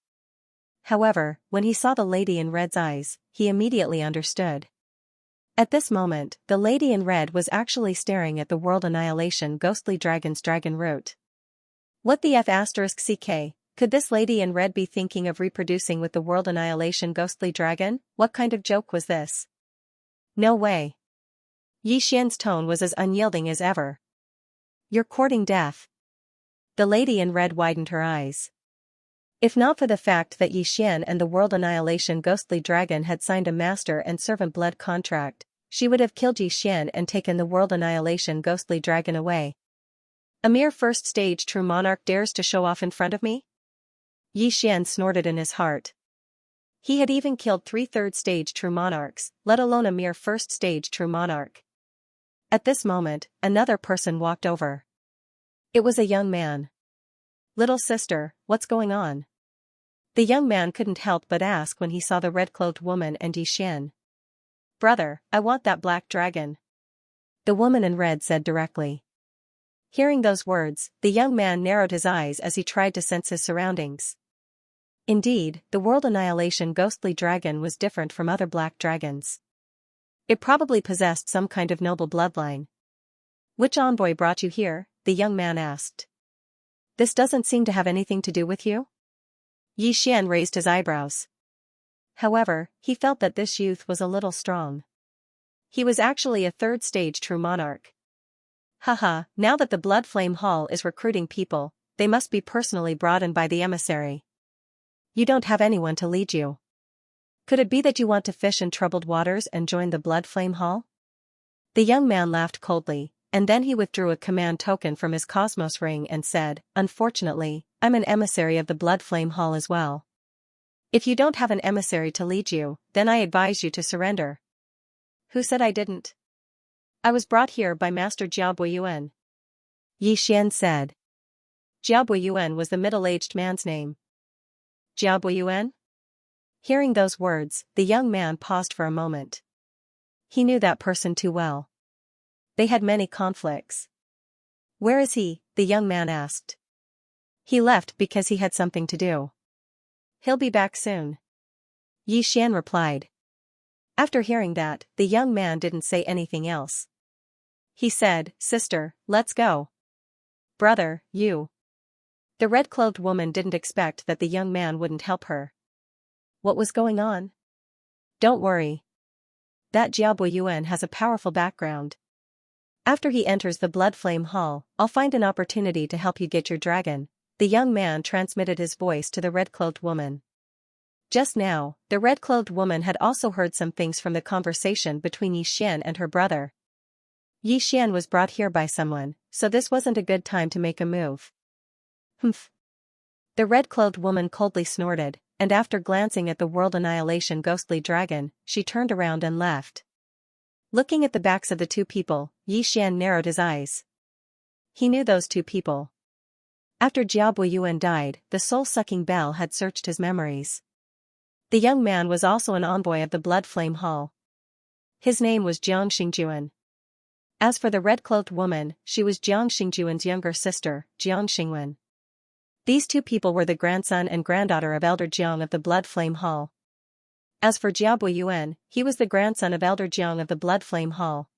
However, when he saw the lady in red's eyes, he immediately understood. At this moment, the lady in red was actually staring at the World Annihilation Ghostly Dragon's dragon root. What the f***ck? Could this lady in red be thinking of reproducing with the World Annihilation Ghostly Dragon? What kind of joke was this? No way. Xian's tone was as unyielding as ever. "You're courting death." The lady in red widened her eyes. If not for the fact that Xian and the World Annihilation Ghostly Dragon had signed a master and servant blood contract, she would have killed Xian and taken the World Annihilation Ghostly Dragon away. "A mere first stage true monarch dares to show off in front of me?" Xian snorted in his heart. He had even killed 3 third-stage true monarchs, let alone a mere first-stage true monarch. At this moment, another person walked over. It was a young man. "Little sister, what's going on?" The young man couldn't help but ask when he saw the red-cloaked woman and Xian. "Brother, I want that black dragon," the woman in red said directly. Hearing those words, the young man narrowed his eyes as he tried to sense his surroundings. Indeed, the World Annihilation Ghostly Dragon was different from other black dragons. It probably possessed some kind of noble bloodline. "Which envoy brought you here?" the young man asked. "This doesn't seem to have anything to do with you?" Xian raised his eyebrows. However, he felt that this youth was a little strong. He was actually a third-stage true monarch. Haha, now that the Blood Flame Hall is recruiting people, they must be personally brought in by the emissary. You don't have anyone to lead you. Could it be that you want to fish in troubled waters and join the Blood Flame Hall? The young man laughed coldly, and then he withdrew a command token from his Cosmos ring and said, "Unfortunately, I'm an emissary of the Blood Flame Hall as well. If you don't have an emissary to lead you, then I advise you to surrender." "Who said I didn't? I was brought here by Master Jiao Yuan," Yi Xian said. Jiao Yuan was the middle-aged man's name. Jiao Yuan? Hearing those words, the young man paused for a moment. He knew that person too well. They had many conflicts. "Where is he?" the young man asked. "He left because he had something to do. He'll be back soon," Yi Xian replied. After hearing that, the young man didn't say anything else. He said, "Sister, let's go." "Brother, you." The red-clothed woman didn't expect that the young man wouldn't help her. What was going on? "Don't worry. That Jiao Yuan has a powerful background. After he enters the Blood Flame Hall, I'll find an opportunity to help you get your dragon." The young man transmitted his voice to the red-clothed woman. Just now, the red-clothed woman had also heard some things from the conversation between Yi Xian and her brother. Yi Xian was brought here by someone, so this wasn't a good time to make a move. "Humph." The red-clothed woman coldly snorted, and after glancing at the World Annihilation ghostly dragon, she turned around and left. Looking at the backs of the two people, Yi Xian narrowed his eyes. He knew those two people. After Jiao Yuan died, the soul-sucking bell had searched his memories. The young man was also an envoy of the Blood Flame Hall. His name was Jiang Xingjuan. As for the red-clothed woman, she was Jiang Xingjuan's younger sister, Jiang Xingwen. These two people were the grandson and granddaughter of Elder Jiang of the Blood Flame Hall. As for Jiao Yuan, he was the grandson of Elder Jiang of the Blood Flame Hall.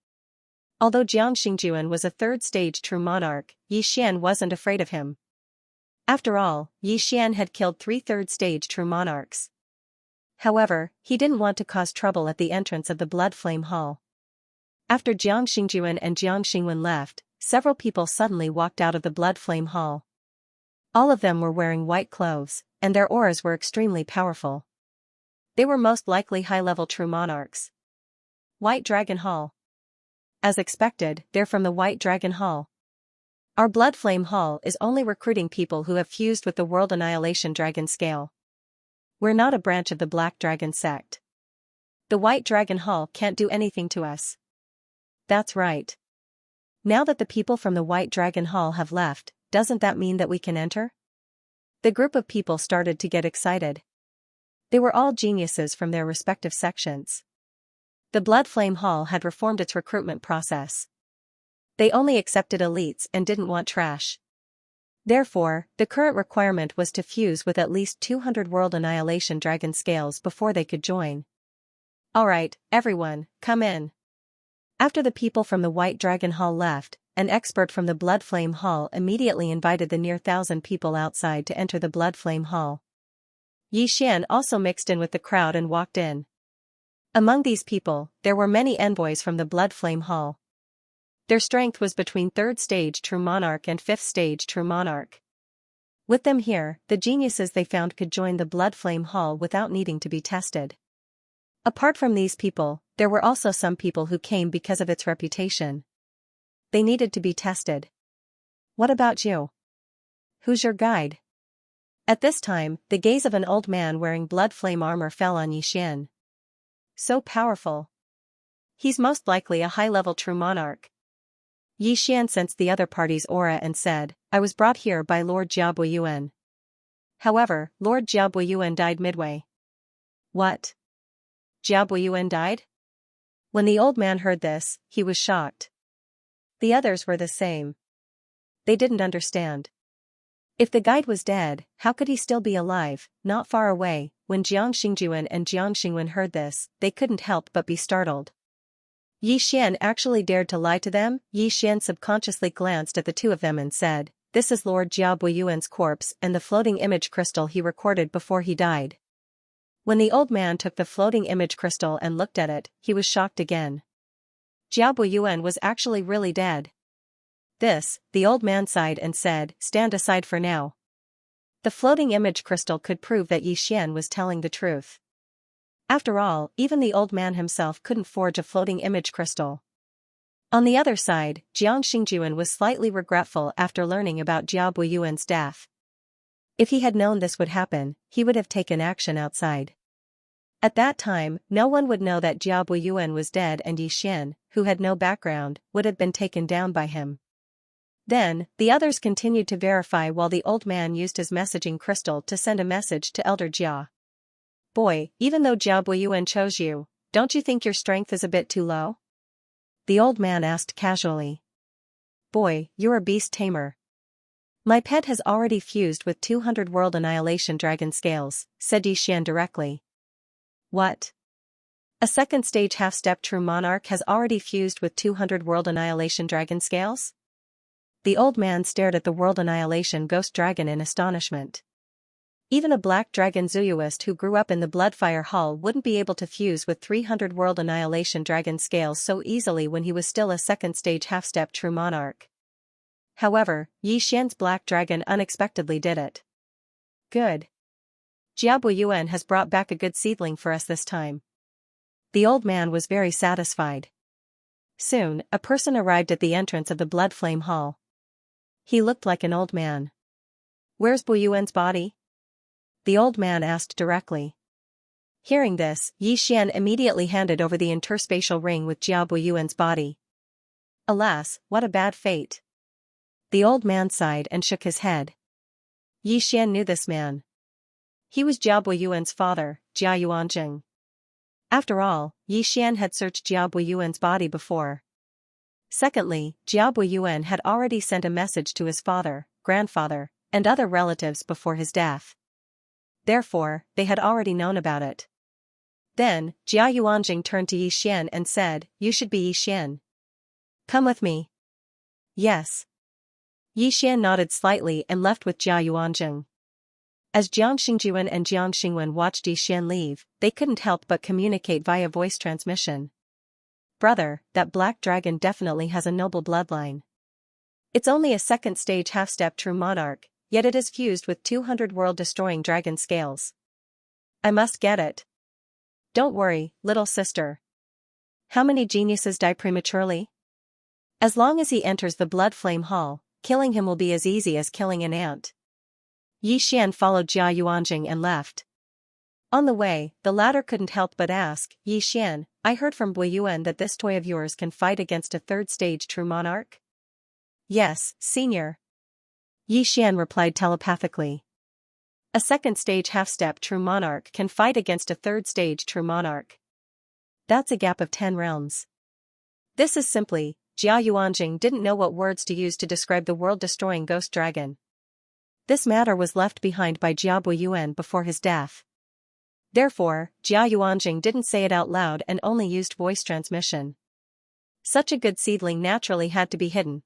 Although Jiang Xingjuan was a third-stage true monarch, Yi Xian wasn't afraid of him. After all, Yi Xian had killed 3 third-stage true monarchs. However, he didn't want to cause trouble at the entrance of the Blood Flame Hall. After Jiang Xingjuan and Jiang Xingwen left, several people suddenly walked out of the Blood Flame Hall. All of them were wearing white clothes, and their auras were extremely powerful. They were most likely high-level true monarchs. White Dragon Hall. As expected, they're from the White Dragon Hall. Our Blood Flame Hall is only recruiting people who have fused with the World Annihilation Dragon Scale. We're not a branch of the Black Dragon sect. The White Dragon Hall can't do anything to us. That's right. Now that the people from the White Dragon Hall have left, doesn't that mean that we can enter? The group of people started to get excited. They were all geniuses from their respective sections. The Blood Flame Hall had reformed its recruitment process. They only accepted elites and didn't want trash. Therefore, the current requirement was to fuse with at least 200 World Annihilation Dragon Scales before they could join. Alright, everyone, come in. After the people from the White Dragon Hall left, an expert from the Blood Flame Hall immediately invited the near 1,000 people outside to enter the Blood Flame Hall. Yi Xian also mixed in with the crowd and walked in. Among these people, there were many envoys from the Blood Flame Hall. Their strength was between 3rd stage True Monarch and 5th stage True Monarch. With them here, the geniuses they found could join the Blood Flame Hall without needing to be tested. Apart from these people, there were also some people who came because of its reputation. They needed to be tested. What about you? Who's your guide? At this time, the gaze of an old man wearing blood flame armor fell on Yi Xian. So powerful. He's most likely a high-level true monarch. Yi Xian sensed the other party's aura and said, I was brought here by Lord Jiao Yuan. However, Lord Jiao Yuan died midway. What? Jiao Yuan died? When the old man heard this, he was shocked. The others were the same. They didn't understand. If the guide was dead, how could he still be alive? Not far away, when Jiang Xingjuan and Jiang Xingwen heard this, they couldn't help but be startled. Yi Xian actually dared to lie to them? Yi Xian subconsciously glanced at the two of them and said, this is Lord Jiao Yuan's corpse and the floating image crystal he recorded before he died. When the old man took the floating image crystal and looked at it, he was shocked again. Jiao Yuan was actually really dead. This, the old man sighed and said, "Stand aside for now." The floating image crystal could prove that Xian was telling the truth. After all, even the old man himself couldn't forge a floating image crystal. On the other side, Jiang Xingjuan was slightly regretful after learning about Jia Buiyuan's death. If he had known this would happen, he would have taken action outside. At that time, no one would know that Jia Buiyuan was dead and Xian, who had no background, would have been taken down by him. Then, the others continued to verify while the old man used his messaging crystal to send a message to Elder Jia. "Boy, even though Jia Buiyuan chose you, don't you think your strength is a bit too low?" The old man asked casually. "Boy, you're a beast tamer." "My pet has already fused with 200 World Annihilation Dragon Scales," said Xian directly. "What? A second stage half-step true monarch has already fused with 200 World Annihilation Dragon Scales?" The old man stared at the World Annihilation Ghost Dragon in astonishment. Even a black dragon Zuyuist who grew up in the Bloodfire Hall wouldn't be able to fuse with 300 World Annihilation Dragon Scales so easily when he was still a second stage half-step true monarch. However, Xian's black dragon unexpectedly did it. "Good. Jia Buiyuan has brought back a good seedling for us this time." The old man was very satisfied. Soon, a person arrived at the entrance of the Blood Flame Hall. He looked like an old man. "Where's Buiyuan's body?" the old man asked directly. Hearing this, Xian immediately handed over the interspatial ring with Jia Buiyuan's body. Alas, what a bad fate. The old man sighed and shook his head. Xian knew this man. He was Jia Buiyuan's father, Jia Yuanjing. After all, Xian had searched Jia Buiyuan's body before. Secondly, Jia Buiyuan had already sent a message to his father, grandfather, and other relatives before his death. Therefore, they had already known about it. Then, Jia Yuanjing turned to Xian and said, "You should be Xian. Come with me." "Yes." Xian nodded slightly and left with Jia Yuanjing. As Jiang Xingjuan and Jiang Xingwen watched Xian leave, they couldn't help but communicate via voice transmission. "Brother, that black dragon definitely has a noble bloodline. It's only a second stage half-step true monarch, yet it is fused with 200 world-destroying dragon scales. I must get it." "Don't worry, little sister. How many geniuses die prematurely? As long as he enters the Blood Flame Hall, killing him will be as easy as killing an ant." Xian followed Jia Yuanjing and left. On the way, the latter couldn't help but ask, "Xian, I heard from Buiyuan that this toy of yours can fight against a third-stage true monarch?" "Yes, senior." Xian replied telepathically. "A second-stage half-step true monarch can fight against a third-stage true monarch. That's a gap of 10 realms." This is simply, Jia Yuanjing didn't know what words to use to describe the world-destroying ghost dragon. This matter was left behind by Jia Buiyuan before his death. Therefore, Jia Yuanjing didn't say it out loud and only used voice transmission. Such a good seedling naturally had to be hidden.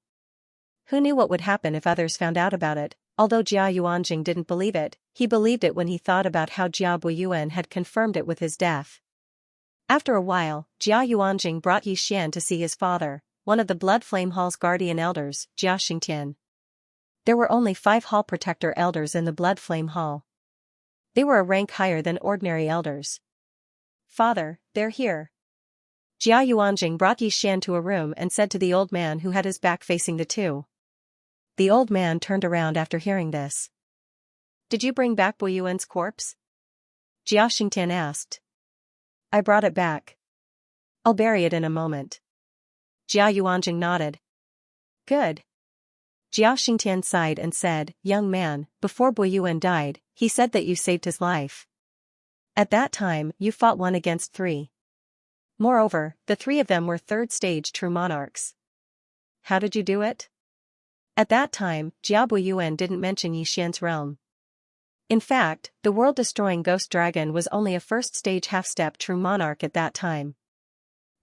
Who knew what would happen if others found out about it? Although Jia Yuanjing didn't believe it, he believed it when he thought about how Jia Buiyuan had confirmed it with his death. After a while, Jia Yuanjing brought Xian to see his father, one of the Blood Flame Hall's guardian elders, Jia Xingtian. There were only 5 hall protector elders in the Blood Flame Hall. They were a rank higher than ordinary elders. "Father, they're here." Jia Yuanjing brought Xian to a room and said to the old man who had his back facing the two. The old man turned around after hearing this. "Did you bring back Buiyuan's corpse?" Jia Xingtian asked. "I brought it back. I'll bury it in a moment." Jia Yuanjing nodded. "Good." Jia Xingtian sighed and said, "Young man, before Buiyuan died, he said that you saved his life. At that time, you fought 1 against 3. Moreover, the 3 of them were third-stage true monarchs. How did you do it?" At that time, Jia Buiyuan didn't mention Xian's realm. In fact, the world-destroying ghost dragon was only a first-stage half-step true monarch at that time.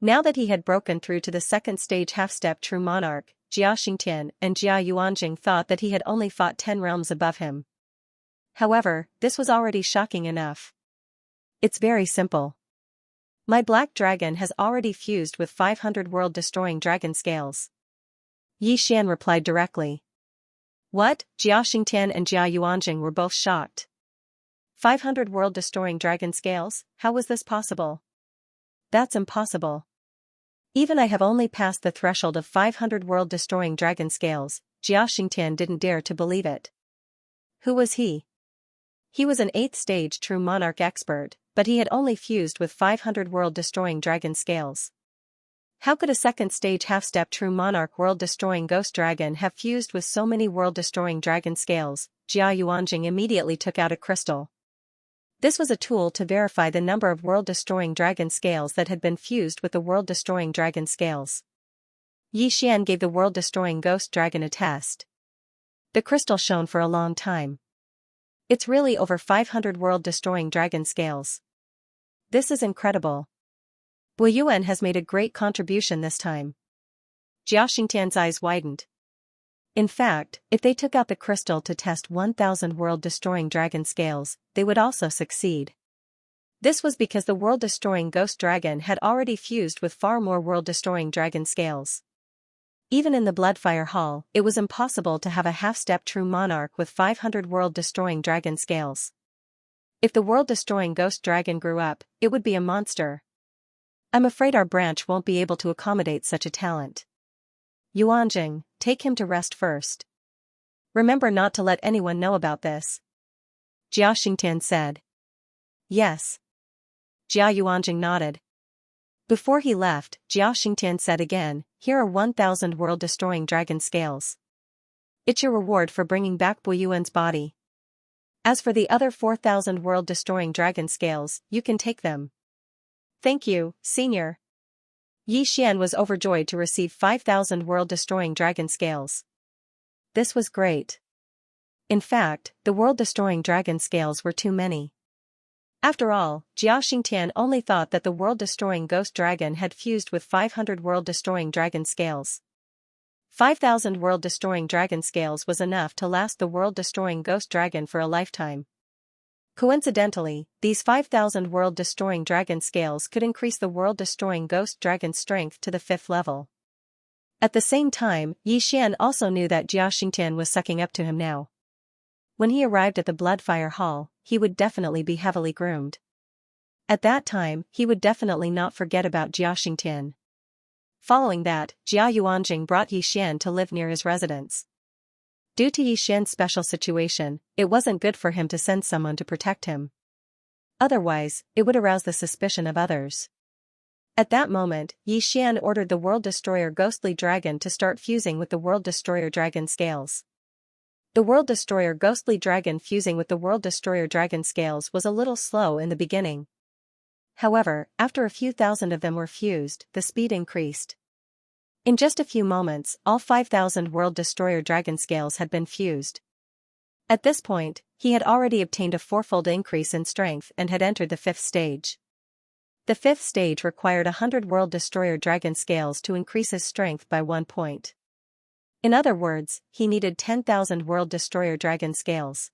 Now that he had broken through to the second-stage half-step true monarch, Jia Xingtian and Jia Yuanjing thought that he had only fought 10 realms above him. However, this was already shocking enough. "It's very simple. My black dragon has already fused with 500 world-destroying dragon scales. Yi Xian replied directly. What? Jia Xingtian and Jia Yuanjing were both shocked. 500 world-destroying dragon scales, how was this possible? That's impossible. Even I have only passed the threshold of 500 world-destroying dragon scales. Jia Xingtian didn't dare to believe it. Who was he? He was an 8th stage true monarch expert, but he had only fused with 500 world-destroying dragon scales. How could a 2nd stage half-step true monarch world-destroying ghost dragon have fused with so many world-destroying dragon scales? Jia Yuanjing immediately took out a crystal. This was a tool to verify the number of world-destroying dragon scales that had been fused with the world-destroying dragon scales. Yi Xian gave the world-destroying ghost dragon a test. The crystal shone for a long time. It's really over 500 world-destroying dragon scales. This is incredible. Bu Yuan has made a great contribution this time. Jia Xingtian's eyes widened. In fact, if they took out the crystal to test 1,000 world-destroying dragon scales, they would also succeed. This was because the world-destroying ghost dragon had already fused with far more world-destroying dragon scales. Even in the Bloodfire Hall, it was impossible to have a half-step true monarch with 500 world-destroying dragon scales. If the world-destroying ghost dragon grew up, it would be a monster. I'm afraid our branch won't be able to accommodate such a talent. Yuanjing, take him to rest first. Remember not to let anyone know about this. Jia Xingtian said. Yes. Jia Yuanjing nodded. Before he left, Jia Xingtian said again, here are 1,000 world-destroying dragon scales. It's your reward for bringing back Bu Yuan's body. As for the other 4,000 world-destroying dragon scales, you can take them. Thank you, Senior. Yi Xian was overjoyed to receive 5,000 world-destroying dragon scales. This was great. In fact, the world-destroying dragon scales were too many. After all, Jia Xingtian only thought that the world-destroying ghost dragon had fused with 500 world-destroying dragon scales. 5,000 world-destroying dragon scales was enough to last the world-destroying ghost dragon for a lifetime. Coincidentally, these 5,000 world-destroying dragon scales could increase the world-destroying ghost dragon's strength to the 5th level. At the same time, Yi Xian also knew that Jia Xingtian was sucking up to him now. When he arrived at the Bloodfire Hall, he would definitely be heavily groomed. At that time, he would definitely not forget about Jia Xingtian. Following that, Jia Yuanjing brought Yi Xian to live near his residence. Due to Yi Xian's special situation, it wasn't good for him to send someone to protect him. Otherwise, it would arouse the suspicion of others. At that moment, Yi Xian ordered the World Destroyer Ghostly Dragon to start fusing with the World Destroyer Dragon scales. The World Destroyer Ghostly Dragon fusing with the World Destroyer Dragon scales was a little slow in the beginning. However, after a few thousand of them were fused, the speed increased. In just a few moments, all 5,000 World Destroyer Dragon scales had been fused. At this point, he had already obtained a 4-fold increase in strength and had entered the 5th stage. The 5th stage required 100 World Destroyer Dragon scales to increase his strength by 1 point. In other words, he needed 10,000 World Destroyer Dragon scales.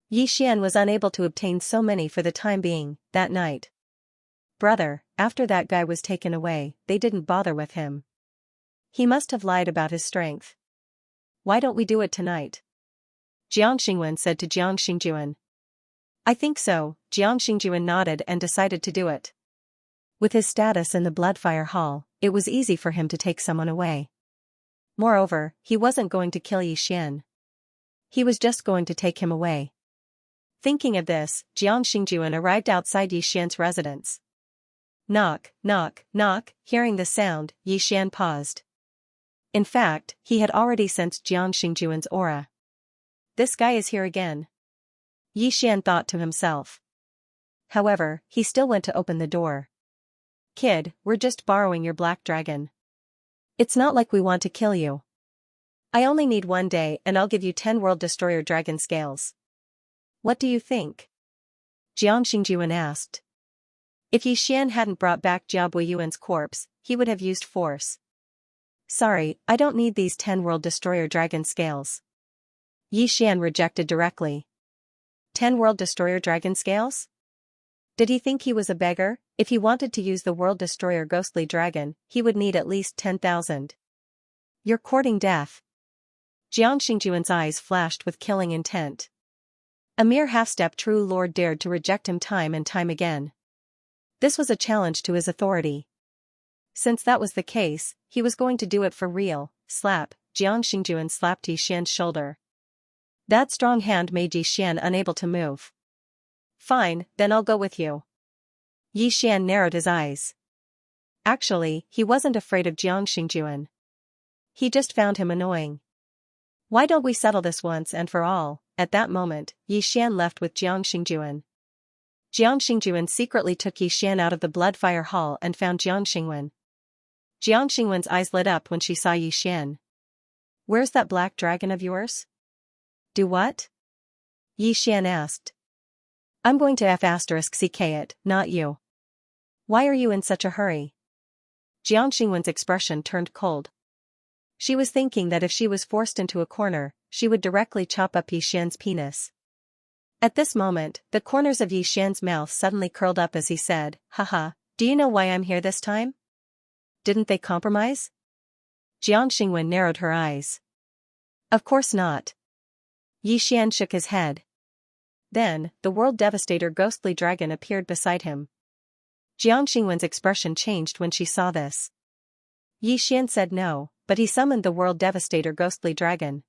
Yi Xian was unable to obtain so many for the time being, that night. Brother, after that guy was taken away, they didn't bother with him. He must have lied about his strength. Why don't we do it tonight? Jiang Xingwen said to Jiang Xingjuan. I think so, Jiang Xingjuan nodded and decided to do it. With his status in the Bloodfire Hall, it was easy for him to take someone away. Moreover, he wasn't going to kill Yi Xian. He was just going to take him away. Thinking of this, Jiang Xingjuan arrived outside Yi Xian's residence. Knock, knock, knock. Hearing the sound, Yi Xian paused. In fact, he had already sensed Jiang Xingjuan's aura. This guy is here again. Yi Xian thought to himself. However, he still went to open the door. Kid, we're just borrowing your black dragon. It's not like we want to kill you. I only need 1 day and I'll give you 10 World Destroyer Dragon scales. What do you think? Jiang Xingjuan asked. If Yi Xian hadn't brought back Jia Buiyuan's corpse, he would have used force. Sorry, I don't need these 10 World Destroyer Dragon scales. Yi Xian rejected directly. 10 World Destroyer Dragon scales? Did he think he was a beggar? If he wanted to use the World Destroyer Ghostly Dragon, he would need at least 10,000. You're courting death. Jiang Xingjuan's eyes flashed with killing intent. A mere half-step true lord dared to reject him time and time again. This was a challenge to his authority. Since that was the case, he was going to do it for real. Slap, Jiang Xingjuan slapped Yi Xian's shoulder. That strong hand made Yi Xian unable to move. Fine, then I'll go with you. Yi Xian narrowed his eyes. Actually, he wasn't afraid of Jiang Xingjuan. He just found him annoying. Why don't we settle this once and for all? At that moment, Yi Xian left with Jiang Xingjuan. Jiang Xingjuan secretly took Yi Xian out of the Bloodfire Hall and found Jiang Xingwen. Jiang Xingwen's eyes lit up when she saw Yi Xian. Where's that black dragon of yours? Do what? Yi Xian asked. I'm going to F***ck it, not you. Why are you in such a hurry? Jiang Xingwen's expression turned cold. She was thinking that if she was forced into a corner, she would directly chop up Yi Xian's penis. At this moment, the corners of Yi Xian's mouth suddenly curled up as he said, Haha, do you know why I'm here this time? Didn't they compromise? Jiang Xingwen narrowed her eyes. Of course not. Yi Xian shook his head. Then, the World Devastator ghostly dragon appeared beside him. Jiang Xingwen's expression changed when she saw this. Yi Xian said no, but he summoned the World Devastator ghostly dragon.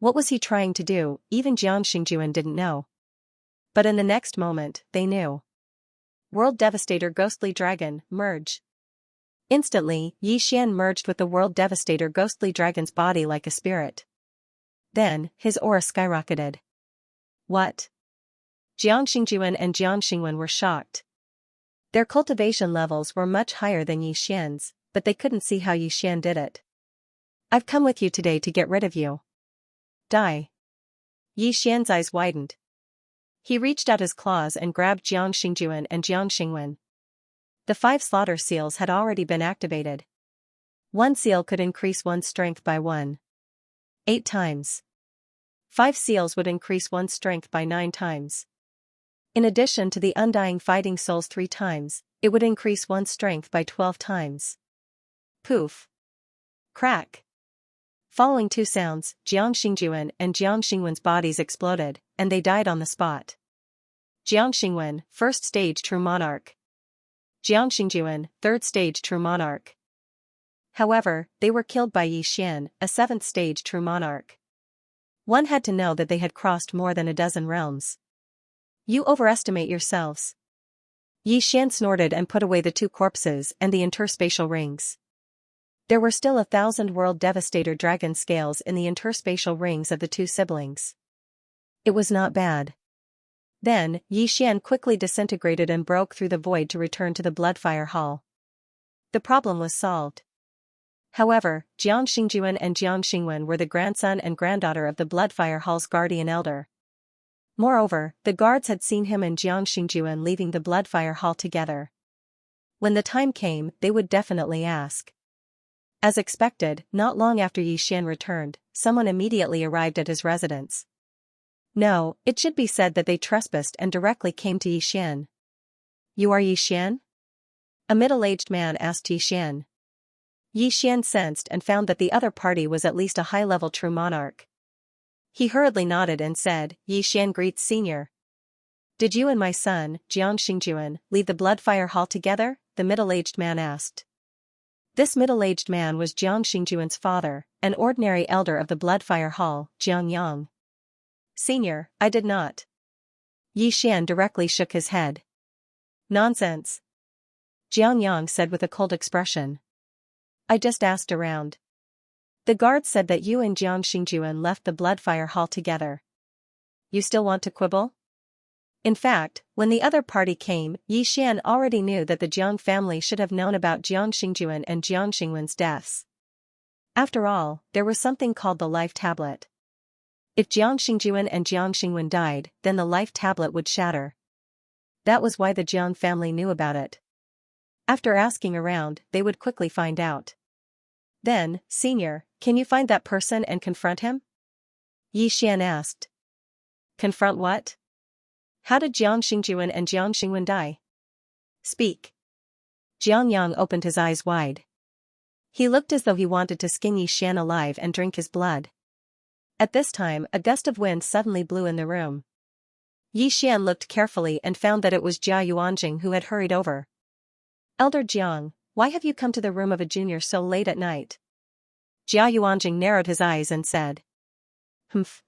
What was he trying to do? Even Jiang Xingjuan didn't know. But in the next moment, they knew. World Devastator ghostly dragon, merge. Instantly, Yi Xian merged with the World Devastator ghostly dragon's body like a spirit. Then, his aura skyrocketed. What? Jiang Xingjuan and Jiang Xingwen were shocked. Their cultivation levels were much higher than Yi Xian's, but they couldn't see how Yi Xian did it. I've come with you today to get rid of you. Die. Yi Xian's eyes widened. He reached out his claws and grabbed Jiang Xingjuan and Jiang Xingwen. The 5 slaughter seals had already been activated. One seal could increase one's strength by 8 times. 5 seals would increase one's strength by 9 times. In addition to the undying fighting souls 3 times, it would increase one's strength by 12 times. Poof. Crack. Following 2 sounds, Jiang Xingjuan and Jiang Xingwen's bodies exploded, and they died on the spot. Jiang Xingwen, 1st stage True Monarch. Jiang Xingjuan, 3rd stage True Monarch. However, they were killed by Yi Xian, a 7th stage True Monarch. One had to know that they had crossed more than a dozen realms. You overestimate yourselves. Yi Xian snorted and put away the 2 corpses and the interspatial rings. There were still 1,000 World Devastator dragon scales in the interspatial rings of the 2 siblings. It was not bad. Then, Yi Xian quickly disintegrated and broke through the void to return to the Bloodfire Hall. The problem was solved. However, Jiang Xingjuan and Jiang Xingwen were the grandson and granddaughter of the Bloodfire Hall's guardian elder. Moreover, the guards had seen him and Jiang Xingjuan leaving the Bloodfire Hall together. When the time came, they would definitely ask. As expected, not long after Yi Xian returned, someone immediately arrived at his residence. No, it should be said that they trespassed and directly came to Yi Xian. You are Yi Xian? A middle-aged man asked Yi Xian. Yi Xian sensed and found that the other party was at least a high-level True Monarch. He hurriedly nodded and said, Yi Xian greets Senior. Did you and my son, Jiang Xingjuan, leave the Bloodfire Hall together? The middle-aged man asked. This middle-aged man was Jiang Xingjuan's father, an ordinary elder of the Bloodfire Hall, Jiang Yang. Senior, I did not. Yi Xian directly shook his head. Nonsense. Jiang Yang said with a cold expression. I just asked around. The guards said that you and Jiang Xingjuan left the Bloodfire Hall together. You still want to quibble? In fact, when the other party came, Yi Xian already knew that the Jiang family should have known about Jiang Xingjuan and Jiang Xingwen's deaths. After all, there was something called the Life Tablet. If Jiang Xingjuan and Jiang Xingwen died, then the Life Tablet would shatter. That was why the Jiang family knew about it. After asking around, they would quickly find out. Then, Senior, can you find that person and confront him? Yi Xian asked. Confront what? How did Jiang Xingjuan and Jiang Xingwen die? Speak. Jiang Yang opened his eyes wide. He looked as though he wanted to skin Xian alive and drink his blood. At this time, a gust of wind suddenly blew in the room. Xian looked carefully and found that it was Jia Yuanjing who had hurried over. "Elder Jiang, why have you come to the room of a junior so late at night?" Jia Yuanjing narrowed his eyes and said. "Humph.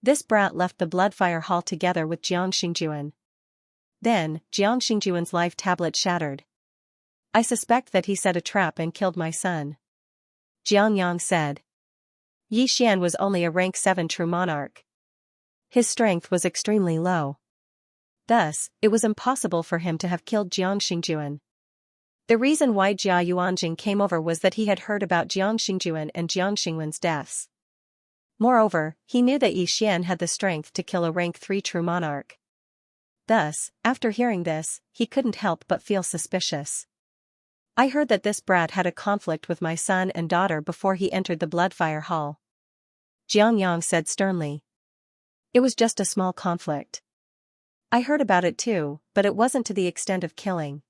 This brat left the Bloodfire Hall together with Jiang Xingjuan." Then, Jiang Xingjuan's life tablet shattered. "I suspect that he set a trap and killed my son," Jiang Yang said. Xian was only a rank 7 true monarch. His strength was extremely low. Thus, it was impossible for him to have killed Jiang Xingjuan. The reason why Jia Yuanjing came over was that he had heard about Jiang Xingjuan and Jiang Xingwen's deaths. Moreover, he knew that Xian had the strength to kill a rank 3 true monarch. Thus, after hearing this, he couldn't help but feel suspicious. "I heard that this brat had a conflict with my son and daughter before he entered the Bloodfire Hall," Jiang Yang said sternly. "It was just a small conflict. I heard about it too, but it wasn't to the extent of killing.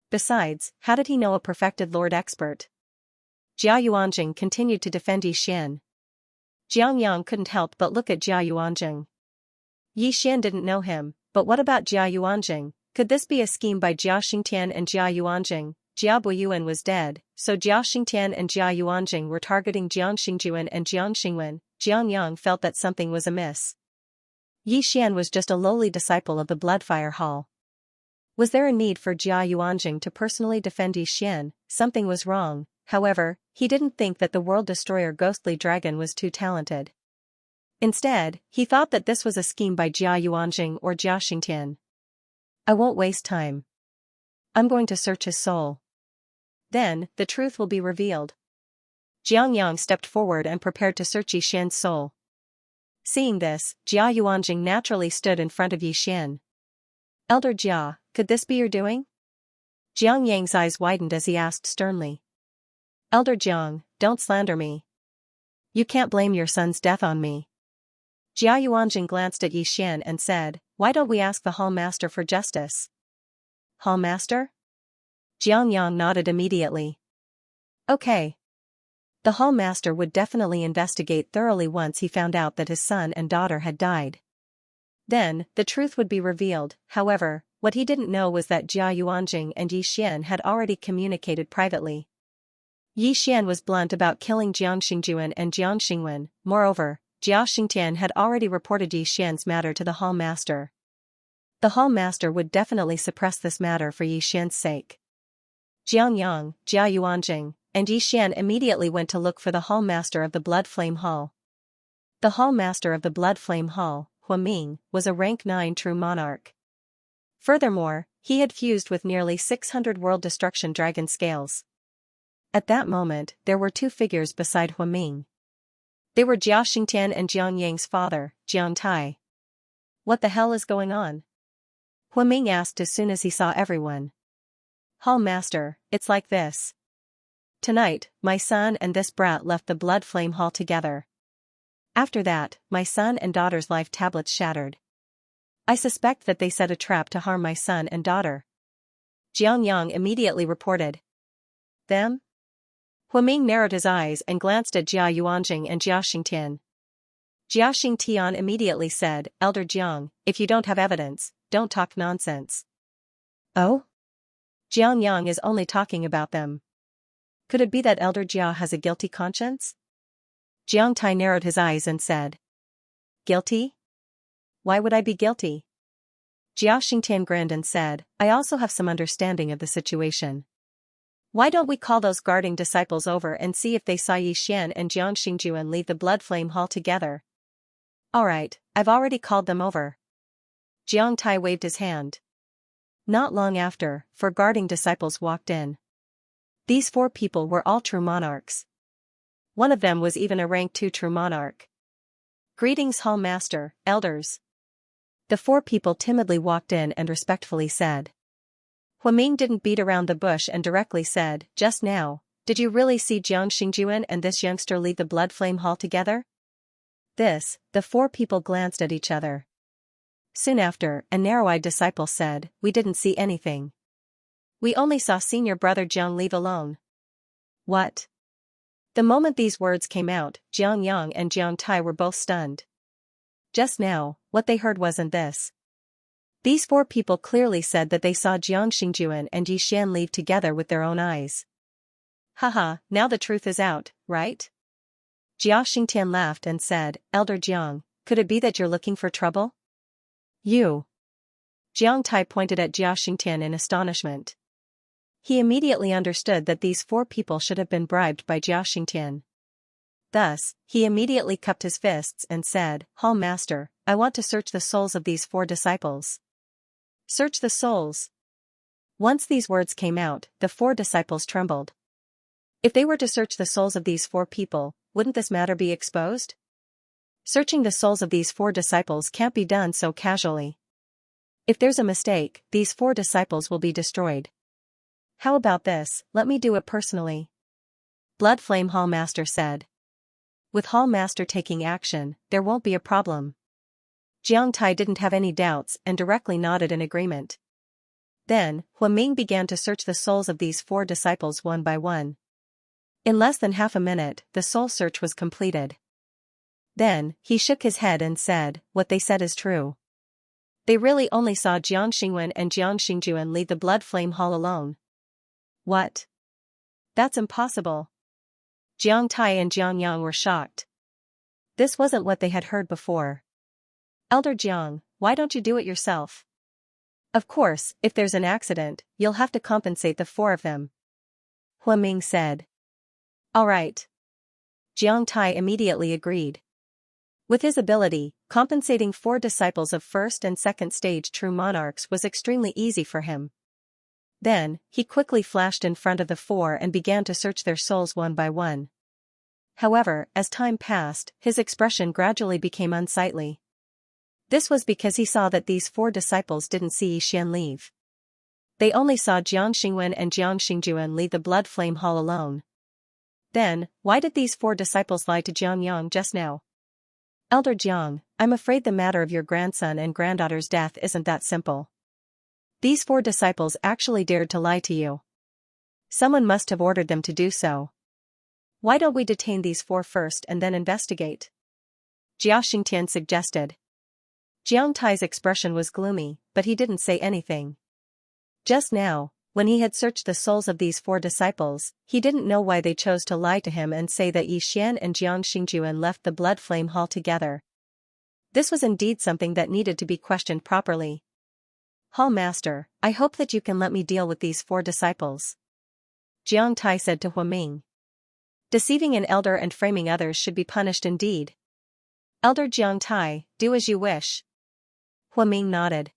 Besides, how did he know a perfected lord expert?" Jia Yuanjing continued to defend Xian. Jiang Yang couldn't help but look at Jia Yuanjing. Xian didn't know him, but what about Jia Yuanjing? Could this be a scheme by Jia Xingtian and Jia Yuanjing? Jia Buiyuan was dead, so Jia Xingtian and Jia Yuanjing were targeting Jiang Xingjuan and Jiang Xingwen. Jiang Yang felt that something was amiss. Xian was just a lowly disciple of the Bloodfire Hall. Was there a need for Jia Yuanjing to personally defend Xian? Something was wrong. However, he didn't think that the World Destroyer Ghostly Dragon was too talented. Instead, he thought that this was a scheme by Jia Yuanjing or Jia Xingtian. "I won't waste time. I'm going to search his soul. Then, the truth will be revealed." Jiang Yang stepped forward and prepared to search Xian's soul. Seeing this, Jia Yuanjing naturally stood in front of Xian. "Elder Jia, could this be your doing?" Jiang Yang's eyes widened as he asked sternly. "Elder Jiang, don't slander me. You can't blame your son's death on me." Jia Yuanjing glanced at Xian and said, "Why don't we ask the Hall Master for justice?" "Hall Master?" Jiang Yang nodded immediately. "Okay. The Hall Master would definitely investigate thoroughly once he found out that his son and daughter had died. Then, the truth would be revealed. However, what he didn't know was that Jia Yuanjing and Xian had already communicated privately. Xian was blunt about killing Jiang Xingjuan and Jiang Xingwen. Moreover, Jia Xingtian had already reported Xian's matter to the Hall Master. The Hall Master would definitely suppress this matter for Xian's sake. Jiang Yang, Jia Yuanjing, and Xian immediately went to look for the Hall Master of the Blood Flame Hall. The Hall Master of the Blood Flame Hall, Huaming, was a rank 9 true monarch. Furthermore, he had fused with nearly 600 World Destruction Dragon scales. At that moment, there were two figures beside Huaming. They were Jia Xingtian and Jiang Yang's father, Jiang Tai. "What the hell is going on?" Huaming asked as soon as he saw everyone. "Hall Master, it's like this. Tonight, my son and this brat left the Blood Flame Hall together. After that, my son and daughter's life tablets shattered. I suspect that they set a trap to harm my son and daughter." Jiang Yang immediately reported. "Them?" Huaming narrowed his eyes and glanced at Jia Yuanjing and Jia Xingtian. Jia Xingtian immediately said, "Elder Jiang, if you don't have evidence, don't talk nonsense." "Oh?" Jiang Yang is only talking about them. Could it be that Elder Jia has a guilty conscience? Jiang Tai narrowed his eyes and said. "Guilty? Why would I be guilty?" Jia Xingtian grinned and said, "I also have some understanding of the situation. Why don't we call those guarding disciples over and see if they saw Xian and Jiang Xingjuan leave the Blood Flame Hall together?" "Alright, I've already called them over." Jiang Tai waved his hand. Not long after, 4 guarding disciples walked in. These 4 people were all true monarchs. One of them was even a rank 2 true monarch. "Greetings, Hall Master, elders." The 4 people timidly walked in and respectfully said. Huaming didn't beat around the bush and directly said, "Just now, did you really see Jiang Xingjuan and this youngster leave the Blood Flame Hall together?" The 4 people glanced at each other. Soon after, a narrow-eyed disciple said, "We didn't see anything. We only saw senior brother Jiang leave alone." What? The moment these words came out, Jiang Yang and Jiang Tai were both stunned. Just now, what they heard wasn't this. These four people clearly said that they saw Jiang Xingjuan and Yi Xian leave together with their own eyes. Haha, now the truth is out, right? Jia Xingtian laughed and said, Elder Jiang, could it be that you're looking for trouble? You. Jiang Tai pointed at Jia Xingtian in astonishment. He immediately understood that these four people should have been bribed by Jia Xingtian. Thus, he immediately cupped his fists and said, Hall Master, I want to search the souls of these four disciples. Search the souls. Once these words came out, the four disciples trembled. If they were to search the souls of these four people, wouldn't this matter be exposed? Searching the souls of these four disciples can't be done so casually. If there's a mistake, these four disciples will be destroyed. How about this, let me do it personally. Blood Flame Hall Master said. With Hall Master taking action, there won't be a problem. Jiang Tai didn't have any doubts and directly nodded in agreement. Then, Huaming began to search the souls of these four disciples one by one. In less than half a minute, the soul search was completed. Then, he shook his head and said, what they said is true. They really only saw Jiang Xingwen and Jiang Xingjuan leave the Blood Flame Hall alone. What? That's impossible. Jiang Tai and Jiang Yang were shocked. This wasn't what they had heard before. Elder Jiang, why don't you do it yourself? Of course, if there's an accident, you'll have to compensate the four of them. Huaming said. All right. Jiang Tai immediately agreed. With his ability, compensating four disciples of first and second stage true monarchs was extremely easy for him. Then, he quickly flashed in front of the four and began to search their souls one by one. However, as time passed, his expression gradually became unsightly. This was because he saw that these four disciples didn't see Yi Xian leave. They only saw Jiang Xingwen and Jiang Xingjuan leave the Blood Flame Hall alone. Then, why did these four disciples lie to Jiang Yang just now? Elder Jiang, I'm afraid the matter of your grandson and granddaughter's death isn't that simple. These four disciples actually dared to lie to you. Someone must have ordered them to do so. Why don't we detain these four first and then investigate? Jia Xingtian suggested. Jiang Tai's expression was gloomy, but he didn't say anything. Just now, when he had searched the souls of these four disciples, he didn't know why they chose to lie to him and say that Yi Xian and Jiang Xingjuan left the Blood Flame Hall together. This was indeed something that needed to be questioned properly. Hall Master, I hope that you can let me deal with these four disciples. Jiang Tai said to Huaming. Deceiving an elder and framing others should be punished indeed. Elder Jiang Tai, do as you wish. Huaming nodded.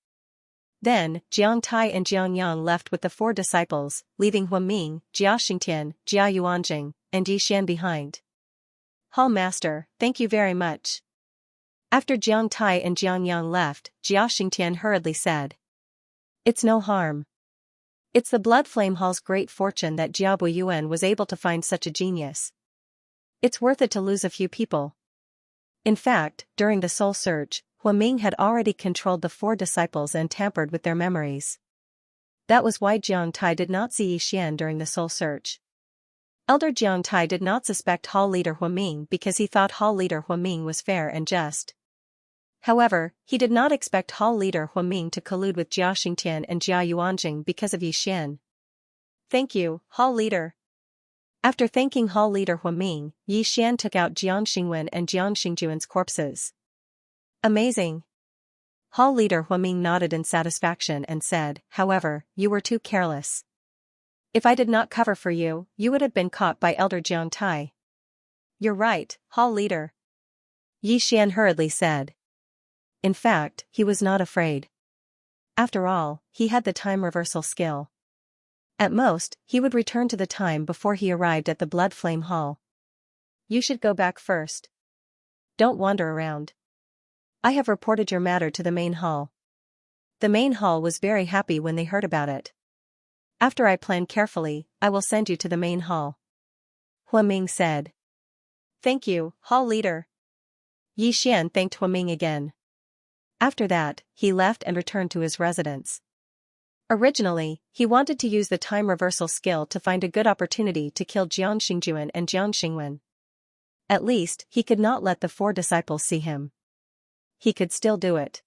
Then, Jiang Tai and Jiang Yang left with the four disciples, leaving Huaming, Jia Xingtian, Jia Yuanjing, and Yi Xian behind. Hall Master, thank you very much. After Jiang Tai and Jiang Yang left, Jia Xingtian hurriedly said. It's no harm. It's the Blood Flame Hall's great fortune that Jia Buiyuan was able to find such a genius. It's worth it to lose a few people. In fact, during the soul search, Huaming had already controlled the four disciples and tampered with their memories. That was why Jiang Tai did not see Yi Xian during the soul search. Elder Jiang Tai did not suspect Hall Leader Huaming because he thought Hall Leader Huaming was fair and just. However, he did not expect Hall Leader Huaming to collude with Jia Xingtian and Jia Yuanjing because of Yi Xian. Thank you, Hall Leader. After thanking Hall Leader Huaming, Yi Xian took out Jiang Xingwen and Jiang Xingjuan's corpses. Amazing. Hall Leader Huaming nodded in satisfaction and said, however, you were too careless. If I did not cover for you, you would have been caught by Elder Jiang Tai. You're right, Hall Leader. Yi Xian hurriedly said. In fact, he was not afraid. After all, he had the time reversal skill. At most, he would return to the time before he arrived at the Blood Flame Hall. You should go back first. Don't wander around. I have reported your matter to the main hall. The main hall was very happy when they heard about it. After I plan carefully, I will send you to the main hall. Huaming said. Thank you, Hall Leader. Yi Xian thanked Huaming again. After that, he left and returned to his residence. Originally, he wanted to use the time reversal skill to find a good opportunity to kill Jiang Xingjuan and Jiang Xingwen. At least, he could not let the four disciples see him. He could still do it.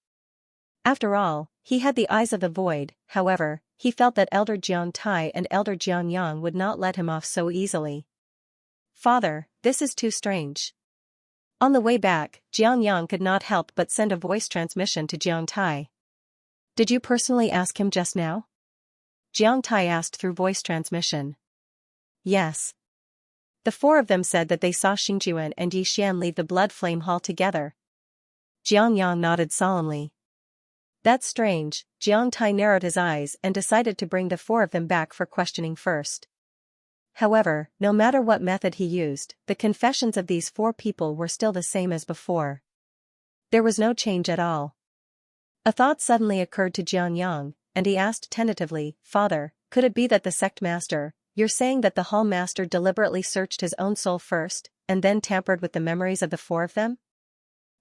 After all, he had the eyes of the void. However, he felt that Elder Jiang Tai and Elder Jiang Yang would not let him off so easily. "Father, this is too strange." On the way back, Jiang Yang could not help but send a voice transmission to Jiang Tai. "Did you personally ask him just now?" Jiang Tai asked through voice transmission. "Yes." The four of them said that they saw Xingjuan and Yi Xian leave the Blood Flame Hall together. Jiang Yang nodded solemnly. "That's strange." Jiang Tai narrowed his eyes and decided to bring the four of them back for questioning first. However, no matter what method he used, the confessions of these four people were still the same as before. There was no change at all. A thought suddenly occurred to Jiang Yang, and he asked tentatively, "Father, could it be that the sect master, you're saying that the hall master deliberately searched his own soul first, and then tampered with the memories of the four of them?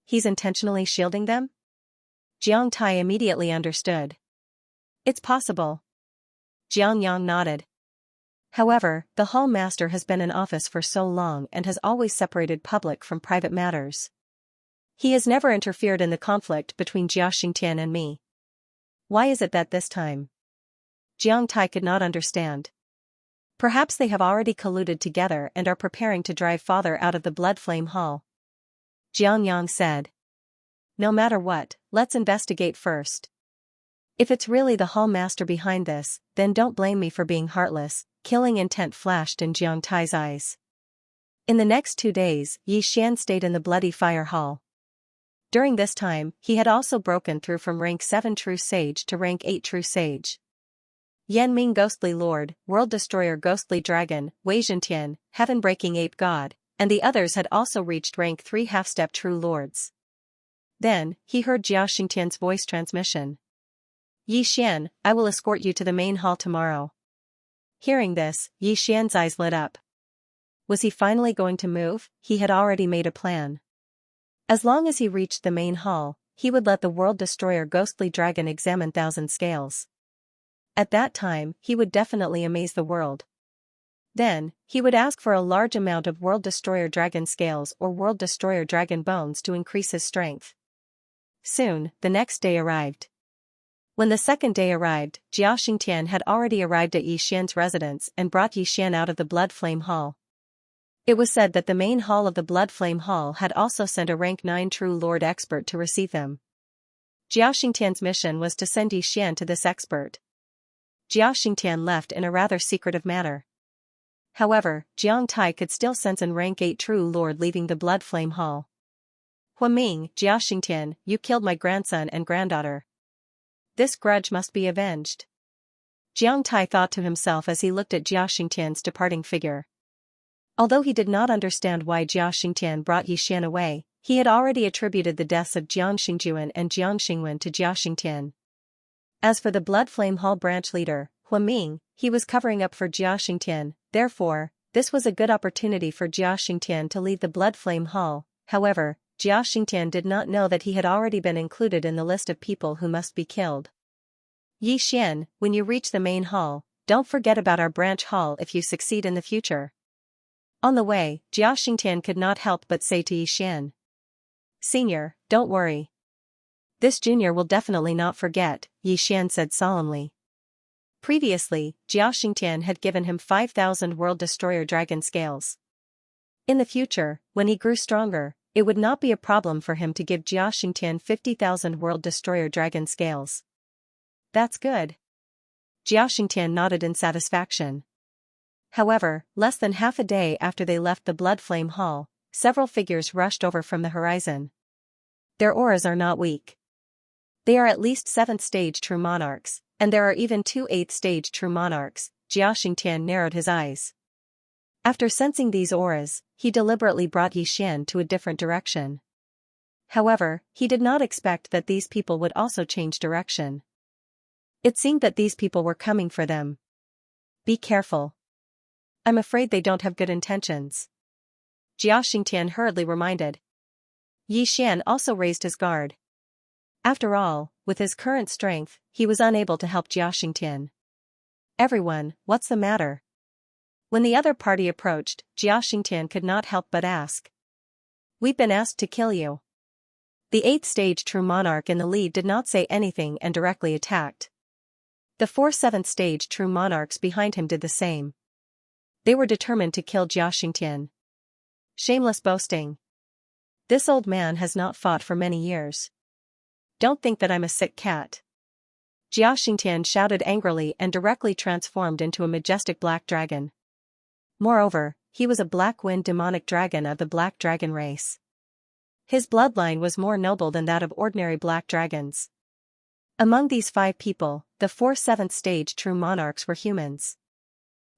He's intentionally shielding them?" Jiang Tai immediately understood. "It's possible." Jiang Yang nodded. However, the hall master has been in office for so long and has always separated public from private matters. He has never interfered in the conflict between Jia Xingtian and me. Why is it that this time? Jiang Tai could not understand. Perhaps they have already colluded together and are preparing to drive father out of the Blood Flame Hall. Jiang Yang said. "No matter what, let's investigate first. If it's really the hall master behind this, then don't blame me for being heartless." Killing intent flashed in Jiang Tai's eyes. In the next 2 days, Yi Xian stayed in the Bloody Fire Hall. During this time, he had also broken through from rank 7 True Sage to rank 8 True Sage. Yan Ming Ghostly Lord, World Destroyer Ghostly Dragon, Wei Zhentian, Heaven-Breaking Ape God, and the others had also reached rank 3 Half-Step True Lords. Then, he heard Jia Xingtian's voice transmission. "Yi Xian, I will escort you to the main hall tomorrow." Hearing this, Yi Xian's eyes lit up. Was he finally going to move? He had already made a plan. As long as he reached the main hall, he would let the World Destroyer Ghostly Dragon examine 1,000 scales. At that time, he would definitely amaze the world. Then, he would ask for a large amount of World Destroyer Dragon scales or World Destroyer Dragon bones to increase his strength. Soon, the next day arrived. When the second day arrived, Jia Xingtian had already arrived at Yi Xian's residence and brought Yi Xian out of the Blood Flame Hall. It was said that the main hall of the Blood Flame Hall had also sent a rank 9 True Lord expert to receive him. Jia Xingtian's mission was to send Yi Xian to this expert. Jia Xingtian left in a rather secretive manner. However, Jiang Tai could still sense an rank 8 True Lord leaving the Blood Flame Hall. "Huaming, Jia Xingtian, you killed my grandson and granddaughter. This grudge must be avenged." Jiang Tai thought to himself as he looked at Jia Xingtian's departing figure. Although he did not understand why Jia Xingtian brought Yi Xian away, he had already attributed the deaths of Jiang Xingjuan and Jiang Xingwen to Jia Xingtian. As for the Blood Flame Hall branch leader, Huaming, he was covering up for Jia Xingtian, therefore, this was a good opportunity for Jia Xingtian to leave the Blood Flame Hall. However, Jia Xingtian did not know that he had already been included in the list of people who must be killed. "Yi Xian, when you reach the main hall, don't forget about our branch hall if you succeed in the future." On the way, Jia Xingtian could not help but say to Yi Xian. "Senior, don't worry. This junior will definitely not forget," Yi Xian said solemnly. Previously, Jia Xingtian had given him 5,000 World Destroyer Dragon scales. In the future, when he grew stronger, it would not be a problem for him to give Jia Xingtian 50,000 World Destroyer Dragon scales. "That's good." Jia Xingtian nodded in satisfaction. However, less than half a day after they left the Blood Flame Hall, several figures rushed over from the horizon. Their auras are not weak. They are at least 7th stage True Monarchs, and there are even 2 8th stage True Monarchs. Jia Xingtian narrowed his eyes. After sensing these auras, he deliberately brought Yi Xian to a different direction. However, he did not expect that these people would also change direction. It seemed that these people were coming for them. "Be careful. I'm afraid they don't have good intentions," Jia Xingtian hurriedly reminded. Yi Xian also raised his guard. After all, with his current strength, he was unable to help Xianxia. "Everyone, what's the matter?" When the other party approached, Xianxia could not help but ask. "We've been asked to kill you." The 8th stage true monarch in the lead did not say anything and directly attacked. The 4 7th stage true monarchs behind him did the same. They were determined to kill Xianxia. Shameless boasting. This old man has not fought for many years. Don't think that I'm a sick cat. Xianxia shouted angrily and directly transformed into a majestic black dragon. Moreover, he was a black-wind demonic dragon of the black dragon race. His bloodline was more noble than that of ordinary black dragons. Among these 5 people, the 4 7th stage true monarchs were humans.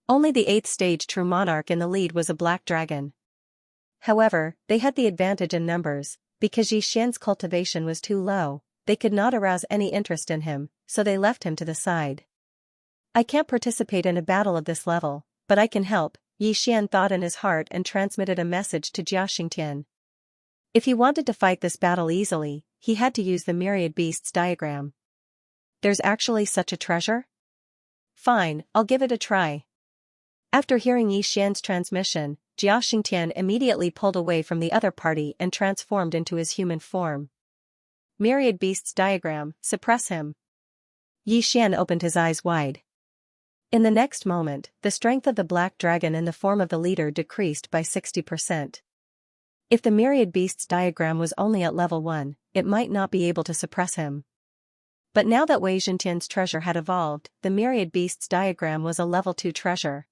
Only the 8th stage true monarch in the lead was a black dragon. However, they had the advantage in numbers, because Xianxia's cultivation was too low, they could not arouse any interest in him, so they left him to the side. "I can't participate in a battle of this level, but I can help," Xian thought in his heart and transmitted a message to Xianxia. If he wanted to fight this battle easily, he had to use the myriad beasts diagram. There's actually such a treasure? Fine, I'll give it a try. After hearing Xian's transmission, Xianxia immediately pulled away from the other party and transformed into his human form. Myriad beasts diagram, suppress him. Xian opened his eyes wide. In the next moment, the strength of the black dragon in the form of the leader decreased by 60%. If the myriad beasts diagram was only at level 1, it might not be able to suppress him. But now that Wei Zhentian's treasure had evolved, the myriad beasts diagram was a level 2 treasure.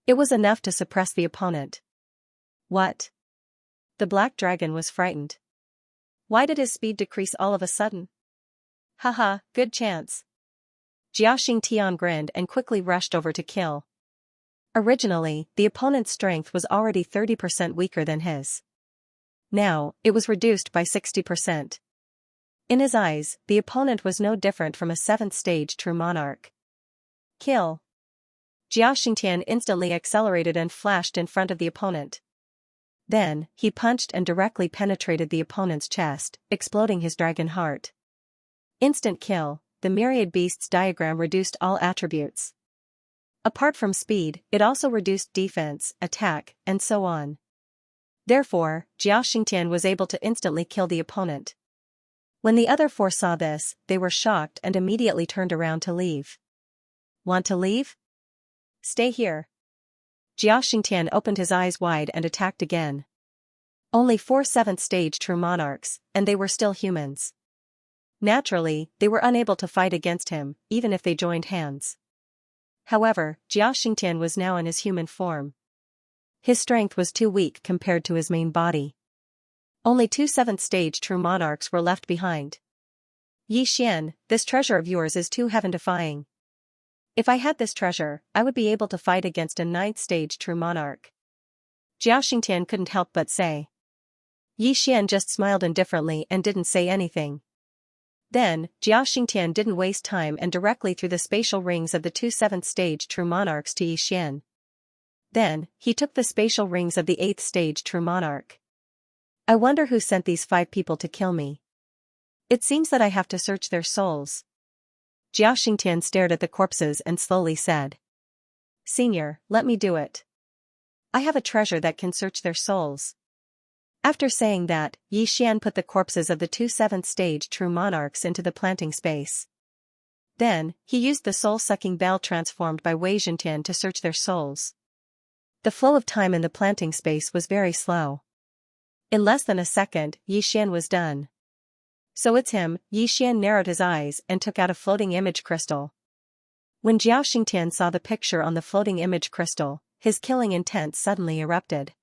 It was enough to suppress the opponent. What? The black dragon was frightened. Why did his speed decrease all of a sudden? Haha, good chance. Xianxia grinned and quickly rushed over to kill. Originally, the opponent's strength was already 30% weaker than his. Now, it was reduced by 60%. In his eyes, the opponent was no different from a 7th stage true monarch. Kill. Xianxia instantly accelerated and flashed in front of the opponent. Then, he punched and directly penetrated the opponent's chest, exploding his dragon heart. Instant kill. The myriad beasts diagram reduced all attributes. Apart from speed, it also reduced defense, attack, and so on. Therefore, Xianxia was able to instantly kill the opponent. When the other 4 saw this, they were shocked and immediately turned around to leave. Want to leave? Stay here. Xianxia opened his eyes wide and attacked again. Only 4 7th stage true monarchs, and they were still humans. Naturally, they were unable to fight against him, even if they joined hands. However, Xianxia was now in his human form. His strength was too weak compared to his main body. Only 2 7th stage true monarchs were left behind. Xian, this treasure of yours is too heaven-defying. If I had this treasure, I would be able to fight against a 9th stage true monarch. Xianxia couldn't help but say. Xian just smiled indifferently and didn't say anything. Then, Xianxia didn't waste time and directly threw the spatial rings of the 2 7th stage true monarchs to Xian. Then, he took the spatial rings of the 8th stage true monarch. I wonder who sent these 5 people to kill me. It seems that I have to search their souls. Xianxia stared at the corpses and slowly said. Senior, let me do it. I have a treasure that can search their souls. After saying that, Xian put the corpses of the 2 7th stage true monarchs into the planting space. Then, he used the soul-sucking bell transformed by Wei Zhentian to search their souls. The flow of time in the planting space was very slow. In less than a second, Xian was done. So it's him. Xian narrowed his eyes and took out a floating image crystal. When Xianxia saw the picture on the floating image crystal, his killing intent suddenly erupted.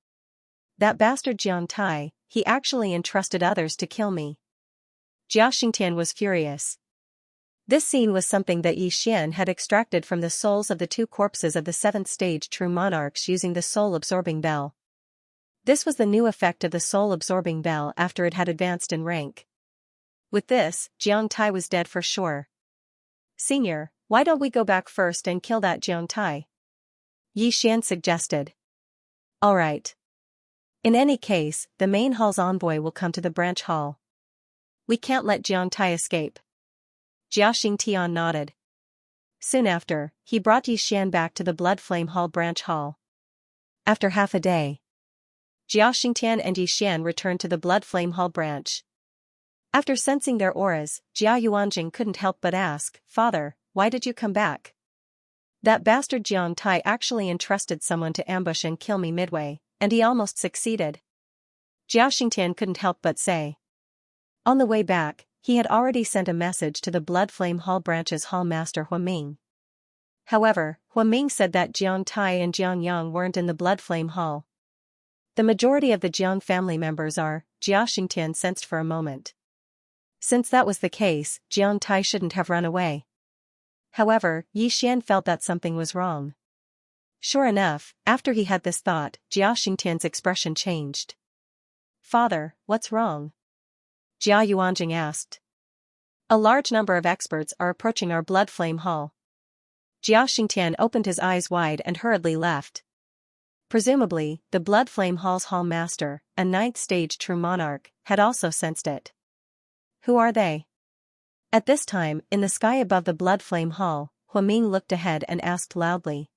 That bastard Jiang Tai, he actually entrusted others to kill me. Xianxia was furious. This scene was something that Xian had extracted from the souls of the 2 corpses of the 7th stage true monarchs using the soul-absorbing bell. This was the new effect of the soul-absorbing bell after it had advanced in rank. With this, Jiang Tai was dead for sure. Senior, why don't we go back first and kill that Jiang Tai? Xian suggested. Alright. In any case, the main hall's envoy will come to the branch hall. We can't let Jiang Tai escape. Jia Xingtian nodded. Soon after, he brought Yi Xian back to the Blood Flame Hall branch hall. After half a day, Jia Xingtian and Yi Xian returned to the Blood Flame Hall branch. After sensing their auras, Jia Yuanjing couldn't help but ask, "Father, why did you come back? That bastard Jiang Tai actually entrusted someone to ambush and kill me midway, and he almost succeeded." Jia Xingtian couldn't help but say. On the way back, he had already sent a message to the Blood Flame Hall branch's hall master Huaming. However, Huaming said that Jiang Tai and Jiang Yang weren't in the Blood Flame Hall. The majority of the Jiang family members are, Jia Xingtian sensed for a moment. Since that was the case, Jiang Tai shouldn't have run away. However, Yi Xian felt that something was wrong. Sure enough, after he had this thought, Jia Xingtian's expression changed. "Father, what's wrong?" Jia Yuanjing asked. "A large number of experts are approaching our Blood Flame Hall." Jia Xingtian opened his eyes wide and hurriedly left. Presumably, the Blood Flame Hall's hall master, a 9th stage true monarch, had also sensed it. Who are they? At this time, in the sky above the Blood Flame Hall, Huaming looked ahead and asked loudly.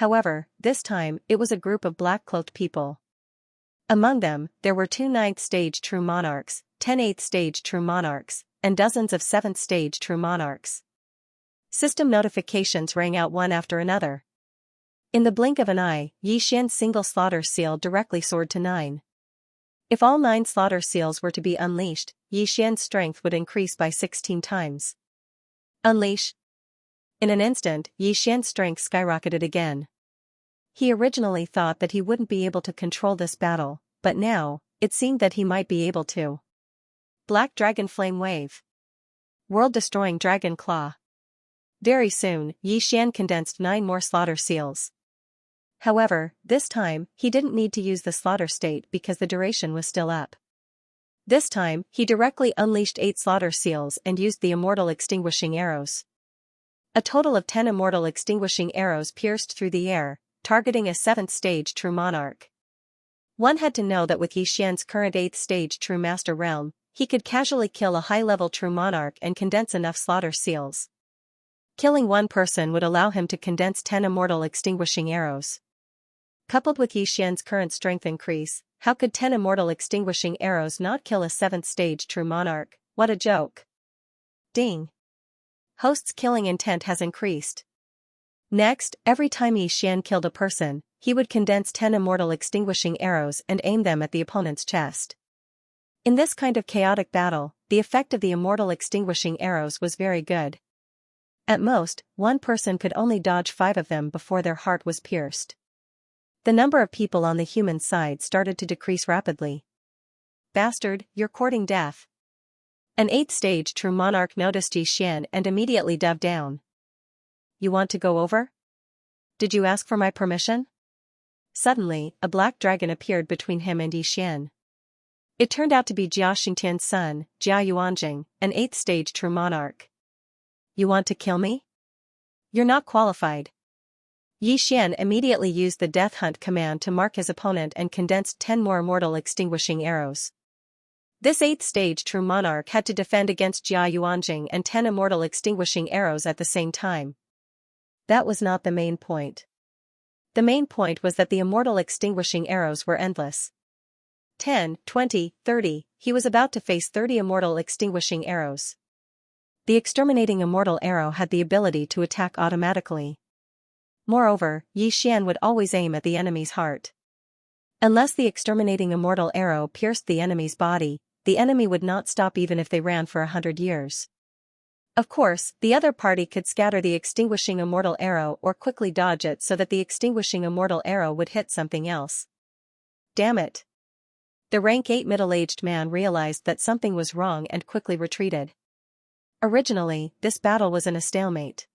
However, this time, it was a group of black-cloaked people. Among them, there were 2 9th stage true monarchs, 10 8th stage true monarchs, and dozens of 7th stage true monarchs. System notifications rang out one after another. In the blink of an eye, Yi Xian's single slaughter seal directly soared to 9. If all 9 slaughter seals were to be unleashed, Yi Xian's strength would increase by 16 times. Unleash. In an instant, Yi Xian's strength skyrocketed again. He originally thought that he wouldn't be able to control this battle, but now, it seemed that he might be able to. Black Dragon Flame Wave. World-destroying Dragon Claw. Very soon, Yi Xian condensed 9 more slaughter seals. However, this time, he didn't need to use the slaughter state because the duration was still up. This time, he directly unleashed 8 slaughter seals and used the immortal extinguishing arrows. A total of 10 immortal extinguishing arrows pierced through the air, targeting a 7th stage true monarch. One had to know that with Yi Xian's current 8th stage true master realm, he could casually kill a high-level true monarch and condense enough slaughter seals. Killing one person would allow him to condense 10 immortal extinguishing arrows. Coupled with Yi Xian's current strength increase, how could 10 immortal extinguishing arrows not kill a 7th stage true monarch? What a joke. Ding. Host's killing intent has increased. Next, every time Yi Xian killed a person, he would condense 10 immortal extinguishing arrows and aim them at the opponent's chest. In this kind of chaotic battle, the effect of the immortal extinguishing arrows was very good. At most, one person could only dodge 5 of them before their heart was pierced. The number of people on the human side started to decrease rapidly. "Bastard, you're courting death." An 8th stage true monarch noticed Yi Xian and immediately dove down. "You want to go over? Did you ask for my permission?" Suddenly, a black dragon appeared between him and Yi Xian. It turned out to be Jia Xingtian's son, Jia Yuanjing, an 8th stage true monarch. "You want to kill me? You're not qualified." Yi Xian immediately used the Death Hunt command to mark his opponent and condensed 10 more immortal extinguishing arrows. This 8th stage true monarch had to defend against Jia Yuanjing and 10 immortal extinguishing arrows at the same time. That was not the main point. The main point was that the immortal extinguishing arrows were endless. 10, 20, 30, he was about to face 30 immortal extinguishing arrows. The exterminating immortal arrow had the ability to attack automatically. Moreover, Yi Xian would always aim at the enemy's heart. Unless the exterminating immortal arrow pierced the enemy's body, the enemy would not stop even if they ran for 100 years. Of course, the other party could scatter the extinguishing immortal arrow or quickly dodge it so that the extinguishing immortal arrow would hit something else. Damn it. The rank 8 middle-aged man realized that something was wrong and quickly retreated. Originally, this battle was in a stalemate.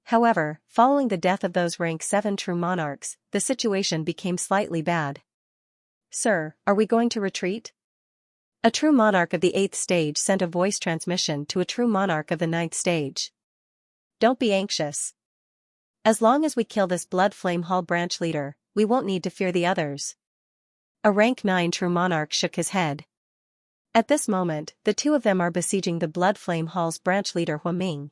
However, following the death of those rank 7 true monarchs, the situation became slightly bad. "Sir, are we going to retreat?" A true monarch of the 8th stage sent a voice transmission to a true monarch of the 9th stage. "Don't be anxious. As long as we kill this Blood Flame Hall branch leader, we won't need to fear the others." A rank 9 true monarch shook his head. At this moment, the two of them are besieging the Blood Flame Hall's branch leader Huaming.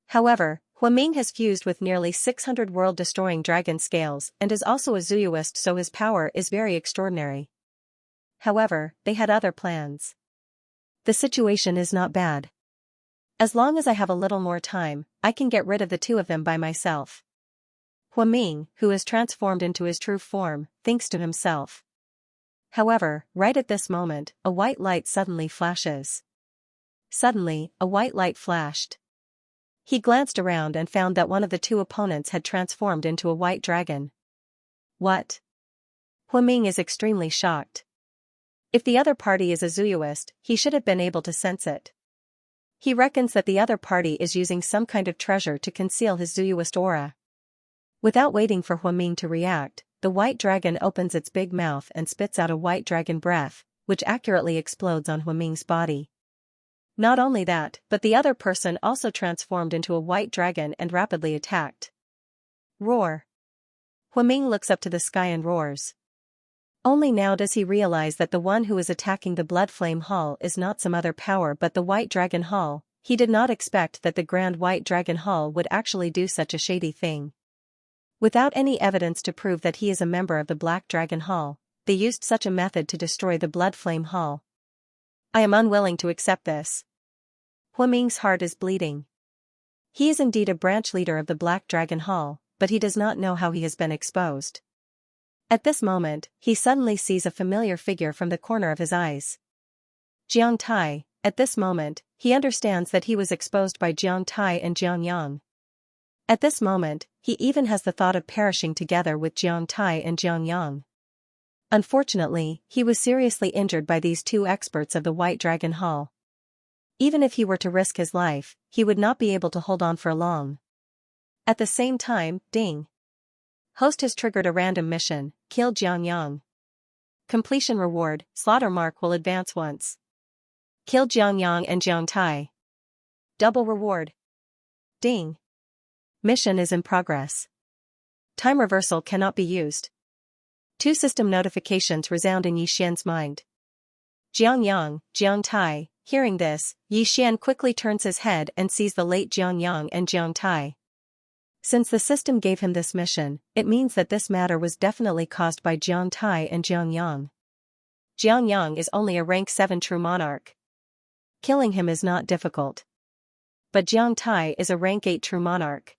However, Huaming has fused with nearly 600 world-destroying dragon scales and is also a Zuyuist, so his power is very extraordinary. However, they had other plans. The situation is not bad. As long as I have a little more time, I can get rid of the two of them by myself. Huaming, who is transformed into his true form, thinks to himself. However, right at this moment, a white light suddenly flashes. Suddenly, a white light flashed. He glanced around and found that one of the two opponents had transformed into a white dragon. What? Huaming is extremely shocked. If the other party is a Zuyuist, he should have been able to sense it. He reckons that the other party is using some kind of treasure to conceal his Zuyuist aura. Without waiting for Huaming to react, the white dragon opens its big mouth and spits out a white dragon breath, which accurately explodes on Huaming's body. Not only that, but the other person also transformed into a white dragon and rapidly attacked. Roar. Huaming looks up to the sky and roars. Only now does he realize that the one who is attacking the Blood Flame Hall is not some other power but the White Dragon Hall. He did not expect that the Grand White Dragon Hall would actually do such a shady thing. Without any evidence to prove that he is a member of the Black Dragon Hall, they used such a method to destroy the Blood Flame Hall. I am unwilling to accept this. Huaming's heart is bleeding. He is indeed a branch leader of the Black Dragon Hall, but he does not know how he has been exposed. At this moment, he suddenly sees a familiar figure from the corner of his eyes. Jiang Tai. At this moment, he understands that he was exposed by Jiang Tai and Jiang Yang. At this moment, he even has the thought of perishing together with Jiang Tai and Jiang Yang. Unfortunately, he was seriously injured by these two experts of the White Dragon Hall. Even if he were to risk his life, he would not be able to hold on for long. At the same time, ding. Host has triggered a random mission, kill Jiang Yang. Completion reward, slaughter mark will advance once. Kill Jiang Yang and Jiang Tai. Double reward. Ding. Mission is in progress. Time reversal cannot be used. Two system notifications resound in Yi Xian's mind. Jiang Yang, Jiang Tai. Hearing this, Yi Xian quickly turns his head and sees the late Jiang Yang and Jiang Tai. Since the system gave him this mission, it means that this matter was definitely caused by Jiang Tai and Jiang Yang. Jiang Yang is only a rank 7 true monarch. Killing him is not difficult. But Jiang Tai is a rank 8 true monarch.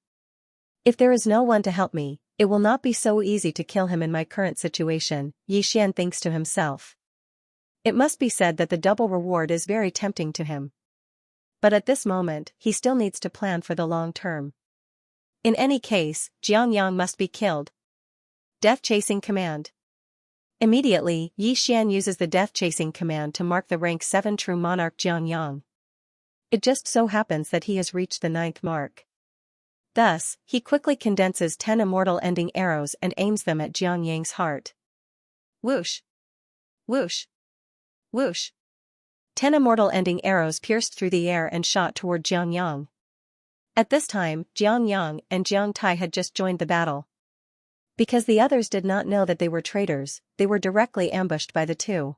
If there is no one to help me, it will not be so easy to kill him in my current situation, Yi Xian thinks to himself. It must be said that the double reward is very tempting to him. But at this moment, he still needs to plan for the long term. In any case, Jiang Yang must be killed. Death Chasing Command. Immediately, Yi Xian uses the Death Chasing Command to mark the rank 7 true monarch Jiang Yang. It just so happens that he has reached the 9th mark. Thus, he quickly condenses 10 immortal ending arrows and aims them at Jiang Yang's heart. Whoosh! Whoosh! Whoosh! 10 immortal ending arrows pierced through the air and shot toward Jiang Yang. At this time, Jiang Yang and Jiang Tai had just joined the battle. Because the others did not know that they were traitors, they were directly ambushed by the two.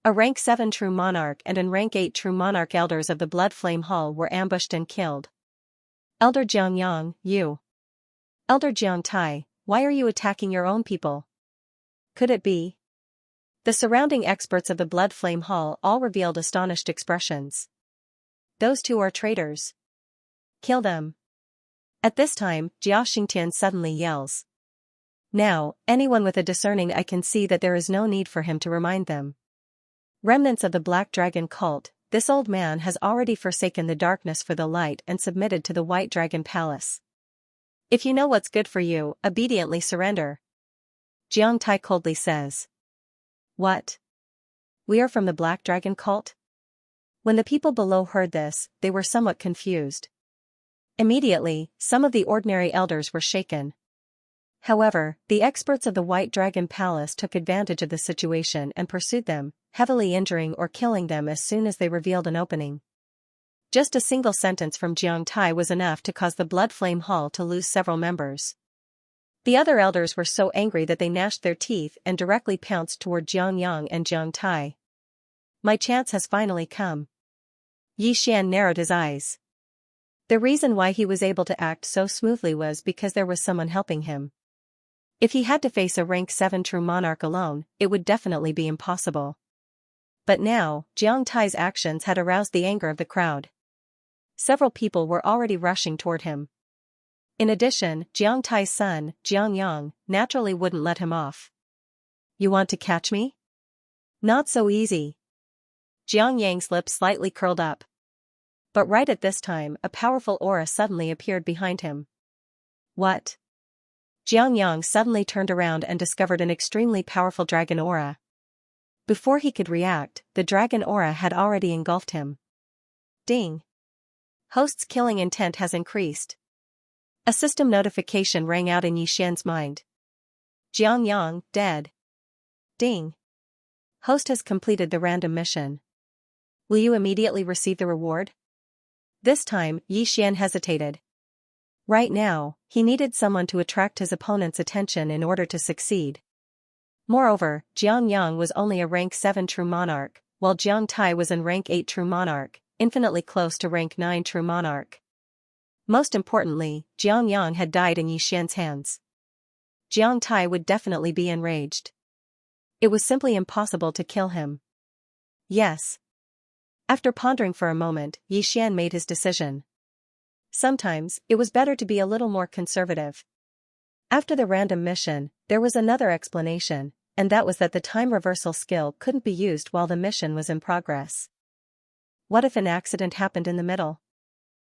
A rank 7 true monarch and an rank 8 true monarch elders of the Blood Flame Hall were ambushed and killed. Elder Jiang Yang, you. Elder Jiang Tai, why are you attacking your own people? Could it be? The surrounding experts of the Blood Flame Hall all revealed astonished expressions. Those two are traitors. Kill them. At this time, Jia Xingtian suddenly yells. Now, anyone with a discerning eye can see that there is no need for him to remind them. Remnants of the Black Dragon cult, this old man has already forsaken the darkness for the light and submitted to the White Dragon Palace. If you know what's good for you, obediently surrender. Jiang Tai coldly says. What? We are from the Black Dragon cult? When the people below heard this, they were somewhat confused. Immediately, some of the ordinary elders were shaken. However, the experts of the White Dragon Palace took advantage of the situation and pursued them, heavily injuring or killing them as soon as they revealed an opening. Just a single sentence from Jiang Tai was enough to cause the Blood Flame Hall to lose several members. The other elders were so angry that they gnashed their teeth and directly pounced toward Jiang Yang and Jiang Tai. My chance has finally come. Yi Xian narrowed his eyes. The reason why he was able to act so smoothly was because there was someone helping him. If he had to face a rank 7 true monarch alone, it would definitely be impossible. But now, Jiang Tai's actions had aroused the anger of the crowd. Several people were already rushing toward him. In addition, Jiang Tai's son, Jiang Yang, naturally wouldn't let him off. You want to catch me? Not so easy. Jiang Yang's lips slightly curled up. But right at this time, a powerful aura suddenly appeared behind him. What? Jiang Yang suddenly turned around and discovered an extremely powerful dragon aura. Before he could react, the dragon aura had already engulfed him. Ding! Host's killing intent has increased. A system notification rang out in Yi Xian's mind. Jiang Yang, dead. Ding! Host has completed the random mission. Will you immediately receive the reward? This time, Yi Xian hesitated. Right now, he needed someone to attract his opponent's attention in order to succeed. Moreover, Jiang Yang was only a rank 7 true monarch, while Jiang Tai was in rank 8 true monarch, infinitely close to rank 9 true monarch. Most importantly, Jiang Yang had died in Yi Xian's hands. Jiang Tai would definitely be enraged. It was simply impossible to kill him. Yes. After pondering for a moment, Yi Xian made his decision. Sometimes, it was better to be a little more conservative. After the random mission, there was another explanation, and that was that the time reversal skill couldn't be used while the mission was in progress. What if an accident happened in the middle?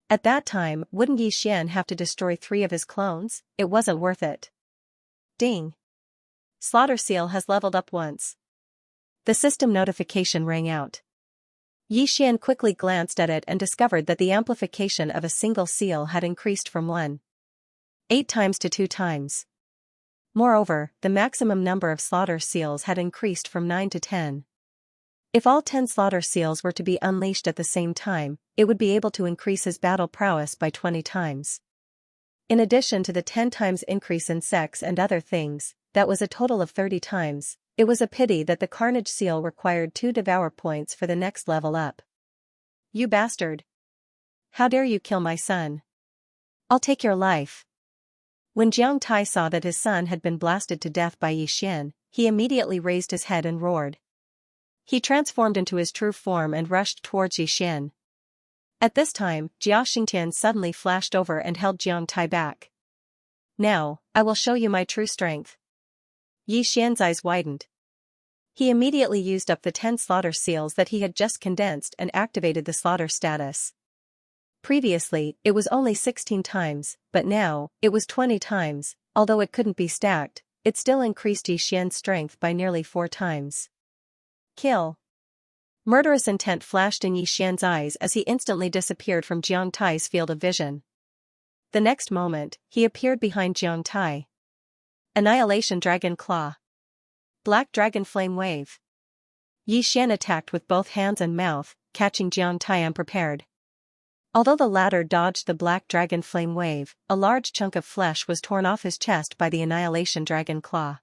At that time, wouldn't Yi Xian have to destroy 3 of his clones? It wasn't worth it. Ding! Slaughter seal has leveled up once. The system notification rang out. Yi Xian quickly glanced at it and discovered that the amplification of a single seal had increased from 1.8 times to 2 times. Moreover, the maximum number of slaughter seals had increased from 9 to 10. If all 10 slaughter seals were to be unleashed at the same time, it would be able to increase his battle prowess by 20 times. In addition to the 10 times increase in sex and other things, that was a total of 30 times. It was a pity that the Carnage seal required 2 Devour points for the next level up. You bastard! How dare you kill my son? I'll take your life. When Jiang Tai saw that his son had been blasted to death by Yi Xian, he immediately raised his head and roared. He transformed into his true form and rushed towards Yi Xian. At this time, Xianxia suddenly flashed over and held Jiang Tai back. Now, I will show you my true strength. Yi Xian's eyes widened. He immediately used up the 10 slaughter seals that he had just condensed and activated the slaughter status. Previously, it was only 16 times, but now, it was 20 times. Although it couldn't be stacked, it still increased Yi Xian's strength by nearly 4 times. Kill! Murderous intent flashed in Yi Xian's eyes as he instantly disappeared from Jiang Tai's field of vision. The next moment, he appeared behind Jiang Tai. Annihilation Dragon Claw. Black Dragon Flame Wave. Yi Xian attacked with both hands and mouth, catching Jiang Tai unprepared. Although the latter dodged the Black Dragon Flame Wave, a large chunk of flesh was torn off his chest by the Annihilation Dragon Claw.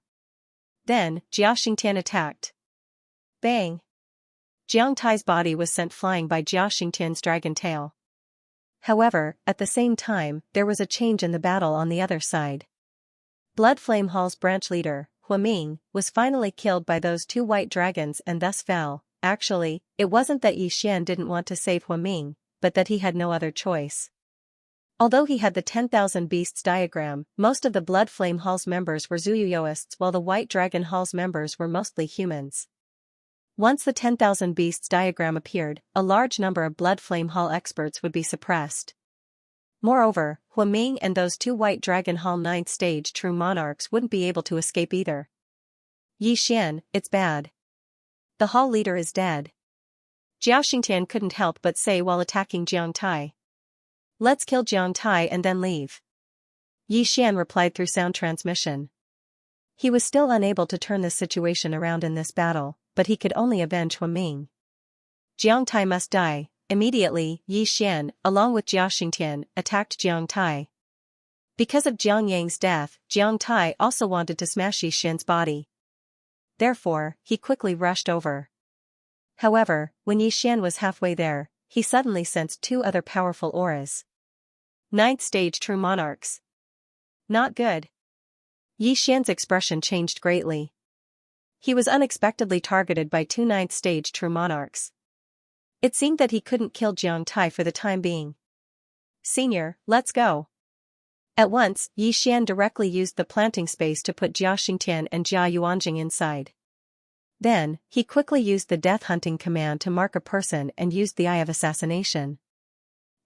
Then, Xianxia attacked. Bang! Jiang Tai's body was sent flying by Xianxia's dragon tail. However, at the same time, there was a change in the battle on the other side. Blood Flame Hall's branch leader, Huaming, was finally killed by those 2 white dragons and thus fell. Actually, it wasn't that Yi Xian didn't want to save Huaming, but that he had no other choice. Although he had the 10,000 beasts diagram, most of the Blood Flame Hall's members were Zuyuyoists while the White Dragon Hall's members were mostly humans. Once the 10,000 beasts diagram appeared, a large number of Blood Flame Hall experts would be suppressed. Moreover, Huaming and those 2 White Dragon Hall 9th stage true monarchs wouldn't be able to escape either. Yi Xian, it's bad. The hall leader is dead. Xianxia couldn't help but say while attacking Jiang Tai. Let's kill Jiang Tai and then leave. Yi Xian replied through sound transmission. He was still unable to turn this situation around in this battle, but he could only avenge Huaming. Jiang Tai must die. Immediately, Yi Xian, along with Xianxia, attacked Jiang Tai. Because of Jiang Yang's death, Jiang Tai also wanted to smash Yi Xian's body. Therefore, he quickly rushed over. However, when Xian was halfway there, he suddenly sensed two other powerful auras. Ninth stage true monarchs. Not good. Xian's expression changed greatly. He was unexpectedly targeted by two ninth stage true monarchs. It seemed that he couldn't kill Jiang Tai for the time being. Senior, let's go. At once, Xian directly used the planting space to put Jia Xingtian and Jia Yuanjing inside. Then, he quickly used the death hunting command to mark a person and used the Eye of Assassination.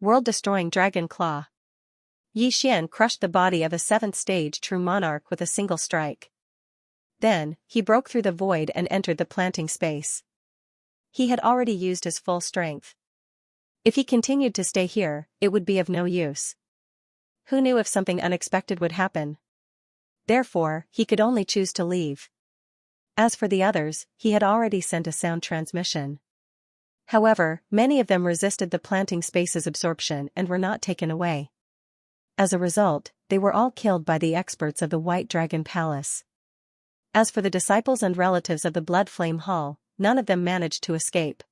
World-destroying Dragon Claw. Xian crushed the body of a 7th stage true monarch with a single strike. Then, he broke through the void and entered the planting space. He had already used his full strength. If he continued to stay here, it would be of no use. Who knew if something unexpected would happen? Therefore, he could only choose to leave. As for the others, he had already sent a sound transmission. However, many of them resisted the planting space's absorption and were not taken away. As a result, they were all killed by the experts of the White Dragon Palace. As for the disciples and relatives of the Blood Flame Hall, none of them managed to escape.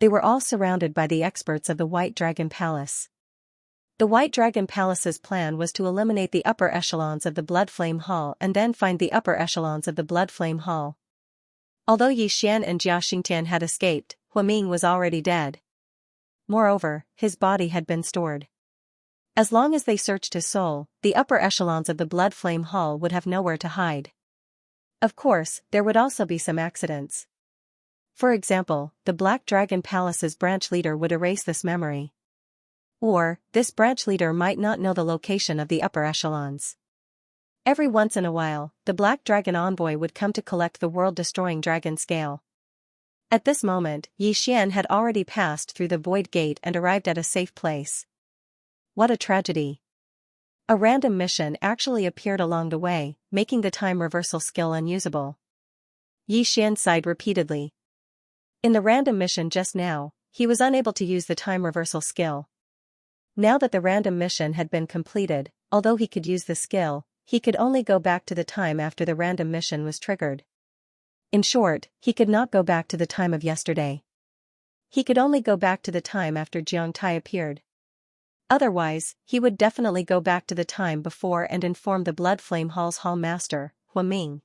They were all surrounded by the experts of the White Dragon Palace. The White Dragon Palace's plan was to eliminate the upper echelons of the Blood Flame Hall and then find the upper echelons of the Blood Flame Hall. Although Xian and Jia Xingtian had escaped, Huaming was already dead. Moreover, his body had been stored. As long as they searched his soul, the upper echelons of the Blood Flame Hall would have nowhere to hide. Of course, there would also be some accidents. For example, the Black Dragon Palace's branch leader would erase this memory. Or, this branch leader might not know the location of the upper echelons. Every once in a while, the Black Dragon envoy would come to collect the world-destroying dragon scale. At this moment, Xian had already passed through the void gate and arrived at a safe place. What a tragedy. A random mission actually appeared along the way, making the time reversal skill unusable. Xian sighed repeatedly. In the random mission just now, he was unable to use the time reversal skill. Now that the random mission had been completed, although he could use the skill, he could only go back to the time after the random mission was triggered. In short, he could not go back to the time of yesterday. He could only go back to the time after Jiang Tai appeared. Otherwise, he would definitely go back to the time before and inform the Blood Flame Hall's Hall Master, Huaming.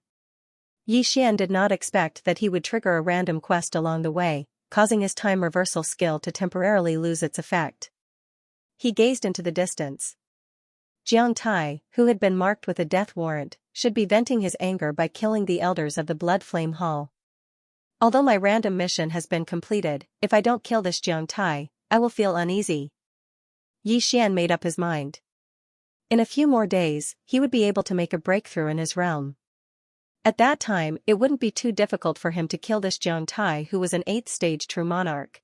Xian did not expect that he would trigger a random quest along the way, causing his time reversal skill to temporarily lose its effect. He gazed into the distance. Jiang Tai, who had been marked with a death warrant, should be venting his anger by killing the elders of the Blood Flame Hall. Although my random mission has been completed, if I don't kill this Jiang Tai, I will feel uneasy. Xian made up his mind. In a few more days, he would be able to make a breakthrough in his realm. At that time, it wouldn't be too difficult for him to kill this Jiang Tai who was an 8th stage true monarch.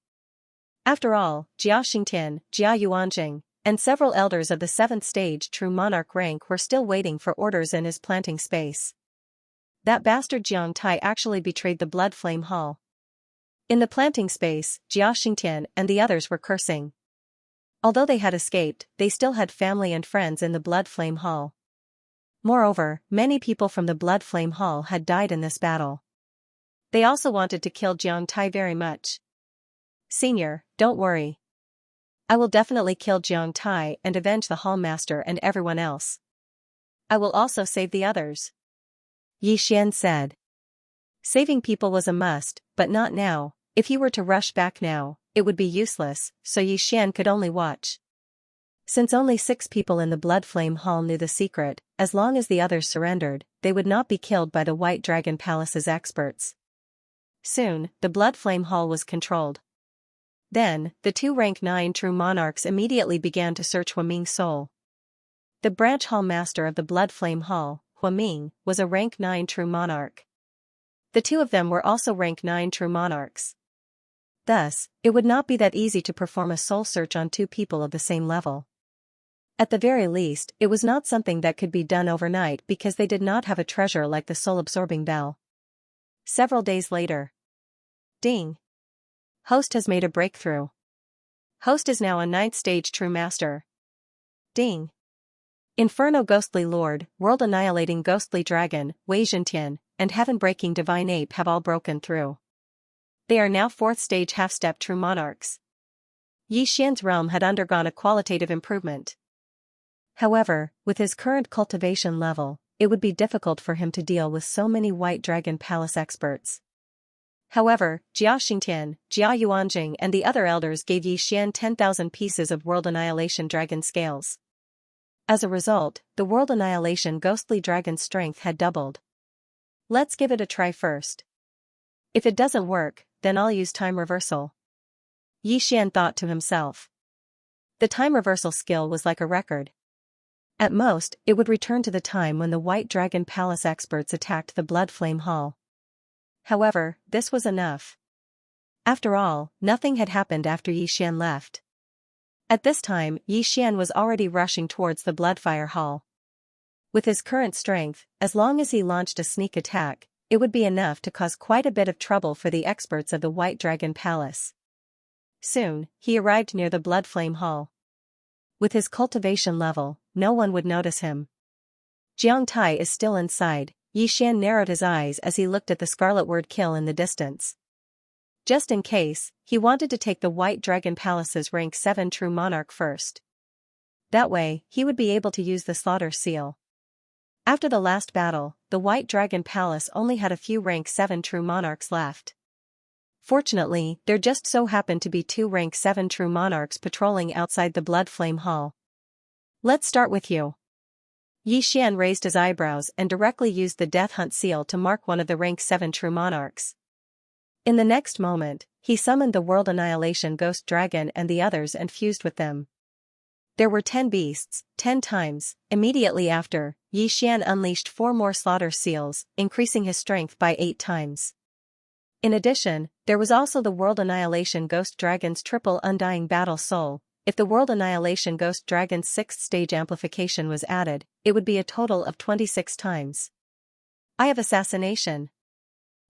After all, Jia Xingtian, Jia Yuanjing, and several elders of the 7th stage true monarch rank were still waiting for orders in his planting space. That bastard Jiang Tai actually betrayed the Blood Flame Hall. In the planting space, Jia Xingtian and the others were cursing. Although they had escaped, they still had family and friends in the Blood Flame Hall. Moreover, many people from the Blood Flame Hall had died in this battle. They also wanted to kill Jiang Tai very much. Senior, don't worry. I will definitely kill Jiang Tai and avenge the Hall Master and everyone else. I will also save the others. Xian said. Saving people was a must, but not now. If he were to rush back now, it would be useless, so Xian could only watch. Since only 6 people in the Blood Flame Hall knew the secret, as long as the others surrendered, they would not be killed by the White Dragon Palace's experts. Soon, the Blood Flame Hall was controlled. Then, the 2 rank 9 true monarchs immediately began to search Huaming's soul. The branch hall master of the Blood Flame Hall, Huaming, was a rank 9 true monarch. The 2 of them were also rank 9 true monarchs. Thus, it would not be that easy to perform a soul search on 2 people of the same level. At the very least, it was not something that could be done overnight because they did not have a treasure like the soul-absorbing bell. Several days later. Ding! Host has made a breakthrough. Host is now a 9th stage true master. Ding! Inferno Ghostly Lord, World-Annihilating Ghostly Dragon, Wei Zhentian, and Heaven-Breaking Divine Ape have all broken through. They are now 4th stage half-step true monarchs. Yi Xian's realm had undergone a qualitative improvement. However, with his current cultivation level, it would be difficult for him to deal with so many White Dragon Palace experts. However, Jia Xingtian, Jia Yuanjing and the other elders gave Yi Xian 10,000 pieces of World Annihilation Dragon scales. As a result, the World Annihilation Ghostly Dragon's strength had doubled. Let's give it a try first. If it doesn't work, then I'll use time reversal. Yi Xian thought to himself. The time reversal skill was like a record. At most, it would return to the time when the White Dragon Palace experts attacked the Blood Flame Hall. However, this was enough. After all, nothing had happened after Yi Xian left. At this time, Yi Xian was already rushing towards the Bloodfire Hall. With his current strength, as long as he launched a sneak attack, it would be enough to cause quite a bit of trouble for the experts of the White Dragon Palace. Soon, he arrived near the Blood Flame Hall. With his cultivation level, no one would notice him. Jiang Tai is still inside. Yi Xian narrowed his eyes as he looked at the Scarlet Word Kill in the distance. Just in case, he wanted to take the White Dragon Palace's rank 7 true monarch first. That way, he would be able to use the Slaughter Seal. After the last battle, the White Dragon Palace only had a few rank 7 true monarchs left. Fortunately, there just so happened to be 2 rank 7 true monarchs patrolling outside the Blood Flame Hall. Let's start with you. Yi Xian raised his eyebrows and directly used the Death Hunt Seal to mark one of the rank 7 true monarchs. In the next moment, he summoned the World Annihilation Ghost Dragon and the others and fused with them. There were 10 beasts, 10 times. Immediately after, Yi Xian unleashed 4 more Slaughter Seals, increasing his strength by 8 times. In addition, there was also the World Annihilation Ghost Dragon's triple Undying Battle Soul. If the World Annihilation Ghost Dragon's 6th stage amplification was added, it would be a total of 26 times. Eye of Assassination.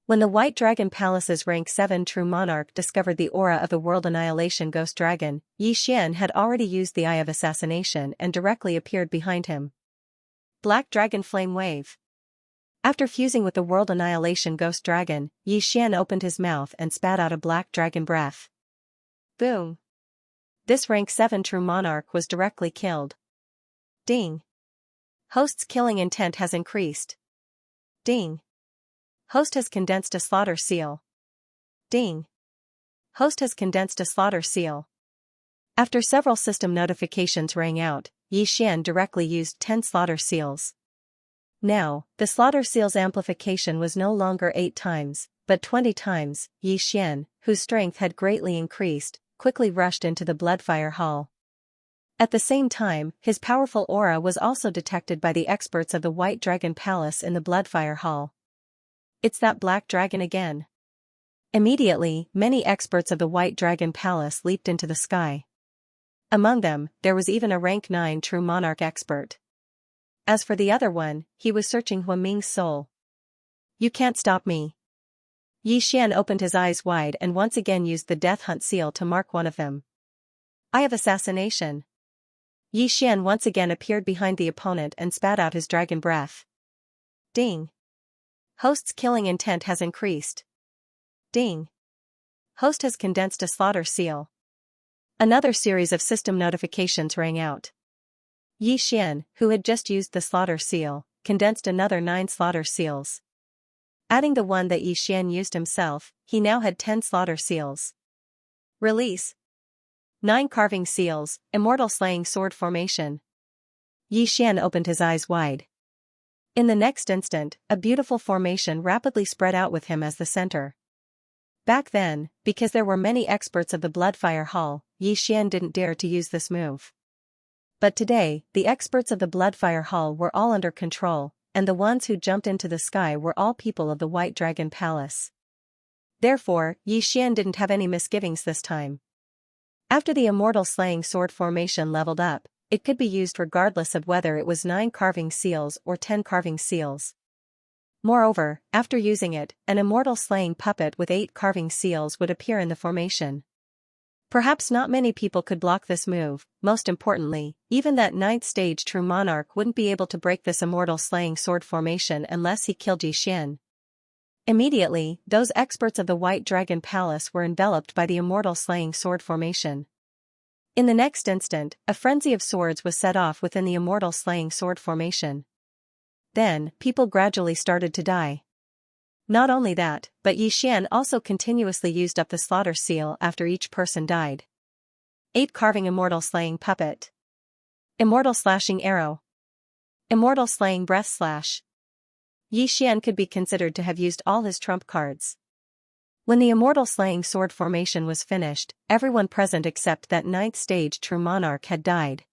When the White Dragon Palace's rank 7 true monarch discovered the aura of the World Annihilation Ghost Dragon, Yi Xian had already used the Eye of Assassination and directly appeared behind him. Black Dragon Flame Wave. After fusing with the World Annihilation Ghost Dragon, Yi Xian opened his mouth and spat out a black dragon breath. Boom. This rank 7 true monarch was directly killed. Ding. Host's killing intent has increased. Ding. Host has condensed a Slaughter Seal. Ding. Host has condensed a Slaughter Seal. After several system notifications rang out, Yi Xian directly used 10 Slaughter Seals. Now, the Slaughter Seal's amplification was no longer 8 times, but 20 times. Yi Xian, whose strength had greatly increased, quickly rushed into the Bloodfire Hall. At the same time, his powerful aura was also detected by the experts of the White Dragon Palace in the Bloodfire Hall. It's that black dragon again. Immediately, many experts of the White Dragon Palace leaped into the sky. Among them, there was even a rank 9 true monarch expert. As for the other one, he was searching Huaming's soul. You can't stop me. Yi Xian opened his eyes wide and once again used the Death Hunt Seal to mark one of them. Eye of Assassination. Yi Xian once again appeared behind the opponent and spat out his dragon breath. Ding. Host's killing intent has increased. Ding. Host has condensed a Slaughter Seal. Another series of system notifications rang out. Yi Xian, who had just used the Slaughter Seal, condensed another 9 Slaughter Seals. Adding the one that Yi Xian used himself, he now had 10 Slaughter Seals. Release. 9 Carving Seals, Immortal Slaying Sword Formation. Yi Xian opened his eyes wide. In the next instant, a beautiful formation rapidly spread out with him as the center. Back then, because there were many experts of the Bloodfire Hall, Yi Xian didn't dare to use this move. But today, the experts of the Bloodfire Hall were all under control, and the ones who jumped into the sky were all people of the White Dragon Palace. Therefore, Yi Xian didn't have any misgivings this time. After the Immortal Slaying Sword formation leveled up, it could be used regardless of whether it was 9 Carving Seals or 10 Carving Seals. Moreover, after using it, an Immortal Slaying Puppet with 8 Carving Seals would appear in the formation. Perhaps not many people could block this move. Most importantly, even that 9th stage true monarch wouldn't be able to break this Immortal Slaying Sword formation unless he killed Yi Xian. Immediately, those experts of the White Dragon Palace were enveloped by the immortal slaying sword formation. In the next instant, a frenzy of swords was set off within the immortal slaying sword formation. Then, people gradually started to die. Not only that, but Xian also continuously used up the slaughter seal after each person died. 8 Carving immortal slaying puppet. Immortal slashing arrow. Immortal slaying breath slash. Xian could be considered to have used all his trump cards. When the immortal slaying sword formation was finished, everyone present except that 9th stage true monarch had died.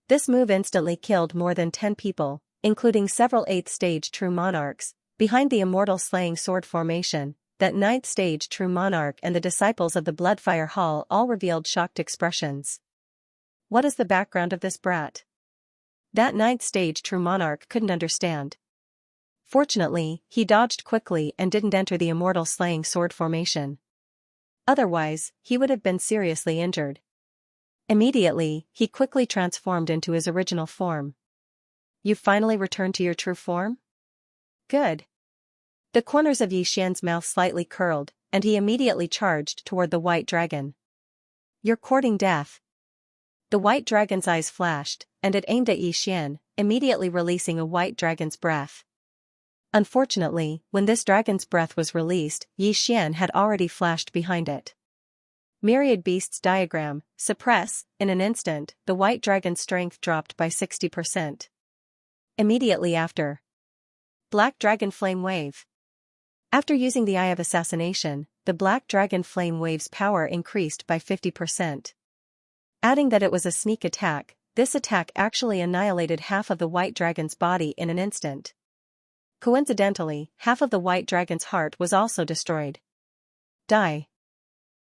This move instantly killed more than 10 people, including several 8th stage true monarchs. Behind the immortal slaying sword formation, that 9th stage true monarch and the disciples of the Bloodfire Hall all revealed shocked expressions. What is the background of this brat? That 9th stage true monarch couldn't understand. Fortunately, he dodged quickly and didn't enter the immortal slaying sword formation. Otherwise, he would have been seriously injured. Immediately, he quickly transformed into his original form. You finally returned to your true form? Good. The corners of Xian's mouth slightly curled, and he immediately charged toward the white dragon. You're courting death. The white dragon's eyes flashed, and it aimed at Xian, immediately releasing a white dragon's breath. Unfortunately, when this dragon's breath was released, Xian had already flashed behind it. Myriad Beasts diagram, suppress. In an instant, the white dragon's strength dropped by 60%. Immediately after. Black Dragon Flame Wave. After using the Eye of Assassination, the Black Dragon Flame Wave's power increased by 50%. Adding that it was a sneak attack, this attack actually annihilated half of the white dragon's body in an instant. Coincidentally, half of the white dragon's heart was also destroyed. Die.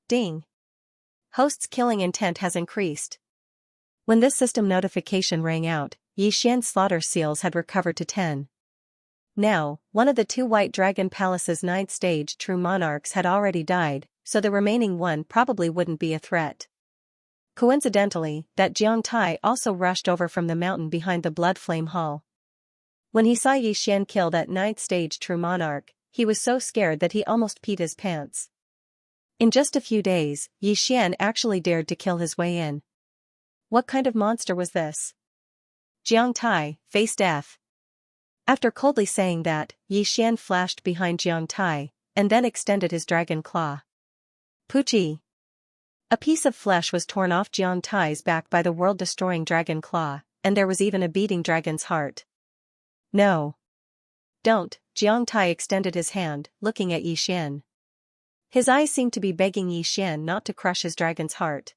Ding. Host's killing intent has increased. When this system notification rang out, Xian's slaughter seals had recovered to 10. Now, one of the 2 White Dragon Palace's 9th stage true monarchs had already died, so the remaining one probably wouldn't be a threat. Coincidentally, that Xianxia also rushed over from the mountain behind the Blood Flame Hall. When he saw Xian kill that 9th stage true monarch, he was so scared that he almost peed his pants. In just a few days, Xian actually dared to kill his way in. What kind of monster was this? Xianxia, face death. After coldly saying that, Xian flashed behind Xianxia, and then extended his dragon claw. Poochie. A piece of flesh was torn off Xianxia's back by the world-destroying dragon claw, and there was even a beating dragon's heart. No. Don't. Xianxia extended his hand, looking at Xian. His eyes seemed to be begging Xian not to crush his dragon's heart.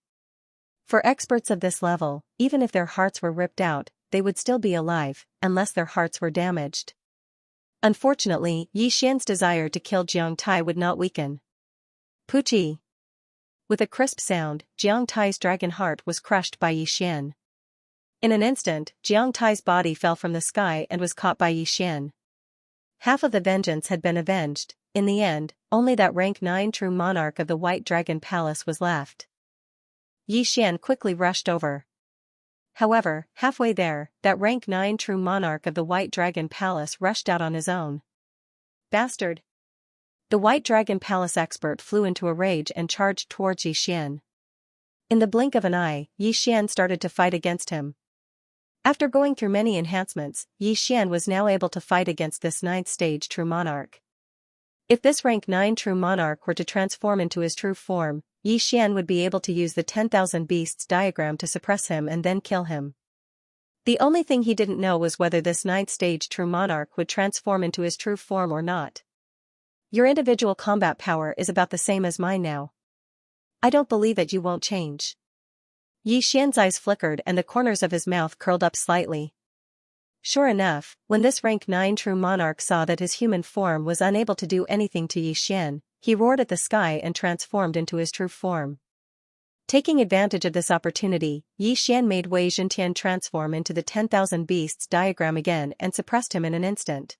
For experts of this level, even if their hearts were ripped out, they would still be alive, unless their hearts were damaged. Unfortunately, Xian's desire to kill Xianxia would not weaken. Poochie. With a crisp sound, Xianxia's dragon heart was crushed by Xian. In an instant, Xianxia's body fell from the sky and was caught by Xian. Half of the vengeance had been avenged. In the end, only that rank 9 true monarch of the White Dragon Palace was left. Xian quickly rushed over. However, halfway there, that rank 9 true monarch of the White Dragon Palace rushed out on his own. Bastard! The White Dragon Palace expert flew into a rage and charged towards Xian. In the blink of an eye, Xian started to fight against him. After going through many enhancements, Xian was now able to fight against this 9th stage true monarch. If this rank 9 true monarch were to transform into his true form, Xian would be able to use the 10,000 beasts diagram to suppress him and then kill him. The only thing he didn't know was whether this 9th stage true monarch would transform into his true form or not. Your individual combat power is about the same as mine now. I don't believe that you won't change. Xian's eyes flickered and the corners of his mouth curled up slightly. Sure enough, when this rank 9 true monarch saw that his human form was unable to do anything to Xian, he roared at the sky and transformed into his true form. Taking advantage of this opportunity, Xian made Wei Zhentian transform into the 10,000 beasts diagram again and suppressed him in an instant.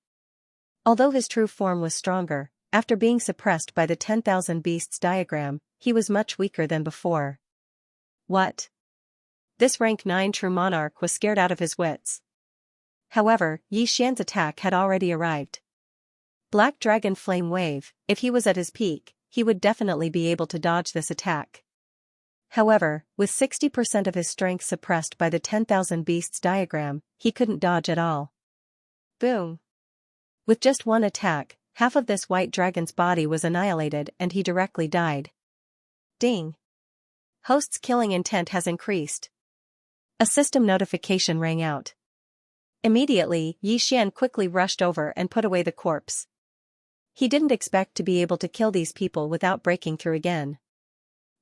Although his true form was stronger, after being suppressed by the 10,000 beasts diagram, he was much weaker than before. What? This rank 9 true monarch was scared out of his wits. However, Xian's attack had already arrived. Black Dragon Flame Wave, if he was at his peak, he would definitely be able to dodge this attack. However, with 60% of his strength suppressed by the 10,000 Beasts diagram, he couldn't dodge at all. Boom! With just one attack, half of this white dragon's body was annihilated and he directly died. Ding! Host's killing intent has increased. A system notification rang out. Immediately, Xian quickly rushed over and put away the corpse. He didn't expect to be able to kill these people without breaking through again.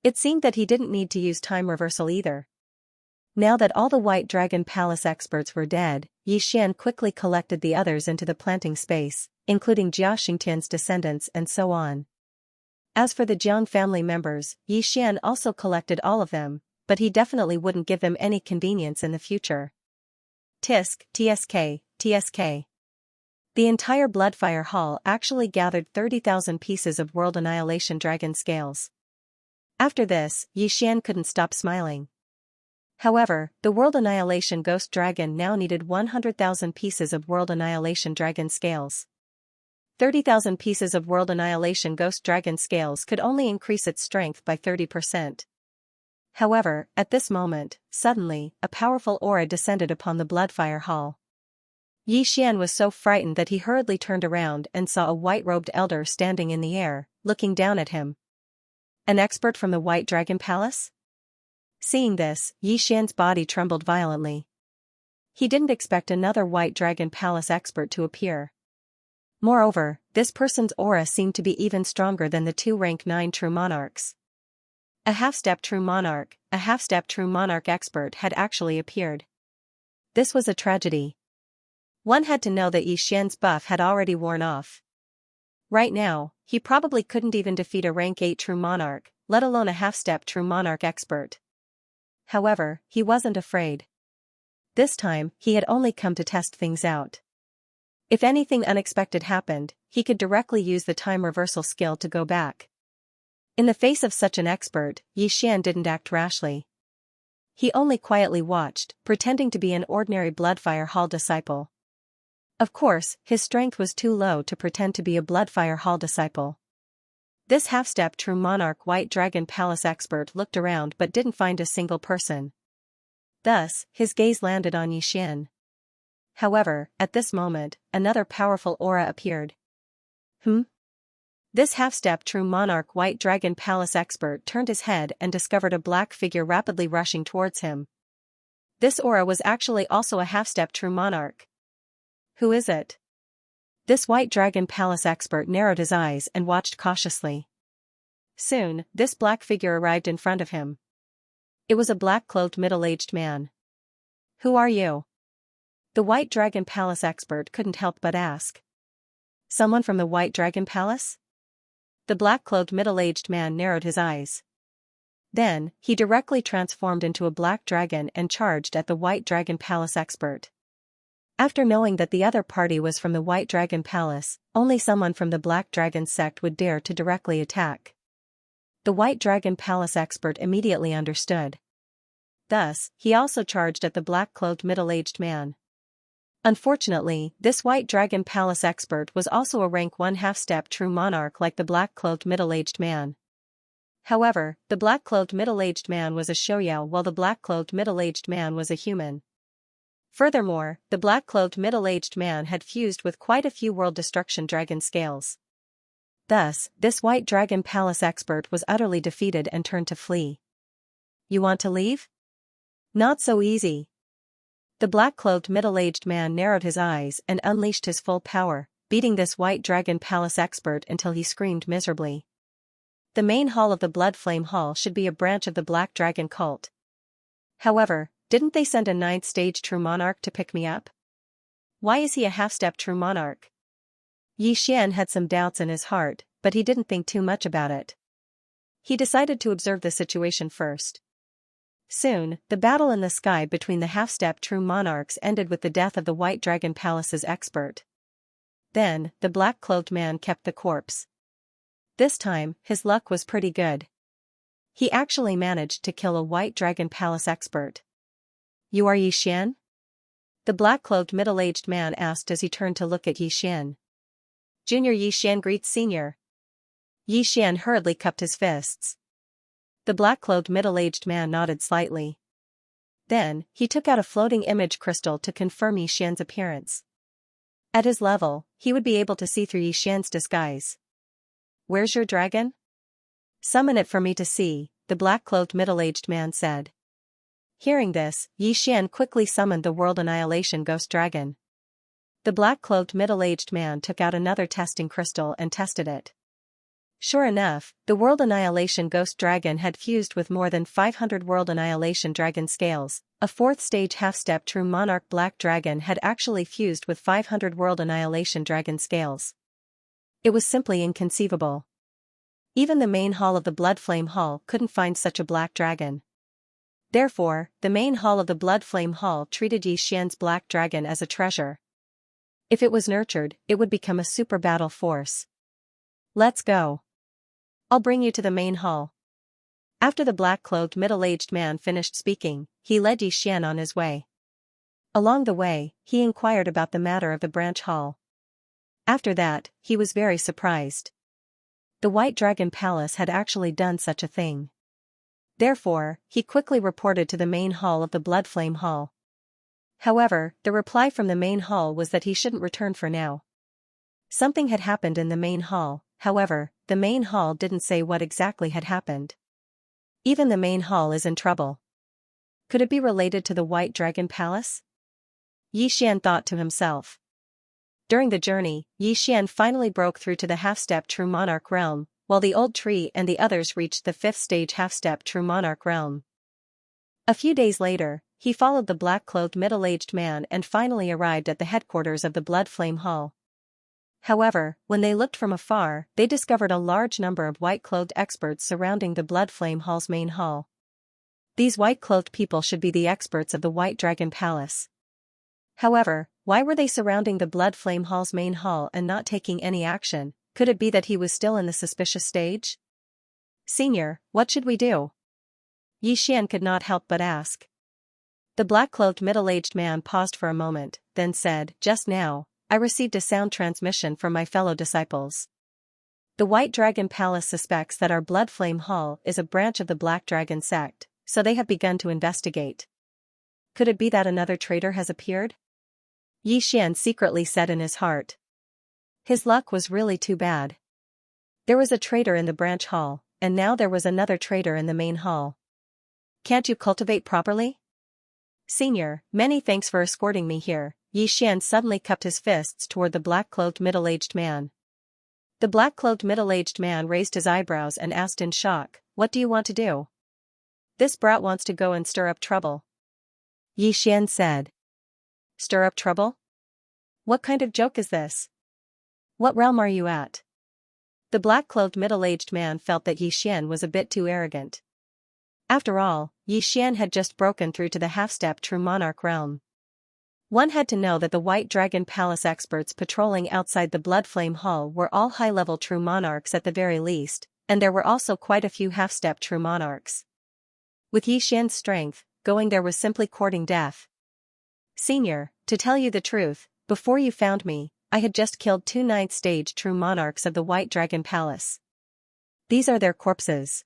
It seemed that he didn't need to use time reversal either. Now that all the White Dragon Palace experts were dead, Xian quickly collected the others into the planting space, including Jia Xingtian's descendants and so on. As for the Jiang family members, Xian also collected all of them, but he definitely wouldn't give them any convenience in the future. Tisk, TSK, TSK. The entire Bloodfire Hall actually gathered 30,000 pieces of World Annihilation Dragon scales. After this, Xian couldn't stop smiling. However, the World Annihilation Ghost Dragon now needed 100,000 pieces of World Annihilation Dragon scales. 30,000 pieces of World Annihilation Ghost Dragon scales could only increase its strength by 30%. However, at this moment, suddenly, a powerful aura descended upon the Bloodfire Hall. Xian was so frightened that he hurriedly turned around and saw a white-robed elder standing in the air, looking down at him. An expert from the White Dragon Palace? Seeing this, Xian's body trembled violently. He didn't expect another White Dragon Palace expert to appear. Moreover, this person's aura seemed to be even stronger than the two rank 9 True Monarchs. A half-step True Monarch expert had actually appeared. This was a tragedy. One had to know that Xian's buff had already worn off. Right now, he probably couldn't even defeat a rank 8 True Monarch, let alone a half-step True Monarch expert. However, he wasn't afraid. This time, he had only come to test things out. If anything unexpected happened, he could directly use the time reversal skill to go back. In the face of such an expert, Xian didn't act rashly. He only quietly watched, pretending to be an ordinary Bloodfire Hall disciple. Of course, his strength was too low to pretend to be a Bloodfire Hall disciple. This half-step True Monarch White Dragon Palace expert looked around but didn't find a single person. Thus, his gaze landed on Xian. However, at this moment, another powerful aura appeared. This half-step True Monarch White Dragon Palace expert turned his head and discovered a black figure rapidly rushing towards him. This aura was actually also a half-step True Monarch. Who is it? This White Dragon Palace expert narrowed his eyes and watched cautiously. Soon, this black figure arrived in front of him. It was a black-clothed middle-aged man. Who are you? The White Dragon Palace expert couldn't help but ask. Someone from the White Dragon Palace? The black-clothed middle-aged man narrowed his eyes. Then, he directly transformed into a black dragon and charged at the White Dragon Palace expert. After knowing that the other party was from the White Dragon Palace, only someone from the Black Dragon sect would dare to directly attack. The White Dragon Palace expert immediately understood. Thus, he also charged at the black-clothed middle-aged man. Unfortunately, this White Dragon Palace expert was also a rank 1 half-step True Monarch like the black-clothed middle-aged man. However, the black-clothed middle-aged man was a Shouyao while the black-clothed middle-aged man was a human. Furthermore, the black-clothed middle-aged man had fused with quite a few World Destruction Dragon scales. Thus, this White Dragon Palace expert was utterly defeated and turned to flee. You want to leave? Not so easy. The black-clothed middle-aged man narrowed his eyes and unleashed his full power, beating this White Dragon Palace expert until he screamed miserably. The main hall of the Blood Flame Hall should be a branch of the Black Dragon cult. However, didn't they send a 9th stage True Monarch to pick me up? Why is he a half-step True Monarch? Xian had some doubts in his heart, but he didn't think too much about it. He decided to observe the situation first. Soon, the battle in the sky between the half-step True Monarchs ended with the death of the White Dragon Palace's expert. Then, the black-clothed man kept the corpse. This time, his luck was pretty good. He actually managed to kill a White Dragon Palace expert. You are Xian? The black-clothed middle-aged man asked as he turned to look at Xian. Junior Yixian greets Senior. Yixian hurriedly cupped his fists. The black-clothed middle-aged man nodded slightly. Then, he took out a floating image crystal to confirm Yixian's appearance. At his level, he would be able to see through Yixian's disguise. Where's your dragon? Summon it for me to see, the black-clothed middle-aged man said. Hearing this, Yixian quickly summoned the World Annihilation Ghost Dragon. The black-clothed middle-aged man took out another testing crystal and tested it. Sure enough, the World Annihilation Ghost Dragon had fused with more than 500 World Annihilation Dragon scales. A fourth-stage half-step True Monarch Black Dragon had actually fused with 500 World Annihilation Dragon scales. It was simply inconceivable. Even the main hall of the Blood Flame Hall couldn't find such a black dragon. Therefore, the main hall of the Blood Flame Hall treated Yixian's black dragon as a treasure. If it was nurtured, it would become a super battle force. Let's go. I'll bring you to the main hall. After the black-clothed middle-aged man finished speaking, he led Yixian on his way. Along the way, he inquired about the matter of the branch hall. After that, he was very surprised. The White Dragon Palace had actually done such a thing. Therefore, he quickly reported to the main hall of the Blood Flame Hall. However, the reply from the main hall was that he shouldn't return for now. Something had happened in the main hall, however, the main hall didn't say what exactly had happened. Even the main hall is in trouble. Could it be related to the White Dragon Palace? Yixian thought to himself. During the journey, Yixian finally broke through to the half-step True Monarch realm, while the old tree and the others reached the fifth-stage half-step True Monarch realm. A few days later, he followed the black-clothed middle-aged man and finally arrived at the headquarters of the Blood Flame Hall. However, when they looked from afar, they discovered a large number of white-clothed experts surrounding the Blood Flame Hall's main hall. These white-clothed people should be the experts of the White Dragon Palace. However, why were they surrounding the Blood Flame Hall's main hall and not taking any action? Could it be that he was still in the suspicious stage? Senior, what should we do? Yixian could not help but ask. The black-clothed middle-aged man paused for a moment, then said, Just now, I received a sound transmission from my fellow disciples. The White Dragon Palace suspects that our Blood Flame Hall is a branch of the Black Dragon sect, so they have begun to investigate. Could it be that another traitor has appeared? Yixian secretly said in his heart. His luck was really too bad. There was a traitor in the branch hall, and now there was another traitor in the main hall. Can't you cultivate properly? Senior, many thanks for escorting me here. Yixian suddenly cupped his fists toward the black-clothed middle-aged man. The black-clothed middle-aged man raised his eyebrows and asked in shock, What do you want to do? This brat wants to go and stir up trouble. Yixian said. Stir up trouble? What kind of joke is this? What realm are you at? The black-clothed middle-aged man felt that Yixian was a bit too arrogant. After all, Yixian had just broken through to the half-step True Monarch realm. One had to know that the White Dragon Palace experts patrolling outside the Blood Flame Hall were all high-level True Monarchs at the very least, and there were also quite a few half-step True Monarchs. With Yixian's strength, going there was simply courting death. Senior, to tell you the truth, before you found me, I had just killed 2 ninth-stage True Monarchs of the White Dragon Palace. These are their corpses.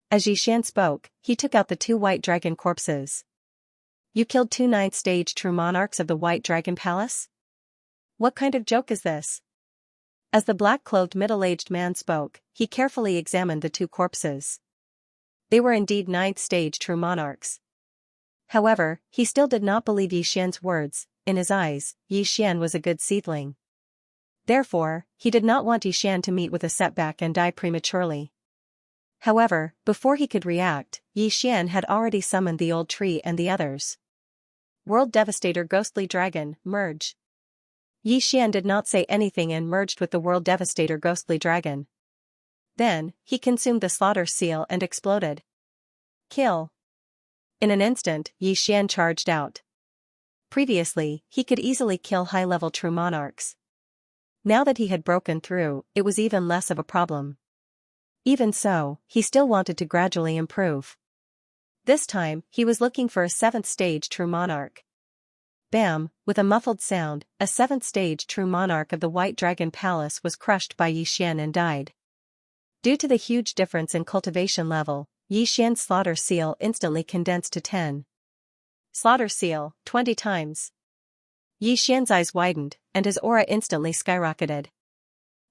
As Yixian spoke, he took out the 2 White Dragon corpses. You killed 2 ninth-stage True Monarchs of the White Dragon Palace? What kind of joke is this? As the black-clothed middle-aged man spoke, he carefully examined the 2 corpses. They were indeed ninth-stage True Monarchs. However, he still did not believe Yixian's words. In his eyes, Yixian was a good seedling. Therefore, he did not want Yixian to meet with a setback and die prematurely. However, before he could react, Yixian had already summoned the old tree and the others. World Devastator Ghostly Dragon, merge. Yixian did not say anything and merged with the World Devastator Ghostly Dragon. Then, he consumed the slaughter seal and exploded. Kill. In an instant, Yixian charged out. Previously, he could easily kill high-level True Monarchs. Now that he had broken through, it was even less of a problem. Even so, he still wanted to gradually improve. This time, he was looking for a 7th-stage True Monarch. Bam, with a muffled sound, a seventh-stage true monarch of the White Dragon Palace was crushed by Xian and died. Due to the huge difference in cultivation level, Xian's slaughter seal instantly condensed to 10. Slaughter seal, 20 times. Xian's eyes widened, and his aura instantly skyrocketed.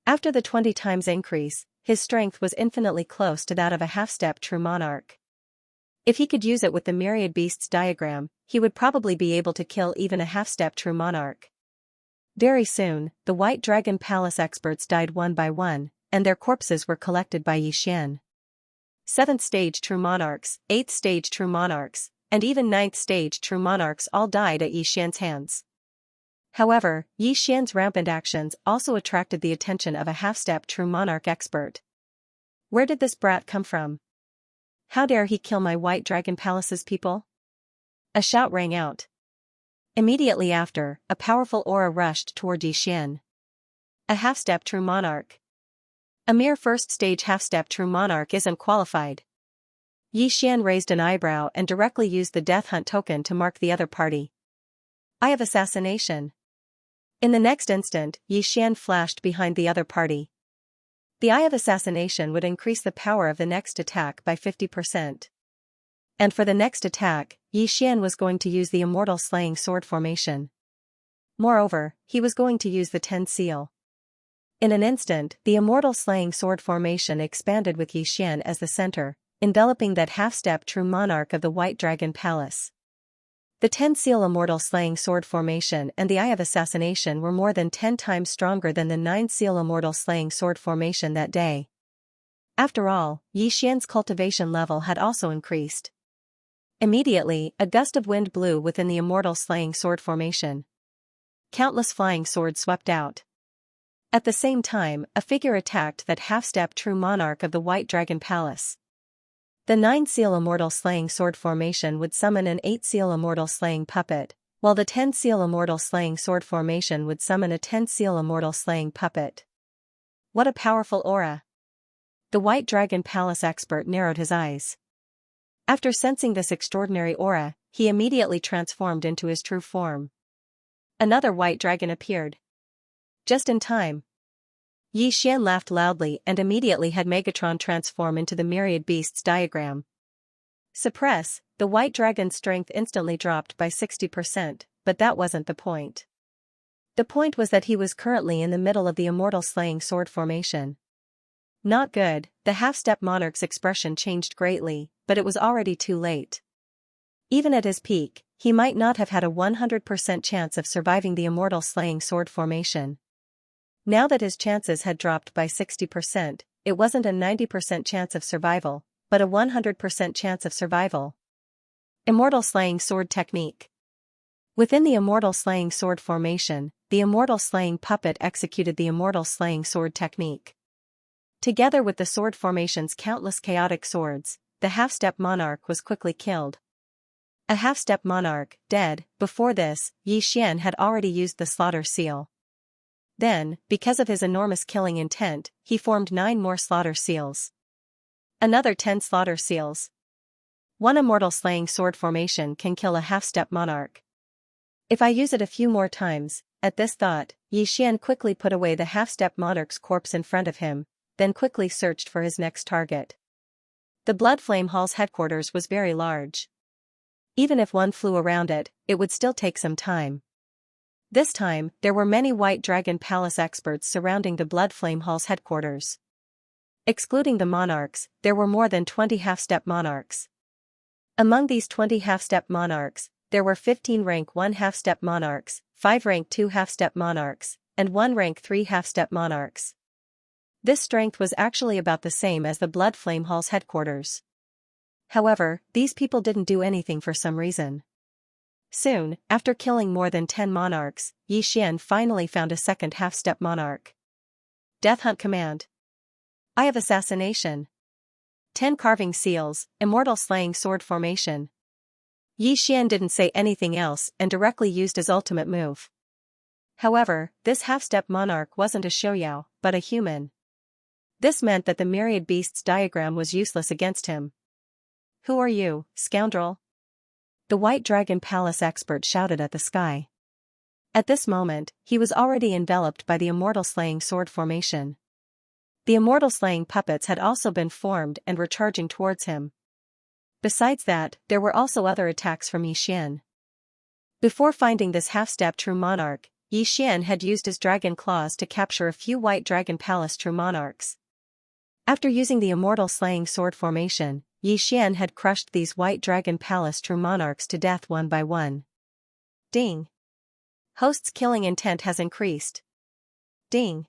After the 20 times increase, his strength was infinitely close to that of a half-step true monarch. If he could use it with the myriad beasts diagram, he would probably be able to kill even a half-step true monarch. Very soon, the White Dragon Palace experts died one by one, and their corpses were collected by Xian. 7th stage true monarchs, 8th stage true monarchs, and even 9th stage true monarchs all died at Xian's hands. However, Xian's rampant actions also attracted the attention of a half-step true monarch expert. Where did this brat come from? How dare he kill my White Dragon Palace's people? A shout rang out. Immediately after, a powerful aura rushed toward Xian. A half-step true monarch. A mere first-stage half-step true monarch isn't qualified. Xian raised an eyebrow and directly used the Death Hunt token to mark the other party. Eye of Assassination. In the next instant, Xian flashed behind the other party. The Eye of Assassination would increase the power of the next attack by 50%. And for the next attack, Xian was going to use the Immortal Slaying Sword formation. Moreover, he was going to use the 10 seal. In an instant, the Immortal Slaying Sword formation expanded with Xian as the center, enveloping that half-step true monarch of the White Dragon Palace. The 10 seal Immortal Slaying Sword formation and the Eye of Assassination were more than 10 times stronger than the 9 seal Immortal Slaying Sword formation that day. After all, Xian's cultivation level had also increased. Immediately, a gust of wind blew within the Immortal Slaying Sword formation. Countless flying swords swept out. At the same time, a figure attacked that half-step true monarch of the White Dragon Palace. The 9 seal Immortal Slaying Sword formation would summon an 8 seal Immortal Slaying Puppet, while the 10 seal Immortal Slaying Sword formation would summon a 10 seal Immortal Slaying Puppet. What a powerful aura! The White Dragon Palace expert narrowed his eyes. After sensing this extraordinary aura, he immediately transformed into his true form. Another white dragon appeared. Just in time. Xian laughed loudly and immediately had Megatron transform into the myriad beasts diagram. Suppress, the white dragon's strength instantly dropped by 60%, but that wasn't the point. The point was that he was currently in the middle of the Immortal Slaying Sword formation. Not good, the half-step monarch's expression changed greatly, but it was already too late. Even at his peak, he might not have had a 100% chance of surviving the Immortal Slaying Sword formation. Now that his chances had dropped by 60%, it wasn't a 90% chance of survival, but a 100% chance of survival. Immortal Slaying Sword Technique. Within the Immortal Slaying Sword formation, the Immortal Slaying Puppet executed the Immortal Slaying Sword Technique. Together with the sword formation's countless chaotic swords, the half-step monarch was quickly killed. A half-step monarch, dead. Before this, Xian had already used the slaughter seal. Then, because of his enormous killing intent, he formed 9 more slaughter seals. Another 10 slaughter seals. One Immortal Slaying Sword formation can kill a half-step monarch. If I use it a few more times, at this thought, Xian quickly put away the half-step monarch's corpse in front of him, then quickly searched for his next target. The Blood Flame Hall's headquarters was very large. Even if one flew around it, it would still take some time. This time, there were many White Dragon Palace experts surrounding the Blood Flame Hall's headquarters. Excluding the monarchs, there were more than 20 half-step monarchs. Among these 20 half-step monarchs, there were 15 rank 1 half-step monarchs, 5 rank 2 half-step monarchs, and 1 rank 3 half-step monarchs. This strength was actually about the same as the Blood Flame Hall's headquarters. However, these people didn't do anything for some reason. Soon, after killing more than 10 monarchs, Xian finally found a second half-step monarch. Death Hunt Command. Eye of Assassination. 10 carving seals, Immortal Slaying Sword formation. Xian didn't say anything else and directly used his ultimate move. However, this half-step monarch wasn't a Xiaoyao, but a human. This meant that the myriad beasts diagram was useless against him. Who are you, scoundrel? The White Dragon Palace expert shouted at the sky. At this moment, he was already enveloped by the immortal slaying sword formation. The immortal slaying puppets had also been formed and were charging towards him. Besides that, there were also other attacks from Xian. Before finding this half-step true monarch, Xian had used his dragon claws to capture a few White Dragon Palace true monarchs. After using the immortal slaying sword formation, Xian had crushed these White Dragon Palace true monarchs to death one by one. Ding. Host's killing intent has increased. Ding.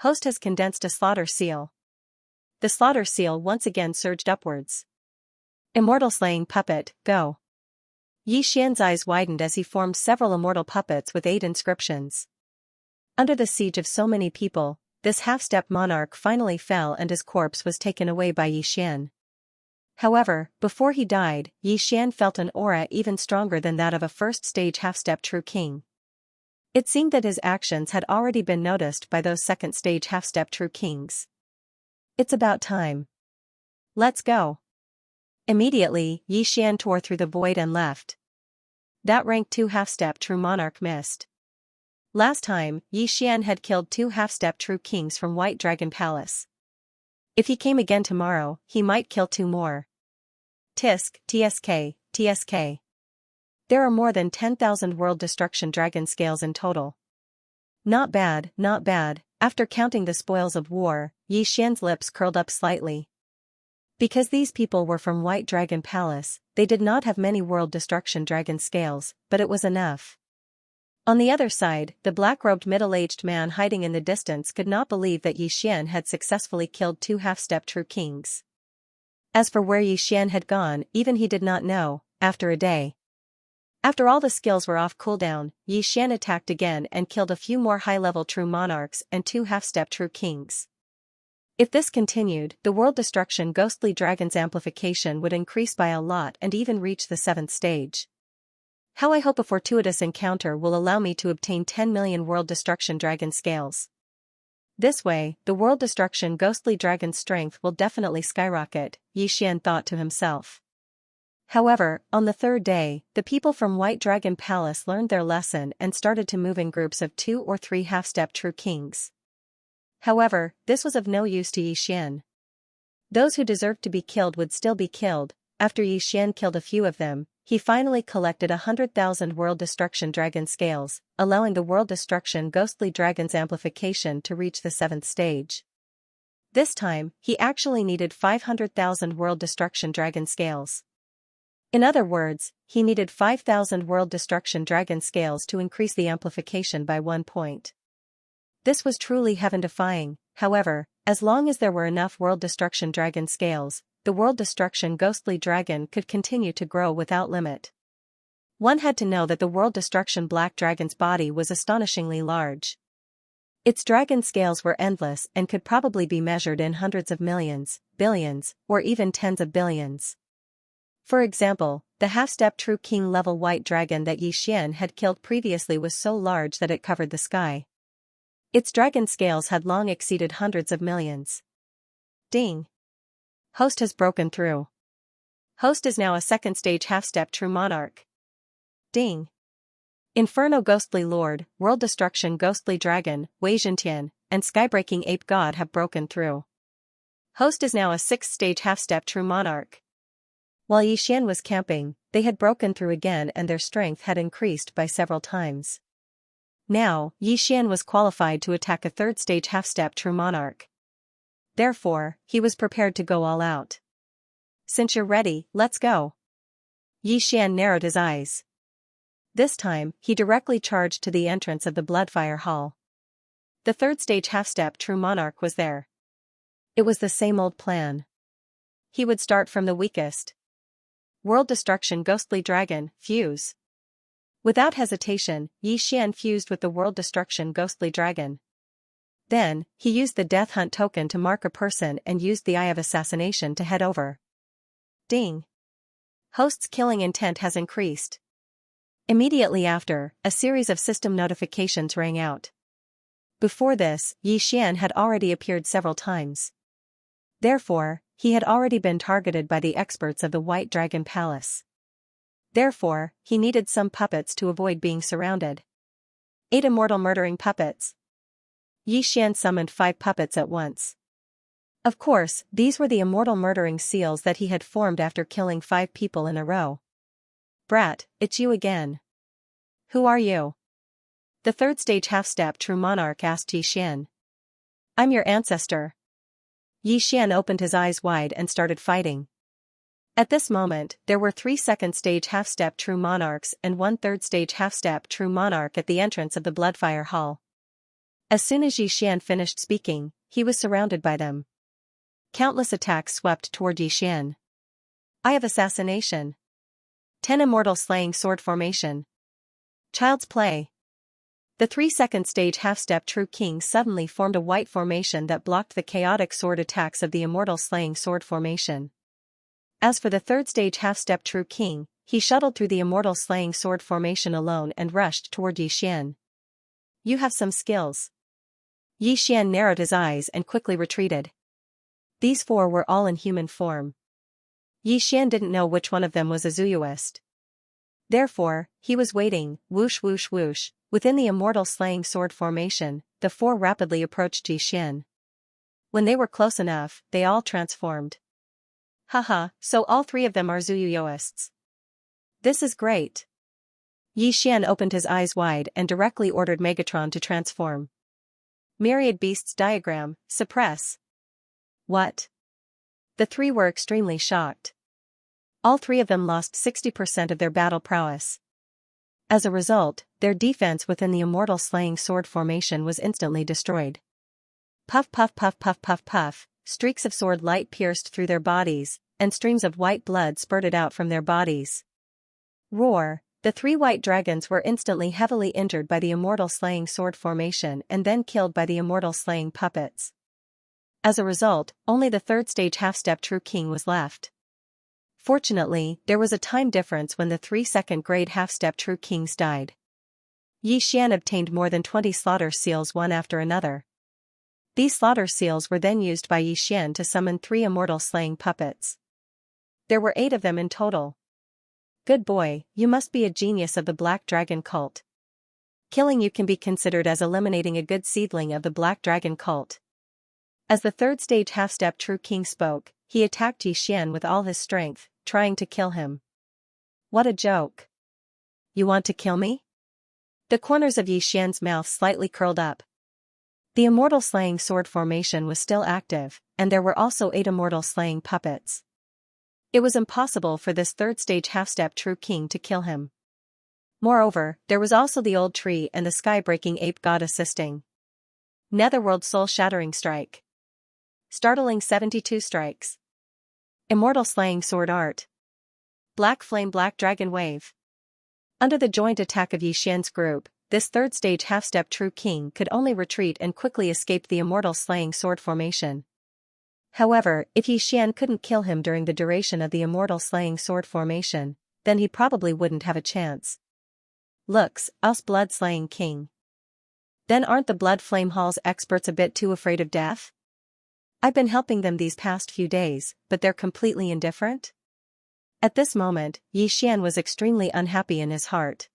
Host has condensed a slaughter seal. The slaughter seal once again surged upwards. Immortal slaying puppet, go. Xian's eyes widened as he formed several immortal puppets with 8 inscriptions. Under the siege of so many people, this half-step monarch finally fell and his corpse was taken away by Xian. However, before he died, Xian felt an aura even stronger than that of a first-stage half-step true king. It seemed that his actions had already been noticed by those second-stage half-step true kings. It's about time. Let's go. Immediately, Xian tore through the void and left. That rank 2 half-step true monarch missed. Last time, Xian had killed 2 half-step true kings from White Dragon Palace. If he came again tomorrow, he might kill 2 more. Tisk, TSK, TSK. There are more than 10,000 world destruction dragon scales in total. Not bad, not bad. After counting the spoils of war, Xian's lips curled up slightly. Because these people were from White Dragon Palace, they did not have many world destruction dragon scales, but it was enough. On the other side, the black-robed middle-aged man hiding in the distance could not believe that Xian had successfully killed 2 half-step true kings. As for where Xian had gone, even he did not know, after a day. After all the skills were off cooldown, Xian attacked again and killed a few more high-level true monarchs and 2 half-step true kings. If this continued, the world destruction ghostly dragon's amplification would increase by a lot and even reach the 7th stage. How I hope a fortuitous encounter will allow me to obtain 10 million world destruction dragon scales. This way, the world destruction ghostly dragon's strength will definitely skyrocket, Xian thought to himself. However, on the 3rd day, the people from White Dragon Palace learned their lesson and started to move in groups of 2 or 3 half-step true kings. However, this was of no use to Xian. Those who deserved to be killed would still be killed. After Xian killed a few of them, he finally collected 100,000 world destruction dragon scales, allowing the world destruction ghostly dragon's amplification to reach the 7th stage. This time, he actually needed 500,000 world destruction dragon scales. In other words, he needed 5,000 world destruction dragon scales to increase the amplification by 1 point. This was truly heaven-defying. However, as long as there were enough world destruction dragon scales, the world destruction ghostly dragon could continue to grow without limit. One had to know that the world destruction black dragon's body was astonishingly large. Its dragon scales were endless and could probably be measured in hundreds of millions, billions, or even tens of billions. For example, the half-step true king level white dragon that Xian had killed previously was so large that it covered the sky. Its dragon scales had long exceeded hundreds of millions. Ding. Host has broken through. Host is now a 2nd stage half-step true monarch. Ding. Inferno ghostly lord, world destruction ghostly dragon, Wei Zhentian, and skybreaking ape god have broken through. Host is now a 6th stage half-step true monarch. While Xian was camping, they had broken through again and their strength had increased by several times. Now, Xian was qualified to attack a 3rd stage half-step true monarch. Therefore, he was prepared to go all out. Since you're ready, let's go. Xian narrowed his eyes. This time, he directly charged to the entrance of the Bloodfire Hall. The 3rd stage half-step true monarch was there. It was the same old plan. He would start from the weakest. World destruction ghostly dragon, fuse. Without hesitation, Xian fused with the world destruction ghostly dragon. Then, he used the death hunt token to mark a person and used the Eye of Assassination to head over. Ding. Host's killing intent has increased. Immediately after, a series of system notifications rang out. Before this, Xian had already appeared several times. Therefore, he had already been targeted by the experts of the White Dragon Palace. Therefore, he needed some puppets to avoid being surrounded. 8 immortal murdering puppets. Yi Xian summoned 5 puppets at once. Of course, these were the immortal murdering seals that he had formed after killing 5 people in a row. Brat, it's you again. Who are you? The third stage half-step true monarch asked Yi Xian. I'm your ancestor. Yi Xian opened his eyes wide and started fighting. At this moment, there were 3 second stage half-step true monarchs and 1 third stage half-step true monarch at the entrance of the Bloodfire Hall. As soon as Yi Xian finished speaking, he was surrounded by them. Countless attacks swept toward Yi Xian. Eye of Assassination. 10 Immortal Slaying Sword Formation. Child's Play. The 3 second stage half-step true king suddenly formed a white formation that blocked the chaotic sword attacks of the Immortal Slaying Sword Formation. As for the third stage half-step true king, he shuttled through the Immortal Slaying Sword Formation alone and rushed toward Yi Xian. You have some skills. Yi Xian narrowed his eyes and quickly retreated. These 4 were all in human form. Yi Xian didn't know which one of them was a Zuyuist. Therefore, he was waiting, whoosh whoosh whoosh, within the Immortal Slaying Sword Formation, the 4 rapidly approached Yi Xian. When they were close enough, they all transformed. Haha, so all 3 of them are Zuyuists. This is great. Yi Xian opened his eyes wide and directly ordered Megatron to transform. Myriad Beasts Diagram, suppress. What? The 3 were extremely shocked. All 3 of them lost 60% of their battle prowess. As a result, their defense within the Immortal Slaying Sword Formation was instantly destroyed. Puff puff puff puff puff puff, streaks of sword light pierced through their bodies, and streams of white blood spurted out from their bodies. Roar, the 3 white dragons were instantly heavily injured by the Immortal Slaying Sword Formation and then killed by the Immortal Slaying Puppets. As a result, only the third stage half-step true king was left. Fortunately, there was a time difference when the 3 second grade half-step true kings died. Yi Xian obtained more than 20 slaughter seals one after another. These slaughter seals were then used by Yi Xian to summon 3 immortal slaying puppets. There were 8 of them in total. Good boy, you must be a genius of the Black Dragon cult. Killing you can be considered as eliminating a good seedling of the Black Dragon cult. As the third stage half-step true king spoke, he attacked Yi Xian with all his strength, trying to kill him. What a joke. You want to kill me? The corners of Yi Xian's mouth slightly curled up. The immortal slaying sword formation was still active, and there were also 8 immortal slaying puppets. It was impossible for this third stage half-step true king to kill him. Moreover, there was also the old tree and the sky-breaking ape god assisting. Netherworld soul-shattering strike. Startling 72 strikes. Immortal slaying sword art. Black flame black dragon wave. Under the joint attack of Yi Xian's group, this third stage half-step true king could only retreat and quickly escape the immortal slaying sword formation. However, if Yi Xian couldn't kill him during the duration of the immortal slaying sword formation, then he probably wouldn't have a chance. Looks, us blood slaying king. Then aren't the Blood Flame Hall's experts a bit too afraid of death? I've been helping them these past few days, but they're completely indifferent? At this moment, Yi Xian was extremely unhappy in his heart.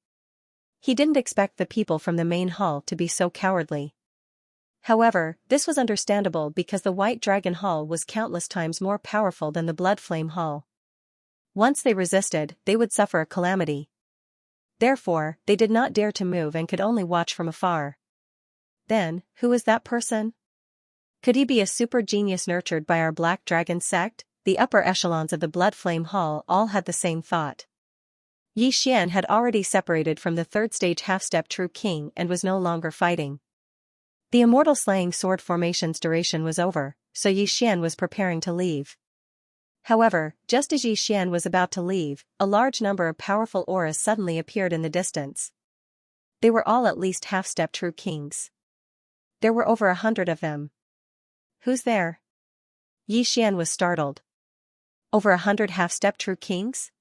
He didn't expect the people from the main hall to be so cowardly. However, this was understandable because the White Dragon Hall was countless times more powerful than the Blood Flame Hall. Once they resisted, they would suffer a calamity. Therefore, they did not dare to move and could only watch from afar. Then, who is that person? Could he be a super genius nurtured by our Black Dragon sect? The upper echelons of the Blood Flame Hall all had the same thought. Yi Xian had already separated from the third stage half-step true king and was no longer fighting. The immortal slaying sword formation's duration was over, so Yi Xian was preparing to leave. However, just as Yi Xian was about to leave, a large number of powerful auras suddenly appeared in the distance. They were all at least half-step true kings. There were over 100 of them. Who's there? Yi Xian was startled. Over 100 half-step true kings?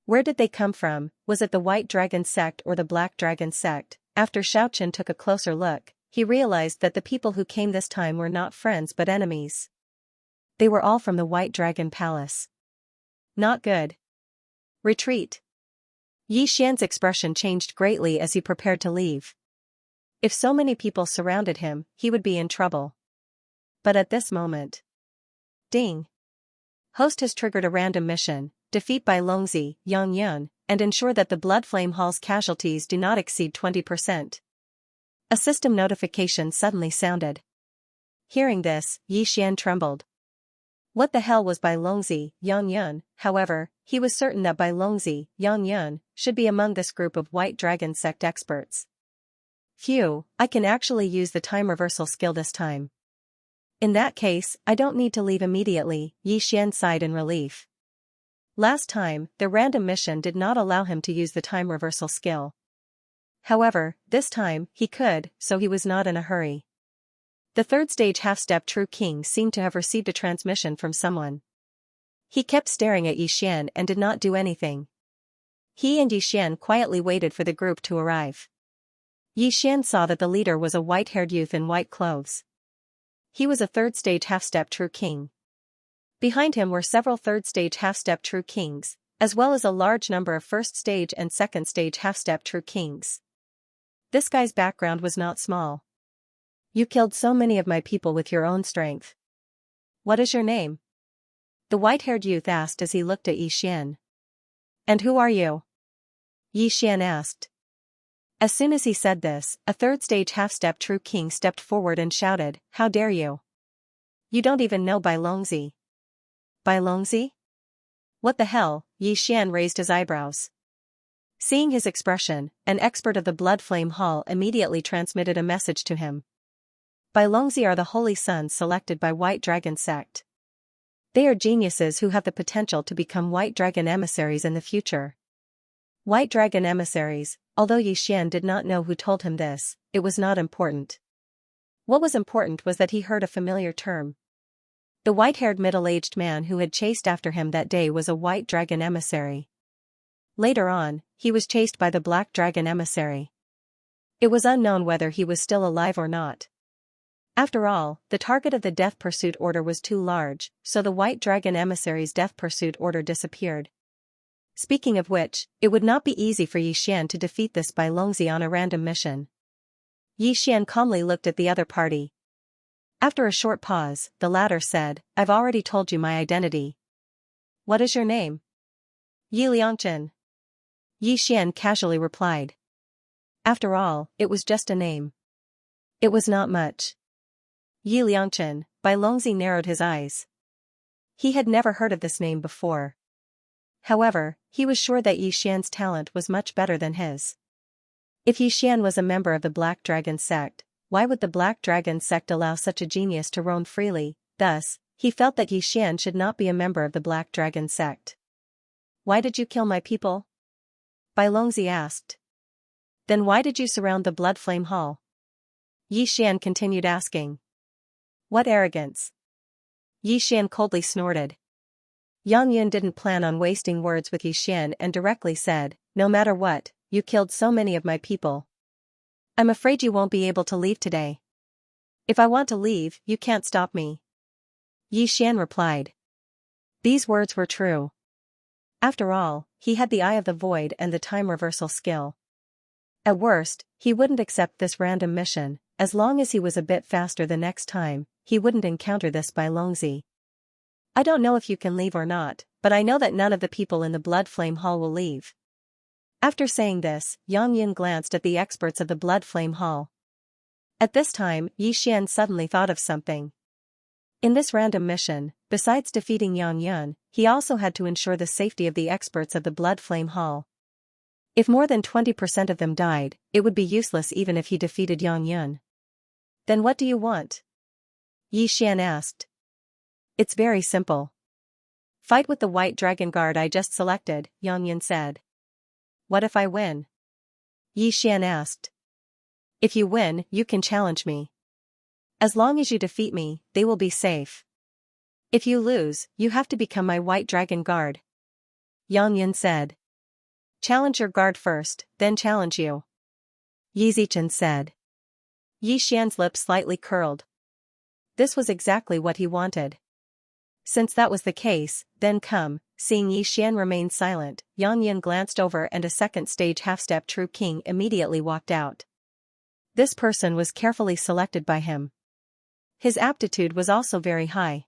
Where did they come from? Was it the White Dragon sect or the Black Dragon sect? After Xiaoqian took a closer look, he realized that the people who came this time were not friends but enemies. They were all from the White Dragon Palace. Not good. Retreat. Yi Xian's expression changed greatly as he prepared to leave. If so many people surrounded him, he would be in trouble. But at this moment. Ding! Host has triggered a random mission: defeat Bai Longzi, Yang Yun, and ensure that the Blood Flame Hall's casualties do not exceed 20%. A system notification suddenly sounded. Hearing this, Yi Xian trembled. What the hell was Bai Longzi, Yang Yun? However, he was certain that Bai Longzi, Yang Yun, should be among this group of White Dragon sect experts. Phew, I can actually use the time reversal skill this time. In that case, I don't need to leave immediately, Yi Xian sighed in relief. Last time, the random mission did not allow him to use the time reversal skill. However, this time, he could, so he was not in a hurry. The third stage half-step True King seemed to have received a transmission from someone. He kept staring at Yi Xian and did not do anything. He and Yi Xian quietly waited for the group to arrive. Yi Xian saw that the leader was a white-haired youth in white clothes. He was a third-stage half-step True King. Behind him were several third-stage half-step True Kings, as well as a large number of first-stage and second-stage half-step True Kings. This guy's background was not small. You killed so many of my people with your own strength. What is your name? The white-haired youth asked as he looked at Yi Xian. And who are you? Yi Xian asked. As soon as he said this, a third-stage half-step True King stepped forward and shouted, "How dare you? You don't even know Bai Longzi." Bai Longzi? What the hell? Yi Xian raised his eyebrows. Seeing his expression, an expert of the Blood Flame Hall immediately transmitted a message to him. Bai Longzi are the holy sons selected by White Dragon sect. They are geniuses who have the potential to become White Dragon emissaries in the future. White Dragon emissaries. Although Yi Xian did not know who told him this, it was not important. What was important was that he heard a familiar term. The white-haired middle-aged man who had chased after him that day was a White Dragon emissary. Later on, he was chased by the Black Dragon emissary. It was unknown whether he was still alive or not. After all, the target of the Death Pursuit Order was too large, so the White Dragon emissary's Death Pursuit Order disappeared. Speaking of which, it would not be easy for Yi Xian to defeat this Bai Longzi on a random mission. Yi Xian calmly looked at the other party. After a short pause, the latter said, "I've already told you my identity." "What is your name?" "Yi Liangchen." Yi Xian casually replied. After all, it was just a name. It was not much. Yi Liangchen. Bai Longzi narrowed his eyes. He had never heard of this name before. However, he was sure that Yi Xian's talent was much better than his. If Yi Xian was a member of the Black Dragon sect, why would the Black Dragon sect allow such a genius to roam freely? Thus, he felt that Yi Xian should not be a member of the Black Dragon sect. "Why did you kill my people?" Bai Longzi asked. "Then why did you surround the Blood Flame Hall?" Yi Xian continued asking. "What arrogance!" Yi Xian coldly snorted. Yang Yun didn't plan on wasting words with Yi Xian and directly said, "No matter what, you killed so many of my people. I'm afraid you won't be able to leave today. If I want to leave, you can't stop me." Yi Xian replied. These words were true. After all, he had the Eye of the Void and the time reversal skill. At worst, he wouldn't accept this random mission. As long as he was a bit faster the next time, he wouldn't encounter this Bai Longzi. "I don't know if you can leave or not, but I know that none of the people in the Blood Flame Hall will leave." After saying this, Yang Yun glanced at the experts of the Blood Flame Hall. At this time, Yi Xian suddenly thought of something. In this random mission, besides defeating Yang Yun, he also had to ensure the safety of the experts of the Blood Flame Hall. If more than 20% of them died, it would be useless even if he defeated Yang Yun. "Then what do you want?" Yi Xian asked. "It's very simple. Fight with the White Dragon Guard I just selected," Yang Yun said. "What if I win?" Yi Xian asked. "If you win, you can challenge me. As long as you defeat me, they will be safe. If you lose, you have to become my White Dragon Guard," Yang Yun said. "Challenge your guard first, then challenge you," Yi Zichen said. Yi Xian's lips slightly curled. This was exactly what he wanted. Since that was the case, then come, seeing Yi Xian remain silent, Yang Yin glanced over and a second stage half-step true king immediately walked out. This person was carefully selected by him. His aptitude was also very high.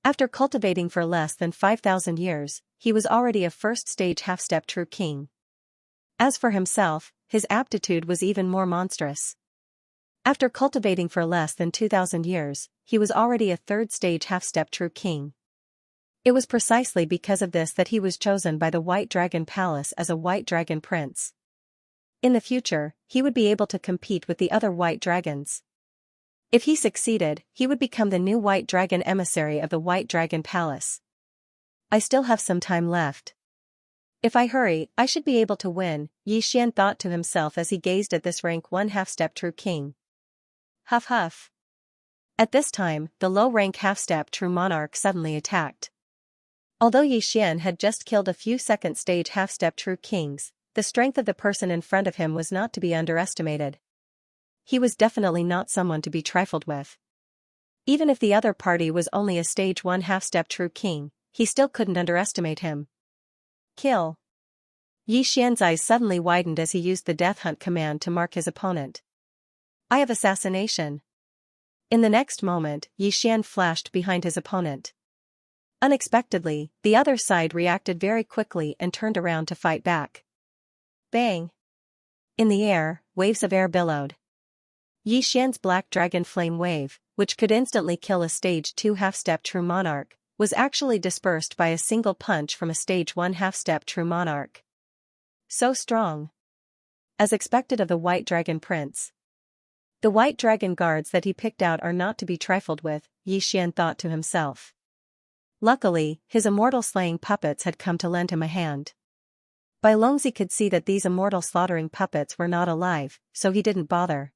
After cultivating for less than 5,000 years, he was already a first-stage half-step true king. As for himself, his aptitude was even more monstrous. After cultivating for less than 2,000 years, he was already a third-stage half-step true king. It was precisely because of this that he was chosen by the White Dragon Palace as a White Dragon Prince. In the future, he would be able to compete with the other White Dragons. If he succeeded, he would become the new White Dragon emissary of the White Dragon Palace. I still have some time left. If I hurry, I should be able to win, Yi Xian thought to himself as he gazed at this rank 1 half-step true king. Huff huff. At this time, the low-rank half-step true monarch suddenly attacked. Although Yi Xian had just killed a few second-stage half-step true kings, the strength of the person in front of him was not to be underestimated. He was definitely not someone to be trifled with. Even if the other party was only a stage 1 half-step true king, he still couldn't underestimate him. Kill. Yi Xian's eyes suddenly widened as he used the death hunt command to mark his opponent. I have assassination. In the next moment, Yi Xian flashed behind his opponent. Unexpectedly, the other side reacted very quickly and turned around to fight back. Bang! In the air, waves of air billowed. Yi Xian's black dragon flame wave, which could instantly kill a stage 2 half-step true monarch, was actually dispersed by a single punch from a stage 1 half-step true monarch. So strong. As expected of the White Dragon Prince. The White Dragon guards that he picked out are not to be trifled with, Yi Xian thought to himself. Luckily, his immortal slaying puppets had come to lend him a hand. Bai Longzi could see that these immortal slaughtering puppets were not alive, so he didn't bother.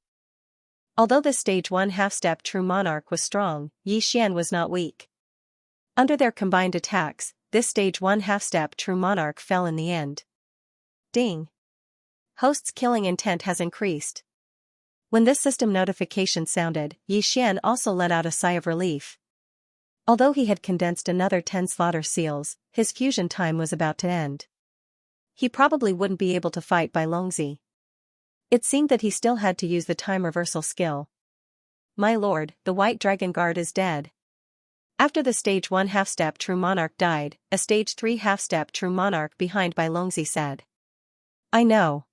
Although the stage 1 half-step true monarch was strong, Yi Xian was not weak. Under their combined attacks, this stage 1 half-step true monarch fell in the end. Ding! Host's killing intent has increased. When this system notification sounded, Yi Xian also let out a sigh of relief. Although he had condensed another 10 slaughter seals, his fusion time was about to end. He probably wouldn't be able to fight Bai Longzi. It seemed that he still had to use the time reversal skill. My lord, the White Dragon Guard is dead. After the stage 1 half-step true monarch died, a stage 3 half-step true monarch behind Bai Longzi said. I know.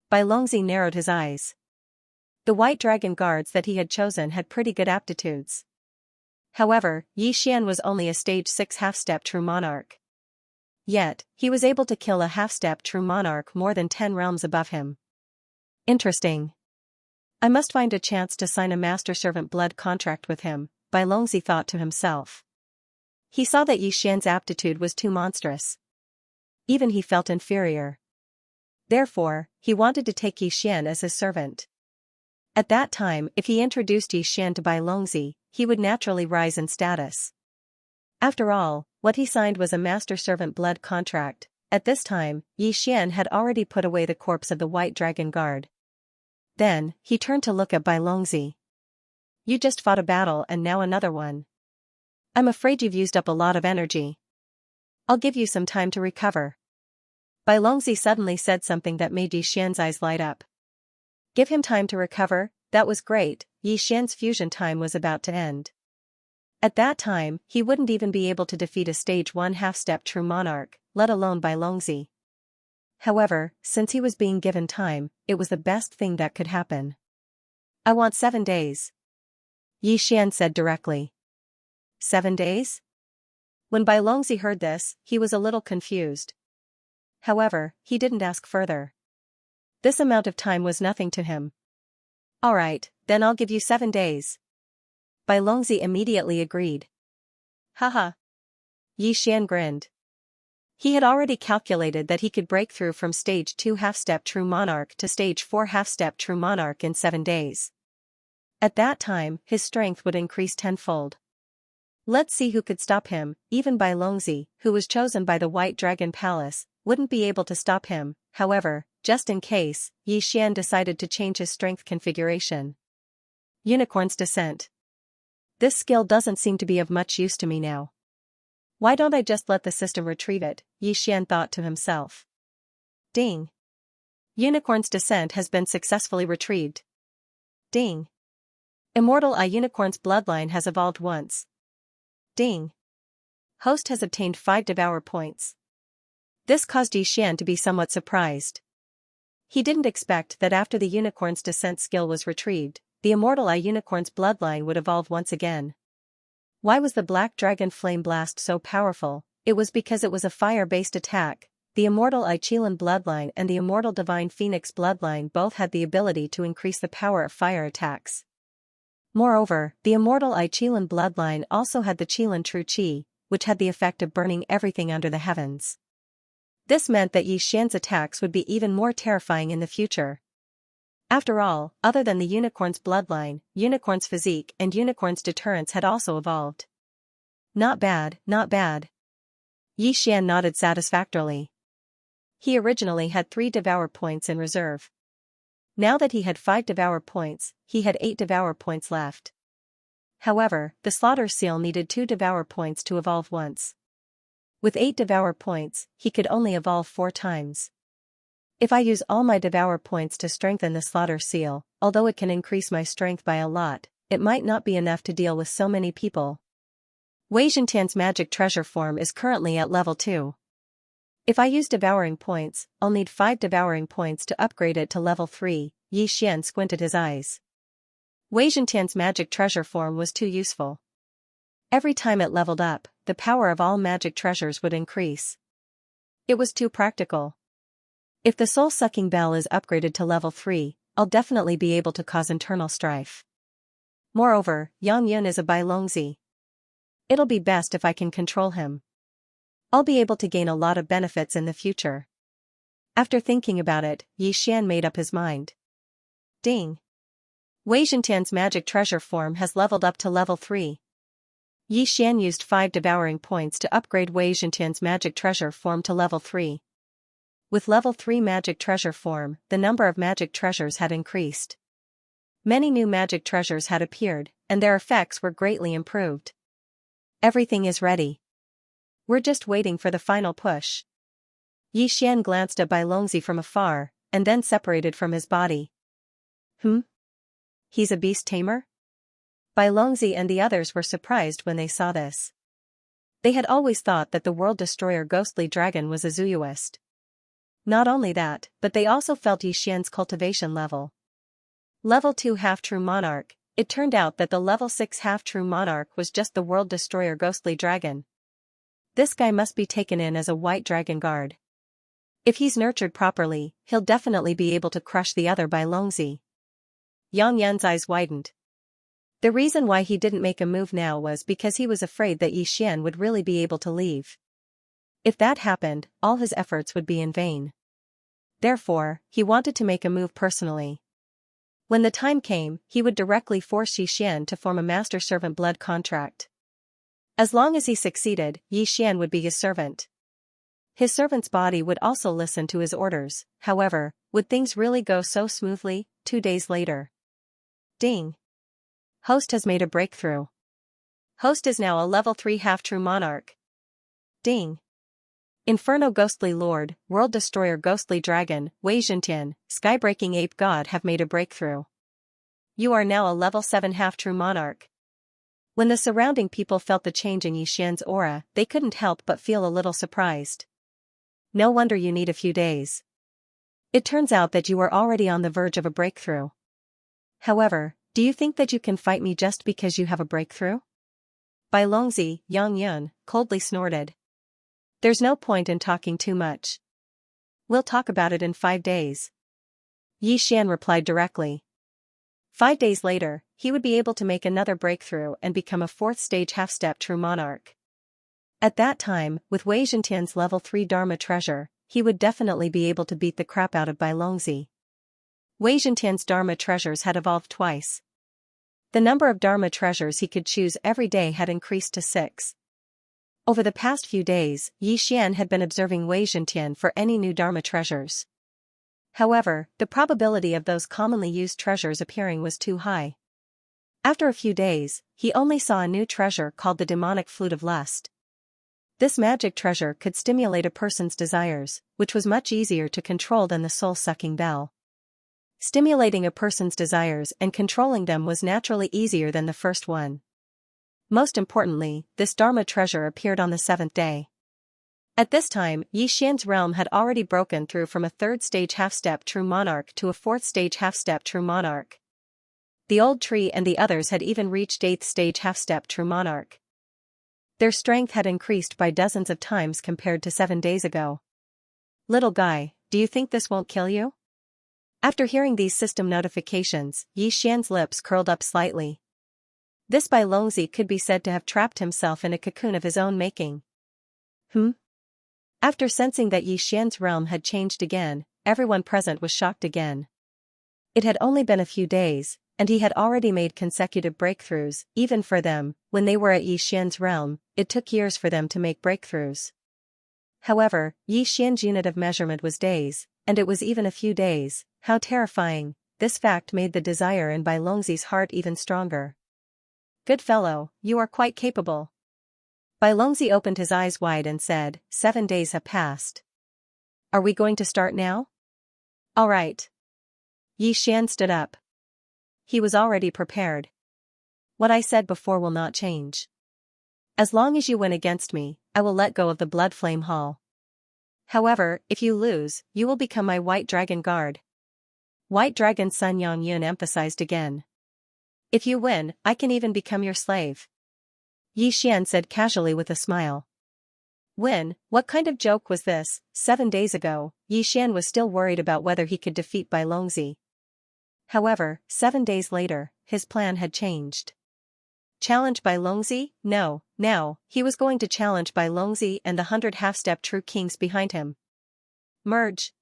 Bai Longzi narrowed his eyes. The White Dragon Guards that he had chosen had pretty good aptitudes. However, Yi Xian was only a stage 6 half-step true monarch. Yet, he was able to kill a half-step true monarch more than 10 realms above him. Interesting. I must find a chance to sign a master-servant blood contract with him, Bai Longzi thought to himself. He saw that Yi Xian's aptitude was too monstrous. Even he felt inferior. Therefore, he wanted to take Yi Xian as his servant. At that time, if he introduced Yi Xian to Bai Longzi, he would naturally rise in status. After all, what he signed was a master-servant blood contract. At this time, Yi Xian had already put away the corpse of the White Dragon Guard. Then, he turned to look at Bai Longzi. You just fought a battle and now another one. I'm afraid you've used up a lot of energy. I'll give you some time to recover. Bai Longzi suddenly said something that made Yi Xian's eyes light up. Give him time to recover? That was great. Yi Xian's fusion time was about to end. At that time, he wouldn't even be able to defeat a stage 1 half-step true monarch, let alone Bai Longzi. However, since he was being given time, it was the best thing that could happen. I want 7 days. Yi Xian said directly. 7 days? When Bai Longzi heard this, he was a little confused. However, he didn't ask further. This amount of time was nothing to him. Alright, then I'll give you 7 days. Bai Longzi immediately agreed. Haha. Yi Xian grinned. He had already calculated that he could break through from stage 2 half-step true monarch to stage 4 half-step true monarch in 7 days. At that time, his strength would increase tenfold. Let's see who could stop him. Even Bai Longzi, who was chosen by the White Dragon Palace, wouldn't be able to stop him. However, just in case, Yi Xian decided to change his strength configuration. Unicorn's Descent. This skill doesn't seem to be of much use to me now. Why don't I just let the system retrieve it, Yi Xian thought to himself. Ding. Unicorn's descent has been successfully retrieved. Ding. Immortal Eye Unicorn's bloodline has evolved once. Ding. Host has obtained 5 Devour points. This caused Yi Xian to be somewhat surprised. He didn't expect that after the unicorn's descent skill was retrieved, the Immortal Eye Unicorn's bloodline would evolve once again. Why was the Black Dragon Flame Blast so powerful? It was because it was a fire-based attack. The Immortal Eye Qilin bloodline and the Immortal Divine Phoenix bloodline both had the ability to increase the power of fire attacks. Moreover, the Immortal Eye Qilin bloodline also had the Qilin True Qi, which had the effect of burning everything under the heavens. This meant that Yi Xian's attacks would be even more terrifying in the future. After all, other than the unicorn's bloodline, unicorn's physique and unicorn's deterrence had also evolved. Not bad, not bad. Yi Xian nodded satisfactorily. He originally had 3 Devour points in reserve. Now that he had 5 Devour points, he had 8 Devour points left. However, the Slaughter Seal needed 2 Devour points to evolve once. With 8 Devour points, he could only evolve 4 times. If I use all my Devour points to strengthen the Slaughter Seal, although it can increase my strength by a lot, it might not be enough to deal with so many people. Wei Zhentian's magic treasure form is currently at level 2. If I use Devouring points, I'll need 5 Devouring points to upgrade it to level 3, Yi Xian squinted his eyes. Wei Zhentian's magic treasure form was too useful. Every time it leveled up, the power of all magic treasures would increase. It was too practical. If the soul-sucking bell is upgraded to level 3, I'll definitely be able to cause internal strife. Moreover, Yang Yun is a Bailongzi. It'll be best if I can control him. I'll be able to gain a lot of benefits in the future. After thinking about it, Yi Xian made up his mind. Ding. Wei Zhentian's magic treasure form has leveled up to level 3. Yi Xian used 5 Devouring points to upgrade Wei Zhentian's magic treasure form to level 3. With level 3 magic treasure form, the number of magic treasures had increased. Many new magic treasures had appeared, and their effects were greatly improved. Everything is ready. We're just waiting for the final push. Yi Xian glanced at Bailongzi from afar, and then separated from his body. He's a beast tamer? Bailongzi and the others were surprised when they saw this. They had always thought that the World Destroyer Ghostly Dragon was a Zooist. Not only that, but they also felt Yi Xian's cultivation level. Level 2 Half-True Monarch. It turned out that the level 6 Half-True Monarch was just the World Destroyer Ghostly Dragon. This guy must be taken in as a White Dragon Guard. If he's nurtured properly, he'll definitely be able to crush the other Bailongzi. Yang Yun's eyes widened. The reason why he didn't make a move now was because he was afraid that Yi Xian would really be able to leave. If that happened, all his efforts would be in vain. Therefore, he wanted to make a move personally. When the time came, he would directly force Yi Xian to form a master-servant blood contract. As long as he succeeded, Yi Xian would be his servant. His servant's body would also listen to his orders. However, would things really go so smoothly? 2 days later. Ding. Host has made a breakthrough. Host is now a level 3 Half-True Monarch. Ding. Inferno Ghostly Lord, World Destroyer Ghostly Dragon, Wei Zhentian, Skybreaking Ape God have made a breakthrough. You are now a level 7 Half-True Monarch. When the surrounding people felt the change in Yi Xian's aura, they couldn't help but feel a little surprised. No wonder you need a few days. It turns out that you are already on the verge of a breakthrough. However, do you think that you can fight me just because you have a breakthrough? Bailongzi, Yang Yun, coldly snorted. There's no point in talking too much. We'll talk about it in 5 days. Yi Xian replied directly. 5 days later, he would be able to make another breakthrough and become a 4th stage half-step true monarch. At that time, with Wei Zhentian's level 3 Dharma treasure, he would definitely be able to beat the crap out of Bailongzi. Wei Zhentian's Dharma treasures had evolved twice. The number of Dharma treasures he could choose every day had increased to 6. Over the past few days, Yi Xian had been observing Wei Zhentian for any new Dharma treasures. However, the probability of those commonly used treasures appearing was too high. After a few days, he only saw a new treasure called the Demonic Flute of Lust. This magic treasure could stimulate a person's desires, which was much easier to control than the soul-sucking bell. Stimulating a person's desires and controlling them was naturally easier than the first one. Most importantly, this Dharma treasure appeared on the 7th day. At this time, Xian's realm had already broken through from a 3rd stage half-step true monarch to a 4th stage half-step true monarch. The old tree and the others had even reached 8th stage half-step true monarch. Their strength had increased by dozens of times compared to 7 days ago. Little guy, do you think this won't kill you? After hearing these system notifications, Xian's lips curled up slightly. This Bai Longzi could be said to have trapped himself in a cocoon of his own making. After sensing that Xian's realm had changed again, everyone present was shocked again. It had only been a few days, and he had already made consecutive breakthroughs. Even for them, when they were at Xian's realm, it took years for them to make breakthroughs. However, Xian's unit of measurement was days, and it was even a few days. How terrifying! This fact made the desire in Bai Longzi's heart even stronger. Good fellow, you are quite capable. Bai Longzi opened his eyes wide and said, 7 days have passed. Are we going to start now? All right. Xian stood up. He was already prepared. What I said before will not change. As long as you win against me, I will let go of the Blood Flame Hall. However, if you lose, you will become my White Dragon Guard. White Dragon Sun Yangyun emphasized again. If you win, I can even become your slave. Xian said casually with a smile. Win? What kind of joke was this? 7 days ago, Xian was still worried about whether he could defeat Bai Longzi. However, 7 days later, his plan had changed. Challenge Bai Longzi? No, now, he was going to challenge Bai Longzi and the 100 half-step true kings behind him. Merge.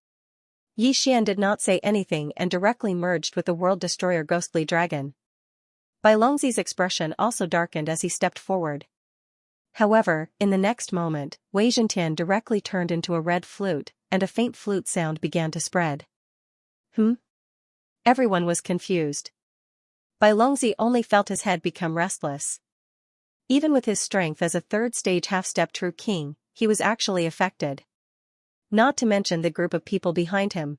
Xian did not say anything and directly merged with the World Destroyer Ghostly Dragon. Bai Longzi's expression also darkened as he stepped forward. However, in the next moment, Wei Zhentian directly turned into a red flute, and a faint flute sound began to spread. Everyone was confused. Bai Longzi only felt his head become restless. Even with his strength as a 3rd stage half-step true king, he was actually affected. Not to mention the group of people behind him.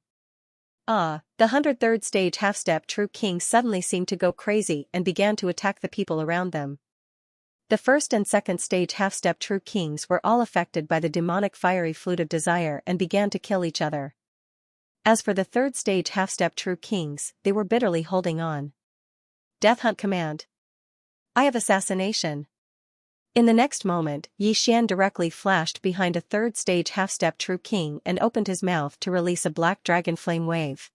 The 103rd stage half-step true king suddenly seemed to go crazy and began to attack the people around them. The 1st and 2nd stage half-step true kings were all affected by the demonic fiery flute of desire and began to kill each other. As for the 3rd stage half-step true kings, they were bitterly holding on. Death Hunt command. I have assassination. In the next moment, Xian directly flashed behind a 3rd stage half-step true king and opened his mouth to release a black dragon flame wave.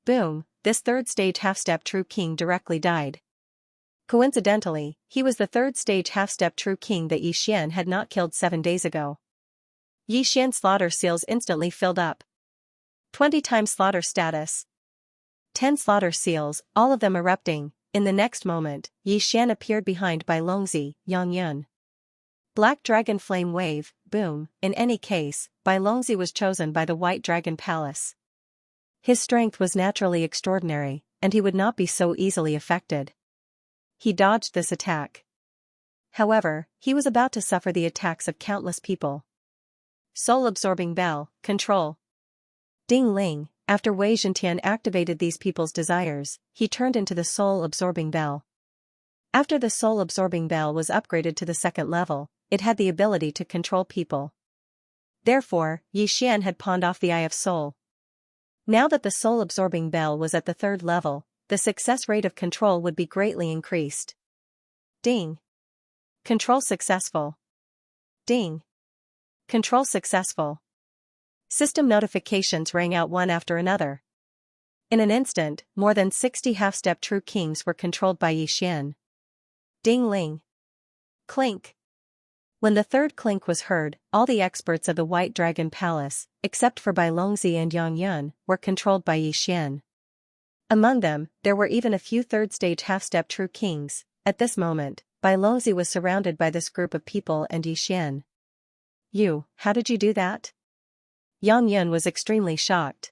Boom, this 3rd stage half-step true king directly died. Coincidentally, he was the 3rd stage half-step true king that Xian had not killed 7 days ago. Xian's slaughter seals instantly filled up. 20 times slaughter status. 10 slaughter seals, all of them erupting. In the next moment, Xian appeared behind Bai Longzi, Yangyun. Black Dragon Flame Wave, boom. In any case, Bai Longzi was chosen by the White Dragon Palace. His strength was naturally extraordinary, and he would not be so easily affected. He dodged this attack. However, he was about to suffer the attacks of countless people. Soul-absorbing bell, control. Ding Ling. After Wei Zhentian activated these people's desires, he turned into the soul-absorbing bell. After the soul-absorbing bell was upgraded to the 2nd level, it had the ability to control people. Therefore, Xian had pawned off the Eye of Soul. Now that the soul-absorbing bell was at the 3rd level, the success rate of control would be greatly increased. Ding. Control successful. Ding. Control successful. System notifications rang out one after another. In an instant, more than 60 half-step true kings were controlled by Xian. Ding Ling. Clink. When the 3rd clink was heard, all the experts of the White Dragon Palace, except for Bai Longzi and Yangyun, were controlled by Xian. Among them, there were even a few 3rd stage half-step true kings. At this moment, Bai Longzi was surrounded by this group of people and Xian. How did you do that? Yangyun was extremely shocked.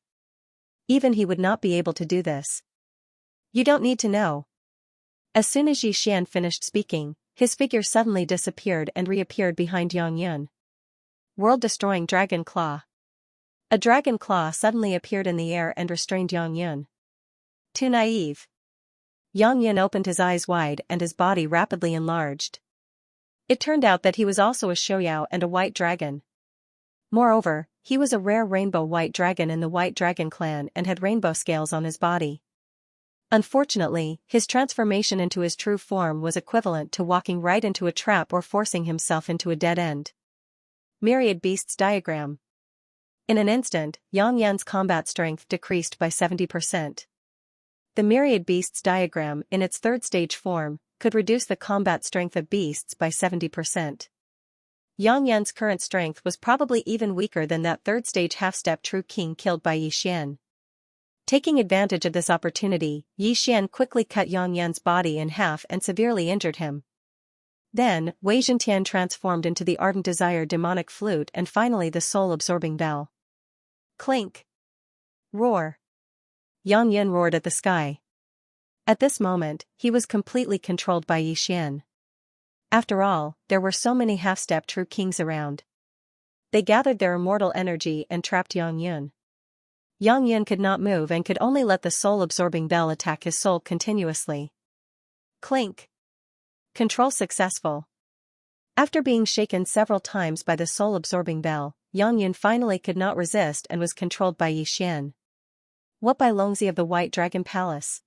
Even he would not be able to do this. You don't need to know. As soon as Xian finished speaking, his figure suddenly disappeared and reappeared behind Yang Yun. World-destroying dragon claw. A dragon claw suddenly appeared in the air and restrained Yang Yun. Too naive. Yang Yun opened his eyes wide and his body rapidly enlarged. It turned out that he was also a Shouyao and a white dragon. Moreover, he was a rare rainbow white dragon in the White Dragon clan and had rainbow scales on his body. Unfortunately, his transformation into his true form was equivalent to walking right into a trap or forcing himself into a dead end. Myriad Beasts Diagram. In an instant, Yang Yun's combat strength decreased by 70%. The Myriad Beasts diagram, in its third stage form, could reduce the combat strength of beasts by 70%. Yang Yun's current strength was probably even weaker than that third stage half-step true king killed by Yi Xian. Taking advantage of this opportunity, Yi Xian quickly cut Yang Yun's body in half and severely injured him. Then, Wei Zhentian transformed into the Ardent Desire demonic flute and finally the soul-absorbing bell. Clink! Roar! Yang Yun roared at the sky. At this moment, he was completely controlled by Yi Xian. After all, there were so many half-step true kings around. They gathered their immortal energy and trapped Yang Yun. Yang Yun could not move and could only let the soul-absorbing bell attack his soul continuously. Clink! Control successful. After being shaken several times by the soul-absorbing bell, Yang Yun finally could not resist and was controlled by Yi Xian. What by Longzi of the White Dragon Palace?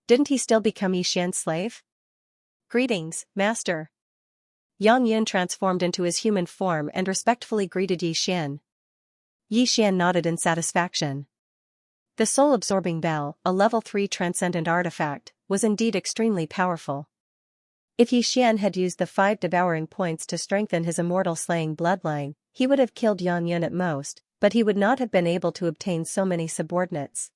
Didn't he still become Yi Xian's slave? Greetings, Master. Yang Yun transformed into his human form and respectfully greeted Yi Xian. Yi Xian nodded in satisfaction. The soul-absorbing bell, a level 3 transcendent artifact, was indeed extremely powerful. If Yi Xian had used the 5 devouring points to strengthen his immortal slaying bloodline, he would have killed Yang Yun at most, but he would not have been able to obtain so many subordinates.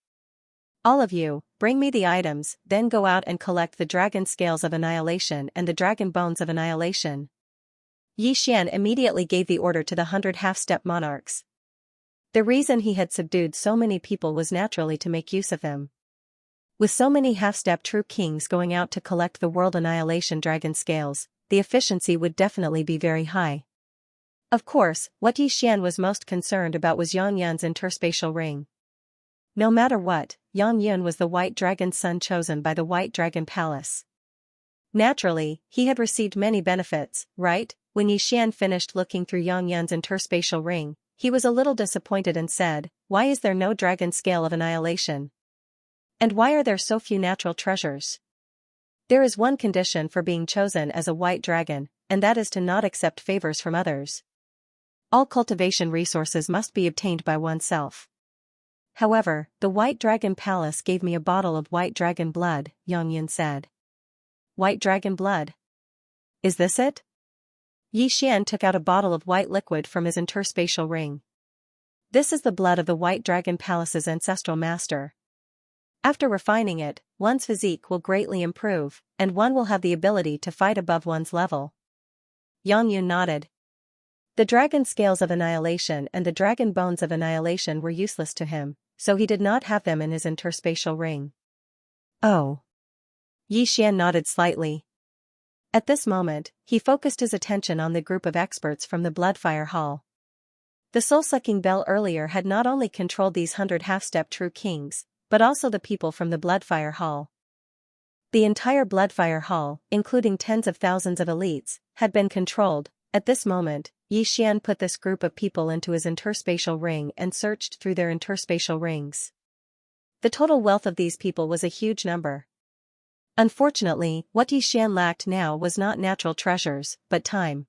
All of you, bring me the items, then go out and collect the dragon scales of annihilation and the dragon bones of annihilation. Yi Xian immediately gave the order to the 100 half-step monarchs. The reason he had subdued so many people was naturally to make use of them. With so many half-step true kings going out to collect the world annihilation dragon scales, the efficiency would definitely be very high. Of course, what Yi Xian was most concerned about was Yang Yun's interspatial ring. No matter what, Yang Yun was the White Dragon's son chosen by the White Dragon Palace. Naturally, he had received many benefits, right? When Yi Xian finished looking through Yang Yun's interspatial ring, he was a little disappointed and said, "Why is there no dragon scale of annihilation? And why are there so few natural treasures? There is one condition for being chosen as a white dragon, and that is to not accept favors from others. All cultivation resources must be obtained by oneself. However, the White Dragon Palace gave me a bottle of white dragon blood," Yang Yun said. White dragon blood? Is this it? Yi Xian took out a bottle of white liquid from his interspatial ring. This is the blood of the White Dragon Palace's ancestral master. After refining it, one's physique will greatly improve, and one will have the ability to fight above one's level. Yang Yun nodded. The dragon scales of annihilation and the dragon bones of annihilation were useless to him, so he did not have them in his interspatial ring. Oh. Yi Xian nodded slightly. At this moment, he focused his attention on the group of experts from the Bloodfire Hall. The soul-sucking bell earlier had not only controlled these 100 half-step true kings, but also the people from the Bloodfire Hall. The entire Bloodfire Hall, including tens of thousands of elites, had been controlled. At this moment, Yi Xian put this group of people into his interspatial ring and searched through their interspatial rings. The total wealth of these people was a huge number. Unfortunately, what Yi Xian lacked now was not natural treasures, but time.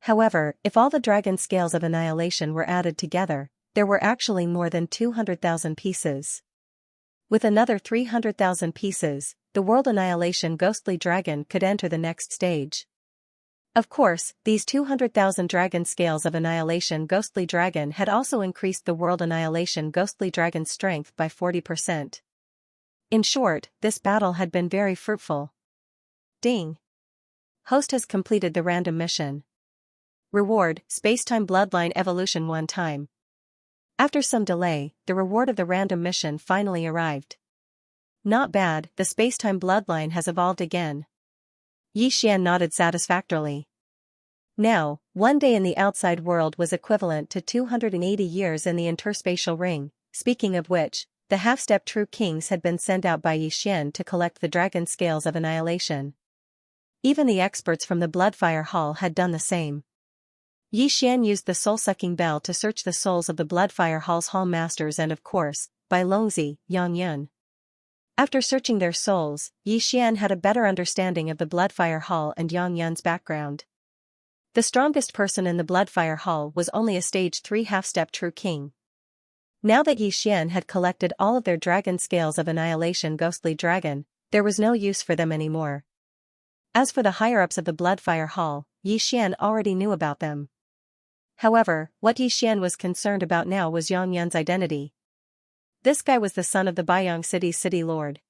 However, if all the dragon scales of annihilation were added together, there were actually more than 200,000 pieces. With another 300,000 pieces, the World Annihilation Ghostly Dragon could enter the next stage. Of course, these 200,000 dragon scales of annihilation Ghostly Dragon had also increased the World Annihilation Ghostly Dragon's strength by 40%. In short, this battle had been very fruitful. Ding! Host has completed the random mission. Reward, Spacetime Bloodline Evolution 1 time. After some delay, the reward of the random mission finally arrived. Not bad, the Spacetime Bloodline has evolved again. Yi Xian nodded satisfactorily. Now, one day in the outside world was equivalent to 280 years in the interspatial ring, speaking of which, the half-step true kings had been sent out by Yi Xian to collect the dragon scales of annihilation. Even the experts from the Bloodfire Hall had done the same. Yi Xian used the soul-sucking bell to search the souls of the Bloodfire Hall's hall masters and of course, Bai Longzi, Yang Yun. After searching their souls, Yi Xian had a better understanding of the Bloodfire Hall and Yang Yun's background. The strongest person in the Bloodfire Hall was only a stage 3 half-step true king. Now that Yi Xian had collected all of their dragon scales of annihilation ghostly dragon, there was no use for them anymore. As for the higher-ups of the Bloodfire Hall, Yi Xian already knew about them. However, what Yi Xian was concerned about now was Yang Yun's identity. This guy was the son of the Baiyang City's city lord.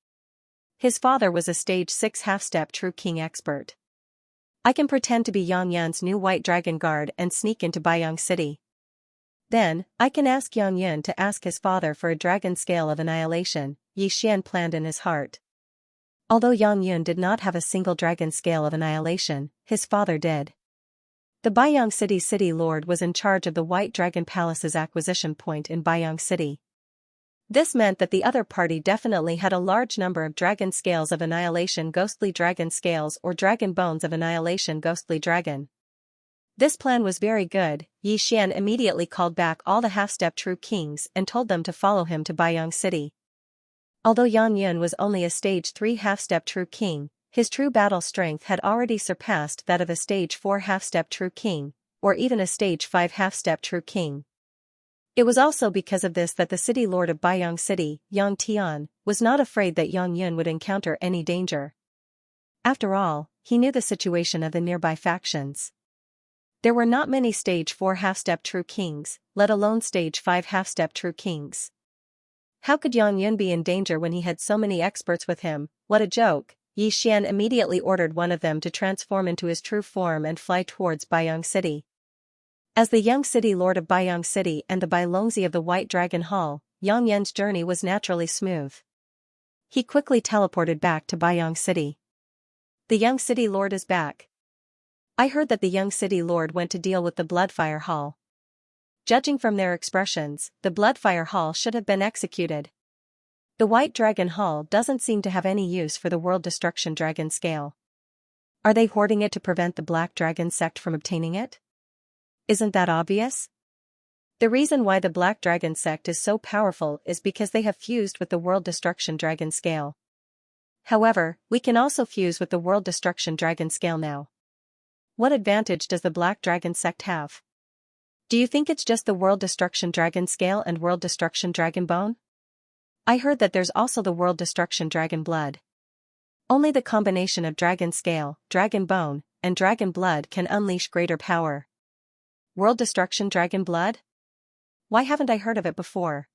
His father was a stage 6 half-step true king expert. I can pretend to be Yang Yun's new white dragon guard and sneak into Baiyang City. Then, I can ask Yang Yun to ask his father for a dragon scale of annihilation, Yi Xian planned in his heart. Although Yang Yun did not have a single dragon scale of annihilation, his father did. The Baiyang City's city lord was in charge of the White Dragon Palace's acquisition point in Baiyang City. This meant that the other party definitely had a large number of dragon scales of annihilation ghostly dragon scales or dragon bones of annihilation ghostly dragon. This plan was very good. Yi Xian immediately called back all the half-step true kings and told them to follow him to Baiyang City. Although Yang Yun was only a stage 3 half-step true king, his true battle strength had already surpassed that of a stage 4 half-step true king, or even a stage 5 half-step true king. It was also because of this that the city lord of Baiyang City, Yang Tian, was not afraid that Yang Yun would encounter any danger. After all, he knew the situation of the nearby factions. There were not many stage 4 half-step true kings, let alone stage 5 half-step true kings. How could Yang Yun be in danger when he had so many experts with him? What a joke! Yi Xian immediately ordered one of them to transform into his true form and fly towards Baiyang City. As the young city lord of Baiyang City and the Bai Longzi of the White Dragon Hall, Yang Yun's journey was naturally smooth. He quickly teleported back to Baiyang City. The young city lord is back. I heard that the young city lord went to deal with the Bloodfire Hall. Judging from their expressions, the Bloodfire Hall should have been executed. The White Dragon Hall doesn't seem to have any use for the World Destruction Dragon Scale. Are they hoarding it to prevent the Black Dragon sect from obtaining it? Isn't that obvious? The reason why the Black Dragon sect is so powerful is because they have fused with the World Destruction Dragon Scale. However, we can also fuse with the World Destruction Dragon Scale now. What advantage does the Black Dragon sect have? Do you think it's just the World Destruction Dragon Scale and World Destruction Dragon Bone? I heard that there's also the World Destruction Dragon Blood. Only the combination of Dragon Scale, Dragon Bone, and Dragon Blood can unleash greater power. World Destruction Dragon Blood? Why haven't I heard of it before?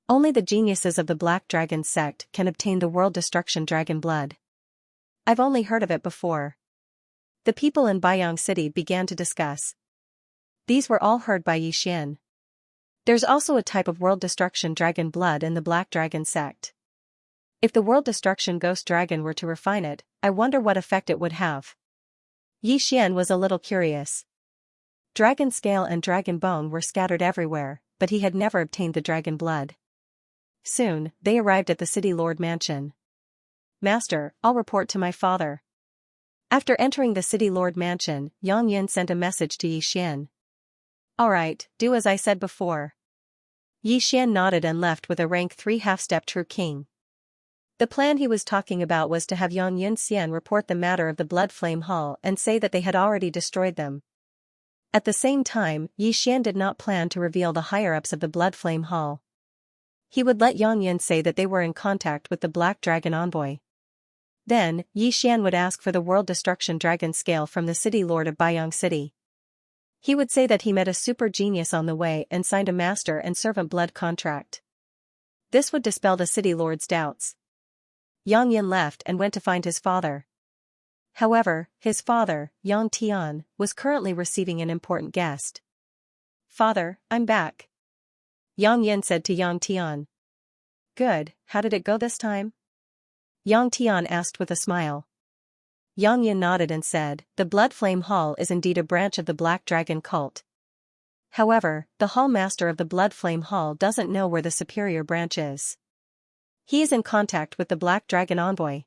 Only the geniuses of the Black Dragon sect can obtain the World Destruction Dragon Blood. I've only heard of it before. The people in Baiyang City began to discuss. These were all heard by Yi Xian. There's also a type of World Destruction Dragon Blood in the Black Dragon sect. If the World Destruction Ghost Dragon were to refine it, I wonder what effect it would have. Yi Xian was a little curious. Dragon Scale and Dragon Bone were scattered everywhere, but he had never obtained the Dragon Blood. Soon, they arrived at the City Lord Mansion. Master, I'll report to my father. After entering the City Lord Mansion, Yang Yun sent a message to Yi Xian. Alright, do as I said before. Yi Xian nodded and left with a rank 3 half-step true king. The plan he was talking about was to have Yang Yun Xian report the matter of the Blood Flame Hall and say that they had already destroyed them. At the same time, Yi Xian did not plan to reveal the higher-ups of the Blood Flame Hall. He would let Yang Yun say that they were in contact with the Black Dragon Envoy. Then, Yi Xian would ask for the World Destruction Dragon Scale from the City Lord of Baiyang City. He would say that he met a super genius on the way and signed a master and servant blood contract. This would dispel the City Lord's doubts. Yang Yun left and went to find his father. However, his father, Yang Tian, was currently receiving an important guest. Father, I'm back. Yang Yun said to Yang Tian. Good, how did it go this time? Yang Tian asked with a smile. Yang Yin nodded and said, "The Blood Flame Hall is indeed a branch of the Black Dragon cult. However, the Hall Master of the Blood Flame Hall doesn't know where the superior branch is. He is in contact with the Black Dragon Envoy."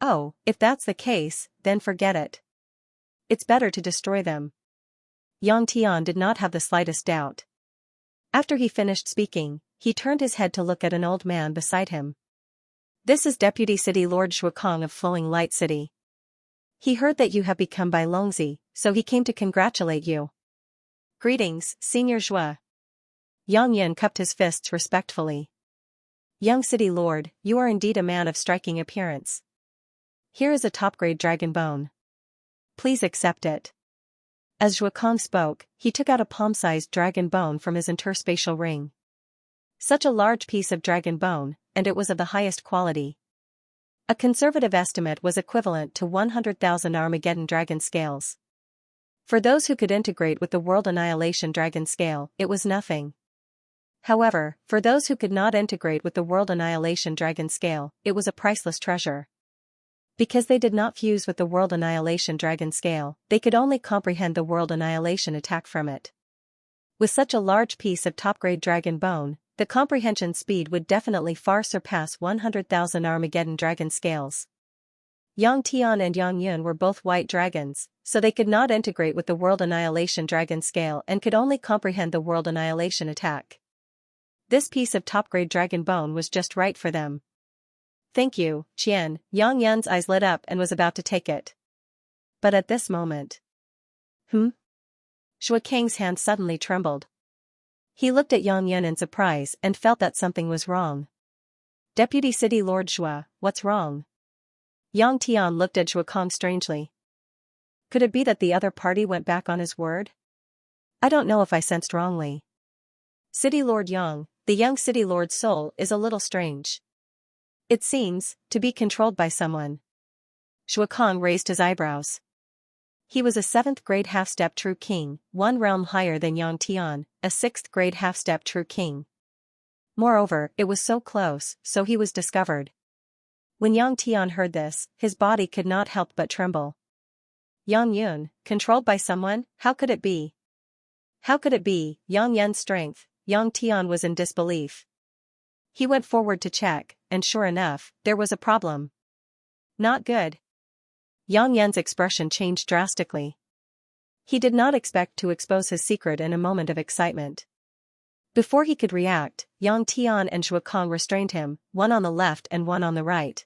"Oh, if that's the case, then forget it. It's better to destroy them." Yang Tian did not have the slightest doubt. After he finished speaking, he turned his head to look at an old man beside him. "This is Deputy City Lord Shuokong of Flowing Light City. He heard that you have become Bai Longzi, so he came to congratulate you." "Greetings, Senior Zhua." Yang Yin cupped his fists respectfully. "Young City Lord, you are indeed a man of striking appearance. Here is a top-grade dragon bone. Please accept it." As Zhuokong spoke, he took out a palm-sized dragon bone from his interspatial ring. Such a large piece of dragon bone, and it was of the highest quality. A conservative estimate was equivalent to 100,000 Armageddon dragon scales. For those who could integrate with the World Annihilation dragon scale, it was nothing. However, for those who could not integrate with the World Annihilation dragon scale, it was a priceless treasure. Because they did not fuse with the World Annihilation dragon scale, they could only comprehend the World Annihilation attack from it. With such a large piece of top-grade dragon bone, the comprehension speed would definitely far surpass 100,000 Armageddon dragon scales. Yang Tian and Yang Yun were both white dragons, so they could not integrate with the World Annihilation dragon scale and could only comprehend the World Annihilation attack. This piece of top-grade dragon bone was just right for them. "Thank you, Qian." Yang Yun's eyes lit up and was about to take it. But at this moment... Shuokang's hand suddenly trembled. He looked at Yang Yun in surprise and felt that something was wrong. "Deputy City Lord Zhua, what's wrong?" Yang Tian looked at Shuokang strangely. Could it be that the other party went back on his word? "I don't know if I sensed wrongly. City Lord Yang, the young City Lord's soul is a little strange. It seems to be controlled by someone." Shuokang raised his eyebrows. He was a 7th-grade half-step true king, one realm higher than Yang Tian, a 6th-grade half-step true king. Moreover, it was so close, so he was discovered. When Yang Tian heard this, his body could not help but tremble. Yang Yun, controlled by someone, how could it be? How could it be? Yang Yun's strength. Yang Tian was in disbelief. He went forward to check, and sure enough, there was a problem. Not good. Yang Yun's expression changed drastically. He did not expect to expose his secret in a moment of excitement. Before he could react, Yang Tian and Shuokang restrained him, one on the left and one on the right.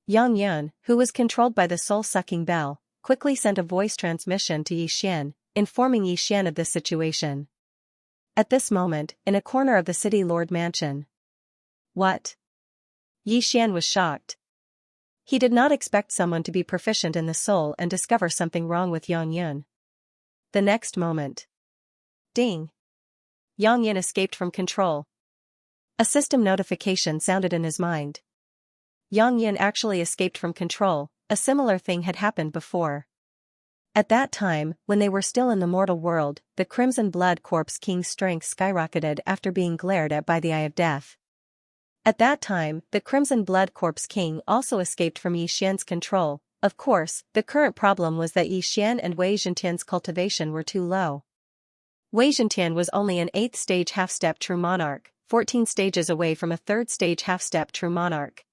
Yang Yun, who was controlled by the soul-sucking bell, quickly sent a voice transmission to Yixian, informing Yixian of this situation. At this moment, in a corner of the City Lord mansion. What? Yixian was shocked. He did not expect someone to be proficient in the soul and discover something wrong with Yang Yun. The next moment. Ding! Yang Yun escaped from control. A system notification sounded in his mind. Yang Yun actually escaped from control. A similar thing had happened before. At that time, when they were still in the mortal world, the Crimson Blood Corpse King's strength skyrocketed after being glared at by the Eye of Death. At that time, the Crimson Blood Corpse King also escaped from Yixian's control. Of course, the current problem was that Yixian and Wei Zhentian's cultivation were too low. Wei Zhentian was only an 8th stage half-step true monarch, 14 stages away from a 3rd stage half-step true monarch.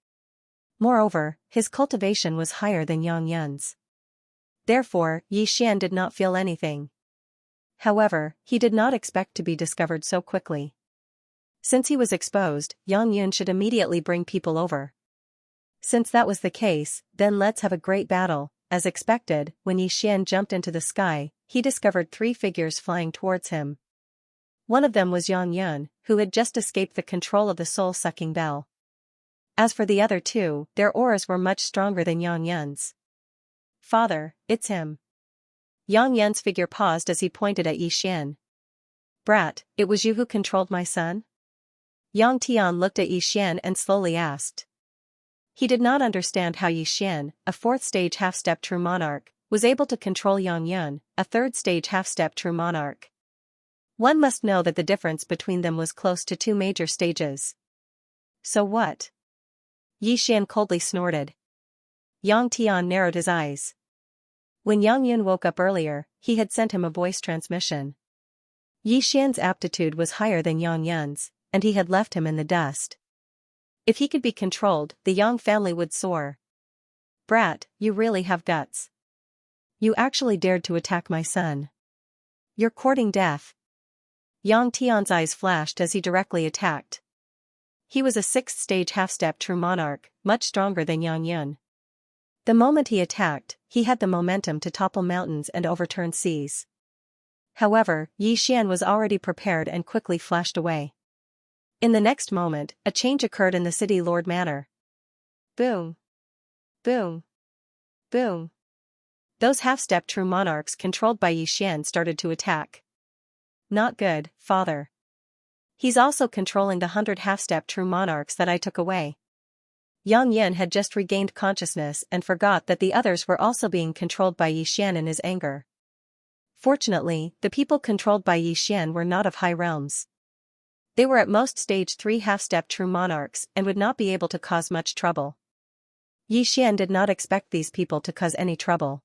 Moreover, his cultivation was higher than Yang Yun's. Therefore, Yixian did not feel anything. However, he did not expect to be discovered so quickly. Since he was exposed, Yang Yun should immediately bring people over. Since that was the case, then let's have a great battle. As expected, when Yixian jumped into the sky, he discovered 3 figures flying towards him. One of them was Yang Yun, who had just escaped the control of the soul-sucking bell. As for the other 2, their auras were much stronger than Yang Yun's. "Father, it's him." Yang Yun's figure paused as he pointed at Yixian. "Brat, it was you who controlled my son?" Yang Tian looked at Yixian and slowly asked. He did not understand how Yixian, a 4th stage half-step true monarch, was able to control Yang Yun, a 3rd stage half-step true monarch. One must know that the difference between them was close to 2 major stages. So what? Yixian coldly snorted. Yang Tian narrowed his eyes. When Yang Yun woke up earlier, he had sent him a voice transmission. Yi Xian's aptitude was higher than Yang Yun's, and he had left him in the dust. If he could be controlled, the Yang family would soar. Brat, you really have guts. You actually dared to attack my son. You're courting death. Yang Tian's eyes flashed as he directly attacked. He was a 6th-stage half-step true monarch, much stronger than Yang Yun. The moment he attacked, he had the momentum to topple mountains and overturn seas. However, Yi Xian was already prepared and quickly flashed away. In the next moment, a change occurred in the city lord manor. Boom. Boom. Boom. Those half-step true monarchs controlled by Yi Xian started to attack. Not good, father. He's also controlling the 100 half-step true monarchs that I took away. Yang Yin had just regained consciousness and forgot that the others were also being controlled by Yi Xian in his anger. Fortunately, the people controlled by Yi Xian were not of high realms. They were at most stage 3 half-step true monarchs and would not be able to cause much trouble. Yi Xian did not expect these people to cause any trouble.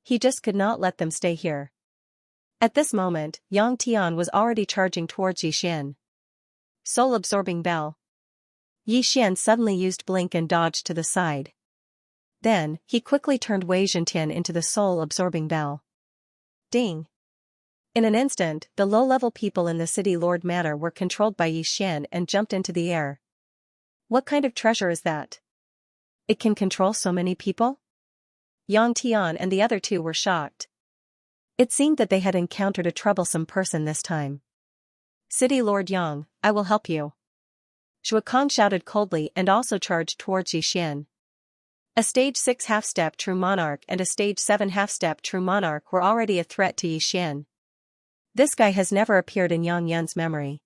He just could not let them stay here. At this moment, Yang Tian was already charging towards Yi Xian. Soul-absorbing bell. Yi Xian suddenly used blink and dodged to the side. Then, he quickly turned Wei Zhentian into the soul-absorbing bell. Ding! In an instant, the low-level people in the city lord manor were controlled by Yi Xian and jumped into the air. What kind of treasure is that? It can control so many people? Yang Tian and the other two were shocked. It seemed that they had encountered a troublesome person this time. City Lord Yang, I will help you. Zhuo Kong shouted coldly and also charged towards Yi Xian. A stage 6 half-step true monarch and a stage 7 half-step true monarch were already a threat to Yi Xian. This guy has never appeared in Yang Yun's memory.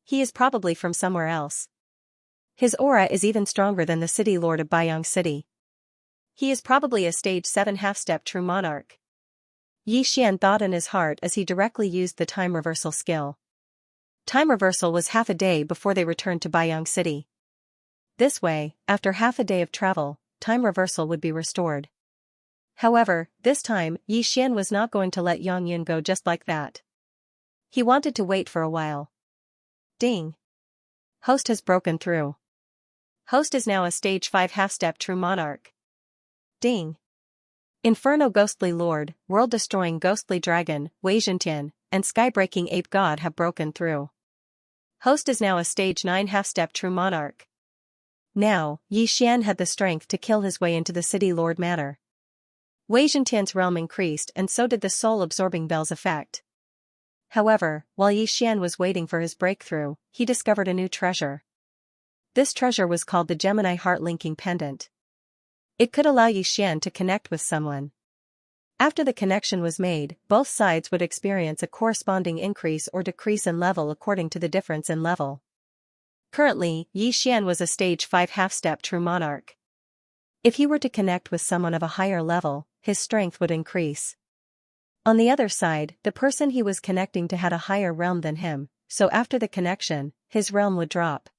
He is probably from somewhere else. His aura is even stronger than the city lord of Baiyang City. He is probably a stage 7 half-step true monarch. Yi Xian thought in his heart as he directly used the time reversal skill. Time reversal was half a day before they returned to Baiyang City. This way, after half a day of travel, time reversal would be restored. However, this time, Yi Xian was not going to let Yang Yun go just like that. He wanted to wait for a while. Ding! Host has broken through. Host is now a stage 5 half-step true monarch. Ding! Inferno Ghostly Lord, World-Destroying Ghostly Dragon, Wei Zhentian, and Sky-Breaking Ape God have broken through. Host is now a stage 9 half-step true monarch. Now, Yi Xian had the strength to kill his way into the city lord manor. Wei Zhentian's realm increased and so did the soul-absorbing bell's effect. However, while Yi Xian was waiting for his breakthrough, he discovered a new treasure. This treasure was called the Gemini Heart-Linking Pendant. It could allow Yi Xian to connect with someone. After the connection was made, both sides would experience a corresponding increase or decrease in level according to the difference in level. Currently, Yi Xian was a stage 5 half-step true monarch. If he were to connect with someone of a higher level, his strength would increase. On the other side, the person he was connecting to had a higher realm than him, so after the connection, his realm would drop.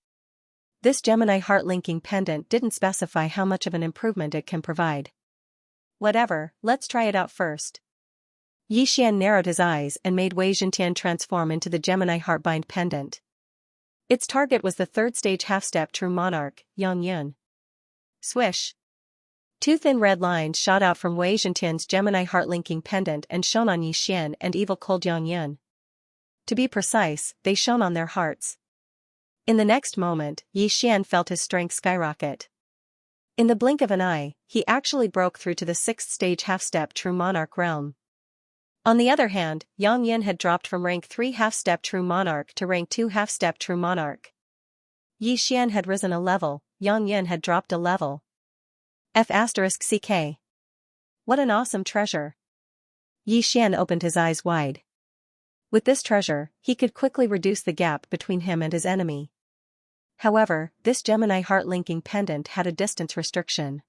This Gemini Heart-Linking Pendant didn't specify how much of an improvement it can provide. Whatever, let's try it out first. Yi Xian narrowed his eyes and made Wei Zhentian transform into the Gemini Heartbind Pendant. Its target was the 3rd stage half-step true monarch, Yang Yun. Swish! 2 thin red lines shot out from Wei Zhentian's Gemini Heart-Linking Pendant and shone on Yi Xian and evil cold Yang Yun. To be precise, they shone on their hearts. In the next moment, Yi Xian felt his strength skyrocket. In the blink of an eye, he actually broke through to the 6th stage half-step true monarch realm. On the other hand, Yang Yin had dropped from rank 3 half-step true monarch to rank 2 half-step true monarch. Yi Xian had risen a level, Yang Yin had dropped a level. F***CK. What an awesome treasure. Yi Xian opened his eyes wide. With this treasure, he could quickly reduce the gap between him and his enemy. However, this Gemini Heart-Linking Pendant had a distance restriction.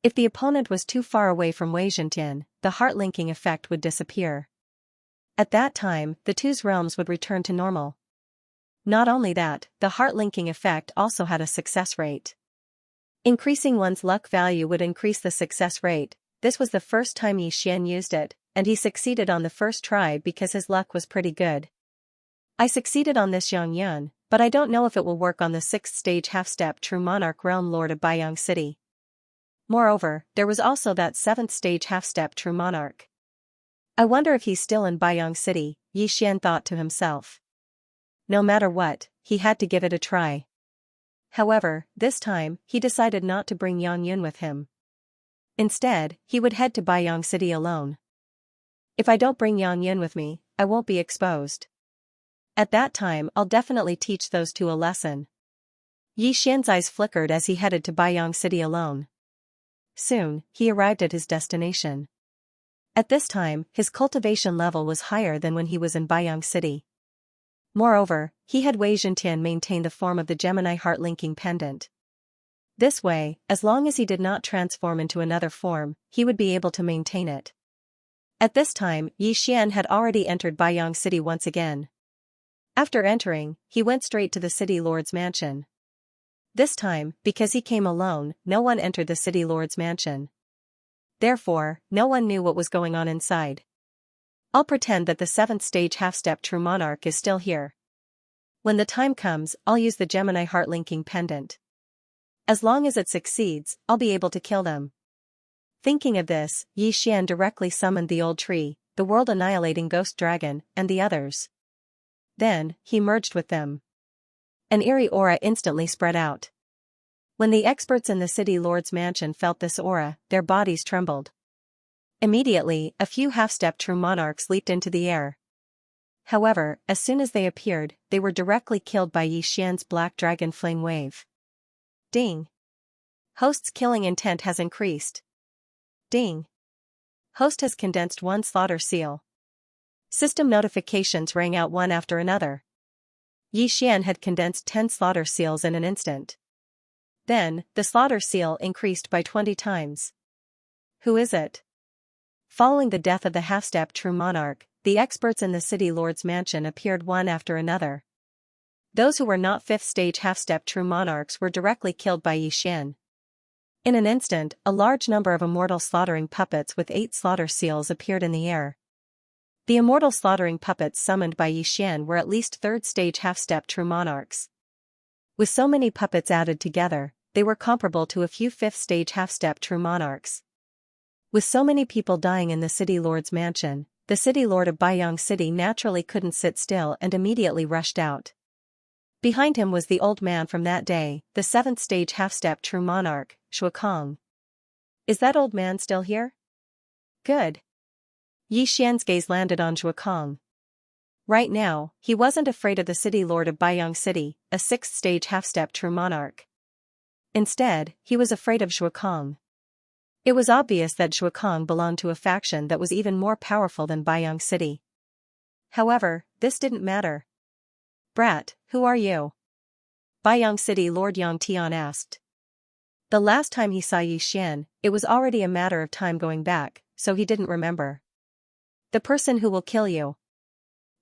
If the opponent was too far away from Wei Zhentian, the heart-linking effect would disappear. At that time, the two's realms would return to normal. Not only that, the heart-linking effect also had a success rate. Increasing one's luck value would increase the success rate. This was the first time Yi Xian used it, and he succeeded on the first try because his luck was pretty good. I succeeded on this Xiangyun, but I don't know if it will work on the 6th stage half-step true monarch realm lord of Baiyang City. Moreover, there was also that 7th stage half-step true monarch. I wonder if he's still in Baiyang City, Yi Xian thought to himself. No matter what, he had to give it a try. However, this time, he decided not to bring Yang Yun with him. Instead, he would head to Baiyang City alone. If I don't bring Yang Yun with me, I won't be exposed. At that time I'll definitely teach those two a lesson. Yi Xian's eyes flickered as he headed to Baiyang City alone. Soon, he arrived at his destination. At this time, his cultivation level was higher than when he was in Baiyang City. Moreover, he had Wei Zhentian maintain the form of the Gemini heart-linking pendant. This way, as long as he did not transform into another form, he would be able to maintain it. At this time, Yi Xian had already entered Baiyang City once again. After entering, he went straight to the city lord's mansion. This time, because he came alone, no one entered the city lord's mansion. Therefore, no one knew what was going on inside. I'll pretend that the 7th stage half-step true monarch is still here. When the time comes, I'll use the Gemini heart-linking pendant. As long as it succeeds, I'll be able to kill them. Thinking of this, Yi Xian directly summoned the old tree, the world-annihilating ghost dragon, and the others. Then, he merged with them. An eerie aura instantly spread out. When the experts in the city lord's mansion felt this aura, their bodies trembled. Immediately, a few half-step true monarchs leaped into the air. However, as soon as they appeared, they were directly killed by Yi Xian's black dragon flame wave. Ding! Host's killing intent has increased. Ding! Host has condensed one slaughter seal. System notifications rang out one after another. Yi Xian had condensed 10 slaughter seals in an instant. Then, the slaughter seal increased by 20 times. Who is it? Following the death of the half-step true monarch, the experts in the city lord's mansion appeared one after another. Those who were not 5th stage half-step true monarchs were directly killed by Yi Xian. In an instant, a large number of immortal slaughtering puppets with 8 slaughter seals appeared in the air. The immortal slaughtering puppets summoned by Yi Xian were at least 3rd stage half-step true monarchs. With so many puppets added together, they were comparable to a few 5th stage half-step true monarchs. With so many people dying in the city lord's mansion, the city lord of Baiyang City naturally couldn't sit still and immediately rushed out. Behind him was the old man from that day, the 7th stage half-step true monarch, Shuakong. Is that old man still here? Good. Yi Xian's gaze landed on Shuakong. Right now, he wasn't afraid of the city lord of Baiyang City, a 6th stage half-step true monarch. Instead, he was afraid of Shuakong. It was obvious that Shuakong belonged to a faction that was even more powerful than Baiyang City. However, this didn't matter. Brat, who are you? Baiyang City Lord Yang Tian asked. The last time he saw Yi Xian, it was already a matter of time going back, so he didn't remember. The person who will kill you.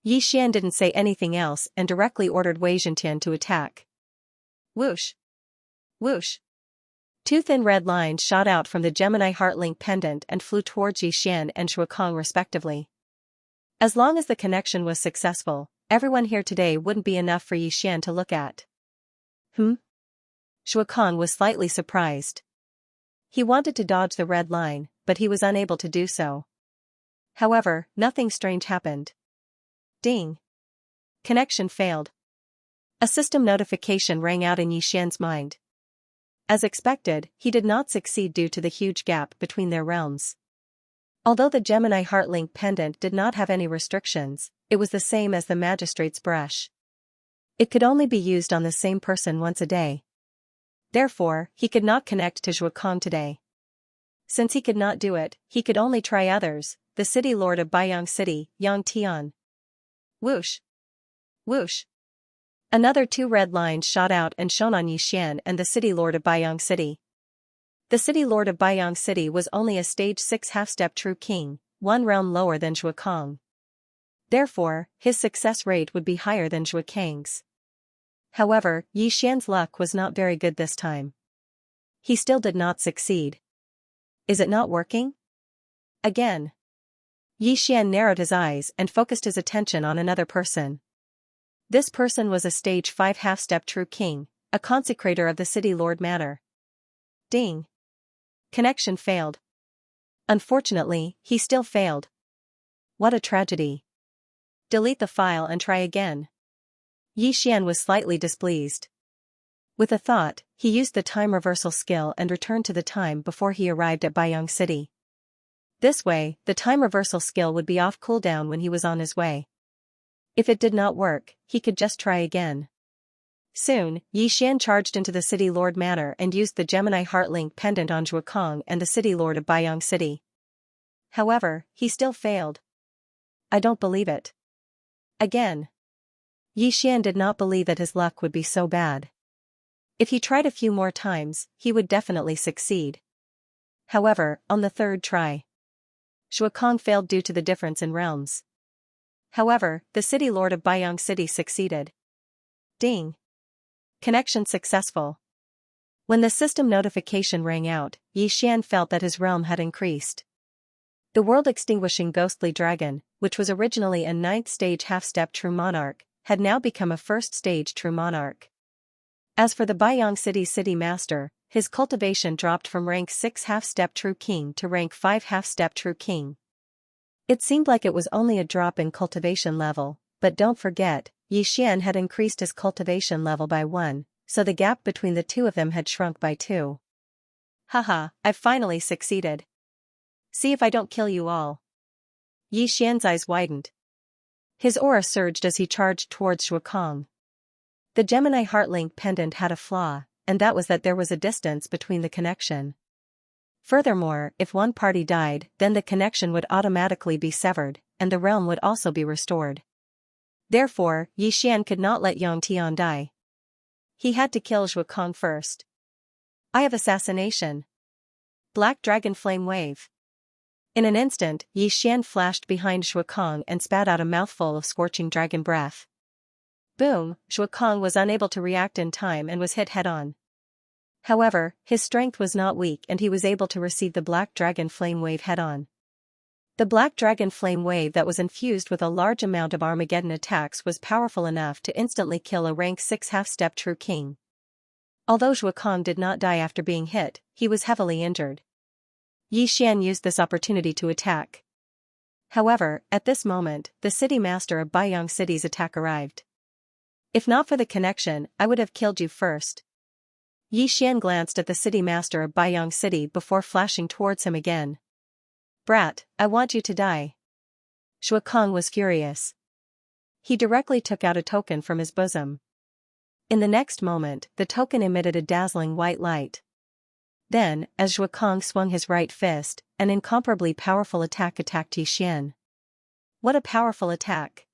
Yi Xian didn't say anything else and directly ordered Wei Zhentian to attack. Whoosh! Whoosh! 2 thin red lines shot out from the Gemini heart-link pendant and flew towards Yi Xian and Shuakong respectively. As long as the connection was successful, everyone here today wouldn't be enough for Yi Xian to look at. Shuakong was slightly surprised. He wanted to dodge the red line, but he was unable to do so. However, nothing strange happened. Ding! Connection failed. A system notification rang out in Yi Xian's mind. As expected, he did not succeed due to the huge gap between their realms. Although the Gemini heart-link pendant did not have any restrictions, it was the same as the magistrate's brush. It could only be used on the same person once a day. Therefore, he could not connect to Shuakong today. Since he could not do it, he could only try others, the city lord of Baiyang City, Yang Tian. Whoosh! Whoosh! Another 2 red lines shot out and shone on Yi Xian and the city lord of Baiyang City. The city lord of Baiyang City was only a stage 6 half-step true king, 1 realm lower than Shuakong. Therefore, his success rate would be higher than Shuakang's. However, Yi Xian's luck was not very good this time. he still did not succeed. Is it not working? Again. Yi Xian narrowed his eyes and focused his attention on another person. This person was a stage 5 half-step true king, a consecrator of the city lord manor. Ding. Connection failed. Unfortunately, he still failed. What a tragedy. Delete the file and try again. Yi Xian was slightly displeased. With a thought, he used the time reversal skill and returned to the time before he arrived at Baiyang City. This way, the time reversal skill would be off cooldown when he was on his way. If it did not work, he could just try again. Soon, Yi Xian charged into the city lord manor and used the Gemini Heart Link pendant on Zhuokong and the city lord of Baiyang City. However, he still failed. I don't believe it. Again. Yi Xian did not believe that his luck would be so bad. If he tried a few more times, he would definitely succeed. However, on the third try, Zhuokong failed due to the difference in realms. However, the city lord of Baiyang City succeeded. Ding. Connection successful. When the system notification rang out, Yi Xian felt that his realm had increased. The world-extinguishing ghostly dragon, which was originally a 9th stage half-step true monarch, had now become a 1st stage true monarch. As for the Baiyang City city master, his cultivation dropped from rank 6 half-step true king to rank 5 half-step true king. It seemed like it was only a drop in cultivation level, but don't forget, Yi Xian had increased his cultivation level by 1, so the gap between the two of them had shrunk by 2. Haha, I've finally succeeded. See if I don't kill you all. Yi Xian's eyes widened. His aura surged as he charged towards Zhuokong. The Gemini Heart Link pendant had a flaw, and that was that there was a distance between the connection. Furthermore, if one party died, then the connection would automatically be severed, and the realm would also be restored. Therefore, Yi Xian could not let Yang Tian die. He had to kill Zhuokong first. Eye of Assassination. Black Dragon Flame Wave. In an instant, Yi Xian flashed behind Zhuokong and spat out a mouthful of scorching dragon breath. Boom, Zhuokong was unable to react in time and was hit head-on. However, his strength was not weak and he was able to receive the Black Dragon Flame Wave head-on. The Black Dragon Flame Wave that was infused with a large amount of Armageddon attacks was powerful enough to instantly kill a rank 6 half-step true king. Although Zhuokong did not die after being hit, he was heavily injured. Yi Xian used this opportunity to attack. However, at this moment, the city master of Baiyang City's attack arrived. If not for the connection, I would have killed you first. Yi Xian glanced at the city master of Baiyang City before flashing towards him again. Brat, I want you to die. Zhuokong was furious. He directly took out a token from his bosom. In the next moment, the token emitted a dazzling white light. Then, as Zhuokong swung his right fist, an incomparably powerful attack attacked Yi Xian. What a powerful attack!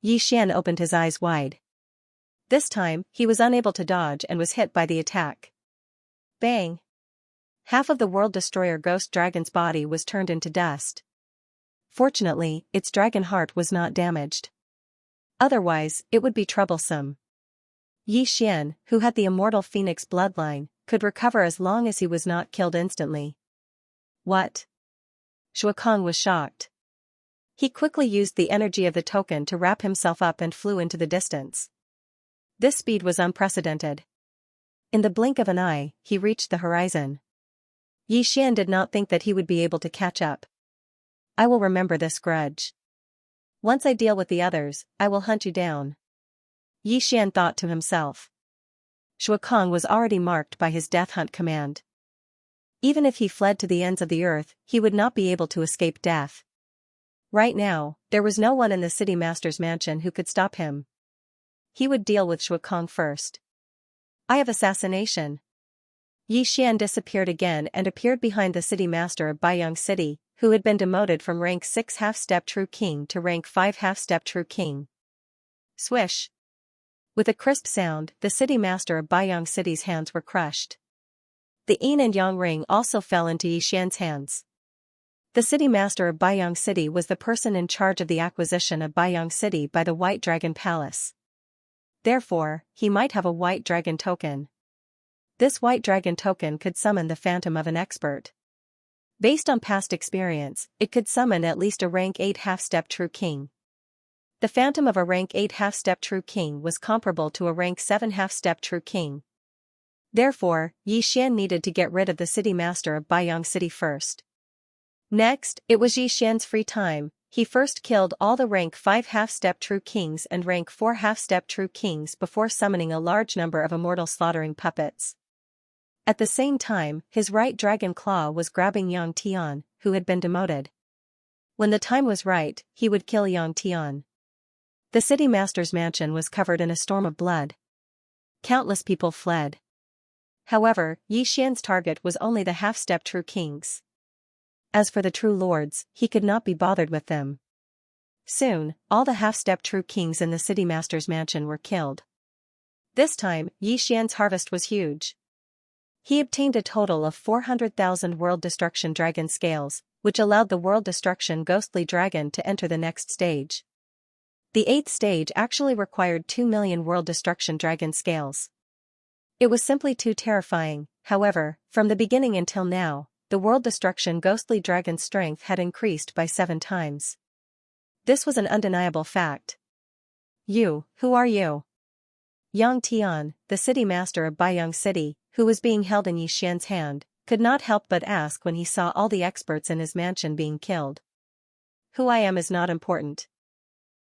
Yi Xian opened his eyes wide. This time, he was unable to dodge and was hit by the attack. Bang! Half of the World Destroyer Ghost Dragon's body was turned into dust. Fortunately, its dragon heart was not damaged. Otherwise, it would be troublesome. Yi Xian, who had the immortal Phoenix bloodline, could recover as long as he was not killed instantly. What? Zhuokong was shocked. He quickly used the energy of the token to wrap himself up and flew into the distance. This speed was unprecedented. In the blink of an eye, he reached the horizon. Yi Xian did not think that he would be able to catch up. I will remember this grudge. Once I deal with the others, I will hunt you down. Yi Xian thought to himself. Zhuokong was already marked by his death hunt command. Even if he fled to the ends of the earth, he would not be able to escape death. Right now, there was no one in the city master's mansion who could stop him. He would deal with Zhuokong first. Eye of Assassination. Yi Xian disappeared again and appeared behind the city master of Baiyang City, who had been demoted from rank 6 half-step true king to rank 5 half-step true king. Swish. With a crisp sound, the city master of Baiyang City's hands were crushed. The yin and yang ring also fell into Yi Xian's hands. The city master of Baiyang City was the person in charge of the acquisition of Baiyang City by the White Dragon Palace. Therefore, he might have a White Dragon token. this white dragon token could summon the phantom of an expert. Based on past experience, it could summon at least a rank 8 half-step true king. The phantom of a rank 8 half-step true king was comparable to a rank 7 half-step true king. Therefore, Yi Xian needed to get rid of the city master of Baiyang City first. Next, it was Yi Xian's free time. He first killed all the rank 5 half-step true kings and rank 4 half-step true kings before summoning a large number of immortal slaughtering puppets. At the same time, his right dragon claw was grabbing Yang Tian, who had been demoted. When the time was right, he would kill Yang Tian. The city master's mansion was covered in a storm of blood. Countless people fled. However, Yi Xian's target was only the half-step true kings. As for the true lords, he could not be bothered with them. Soon, all the half-step true kings in the city master's mansion were killed. This time, Yi Xian's harvest was huge. He obtained a total of 400,000 World Destruction Dragon scales, which allowed the World Destruction Ghostly Dragon to enter the next stage. The 8th stage actually required 2 million World Destruction Dragon scales. It was simply too terrifying. However, from the beginning until now, the World Destruction Ghostly Dragon's strength had increased by 7 times. This was an undeniable fact. "You, who are you?" Yang Tian, the city master of Baiyang City, who was being held in Yi Xian's hand, could not help but ask when he saw all the experts in his mansion being killed. "Who I am is not important.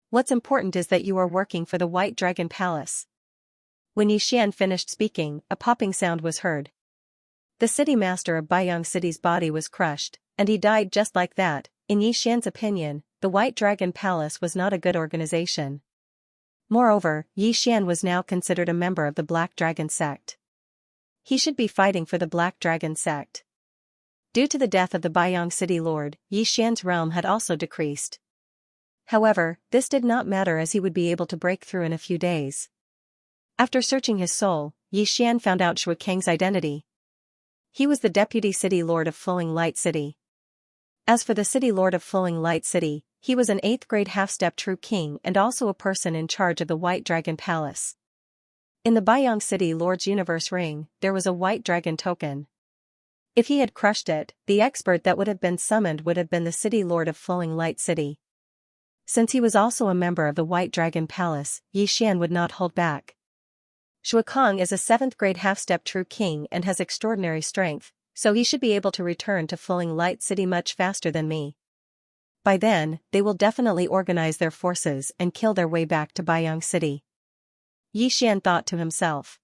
What's important is that you are working for the White Dragon Palace." When Yi Xian finished speaking, a popping sound was heard. The city master of Baiyang City's body was crushed, and he died just like that. In Yi Xian's opinion, the White Dragon Palace was not a good organization. Moreover, Yi Xian was now considered a member of the Black Dragon sect. He should be fighting for the Black Dragon sect. Due to the death of the Baiyang City Lord, Yi Xian's realm had also decreased. However, this did not matter as he would be able to break through in a few days. After searching his soul, Yi Xian found out Shui Kang's identity. He was the deputy city lord of Flowing Light City. As for the city lord of Flowing Light City, he was an 8th grade half-step true king and also a person in charge of the White Dragon Palace. In the Baiyang City Lord's Universe Ring, there was a white dragon token. If he had crushed it, the expert that would have been summoned would have been the city lord of Flowing Light City. Since he was also a member of the White Dragon Palace, Yi Xian would not hold back. Shui Kang is a 7th grade half-step true king and has extraordinary strength, so he should be able to return to Flowing Light City much faster than me. By then, they will definitely organize their forces and kill their way back to Baiyang City. Yi Xian thought to himself.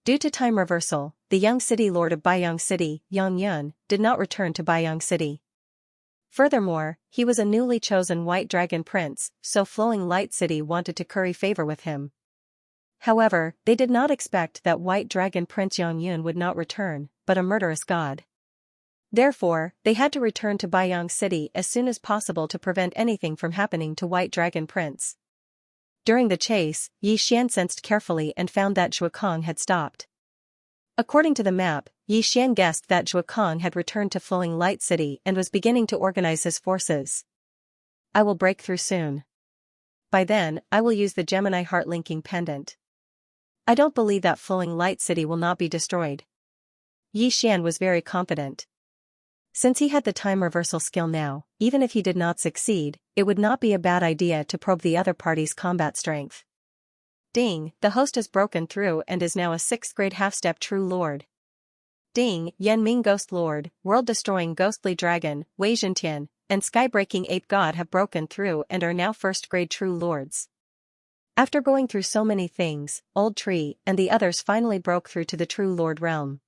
Due to time reversal, the young city lord of Baiyang City, Yang Yun, did not return to Baiyang City. Furthermore, he was a newly chosen White Dragon Prince, so Flowing Light City wanted to curry favor with him. However, they did not expect that White Dragon Prince Yang Yun would not return, but a murderous god. Therefore, they had to return to Baiyang City as soon as possible to prevent anything from happening to White Dragon Prince. During the chase, Yi Xian sensed carefully and found that Shui Kang had stopped. According to the map, Yi Xian guessed that Shui Kang had returned to Flowing Light City and was beginning to organize his forces. "I will break through soon. By then, I will use the Gemini Heart Linking Pendant. I don't believe that Flowing Light City will not be destroyed." Yi Xian was very confident. Since he had the time reversal skill now, even if he did not succeed, it would not be a bad idea to probe the other party's combat strength. Ding, the host has broken through and is now a 6th grade half-step true lord. Ding, Yan Ming Ghost Lord, World-Destroying Ghostly Dragon, Wei Zhentian, and Sky-Breaking Ape God have broken through and are now 1st grade true lords. After going through so many things, Old Tree and the others finally broke through to the true lord realm.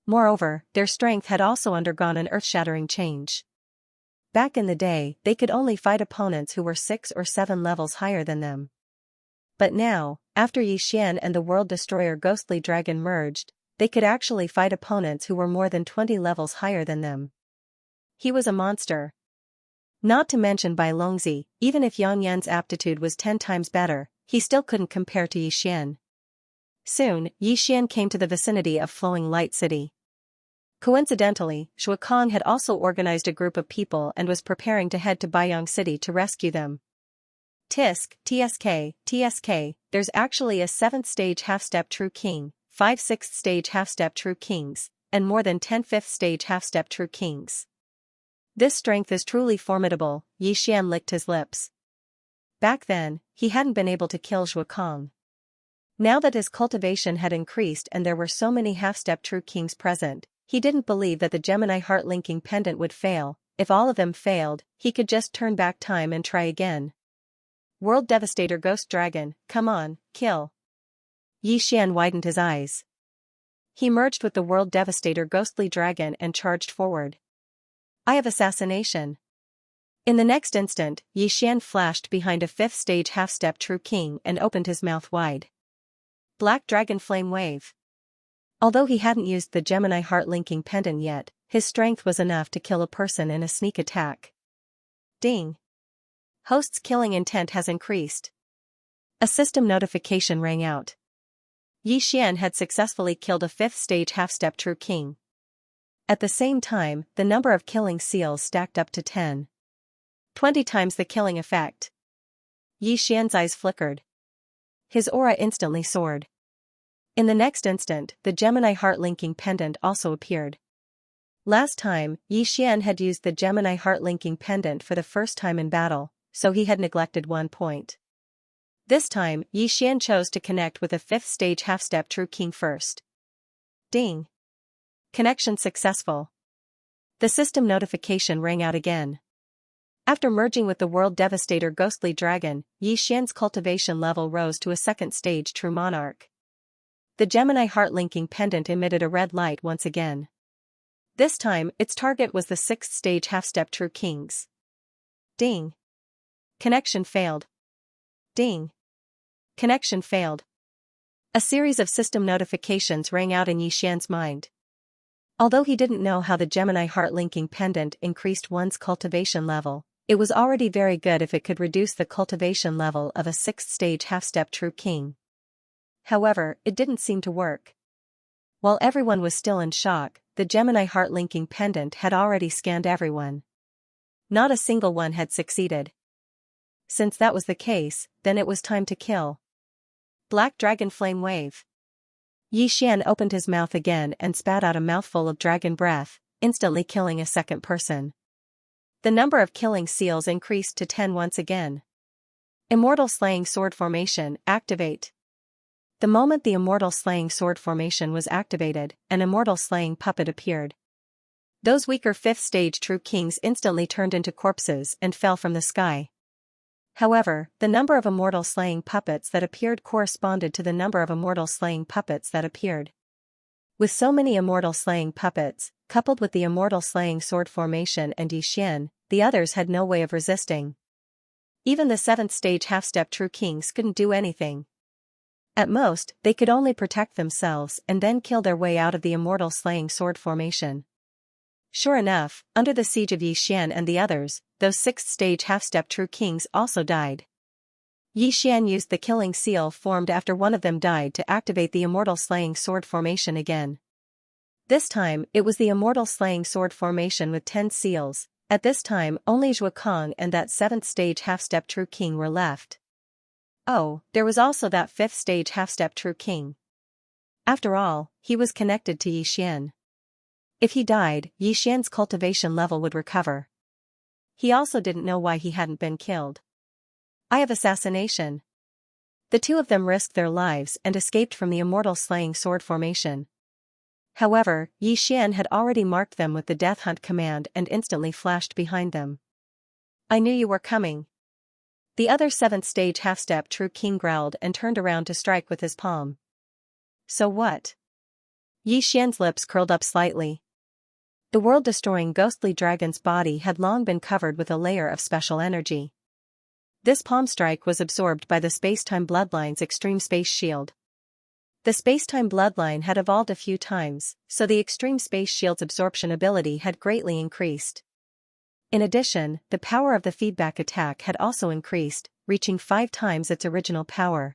Moreover, their strength had also undergone an earth-shattering change. Back in the day, they could only fight opponents who were 6 or 7 levels higher than them. But now, after Yi Xian and the World Destroyer Ghostly Dragon merged, they could actually fight opponents who were more than 20 levels higher than them. He was a monster. Not to mention Bai Longzi, even if Yang Yan's aptitude was 10 times better, he still couldn't compare to Yi Xian. Soon, Yi Xian came to the vicinity of Flowing Light City. Coincidentally, Shui Kang had also organized a group of people and was preparing to head to Baiyang City to rescue them. TSK, there's actually a 7th stage half-step true king, 5 6th stage half-step true kings, and more than 10 5th stage half-step true kings. This strength is truly formidable, Yixian licked his lips. Back then, he hadn't been able to kill Zhuo Kong. Now that his cultivation had increased and there were so many half-step true kings present, he didn't believe that the Gemini heart-linking pendant would fail. If all of them failed, he could just turn back time and try again. World Devastator Ghost Dragon, come on, kill. Yixian widened his eyes. He merged with the World Devastator Ghostly Dragon and charged forward. I have assassination. In the next instant, Yixian flashed behind a 5th stage half-step true king and opened his mouth wide. Black Dragon Flame Wave. Although he hadn't used the Gemini heart-linking pendant yet, his strength was enough to kill a person in a sneak attack. Ding. Host's killing intent has increased. A system notification rang out. Yixian had successfully killed a 5th stage half-step true king. At the same time, the number of killing seals stacked up to 10. 20 times the killing effect. Yixian's eyes flickered. His aura instantly soared. In the next instant, the Gemini heart-linking pendant also appeared. Last time, Yixian had used the Gemini heart-linking pendant for the first time in battle, so he had neglected 1 point. This time, Yixian chose to connect with a 5th stage half-step true king first. Ding. Connection successful. The system notification rang out again. After merging with the World Devastator Ghostly Dragon, Yixian's cultivation level rose to a 2nd stage True Monarch. The Gemini heart-linking pendant emitted a red light once again. This time, its target was the 6th stage half-step True Kings. Ding. Connection failed. Ding. Connection failed. A series of system notifications rang out in Yixian's mind. Although he didn't know how the Gemini heart-linking pendant increased one's cultivation level, it was already very good if it could reduce the cultivation level of a 6th stage half-step true king. However, it didn't seem to work. While everyone was still in shock, the Gemini heart-linking pendant had already scanned everyone. Not a single one had succeeded. Since that was the case, then it was time to kill. Black Dragon Flame Wave. Yixian opened his mouth again and spat out a mouthful of dragon breath, instantly killing a second person. The number of killing seals increased to 10 once again. Immortal Slaying Sword Formation, activate. The moment the Immortal Slaying Sword Formation was activated, an Immortal Slaying Puppet appeared. Those weaker 5th stage true kings instantly turned into corpses and fell from the sky. However, the number of Immortal Slaying Puppets that appeared corresponded to the number of Immortal Slaying Puppets that appeared. With so many Immortal Slaying Puppets, coupled with the Immortal Slaying Sword Formation and Yixian, the others had no way of resisting. Even the 7th stage half-step true kings couldn't do anything. At most, they could only protect themselves and then kill their way out of the Immortal Slaying Sword Formation. Sure enough, under the siege of Yixian and the others, those 6th stage half-step true kings also died. Yixian used the killing seal formed after one of them died to activate the Immortal Slaying Sword Formation again. This time, it was the Immortal Slaying Sword Formation with 10 seals. At this time, only Zhuo Kong and that 7th stage half-step true king were left. Oh, there was also that 5th stage half-step true king. After all, he was connected to Yixian. If he died, Yixian's cultivation level would recover. He also didn't know why he hadn't been killed. I have assassination. The two of them risked their lives and escaped from the Immortal Slaying Sword Formation. However, Yixian had already marked them with the Death Hunt command and instantly flashed behind them. I knew you were coming. The other 7th stage half-step true king growled and turned around to strike with his palm. So what? Yixian's lips curled up slightly. The world-destroying ghostly dragon's body had long been covered with a layer of special energy. This palm strike was absorbed by the Spacetime Bloodline's Extreme Space Shield. The Spacetime Bloodline had evolved a few times, so the Extreme Space Shield's absorption ability had greatly increased. In addition, the power of the feedback attack had also increased, reaching 5 times its original power.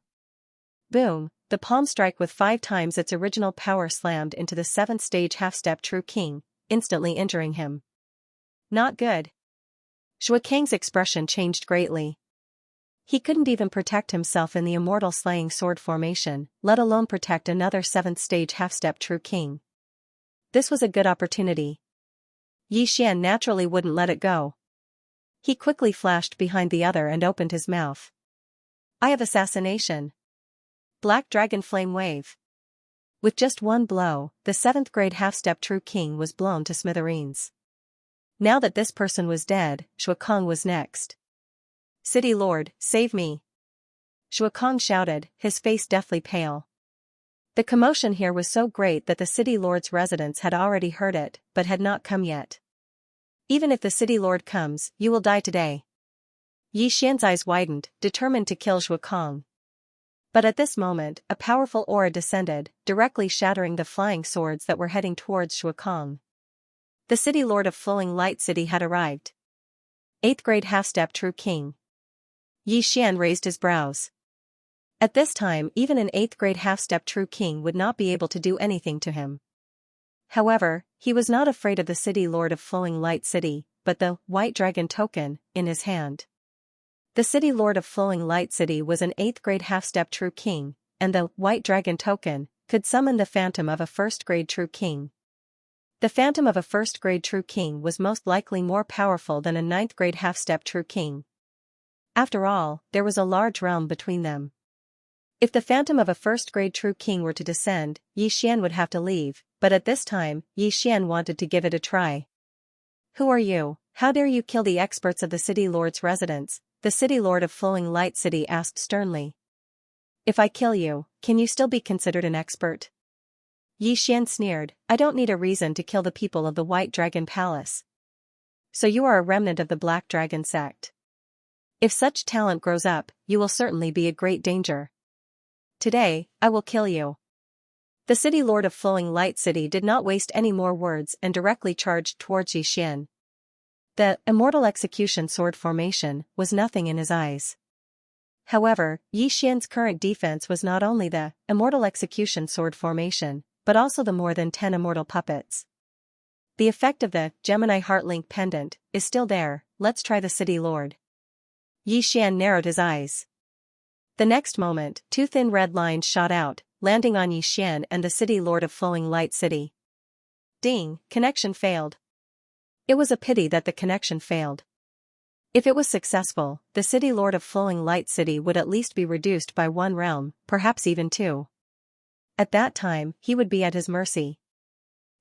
Boom, the palm strike with 5 times its original power slammed into the 7th stage half-step true king, instantly injuring him. Not good. Zhuo Kang's expression changed greatly. He couldn't even protect himself in the immortal slaying sword formation, let alone protect another 7th stage half-step true king. This was a good opportunity. Yi Xian naturally wouldn't let it go. He quickly flashed behind the other and opened his mouth. Eye of Assassination. Black Dragon Flame Wave. With just one blow, the 7th grade half-step true king was blown to smithereens. Now that this person was dead, Shuakong was next. City Lord, save me! Shuakong shouted, his face deathly pale. The commotion here was so great that the City Lord's residents had already heard it, but had not come yet. Even if the City Lord comes, you will die today. Yi Xian's eyes widened, determined to kill Shuakong. But at this moment, a powerful aura descended, directly shattering the flying swords that were heading towards Shuakong. The City Lord of Flowing Light City had arrived. 8th grade half-step true king. Yi Xian raised his brows. At this time, even an 8th grade half-step true king would not be able to do anything to him. However, he was not afraid of the City Lord of Flowing Light City, but the White Dragon token in his hand. The City Lord of Flowing Light City was an 8th grade half-step true king, and the White Dragon token could summon the phantom of a 1st grade true king. The phantom of a 1st grade true king was most likely more powerful than a 9th grade half-step true king. After all, there was a large realm between them. If the phantom of a 1st grade true king were to descend, Yi Xian would have to leave, but at this time, Yi Xian wanted to give it a try. Who are you? How dare you kill the experts of the City Lord's residence? The City Lord of Flowing Light City asked sternly. If I kill you, can you still be considered an expert? Yi Xian sneered, I don't need a reason to kill the people of the White Dragon Palace. So you are a remnant of the Black Dragon sect. If such talent grows up, you will certainly be a great danger. Today, I will kill you. The City Lord of Flowing Light City did not waste any more words and directly charged towards Yi Xian. The immortal execution sword formation was nothing in his eyes. However, Yi Xian's current defense was not only the immortal execution sword formation, but also the more than 10 immortal puppets. The effect of the Gemini Heart Link pendant is still there. Let's try the City Lord. Yi Xian narrowed his eyes. The next moment, 2 thin red lines shot out, landing on Yi Xian and the City Lord of Flowing Light City. Ding, connection failed. It was a pity that the connection failed. If it was successful, the City Lord of Flowing Light City would at least be reduced by 1 realm, perhaps even 2. At that time, he would be at his mercy.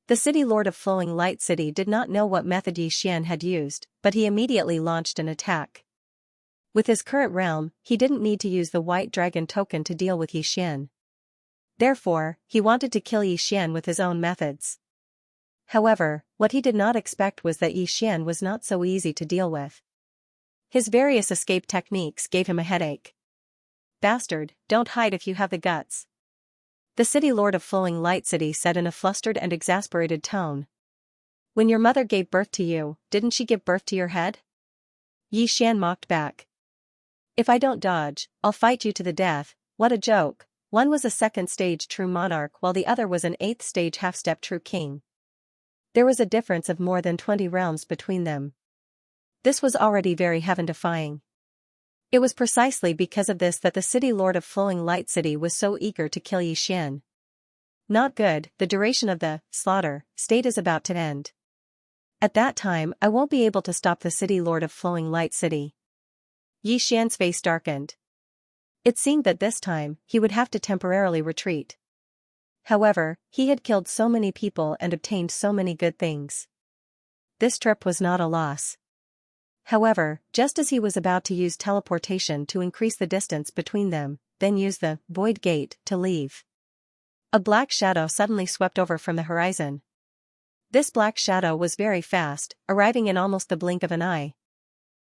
The City Lord of Flowing Light City did not know what method Yi Xian had used, but he immediately launched an attack. With his current realm, he didn't need to use the White Dragon token to deal with Yi Xian. Therefore, he wanted to kill Yi Xian with his own methods. However, what he did not expect was that Yi Xian was not so easy to deal with. His various escape techniques gave him a headache. Bastard, don't hide if you have the guts. The City Lord of Flowing Light City said in a flustered and exasperated tone. When your mother gave birth to you, didn't she give birth to your head? Yi Xian mocked back. If I don't dodge, I'll fight you to the death. What a joke. One was a 2nd stage true monarch while the other was an 8th stage half-step true king. There was a difference of more than 20 realms between them. This was already very heaven-defying. It was precisely because of this that the City Lord of Flowing Light City was so eager to kill Yi Xian. Not good, the duration of the slaughter state is about to end. At that time, I won't be able to stop the City Lord of Flowing Light City. Yi Xian's face darkened. It seemed that this time, he would have to temporarily retreat. However, he had killed so many people and obtained so many good things. This trip was not a loss. However, just as he was about to use teleportation to increase the distance between them, then use the Void Gate to leave. A black shadow suddenly swept over from the horizon. This black shadow was very fast, arriving in almost the blink of an eye.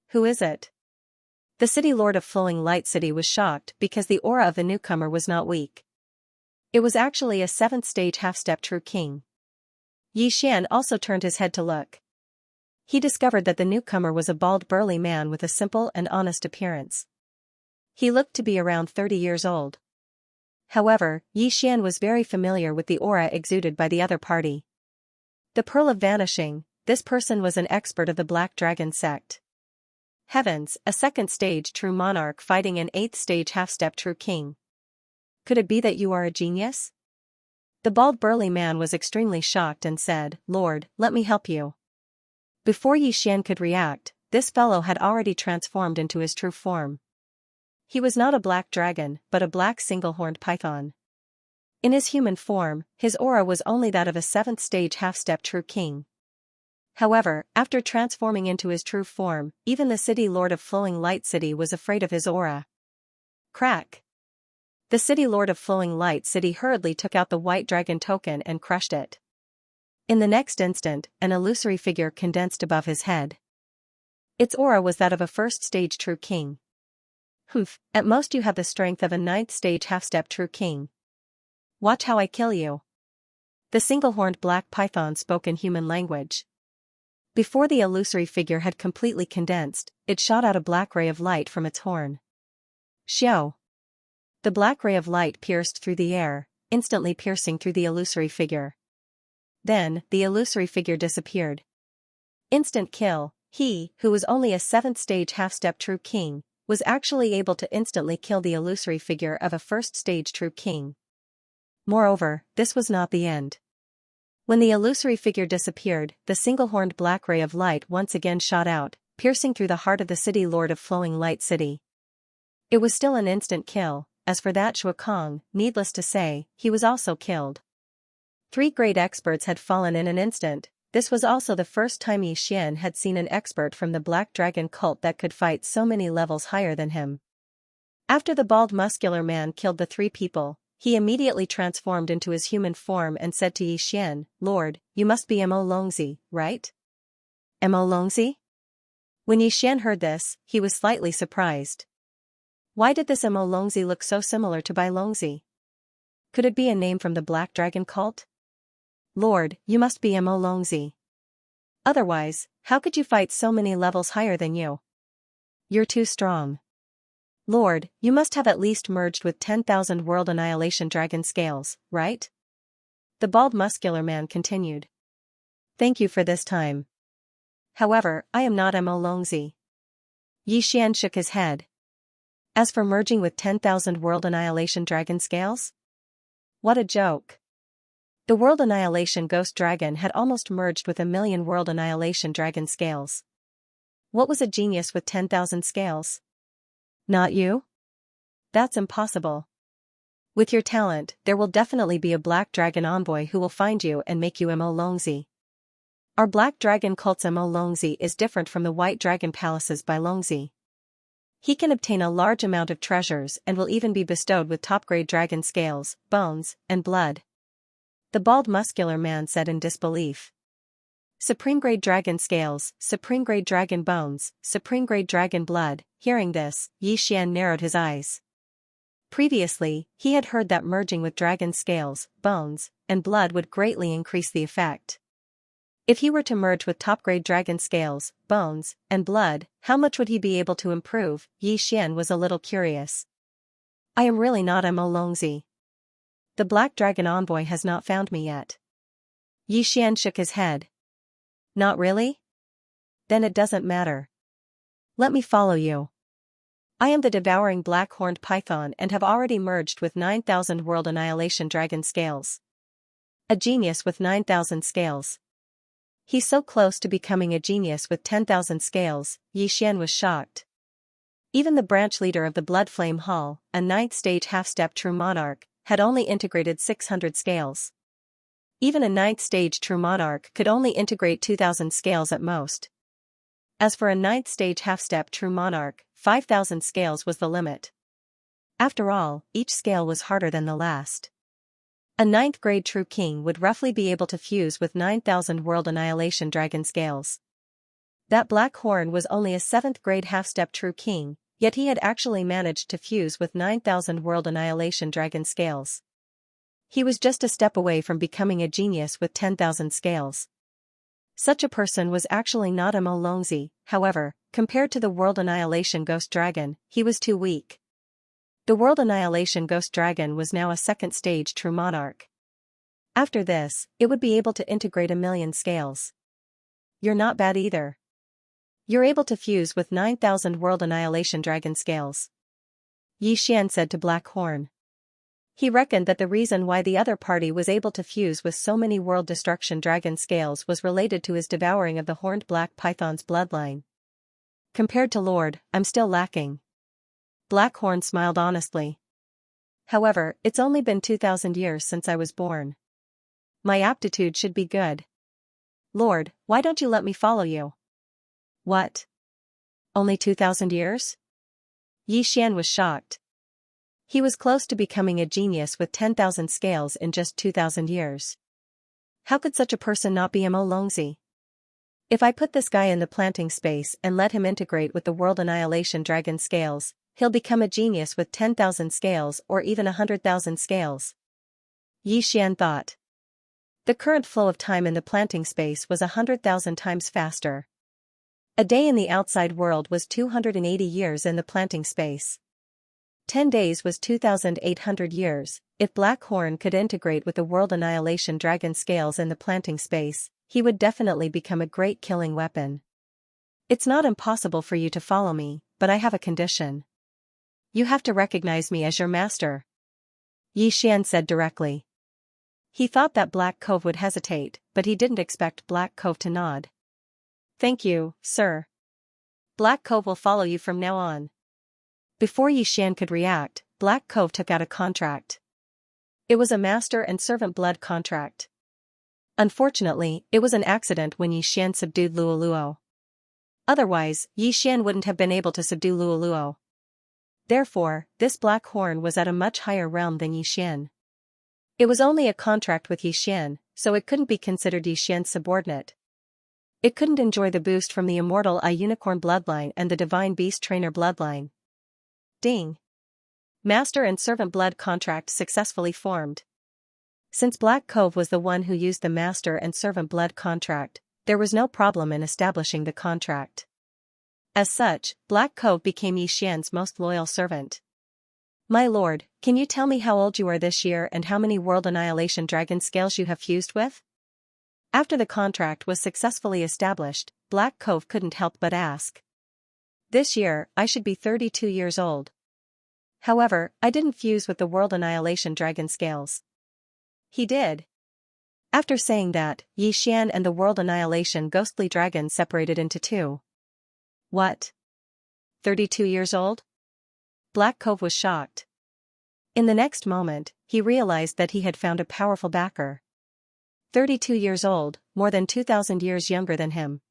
Who is it? The City Lord of Flowing Light City was shocked because the aura of the newcomer was not weak. It was actually a 7th stage half-step true king. Yi Xian also turned his head to look. He discovered that the newcomer was a bald burly man with a simple and honest appearance. He looked to be around 30 years old. However, Yi Xian was very familiar with the aura exuded by the other party. The Pearl of Vanishing, this person was an expert of the Black Dragon sect. Heavens, a second stage true monarch fighting an 8th stage half-step true king. Could it be that you are a genius? The bald burly man was extremely shocked and said, Lord, let me help you. Before Xian could react, this fellow had already transformed into his true form. He was not a black dragon, but a black single-horned python. In his human form, his aura was only that of a 7th stage half-step true king. However, after transforming into his true form, even the city lord of Flowing Light City was afraid of his aura. Crack! The city lord of Flowing Light City hurriedly took out the white dragon token and crushed it. In the next instant, an illusory figure condensed above his head. Its aura was that of a 1st stage true king. Humph, at most you have the strength of a 9th stage half-step true king. Watch how I kill you. The single-horned black python spoke in human language. Before the illusory figure had completely condensed, it shot out a black ray of light from its horn. Xiao! The black ray of light pierced through the air, instantly piercing through the illusory figure. Then, the illusory figure disappeared. Instant kill. He, who was only a 7th stage half-step true king, was actually able to instantly kill the illusory figure of a 1st stage true king. Moreover, this was not the end. When the illusory figure disappeared, the single-horned black ray of light once again shot out, piercing through the heart of the city lord of Flowing Light City. It was still an instant kill. As for that Shuo Kong, needless to say, he was also killed. 3 great experts had fallen in an instant. This was also the first time Xian had seen an expert from the Black Dragon cult that could fight so many levels higher than him. After the bald muscular man killed the 3 people, he immediately transformed into his human form and said to Xian, Lord, you must be Mo Longzi, right? Mo Longzi? When Xian heard this, he was slightly surprised. Why did this Mo Longzi look so similar to Bai Longzi? Could it be a name from the Black Dragon cult? Lord, you must be Mo Longzi. Otherwise, how could you fight so many levels higher than you? You're too strong. Lord, you must have at least merged with 10,000 World Annihilation Dragon scales, right? The bald muscular man continued. Thank you for this time. However, I am not Mo Longzi. Xian shook his head. As for merging with 10,000 World Annihilation Dragon scales? What a joke. The World Annihilation Ghost Dragon had almost merged with 1,000,000 World Annihilation Dragon scales. What was a genius with 10,000 scales? Not you? That's impossible. With your talent, there will definitely be a Black Dragon envoy who will find you and make you Mo Longzi. Our Black Dragon cult's Mo Longzi is different from the White Dragon Palace's Bai Longzi. He can obtain a large amount of treasures and will even be bestowed with top-grade dragon scales, bones, and blood. The bald muscular man said in disbelief. Supreme-grade dragon scales, supreme-grade dragon bones, supreme-grade dragon blood. Hearing this, Xian narrowed his eyes. Previously, he had heard that merging with dragon scales, bones, and blood would greatly increase the effect. If he were to merge with top-grade dragon scales, bones, and blood, how much would he be able to improve? Xian was a little curious. I am really not Mo Longzi. The Black Dragon envoy has not found me yet. Xian shook his head. Not really? Then it doesn't matter. Let me follow you. I am the devouring black-horned python and have already merged with 9,000 World Annihilation Dragon scales. A genius with 9,000 scales. He's so close to becoming a genius with 10,000 scales. Xian was shocked. Even the branch leader of the Blood Flame Hall, a 9th stage half-step true monarch, had only integrated 600 scales. Even a 9th stage true monarch could only integrate 2,000 scales at most. As for a 9th stage half-step true monarch, 5,000 scales was the limit. After all, each scale was harder than the last. A 9th grade true king would roughly be able to fuse with 9,000 World Annihilation Dragon scales. That black horn was only a 7th grade half-step true king, yet he had actually managed to fuse with 9,000 World Annihilation Dragon scales. He was just a step away from becoming a genius with 10,000 scales. Such a person was actually not Mo Longzi. However, compared to the World Annihilation Ghost Dragon, he was too weak. The World Annihilation Ghost Dragon was now a 2nd stage true monarch. After this, it would be able to integrate 1,000,000 scales. You're not bad either. You're able to fuse with 9,000 World Annihilation Dragon Scales, Yi Xian said to Black Horn. He reckoned that the reason why the other party was able to fuse with so many World Destruction Dragon Scales was related to his devouring of the horned black python's bloodline. Compared to Lord, I'm still lacking. Black Horn smiled honestly. However, it's only been 2,000 years since I was born. My aptitude should be good. Lord, why don't you let me follow you? What? Only 2,000 years? Yi Xian was shocked. He was close to becoming a genius with 10,000 scales in just 2,000 years. How could such a person not be Mo Longzi? If I put this guy in the planting space and let him integrate with the World Annihilation Dragon Scales, he'll become a genius with 10,000 scales or even 100,000 scales. Yi Xian thought. The current flow of time in the planting space was 100,000 times faster. A day in the outside world was 280 years in the planting space. 10 days was 2,800 years. If Black Horn could integrate with the World Annihilation Dragon Scales in the planting space, he would definitely become a great killing weapon. It's not impossible for you to follow me, but I have a condition. You have to recognize me as your master. Yi Xian said directly. He thought that Black Cove would hesitate, but he didn't expect Black Cove to nod. Thank you, sir. Black Cove will follow you from now on. Before Yi Xian could react, Black Cove took out a contract. It was a master and servant blood contract. Unfortunately, it was an accident when Yi Xian subdued Luoluo. Otherwise, Yi Xian wouldn't have been able to subdue Luoluo. Therefore, this Black Horn was at a much higher realm than Yi Xian. It was only a contract with Yi Xian, so it couldn't be considered Yi Xian's subordinate. It couldn't enjoy the boost from the Immortal Eye Unicorn bloodline and the Divine Beast Trainer bloodline. Ding! Master and servant blood contract successfully formed. Since Black Cove was the one who used the master and servant blood contract, there was no problem in establishing the contract. As such, Black Cove became Yi Xian's most loyal servant. My lord, can you tell me how old you are this year and how many World Annihilation Dragon Scales you have fused with? After the contract was successfully established, Black Cove couldn't help but ask. This year, I should be 32 years old. However, I didn't fuse with the World Annihilation Dragon Scales. He did. After saying that, Yi Xian and the World Annihilation Ghostly Dragon separated into two. What? 32 years old? Black Cove was shocked. In the next moment, he realized that he had found a powerful backer. 32 years old, more than 2,000 years younger than him.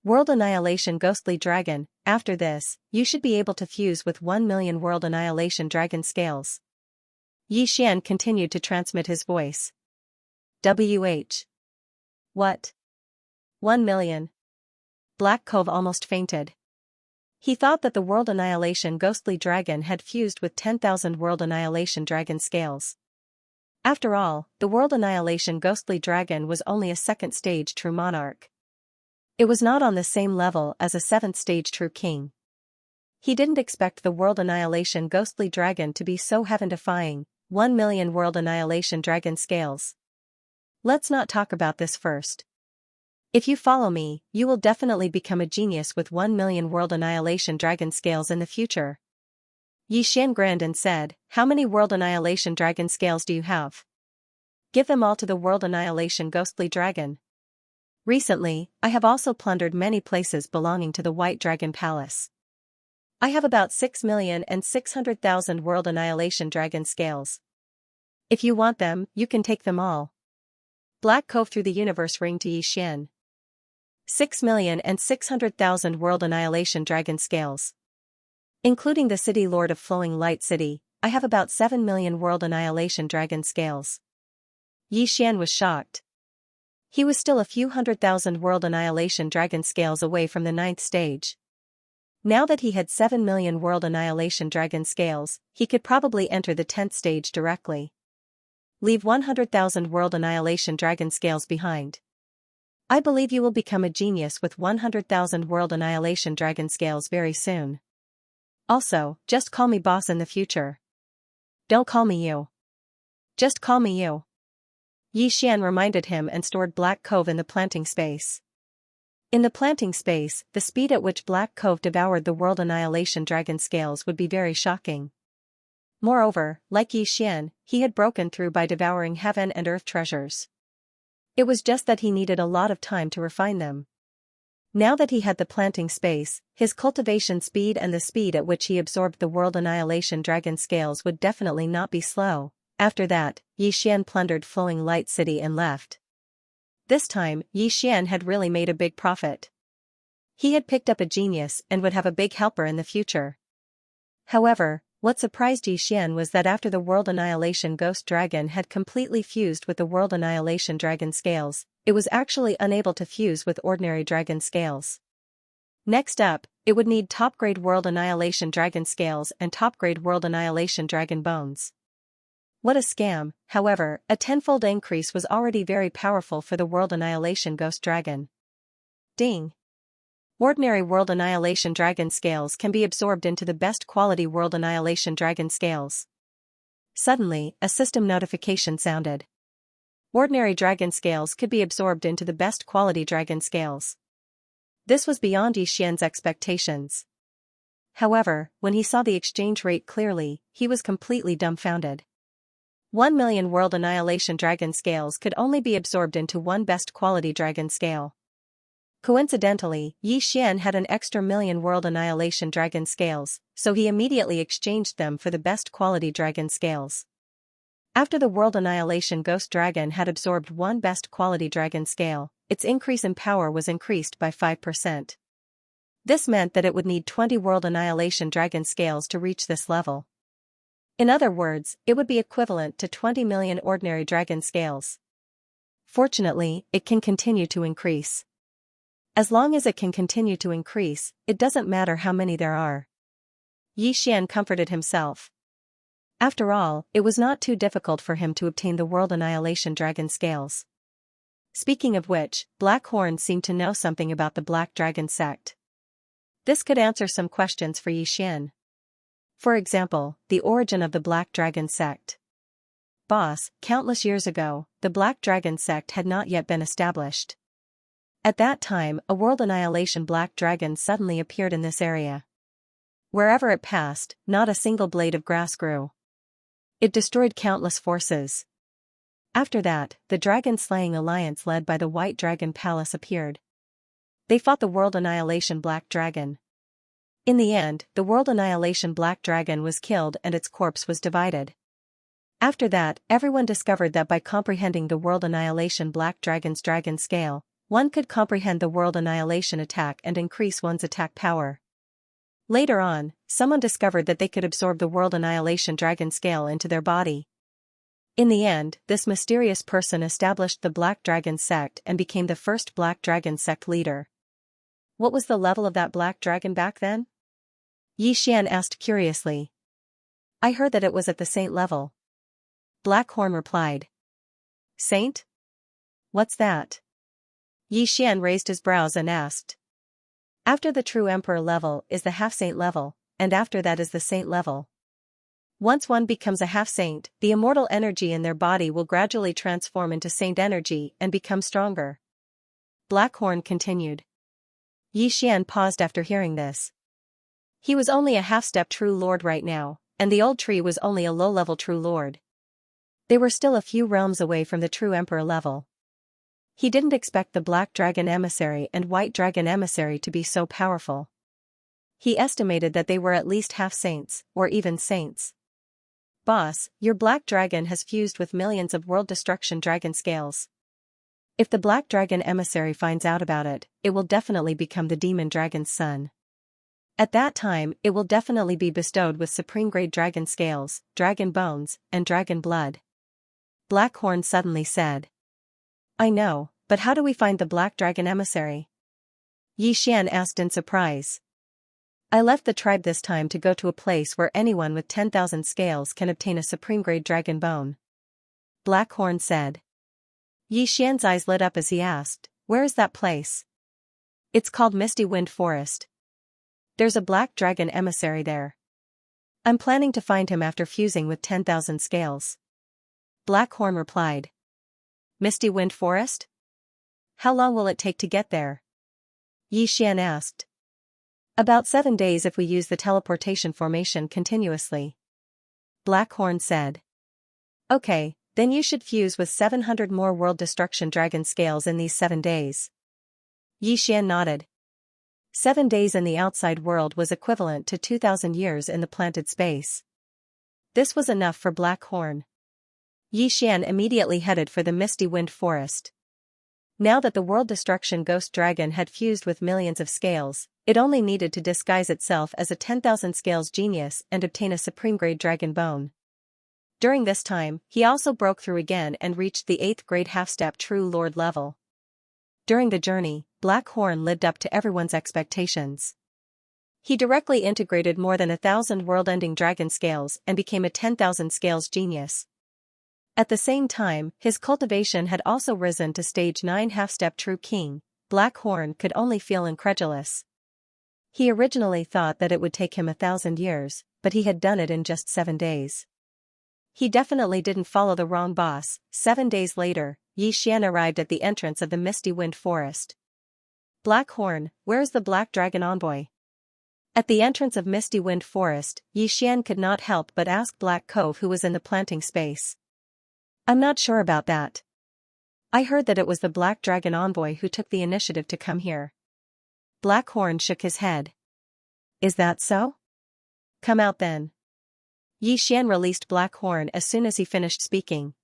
World Annihilation Ghostly Dragon, after this, you should be able to fuse with 1 million World Annihilation Dragon Scales. Yi Xian continued to transmit his voice. WH. What? 1 million. Black Cove almost fainted. He thought that the World Annihilation Ghostly Dragon had fused with 10,000 World Annihilation Dragon Scales. After all, the World Annihilation Ghostly Dragon was only a second stage true monarch. It was not on the same level as a 7th stage true king. He didn't expect the World Annihilation Ghostly Dragon to be so heaven-defying, 1 million World Annihilation Dragon Scales. Let's not talk about this first. If you follow me, you will definitely become a genius with 1 million World Annihilation Dragon Scales in the future. Yi Xian grinned and said, how many World Annihilation Dragon Scales do you have? Give them all to the World Annihilation Ghostly Dragon. Recently, I have also plundered many places belonging to the White Dragon Palace. I have about 6,600,000 World Annihilation Dragon Scales. If you want them, you can take them all. Black Cove threw the universe ring to Yi Xian. 6,600,000 World Annihilation Dragon Scales. Including the City Lord of Flowing Light City, I have about 7 million World Annihilation Dragon Scales. Yi Xian was shocked. He was still a few 100,000 World Annihilation Dragon Scales away from the 9th stage. Now that he had 7 million World Annihilation Dragon Scales, he could probably enter the 10th stage directly. Leave 100,000 World Annihilation Dragon Scales behind. I believe you will become a genius with 100,000 World Annihilation Dragon Scales very soon. Also, just call me boss in the future. Don't call me you. Just call me you. Yi Xian reminded him and stored Black Cove in the planting space. In the planting space, the speed at which Black Cove devoured the World Annihilation Dragon scales would be very shocking. Moreover, like Xian, he had broken through by devouring heaven and earth treasures. It was just that he needed a lot of time to refine them. Now that he had the planting space, his cultivation speed and the speed at which he absorbed the World Annihilation Dragon scales would definitely not be slow. After that, Xian plundered Flowing Light City and left. This time, Xian had really made a big profit. He had picked up a genius and would have a big helper in the future. However, what surprised Xian was that after the World Annihilation Ghost Dragon had completely fused with the World Annihilation Dragon scales, it was actually unable to fuse with ordinary dragon scales. Next up, it would need top-grade World Annihilation Dragon scales and top-grade World Annihilation Dragon bones. What a scam. However, a tenfold increase was already very powerful for the World Annihilation Ghost Dragon. Ding! Ordinary World Annihilation Dragon scales can be absorbed into the best quality World Annihilation Dragon scales. Suddenly, a system notification sounded. Ordinary dragon scales could be absorbed into the best quality dragon scales. This was beyond Xian's expectations. However, when he saw the exchange rate clearly, he was completely dumbfounded. 1 million World Annihilation Dragon scales could only be absorbed into one best quality dragon scale. Coincidentally, Xian had an extra million World Annihilation Dragon scales, so he immediately exchanged them for the best quality dragon scales. After the World Annihilation Ghost Dragon had absorbed one best quality dragon scale, its increase in power was increased by 5%. This meant that it would need 20 World Annihilation Dragon scales to reach this level. In other words, it would be equivalent to 20 million ordinary dragon scales. Fortunately, it can continue to increase. As long as it can continue to increase, it doesn't matter how many there are. Xian comforted himself. After all, it was not too difficult for him to obtain the World Annihilation Dragon scales. Speaking of which, Black Horn seemed to know something about the Black Dragon sect. This could answer some questions for Xian. For example, the origin of the Black Dragon sect. Boss, countless years ago, the Black Dragon sect had not yet been established. At that time, a World Annihilation Black Dragon suddenly appeared in this area. Wherever it passed, not a single blade of grass grew. It destroyed countless forces. After that, the dragon-slaying alliance led by the White Dragon Palace appeared. They fought the World Annihilation Black Dragon. In the end, the World Annihilation Black Dragon was killed and its corpse was divided. After that, everyone discovered that by comprehending the World Annihilation Black Dragon's dragon scale, one could comprehend the World Annihilation attack and increase one's attack power. Later on, someone discovered that they could absorb the World Annihilation Dragon scale into their body. In the end, this mysterious person established the Black Dragon sect and became the first Black Dragon sect leader. What was the level of that Black Dragon back then? Xian asked curiously. I heard that it was at the Saint level. Black Horn replied. Saint? What's that? Xian raised his brows and asked. After the True Emperor level is the Half-Saint level, and after that is the Saint level. Once one becomes a half-saint, the immortal energy in their body will gradually transform into saint energy and become stronger. Black Horn continued. Xian paused after hearing this. He was only a half-step True Lord right now, and the old tree was only a low-level True Lord. They were still a few realms away from the True Emperor level. He didn't expect the Black Dragon Emissary and White Dragon Emissary to be so powerful. He estimated that they were at least half-saints, or even saints. Boss, your Black Dragon has fused with millions of World Destruction Dragon scales. If the Black Dragon Emissary finds out about it, it will definitely become the Demon Dragon's son. At that time, it will definitely be bestowed with supreme-grade dragon scales, dragon bones, and dragon blood. Black Horn suddenly said. I know, but how do we find the Black Dragon Emissary? Xian asked in surprise. I left the tribe this time to go to a place where anyone with 10,000 scales can obtain a supreme-grade dragon bone. Black Horn said. Xian's eyes lit up as he asked, where is that place? It's called Misty Wind Forest. There's a Black Dragon Emissary there. I'm planning to find him after fusing with 10,000 scales. Black Horn replied. Misty Wind Forest? How long will it take to get there? Yi Xian asked. About 7 days if we use the teleportation formation continuously. Blackhorn said. Okay, then you should fuse with 700 more world destruction dragon scales in these 7 days. Yi Xian nodded. 7 days in the outside world was equivalent to 2,000 years in the planted space. This was enough for Blackhorn. Yi Xian immediately headed for the misty wind forest. Now that the world destruction ghost dragon had fused with millions of scales, it only needed to disguise itself as a 10,000 scales genius and obtain a supreme grade dragon bone. During this time, he also broke through again and reached the 8th grade half-step true lord level. During the journey, Blackhorn lived up to everyone's expectations. He directly integrated more than 1,000 world-ending dragon scales and became a 10,000 scales genius. At the same time, his cultivation had also risen to stage 9 half-step true king. Blackhorn could only feel incredulous. He originally thought that it would take him 1,000 years, but he had done it in just 7 days. He definitely didn't follow the wrong boss. 7 days later, Yi Xian arrived at the entrance of the misty wind forest. Blackhorn, where's the black dragon envoy? At the entrance of misty wind forest, Yi Xian could not help but ask Black Cove who was in the planting space. I'm not sure about that. I heard that it was the black dragon envoy who took the initiative to come here. Blackhorn shook his head. Is that so? Come out then. Yi Xian released Blackhorn as soon as he finished speaking.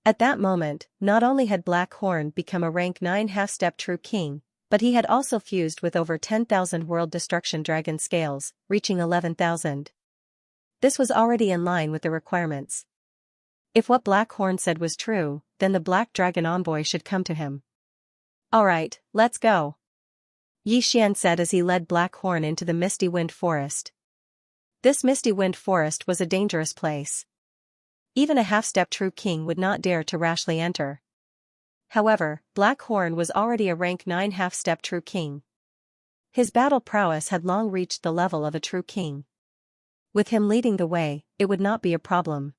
At that moment, not only had Blackhorn become a rank 9 half-step true king, but he had also fused with over 10,000 world destruction dragon scales, reaching 11,000. This was already in line with the requirements. If what Blackhorn said was true, then the black dragon envoy should come to him. Alright, let's go. Yi Xian said as he led Blackhorn into the misty wind forest. This misty wind forest was a dangerous place. Even a half-step true king would not dare to rashly enter. However, Blackhorn was already a rank 9 half-step true king. His battle prowess had long reached the level of a true king. With him leading the way, it would not be a problem.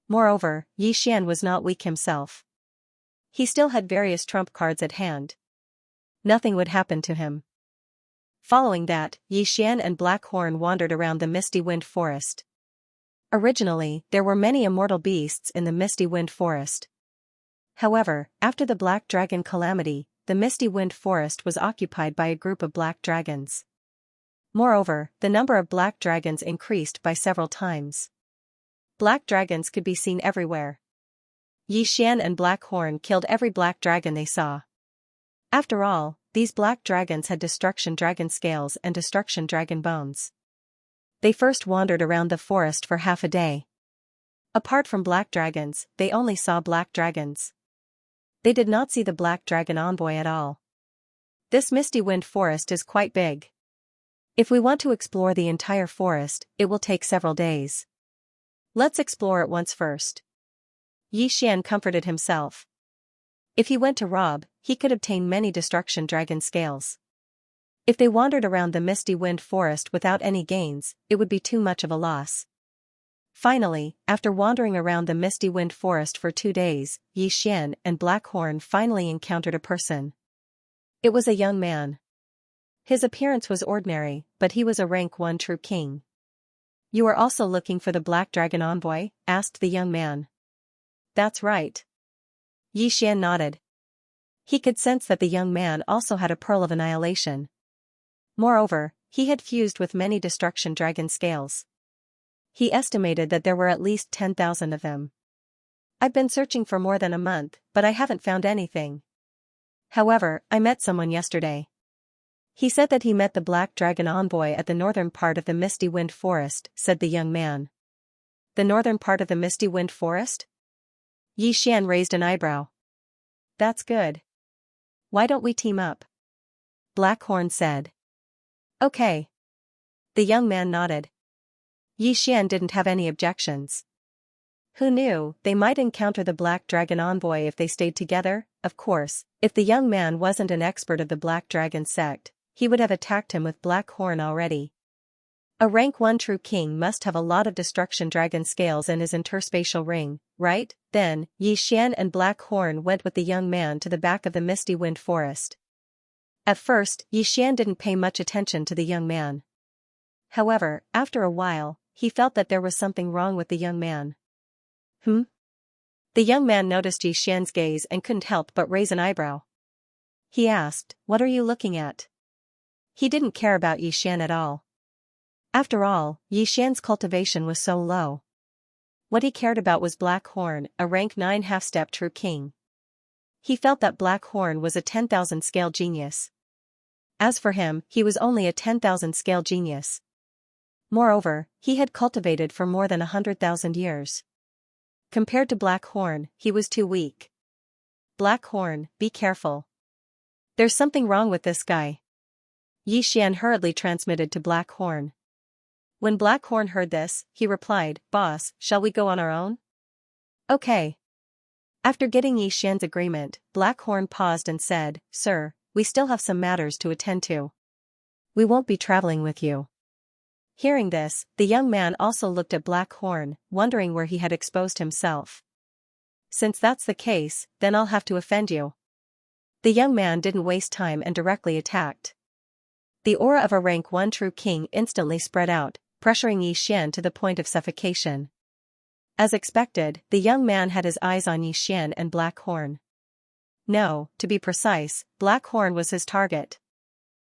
Moreover, Yi Xian was not weak himself. He still had various trump cards at hand. Nothing would happen to him. Following that, Yi Xian and Blackhorn wandered around the misty wind forest. Originally, there were many immortal beasts in the misty wind forest. However, after the black dragon calamity, the misty wind forest was occupied by a group of black dragons. Moreover, the number of black dragons increased by several times. Black dragons could be seen everywhere. Yi Xian and Blackhorn killed every black dragon they saw. After all, these black dragons had destruction dragon scales and destruction dragon bones. They first wandered around the forest for half a day. Apart from black dragons, they only saw black dragons. They did not see the black dragon envoy at all. This misty wind forest is quite big. If we want to explore the entire forest, it will take several days. Let's explore it once first. Yi Xian comforted himself. If he went to rob, he could obtain many destruction dragon scales. If they wandered around the misty wind forest without any gains, it would be too much of a loss. Finally, after wandering around the misty wind forest for 2 days, Yi Xian and Blackhorn finally encountered a person. It was a young man. His appearance was ordinary, but he was a rank 1 true king. You are also looking for the black dragon envoy? Asked the young man. That's right. Yi Xian nodded. He could sense that the young man also had a pearl of annihilation. Moreover, he had fused with many destruction dragon scales. He estimated that there were at least 10,000 of them. I've been searching for more than a month, but I haven't found anything. However, I met someone yesterday. He said that he met the black dragon envoy at the northern part of the misty wind forest, said the young man. The northern part of the misty wind forest? Yi Xian raised an eyebrow. That's good. Why don't we team up? Blackhorn said. Okay. The young man nodded. Yi Xian didn't have any objections. Who knew, they might encounter the black dragon envoy if they stayed together. Of course, if the young man wasn't an expert of the black dragon sect, he would have attacked him with Blackhorn already. A rank 1 true king must have a lot of destruction dragon scales in his interspatial ring, right? Then, Yi Xian and Blackhorn went with the young man to the back of the misty wind forest. At first, Yi Xian didn't pay much attention to the young man. However, after a while, he felt that there was something wrong with the young man. The young man noticed Yi Xian's gaze and couldn't help but raise an eyebrow. He asked, "What are you looking at?" He didn't care about Yi Xian at all. After all, Yi Xian's cultivation was so low. What he cared about was Black Horn, a rank 9 half-step true king. He felt that Black Horn was a 10,000 scale genius. As for him, he was only a 10,000 scale genius. Moreover, he had cultivated for more than 100,000 years. Compared to Black Horn, he was too weak. Black Horn, be careful. There's something wrong with this guy. Yi Xian hurriedly transmitted to Black Horn. When Black Horn heard this, he replied, "Boss, shall we go on our own?" "Okay." After getting Yi Xian's agreement, Black Horn paused and said, "Sir, we still have some matters to attend to. We won't be traveling with you." Hearing this, the young man also looked at Black Horn, wondering where he had exposed himself. "Since that's the case, then I'll have to offend you." The young man didn't waste time and directly attacked. The aura of a rank 1 true king instantly spread out, pressuring Yi Xian to the point of suffocation. As expected, the young man had his eyes on Yi Xian and Black Horn. No, to be precise, Black Horn was his target.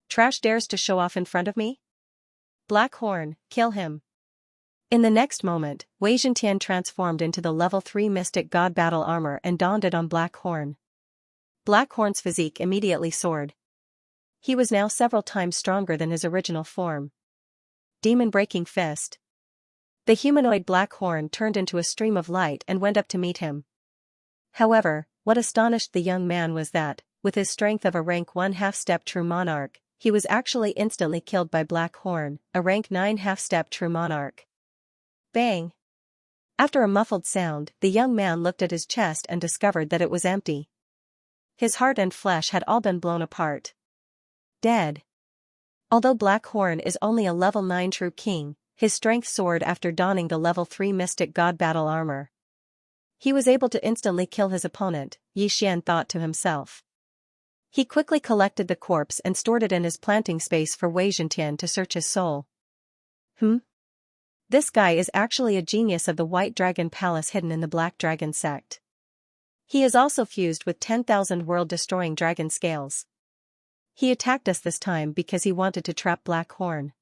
"Trash dares to show off in front of me? Black Horn, kill him." In the next moment, Wei Zhentian transformed into the level 3 mystic god battle armor and donned it on Black Horn. Black Horn's physique immediately soared. He was now several times stronger than his original form. Demon-breaking fist. The humanoid Black Horn turned into a stream of light and went up to meet him. However, what astonished the young man was that, with his strength of a rank 1 half-step true monarch, he was actually instantly killed by Black Horn, a rank 9 half-step true monarch. Bang! After a muffled sound, the young man looked at his chest and discovered that it was empty. His heart and flesh had all been blown apart. Dead. Although Black Horn is only a level 9 true king, his strength soared after donning the level 3 mystic god battle armor. He was able to instantly kill his opponent, Yi Xian thought to himself. He quickly collected the corpse and stored it in his planting space for Wei Zhentian to search his soul. This guy is actually a genius of the White Dragon Palace hidden in the Black Dragon sect. He is also fused with 10,000 world-destroying dragon scales. He attacked us this time because he wanted to trap Black Horn.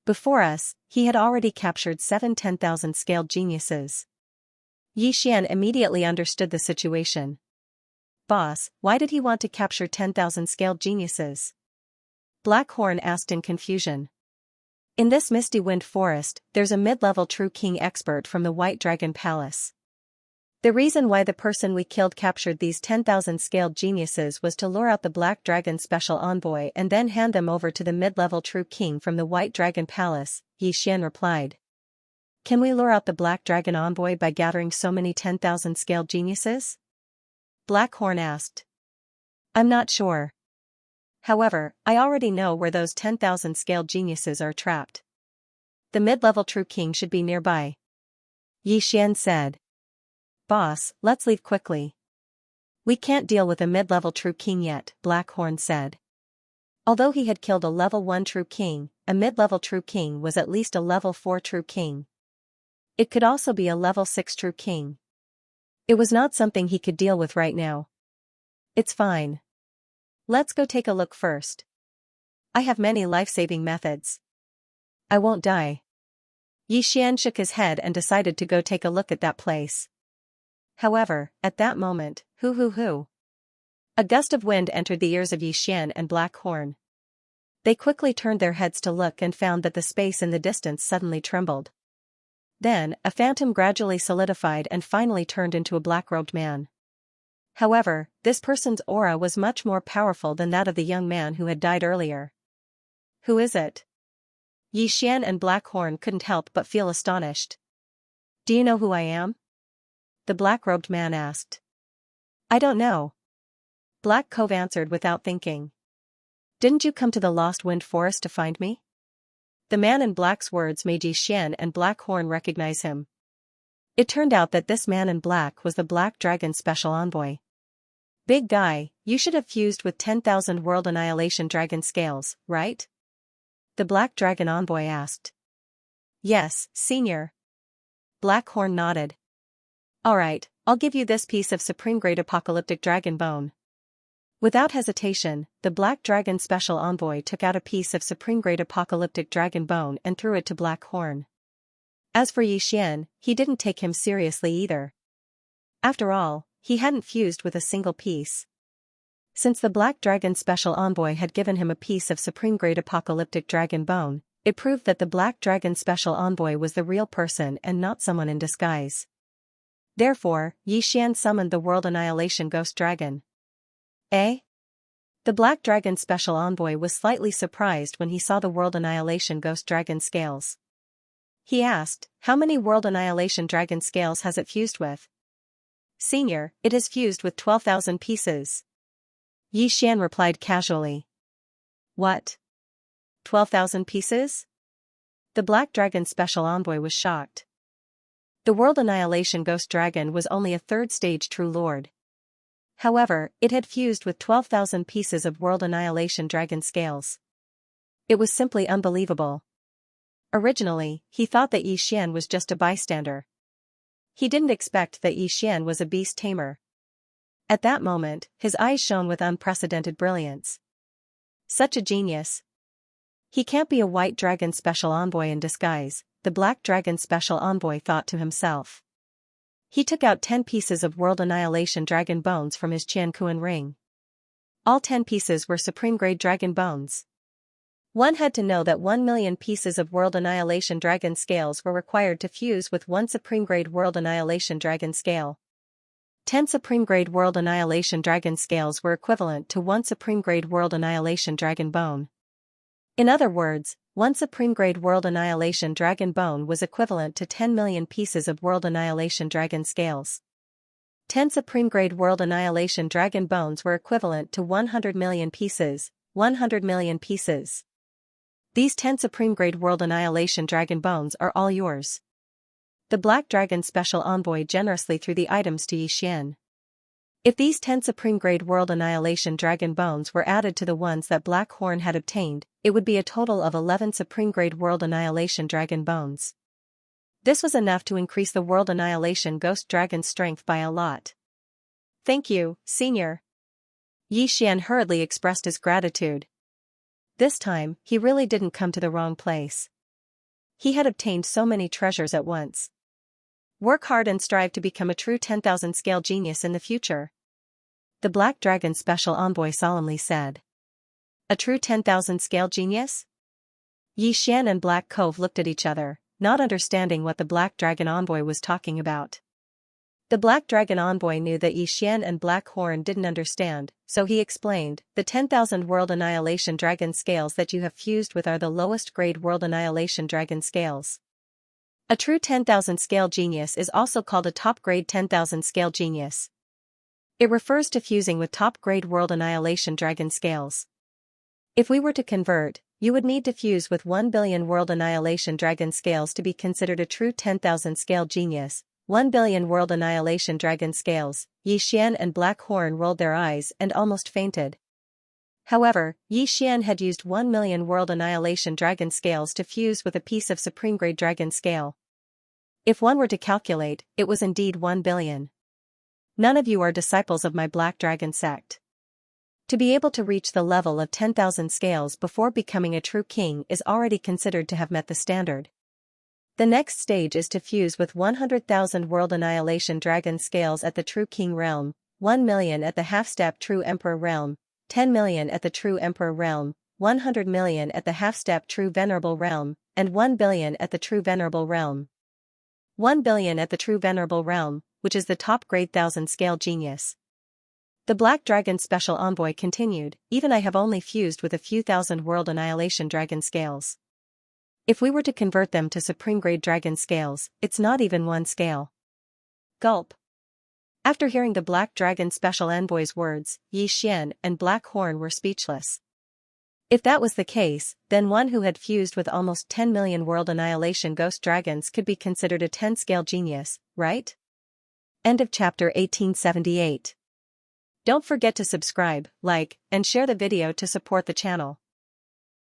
Before us, he had already captured 7 10,000 scaled geniuses. Yi Xian immediately understood the situation. "Boss, why did he want to capture 10,000 scaled geniuses?" Black Horn asked in confusion. "In this misty wind forest, there's a mid-level true king expert from the White Dragon Palace. The reason why the person we killed captured these 10,000 scaled geniuses was to lure out the Black Dragon special envoy and then hand them over to the mid-level true king from the White Dragon Palace," Yi Xian replied. "Can we lure out the Black Dragon envoy by gathering so many 10,000 scaled geniuses?" Black Horn asked. "I'm not sure. However, I already know where those 10,000 scaled geniuses are trapped. The mid-level true king should be nearby," Yi Xian said. "Boss, let's leave quickly. We can't deal with a mid-level true king yet," Black Horn said. Although he had killed a level 1 true king, a mid-level true king was at least a level 4 true king. It could also be a level 6 true king. It was not something he could deal with right now. "It's fine. Let's go take a look first. I have many life-saving methods. I won't die." Yi Xian shook his head and decided to go take a look at that place. However, at that moment, hoo. A gust of wind entered the ears of Yi Xian and Black Horn. They quickly turned their heads to look and found that the space in the distance suddenly trembled. Then, a phantom gradually solidified and finally turned into a black-robed man. However, this person's aura was much more powerful than that of the young man who had died earlier. "Who is it?" Yi Xian and Black Horn couldn't help but feel astonished. "Do you know who I am?" the black-robed man asked. "I don't know." Black Cove answered without thinking. "Didn't you come to the Lost Wind Forest to find me?" The man in black's words made Yi Xian and Black Horn recognize him. It turned out that this man in black was the Black Dragon special envoy. Big guy, you should have fused with 10,000 World Annihilation Dragon Scales, right? The Black Dragon Envoy asked. Yes, Senior. Blackhorn nodded. Alright, I'll give you this piece of Supreme Grade Apocalyptic Dragon Bone. Without hesitation, the Black Dragon Special Envoy took out a piece of Supreme Grade Apocalyptic Dragon Bone and threw it to Blackhorn. As for Yixian, he didn't take him seriously either. After all, he hadn't fused with a single piece. Since the Black Dragon Special Envoy had given him a piece of Supreme Grade Apocalyptic Dragon Bone, it proved that the Black Dragon Special Envoy was the real person and not someone in disguise. Therefore, Yixian summoned the World Annihilation Ghost Dragon. Eh? The Black Dragon Special Envoy was slightly surprised when he saw the World Annihilation Ghost Dragon scales. He asked, how many World Annihilation Dragon scales has it fused with? Senior, it has fused with 12,000 pieces. Yixian replied casually. What? 12,000 pieces? The Black Dragon Special Envoy was shocked. The World Annihilation Ghost Dragon was only a third-stage True Lord. However, it had fused with 12,000 pieces of World Annihilation Dragon scales. It was simply unbelievable. Originally, he thought that Yixian was just a bystander. He didn't expect that Yixian was a beast tamer. At that moment, his eyes shone with unprecedented brilliance. Such a genius. He can't be a White Dragon Special Envoy in disguise, the Black Dragon Special Envoy thought to himself. He took out 10 pieces of World Annihilation Dragon Bones from his Qianquan ring. All 10 pieces were Supreme Grade Dragon Bones. One had to know that 1 million pieces of World Annihilation Dragon Scales were required to fuse with 1 Supreme Grade World Annihilation Dragon Scale. 10 Supreme Grade World Annihilation Dragon Scales were equivalent to 1 Supreme Grade World Annihilation Dragon Bone. In other words, 1 Supreme Grade World Annihilation Dragon Bone was equivalent to 10 million pieces of World Annihilation Dragon Scales. 10 Supreme Grade World Annihilation Dragon Bones were equivalent to 100 million pieces, 100 million pieces. These 10 Supreme Grade World Annihilation Dragon Bones are all yours. The Black Dragon Special Envoy generously threw the items to Yixian. If these 10 Supreme Grade World Annihilation Dragon Bones were added to the ones that Blackhorn had obtained, it would be a total of 11 Supreme Grade World Annihilation Dragon Bones. This was enough to increase the World Annihilation Ghost Dragon's strength by a lot. Thank you, Senior. Yixian hurriedly expressed his gratitude. This time, he really didn't come to the wrong place. He had obtained so many treasures at once. Work hard and strive to become a true 10,000 scale genius in the future. The Black Dragon Special Envoy solemnly said. A true 10,000 scale genius? Yixian and Black Cove looked at each other, not understanding what the Black Dragon Envoy was talking about. The Black Dragon Envoy knew that Yixian and Blackhorn didn't understand, so he explained, the 10,000 World Annihilation Dragon Scales that you have fused with are the lowest grade World Annihilation Dragon Scales. A true 10,000 scale genius is also called a top-grade 10,000 scale genius. It refers to fusing with top-grade World Annihilation Dragon Scales. If we were to convert, you would need to fuse with 1 billion World Annihilation Dragon Scales to be considered a true 10,000 scale genius. 1 billion World Annihilation Dragon Scales. Yixian and Blackhorn rolled their eyes and almost fainted. However, Yixian had used 1 million World Annihilation Dragon Scales to fuse with a piece of Supreme Grade Dragon Scale. If one were to calculate, it was indeed 1 billion. None of you are disciples of my Black Dragon sect. To be able to reach the level of 10,000 scales before becoming a true king is already considered to have met the standard. The next stage is to fuse with 100,000 World Annihilation Dragon Scales at the True King realm, 1 million at the half-step True Emperor realm, 10 million at the True Emperor realm, 100 million at the half-step True Venerable realm, and 1 billion at the True Venerable realm. 1 billion at the True Venerable realm, which is the top-grade 1,000 scale genius. The Black Dragon Special Envoy continued, even I have only fused with a few thousand World Annihilation Dragon Scales. If we were to convert them to Supreme Grade Dragon Scales, it's not even 1 scale. Gulp. After hearing the Black Dragon Special Envoy's words, Yixian and Blackhorn were speechless. If that was the case, then one who had fused with almost 10 million World Annihilation Ghost Dragons could be considered a 10-scale genius, right? End of chapter 1878. Don't forget to subscribe, like, and share the video to support the channel.